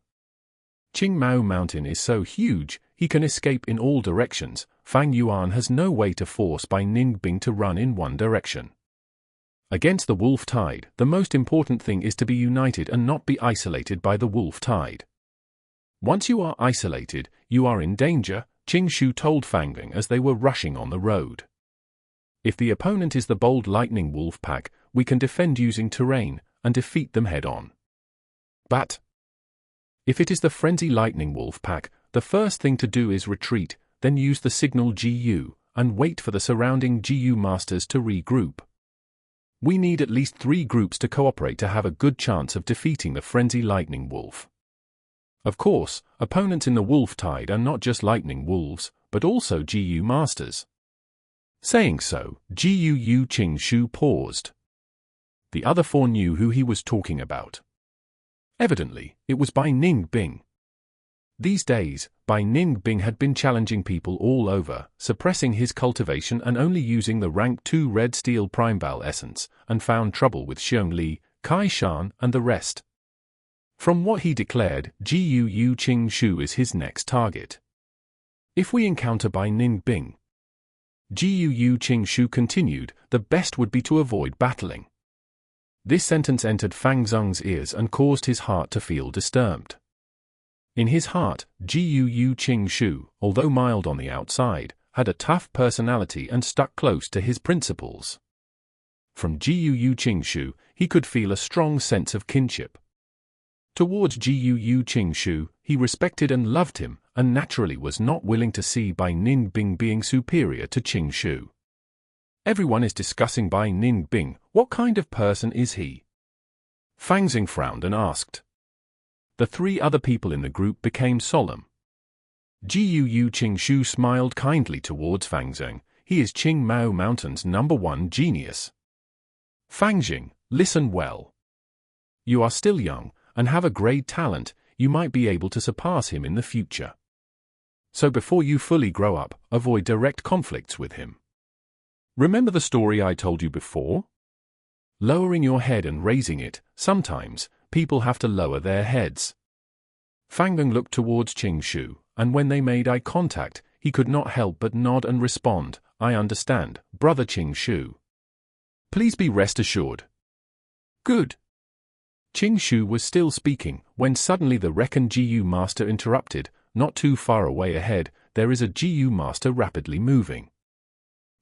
Qing Mao Mountain is so huge, he can escape in all directions. Fang Yuan has no way to force Bai Ning Bing to run in one direction. Against the wolf tide, the most important thing is to be united and not be isolated by the wolf tide. Once you are isolated, you are in danger, Qing Shu told Fang as they were rushing on the road. If the opponent is the bold lightning wolf pack, we can defend using terrain, and defeat them head-on. But if it is the frenzy lightning wolf pack, the first thing to do is retreat, then use the signal Gu, and wait for the surrounding Gu masters to regroup. We need at least 3 groups to cooperate to have a good chance of defeating the frenzy lightning wolf. Of course, opponents in the wolf tide are not just lightning wolves, but also Gu masters. Saying so, Gu Qing Shu paused. The other 4 knew who he was talking about. Evidently, it was Bai Ning Bing. These days, Bai Ning Bing had been challenging people all over, suppressing his cultivation and only using the rank 2 red steel Primeval essence, and found trouble with Xiong Li, Kai Shan, and the rest. From what he declared, Gu Qing Shu is his next target. If we encounter Bai Ning Bing, Gu Qing Shu continued, the best would be to avoid battling. This sentence entered Fang Zheng's ears and caused his heart to feel disturbed. In his heart, Gu Qing Shu, although mild on the outside, had a tough personality and stuck close to his principles. From Gu Qing Shu, he could feel a strong sense of kinship. Towards Gu Qing Shu, he respected and loved him, and naturally was not willing to see Bai Ning Bing being superior to Qing Shu. Everyone is discussing Bai Ning Bing. What kind of person is he? Fang Zheng frowned and asked. The 3 other people in the group became solemn. Gu Qing Shu smiled kindly towards Fang Zheng. He is Qing Mao Mountain's #1 genius. Fang Zheng, listen well. You are still young, and have a great talent. You might be able to surpass him in the future. So before you fully grow up, avoid direct conflicts with him. Remember the story I told you before? Lowering your head and raising it, sometimes, people have to lower their heads. Fang Zheng looked towards Qing Shu, and when they made eye contact, he could not help but nod and respond, I understand, brother Qing Shu. Please be rest assured. Good. Qing Shu was still speaking, when suddenly the reckoned Gu master interrupted. Not too far away ahead, there is a Gu master rapidly moving.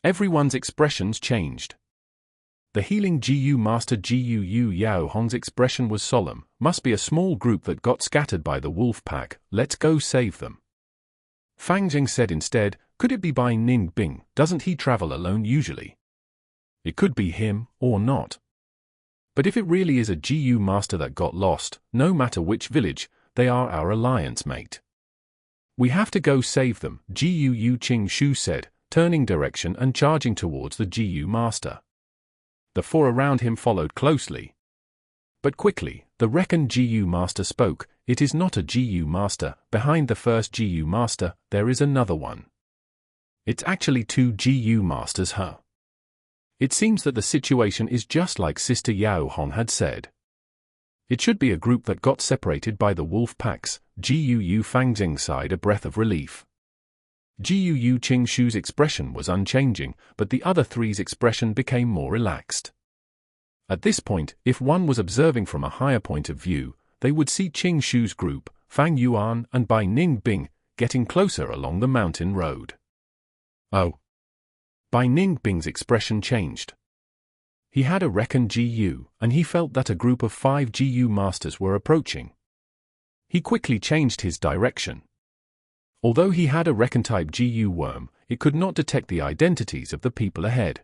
Everyone's expressions changed. The healing Gu master Gu Yao Hong's expression was solemn. Must be a small group that got scattered by the wolf pack, let's go save them. Fang Zheng said instead, Could it be Bai Ning Bing? Doesn't he travel alone usually? It could be him, or not. But if it really is a GU master that got lost, no matter which village, they are our alliance mate. We have to go save them, GU Qing Shu said, turning direction and charging towards the GU master. The four around him followed closely. But quickly, the reckoned GU master spoke. It is not a GU master. Behind the first GU master, there is another one. It's actually two GU masters, huh? It seems that the situation is just like Sister Yao Hong had said. It should be a group that got separated by the wolf packs. GU Fang Jing sighed a breath of relief. GU Qing Shu's expression was unchanging, but the other three's expression became more relaxed. At this point, if one was observing from a higher point of view, they would see Qing Shu's group, Fang Yuan and Bai Ning Bing, getting closer along the mountain road. Oh. Bai Ning Bing's expression changed. He had a reckoned GU, and he felt that a group of 5 GU masters were approaching. He quickly changed his direction. Although he had a Recon-type GU worm, it could not detect the identities of the people ahead.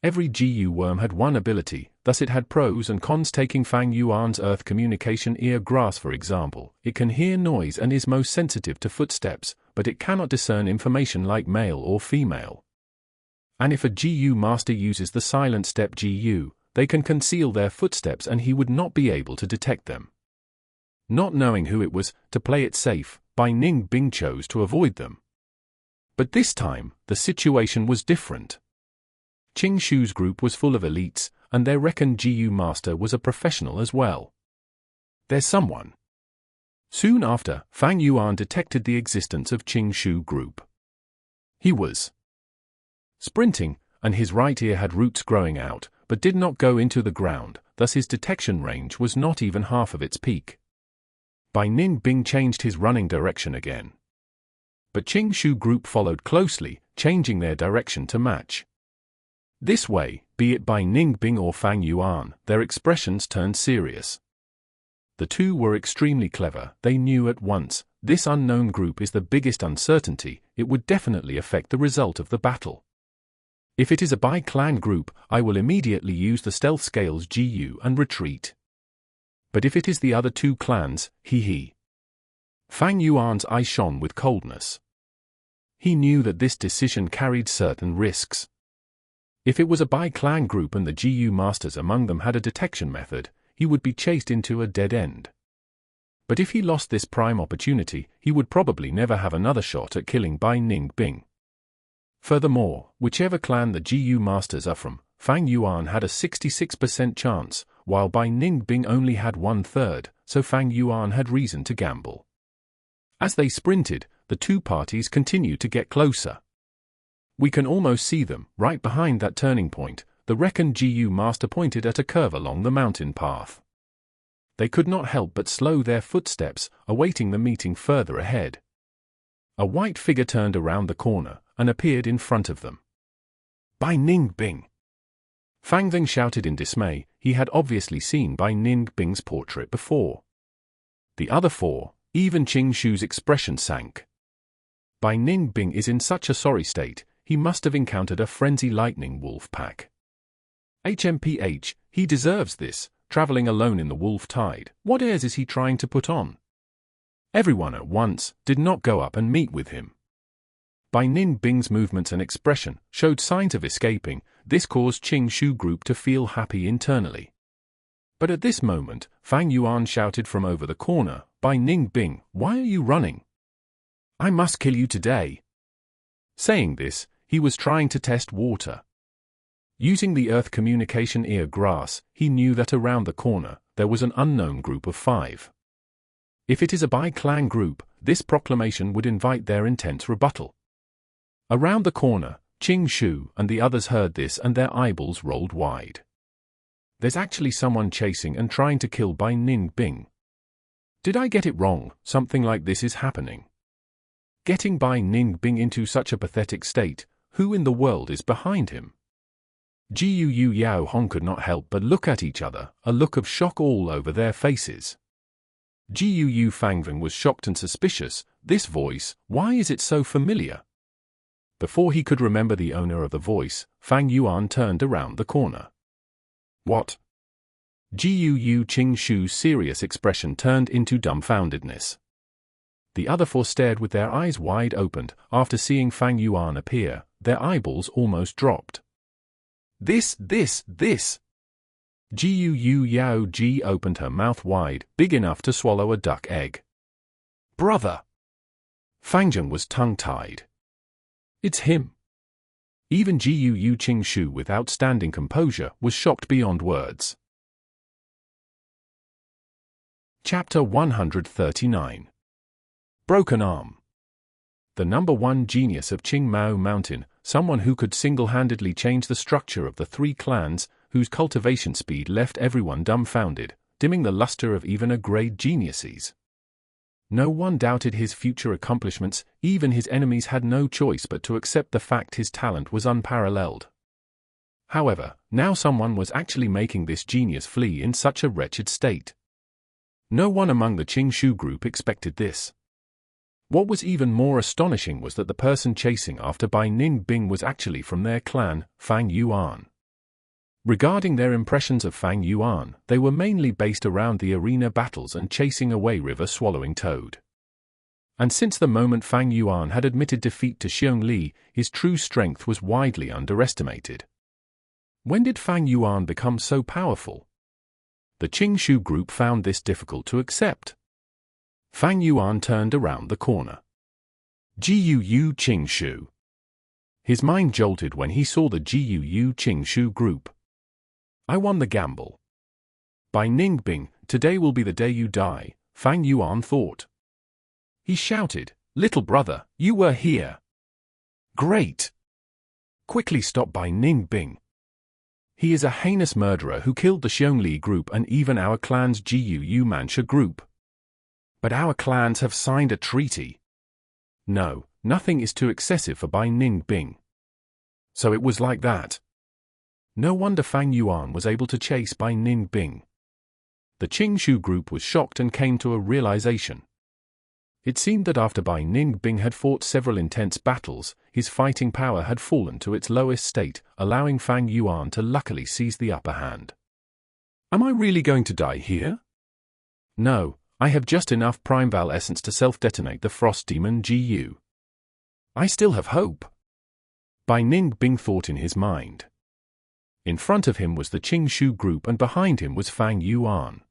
Every GU worm had one ability, thus it had pros and cons. Taking Fang Yuan's Earth Communication Ear Grass for example, it can hear noise and is most sensitive to footsteps, but it cannot discern information like male or female. And if a GU master uses the Silent Step GU, they can conceal their footsteps and he would not be able to detect them. Not knowing who it was, to play it safe, Bai Ning Bing chose to avoid them. But this time, the situation was different. Qing Shu's group was full of elites, and their reckoned GU master was a professional as well. There's someone. Soon after, Fang Yuan detected the existence of Qing Shu group. He was sprinting, and his right ear had roots growing out, but did not go into the ground, thus his detection range was not even half of its peak. Bai Ning Bing changed his running direction again. But Qing Shu group followed closely, changing their direction to match. This way, be it Bai Ning Bing or Fang Yuan, their expressions turned serious. The two were extremely clever. They knew at once, this unknown group is the biggest uncertainty. It would definitely affect the result of the battle. If it is a Bai clan group, I will immediately use the stealth scales GU and retreat. But if it is the other two clans, Fang Yuan's eye shone with coldness. He knew that this decision carried certain risks. If it was a Bai clan group and the GU masters among them had a detection method, he would be chased into a dead end. But if he lost this prime opportunity, he would probably never have another shot at killing Bai Ning Bing. Furthermore, whichever clan the GU masters are from, Fang Yuan had a 66% chance, while Bai Ning Bing only had 1/3, so Fang Yuan had reason to gamble. As they sprinted, the two parties continued to get closer. We can almost see them, right behind that turning point. The reckoned GU master pointed at a curve along the mountain path. They could not help but slow their footsteps, awaiting the meeting further ahead. A white figure turned around the corner and appeared in front of them. Bai Ning Bing! Fang Ving shouted in dismay. He had obviously seen Bai Ning Bing's portrait before. The other four, even Qing Shu's expression sank. Bai Ning Bing is in such a sorry state, he must have encountered a frenzy lightning wolf pack. HMPH, he deserves this, traveling alone in the wolf tide. What airs is he trying to put on? Everyone at once did not go up and meet with him. Bai Ning Bing's movements and expression showed signs of escaping. This caused Qing Shu group to feel happy internally. But at this moment, Fang Yuan shouted from over the corner, Bai Ning Bing, why are you running? I must kill you today. Saying this, he was trying to test water. Using the Earth Communication Ear Grass, he knew that around the corner, there was an unknown group of 5. If it is a Bai clan group, this proclamation would invite their intense rebuttal. Around the corner, Qing Shu and the others heard this and their eyeballs rolled wide. There's actually someone chasing and trying to kill Bai Ning Bing. Did I get it wrong? Something like this is happening. Getting Bai Ning Bing into such a pathetic state, who in the world is behind him? Jiu Yao Hong could not help but look at each other, a look of shock all over their faces. Jiu Fangving was shocked and suspicious. This voice, why is it so familiar? Before he could remember the owner of the voice, Fang Yuan turned around the corner. What? Gu Qing Shu's serious expression turned into dumbfoundedness. The other four stared with their eyes wide opened. After seeing Fang Yuan appear, their eyeballs almost dropped. This. Gu Yao Ji opened her mouth wide, big enough to swallow a duck egg. Brother! Fangjing was tongue-tied. It's him. Even Gu Qing Shu, with outstanding composure, was shocked beyond words. Chapter 139. Broken Arm. The #1 genius of Qing Mao Mountain, someone who could single-handedly change the structure of the three clans, whose cultivation speed left everyone dumbfounded, dimming the luster of even a grade geniuses. No one doubted his future accomplishments. Even his enemies had no choice but to accept the fact his talent was unparalleled. However, now someone was actually making this genius flee in such a wretched state. No one among the Qing Shu group expected this. What was even more astonishing was that the person chasing after Bai Ning Bing was actually from their clan, Fang Yuan. Regarding their impressions of Fang Yuan, they were mainly based around the arena battles and chasing away river-swallowing toad. And since the moment Fang Yuan had admitted defeat to Xiong Li, his true strength was widely underestimated. When did Fang Yuan become so powerful? The Qing Shu group found this difficult to accept. Fang Yuan turned around the corner. Gu Qing Shu. His mind jolted when he saw the Gu Qing Shu group. I won the gamble. Bai Ning Bing, today will be the day you die, Fang Yuan thought. He shouted, little brother, you were here. Great. Quickly stop Bai Ning Bing. He is a heinous murderer who killed the Xiong Li group and even our clan's Gu Mancha group. But our clans have signed a treaty. No, nothing is too excessive for Bai Ning Bing. So it was like that. No wonder Fang Yuan was able to chase Bai Ning Bing. The Qing Shu group was shocked and came to a realization. It seemed that after Bai Ning Bing had fought several intense battles, his fighting power had fallen to its lowest state, allowing Fang Yuan to luckily seize the upper hand. Am I really going to die here? No, I have just enough Primeval essence to self-detonate the Frost Demon Gu. I still have hope. Bai Ning Bing thought in his mind. In front of him was the Qing Shu group and behind him was Fang Yuan.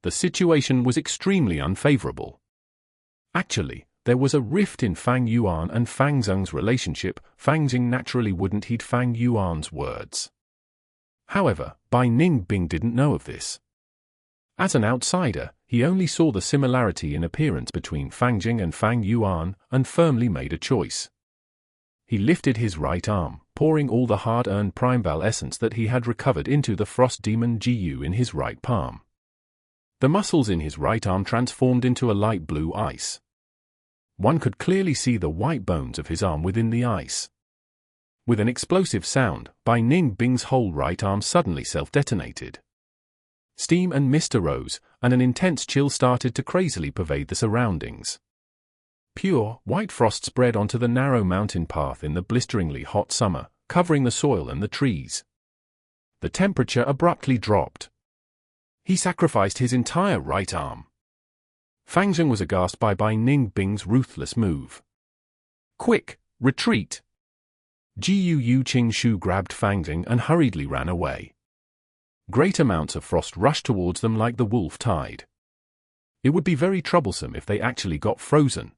The situation was extremely unfavorable. Actually, there was a rift in Fang Yuan and Fang Zheng's relationship. Fang Zheng naturally wouldn't heed Fang Yuan's words. However, Bai Ning Bing didn't know of this. As an outsider, he only saw the similarity in appearance between Fang Zheng and Fang Yuan and firmly made a choice. He lifted his right arm, pouring all the hard-earned Primeval essence that he had recovered into the Frost Demon Gu in his right palm. The muscles in his right arm transformed into a light blue ice. One could clearly see the white bones of his arm within the ice. With an explosive sound, Bai Ning Bing's whole right arm suddenly self-detonated. Steam and mist arose, and an intense chill started to crazily pervade the surroundings. Pure, white frost spread onto the narrow mountain path in the blisteringly hot summer, covering the soil and the trees. The temperature abruptly dropped. He sacrificed his entire right arm. Fang Zheng was aghast by Bai Ning Bing's ruthless move. Quick, retreat! Gu Qing Shu grabbed Fang Zheng and hurriedly ran away. Great amounts of frost rushed towards them like the wolf tide. It would be very troublesome if they actually got frozen.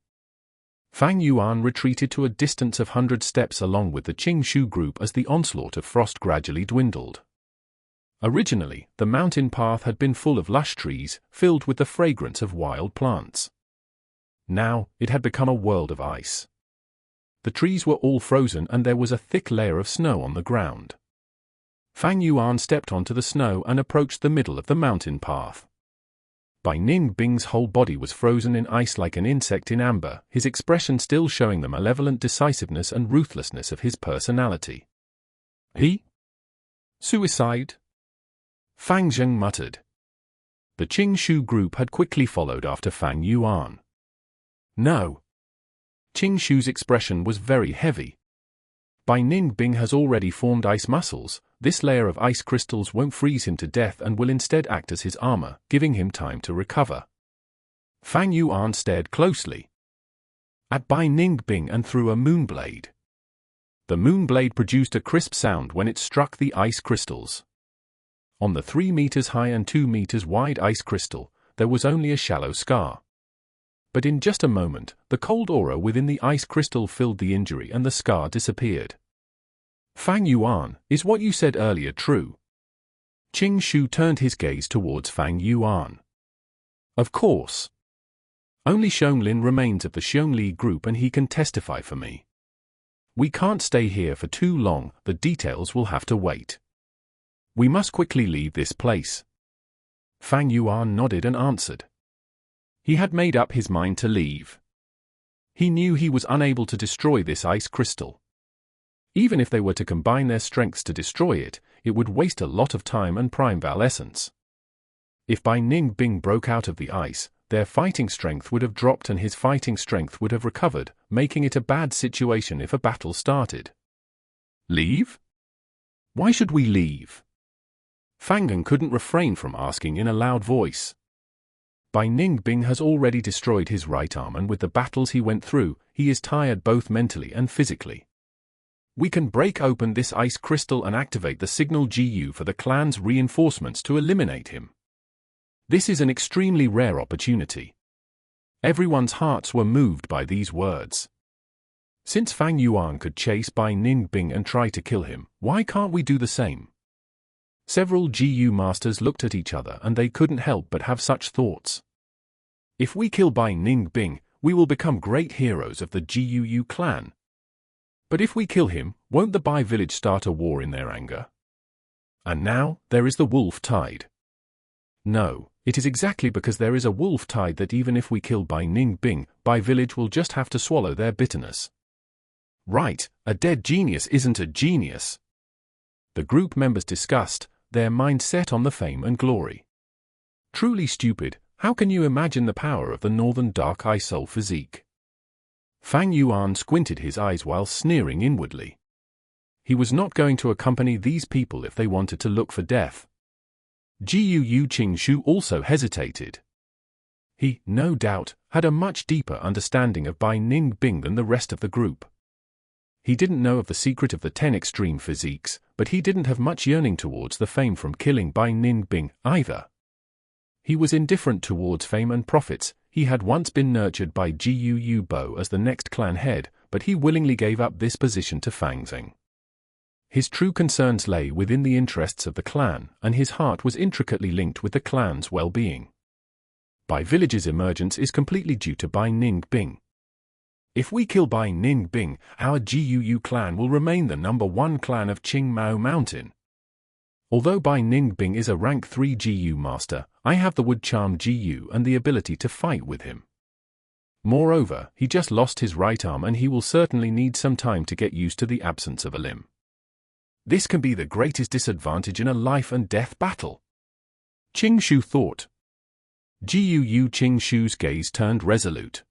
Fang Yuan retreated to a distance of 100 steps along with the Qing Shu group as the onslaught of frost gradually dwindled. Originally, the mountain path had been full of lush trees, filled with the fragrance of wild plants. Now, it had become a world of ice. The trees were all frozen and there was a thick layer of snow on the ground. Fang Yuan stepped onto the snow and approached the middle of the mountain path. Bai Ning Bing's whole body was frozen in ice like an insect in amber, his expression still showing the malevolent decisiveness and ruthlessness of his personality. He? Suicide? Fang Zheng muttered. The Qing Shu group had quickly followed after Fang Yuan. No. Qing Shu's expression was very heavy. Bai Ning Bing has already formed ice muscles. This layer of ice crystals won't freeze him to death and will instead act as his armor, giving him time to recover. Fang Yuan stared closely at Bai Ning Bing and threw a moonblade. The moonblade produced a crisp sound when it struck the ice crystals. On the 3 meters high and 2 meters wide ice crystal, there was only a shallow scar. But in just a moment, the cold aura within the ice crystal filled the injury and the scar disappeared. Fang Yuan, is what you said earlier true? Qing Shu turned his gaze towards Fang Yuan. Of course. Only Xionglin remains of the Xiongli group and he can testify for me. We can't stay here for too long, the details will have to wait. We must quickly leave this place. Fang Yuan nodded and answered. He had made up his mind to leave. He knew he was unable to destroy this ice crystal. Even if they were to combine their strengths to destroy it, it would waste a lot of time and Primeval essence. If Bai Ning Bing broke out of the ice, their fighting strength would have dropped and his fighting strength would have recovered, making it a bad situation if a battle started. Leave? Why should we leave? Fang couldn't refrain from asking in a loud voice. Bai Ning Bing has already destroyed his right arm and with the battles he went through, he is tired both mentally and physically. We can break open this ice crystal and activate the signal GU for the clan's reinforcements to eliminate him. This is an extremely rare opportunity. Everyone's hearts were moved by these words. Since Fang Yuan could chase Bai Ning Bing and try to kill him, why can't we do the same? Several GU masters looked at each other and they couldn't help but have such thoughts. If we kill Bai Ning Bing, we will become great heroes of the GUU clan. But if we kill him, won't the Bai village start a war in their anger? And now, there is the wolf tide. No, it is exactly because there is a wolf tide that even if we kill Bai Ning Bing, Bai village will just have to swallow their bitterness. Right, a dead genius isn't a genius. The group members discussed, their mind set on the fame and glory. Truly stupid, how can you imagine the power of the northern dark eye soul physique? Fang Yuan squinted his eyes while sneering inwardly. He was not going to accompany these people if they wanted to look for death. GUU Qing Shu also hesitated. He, no doubt, had a much deeper understanding of Bai Ning Bing than the rest of the group. He didn't know of the secret of the 10 extreme physiques, but he didn't have much yearning towards the fame from killing Bai Ning Bing either. He was indifferent towards fame and profits. He had once been nurtured by GUU Bo as the next clan head, but he willingly gave up this position to Fang Zheng. His true concerns lay within the interests of the clan, and his heart was intricately linked with the clan's well-being. Bai village's emergence is completely due to Bai Ning Bing. If we kill Bai Ning Bing, our GUU clan will remain the #1 clan of Qing Mao Mountain. Although Bai Ning Bing is a rank 3 GU master, I have the wood charm GU and the ability to fight with him. Moreover, he just lost his right arm and he will certainly need some time to get used to the absence of a limb. This can be the greatest disadvantage in a life and death battle. Qing Shu thought. GUU Qing Shu's gaze turned resolute.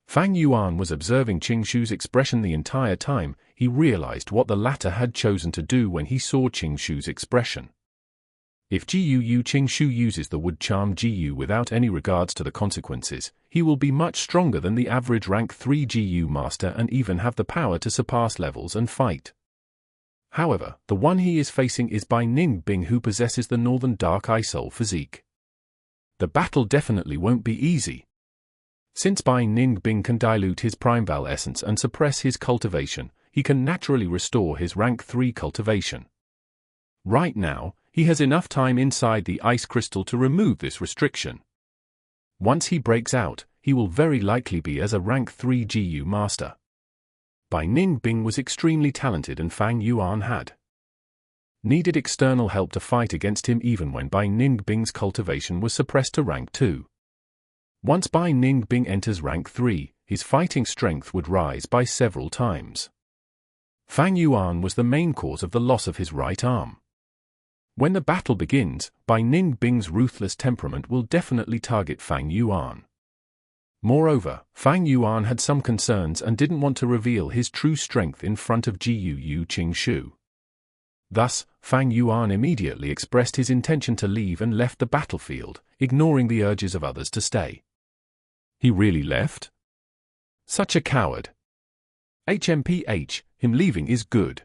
Fang Yuan was observing Qing Shu's expression the entire time. He realized what the latter had chosen to do when he saw Qing Shu's expression. If GUU Qing Shu uses the wood charm GU without any regards to the consequences, he will be much stronger than the average rank 3 GU master and even have the power to surpass levels and fight. However, the one he is facing is Bai Ning Bing, who possesses the northern dark eye soul physique. The battle definitely won't be easy. Since Bai Ning Bing can dilute his Primeval essence and suppress his cultivation, he can naturally restore his rank 3 cultivation. Right now, he has enough time inside the ice crystal to remove this restriction. Once he breaks out, he will very likely be as a rank 3 GU master. Bai Ning Bing was extremely talented and Fang Yuan had needed external help to fight against him even when Bai Ning Bing's cultivation was suppressed to rank 2. Once Bai Ning Bing enters rank 3, his fighting strength would rise by several times. Fang Yuan was the main cause of the loss of his right arm. When the battle begins, Bai Ning Bing's ruthless temperament will definitely target Fang Yuan. Moreover, Fang Yuan had some concerns and didn't want to reveal his true strength in front of Jiu Qing Shu. Thus, Fang Yuan immediately expressed his intention to leave and left the battlefield, ignoring the urges of others to stay. He really left? Such a coward. HMPH, him leaving is good.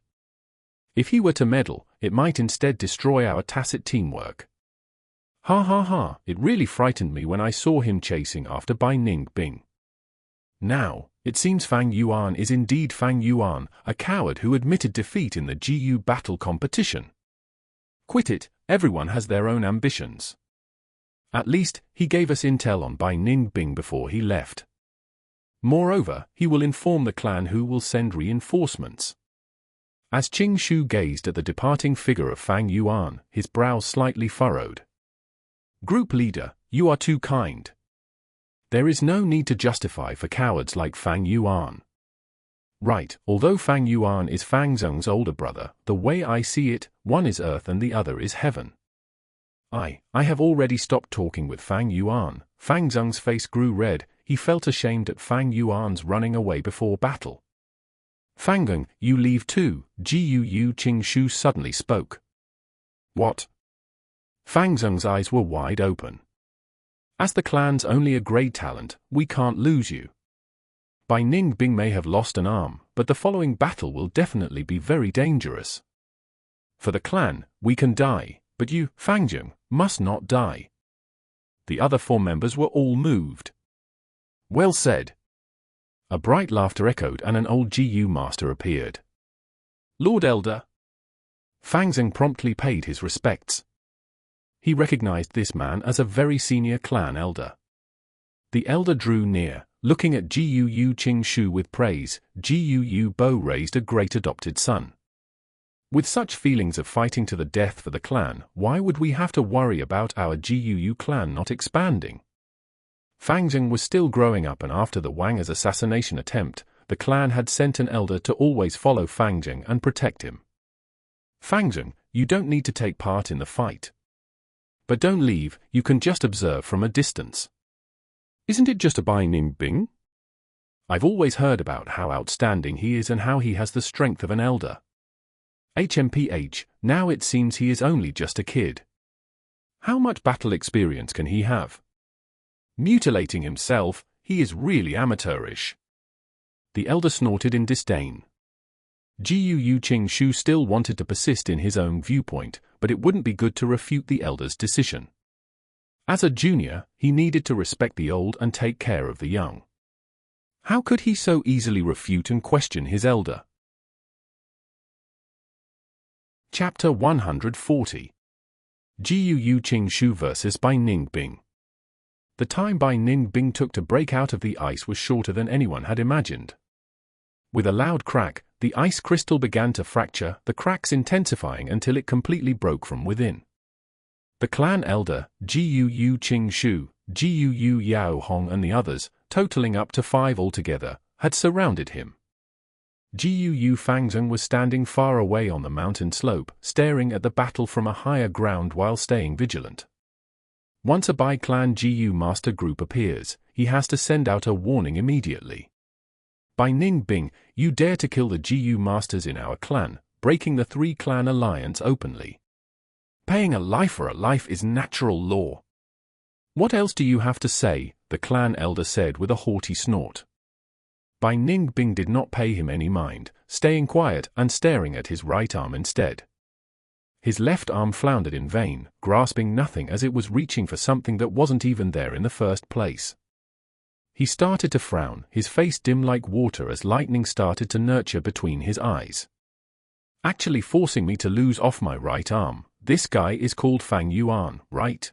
If he were to meddle, it might instead destroy our tacit teamwork. Ha ha ha, it really frightened me when I saw him chasing after Bai Ning Bing. Now, it seems Fang Yuan is indeed Fang Yuan, a coward who admitted defeat in the GU battle competition. Quit it, everyone has their own ambitions. At least, he gave us intel on Bai Ning Bing before he left. Moreover, he will inform the clan who will send reinforcements. As Qing Shu gazed at the departing figure of Fang Yuan, his brows slightly furrowed. Group leader, you are too kind. There is no need to justify for cowards like Fang Yuan. Right, although Fang Yuan is Fang Zheng's older brother, the way I see it, one is earth and the other is heaven. I have already stopped talking with Fang Yuan. Fang Zheng's face grew red, he felt ashamed at Fang Yuan's running away before battle. Fang, you leave too, Jiu Qing Shu suddenly spoke. What? Fang Zheng's eyes were wide open. As the clan's only a grade talent, we can't lose you. Bai Ning Bing may have lost an arm, but the following battle will definitely be very dangerous. For the clan, we can die, but you, Fang Zheng, must not die. The other 4 members were all moved. Well said. A bright laughter echoed and an old GU master appeared. Lord Elder. Fang Zheng promptly paid his respects. He recognized this man as a very senior clan elder. The elder drew near, looking at Jiu Qing Shu with praise. Jiu Bo raised a great adopted son. With such feelings of fighting to the death for the clan, why would we have to worry about our Jiu clan not expanding? Fang Zheng was still growing up, and after the Wang's assassination attempt, the clan had sent an elder to always follow Fang Zheng and protect him. Fang Zheng, you don't need to take part in the fight. But don't leave, you can just observe from a distance. Isn't it just a Bai Ning Bing? I've always heard about how outstanding he is and how he has the strength of an elder. HMPH, now it seems he is only just a kid. How much battle experience can he have? Mutilating himself, he is really amateurish. The elder snorted in disdain. Jiu Qing Shu still wanted to persist in his own viewpoint, but it wouldn't be good to refute the elder's decision. As a junior, he needed to respect the old and take care of the young. How could he so easily refute and question his elder? Chapter 140. Jiu Qing Shu vs Bai Ning Bing. The time Bai Ning Bing took to break out of the ice was shorter than anyone had imagined. With a loud crack, the ice crystal began to fracture, the cracks intensifying until it completely broke from within. The clan elder, Jiu Qing Shu, Jiu Yao Hong and the others, totaling up to 5 altogether, had surrounded him. Jiu Fang Zheng was standing far away on the mountain slope, staring at the battle from a higher ground while staying vigilant. Once a Bai clan GU master group appears, he has to send out a warning immediately. Bai Ning Bing, you dare to kill the GU masters in our clan, breaking the 3-clan alliance openly. Paying a life for a life is natural law. What else do you have to say? The clan elder said with a haughty snort. Bai Ning Bing did not pay him any mind, staying quiet and staring at his right arm instead. His left arm floundered in vain, grasping nothing as it was reaching for something that wasn't even there in the first place. He started to frown, his face dim like water as lightning started to nurture between his eyes. Actually forcing me to lose off my right arm, this guy is called Fang Yuan, right?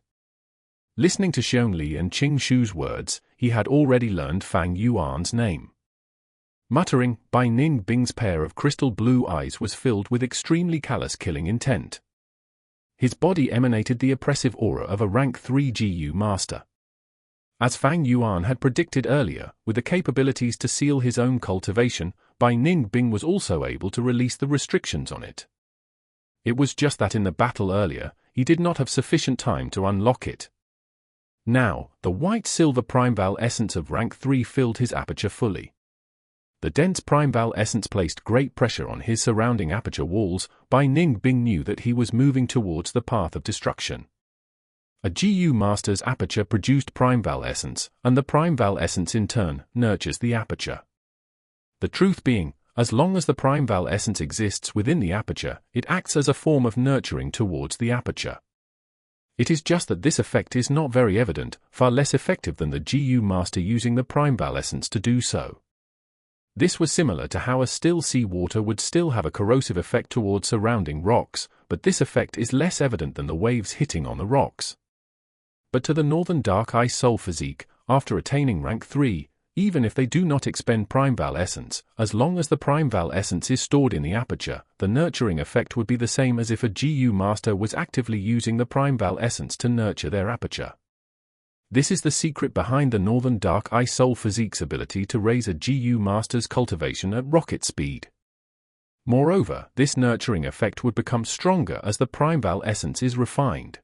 Listening to Xiongli and Qing Shu's words, he had already learned Fang Yuan's name. Muttering, Bai Ning Bing's pair of crystal blue eyes was filled with extremely callous killing intent. His body emanated the oppressive aura of a rank 3 GU master. As Fang Yuan had predicted earlier, with the capabilities to seal his own cultivation, Bai Ning Bing was also able to release the restrictions on it. It was just that in the battle earlier, he did not have sufficient time to unlock it. Now, the white-silver Primeval essence of rank 3 filled his aperture fully. The dense Primeval essence placed great pressure on his surrounding aperture walls. Bai Ning Bing knew that he was moving towards the path of destruction. A GU Master's aperture produced Primeval essence, and the Primeval essence in turn nurtures the aperture. The truth being, as long as the Primeval essence exists within the aperture, it acts as a form of nurturing towards the aperture. It is just that this effect is not very evident, far less effective than the GU Master using the Primeval essence to do so. This was similar to how a still sea water would still have a corrosive effect towards surrounding rocks, but this effect is less evident than the waves hitting on the rocks. But to the Northern Dark Ice Soul physique, after attaining rank 3, even if they do not expend Primeval essence, as long as the Primeval essence is stored in the aperture, the nurturing effect would be the same as if a GU Master was actively using the Primeval essence to nurture their aperture. This is the secret behind the Northern Dark Ice Soul physique's ability to raise a GU Master's cultivation at rocket speed. Moreover, this nurturing effect would become stronger as the Primeval essence is refined.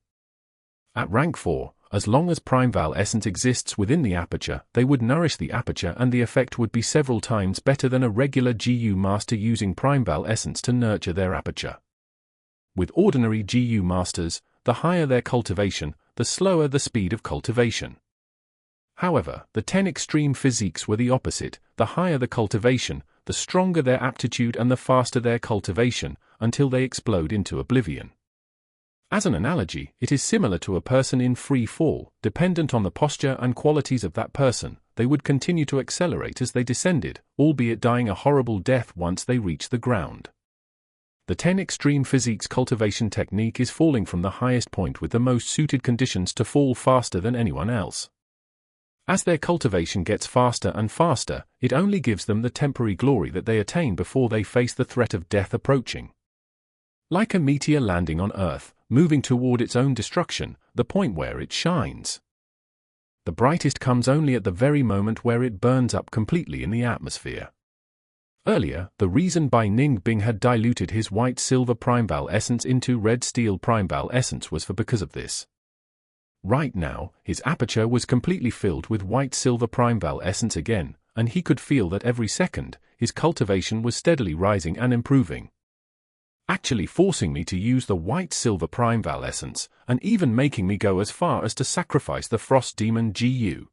At rank 4, as long as Primeval essence exists within the aperture, they would nourish the aperture and the effect would be several times better than a regular GU Master using Primeval essence to nurture their aperture. With ordinary GU Masters, the higher their cultivation, the slower the speed of cultivation. However, the 10 extreme physiques were the opposite: the higher the cultivation, the stronger their aptitude and the faster their cultivation, until they explode into oblivion. As an analogy, it is similar to a person in free fall. Dependent on the posture and qualities of that person, they would continue to accelerate as they descended, albeit dying a horrible death once they reach the ground. The 10 extreme physiques cultivation technique is falling from the highest point with the most suited conditions to fall faster than anyone else. As their cultivation gets faster and faster, it only gives them the temporary glory that they attain before they face the threat of death approaching. Like a meteor landing on Earth, moving toward its own destruction, the point where it shines. The brightest comes only at the very moment where it burns up completely in the atmosphere. Earlier, the reason Bai Ning Bing had diluted his white-silver Primeval essence into red-steel Primeval essence was because of this. Right now, his aperture was completely filled with white-silver Primeval essence again, and he could feel that every second, his cultivation was steadily rising and improving. Actually forcing me to use the white-silver Primeval essence, and even making me go as far as to sacrifice the Frost Demon GU.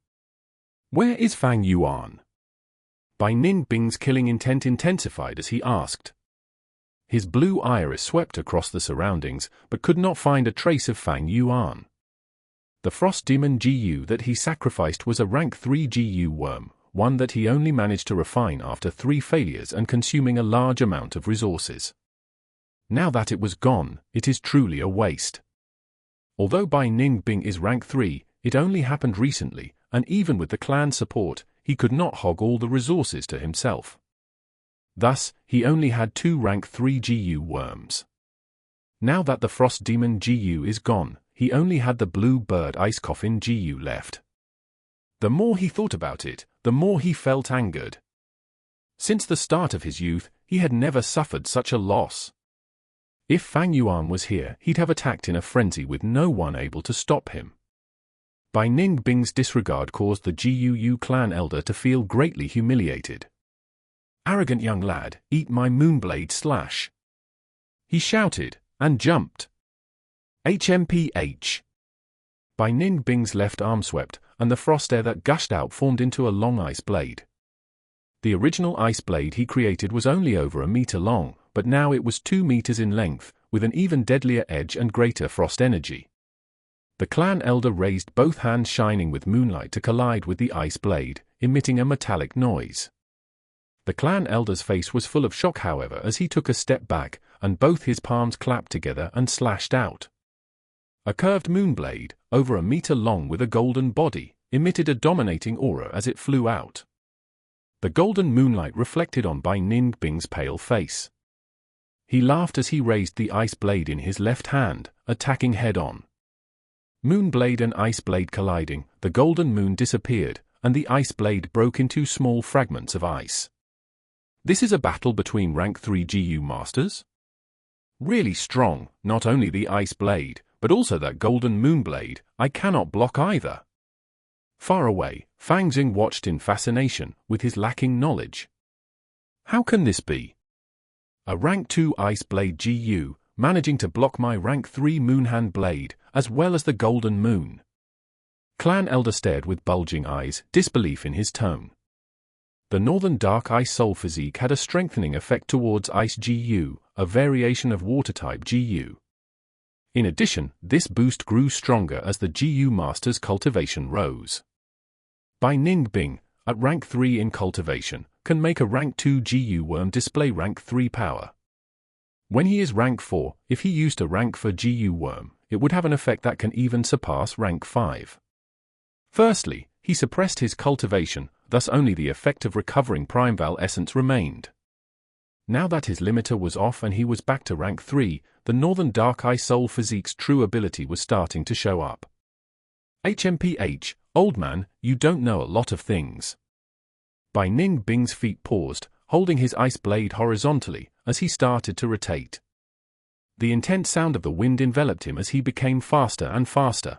Where is Fang Yuan? Bai Ning Bing's killing intent intensified as he asked. His blue iris swept across the surroundings, but could not find a trace of Fang Yuan. The Frost Demon GU that he sacrificed was a rank 3 GU worm, one that he only managed to refine after 3 failures and consuming a large amount of resources. Now that it was gone, it is truly a waste. Although Bai Ning Bing is rank 3, it only happened recently, and even with the clan's support, he could not hog all the resources to himself. Thus, he only had 2 rank 3 GU worms. Now that the Frost Demon GU is gone, he only had the Blue Bird Ice Coffin GU left. The more he thought about it, the more he felt angered. Since the start of his youth, he had never suffered such a loss. If Fang Yuan was here, he'd have attacked in a frenzy with no one able to stop him. Bai Ning Bing's disregard caused the GUU clan elder to feel greatly humiliated. "Arrogant young lad, eat my moonblade slash!" he shouted, and jumped. HMPH. Bai Ning Bing's left arm swept, and the frost air that gushed out formed into a long ice blade. The original ice blade he created was only over a meter long, but now it was 2 meters in length, with an even deadlier edge and greater frost energy. The clan elder raised both hands shining with moonlight to collide with the ice blade, emitting a metallic noise. The clan elder's face was full of shock, however, as he took a step back, and both his palms clapped together and slashed out. A curved moonblade, over a meter long with a golden body, emitted a dominating aura as it flew out. The golden moonlight reflected on Bai Ning Bing's pale face. He laughed as he raised the ice blade in his left hand, attacking head-on. Moonblade and ice blade colliding, the golden moon disappeared, and the ice blade broke into small fragments of ice. This is a battle between rank 3 GU masters? Really strong, not only the ice blade, but also that golden moonblade. I cannot block either. Far away, Fang watched in fascination, with his lacking knowledge. How can this be? A rank 2 ice blade GU, managing to block my rank 3 moonhand blade, as well as the golden moon. Clan Elder stared with bulging eyes, disbelief in his tone. The Northern Dark Ice Soul physique had a strengthening effect towards Ice GU, a variation of Water-type GU. In addition, this boost grew stronger as the GU Master's cultivation rose. Bai Ning Bing, at rank 3 in cultivation, can make a rank 2 GU worm display rank 3 power. When he is rank 4, if he used a rank 4 GU worm, it would have an effect that can even surpass rank 5. Firstly, he suppressed his cultivation, thus only the effect of recovering Primeval essence remained. Now that his limiter was off and he was back to rank 3, the Northern Dark Eye Soul physique's true ability was starting to show up. HMPH, old man, you don't know a lot of things. Bai Ning Bing's feet paused, holding his ice blade horizontally, as he started to rotate. The intense sound of the wind enveloped him as he became faster and faster.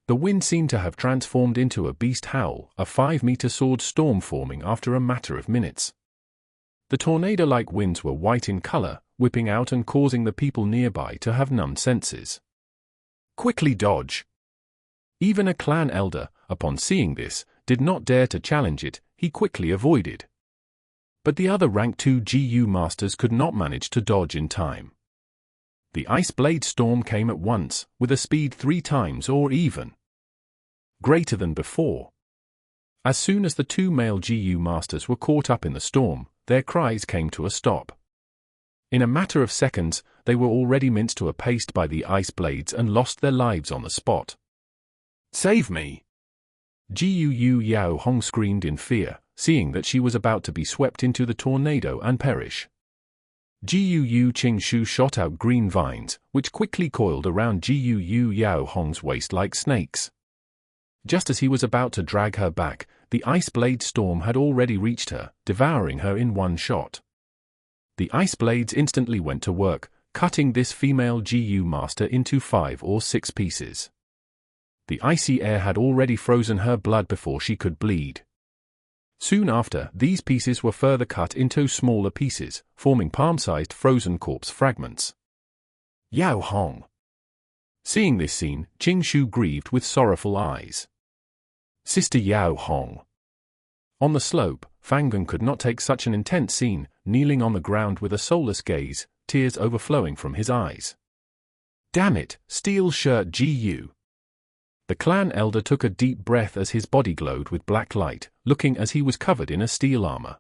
The wind seemed to have transformed into a beast howl, a 5-meter sword storm forming after a matter of minutes. The tornado-like winds were white in color, whipping out and causing the people nearby to have numbed senses. Quickly dodge! Even a clan elder, upon seeing this, did not dare to challenge it, he quickly avoided. But the other rank 2 GU masters could not manage to dodge in time. The ice blade storm came at once, with a speed 3 times or even greater than before. As soon as the 2 male GU masters were caught up in the storm, their cries came to a stop. In a matter of seconds, they were already minced to a paste by the ice blades and lost their lives on the spot. Save me! Gu Yao Hong screamed in fear, seeing that she was about to be swept into the tornado and perish. Gu Qing Shu shot out green vines, which quickly coiled around Gu Yao Hong's waist like snakes. Just as he was about to drag her back, the ice blade storm had already reached her, devouring her in one shot. The ice blades instantly went to work, cutting this female GU master into 5 or 6 pieces. The icy air had already frozen her blood before she could bleed. Soon after, these pieces were further cut into smaller pieces, forming palm-sized frozen corpse fragments. Yao Hong. Seeing this scene, Qing Shu grieved with sorrowful eyes. Sister Yao Hong. On the slope, Fang could not take such an intense scene, kneeling on the ground with a soulless gaze, tears overflowing from his eyes. Damn it, steel shirt GU. The clan elder took a deep breath as his body glowed with black light, looking as he was covered in a steel armor.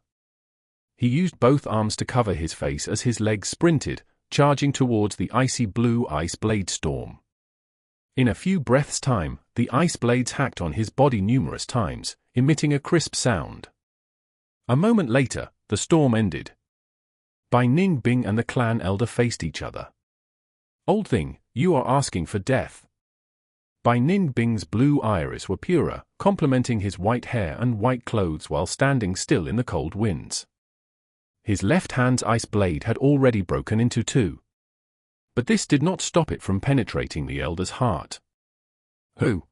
He used both arms to cover his face as his legs sprinted, charging towards the icy blue ice blade storm. In a few breaths' time, the ice blades hacked on his body numerous times, emitting a crisp sound. A moment later, the storm ended. Bai Ning Bing and the clan elder faced each other. Old thing, you are asking for death. Bai Ning Bing's blue iris were purer, complementing his white hair and white clothes while standing still in the cold winds. His left hand's ice blade had already broken into 2. But this did not stop it from penetrating the elder's heart. Who?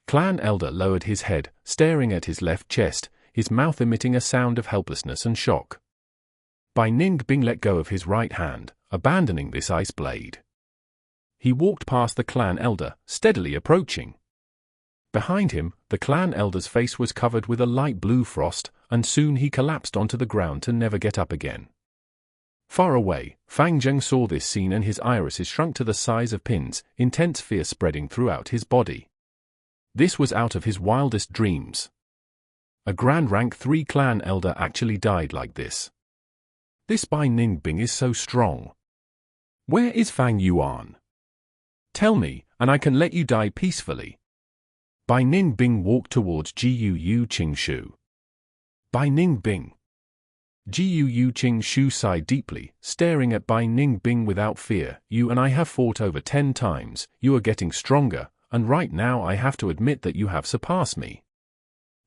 Clan elder lowered his head, staring at his left chest, his mouth emitting a sound of helplessness and shock. Bai Ning Bing let go of his right hand, abandoning this ice blade. He walked past the clan elder, steadily approaching. Behind him, the clan elder's face was covered with a light blue frost, and soon he collapsed onto the ground to never get up again. Far away, Fang saw this scene and his irises shrunk to the size of pins, intense fear spreading throughout his body. This was out of his wildest dreams. A grand rank 3 clan elder actually died like this. This Bai Ning Bing is so strong. Where is Fang Yuan? Tell me, and I can let you die peacefully. Bai Ning Bing walked towards Gu Qing Shu. Bai Ning Bing. Gu Qing Shu sighed deeply, staring at Bai Ning Bing without fear. You and I have fought over 10 times, you are getting stronger, and right now I have to admit that you have surpassed me.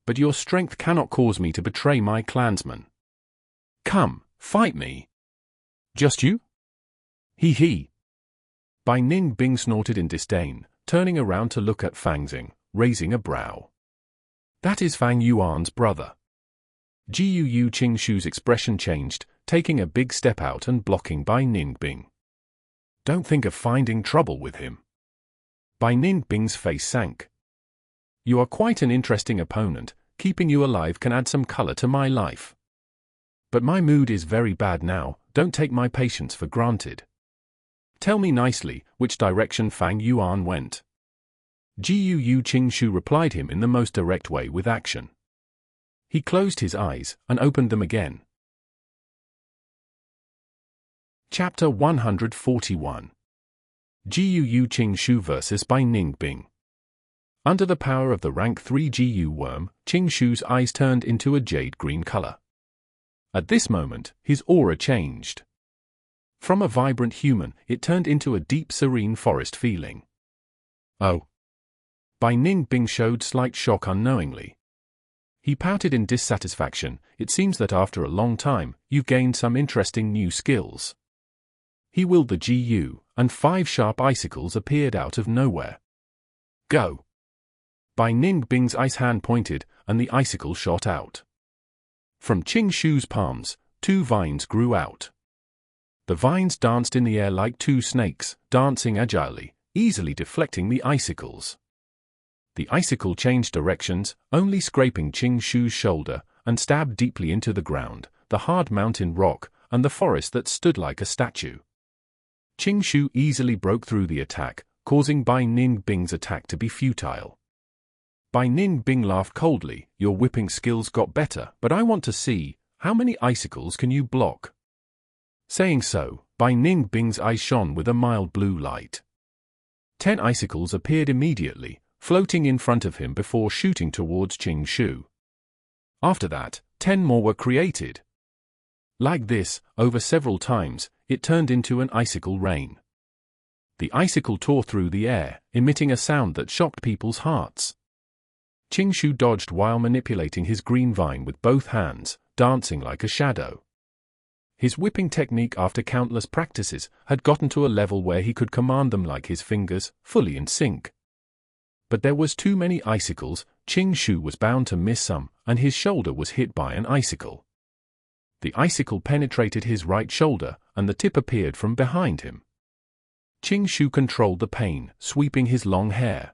But your strength cannot cause me to betray my clansmen. Come, fight me. Just you? He. Bai Ning Bing snorted in disdain, turning around to look at Fang, raising a brow. That is Fang Yuan's brother. Gu Qing Shu's expression changed, taking a big step out and blocking Bai Ning Bing. Don't think of finding trouble with him. Bai Ning Bing's face sank. You are quite an interesting opponent. Keeping you alive can add some color to my life. But my mood is very bad now, don't take my patience for granted. Tell me nicely which direction Fang Yuan went. Gu Qing Shu replied him in the most direct way with action. He closed his eyes and opened them again. Chapter 141. Gu Qing Shu vs Bai Ning Bing. Under the power of the rank 3 Gu worm, Qing Shu's eyes turned into a jade green color. At this moment, his aura changed. From a vibrant human, it turned into a deep serene forest feeling. Oh. Bai Ning Bing showed slight shock unknowingly. He pouted in dissatisfaction. It seems that after a long time, you've gained some interesting new skills. He willed the Gu, and 5 sharp icicles appeared out of nowhere. Go! Bai Ning Bing's ice hand pointed, and the icicle shot out. From Qing Shu's palms, 2 vines grew out. The vines danced in the air like 2 snakes, dancing agilely, easily deflecting the icicles. The icicle changed directions, only scraping Qing Shu's shoulder, and stabbed deeply into the ground, the hard mountain rock, and the forest that stood like a statue. Qing Shu easily broke through the attack, causing Bai Ning Bing's attack to be futile. Bai Ning Bing laughed coldly. Your whipping skills got better, but I want to see, how many icicles can you block? Saying so, Bai Ning Bing's eyes shone with a mild blue light. 10 icicles appeared immediately, floating in front of him before shooting towards Qing Shu. After that, 10 more were created. Like this, over several times, it turned into an icicle rain. The icicle tore through the air, emitting a sound that shocked people's hearts. Qing Shu dodged while manipulating his green vine with both hands, dancing like a shadow. His whipping technique after countless practices had gotten to a level where he could command them like his fingers, fully in sync. But there was too many icicles. Qing Shu was bound to miss some, and his shoulder was hit by an icicle. The icicle penetrated his right shoulder, and the tip appeared from behind him. Qing Shu controlled the pain, sweeping his long hair.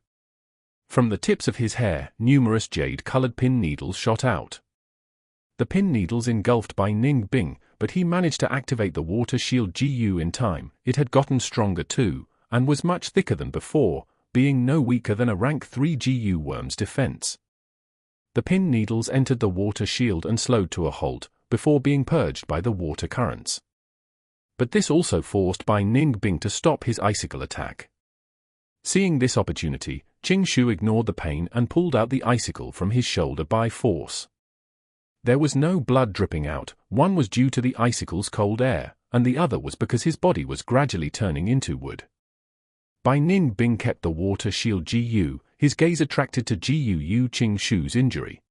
From the tips of his hair, numerous jade-colored pin needles shot out. The pin needles engulfed Bai Ning Bing, but he managed to activate the water shield Gu in time. It had gotten stronger too, and was much thicker than before, being no weaker than a rank 3 Gu worm's defense. The pin needles entered the water shield and slowed to a halt, before being purged by the water currents. But this also forced Bai Ning Bing to stop his icicle attack. Seeing this opportunity, Qing Shu ignored the pain and pulled out the icicle from his shoulder by force. There was no blood dripping out. One was due to the icicle's cold air, and the other was because his body was gradually turning into wood. Bai Ning Bing kept the water shield Gu, his gaze attracted to Gu Qing Shu's injury.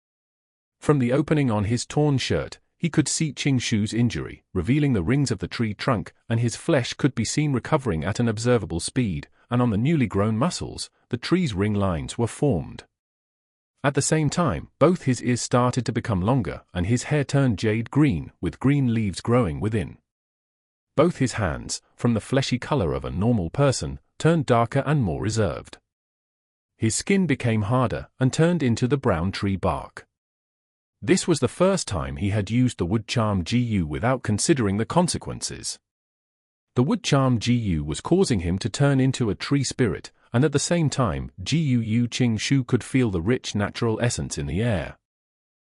From the opening on his torn shirt, he could see Qing Shu's injury, revealing the rings of the tree trunk, and his flesh could be seen recovering at an observable speed, and on the newly grown muscles, the tree's ring lines were formed. At the same time, both his ears started to become longer, and his hair turned jade green, with green leaves growing within. Both his hands, from the fleshy color of a normal person, turned darker and more reserved. His skin became harder, and turned into the brown tree bark. This was the first time he had used the wood charm Gu without considering the consequences. The wood charm Gu was causing him to turn into a tree spirit, and at the same time, Gu Qing Shu could feel the rich natural essence in the air.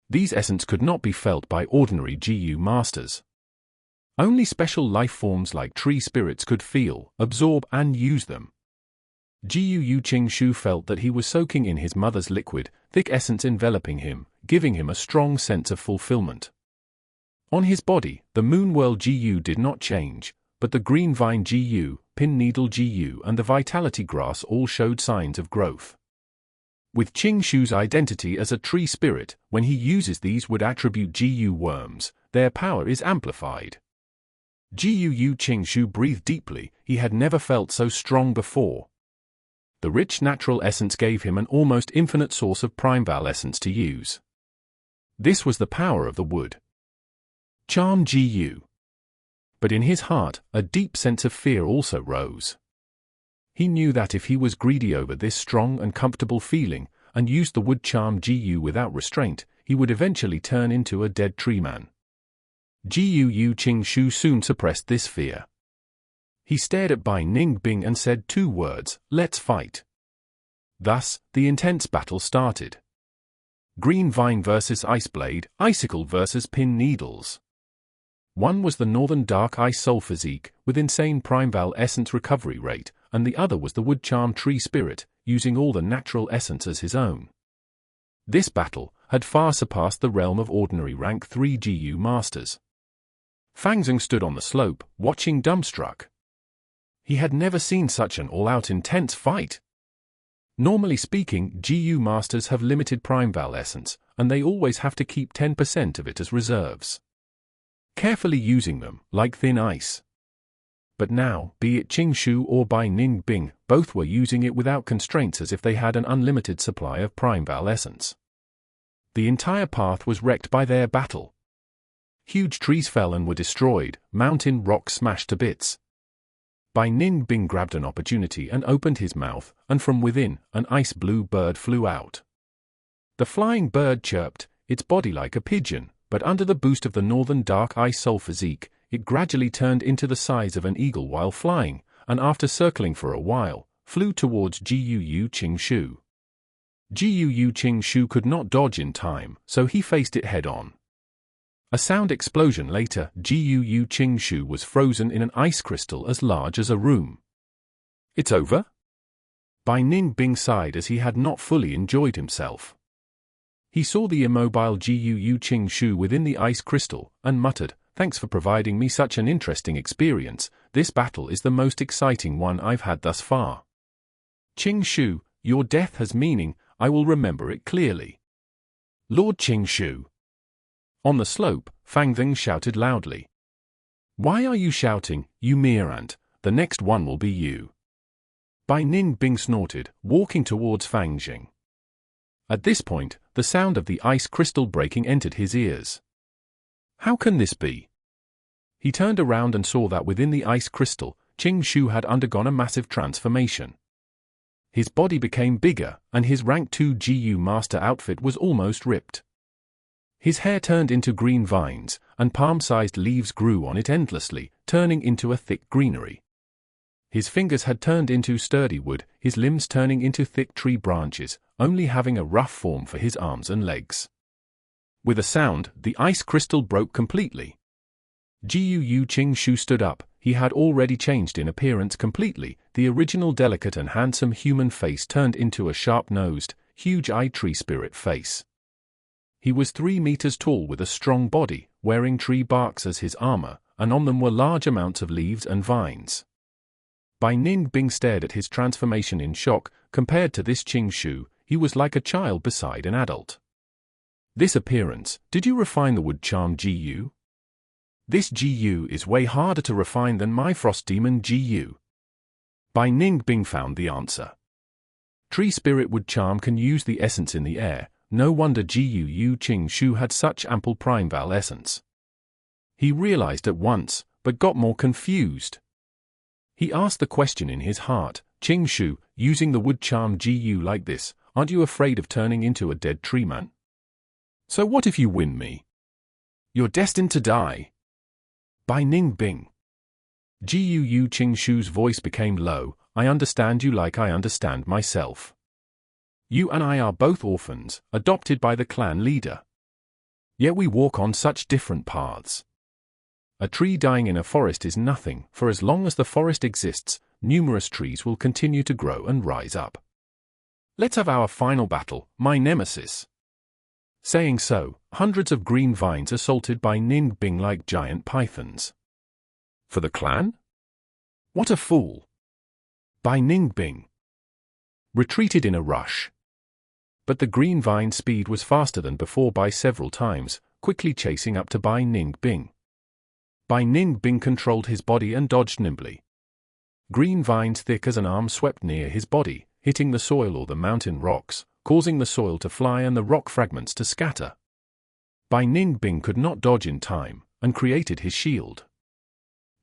These essence could not be felt by ordinary Gu masters. Only special life forms like tree spirits could feel, absorb and use them. Gu Qing Shu felt that he was soaking in his mother's liquid, thick essence enveloping him, giving him a strong sense of fulfillment. On his body, the moon world Gu did not change, but the green vine Gu, pin needle Gu and the vitality grass all showed signs of growth. With Qing Shu's identity as a tree spirit, when he uses these wood attribute Gu worms, their power is amplified. Gu Qing Shu breathed deeply. He had never felt so strong before. The rich natural essence gave him an almost infinite source of Primeval essence to use. This was the power of the wood. Charm Gu. But in his heart, a deep sense of fear also rose. He knew that if he was greedy over this strong and comfortable feeling, and used the wood charm Gu without restraint, he would eventually turn into a dead tree man. Gu Qing Shu soon suppressed this fear. He stared at Bai Ning Bing and said 2 words, "Let's fight." Thus, the intense battle started. Green Vine versus Ice Blade, Icicle versus Pin Needles. One was the Northern Dark Ice Soul physique, with insane Primeval essence recovery rate, and the other was the Wood Charm Tree Spirit, using all the natural essence as his own. This battle had far surpassed the realm of ordinary rank 3 GU masters. Fang stood on the slope, watching dumbstruck. He had never seen such an all-out intense fight. Normally speaking, GU masters have limited Primeval essence, and they always have to keep 10% of it as reserves, carefully using them, like thin ice. But now, be it Qing Shu or Bai Ning Bing, both were using it without constraints as if they had an unlimited supply of Primeval essence. The entire path was wrecked by their battle. Huge trees fell and were destroyed, mountain rocks smashed to bits. Bai Ning Bing grabbed an opportunity and opened his mouth, and from within, an ice-blue bird flew out. The flying bird chirped, its body like a pigeon, but under the boost of the Northern Dark Ice Soul physique, it gradually turned into the size of an eagle while flying, and after circling for a while, flew towards Gu Qing Shu. Gu Qing Shu could not dodge in time, so he faced it head-on. A sound explosion later, Gu Qing Shu was frozen in an ice crystal as large as a room. "It's over?" Bai Ning Bing sighed as he had not fully enjoyed himself. He saw the immobile Gu Qing Shu within the ice crystal, and muttered, "Thanks for providing me such an interesting experience. This battle is the most exciting one I've had thus far. Qing Shu, your death has meaning, I will remember it clearly." "Lord Qing Shu." On the slope, Fang shouted loudly. "Why are you shouting, you mere ant? The next one will be you." Bai Ning Bing snorted, walking towards Fang. At this point, the sound of the ice crystal breaking entered his ears. How can this be? He turned around and saw that within the ice crystal, Qing Shu had undergone a massive transformation. His body became bigger, and his rank 2 GU master outfit was almost ripped. His hair turned into green vines, and palm-sized leaves grew on it endlessly, turning into a thick greenery. His fingers had turned into sturdy wood, his limbs turning into thick tree branches, only having a rough form for his arms and legs. With a sound, the ice crystal broke completely. Gu Qing Shu stood up. He had already changed in appearance completely. The original delicate and handsome human face turned into a sharp-nosed, huge-eyed tree spirit face. He was 3 meters tall with a strong body, wearing tree barks as his armor, and on them were large amounts of leaves and vines. Bai Ning Bing stared at his transformation in shock. Compared to this Qing Shu, he was like a child beside an adult. "This appearance, did you refine the wood charm GU? This GU is way harder to refine than my frost demon GU." Bai Ning Bing found the answer. Tree spirit wood charm can use the essence in the air. No wonder Gu Qing Shu had such ample Primeval essence. He realized at once, but got more confused. He asked the question in his heart, "Qing Shu, using the wood charm GU like this, aren't you afraid of turning into a dead tree man? So what if you win me? You're destined to die." Bai Ning Bing. Gu Qing Shu's voice became low. "I understand you like I understand myself. You and I are both orphans, adopted by the clan leader. Yet we walk on such different paths. A tree dying in a forest is nothing, for as long as the forest exists, numerous trees will continue to grow and rise up. Let's have our final battle, my nemesis." Saying so, hundreds of green vines assaulted Bai Ning Bing like giant pythons. For the clan? What a fool! Bai Ning Bing retreated in a rush. But the green vine's speed was faster than before by several times, quickly chasing up to Bai Ning Bing. Bai Ning Bing controlled his body and dodged nimbly. Green vines thick as an arm swept near his body. hitting the soil or the mountain rocks, causing the soil to fly and the rock fragments to scatter. Bai Ning Bing could not dodge in time, and created his shield.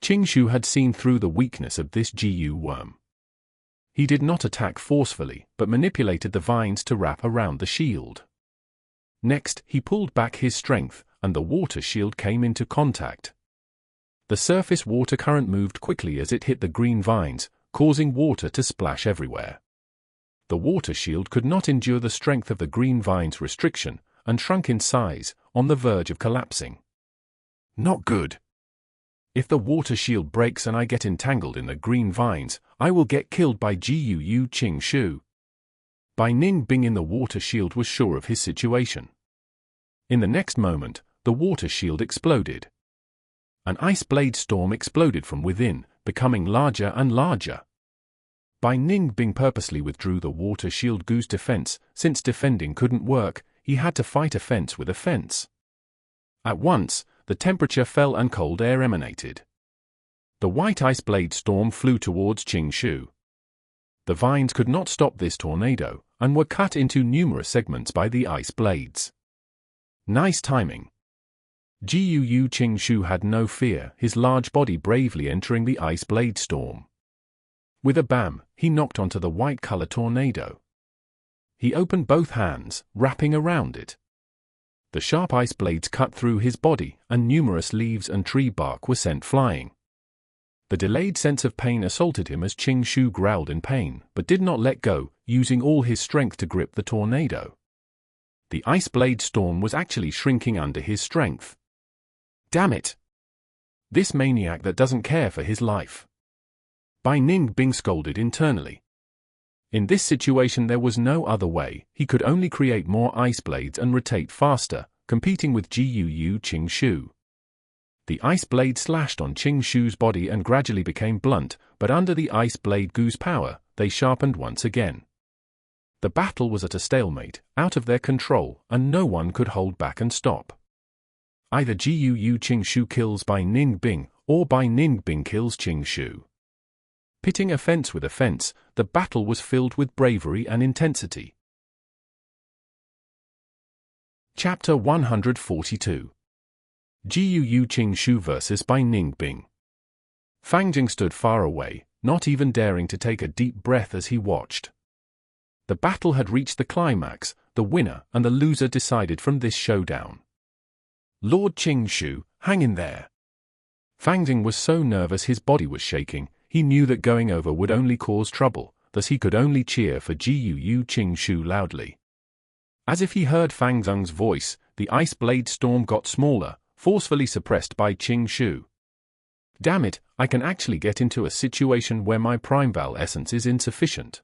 Qing Shu had seen through the weakness of this Gu worm. He did not attack forcefully, but manipulated the vines to wrap around the shield. Next, he pulled back his strength, and the water shield came into contact. The surface water current moved quickly as it hit the green vines, causing water to splash everywhere. The water shield could not endure the strength of the green vines' restriction, and shrunk in size, on the verge of collapsing. Not good. If the water shield breaks and I get entangled in the green vines, I will get killed by Gu Qing Shu. Bai Ning Bing in the water shield was sure of his situation. In the next moment, the water shield exploded. An ice blade storm exploded from within, becoming larger and larger. Bai Ning Bing purposely withdrew the water shield Gu's defense. Since defending couldn't work, he had to fight a fence with a fence. At once, the temperature fell and cold air emanated. The white ice blade storm flew towards Qing Shu. The vines could not stop this tornado, and were cut into numerous segments by the ice blades. Nice timing. Gu Qing Shu had no fear, his large body bravely entering the ice blade storm. With a bam, he knocked onto the white-color tornado. He opened both hands, wrapping around it. The sharp ice blades cut through his body, and numerous leaves and tree bark were sent flying. The delayed sense of pain assaulted him as Qing Shu growled in pain, but did not let go, using all his strength to grip the tornado. The ice blade storm was actually shrinking under his strength. Damn it! This maniac that doesn't care for his life. Bai Ning Bing scolded internally. In this situation there was no other way, he could only create more ice blades and rotate faster, competing with Gu Qing Shu. The ice blade slashed on Qing Shu's body and gradually became blunt, but under the ice blade Gu's power, they sharpened once again. The battle was at a stalemate, out of their control, and no one could hold back and stop. Either Gu Qing Shu kills Bai Ning Bing, or Bai Ning Bing kills Qing Shu. Pitting a fence with a fence, the battle was filled with bravery and intensity. Chapter 142. Gu Qing Shu vs Bai Ning Bing. Fang stood far away, not even daring to take a deep breath as he watched. The battle had reached the climax, the winner and the loser decided from this showdown. Lord Qing Shu, hang in there. Fang was so nervous his body was shaking. He knew that going over would only cause trouble, thus he could only cheer for Gu Qing Shu loudly. As if he heard Fang Zheng's voice, the ice blade storm got smaller, forcefully suppressed by Qing Shu. Damn it, I can actually get into a situation where my Primeval essence is insufficient.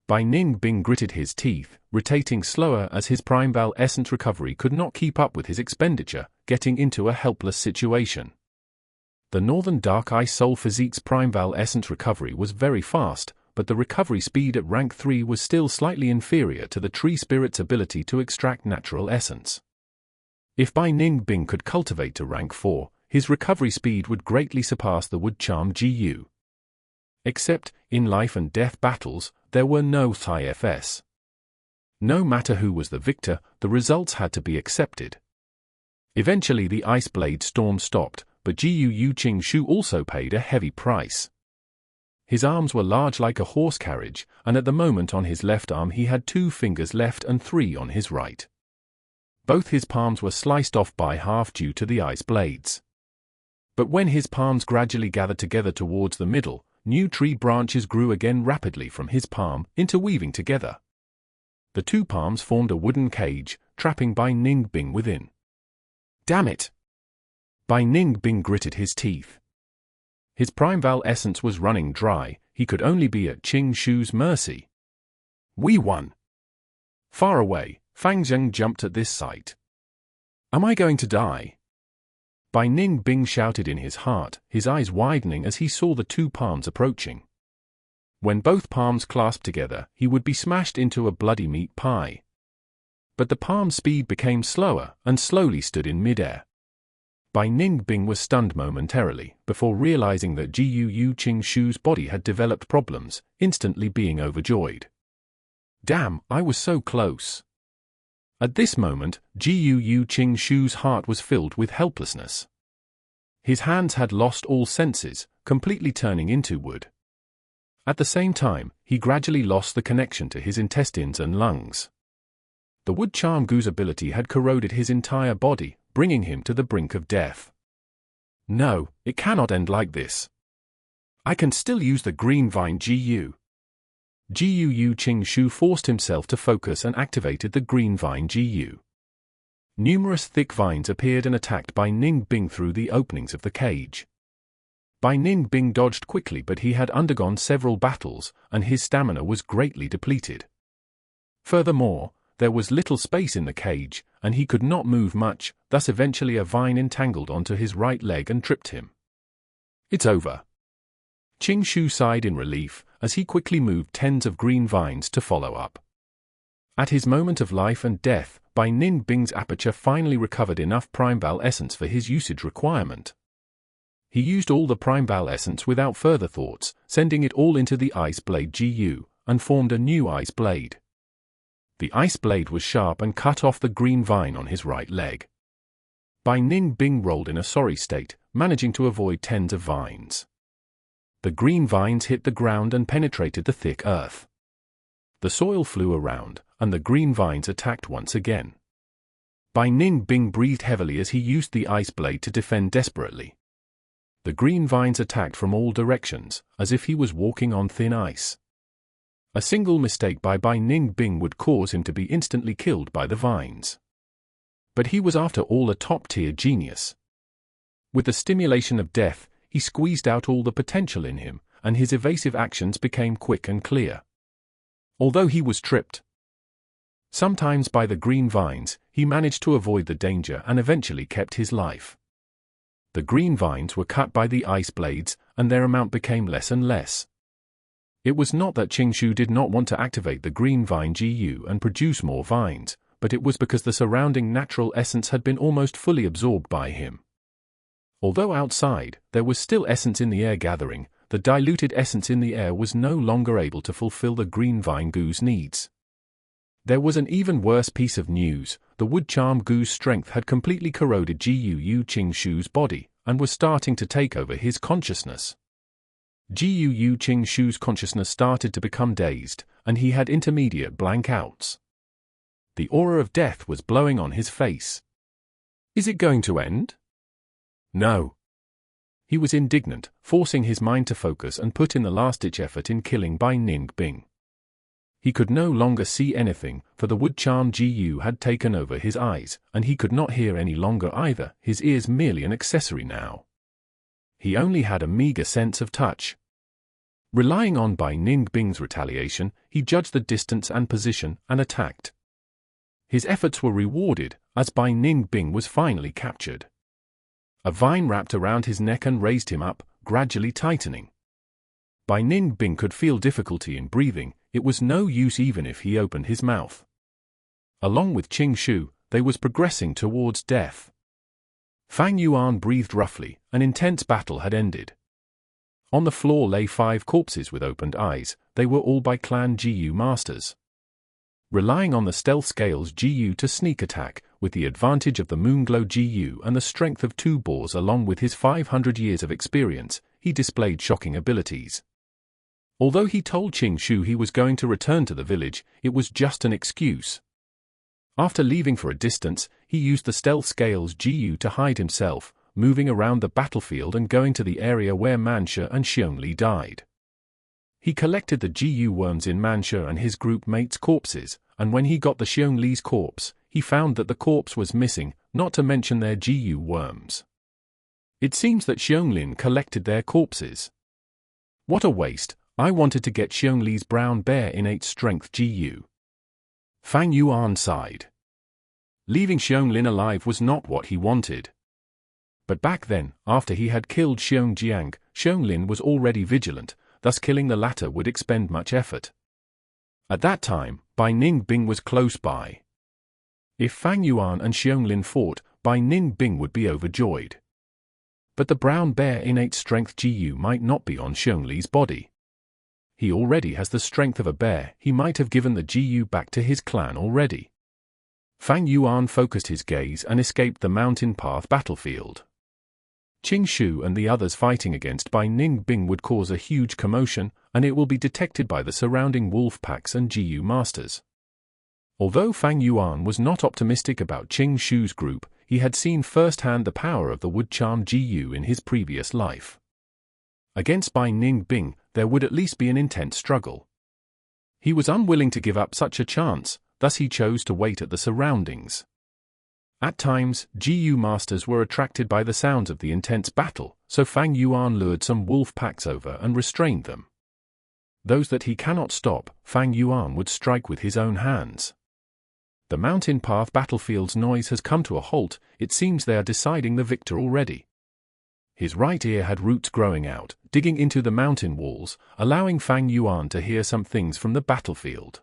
Bai Ning Bing gritted his teeth, rotating slower as his Primeval essence recovery could not keep up with his expenditure, getting into a helpless situation. The Northern Dark Eye Soul Physique's Primeval essence recovery was very fast, but the recovery speed at rank 3 was still slightly inferior to the tree spirit's ability to extract natural essence. If Bai Ning Bing could cultivate to rank 4, his recovery speed would greatly surpass the wood charm Gu. Except, in life and death battles, there were no IFS. No matter who was the victor, the results had to be accepted. Eventually the ice blade storm stopped, but Gu Qing Shu also paid a heavy price. His arms were large like a horse carriage, and at the moment on his left arm he had 2 fingers left and 3 on his right. Both his palms were sliced off by half due to the ice blades. But when his palms gradually gathered together towards the middle, new tree branches grew again rapidly from his palm, interweaving together. The 2 palms formed a wooden cage, trapping Bai Ning Bing within. Damn it! Bai Ning Bing gritted his teeth. His Primeval essence was running dry, he could only be at Qing Shu's mercy. We won! Far away, Fang Zheng jumped at this sight. Am I going to die? Bai Ning Bing shouted in his heart, his eyes widening as he saw the 2 palms approaching. When both palms clasped together, he would be smashed into a bloody meat pie. But the palm's speed became slower, and slowly stood in midair. Bai Ning Bing was stunned momentarily, before realizing that Jiu Qing Shu's body had developed problems, instantly being overjoyed. Damn, I was so close. At this moment, Jiu Qing Shu's heart was filled with helplessness. His hands had lost all senses, completely turning into wood. At the same time, he gradually lost the connection to his intestines and lungs. The wood charm goo's ability had corroded his entire body, bringing him to the brink of death. No, it cannot end like this. I can still use the green vine Jiu Qing Shu forced himself to focus and activated the green vine Jiu. Numerous thick vines appeared and attacked Bai Ning Bing through the openings of the cage. Bai Ning Bing dodged quickly, but he had undergone several battles, and his stamina was greatly depleted. Furthermore, there was little space in the cage, and he could not move much, thus eventually a vine entangled onto his right leg and tripped him. It's over. Qing Shu sighed in relief, as he quickly moved tens of green vines to follow up. At his moment of life and death, Bai Ning Bing's aperture finally recovered enough Primeval essence for his usage requirement. He used all the Primeval essence without further thoughts, sending it all into the ice blade Jiu, and formed a new ice blade. The ice blade was sharp and cut off the green vine on his right leg. Bai Ning Bing rolled in a sorry state, managing to avoid tens of vines. The green vines hit the ground and penetrated the thick earth. The soil flew around, and the green vines attacked once again. Bai Ning Bing breathed heavily as he used the ice blade to defend desperately. The green vines attacked from all directions, as if he was walking on thin ice. A single mistake by Bai Ning Bing would cause him to be instantly killed by the vines. But he was after all a top-tier genius. With the stimulation of death, he squeezed out all the potential in him, and his evasive actions became quick and clear. Although he was tripped sometimes by the green vines, he managed to avoid the danger and eventually kept his life. The green vines were cut by the ice blades, and their amount became less and less. It was not that Qing Shu did not want to activate the green vine Jiu and produce more vines, but it was because the surrounding natural essence had been almost fully absorbed by him. Although outside, there was still essence in the air gathering, the diluted essence in the air was no longer able to fulfill the green vine goo's needs. There was an even worse piece of news: the wood charm goo's strength had completely corroded Jiu Qing Shu's body, and was starting to take over his consciousness. Jiu Qing Shu's consciousness started to become dazed, and he had intermediate blankouts. The aura of death was blowing on his face. Is it going to end? No. He was indignant, forcing his mind to focus and put in the last-ditch effort in killing Bai Ning Bing. He could no longer see anything, for the wood charm Jiu had taken over his eyes, and he could not hear any longer either, his ears merely an accessory now. He only had a meager sense of touch. Relying on Bai Ning Bing's retaliation, he judged the distance and position, and attacked. His efforts were rewarded, as Bai Ning Bing was finally captured. A vine wrapped around his neck and raised him up, gradually tightening. Bai Ning Bing could feel difficulty in breathing. It was no use even if he opened his mouth. Along with Qing Shu, they was progressing towards death. Fang Yuan breathed roughly. An intense battle had ended. On the floor lay 5 corpses with opened eyes. They were all by Clan Jiu masters. Relying on the stealth scales Jiu to sneak attack, with the advantage of the moonglow Jiu and the strength of 2 boars along with his 500 years of experience, he displayed shocking abilities. Although he told Qing Shu he was going to return to the village, it was just an excuse. After leaving for a distance, he used the stealth scales Jiu to hide himself, moving around the battlefield and going to the area where Mansha and Xiongli died. He collected the Jiu worms in Mansha and his group mates' corpses, and when he got the Xiongli's corpse, he found that the corpse was missing, not to mention their Jiu worms. It seems that Xiongli collected their corpses. What a waste! I wanted to get Xiongli's brown bear innate strength Jiu. Fang Yuan sighed. Leaving Xiongli alive was not what he wanted. But back then, after he had killed Xiongjiang, Xiongli was already vigilant, thus killing the latter would expend much effort. At that time, Bai Ning Bing was close by. If Fang Yuan and Xiongli fought, Bai Ning Bing would be overjoyed. But the brown bear innate strength GU might not be on Xiongli's body. He already has the strength of a bear. He might have given the GU back to his clan already. Fang Yuan focused his gaze and escaped the mountain path battlefield. Qing Shu and the others fighting against Bai Ning Bing would cause a huge commotion, and it will be detected by the surrounding wolf packs and GU masters. Although Fang Yuan was not optimistic about Qing Shu's group, he had seen firsthand the power of the wood charm GU in his previous life. Against Bai Ning Bing, there would at least be an intense struggle. He was unwilling to give up such a chance, thus he chose to wait at the surroundings. At times, GU masters were attracted by the sounds of the intense battle, so Fang Yuan lured some wolf packs over and restrained them. Those that he cannot stop, Fang Yuan would strike with his own hands. The mountain path battlefield's noise has come to a halt. It seems they are deciding the victor already. His right ear had roots growing out, digging into the mountain walls, allowing Fang Yuan to hear some things from the battlefield.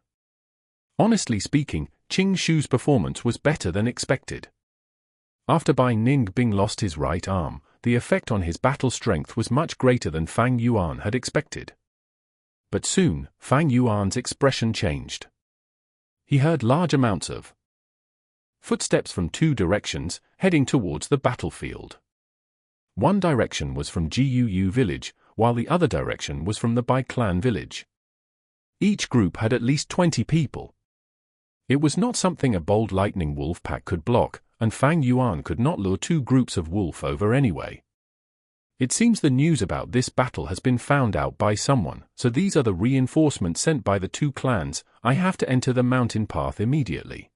Honestly speaking, Qing Shu's performance was better than expected. After Bai Ning Bing lost his right arm, the effect on his battle strength was much greater than Fang Yuan had expected. But soon, Fang Yuan's expression changed. He heard large amounts of footsteps from two directions, heading towards the battlefield. One direction was from Guu village, while the other direction was from the Bai clan village. Each group had at least 20 people. It was not something a bold lightning wolf pack could block, and Fang Yuan could not lure two groups of wolf over anyway. It seems the news about this battle has been found out by someone, so these are the reinforcements sent by the two clans. I have to enter the mountain path immediately.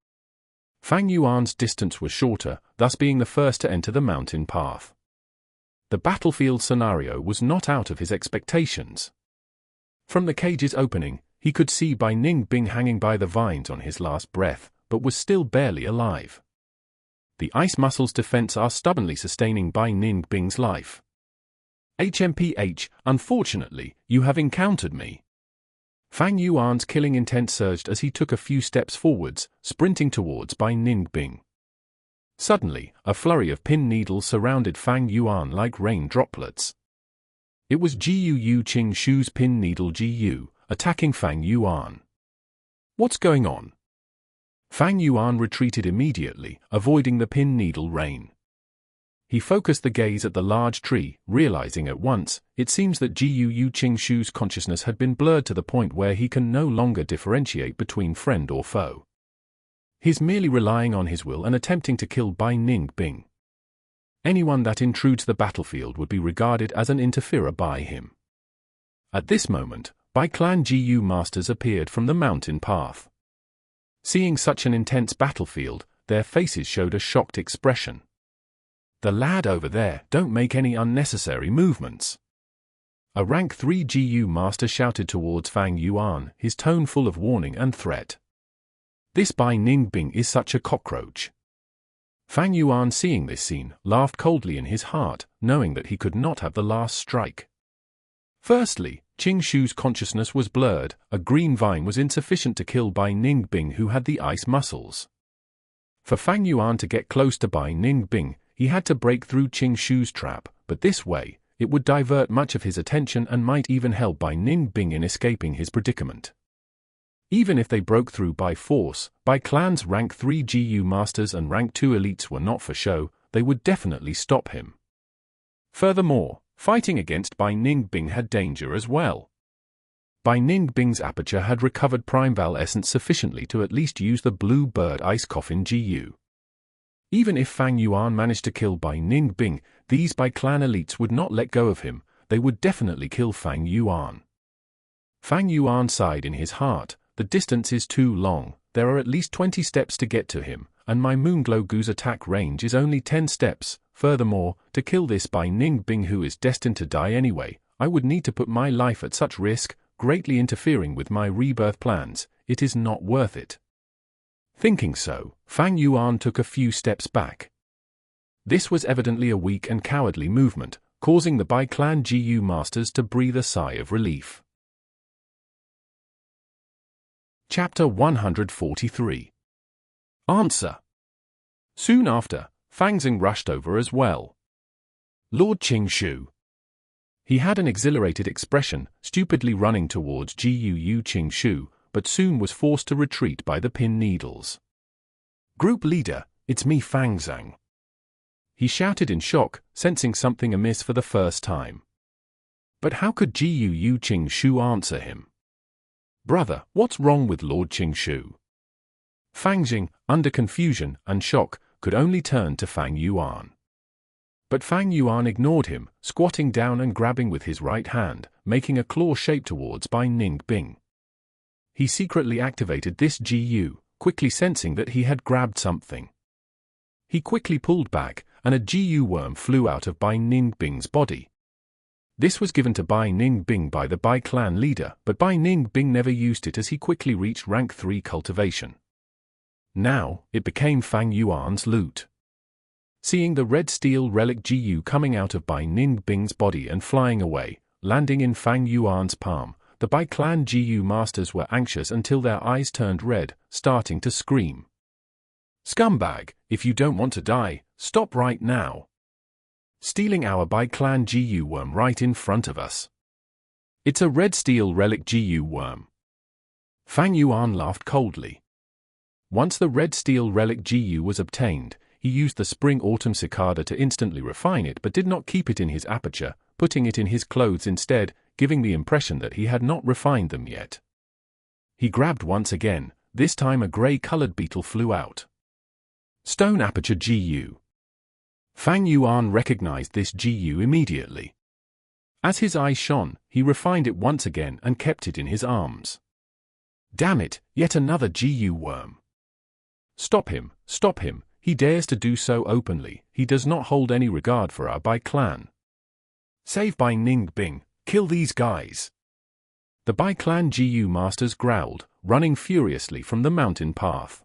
Fang Yuan's distance was shorter, thus being the first to enter the mountain path. The battlefield scenario was not out of his expectations. From the cage's opening, he could see Bai Ning Bing hanging by the vines on his last breath, but was still barely alive. The ice muscles defense are stubbornly sustaining Bai Ning Bing's life. HMPH, unfortunately, you have encountered me. Fang Yuan's killing intent surged as he took a few steps forwards, sprinting towards Bai Ning Bing. Suddenly, a flurry of pin needles surrounded Fang Yuan like rain droplets. It was Guu Qing Shu's pin needle GU, attacking Fang Yuan. What's going on? Fang Yuan retreated immediately, avoiding the pin needle rain. He focused the gaze at the large tree, realizing at once, it seems that Guu Qing Shu's consciousness had been blurred to the point where he can no longer differentiate between friend or foe. He's merely relying on his will and attempting to kill Bai Ning Bing. Anyone that intrudes the battlefield would be regarded as an interferer by him. At this moment, Bai clan GU masters appeared from the mountain path. Seeing such an intense battlefield, their faces showed a shocked expression. The lad over there, don't make any unnecessary movements. A rank 3 GU master shouted towards Fang Yuan, his tone full of warning and threat. This Bai Ning Bing is such a cockroach. Fang Yuan, seeing this scene, laughed coldly in his heart, knowing that he could not have the last strike. Firstly, Qing Shu's consciousness was blurred. A green vine was insufficient to kill Bai Ning Bing, who had the ice muscles. For Fang Yuan to get close to Bai Ning Bing, he had to break through Qing Shu's trap, but this way, it would divert much of his attention and might even help Bai Ning Bing in escaping his predicament. Even if they broke through by force, Bai clan's rank 3 GU masters and rank 2 elites were not for show, they would definitely stop him. Furthermore, fighting against Bai Ning Bing had danger as well. Bai Ning Bing's aperture had recovered Primeval essence sufficiently to at least use the blue bird ice coffin GU. Even if Fang Yuan managed to kill Bai Ning Bing, these Bai clan elites would not let go of him. They would definitely kill Fang Yuan. Fang Yuan sighed in his heart. The distance is too long. There are at least 20 steps to get to him, and my Moonglow Goo's attack range is only 10 steps. Furthermore, to kill this Bai Ning Bing, who is destined to die anyway, I would need to put my life at such risk, greatly interfering with my rebirth plans. It is not worth it. Thinking so, Fang Yuan took a few steps back. This was evidently a weak and cowardly movement, causing the Bai clan GU masters to breathe a sigh of relief. Chapter 143. Answer. Soon after, Fang rushed over as well. Lord Qing Shu. He had an exhilarated expression, stupidly running towards Qing Shu, but soon was forced to retreat by the pin needles. Group leader, it's me Fang. He shouted in shock, sensing something amiss for the first time. But how could Qing Shu answer him? Brother, what's wrong with Lord Qing Shu? Fang, under confusion and shock, could only turn to Fang Yuan. But Fang Yuan ignored him, squatting down and grabbing with his right hand, making a claw shape towards Bai Ning Bing. He secretly activated this GU, quickly sensing that he had grabbed something. He quickly pulled back, and a GU worm flew out of Bai Ning Bing's body. This was given to Bai Ning Bing by the Bai clan leader, but Bai Ning Bing never used it as he quickly reached rank 3 cultivation. Now, it became Fang Yuan's loot. Seeing the red steel relic GU coming out of Bai Ning Bing's body and flying away, landing in Fang Yuan's palm, the Bai clan GU masters were anxious until their eyes turned red, starting to scream. Scumbag, if you don't want to die, stop right now. Stealing our Bai clan GU worm right in front of us. It's a red steel relic GU worm. Fang Yuan laughed coldly. Once the red steel relic GU was obtained, he used the spring-autumn cicada to instantly refine it but did not keep it in his aperture, putting it in his clothes instead, giving the impression that he had not refined them yet. He grabbed once again, this time a grey-colored beetle flew out. Stone aperture GU. Fang Yuan recognized this GU immediately. As his eyes shone, he refined it once again and kept it in his arms. Damn it, yet another GU worm. Stop him, he dares to do so openly, he does not hold any regard for our Bai clan. Save Bai Ning Bing, kill these guys. The Bai clan GU masters growled, running furiously from the mountain path.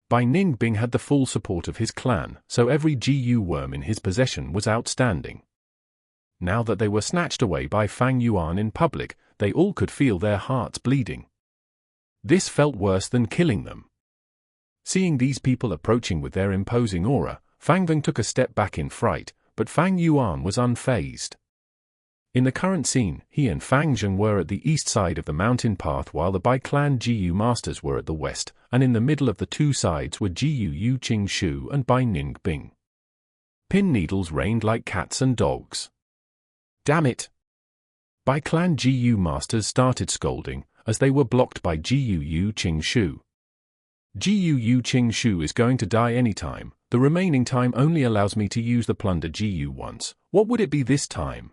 Bai Ning Bing had the full support of his clan, so every GU worm in his possession was outstanding. Now that they were snatched away by Fang Yuan in public, they all could feel their hearts bleeding. This felt worse than killing them. Seeing these people approaching with their imposing aura, Fang took a step back in fright, but Fang Yuan was unfazed. In the current scene, he and Fang were at the east side of the mountain path while the Bai clan GU masters were at the west, and in the middle of the two sides were Qing Shu and Bai Ning Bing. Pin needles rained like cats and dogs. Damn it! Bai clan GU masters started scolding, as they were blocked by Qing Shu. Qing Shu is going to die anytime, the remaining time only allows me to use the plunder GU once, what would it be this time?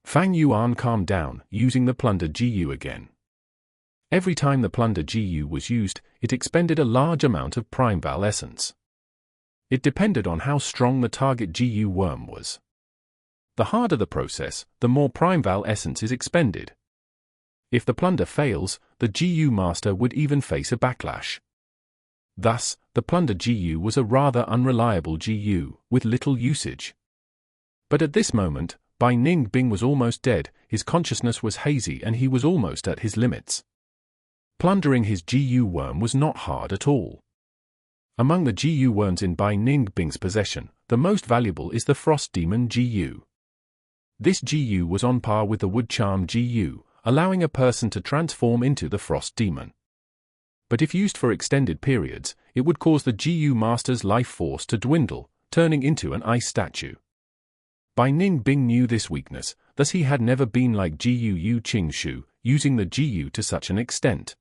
Fang Yuan calmed down, using the plunder GU again. Every time the plunder GU was used, it expended a large amount of Primeval essence. It depended on how strong the target GU worm was. The harder the process, the more Primeval essence is expended. If the plunder fails, the GU master would even face a backlash. Thus, the plunder GU was a rather unreliable GU, with little usage. But at this moment, Bai Ning Bing was almost dead, his consciousness was hazy and he was almost at his limits. Plundering his GU worm was not hard at all. Among the GU worms in Bai Ning Bing's possession, the most valuable is the Frost Demon GU. This GU was on par with the Wood Charm GU, allowing a person to transform into the Frost Demon. But if used for extended periods, it would cause the GU master's life force to dwindle, turning into an ice statue. Bai Ning Bing knew this weakness, thus he had never been like Qing Shu, using the GU to such an extent.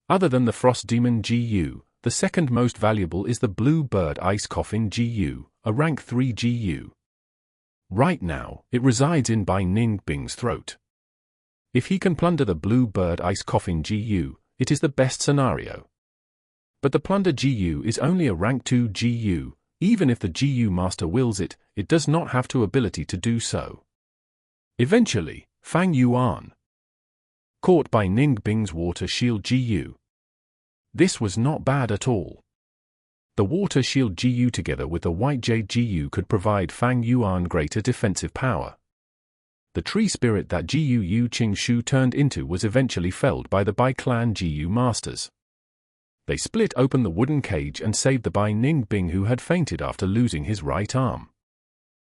Other than the Frost Demon GU, the second most valuable is the Blue Bird Ice Coffin GU, a rank 3 GU. Right now, it resides in Bai Ning Bing's throat. If he can plunder the Blue Bird Ice Coffin GU, it is the best scenario. But the plunder GU is only a rank 2 GU, even if the GU master wills it, it does not have the ability to do so. Eventually, Fang Yuan caught Bai Ning Bing's Water Shield GU. This was not bad at all. The Water Shield GU together with the White Jade GU could provide Fang Yuan greater defensive power. The tree spirit that Qing Shu turned into was eventually felled by the Bai clan GU masters. They split open the wooden cage and saved the Bai Ning Bing, who had fainted after losing his right arm.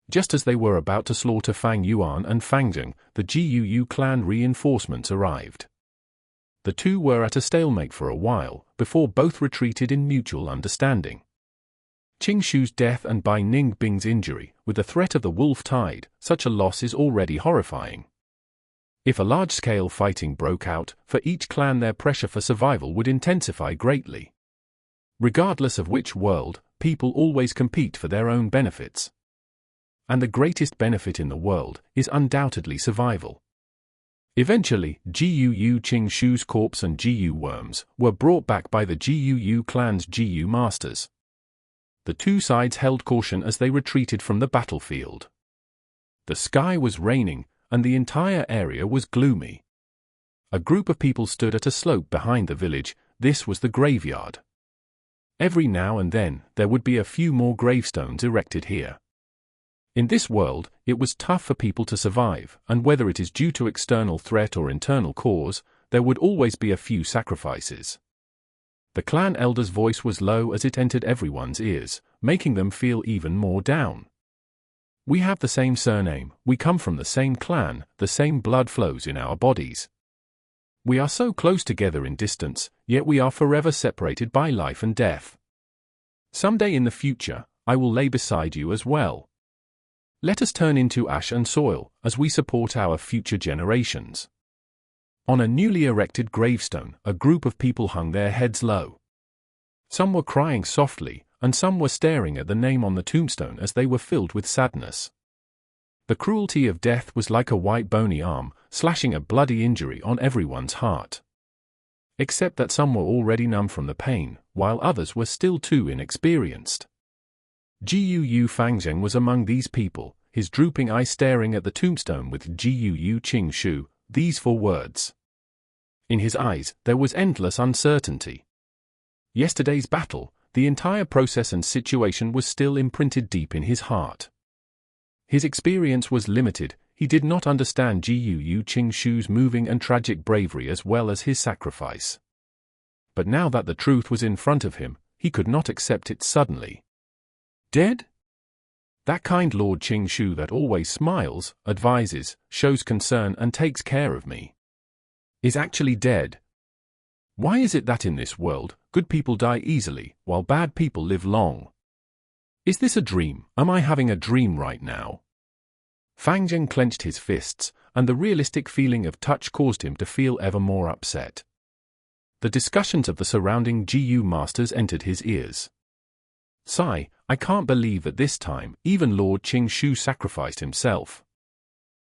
Just as they were about to slaughter Fang Yuan and Fang, the Guu clan reinforcements arrived. The two were at a stalemate for a while, before both retreated in mutual understanding. Qing Shu's death and Bai Ning Bing's injury, with the threat of the wolf tide, such a loss is already horrifying. If a large-scale fighting broke out, for each clan their pressure for survival would intensify greatly. Regardless of which world, people always compete for their own benefits. And the greatest benefit in the world is undoubtedly survival. Eventually, Guu Qing Shu's corpse and Guu worms were brought back by the Guu clan's Guu masters. The two sides held caution as they retreated from the battlefield. The sky was raining, and the entire area was gloomy. A group of people stood at a slope behind the village. This was the graveyard. Every now and then, there would be a few more gravestones erected here. In this world, it was tough for people to survive, and whether it is due to external threat or internal cause, there would always be a few sacrifices. The clan elder's voice was low as it entered everyone's ears, making them feel even more down. We have the same surname, we come from the same clan, the same blood flows in our bodies. We are so close together in distance, yet we are forever separated by life and death. Someday in the future, I will lay beside you as well. Let us turn into ash and soil, as we support our future generations. On a newly erected gravestone, a group of people hung their heads low. Some were crying softly, and some were staring at the name on the tombstone as they were filled with sadness. The cruelty of death was like a white bony arm, slashing a bloody injury on everyone's heart. Except that some were already numb from the pain, while others were still too inexperienced. Guu Fang was among these people, his drooping eye staring at the tombstone with Guu Qing Shu, these 4 words. In his eyes, there was endless uncertainty. Yesterday's battle, the entire process and situation was still imprinted deep in his heart. His experience was limited, he did not understand Guu Qing Shu's moving and tragic bravery as well as his sacrifice. But now that the truth was in front of him, he could not accept it suddenly. Dead? That kind Lord Qing Shu that always smiles, advises, shows concern and takes care of me, is actually dead. Why is it that in this world, good people die easily, while bad people live long? Is this a dream? Am I having a dream right now? Fang clenched his fists, and the realistic feeling of touch caused him to feel ever more upset. The discussions of the surrounding Guu masters entered his ears. Sigh, I can't believe at this time, even Lord Qing Shu sacrificed himself.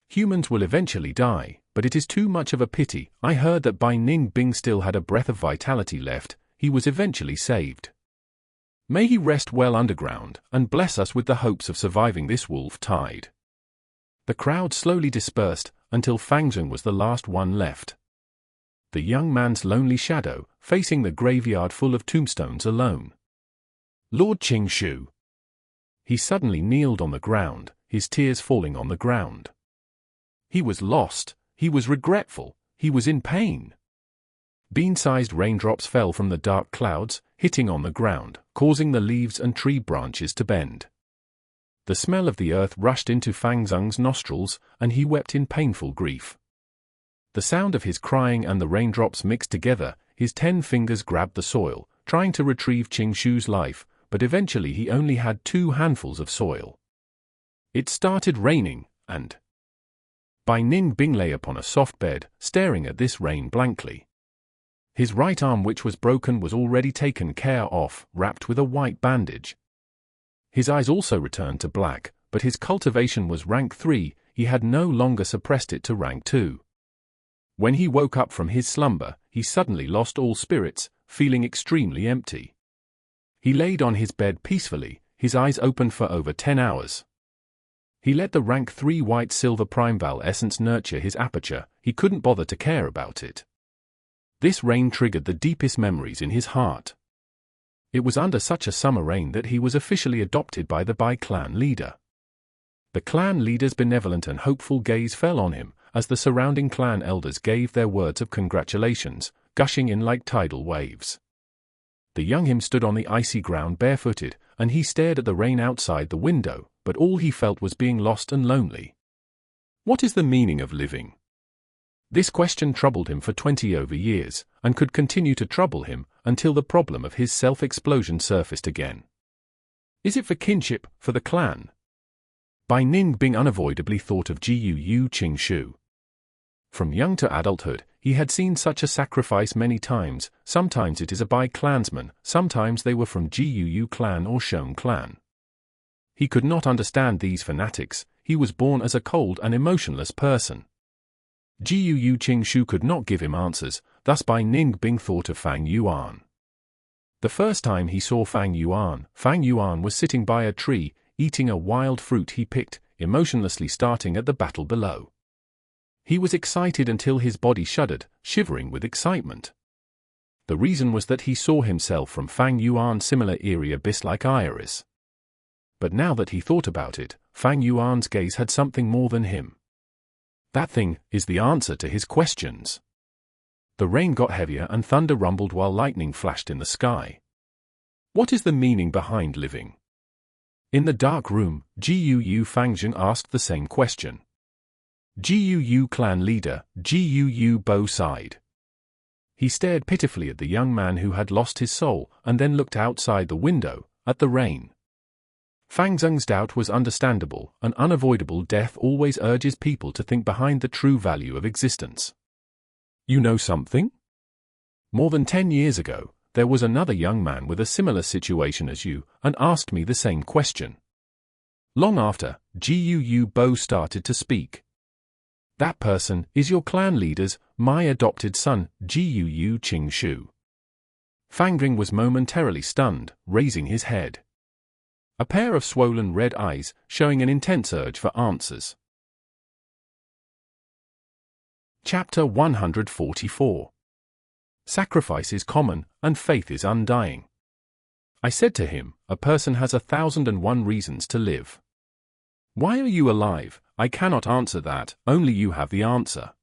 Humans will eventually die, but it is too much of a pity. I heard that Bai Ning Bing still had a breath of vitality left, he was eventually saved. May he rest well underground, and bless us with the hopes of surviving this wolf tide. The crowd slowly dispersed, until Fang was the last one left. The young man's lonely shadow, facing the graveyard full of tombstones alone. Lord Qing Shu. He suddenly kneeled on the ground, his tears falling on the ground. He was lost, he was regretful, he was in pain. Bean-sized raindrops fell from the dark clouds, hitting on the ground, causing the leaves and tree branches to bend. The smell of the earth rushed into Fang Zheng's nostrils, and he wept in painful grief. The sound of his crying and the raindrops mixed together, his 10 fingers grabbed the soil, trying to retrieve Qing Shu's life, but eventually he only had 2 handfuls of soil. It started raining, and Bai Ning Bing lay upon a soft bed, staring at this rain blankly. His right arm, which was broken, was already taken care of, wrapped with a white bandage. His eyes also returned to black, but his cultivation was rank 3, he had no longer suppressed it to rank 2. When he woke up from his slumber, he suddenly lost all spirits, feeling extremely empty. He laid on his bed peacefully, his eyes opened for over 10 hours. He let the rank 3 white silver Primeval essence nurture his aperture, he couldn't bother to care about it. This rain triggered the deepest memories in his heart. It was under such a summer rain that he was officially adopted by the Bai clan leader. The clan leader's benevolent and hopeful gaze fell on him, as the surrounding clan elders gave their words of congratulations, gushing in like tidal waves. The young him stood on the icy ground barefooted, and he stared at the rain outside the window, but all he felt was being lost and lonely. What is the meaning of living? This question troubled him for 20 over years, and could continue to trouble him until the problem of his self-explosion surfaced again. Is it for kinship, for the clan? Bai Ning Bing unavoidably thought of Gu Qing Shu. From young to adulthood, he had seen such a sacrifice many times. Sometimes it is a Bai clansman, sometimes they were from Gu clan or Shong clan. He could not understand these fanatics. He was born as a cold and emotionless person. Gu Qing Shu could not give him answers, thus Bai Ning Bing thought of Fang Yuan. The first time he saw Fang Yuan was sitting by a tree, eating a wild fruit he picked, emotionlessly starting at the battle below. He was excited until his body shuddered, shivering with excitement. The reason was that he saw himself from Fang Yuan's similar eerie abyss-like iris. But now that he thought about it, Fang Yuan's gaze had something more than him. That thing is the answer to his questions. The rain got heavier and thunder rumbled while lightning flashed in the sky. What is the meaning behind living? In the dark room, Gu Fangzheng asked the same question. Gu clan leader, Gu Bo sighed. He stared pitifully at the young man who had lost his soul, and then looked outside the window, at the rain. Fangzheng's doubt was understandable. An unavoidable death always urges people to think behind the true value of existence. You know something? More than 10 years ago, there was another young man with a similar situation as you, and asked me the same question. Long after, Gu Bo started to speak. That person is your clan leader's, my adopted son, Gu Qing Shu. Fangzheng was momentarily stunned, raising his head. A pair of swollen red eyes, showing an intense urge for answers. Chapter 144. Sacrifice is common, and faith is undying. I said to him, a person has 1,001 reasons to live. Why are you alive? I cannot answer that, only you have the answer.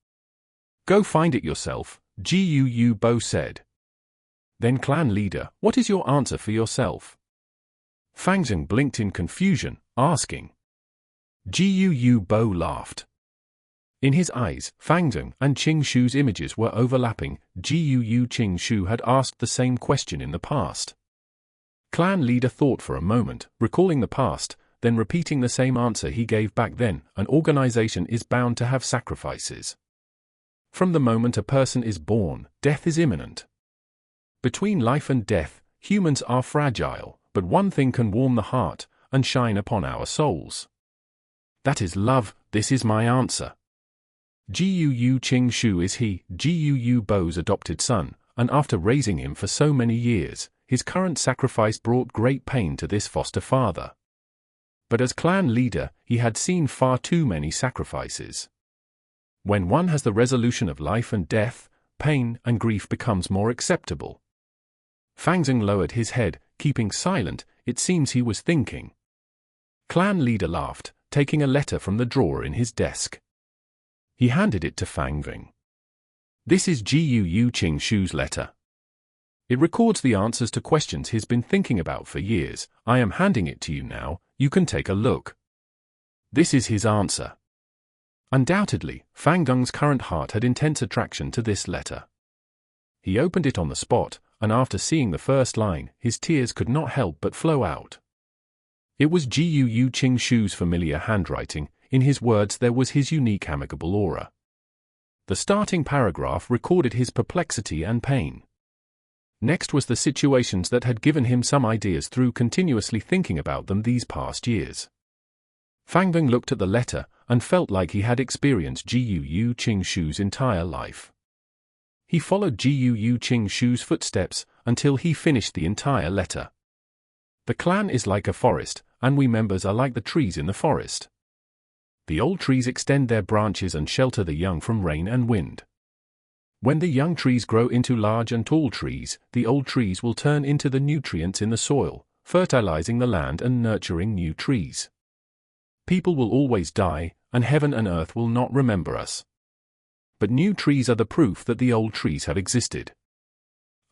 Go find it yourself, Gu Bo said. Then clan leader, what is your answer for yourself? Fangzheng blinked in confusion, asking. Gu Bo laughed. In his eyes, Fangzheng and Qing Shu's images were overlapping. Gu Qing Shu had asked the same question in the past. Clan leader thought for a moment, recalling the past, then repeating the same answer he gave back then. An organization is bound to have sacrifices. From the moment a person is born, death is imminent. Between life and death, humans are fragile, but one thing can warm the heart and shine upon our souls. That is love. This is my answer. Gu Qing Shu is Gu Bo's adopted son, and after raising him for so many years, his current sacrifice brought great pain to this foster father. But as clan leader, he had seen far too many sacrifices. When one has the resolution of life and death, pain and grief becomes more acceptable. Fangzheng lowered his head, keeping silent. It seems he was thinking. Clan leader laughed, taking a letter from the drawer in his desk. He handed it to Fangzheng. This is Gu Qing Shu's letter. It records the answers to questions he's been thinking about for years. I am handing it to you now, you can take a look. This is his answer. Undoubtedly, Fangzheng's current heart had intense attraction to this letter. He opened it on the spot, and after seeing the first line, his tears could not help but flow out. It was Gu Qing Shu's familiar handwriting. In his words there was his unique amicable aura. The starting paragraph recorded his perplexity and pain. Next was the situations that had given him some ideas through continuously thinking about them these past years. Fangzheng looked at the letter and felt like he had experienced Gu Qing Shu's entire life. He followed Gu Qing Shu's footsteps until he finished the entire letter. The clan is like a forest, and we members are like the trees in the forest. The old trees extend their branches and shelter the young from rain and wind. When the young trees grow into large and tall trees, the old trees will turn into the nutrients in the soil, fertilizing the land and nurturing new trees. People will always die, and heaven and earth will not remember us. But new trees are the proof that the old trees have existed.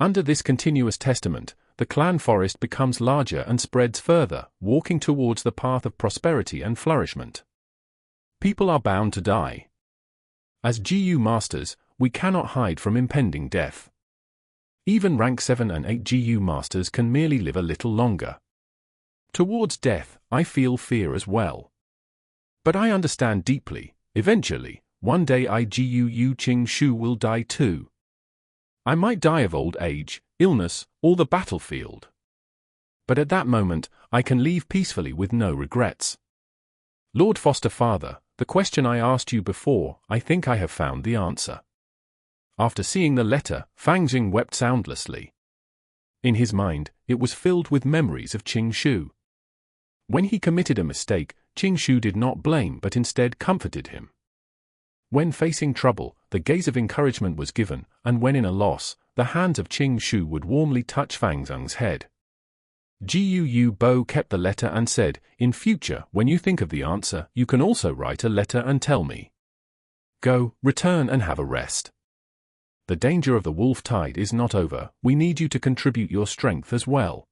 Under this continuous testament, the clan forest becomes larger and spreads further, walking towards the path of prosperity and flourishment. People are bound to die. As GU masters, we cannot hide from impending death. Even rank 7 and 8 GU masters can merely live a little longer. Towards death, I feel fear as well. But I understand deeply, eventually, one day Qing Shu will die too. I might die of old age, illness, or the battlefield. But at that moment, I can leave peacefully with no regrets. Lord Foster Father, the question I asked you before, I think I have found the answer. After seeing the letter, Fang wept soundlessly. In his mind, it was filled with memories of Qing Shu. When he committed a mistake, Qing Shu did not blame but instead comforted him. When facing trouble, the gaze of encouragement was given, and when in a loss, the hands of Qing Shu would warmly touch Fang Zheng's head. Gu Bo kept the letter and said, "In future, when you think of the answer, you can also write a letter and tell me. Go, return and have a rest. The danger of the wolf tide is not over, we need you to contribute your strength as well."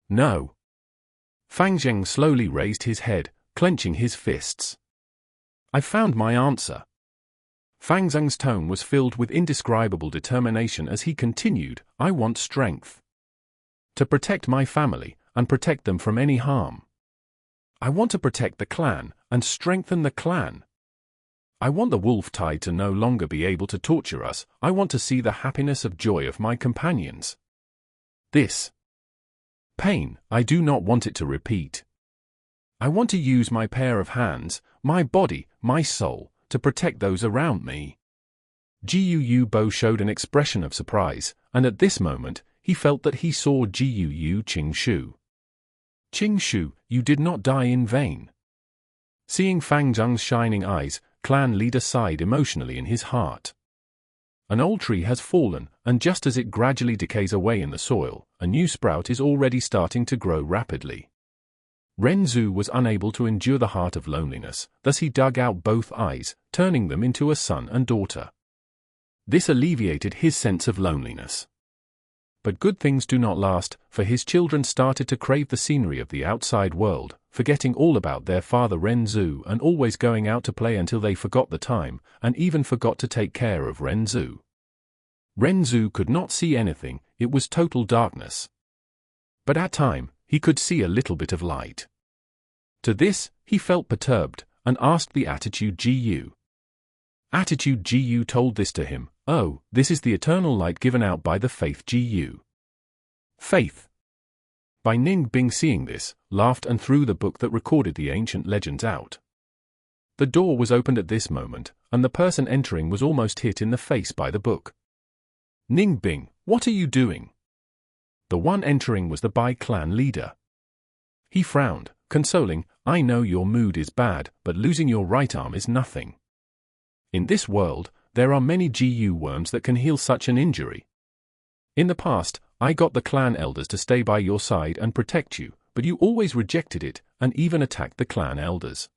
"No." Fang Zheng slowly raised his head, clenching his fists. "I've found my answer." Fang Zheng's tone was filled with indescribable determination as he continued, "I want strength. To protect my family, and protect them from any harm. I want to protect the clan, and strengthen the clan. I want the wolf tide to no longer be able to torture us, I want to see the happiness of joy of my companions. This pain, I do not want it to repeat. I want to use my pair of hands, my body, my soul, to protect those around me." Gu Bo showed an expression of surprise, and at this moment, he felt that he saw Qing Shu. "Qing Shu, you did not die in vain." Seeing Fang Zheng's shining eyes, clan leader sighed emotionally in his heart. An old tree has fallen, and just as it gradually decays away in the soil, a new sprout is already starting to grow rapidly. Ren Zhu was unable to endure the heart of loneliness, thus he dug out both eyes, turning them into a son and daughter. This alleviated his sense of loneliness. But good things do not last, for his children started to crave the scenery of the outside world, forgetting all about their father Ren Zhu and always going out to play until they forgot the time, and even forgot to take care of Ren Zhu. Ren Zhu could not see anything, it was total darkness. But at time, he could see a little bit of light. To this, he felt perturbed, and asked the Attitude Gu. Attitude Gu told this to him, "Oh, this is the eternal light given out by the Faith Gu." Faith. Bai Ning Bing, seeing this, laughed and threw the book that recorded the ancient legends out. The door was opened at this moment, and the person entering was almost hit in the face by the book. "Ning Bing, what are you doing?" The one entering was the Bai clan leader. He frowned, consoling, "I know your mood is bad, but losing your right arm is nothing. In this world, there are many GU worms that can heal such an injury. In the past, I got the clan elders to stay by your side and protect you, but you always rejected it, and even attacked the clan elders.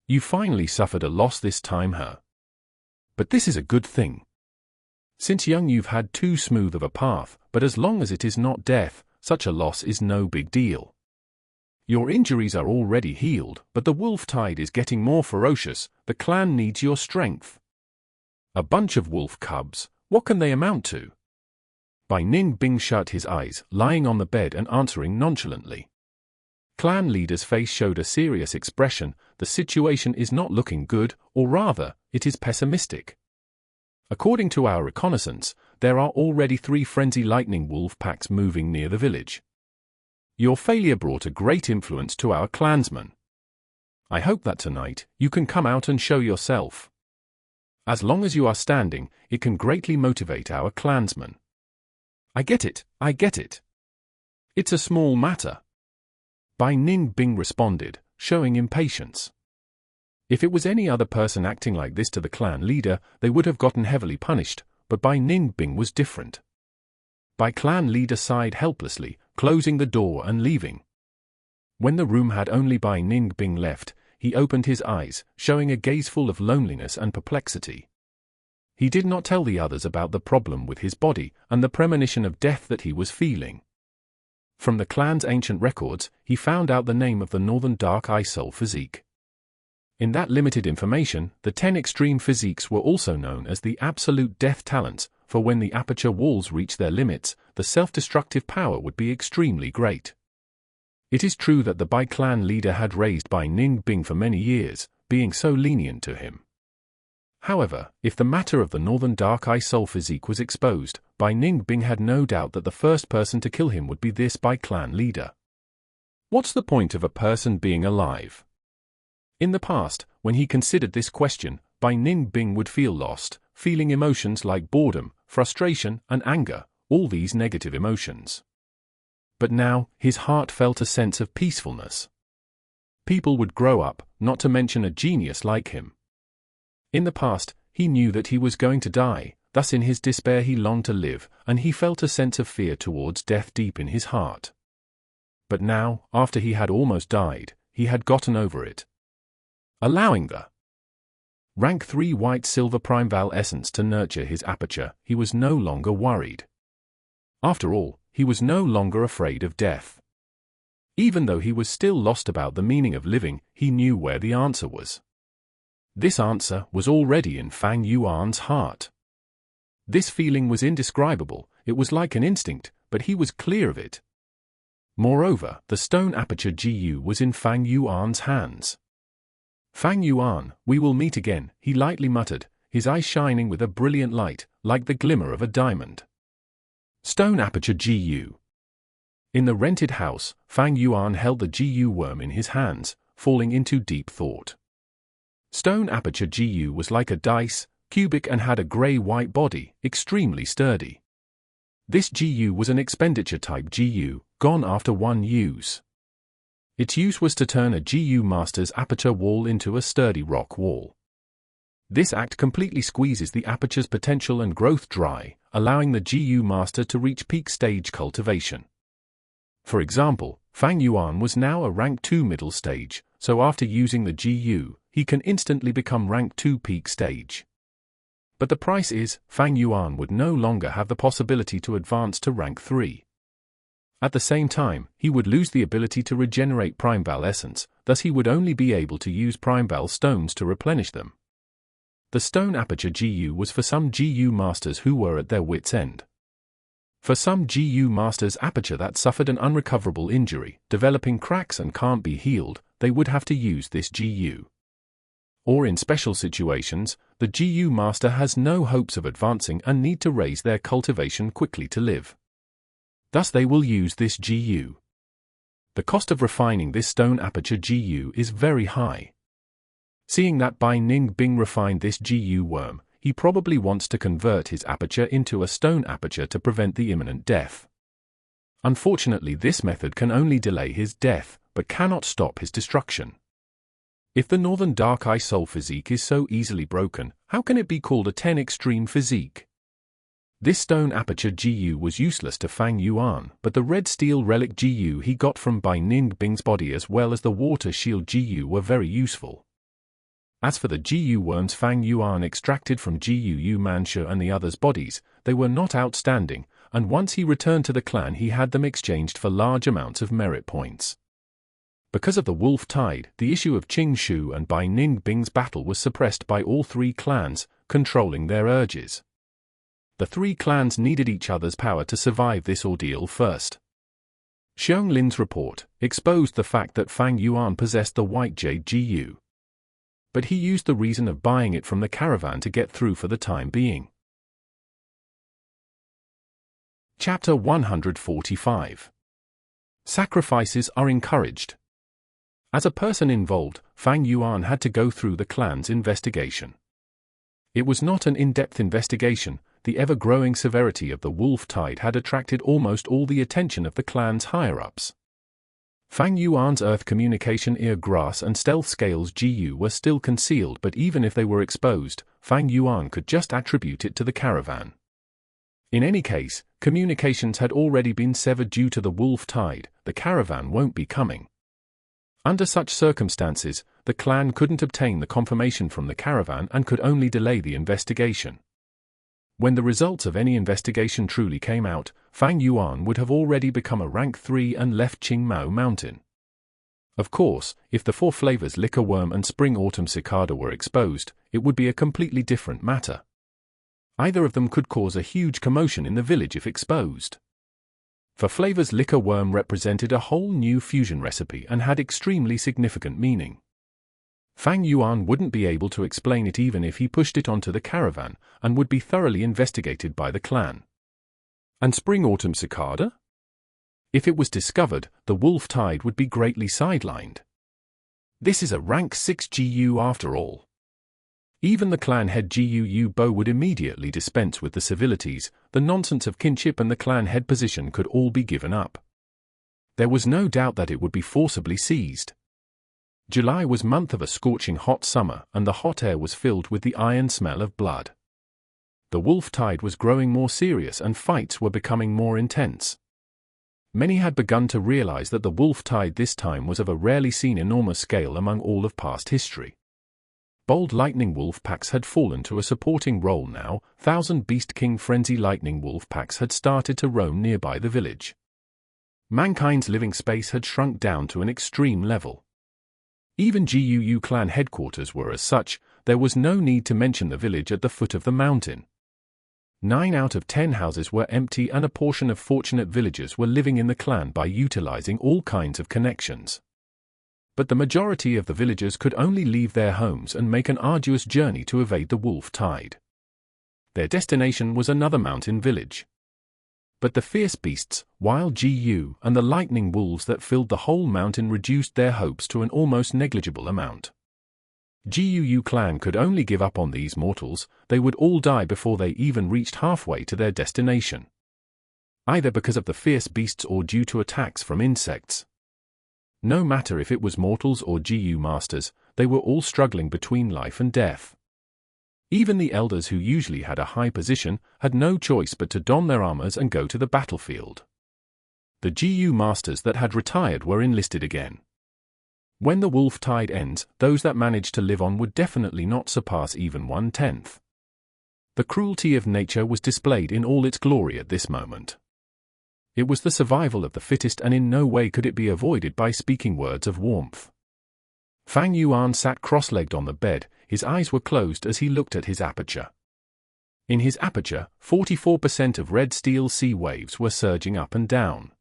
You finally suffered a loss this time, huh? But this is a good thing. Since young you've had too smooth of a path, but as long as it is not death, such a loss is no big deal. Your injuries are already healed, but the wolf tide is getting more ferocious, the clan needs your strength. A bunch of wolf cubs, what can they amount to?" Bai Ning Bing shut his eyes, lying on the bed and answering nonchalantly. Clan leader's face showed a serious expression, the situation is not looking good, or rather, it is pessimistic. According to our reconnaissance, there are already 3 frenzy lightning wolf packs moving near the village. Your failure brought a great influence to our clansmen. I hope that tonight, you can come out and show yourself. As long as you are standing, it can greatly motivate our clansmen. I get it, I get it. It's a small matter. Bai Ning Bing responded, showing impatience. If it was any other person acting like this to the clan leader, they would have gotten heavily punished, but Bai Ning Bing was different. Bai clan leader sighed helplessly, closing the door and leaving. When the room had only Bai Ning Bing left, he opened his eyes, showing a gaze full of loneliness and perplexity. He did not tell the others about the problem with his body and the premonition of death that he was feeling. From the clan's ancient records, he found out the name of the Northern Dark Eye Soul physique. In that limited information, the 10 extreme physiques were also known as the absolute death talents, for when the aperture walls reached their limits, the self-destructive power would be extremely great. It is true that the Bai clan leader had raised Bai Ning Bing for many years, being so lenient to him. However, if the matter of the Northern Dark Eye Soul physique was exposed, Bai Ning Bing had no doubt that the first person to kill him would be this Bai clan leader. What's the point of a person being alive? In the past, when he considered this question, Bai Ning Bing would feel lost, feeling emotions like boredom, frustration, and anger, all these negative emotions. But now, his heart felt a sense of peacefulness. People would grow up, not to mention a genius like him. In the past, he knew that he was going to die, thus in his despair he longed to live, and he felt a sense of fear towards death deep in his heart. But now, after he had almost died, he had gotten over it. Allowing the rank 3 white-silver Primeval essence to nurture his aperture, he was no longer worried. After all, he was no longer afraid of death. Even though he was still lost about the meaning of living, he knew where the answer was. This answer was already in Fang Yuan's heart. This feeling was indescribable, it was like an instinct, but he was clear of it. Moreover, the stone aperture Gu was in Fang Yuan's hands. Fang Yuan, we will meet again, he lightly muttered, his eyes shining with a brilliant light, like the glimmer of a diamond. Stone aperture Gu. In the rented house, Fang Yuan held the Gu worm in his hands, falling into deep thought. Stone aperture Gu was like a dice, cubic and had a grey-white body, extremely sturdy. This Gu was an expenditure-type Gu, gone after one use. Its use was to turn a Gu master's aperture wall into a sturdy rock wall. This act completely squeezes the aperture's potential and growth dry, allowing the Gu master to reach peak stage cultivation. For example, Fang Yuan was now a rank 2 middle stage, so after using the Gu, he can instantly become rank 2 peak stage. But the price is, Fang Yuan would no longer have the possibility to advance to rank 3. At the same time, he would lose the ability to regenerate Primeval essence, thus he would only be able to use Primeval stones to replenish them. The stone aperture Gu was for some Gu masters who were at their wits' end. For some Gu masters' aperture that suffered an unrecoverable injury, developing cracks and can't be healed, they would have to use this Gu. Or in special situations, the Gu master has no hopes of advancing and need to raise their cultivation quickly to live. Thus they will use this Gu. The cost of refining this stone aperture Gu is very high. Seeing that Bai Ning Bing refined this Gu worm, he probably wants to convert his aperture into a stone aperture to prevent the imminent death. Unfortunately, this method can only delay his death, but cannot stop his destruction. If the Northern Dark Eye Soul physique is so easily broken, how can it be called a 10 extreme physique? This stone aperture Gu was useless to Fang Yuan, but the red steel relic Gu he got from Bai Ning Bing's body as well as the water shield Gu were very useful. As for the Gu worms Fang Yuan extracted from Gu Manchu and the others' bodies, they were not outstanding, and once he returned to the clan he had them exchanged for large amounts of merit points. Because of the wolf tide, the issue of Qing Shu and Bai Ning Bing's battle was suppressed by all three clans, controlling their urges. The three clans needed each other's power to survive this ordeal first. Xiong Lin's report exposed the fact that Fang Yuan possessed the white jade Gu. But he used the reason of buying it from the caravan to get through for the time being. Chapter 145. Sacrifices are encouraged. As a person involved, Fang Yuan had to go through the clan's investigation. It was not an in-depth investigation. The ever-growing severity of the wolf tide had attracted almost all the attention of the clan's higher-ups. Fang Yuan's earth communication ear grass and stealth scales Gu were still concealed, but even if they were exposed, Fang Yuan could just attribute it to the caravan. In any case, communications had already been severed due to the wolf tide, the caravan won't be coming. Under such circumstances, the clan couldn't obtain the confirmation from the caravan and could only delay the investigation. When the results of any investigation truly came out, Fang Yuan would have already become a rank 3 and left Qing Mao Mountain. Of course, if the 4 Flavours liquor worm and spring-autumn cicada were exposed, it would be a completely different matter. Either of them could cause a huge commotion in the village if exposed. For Flavours liquor worm represented a whole new fusion recipe and had extremely significant meaning. Fang Yuan wouldn't be able to explain it even if he pushed it onto the caravan, and would be thoroughly investigated by the clan. And spring-autumn cicada? If it was discovered, the wolf tide would be greatly sidelined. This is a rank 6 GU after all. Even the clan head Gu Bo would immediately dispense with the civilities, the nonsense of kinship and the clan head position could all be given up. There was no doubt that it would be forcibly seized. July was month of a scorching hot summer, and the hot air was filled with the iron smell of blood. The wolf tide was growing more serious and fights were becoming more intense. Many had begun to realize that the wolf tide this time was of a rarely seen enormous scale among all of past history. Bold lightning wolf packs had fallen to a supporting role now. 1,000 Beast King Frenzy lightning wolf packs had started to roam nearby the village. Mankind's living space had shrunk down to an extreme level. Even GUU clan headquarters were as such. There was no need to mention the village at the foot of the mountain. 9 out of 10 houses were empty and a portion of fortunate villagers were living in the clan by utilizing all kinds of connections. But the majority of the villagers could only leave their homes and make an arduous journey to evade the wolf tide. Their destination was another mountain village. But the fierce beasts, wild GU, and the lightning wolves that filled the whole mountain reduced their hopes to an almost negligible amount. GUU clan could only give up on these mortals. They would all die before they even reached halfway to their destination. Either because of the fierce beasts or due to attacks from insects. No matter if it was mortals or GU masters, they were all struggling between life and death. Even the elders who usually had a high position had no choice but to don their armors and go to the battlefield. The GU masters that had retired were enlisted again. When the wolf tide ends, those that managed to live on would definitely not surpass even 1/10. The cruelty of nature was displayed in all its glory at this moment. It was the survival of the fittest and in no way could it be avoided by speaking words of warmth. Fang Yuan sat cross-legged on the bed, his eyes were closed as he looked at his aperture. In his aperture, 44% of red steel sea waves were surging up and down.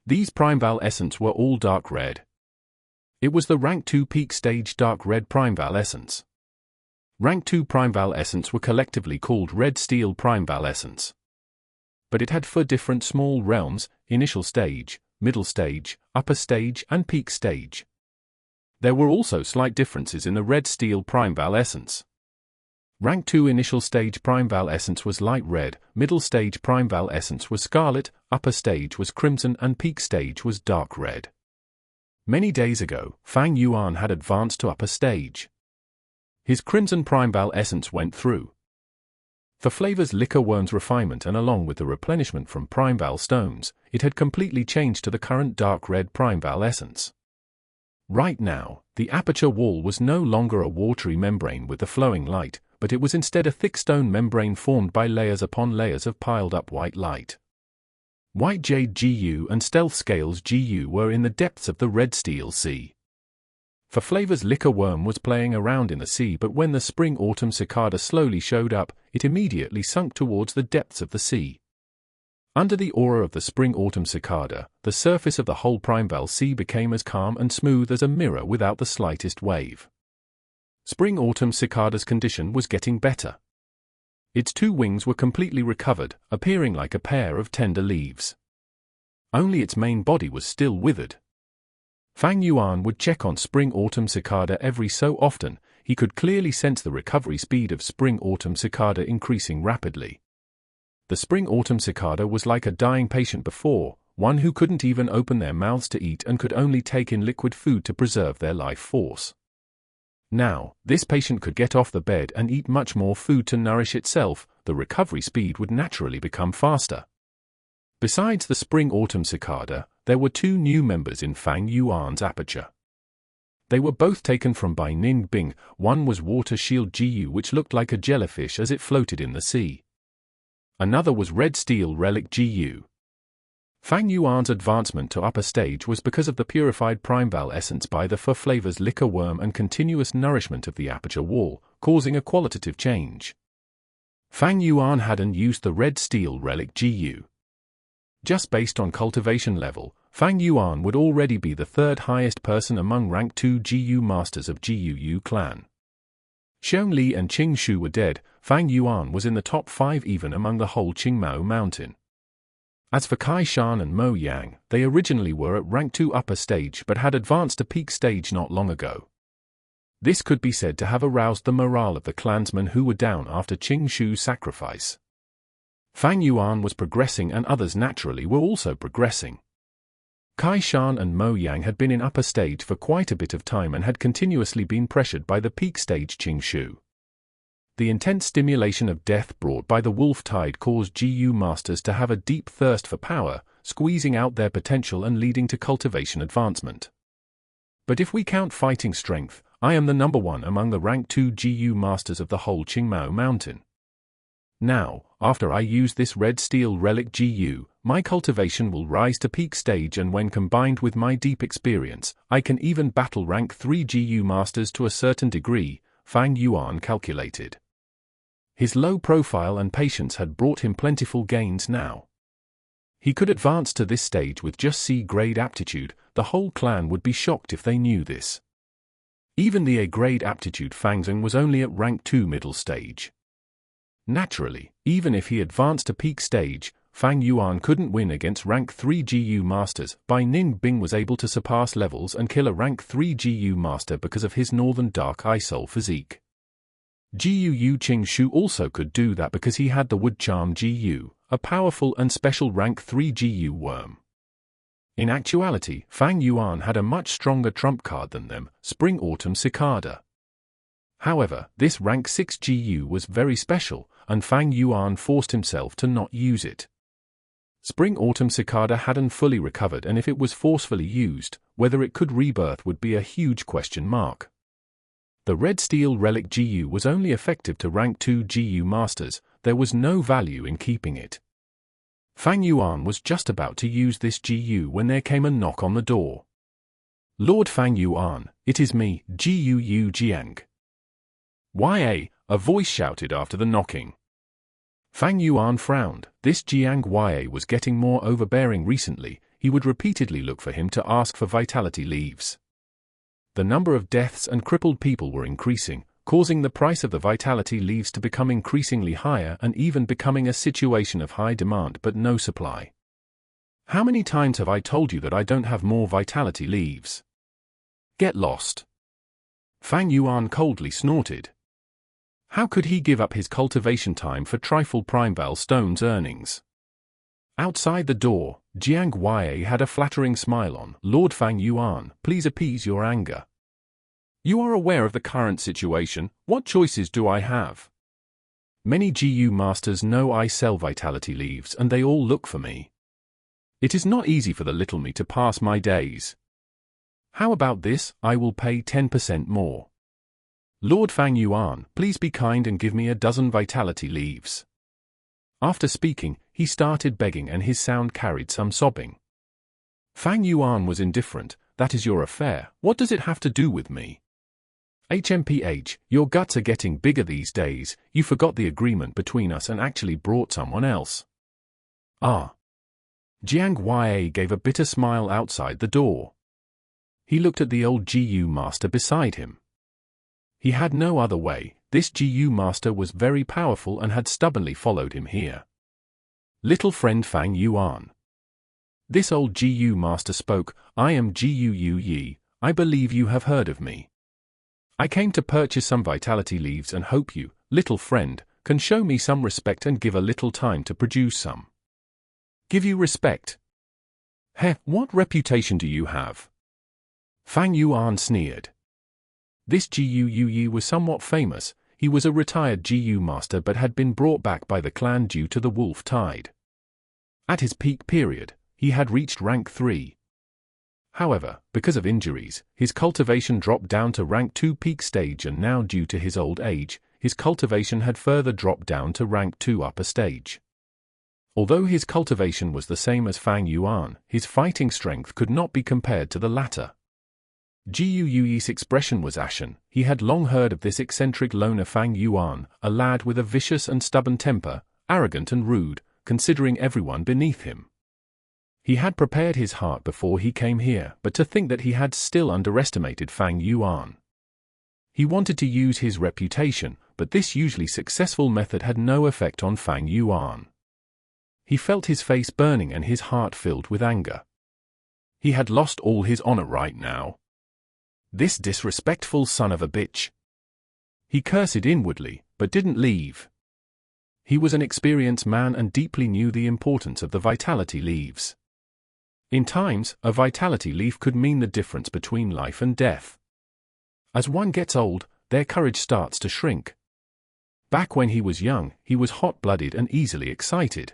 These Primeval essence were all dark red. It was the rank 2 peak stage dark red Primeval essence. Rank 2 Primeval essence were collectively called red steel Primeval essence. But it had 4 different small realms: initial stage, middle stage, upper stage, and peak stage. There were also slight differences in the red steel Primeval essence. Rank 2 initial stage Primeval essence was light red, middle stage Primeval essence was scarlet, upper stage was crimson, and peak stage was dark red. Many days ago, Fang Yuan had advanced to upper stage. His crimson Primeval essence went through. For Flavours liquor worm's refinement and along with the replenishment from Primeval stones, it had completely changed to the current dark red Primeval essence. Right now, the aperture wall was no longer a watery membrane with the flowing light, but it was instead a thick stone membrane formed by layers upon layers of piled up white light. White jade GU and stealth scales GU were in the depths of the red steel sea. For Flavours liquor worm was playing around in the sea, but when the spring-autumn cicada slowly showed up, it immediately sunk towards the depths of the sea. Under the aura of the spring-autumn cicada, the surface of the whole Primeval sea became as calm and smooth as a mirror without the slightest wave. Spring-autumn cicada's condition was getting better. Its 2 wings were completely recovered, appearing like a pair of tender leaves. Only its main body was still withered. Fang Yuan would check on spring-autumn cicada every so often. He could clearly sense the recovery speed of spring-autumn cicada increasing rapidly. The spring-autumn cicada was like a dying patient before, one who couldn't even open their mouths to eat and could only take in liquid food to preserve their life force. Now, this patient could get off the bed and eat much more food to nourish itself. The recovery speed would naturally become faster. Besides the spring-autumn cicada, there were 2 new members in Fang Yuan's aperture. They were both taken from Bai Ning Bing. One was water shield GU, which looked like a jellyfish as it floated in the sea. Another was Red Steel Relic GU. Fang Yuan's advancement to upper stage was because of the purified Primeval essence by the Flavours liquor worm and continuous nourishment of the aperture wall, causing a qualitative change. Fang Yuan hadn't used the Red Steel Relic GU. Just based on cultivation level, Fang Yuan would already be the third highest person among rank 2 GU masters of GUU clan. Xiong Li and Qing Shu were dead. Fang Yuan was in the top 5 even among the whole Qingmao mountain. As for Kai Shan and Mo Yang, they originally were at rank 2 upper stage but had advanced to peak stage not long ago. This could be said to have aroused the morale of the clansmen who were down after Qing Shu's sacrifice. Fang Yuan was progressing and others naturally were also progressing. Kai Shan and Mo Yang had been in upper stage for quite a bit of time and had continuously been pressured by the peak stage Qing Shu. The intense stimulation of death brought by the wolf tide caused GU masters to have a deep thirst for power, squeezing out their potential and leading to cultivation advancement. But if we count fighting strength, I am the number 1 among the rank 2 GU masters of the whole Qingmao mountain. Now, after I use this Red Steel Relic GU, my cultivation will rise to peak stage, and when combined with my deep experience, I can even battle rank 3 GU masters to a certain degree, Fang Yuan calculated. His low profile and patience had brought him plentiful gains now. He could advance to this stage with just C-grade aptitude. The whole clan would be shocked if they knew this. Even the A-grade aptitude Fangzheng was only at rank 2 middle stage. Naturally, even if he advanced to peak stage, Fang Yuan couldn't win against rank 3 GU masters. Bai Ning Bing was able to surpass levels and kill a rank 3 GU master because of his northern dark eye soul physique. GUU Qing Shu also could do that because he had the Wood Charm GU, a powerful and special rank 3 GU worm. In actuality, Fang Yuan had a much stronger trump card than them, Spring Autumn Cicada. However, this rank 6 GU was very special, and Fang Yuan forced himself to not use it. Spring Autumn Cicada hadn't fully recovered, and if it was forcefully used, whether it could rebirth would be a huge question mark. The Red Steel Relic GU was only effective to rank 2 GU masters. There was no value in keeping it. Fang Yuan was just about to use this GU when there came a knock on the door. Lord Fang Yuan, it is me, GUU Jiang. Ya, a voice shouted after the knocking. Fang Yuan frowned. This Jiang Ya was getting more overbearing recently. He would repeatedly look for him to ask for vitality leaves. The number of deaths and crippled people were increasing, causing the price of the vitality leaves to become increasingly higher and even becoming a situation of high demand but no supply. How many times have I told you that I don't have more vitality leaves? Get lost. Fang Yuan coldly snorted. How could he give up his cultivation time for trifle Primeval stone's earnings? Outside the door, Jiang Ya had a flattering smile on. Lord Fang Yuan, please appease your anger. You are aware of the current situation. What choices do I have? Many GU masters know I sell vitality leaves and they all look for me. It is not easy for the little me to pass my days. How about this? I will pay 10% more. Lord Fang Yuan, please be kind and give me a dozen vitality leaves. After speaking, he started begging and his sound carried some sobbing. Fang Yuan was indifferent. That is your affair. What does it have to do with me? HMPH, your guts are getting bigger these days. You forgot the agreement between us and actually brought someone else. Ah. Jiang Ya gave a bitter smile outside the door. He looked at the old GU master beside him. He had no other way. This GU master was very powerful and had stubbornly followed him here. Little friend Fang Yuan. This old GU master spoke. I am GUU Yi. I believe you have heard of me. I came to purchase some vitality leaves and hope you, little friend, can show me some respect and give a little time to produce some. Give you respect? Heh, what reputation do you have? Fang Yuan sneered. This GUU Yi was somewhat famous. He was a retired GU master but had been brought back by the clan due to the wolf tide. At his peak period, he had reached rank 3. However, because of injuries, his cultivation dropped down to rank 2 peak stage, and now due to his old age, his cultivation had further dropped down to rank 2 upper stage. Although his cultivation was the same as Fang Yuan, his fighting strength could not be compared to the latter. Gu's expression was ashen. He had long heard of this eccentric loner Fang Yuan, a lad with a vicious and stubborn temper, arrogant and rude, considering everyone beneath him. He had prepared his heart before he came here, but to think that he had still underestimated Fang Yuan. He wanted to use his reputation, but this usually successful method had no effect on Fang Yuan. He felt his face burning and his heart filled with anger. He had lost all his honor right now. This disrespectful son of a bitch. He cursed inwardly, but didn't leave. He was an experienced man and deeply knew the importance of the vitality leaves. In times, a vitality leaf could mean the difference between life and death. As one gets old, their courage starts to shrink. Back when he was young, he was hot-blooded and easily excited.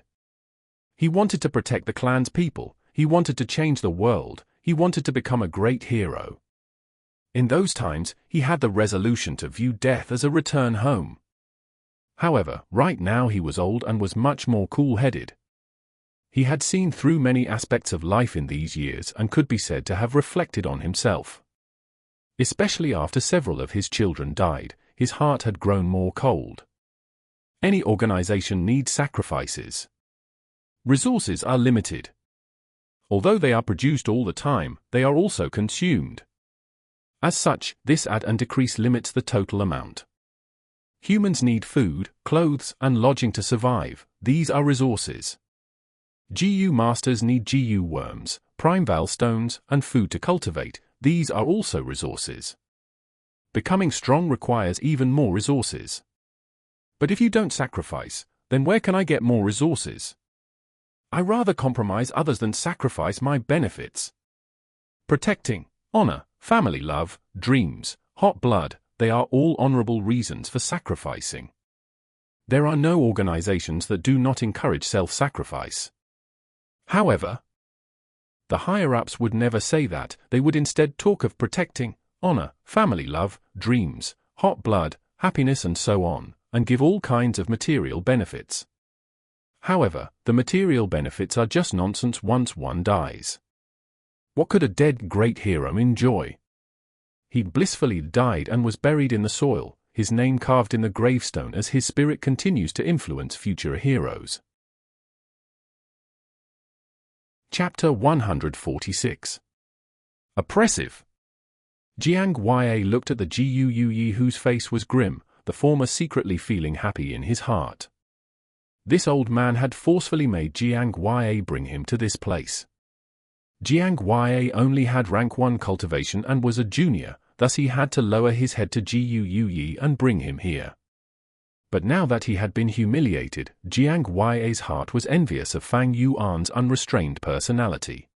He wanted to protect the clan's people, he wanted to change the world, he wanted to become a great hero. In those times, he had the resolution to view death as a return home. However, right now he was old and was much more cool-headed. He had seen through many aspects of life in these years and could be said to have reflected on himself. Especially after several of his children died, his heart had grown more cold. Any organization needs sacrifices. Resources are limited. Although they are produced all the time, they are also consumed. As such, this add and decrease limits the total amount. Humans need food, clothes, and lodging to survive. These are resources. GU masters need GU worms, Primeval stones, and food to cultivate. These are also resources. Becoming strong requires even more resources. But if you don't sacrifice, then where can I get more resources? I rather compromise others than sacrifice my benefits. Protecting, honor, family love, dreams, hot blood, they are all honorable reasons for sacrificing. There are no organizations that do not encourage self-sacrifice. However, the higher-ups would never say that. They would instead talk of protecting, honor, family love, dreams, hot blood, happiness and so on, and give all kinds of material benefits. However, the material benefits are just nonsense once one dies. What could a dead great hero enjoy? He blissfully died and was buried in the soil, his name carved in the gravestone as his spirit continues to influence future heroes. Chapter 146. Oppressive. Jiang Ya looked at the Guyu whose face was grim, the former secretly feeling happy in his heart. This old man had forcefully made Jiang Ya bring him to this place. Jiang Ya only had rank 1 cultivation and was a junior, thus he had to lower his head to Guyu and bring him here. But now that he had been humiliated, Jiang Ya's heart was envious of Fang Yuan's unrestrained personality.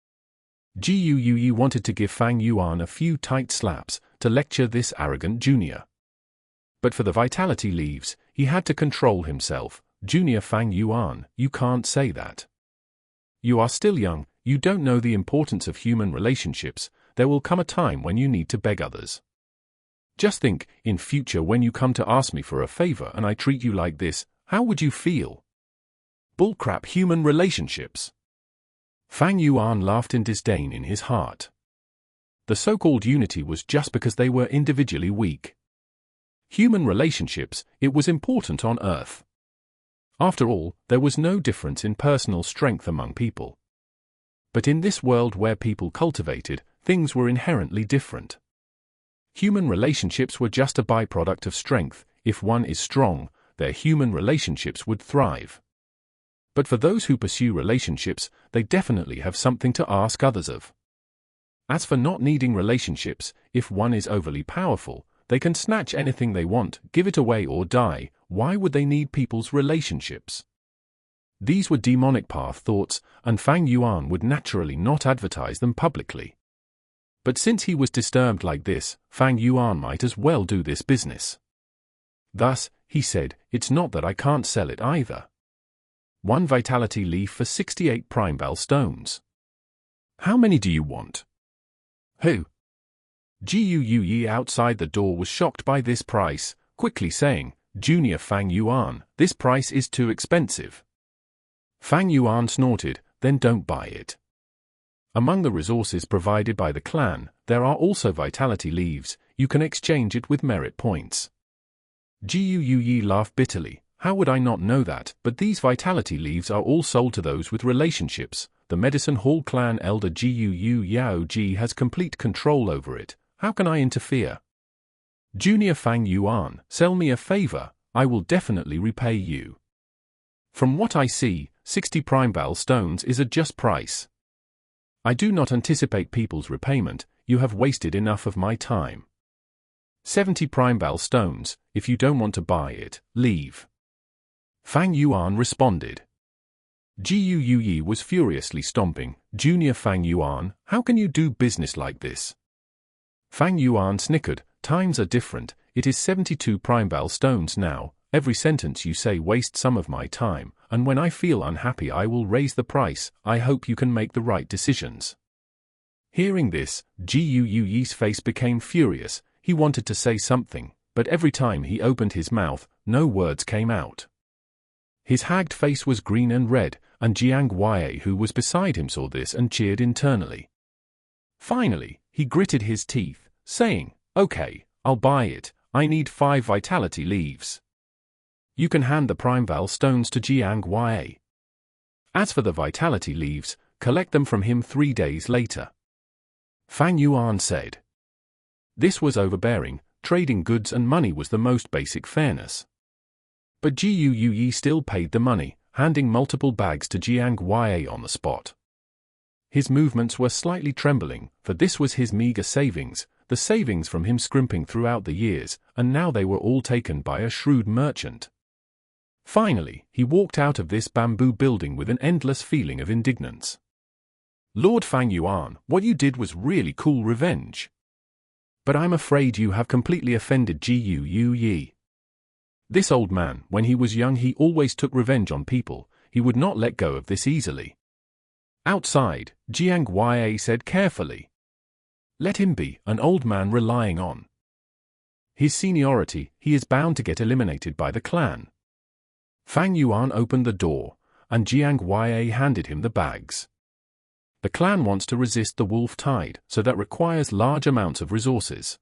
Guyu wanted to give Fang Yuan a few tight slaps to lecture this arrogant junior. But for the vitality leaves, he had to control himself. Junior Fang Yuan, you can't say that. You are still young, you don't know the importance of human relationships, there will come a time when you need to beg others. Just think, in future when you come to ask me for a favor and I treat you like this, how would you feel? Bullcrap human relationships. Fang Yuan laughed in disdain in his heart. The so-called unity was just because they were individually weak. Human relationships, it was important on Earth. After all, there was no difference in personal strength among people. But in this world where people cultivated, things were inherently different. Human relationships were just a byproduct of strength. If one is strong, their human relationships would thrive. But for those who pursue relationships, they definitely have something to ask others of. As for not needing relationships, if one is overly powerful, they can snatch anything they want, give it away or die. Why would they need people's relationships? These were demonic path thoughts, and Fang Yuan would naturally not advertise them publicly. But since he was disturbed like this, Fang Yuan might as well do this business. Thus, he said, it's not that I can't sell it either. 1 vitality leaf for 68 Primeval stones. How many do you want? Who? Guyu outside the door was shocked by this price, quickly saying, Junior Fang Yuan, this price is too expensive. Fang Yuan snorted, then don't buy it. Among the resources provided by the clan, there are also vitality leaves. You can exchange it with merit points. Yi laughed bitterly. How would I not know that? But these vitality leaves are all sold to those with relationships. The Medicine Hall clan elder Yao Ji has complete control over it. How can I interfere? Junior Fang Yuan, sell me a favor. I will definitely repay you. From what I see, 60 Primeval stones is a just price. I do not anticipate people's repayment. You have wasted enough of my time. 70 Primeval stones. If you don't want to buy it, leave. Fang Yuan responded. Yi was furiously stomping. Junior Fang Yuan, how can you do business like this? Fang Yuan snickered. Times are different. It is 72 Primeval stones now. Every sentence you say wastes some of my time, and when I feel unhappy I will raise the price. I hope you can make the right decisions. Hearing this, Yi's face became furious. He wanted to say something, but every time he opened his mouth, no words came out. His haggard face was green and red, and Jiang who was beside him saw this and cheered internally. Finally, he gritted his teeth, saying, "Okay, I'll buy it. I need 5 vitality leaves." You can hand the Primeval stones to Jiang. As for the vitality leaves, collect them from him 3 days later. Fang Yuan said. This was overbearing. Trading goods and money was the most basic fairness. But Yi still paid the money, handing multiple bags to Jiang on the spot. His movements were slightly trembling, for this was his meager savings, the savings from him scrimping throughout the years, and now they were all taken by a shrewd merchant. Finally, he walked out of this bamboo building with an endless feeling of indignance. Lord Fang Yuan, what you did was really cool revenge. But I'm afraid you have completely offended Yi. This old man, when he was young he always took revenge on people. He would not let go of this easily. Outside, Jiang said carefully. Let him be, an old man relying on his seniority, he is bound to get eliminated by the clan. Fang Yuan opened the door, and Jiang handed him the bags. The clan wants to resist the wolf tide, so that requires large amounts of resources.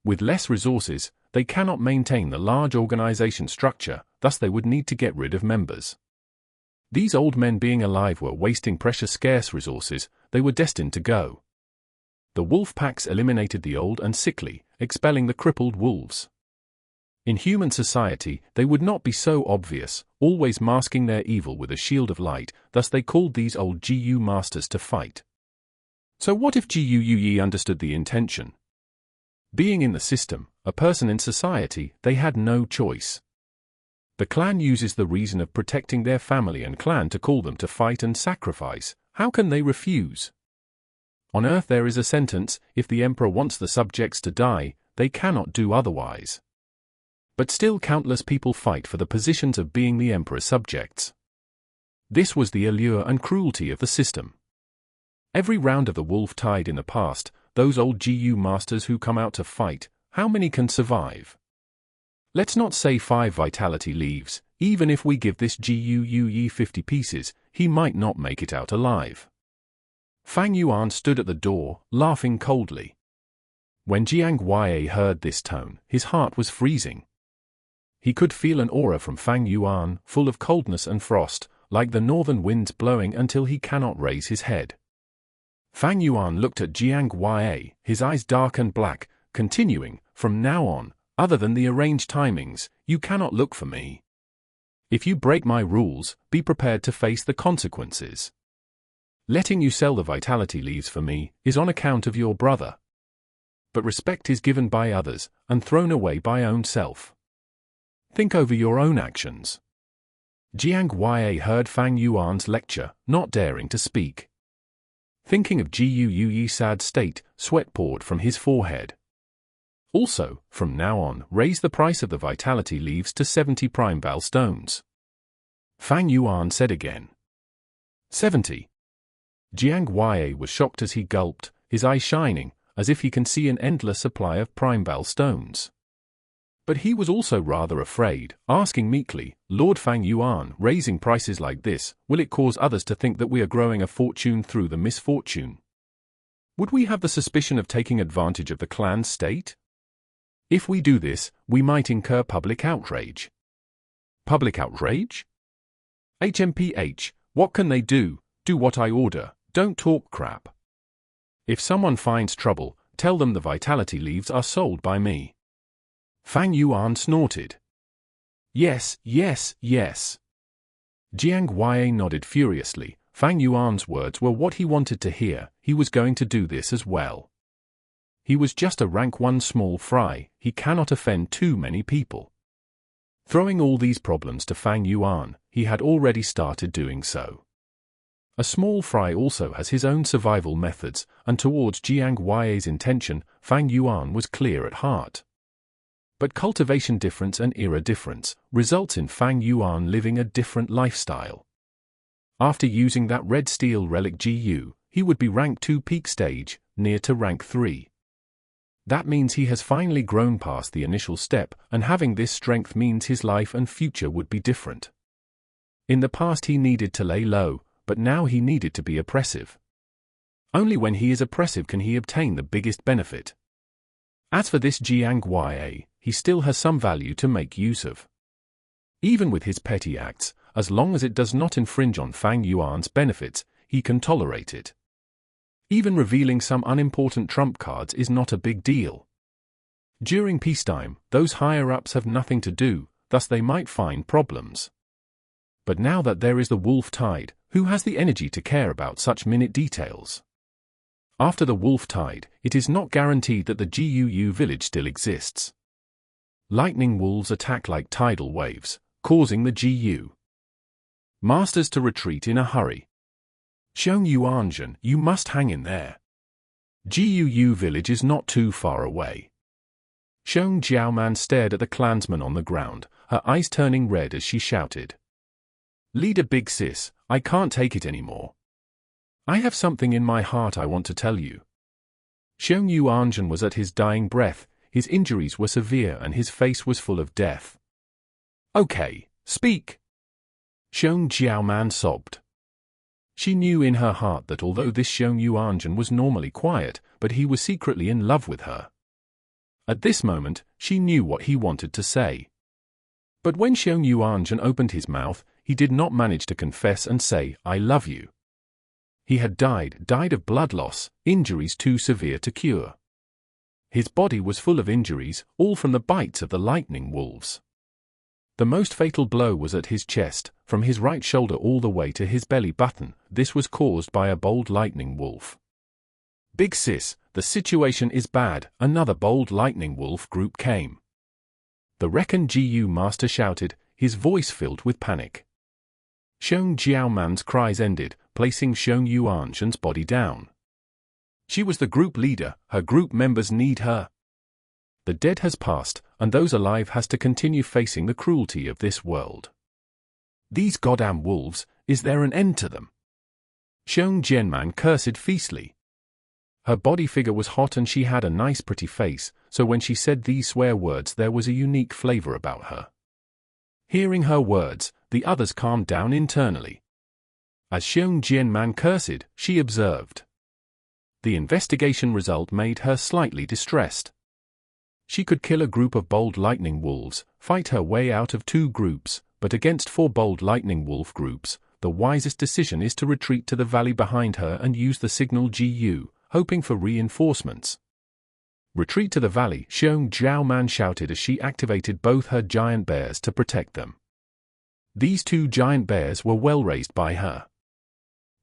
With less resources, they cannot maintain the large organization structure, thus they would need to get rid of members. These old men being alive were wasting precious scarce resources. They were destined to go. The wolf packs eliminated the old and sickly, expelling the crippled wolves. In human society, they would not be so obvious, always masking their evil with a shield of light, thus they called these old GU masters to fight. So what if Yi understood the intention? Being in the system, a person in society, they had no choice. The clan uses the reason of protecting their family and clan to call them to fight and sacrifice. How can they refuse? On Earth there is a sentence, if the emperor wants the subjects to die, they cannot do otherwise. But still countless people fight for the positions of being the emperor's subjects. This was the allure and cruelty of the system. Every round of the wolf tide in the past, those old GU masters who come out to fight, how many can survive? Let's not say 5 vitality leaves, even if we give this GU 50 pieces, he might not make it out alive. Fang Yuan stood at the door, laughing coldly. When Jiang heard this tone, his heart was freezing. He could feel an aura from Fang Yuan, full of coldness and frost, like the northern winds blowing until he cannot raise his head. Fang Yuan looked at Jiang, his eyes dark and black, continuing, from now on, other than the arranged timings, you cannot look for me. If you break my rules, be prepared to face the consequences. Letting you sell the vitality leaves for me is on account of your brother. But respect is given by others, and thrown away by own self. Think over your own actions. Jiang heard Fang Yuan's lecture, not daring to speak. Thinking of Yu's sad state, sweat poured from his forehead. Also, from now on, raise the price of the vitality leaves to 70 Primeval stones. Fang Yuan said again. 70. Jiang was shocked as he gulped, his eyes shining, as if he can see an endless supply of Primeval stones. But he was also rather afraid, asking meekly, "Lord Fang Yuan, raising prices like this, will it cause others to think that we are growing a fortune through the misfortune? Would we have the suspicion of taking advantage of the clan's state? If we do this, we might incur public outrage." Public outrage? HMPH, what can they do? Do what I order, don't talk crap. If someone finds trouble, tell them the vitality leaves are sold by me. Fang Yuan snorted. Yes, yes, yes. Jiang Huai nodded furiously. Fang Yuan's words were what he wanted to hear. He was going to do this as well. He was just a rank 1 small fry, he cannot offend too many people. Throwing all these problems to Fang Yuan, he had already started doing so. A small fry also has his own survival methods, and towards Jiang Huai's intention, Fang Yuan was clear at heart. But cultivation difference and era difference results in Fang Yuan living a different lifestyle. After using that red steel relic GU, he would be rank 2 peak stage, near to rank 3. That means he has finally grown past the initial step, and having this strength means his life and future would be different. In the past he needed to lay low, but now he needed to be oppressive. Only when he is oppressive can he obtain the biggest benefit. As for this Jiang Huai, he still has some value to make use of. Even with his petty acts, as long as it does not infringe on Fang Yuan's benefits, he can tolerate it. Even revealing some unimportant trump cards is not a big deal. During peacetime, those higher-ups have nothing to do, thus they might find problems. But now that there is the wolf tide, who has the energy to care about such minute details? After the wolf tide, it is not guaranteed that the GUU village still exists. Lightning wolves attack like tidal waves, causing the GU masters to retreat in a hurry. Xiong Yuanzhen, you must hang in there. GUU village is not too far away. Xiong Jiaoman stared at the clansman on the ground, her eyes turning red as she shouted. Leader Big Sis, I can't take it anymore. I have something in my heart I want to tell you. Xiong Yuanzhen was at his dying breath, his injuries were severe and his face was full of death. Okay, speak. Xiong Jiaoman sobbed. She knew in her heart that although this Xiong Yuanzhen was normally quiet, but he was secretly in love with her. At this moment, she knew what he wanted to say. But when Xiong Yuanzhen opened his mouth, he did not manage to confess and say, I love you. He had died of blood loss, injuries too severe to cure. His body was full of injuries, all from the bites of the lightning wolves. The most fatal blow was at his chest, from his right shoulder all the way to his belly button. This was caused by a bold lightning wolf. Big Sis, the situation is bad, another bold lightning wolf group came. The Reckoned GU master shouted, his voice filled with panic. Xiong Jiaoman's cries ended, placing Xiong Yuanzhen's body down. She was the group leader, her group members need her. The dead has passed, and those alive has to continue facing the cruelty of this world. These goddamn wolves, is there an end to them? Xiong Jianman cursed fiercely. Her body figure was hot and she had a nice pretty face, so when she said these swear words there was a unique flavor about her. Hearing her words, the others calmed down internally. As Xiong Jianman cursed, she observed. The investigation result made her slightly distressed. She could kill a group of bold lightning wolves, fight her way out of 2 groups, but against 4 bold lightning wolf groups, the wisest decision is to retreat to the valley behind her and use the signal GU, hoping for reinforcements. Retreat to the valley, Xiong Jiaoman shouted as she activated both her giant bears to protect them. These 2 giant bears were well raised by her.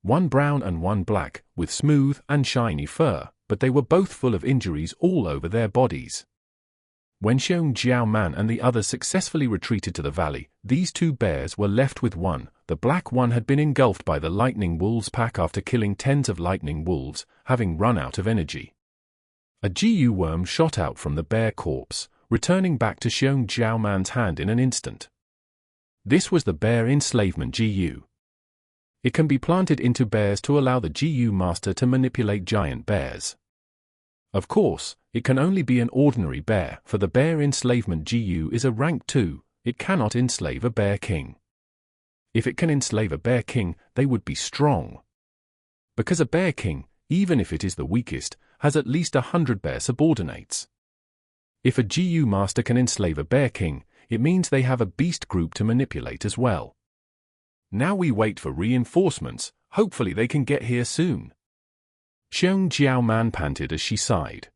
One brown and one black, with smooth and shiny fur, but they were both full of injuries all over their bodies. When Xiong Jiaoman and the others successfully retreated to the valley, these 2 bears were left with one. The black one had been engulfed by the lightning wolves pack after killing tens of lightning wolves, having run out of energy. A GU worm shot out from the bear corpse, returning back to Xiong Jiaoman's hand in an instant. This was the bear enslavement GU. It can be planted into bears to allow the GU master to manipulate giant bears. Of course, It can only be an ordinary bear, for the bear enslavement GU is a rank 2, it cannot enslave a bear king. If it can enslave a bear king, they would be strong. Because a bear king, even if it is the weakest, has at least 100 bear subordinates. If a GU master can enslave a bear king, it means they have a beast group to manipulate as well. Now we wait for reinforcements, hopefully they can get here soon. Xiong Jiaoman panted as she sighed.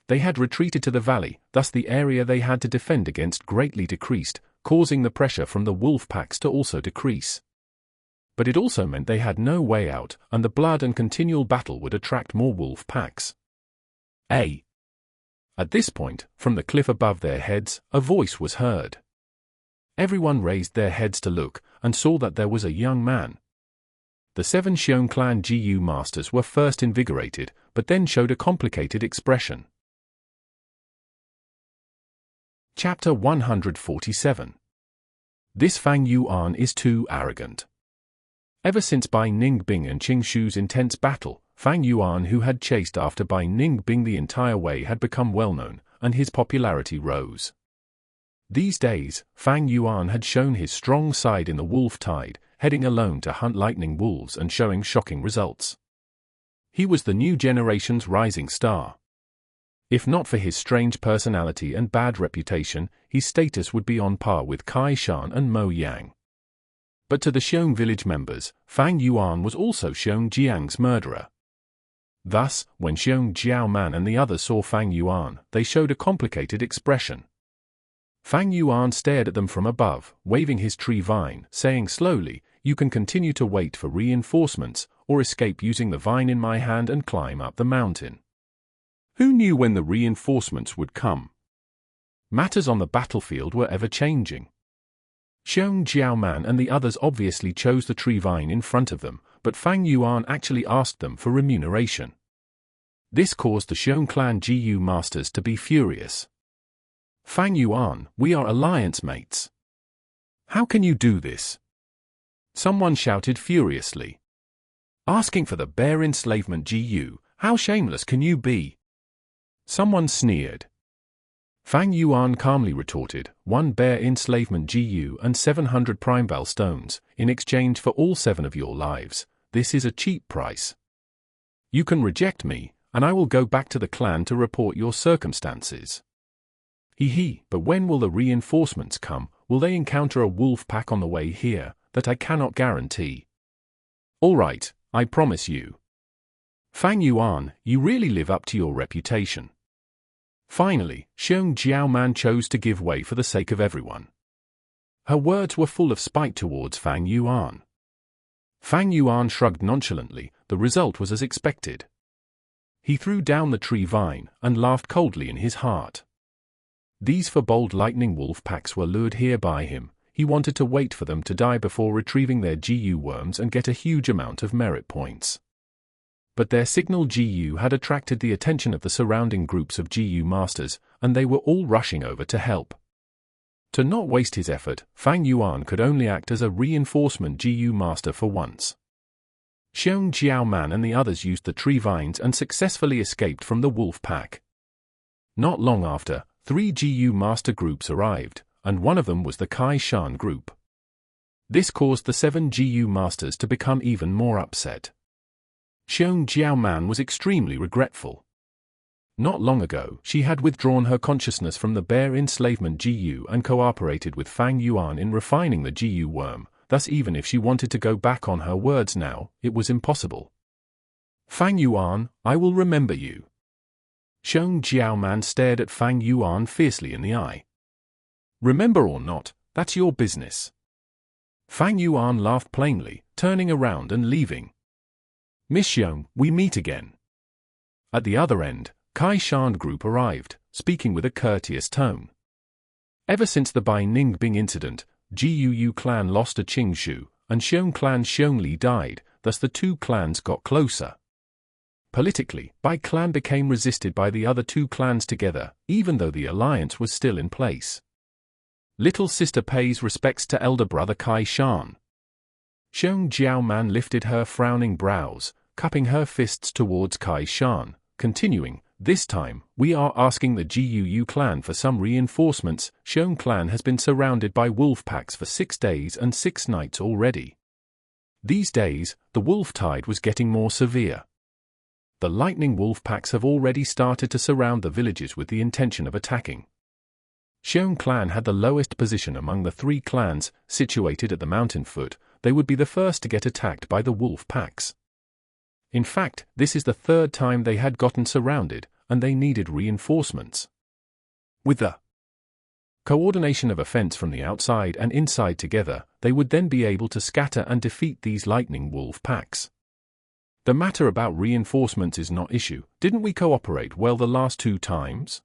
They had retreated to the valley, thus the area they had to defend against greatly decreased, causing the pressure from the wolf packs to also decrease. But it also meant they had no way out, and the blood and continual battle would attract more wolf packs. At this point, from the cliff above their heads, a voice was heard. Everyone raised their heads to look, and saw that there was a young man. The 7 Xiong clan GU masters were first invigorated, but then showed a complicated expression. Chapter 147. This Fang Yuan is too arrogant. Ever since Bai Ning Bing and Qing Shu's intense battle, Fang Yuan, who had chased after Bai Ning Bing the entire way, had become well known, and his popularity rose. These days, Fang Yuan had shown his strong side in the wolf tide, heading alone to hunt lightning wolves and showing shocking results. He was the new generation's rising star. If not for his strange personality and bad reputation, his status would be on par with Kai Shan and Mo Yang. But to the Xiong village members, Fang Yuan was also Xiong Jiang's murderer. Thus, when Xiong Jiaoman and the others saw Fang Yuan, they showed a complicated expression. Fang Yuan stared at them from above, waving his tree vine, saying slowly, "You can continue to wait for reinforcements, or escape using the vine in my hand and climb up the mountain." Who knew when the reinforcements would come? Matters on the battlefield were ever-changing. Xiong Jiaoman and the others obviously chose the tree vine in front of them, but Fang Yuan actually asked them for remuneration. This caused the Xiong clan GU masters to be furious. "Fang Yuan, we are alliance mates. How can you do this?" Someone shouted furiously. "Asking for the bear enslavement GU, how shameless can you be?" Someone sneered. Fang Yuan calmly retorted, "1 bear enslavement GU and 700 Primeval stones, in exchange for all 7 of your lives. This is a cheap price. You can reject me, and I will go back to the clan to report your circumstances." But when will the reinforcements come? Will they encounter a wolf pack on the way here? That I cannot guarantee. All right, I promise you. Fang Yuan, you really live up to your reputation. Finally, Xiong Jiaoman chose to give way for the sake of everyone. Her words were full of spite towards Fang Yuan. Fang Yuan shrugged nonchalantly. The result was as expected. He threw down the tree vine, and laughed coldly in his heart. These bold lightning wolf packs were lured here by him. He wanted to wait for them to die before retrieving their GU worms and get a huge amount of merit points. But their signal GU had attracted the attention of the surrounding groups of GU masters, and they were all rushing over to help. To not waste his effort, Fang Yuan could only act as a reinforcement GU master for once. Xiong Jiaoman and the others used the tree vines and successfully escaped from the wolf pack. Not long after, 3 GU master groups arrived, and one of them was the Kai Shan group. This caused the 7 GU masters to become even more upset. Xiong Jiaoman was extremely regretful. Not long ago, she had withdrawn her consciousness from the bear enslavement GU and cooperated with Fang Yuan in refining the GU worm, thus even if she wanted to go back on her words now, it was impossible. "Fang Yuan, I will remember you." Xiong Jiaoman stared at Fang Yuan fiercely in the eye. "Remember or not, that's your business." Fang Yuan laughed plainly, turning around and leaving. "Miss Xiong, we meet again." At the other end, Kai Shan group arrived, speaking with a courteous tone. Ever since the Bai Ning Bing incident, GUU clan lost a Qing Shu, and Xiong clan Xiong Li died, thus the 2 clans got closer. Politically, Bai clan became resisted by the other 2 clans together, even though the alliance was still in place. Little sister pays respects to elder brother Kai Shan. Xiong Jiaoman lifted her frowning brows, cupping her fists towards Kai Shan, continuing, This time, we are asking the GUU clan for some reinforcements. Xiong clan has been surrounded by wolf packs for 6 days and 6 nights already. These days, the wolf tide was getting more severe. The lightning wolf packs have already started to surround the villages with the intention of attacking. Xiong clan had the lowest position among the 3 clans, situated at the mountain foot. They would be the first to get attacked by the wolf packs. In fact, this is the 3rd time they had gotten surrounded, and they needed reinforcements. With the coordination of offense from the outside and inside together, they would then be able to scatter and defeat these lightning wolf packs. The matter about reinforcements is not issue. Didn't we cooperate well the last 2 times?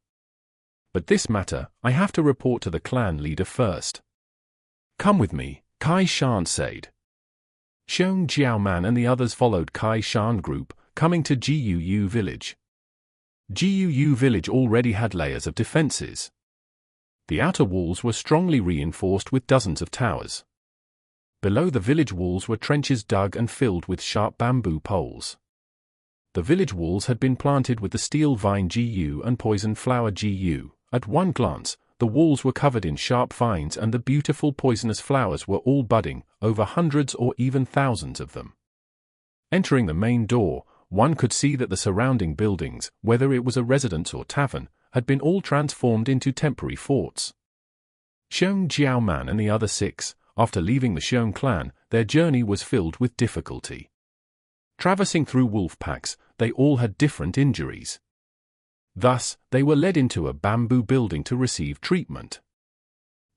But this matter, I have to report to the clan leader first. Come with me, Kai Shan said. Xiong Jiaoman and the others followed Kai Shan group, coming to GUU village. GUU village already had layers of defenses. The outer walls were strongly reinforced with dozens of towers. Below the village walls were trenches dug and filled with sharp bamboo poles. The village walls had been planted with the steel vine GU and poison flower GU. At one glance, the walls were covered in sharp vines and the beautiful poisonous flowers were all budding, over hundreds or even thousands of them. Entering the main door, one could see that the surrounding buildings, whether it was a residence or tavern, had been all transformed into temporary forts. Xiong Jiaoman and the other 6, after leaving the Xiong clan, their journey was filled with difficulty. Traversing through wolf packs, they all had different injuries. Thus, they were led into a bamboo building to receive treatment.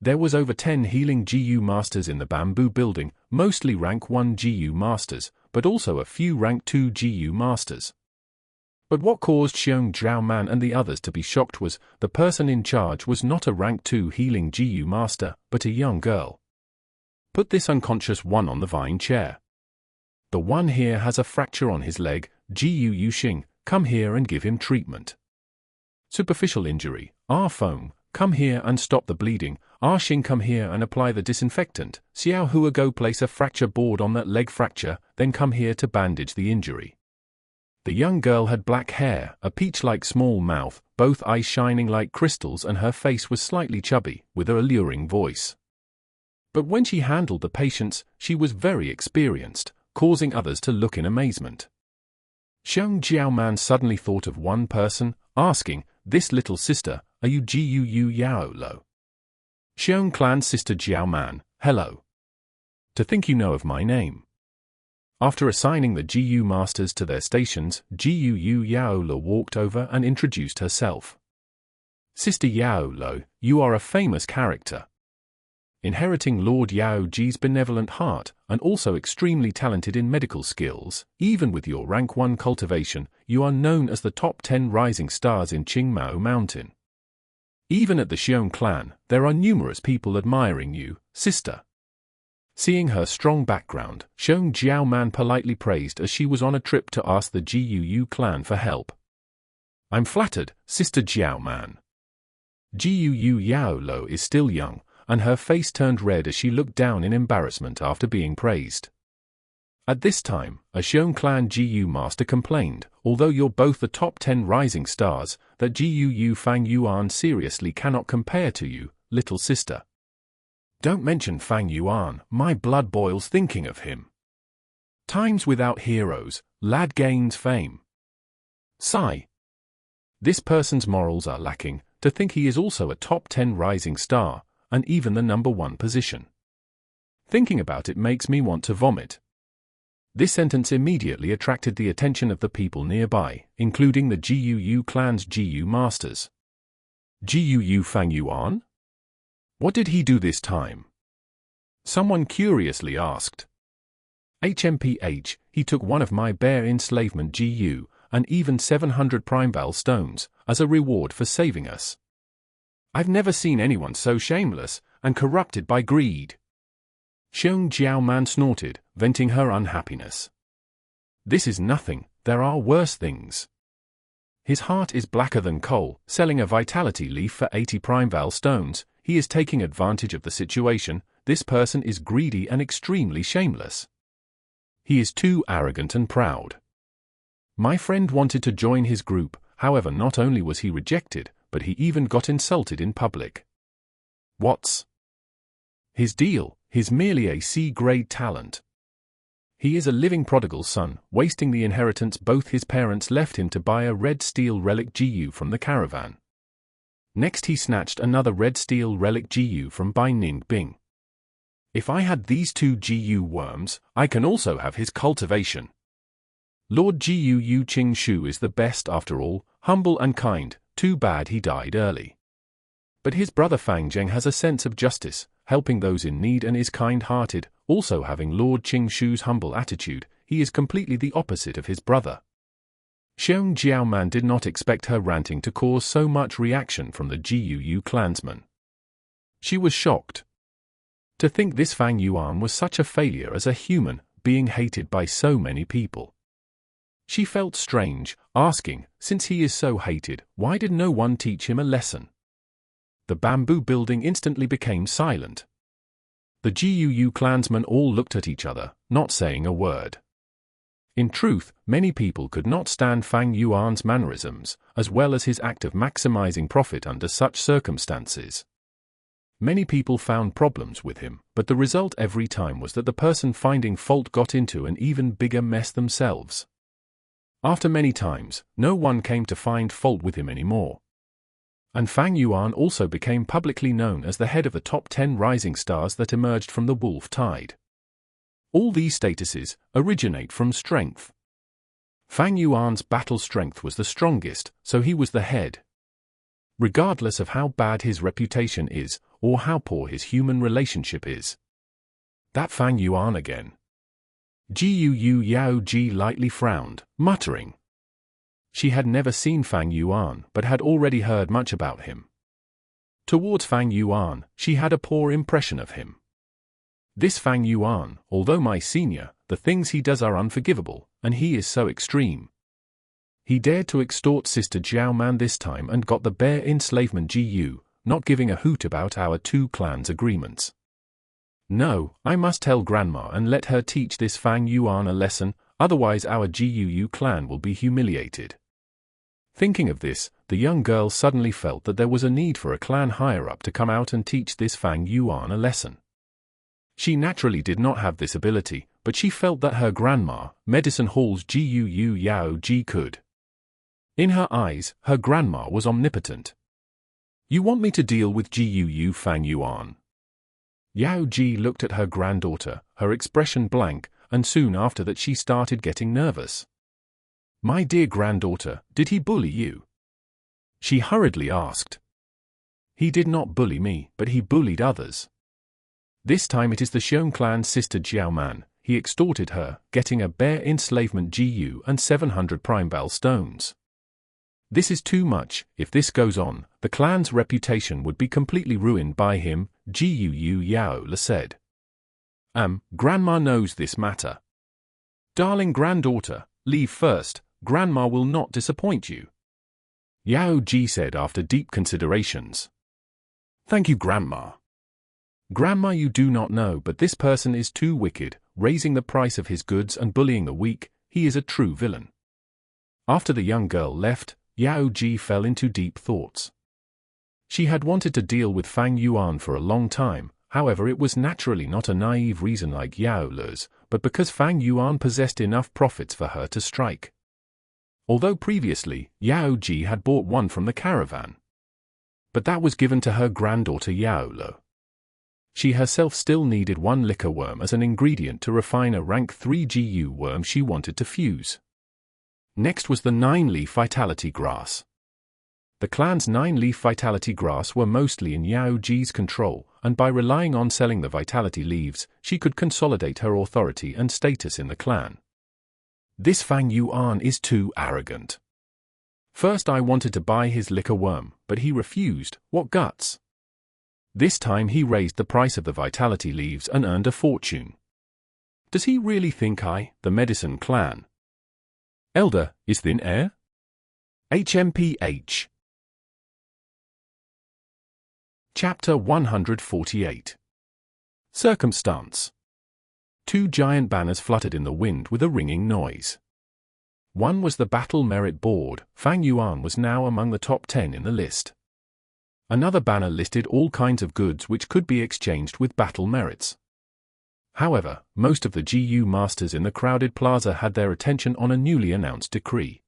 There was over 10 healing GU masters in the bamboo building, mostly rank 1 GU masters, but also a few rank 2 GU masters. But what caused Xiong Jiaoman and the others to be shocked was, the person in charge was not a rank 2 healing GU master, but a young girl. Put this unconscious one on the vine chair. The one here has a fracture on his leg. GUU Qing, come here and give him treatment. Superficial injury. Fang, come here and stop the bleeding. Qing, come here and apply the disinfectant. Xiao Hua, go place a fracture board on that leg fracture, then come here to bandage the injury. The young girl had black hair, a peach-like small mouth, both eyes shining like crystals, and her face was slightly chubby, with an alluring voice. But when she handled the patients, she was very experienced, causing others to look in amazement. Xiong Jiaoman suddenly thought of one person, asking, "This little sister, are you GUU Yaolo?" Xiong clan sister Jiaoman, hello. To think you know of my name. After assigning the GU masters to their stations, GUU Yaolo walked over and introduced herself. Sister Yaolo, you are a famous character. Inheriting Lord Yao Ji's benevolent heart, and also extremely talented in medical skills, even with your rank 1 cultivation, you are known as the top 10 rising stars in Qingmao Mountain. Even at the Xiong clan, there are numerous people admiring you, sister. Seeing her strong background, Xiong Jiaoman politely praised as she was on a trip to ask the GUU clan for help. I'm flattered, Sister Jiaoman. GUU Yaolo is still young, and her face turned red as she looked down in embarrassment after being praised. At this time, a Xiong clan GU master complained, although you're both the top 10 rising stars, that GUU Fang Yuan seriously cannot compare to you, little sister. Don't mention Fang Yuan, my blood boils thinking of him. Times without heroes, lad gains fame. Sigh. This person's morals are lacking, to think he is also a top 10 rising star, and even the number 1 position. Thinking about it makes me want to vomit. This sentence immediately attracted the attention of the people nearby, including the GUU clan's GU masters. GUU Fang Yuan? What did he do this time? Someone curiously asked. HMPH, he took one of my bear enslavement GU, and even 700 Primeval stones, as a reward for saving us. I've never seen anyone so shameless, and corrupted by greed. Xiong Jiaoman snorted, venting her unhappiness. This is nothing, there are worse things. His heart is blacker than coal, selling a vitality leaf for 80 Primeval stones, he is taking advantage of the situation, this person is greedy and extremely shameless. He is too arrogant and proud. My friend wanted to join his group, however not only was he rejected, but he even got insulted in public. What's his deal? He's merely a C-grade talent. He is a living prodigal son, wasting the inheritance both his parents left him to buy a red steel relic GU from the caravan. Next he snatched another red steel relic GU from Bai Ning Bing. If I had these 2 GU worms, I can also have his cultivation. Lord Gu Qing Shu is the best after all, humble and kind, too bad he died early. But his brother Fang has a sense of justice, helping those in need and is kind-hearted, also having Lord Qing Shu's humble attitude. He is completely the opposite of his brother. Xiong Jiaoman did not expect her ranting to cause so much reaction from the Gu clansmen. She was shocked. To think this Fang Yuan was such a failure as a human, being hated by so many people. She felt strange, asking, since he is so hated, why did no one teach him a lesson? The bamboo building instantly became silent. The Gu clansmen all looked at each other, not saying a word. In truth, many people could not stand Fang Yuan's mannerisms, as well as his act of maximizing profit under such circumstances. Many people found problems with him, but the result every time was that the person finding fault got into an even bigger mess themselves. After many times, no one came to find fault with him anymore. And Fang Yuan also became publicly known as the head of the top 10 rising stars that emerged from the wolf tide. All these statuses originate from strength. Fang Yuan's battle strength was the strongest, so he was the head. Regardless of how bad his reputation is, or how poor his human relationship is. That Fang Yuan again. Gu Yao Ji lightly frowned, muttering. She had never seen Fang Yuan, but had already heard much about him. Towards Fang Yuan, she had a poor impression of him. This Fang Yuan, although my senior, the things he does are unforgivable, and he is so extreme. He dared to extort Sister Jiaoman this time and got the bare enslavement GU, not giving a hoot about our 2 clans' agreements. No, I must tell Grandma and let her teach this Fang Yuan a lesson, otherwise our Gu clan will be humiliated. Thinking of this, the young girl suddenly felt that there was a need for a clan higher-up to come out and teach this Fang Yuan a lesson. She naturally did not have this ability, but she felt that her grandma, Medicine Hall's Gu Yao Ji, could. In her eyes, her grandma was omnipotent. You want me to deal with Gu Fang Yuan? Yao Ji looked at her granddaughter, her expression blank, and soon after that she started getting nervous. My dear granddaughter, did he bully you? She hurriedly asked. He did not bully me, but he bullied others. This time it is the Xiong clan's sister Jiaoman. He extorted her, getting a bare enslavement GU and 700 Primeval stones. This is too much. If this goes on, the clan's reputation would be completely ruined by him, Gu Yao Le said. Grandma knows this matter. Darling granddaughter, leave first, Grandma will not disappoint you. Yao Ji said after deep considerations. Thank you, Grandma. Grandma, you do not know, but this person is too wicked, raising the price of his goods and bullying the weak. He is a true villain. After the young girl left, Yao Ji fell into deep thoughts. She had wanted to deal with Fang Yuan for a long time, however it was naturally not a naive reason like Yao Le's, but because Fang Yuan possessed enough profits for her to strike. Although previously, Yao Ji had bought one from the caravan. But that was given to her granddaughter Yao Le. She herself still needed one liquor worm as an ingredient to refine a rank 3 GU worm she wanted to fuse. Next was the 9-leaf vitality grass. The clan's 9-leaf vitality grass were mostly in Yao Ji's control, and by relying on selling the vitality leaves, she could consolidate her authority and status in the clan. This Fang Yuan is too arrogant. First I wanted to buy his liquor worm, but he refused. What guts! This time he raised the price of the vitality leaves and earned a fortune. Does he really think the medicine clan elder, is thin air? HMPH. Chapter 148. Circumstance. 2 giant banners fluttered in the wind with a ringing noise. One was the battle merit board. Fang Yuan was now among the top 10 in the list. Another banner listed all kinds of goods which could be exchanged with battle merits. However, most of the GU masters in the crowded plaza had their attention on a newly announced decree.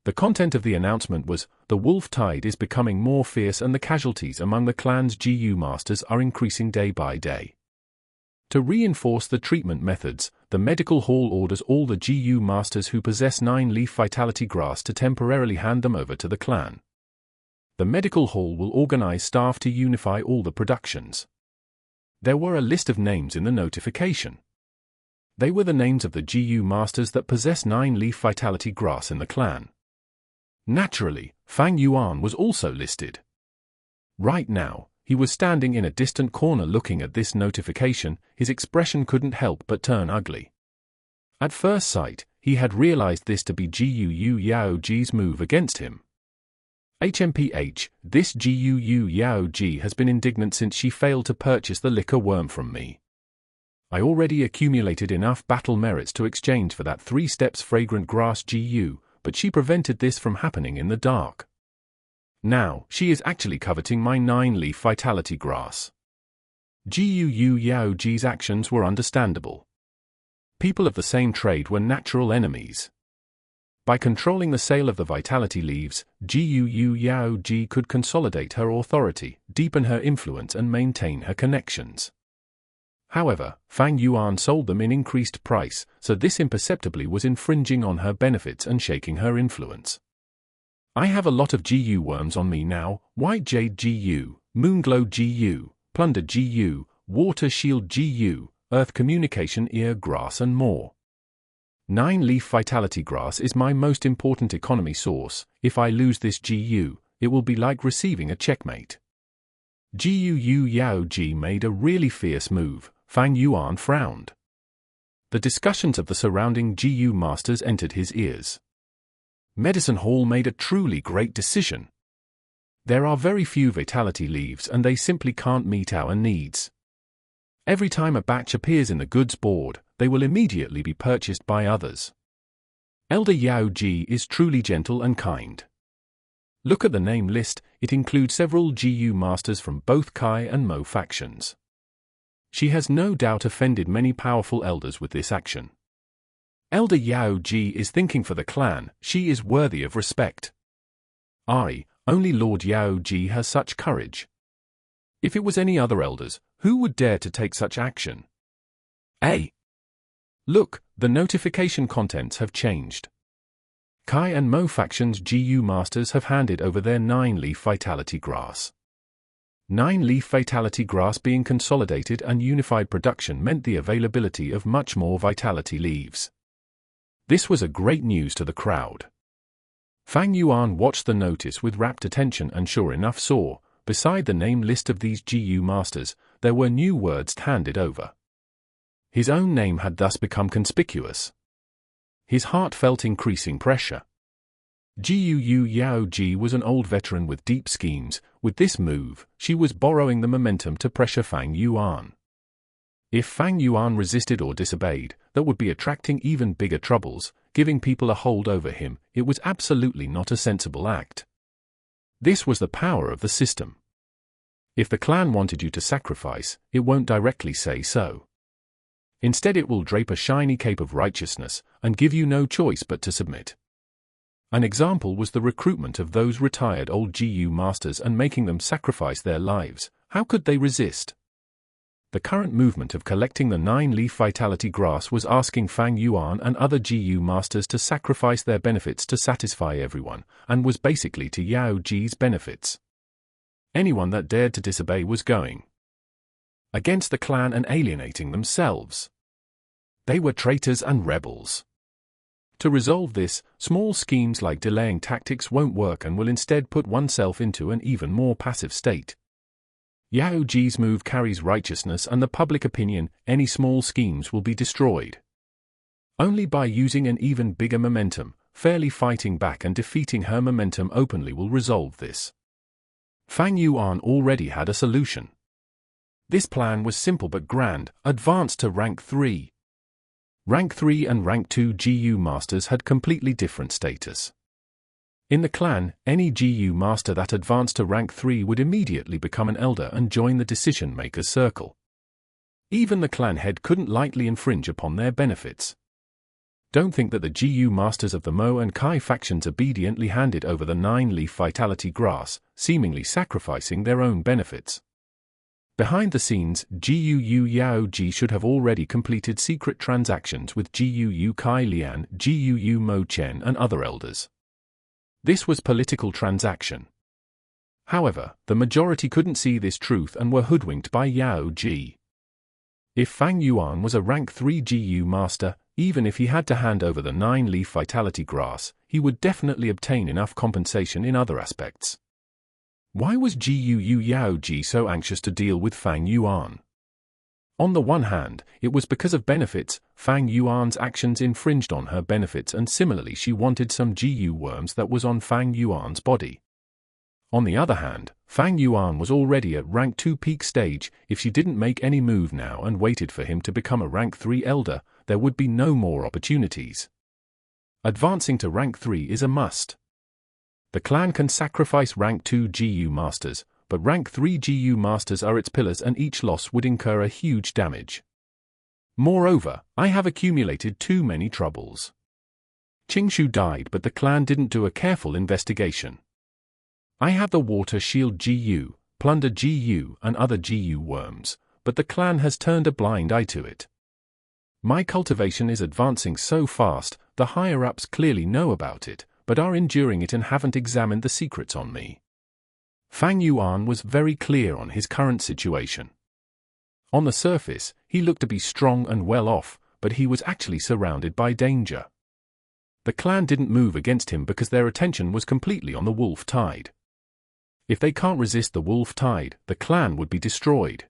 The content of the announcement was, the wolf tide is becoming more fierce and the casualties among the clan's GU masters are increasing day by day. To reinforce the treatment methods, the medical hall orders all the GU masters who possess 9-leaf vitality grass to temporarily hand them over to the clan. The medical hall will organize staff to unify all the productions. There were a list of names in the notification. They were the names of the GU masters that possess 9-leaf vitality grass in the clan. Naturally, Fang Yuan was also listed. Right now, he was standing in a distant corner looking at this notification. His expression couldn't help but turn ugly. At first sight, he had realized this to be Gu Yaoji's move against him. HMPH, this Gu Yaoji has been indignant since she failed to purchase the liquor worm from me. I already accumulated enough battle merits to exchange for that 3 steps fragrant grass Gu, but she prevented this from happening in the dark. Now, she is actually coveting my 9-leaf vitality grass. Gu Yaoji's actions were understandable. People of the same trade were natural enemies. By controlling the sale of the vitality leaves, Gu Yaoji could consolidate her authority, deepen her influence and maintain her connections. However, Fang Yuan sold them in increased price, so this imperceptibly was infringing on her benefits and shaking her influence. I have a lot of GU worms on me now: White Jade GU, Moonglow GU, Plunder GU, Water Shield GU, Earth Communication Ear Grass and more. 9-leaf vitality grass is my most important economy source. If I lose this GU, it will be like receiving a checkmate. Gu Yaoji made a really fierce move. Fang Yuan frowned. The discussions of the surrounding GU masters entered his ears. Medicine Hall made a truly great decision. There are very few vitality leaves and they simply can't meet our needs. Every time a batch appears in the goods board, they will immediately be purchased by others. Elder Yaoji is truly gentle and kind. Look at the name list, it includes several GU masters from both Kai and Mo factions. She has no doubt offended many powerful elders with this action. Elder Yaoji is thinking for the clan. She is worthy of respect. Only Lord Yaoji has such courage. If it was any other elders, who would dare to take such action? Look, the notification contents have changed. Kai and Mo factions GU masters have handed over their 9-leaf vitality grass. 9-leaf vitality grass being consolidated and unified production meant the availability of much more vitality leaves. This was a great news to the crowd. Fang Yuan watched the notice with rapt attention and sure enough saw, beside the name list of these GU masters, there were new words handed over. His own name had thus become conspicuous. His heart felt increasing pressure. Gu Yaoji was an old veteran with deep schemes. With this move, she was borrowing the momentum to pressure Fang Yuan. If Fang Yuan resisted or disobeyed, that would be attracting even bigger troubles. Giving people a hold over him, it was absolutely not a sensible act. This was the power of the system. If the clan wanted you to sacrifice, it won't directly say so. Instead it will drape a shiny cape of righteousness, and give you no choice but to submit. An example was the recruitment of those retired old GU masters and making them sacrifice their lives. How could they resist? The current movement of collecting the 9-leaf vitality grass was asking Fang Yuan and other GU masters to sacrifice their benefits to satisfy everyone, and was basically to Yaoji's benefits. Anyone that dared to disobey was going against the clan and alienating themselves. They were traitors and rebels. To resolve this, small schemes like delaying tactics won't work and will instead put oneself into an even more passive state. Yaoji's move carries righteousness and the public opinion. Any small schemes will be destroyed. Only by using an even bigger momentum, fairly fighting back and defeating her momentum openly will resolve this. Fang Yuan already had a solution. This plan was simple but grand: advance to rank 3. Rank 3 and Rank 2 GU Masters had completely different status. In the clan, any GU Master that advanced to Rank 3 would immediately become an Elder and join the decision-maker's circle. Even the clan head couldn't lightly infringe upon their benefits. Don't think that the GU Masters of the Mo and Kai factions obediently handed over the 9-leaf vitality grass, seemingly sacrificing their own benefits. Behind the scenes, GUU Yao Ji should have already completed secret transactions with GUU Kai Lian, GUU Mo Chen and other elders. This was political transaction. However, the majority couldn't see this truth and were hoodwinked by Yao Ji. If Fang Yuan was a Rank 3 GU Master, even if he had to hand over the 9-leaf vitality grass, he would definitely obtain enough compensation in other aspects. Why was GUU Yao Ji so anxious to deal with Fang Yuan? On the one hand, it was because of benefits. Fang Yuan's actions infringed on her benefits, and similarly she wanted some GU worms that was on Fang Yuan's body. On the other hand, Fang Yuan was already at Rank 2 peak stage. If she didn't make any move now and waited for him to become a Rank 3 Elder, there would be no more opportunities. Advancing to Rank 3 is a must. The clan can sacrifice Rank 2 GU Masters, but Rank 3 GU Masters are its pillars and each loss would incur a huge damage. Moreover, I have accumulated too many troubles. Qingshu died, but the clan didn't do a careful investigation. I have the Water Shield GU, Plunder GU and other GU worms, but the clan has turned a blind eye to it. My cultivation is advancing so fast, the higher-ups clearly know about it, but are enduring it and haven't examined the secrets on me. Fang Yuan was very clear on his current situation. On the surface, he looked to be strong and well off, but he was actually surrounded by danger. The clan didn't move against him because their attention was completely on the wolf tide. If they can't resist the wolf tide, the clan would be destroyed.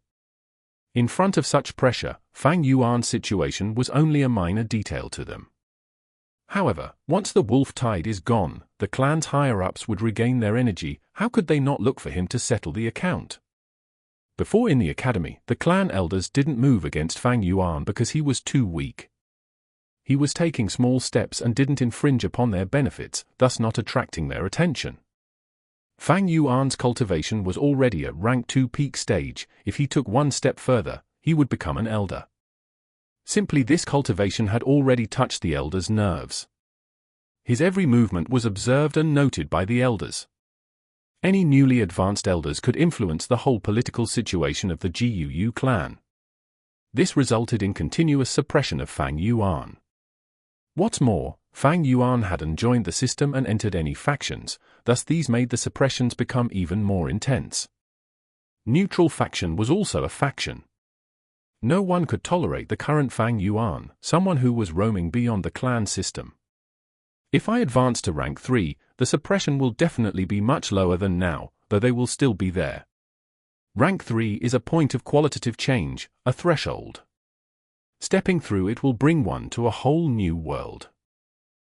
In front of such pressure, Fang Yuan's situation was only a minor detail to them. However, once the wolf tide is gone, the clan's higher-ups would regain their energy. How could they not look for him to settle the account? Before in the academy, the clan elders didn't move against Fang Yuan because he was too weak. He was taking small steps and didn't infringe upon their benefits, thus not attracting their attention. Fang Yuan's cultivation was already at Rank 2 peak stage. If he took one step further, he would become an elder. Simply this cultivation had already touched the elders' nerves. His every movement was observed and noted by the elders. Any newly advanced elders could influence the whole political situation of the GUU clan. This resulted in continuous suppression of Fang Yuan. What's more, Fang Yuan hadn't joined the system and entered any factions, thus these made the suppressions become even more intense. Neutral faction was also a faction. No one could tolerate the current Fang Yuan, someone who was roaming beyond the clan system. If I advance to Rank 3, the suppression will definitely be much lower than now, though they will still be there. Rank 3 is a point of qualitative change, a threshold. Stepping through it will bring one to a whole new world.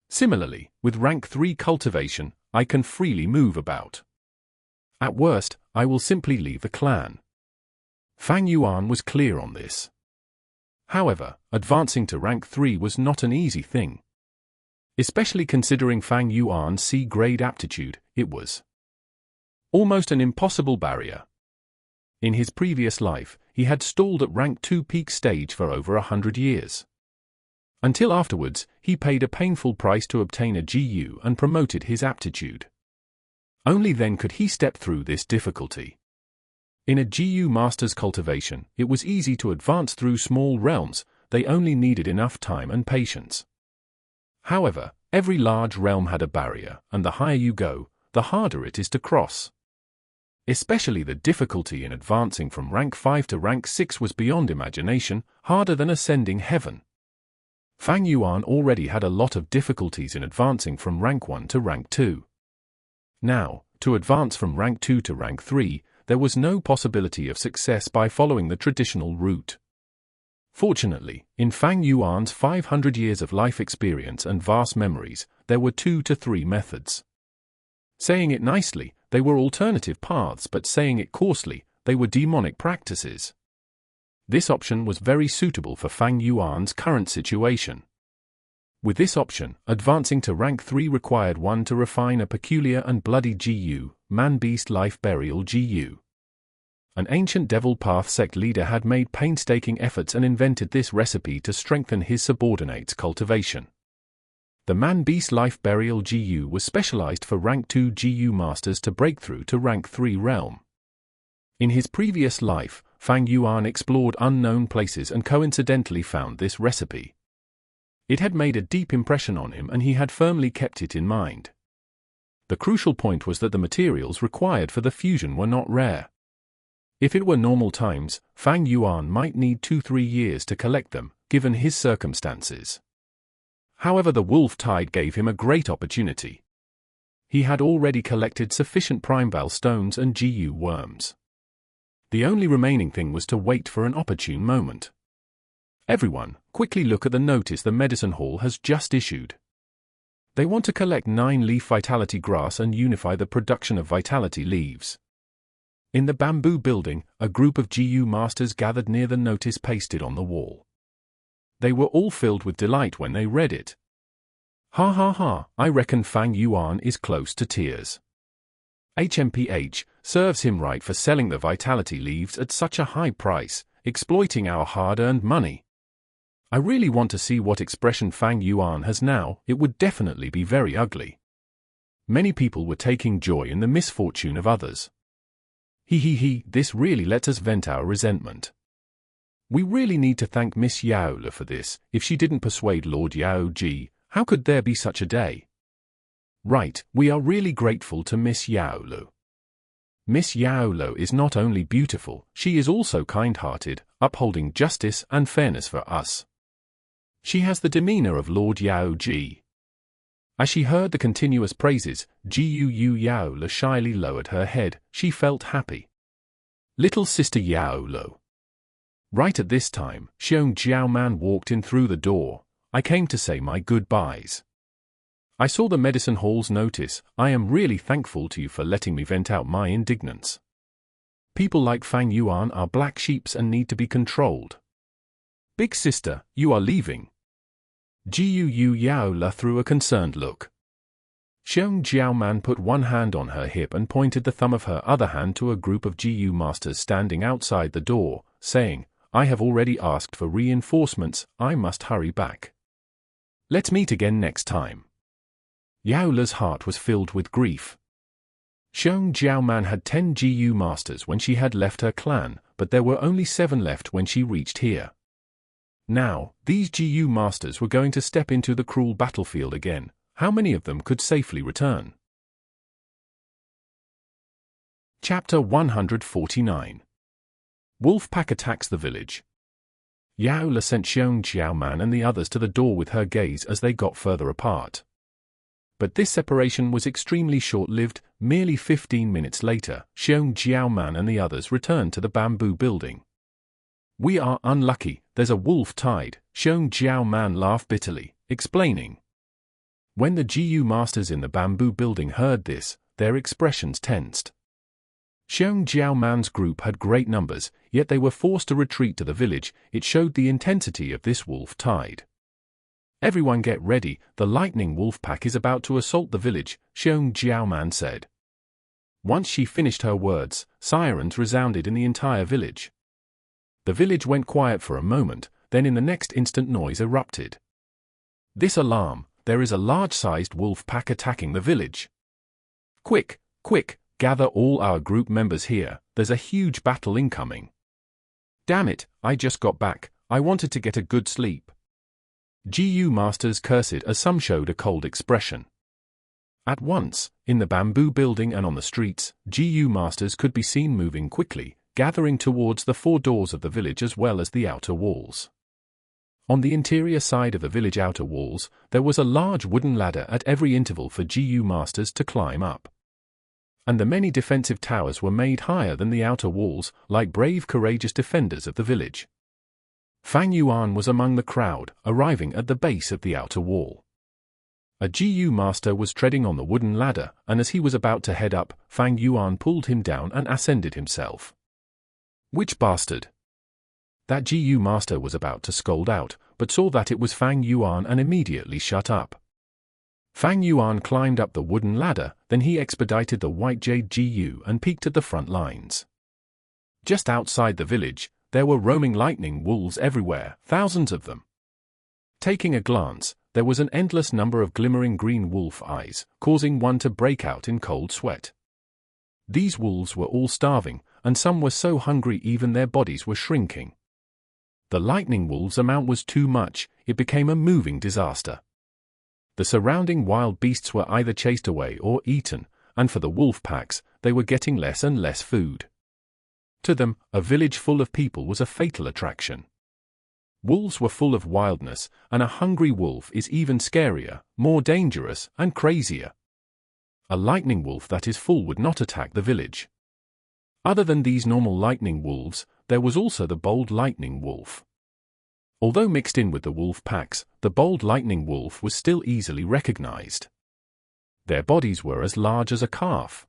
Similarly, with Rank 3 cultivation, I can freely move about. At worst, I will simply leave the clan. Fang Yuan was clear on this. However, advancing to Rank 3 was not an easy thing. Especially considering Fang Yuan's C-grade aptitude, it was almost an impossible barrier. In his previous life, he had stalled at Rank 2 peak stage for over 100 years. Until afterwards, he paid a painful price to obtain a GU and promoted his aptitude. Only then could he step through this difficulty. In a GU master's cultivation, it was easy to advance through small realms. They only needed enough time and patience. However, every large realm had a barrier, and the higher you go, the harder it is to cross. Especially the difficulty in advancing from Rank 5 to Rank 6 was beyond imagination, harder than ascending heaven. Fang Yuan already had a lot of difficulties in advancing from Rank 1 to Rank 2. Now, to advance from Rank 2 to Rank 3, there was no possibility of success by following the traditional route. Fortunately, in Fang Yuan's 500 years of life experience and vast memories, there were 2 to 3 methods. Saying it nicely, they were alternative paths, but saying it coarsely, they were demonic practices. This option was very suitable for Fang Yuan's current situation. With this option, advancing to rank 3 required one to refine a peculiar and bloody GU, man-beast life burial GU. An ancient devil path sect leader had made painstaking efforts and invented this recipe to strengthen his subordinates' cultivation. The man-beast life burial GU was specialized for rank 2 GU masters to break through to rank 3 realm. In his previous life, Fang Yuan explored unknown places and coincidentally found this recipe. It had made a deep impression on him and he had firmly kept it in mind. The crucial point was that the materials required for the fusion were not rare. If it were normal times, Fang Yuan might need 2-3 years to collect them, given his circumstances. However, the wolf tide gave him a great opportunity. He had already collected sufficient Primeval stones and GU worms. The only remaining thing was to wait for an opportune moment. Everyone, quickly look at the notice the medicine hall has just issued. They want to collect 9-leaf vitality grass and unify the production of vitality leaves. In the bamboo building, a group of GU masters gathered near the notice pasted on the wall. They were all filled with delight when they read it. Ha ha ha, I reckon Fang Yuan is close to tears. HMPH, serves him right for selling the vitality leaves at such a high price, exploiting our hard-earned money. I really want to see what expression Fang Yuan has now. It would definitely be very ugly. Many people were taking joy in the misfortune of others. This really lets us vent our resentment. We really need to thank Miss Yaola for this. If she didn't persuade Lord Yao Ji, how could there be such a day? Right, we are really grateful to Miss Yaola. Miss Yaola is not only beautiful, she is also kind-hearted, upholding justice and fairness for us. She has the demeanor of Lord Yao Ji. As she heard the continuous praises, Gu Yaola shyly lowered her head. She felt happy. Little sister Yaola. Right at this time, Xiong Jiaoman walked in through the door. I came to say my goodbyes. I saw the medicine hall's notice. I am really thankful to you for letting me vent out my indignance. People like Fang Yuan are black sheeps and need to be controlled. Big sister, you are leaving. Gu Yaola threw a concerned look. Xiong Jiaoman put one hand on her hip and pointed the thumb of her other hand to a group of GU masters standing outside the door, saying, I have already asked for reinforcements, I must hurry back. Let's meet again next time. Yaola's heart was filled with grief. Xiong Jiaoman had 10 GU masters when she had left her clan, but there were only 7 left when she reached here. Now, these GU masters were going to step into the cruel battlefield again. How many of them could safely return? Chapter 149. Wolf Pack attacks the village. Yaola sent Xiong Jiaoman and the others to the door with her gaze as they got further apart. But this separation was extremely short-lived. Merely 15 minutes later, Xiong Jiaoman and the others returned to the bamboo building. We are unlucky, there's a wolf tide, Xiong Jiaoman laughed bitterly, explaining. When the GU masters in the bamboo building heard this, their expressions tensed. Xiong Jiaoman's group had great numbers, yet they were forced to retreat to the village. It showed the intensity of this wolf tide. Everyone get ready, the lightning wolf pack is about to assault the village, Xiong Jiaoman said. Once she finished her words, sirens resounded in the entire village. The village went quiet for a moment, then in the next instant noise erupted. This alarm, there is a large-sized wolf pack attacking the village. Quick, quick, gather all our group members here, there's a huge battle incoming. Damn it, I just got back, I wanted to get a good sleep. GU masters cursed as some showed a cold expression. At once, in the bamboo building and on the streets, GU masters could be seen moving quickly, gathering towards the 4 doors of the village as well as the outer walls. On the interior side of the village outer walls, there was a large wooden ladder at every interval for GU masters to climb up. And the many defensive towers were made higher than the outer walls, like brave courageous defenders of the village. Fang Yuan was among the crowd, arriving at the base of the outer wall. A GU master was treading on the wooden ladder, and as he was about to head up, Fang Yuan pulled him down and ascended himself. Which bastard? That GU master was about to scold out, but saw that it was Fang Yuan and immediately shut up. Fang Yuan climbed up the wooden ladder, then he expedited the white jade GU and peeked at the front lines. Just outside the village, there were roaming lightning wolves everywhere, thousands of them. Taking a glance, there was an endless number of glimmering green wolf eyes, causing one to break out in cold sweat. These wolves were all starving, and some were so hungry even their bodies were shrinking. The lightning wolves' amount was too much, it became a moving disaster. The surrounding wild beasts were either chased away or eaten, and for the wolf packs, they were getting less and less food. To them, a village full of people was a fatal attraction. Wolves were full of wildness, and a hungry wolf is even scarier, more dangerous, and crazier. A lightning wolf that is full would not attack the village. Other than these normal lightning wolves, there was also the bold lightning wolf. Although mixed in with the wolf packs, the bold lightning wolf was still easily recognized. Their bodies were as large as a calf.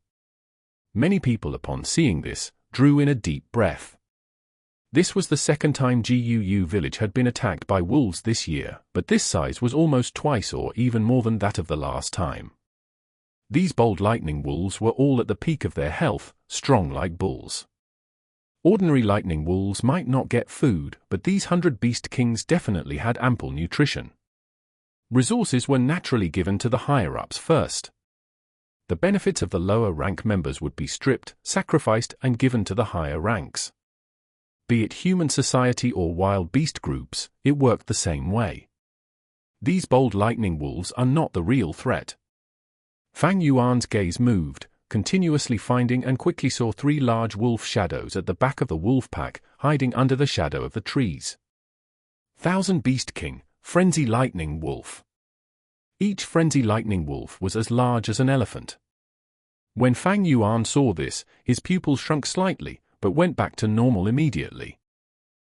Many people, upon seeing this, drew in a deep breath. This was the second time GUU village had been attacked by wolves this year, but this size was almost twice or even more than that of the last time. These bold lightning wolves were all at the peak of their health, strong like bulls. Ordinary lightning wolves might not get food, but these 100 beast kings definitely had ample nutrition. Resources were naturally given to the higher-ups first. The benefits of the lower rank members would be stripped, sacrificed, and given to the higher ranks. Be it human society or wild beast groups, it worked the same way. These bold lightning wolves are not the real threat. Fang Yuan's gaze moved, continuously finding and quickly saw 3 large wolf shadows at the back of the wolf pack, hiding under the shadow of the trees. 1,000 Beast King, Frenzy Lightning Wolf. Each Frenzy Lightning Wolf was as large as an elephant. When Fang Yuan saw this, his pupils shrunk slightly, but went back to normal immediately.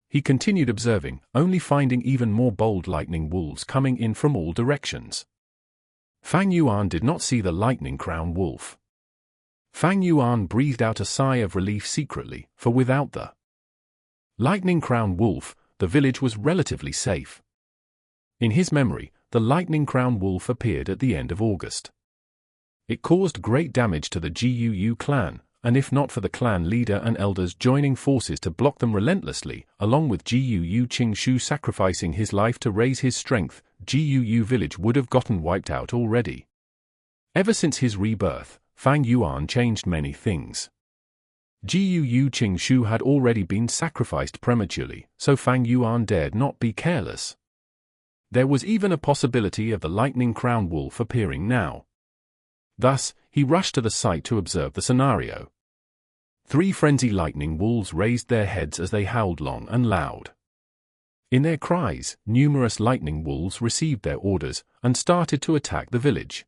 He continued observing, only finding even more bold lightning wolves coming in from all directions. Fang Yuan did not see the lightning crown wolf. Fang Yuan breathed out a sigh of relief secretly, for without the lightning crown wolf, the village was relatively safe. In his memory, the lightning crown wolf appeared at the end of August. It caused great damage to the GUU clan, and if not for the clan leader and elders joining forces to block them relentlessly, along with GUU Qing Shu sacrificing his life to raise his strength, GUU village would have gotten wiped out already. Ever since his rebirth, Fang Yuan changed many things. GUU Qing Shu had already been sacrificed prematurely, so Fang Yuan dared not be careless. There was even a possibility of the lightning crown wolf appearing now. Thus, he rushed to the site to observe the scenario. 3 frenzy lightning wolves raised their heads as they howled long and loud. In their cries, numerous lightning wolves received their orders and started to attack the village.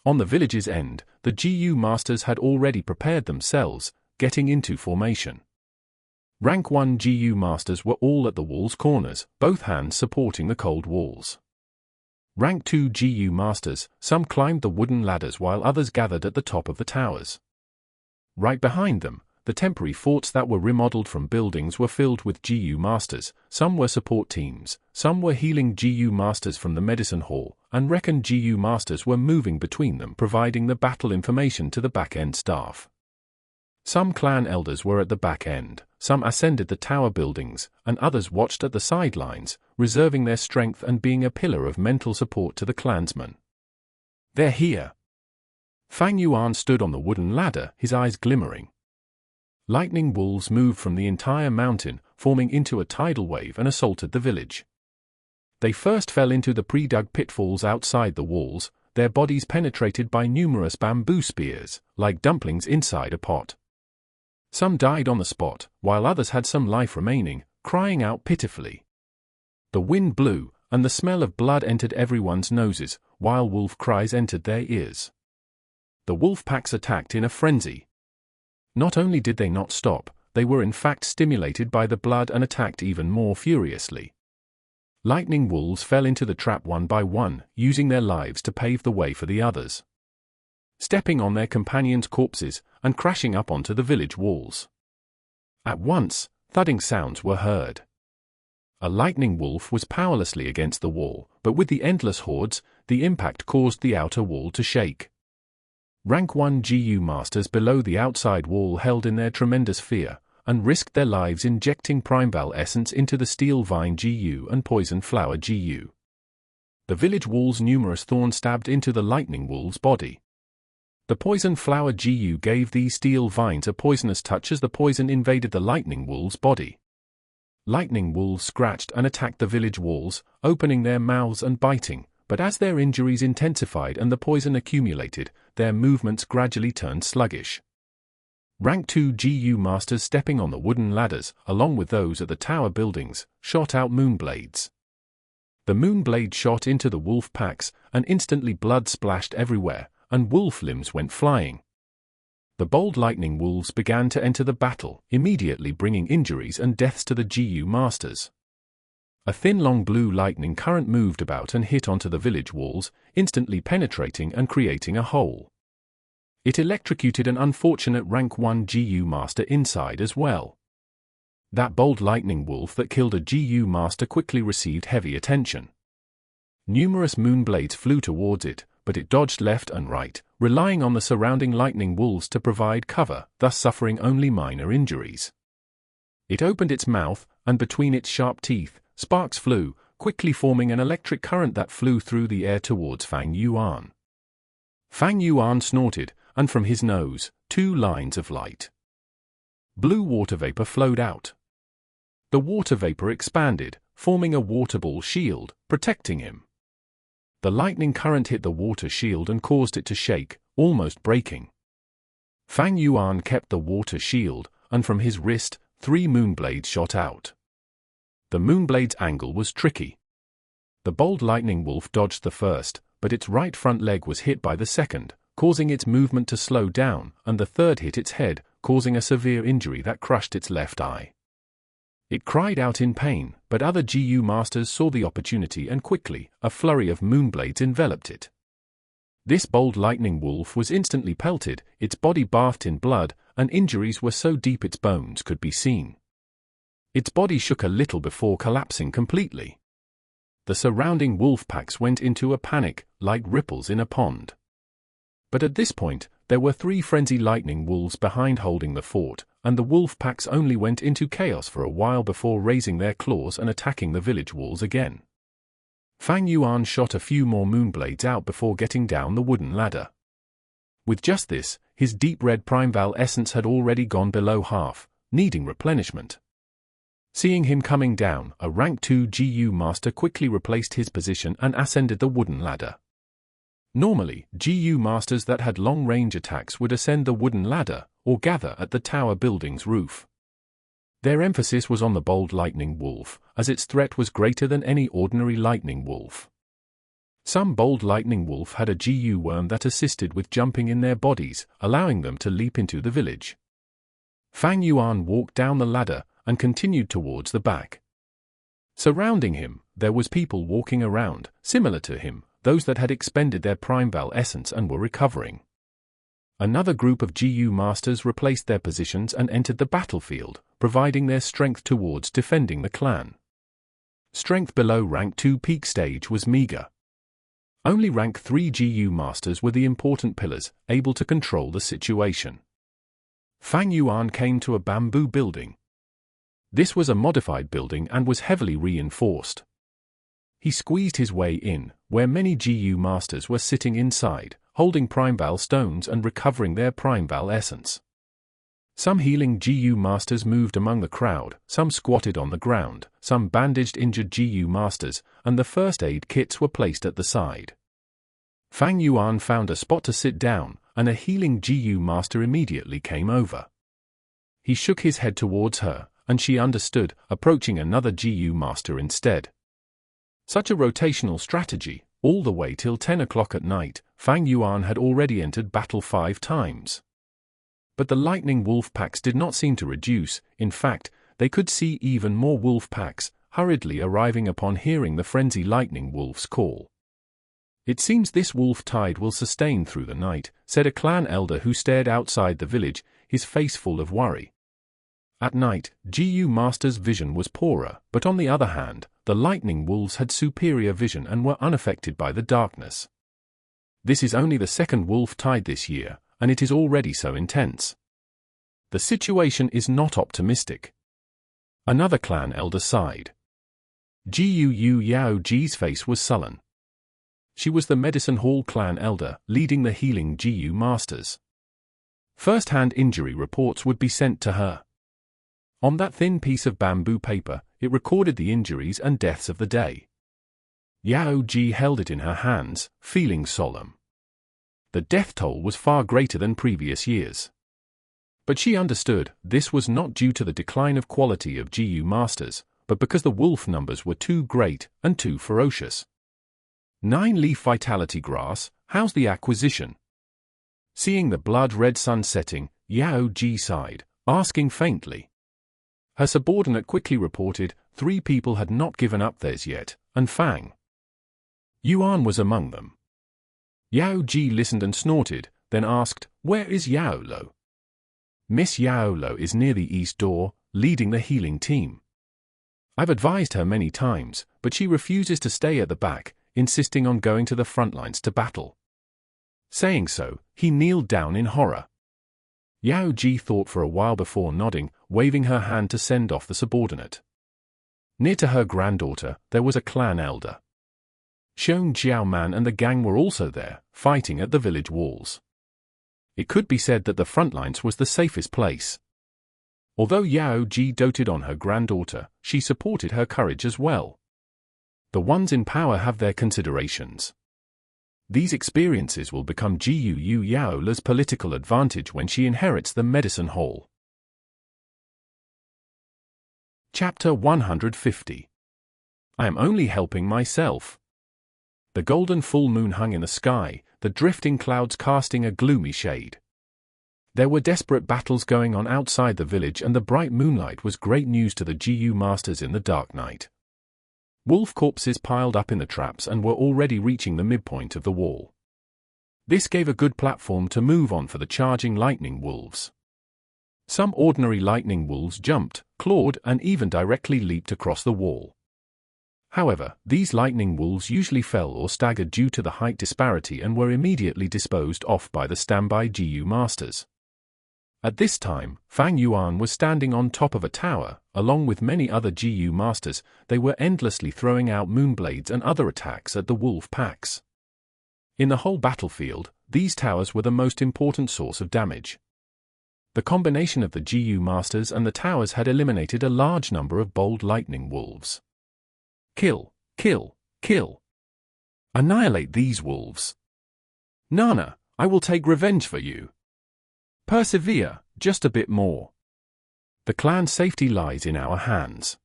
On the village's end, the GU masters had already prepared themselves, getting into formation. Rank 1 GU masters were all at the wall's corners, both hands supporting the cold walls. Rank 2 GU masters, some climbed the wooden ladders while others gathered at the top of the towers. Right behind them, the temporary forts that were remodeled from buildings were filled with GU masters, some were support teams, some were healing GU masters from the medicine hall, and reckoned GU masters were moving between them providing the battle information to the back-end staff. Some clan elders were at the back end, some ascended the tower buildings, and others watched at the sidelines, reserving their strength and being a pillar of mental support to the clansmen. They're here. Fang Yuan stood on the wooden ladder, his eyes glimmering. Lightning wolves moved from the entire mountain, forming into a tidal wave and assaulted the village. They first fell into the pre-dug pitfalls outside the walls, their bodies penetrated by numerous bamboo spears, like dumplings inside a pot. Some died on the spot, while others had some life remaining, crying out pitifully. The wind blew, and the smell of blood entered everyone's noses, while wolf cries entered their ears. The wolf packs attacked in a frenzy. Not only did they not stop, they were in fact stimulated by the blood and attacked even more furiously. Lightning wolves fell into the trap one by one, using their lives to pave the way for the others, stepping on their companions' corpses and crashing up onto the village walls. At once, thudding sounds were heard. A lightning wolf was powerlessly against the wall, but with the endless hordes, the impact caused the outer wall to shake. Rank 1 GU masters below the outside wall held in their tremendous fear, and risked their lives injecting Primeval essence into the Steel Vine GU and Poison Flower GU. The village wall's numerous thorns stabbed into the lightning wolf's body. The Poison Flower GU gave these steel vines a poisonous touch as the poison invaded the lightning wolf's body. Lightning wolves scratched and attacked the village walls, opening their mouths and biting, but as their injuries intensified and the poison accumulated, their movements gradually turned sluggish. Rank 2 GU masters stepping on the wooden ladders, along with those at the tower buildings, shot out moonblades. The moonblade shot into the wolf packs, and instantly blood splashed everywhere, and wolf limbs went flying. The bold lightning wolves began to enter the battle, immediately bringing injuries and deaths to the GU masters. A thin long blue lightning current moved about and hit onto the village walls, instantly penetrating and creating a hole. It electrocuted an unfortunate rank 1 GU master inside as well. That bold lightning wolf that killed a GU master quickly received heavy attention. Numerous moonblades flew towards it, but it dodged left and right, relying on the surrounding lightning wolves to provide cover, thus suffering only minor injuries. It opened its mouth, and between its sharp teeth, sparks flew, quickly forming an electric current that flew through the air towards Fang Yuan. Fang Yuan snorted, and from his nose, 2 lines of light blue water vapor flowed out. The water vapor expanded, forming a water ball shield, protecting him. The lightning current hit the water shield and caused it to shake, almost breaking. Fang Yuan kept the water shield, and from his wrist, 3 moonblades shot out. The moonblade's angle was tricky. The bold lightning wolf dodged the first, but its right front leg was hit by the second, causing its movement to slow down, and the third hit its head, causing a severe injury that crushed its left eye. It cried out in pain, but other GU masters saw the opportunity and quickly, a flurry of moonblades enveloped it. This bold lightning wolf was instantly pelted, its body bathed in blood, and injuries were so deep its bones could be seen. Its body shook a little before collapsing completely. The surrounding wolf packs went into a panic, like ripples in a pond. But at this point, there were 3 frenzied lightning wolves behind holding the fort, and the wolf packs only went into chaos for a while before raising their claws and attacking the village walls again. Fang Yuan shot a few more moonblades out before getting down the wooden ladder. With just this, his deep red Primeval essence had already gone below half, needing replenishment. Seeing him coming down, a rank 2 GU master quickly replaced his position and ascended the wooden ladder. Normally, GU masters that had long-range attacks would ascend the wooden ladder, or gather at the tower building's roof. Their emphasis was on the bold lightning wolf, as its threat was greater than any ordinary lightning wolf. Some bold lightning wolf had a GU worm that assisted with jumping in their bodies, allowing them to leap into the village. Fang Yuan walked down the ladder, and continued towards the back. Surrounding him, there was people walking around, similar to him, those that had expended their Primeval essence and were recovering. Another group of GU masters replaced their positions and entered the battlefield, providing their strength towards defending the clan. Strength below rank 2 peak stage was meager. Only rank 3 GU masters were the important pillars, able to control the situation. Fang Yuan came to a bamboo building. This was a modified building and was heavily reinforced. He squeezed his way in, where many GU masters were sitting inside, holding Primeval stones and recovering their Primeval essence. Some healing GU masters moved among the crowd, some squatted on the ground, some bandaged injured GU masters, and the first aid kits were placed at the side. Fang Yuan found a spot to sit down, and a healing GU master immediately came over. He shook his head towards her, and she understood, approaching another GU master instead. Such a rotational strategy, all the way till 10 o'clock at night, Fang Yuan had already entered battle 5 times. But the lightning wolf packs did not seem to reduce, in fact, they could see even more wolf packs, hurriedly arriving upon hearing the frenzy lightning wolf's call. It seems this wolf tide will sustain through the night, said a clan elder who stared outside the village, his face full of worry. At night, GU Master's vision was poorer, but on the other hand, the lightning wolves had superior vision and were unaffected by the darkness. This is only the second wolf tide this year, and it is already so intense. The situation is not optimistic. Another clan elder sighed. Gu Yao Ji's face was sullen. She was the Medicine Hall clan elder, leading the healing GU Masters. First-hand injury reports would be sent to her. On that thin piece of bamboo paper, it recorded the injuries and deaths of the day. Yao Ji held it in her hands, feeling solemn. The death toll was far greater than previous years. But she understood this was not due to the decline of quality of GU Masters, but because the wolf numbers were too great and too ferocious. 9-leaf vitality grass, how's the acquisition? Seeing the blood-red sun setting, Yao Ji sighed, asking faintly. Her subordinate quickly reported 3 people had not given up theirs yet, and Fang. Yuan was among them. Yao Ji listened and snorted, then asked, "Where is Yao Lo?" Miss Yao Lo is near the east door, leading the healing team. I've advised her many times, but she refuses to stay at the back, insisting on going to the front lines to battle. Saying so, he kneeled down in horror. Yao Ji thought for a while before nodding, waving her hand to send off the subordinate. Near to her granddaughter, there was a clan elder. Xiong Jiaoman and the gang were also there, fighting at the village walls. It could be said that the front lines was the safest place. Although Yao Ji doted on her granddaughter, she supported her courage as well. The ones in power have their considerations. These experiences will become Gu Yao La's political advantage when she inherits the Medicine Hall. Chapter 150. I am only helping myself. The golden full moon hung in the sky, the drifting clouds casting a gloomy shade. There were desperate battles going on outside the village, and the bright moonlight was great news to the GU Masters in the dark night. Wolf corpses piled up in the traps and were already reaching the midpoint of the wall. This gave a good platform to move on for the charging lightning wolves. Some ordinary lightning wolves jumped, clawed, and even directly leaped across the wall. However, these lightning wolves usually fell or staggered due to the height disparity and were immediately disposed of by the standby GU Masters. At this time, Fang Yuan was standing on top of a tower, along with many other GU Masters. They were endlessly throwing out moonblades and other attacks at the wolf packs. In the whole battlefield, these towers were the most important source of damage. The combination of the GU Masters and the towers had eliminated a large number of bold lightning wolves. Kill, kill, kill. Annihilate these wolves. Nana, I will take revenge for you. Persevere, just a bit more. The clan's safety lies in our hands.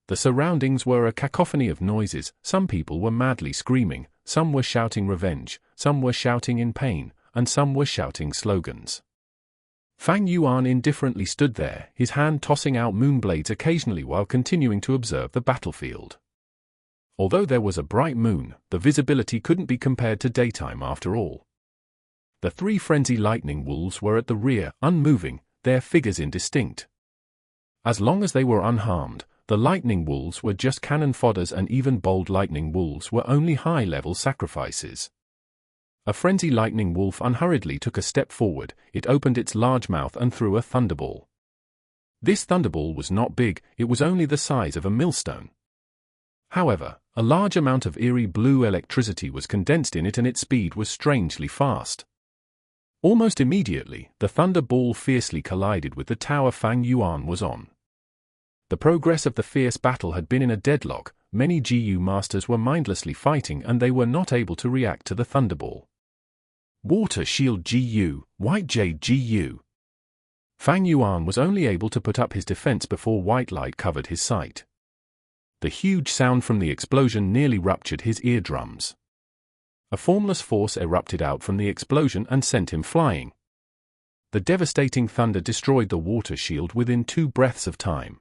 The surroundings were a cacophony of noises. Some people were madly screaming, some were shouting revenge, some were shouting in pain, and some were shouting slogans. Fang Yuan indifferently stood there, his hand tossing out moonblades occasionally while continuing to observe the battlefield. Although there was a bright moon, the visibility couldn't be compared to daytime after all. The 3 frenzy lightning wolves were at the rear, unmoving, their figures indistinct. As long as they were unharmed, the lightning wolves were just cannon fodders, and even bold lightning wolves were only high-level sacrifices. A frenzy lightning wolf unhurriedly took a step forward. It opened its large mouth and threw a thunderball. This thunderball was not big, it was only the size of a millstone. However, a large amount of eerie blue electricity was condensed in it, and its speed was strangely fast. Almost immediately, the thunderball fiercely collided with the tower Fang Yuan was on. The progress of the fierce battle had been in a deadlock. Many GU Masters were mindlessly fighting, and they were not able to react to the thunderball. Water Shield GU, White Jade GU. Fang Yuan was only able to put up his defense before white light covered his sight. The huge sound from the explosion nearly ruptured his eardrums. A formless force erupted out from the explosion and sent him flying. The devastating thunder destroyed the water shield within 2 breaths of time.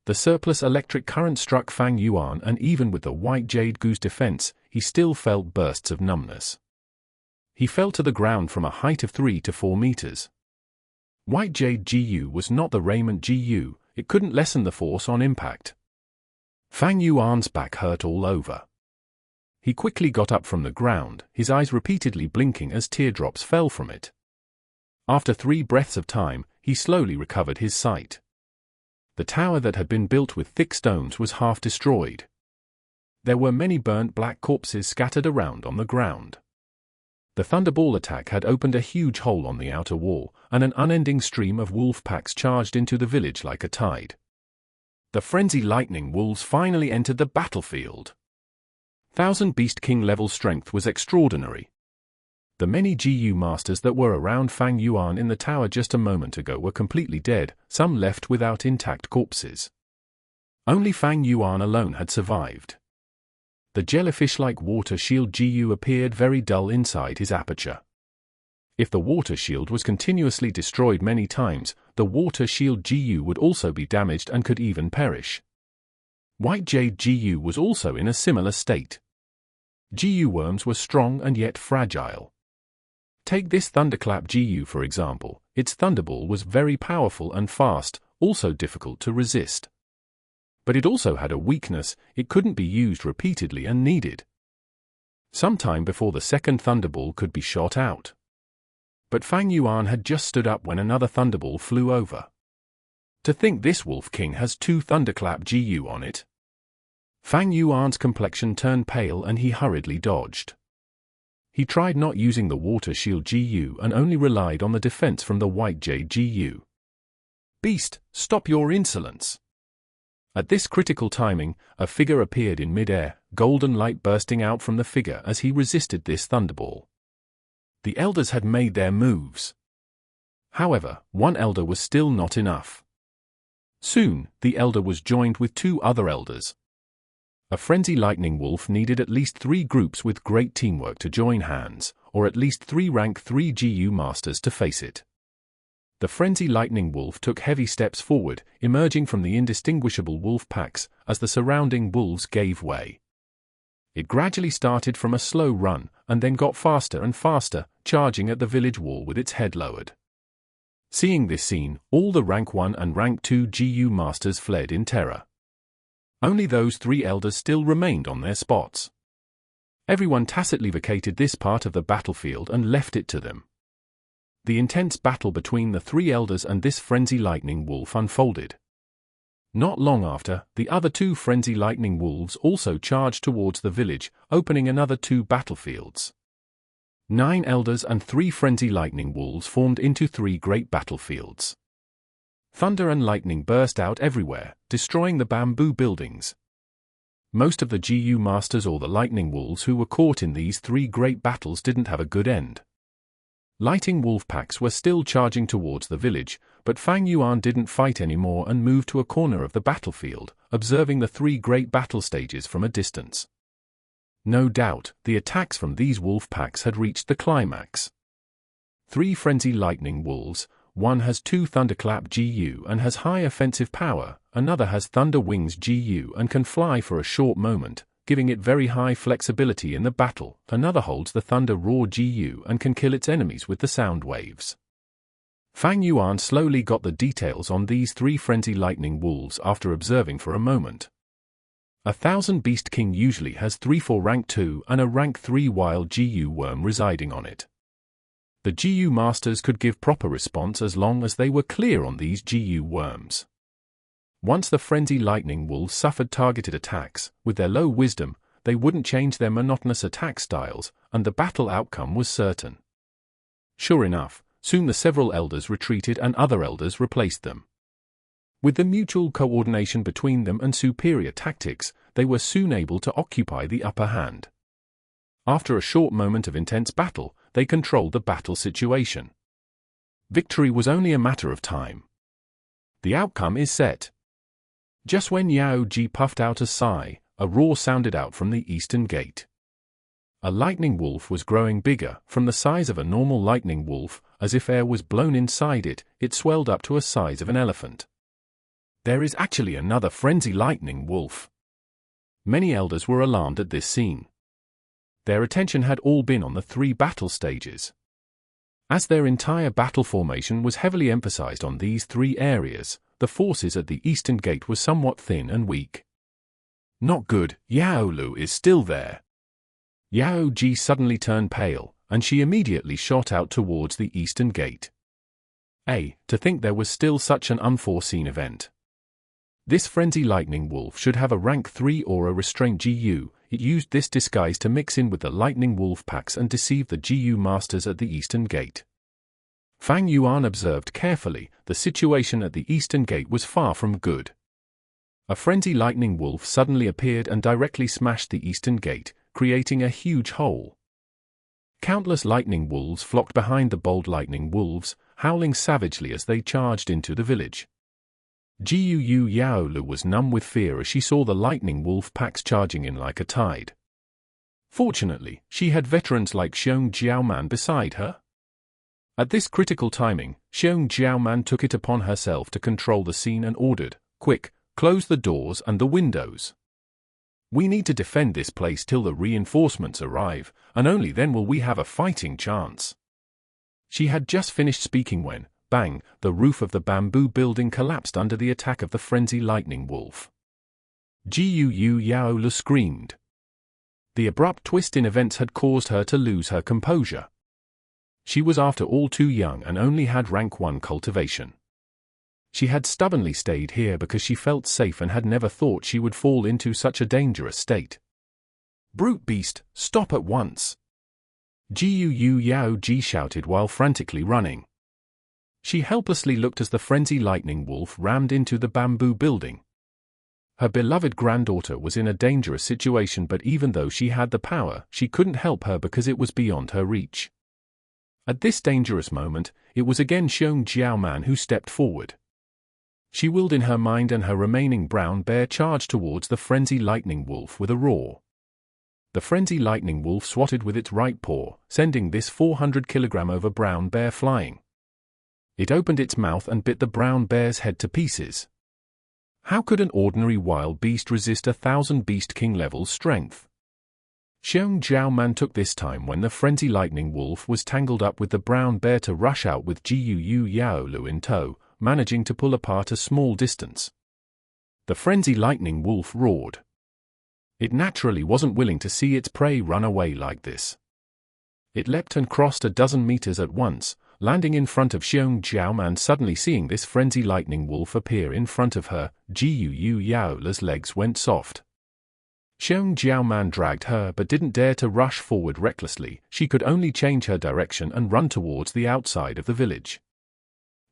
The surplus electric current struck Fang Yuan, and even with the white jade goose defense, he still felt bursts of numbness. He fell to the ground from a height of 3 to 4 meters. White Jade GU was not the Raiment GU, it couldn't lessen the force on impact. Fang Yuan's back hurt all over. He quickly got up from the ground, his eyes repeatedly blinking as teardrops fell from it. After 3 breaths of time, he slowly recovered his sight. The tower that had been built with thick stones was half destroyed. There were many burnt black corpses scattered around on the ground. The thunderball attack had opened a huge hole on the outer wall, and an unending stream of wolf packs charged into the village like a tide. The frenzy lightning wolves finally entered the battlefield. 1000 Beast King level strength was extraordinary. The many GU masters that were around Fang Yuan in the tower just a moment ago were completely dead, some left without intact corpses. Only Fang Yuan alone had survived. The jellyfish-like water shield GU appeared very dull inside his aperture. If the water shield was continuously destroyed many times, the water shield GU would also be damaged and could even perish. White Jade GU was also in a similar state. GU worms were strong and yet fragile. Take this Thunderclap GU for example, its thunderball was very powerful and fast, also difficult to resist. But it also had a weakness, it couldn't be used repeatedly and needed some time before the second thunderball could be shot out. But Fang Yuan had just stood up when another thunderball flew over. To think this Wolf King has 2 Thunderclap GU on it. Fang Yuan's complexion turned pale and he hurriedly dodged. He tried not using the water shield GU and only relied on the defense from the White Jade GU. Beast, stop your insolence! At this critical timing, a figure appeared in mid-air, golden light bursting out from the figure as he resisted this thunderball. The elders had made their moves. However, one elder was still not enough. Soon, the elder was joined with 2 other elders. A frenzy lightning wolf needed at least 3 groups with great teamwork to join hands, or at least 3 rank 3 GU masters to face it. The frenzy lightning wolf took heavy steps forward, emerging from the indistinguishable wolf packs as the surrounding wolves gave way. It gradually started from a slow run, and then got faster and faster, charging at the village wall with its head lowered. Seeing this scene, all the rank 1 and rank 2 GU masters fled in terror. Only those 3 elders still remained on their spots. Everyone tacitly vacated this part of the battlefield and left it to them. The intense battle between the 3 elders and this frenzy lightning wolf unfolded. Not long after, the other 2 frenzy lightning wolves also charged towards the village, opening another 2 battlefields. 9 elders and 3 frenzy lightning wolves formed into 3 great battlefields. Thunder and lightning burst out everywhere, destroying the bamboo buildings. Most of the GU masters or the lightning wolves who were caught in these 3 great battles didn't have a good end. Lighting wolf packs were still charging towards the village, but Fang Yuan didn't fight anymore and moved to a corner of the battlefield, observing the 3 great battle stages from a distance. No doubt, the attacks from these wolf packs had reached the climax. 3 frenzy lightning wolves, one has 2 Thunderclap GU and has high offensive power, another has Thunder Wings GU and can fly for a short moment, giving it very high flexibility in the battle, another holds the Thunder Roar GU and can kill its enemies with the sound waves. Fang Yuan slowly got the details on these 3 frenzy lightning wolves after observing for a moment. 1000 Beast King usually has 3 for rank 2 and a rank 3 wild GU worm residing on it. The GU masters could give proper response as long as they were clear on these GU worms. Once the frenzy lightning wolves suffered targeted attacks, with their low wisdom, they wouldn't change their monotonous attack styles, and the battle outcome was certain. Sure enough, soon the several elders retreated and other elders replaced them. With the mutual coordination between them and superior tactics, they were soon able to occupy the upper hand. After a short moment of intense battle, they controlled the battle situation. Victory was only a matter of time. The outcome is set. Just when Yao Ji puffed out a sigh, a roar sounded out from the eastern gate. A lightning wolf was growing bigger, from the size of a normal lightning wolf, as if air was blown inside it, it swelled up to a size of an elephant. There is actually another frenzy lightning wolf. Many elders were alarmed at this scene. Their attention had all been on the 3 battle stages. As their entire battle formation was heavily emphasized on these three areas, the forces at the eastern gate were somewhat thin and weak. Not good, Yao Lu is still there. Yao Ji suddenly turned pale, and she immediately shot out towards the eastern gate. To think there was still such an unforeseen event. This frenzy lightning wolf should have a rank 3 or a restraint GU. It used this disguise to mix in with the lightning wolf packs and deceive the GU masters at the eastern gate. Fang Yuan observed carefully. The situation at the eastern gate was far from good. A frenzy lightning wolf suddenly appeared and directly smashed the eastern gate, creating a huge hole. Countless lightning wolves flocked behind the bold lightning wolves, howling savagely as they charged into the village. Jiu Yaolu was numb with fear as she saw the lightning wolf packs charging in like a tide. Fortunately, she had veterans like Xiong Jiaoman beside her. At this critical timing, Xiong Jiaoman took it upon herself to control the scene and ordered, "Quick, close the doors and the windows. We need to defend this place till the reinforcements arrive, and only then will we have a fighting chance." She had just finished speaking when, bang, the roof of the bamboo building collapsed under the attack of the frenzy lightning wolf. Jiu Yaolu screamed. The abrupt twist in events had caused her to lose her composure. She was after all too young and only had rank 1 cultivation. She had stubbornly stayed here because she felt safe and had never thought she would fall into such a dangerous state. "Brute beast, stop at once!" Jiu Yao Ji shouted while frantically running. She helplessly looked as the frenzy lightning wolf rammed into the bamboo building. Her beloved granddaughter was in a dangerous situation, but even though she had the power, she couldn't help her because it was beyond her reach. At this dangerous moment, it was again Xiong Jiaoman who stepped forward. She willed in her mind and her remaining brown bear charged towards the frenzy lightning wolf with a roar. The frenzy lightning wolf swatted with its right paw, sending this 400-kilogram over brown bear flying. It opened its mouth and bit the brown bear's head to pieces. How could an ordinary wild beast resist 1,000 Beast King level strength? Xiong Jiaoman took this time when the frenzy lightning wolf was tangled up with the brown bear to rush out with Jiu Yaolu in tow, managing to pull apart a small distance. The frenzy lightning wolf roared. It naturally wasn't willing to see its prey run away like this. It leapt and crossed a dozen meters at once, landing in front of Xiong Jiaoman. Suddenly seeing this frenzy lightning wolf appear in front of her, Jiu Yaola's legs went soft. Xiong Jiaoman dragged her but didn't dare to rush forward recklessly. She could only change her direction and run towards the outside of the village.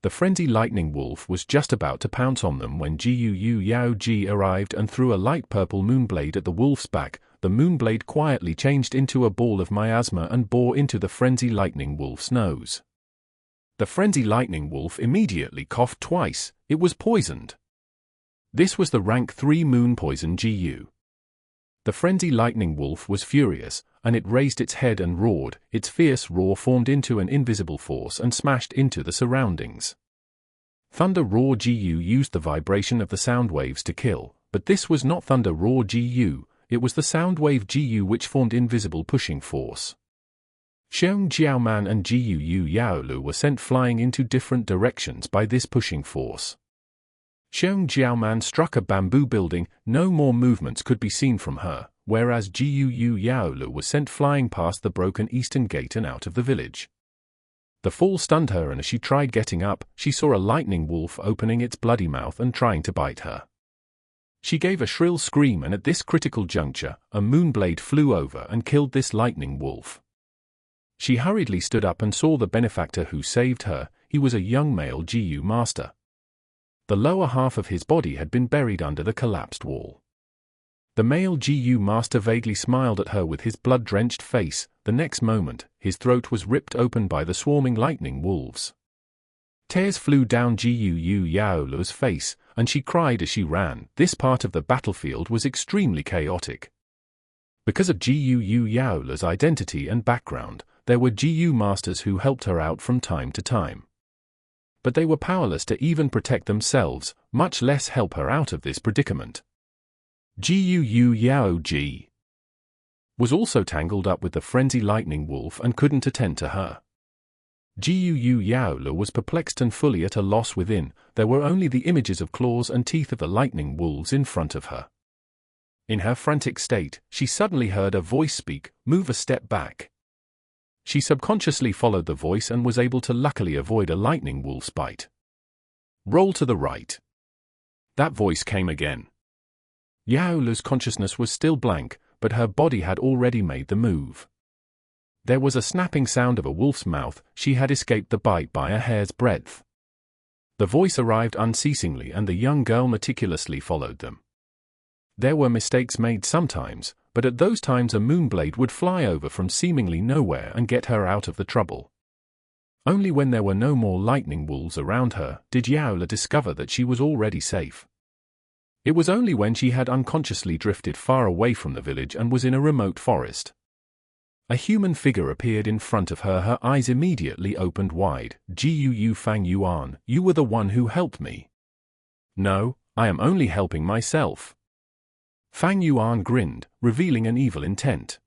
The frenzy lightning wolf was just about to pounce on them when Jiu Yao Ji arrived and threw a light purple moonblade at the wolf's back. The moonblade quietly changed into a ball of miasma and bore into the frenzy lightning wolf's nose. The frenzy lightning wolf immediately coughed twice. It was poisoned. This was the rank 3 moon poison GU. The frenzy lightning wolf was furious, and it raised its head and roared. Its fierce roar formed into an invisible force and smashed into the surroundings. Thunder Roar GU used the vibration of the sound waves to kill, but this was not Thunder Roar GU, it was the sound wave GU which formed invisible pushing force. Xiong Jiaoman and Jiu Yaolu were sent flying into different directions by this pushing force. Xiong Jiaoman struck a bamboo building. No more movements could be seen from her, whereas Jiu Yaolu was sent flying past the broken eastern gate and out of the village. The fall stunned her, and as she tried getting up, she saw a lightning wolf opening its bloody mouth and trying to bite her. She gave a shrill scream, and at this critical juncture, a moonblade flew over and killed this lightning wolf. She hurriedly stood up and saw the benefactor who saved her. He was a young male GU master. The lower half of his body had been buried under the collapsed wall. The male GU master vaguely smiled at her with his blood-drenched face. The next moment, his throat was ripped open by the swarming lightning wolves. Tears flew down Jiu Yaolu's face, and she cried as she ran. This part of the battlefield was extremely chaotic. Because of Jiu Yaolu's identity and background, there were GU masters who helped her out from time to time. But they were powerless to even protect themselves, much less help her out of this predicament. Jiu Yao Ji was also tangled up with the frenzy lightning wolf and couldn't attend to her. Gu Yaola was perplexed and fully at a loss within. There were only the images of claws and teeth of the lightning wolves in front of her. In her frantic state, she suddenly heard a voice speak, "Move a step back." She subconsciously followed the voice and was able to luckily avoid a lightning wolf's bite. "Roll to the right." That voice came again. Yaola's consciousness was still blank, but her body had already made the move. There was a snapping sound of a wolf's mouth. She had escaped the bite by a hair's breadth. The voice arrived unceasingly and the young girl meticulously followed them. There were mistakes made sometimes, but at those times a moonblade would fly over from seemingly nowhere and get her out of the trouble. Only when there were no more lightning wolves around her did Yaola discover that she was already safe. It was only when she had unconsciously drifted far away from the village and was in a remote forest. A human figure appeared in front of her. Her eyes immediately opened wide. "Gu Fang Yuan, you were the one who helped me." "No, I am only helping myself." Fang Yuan grinned, revealing an evil intent.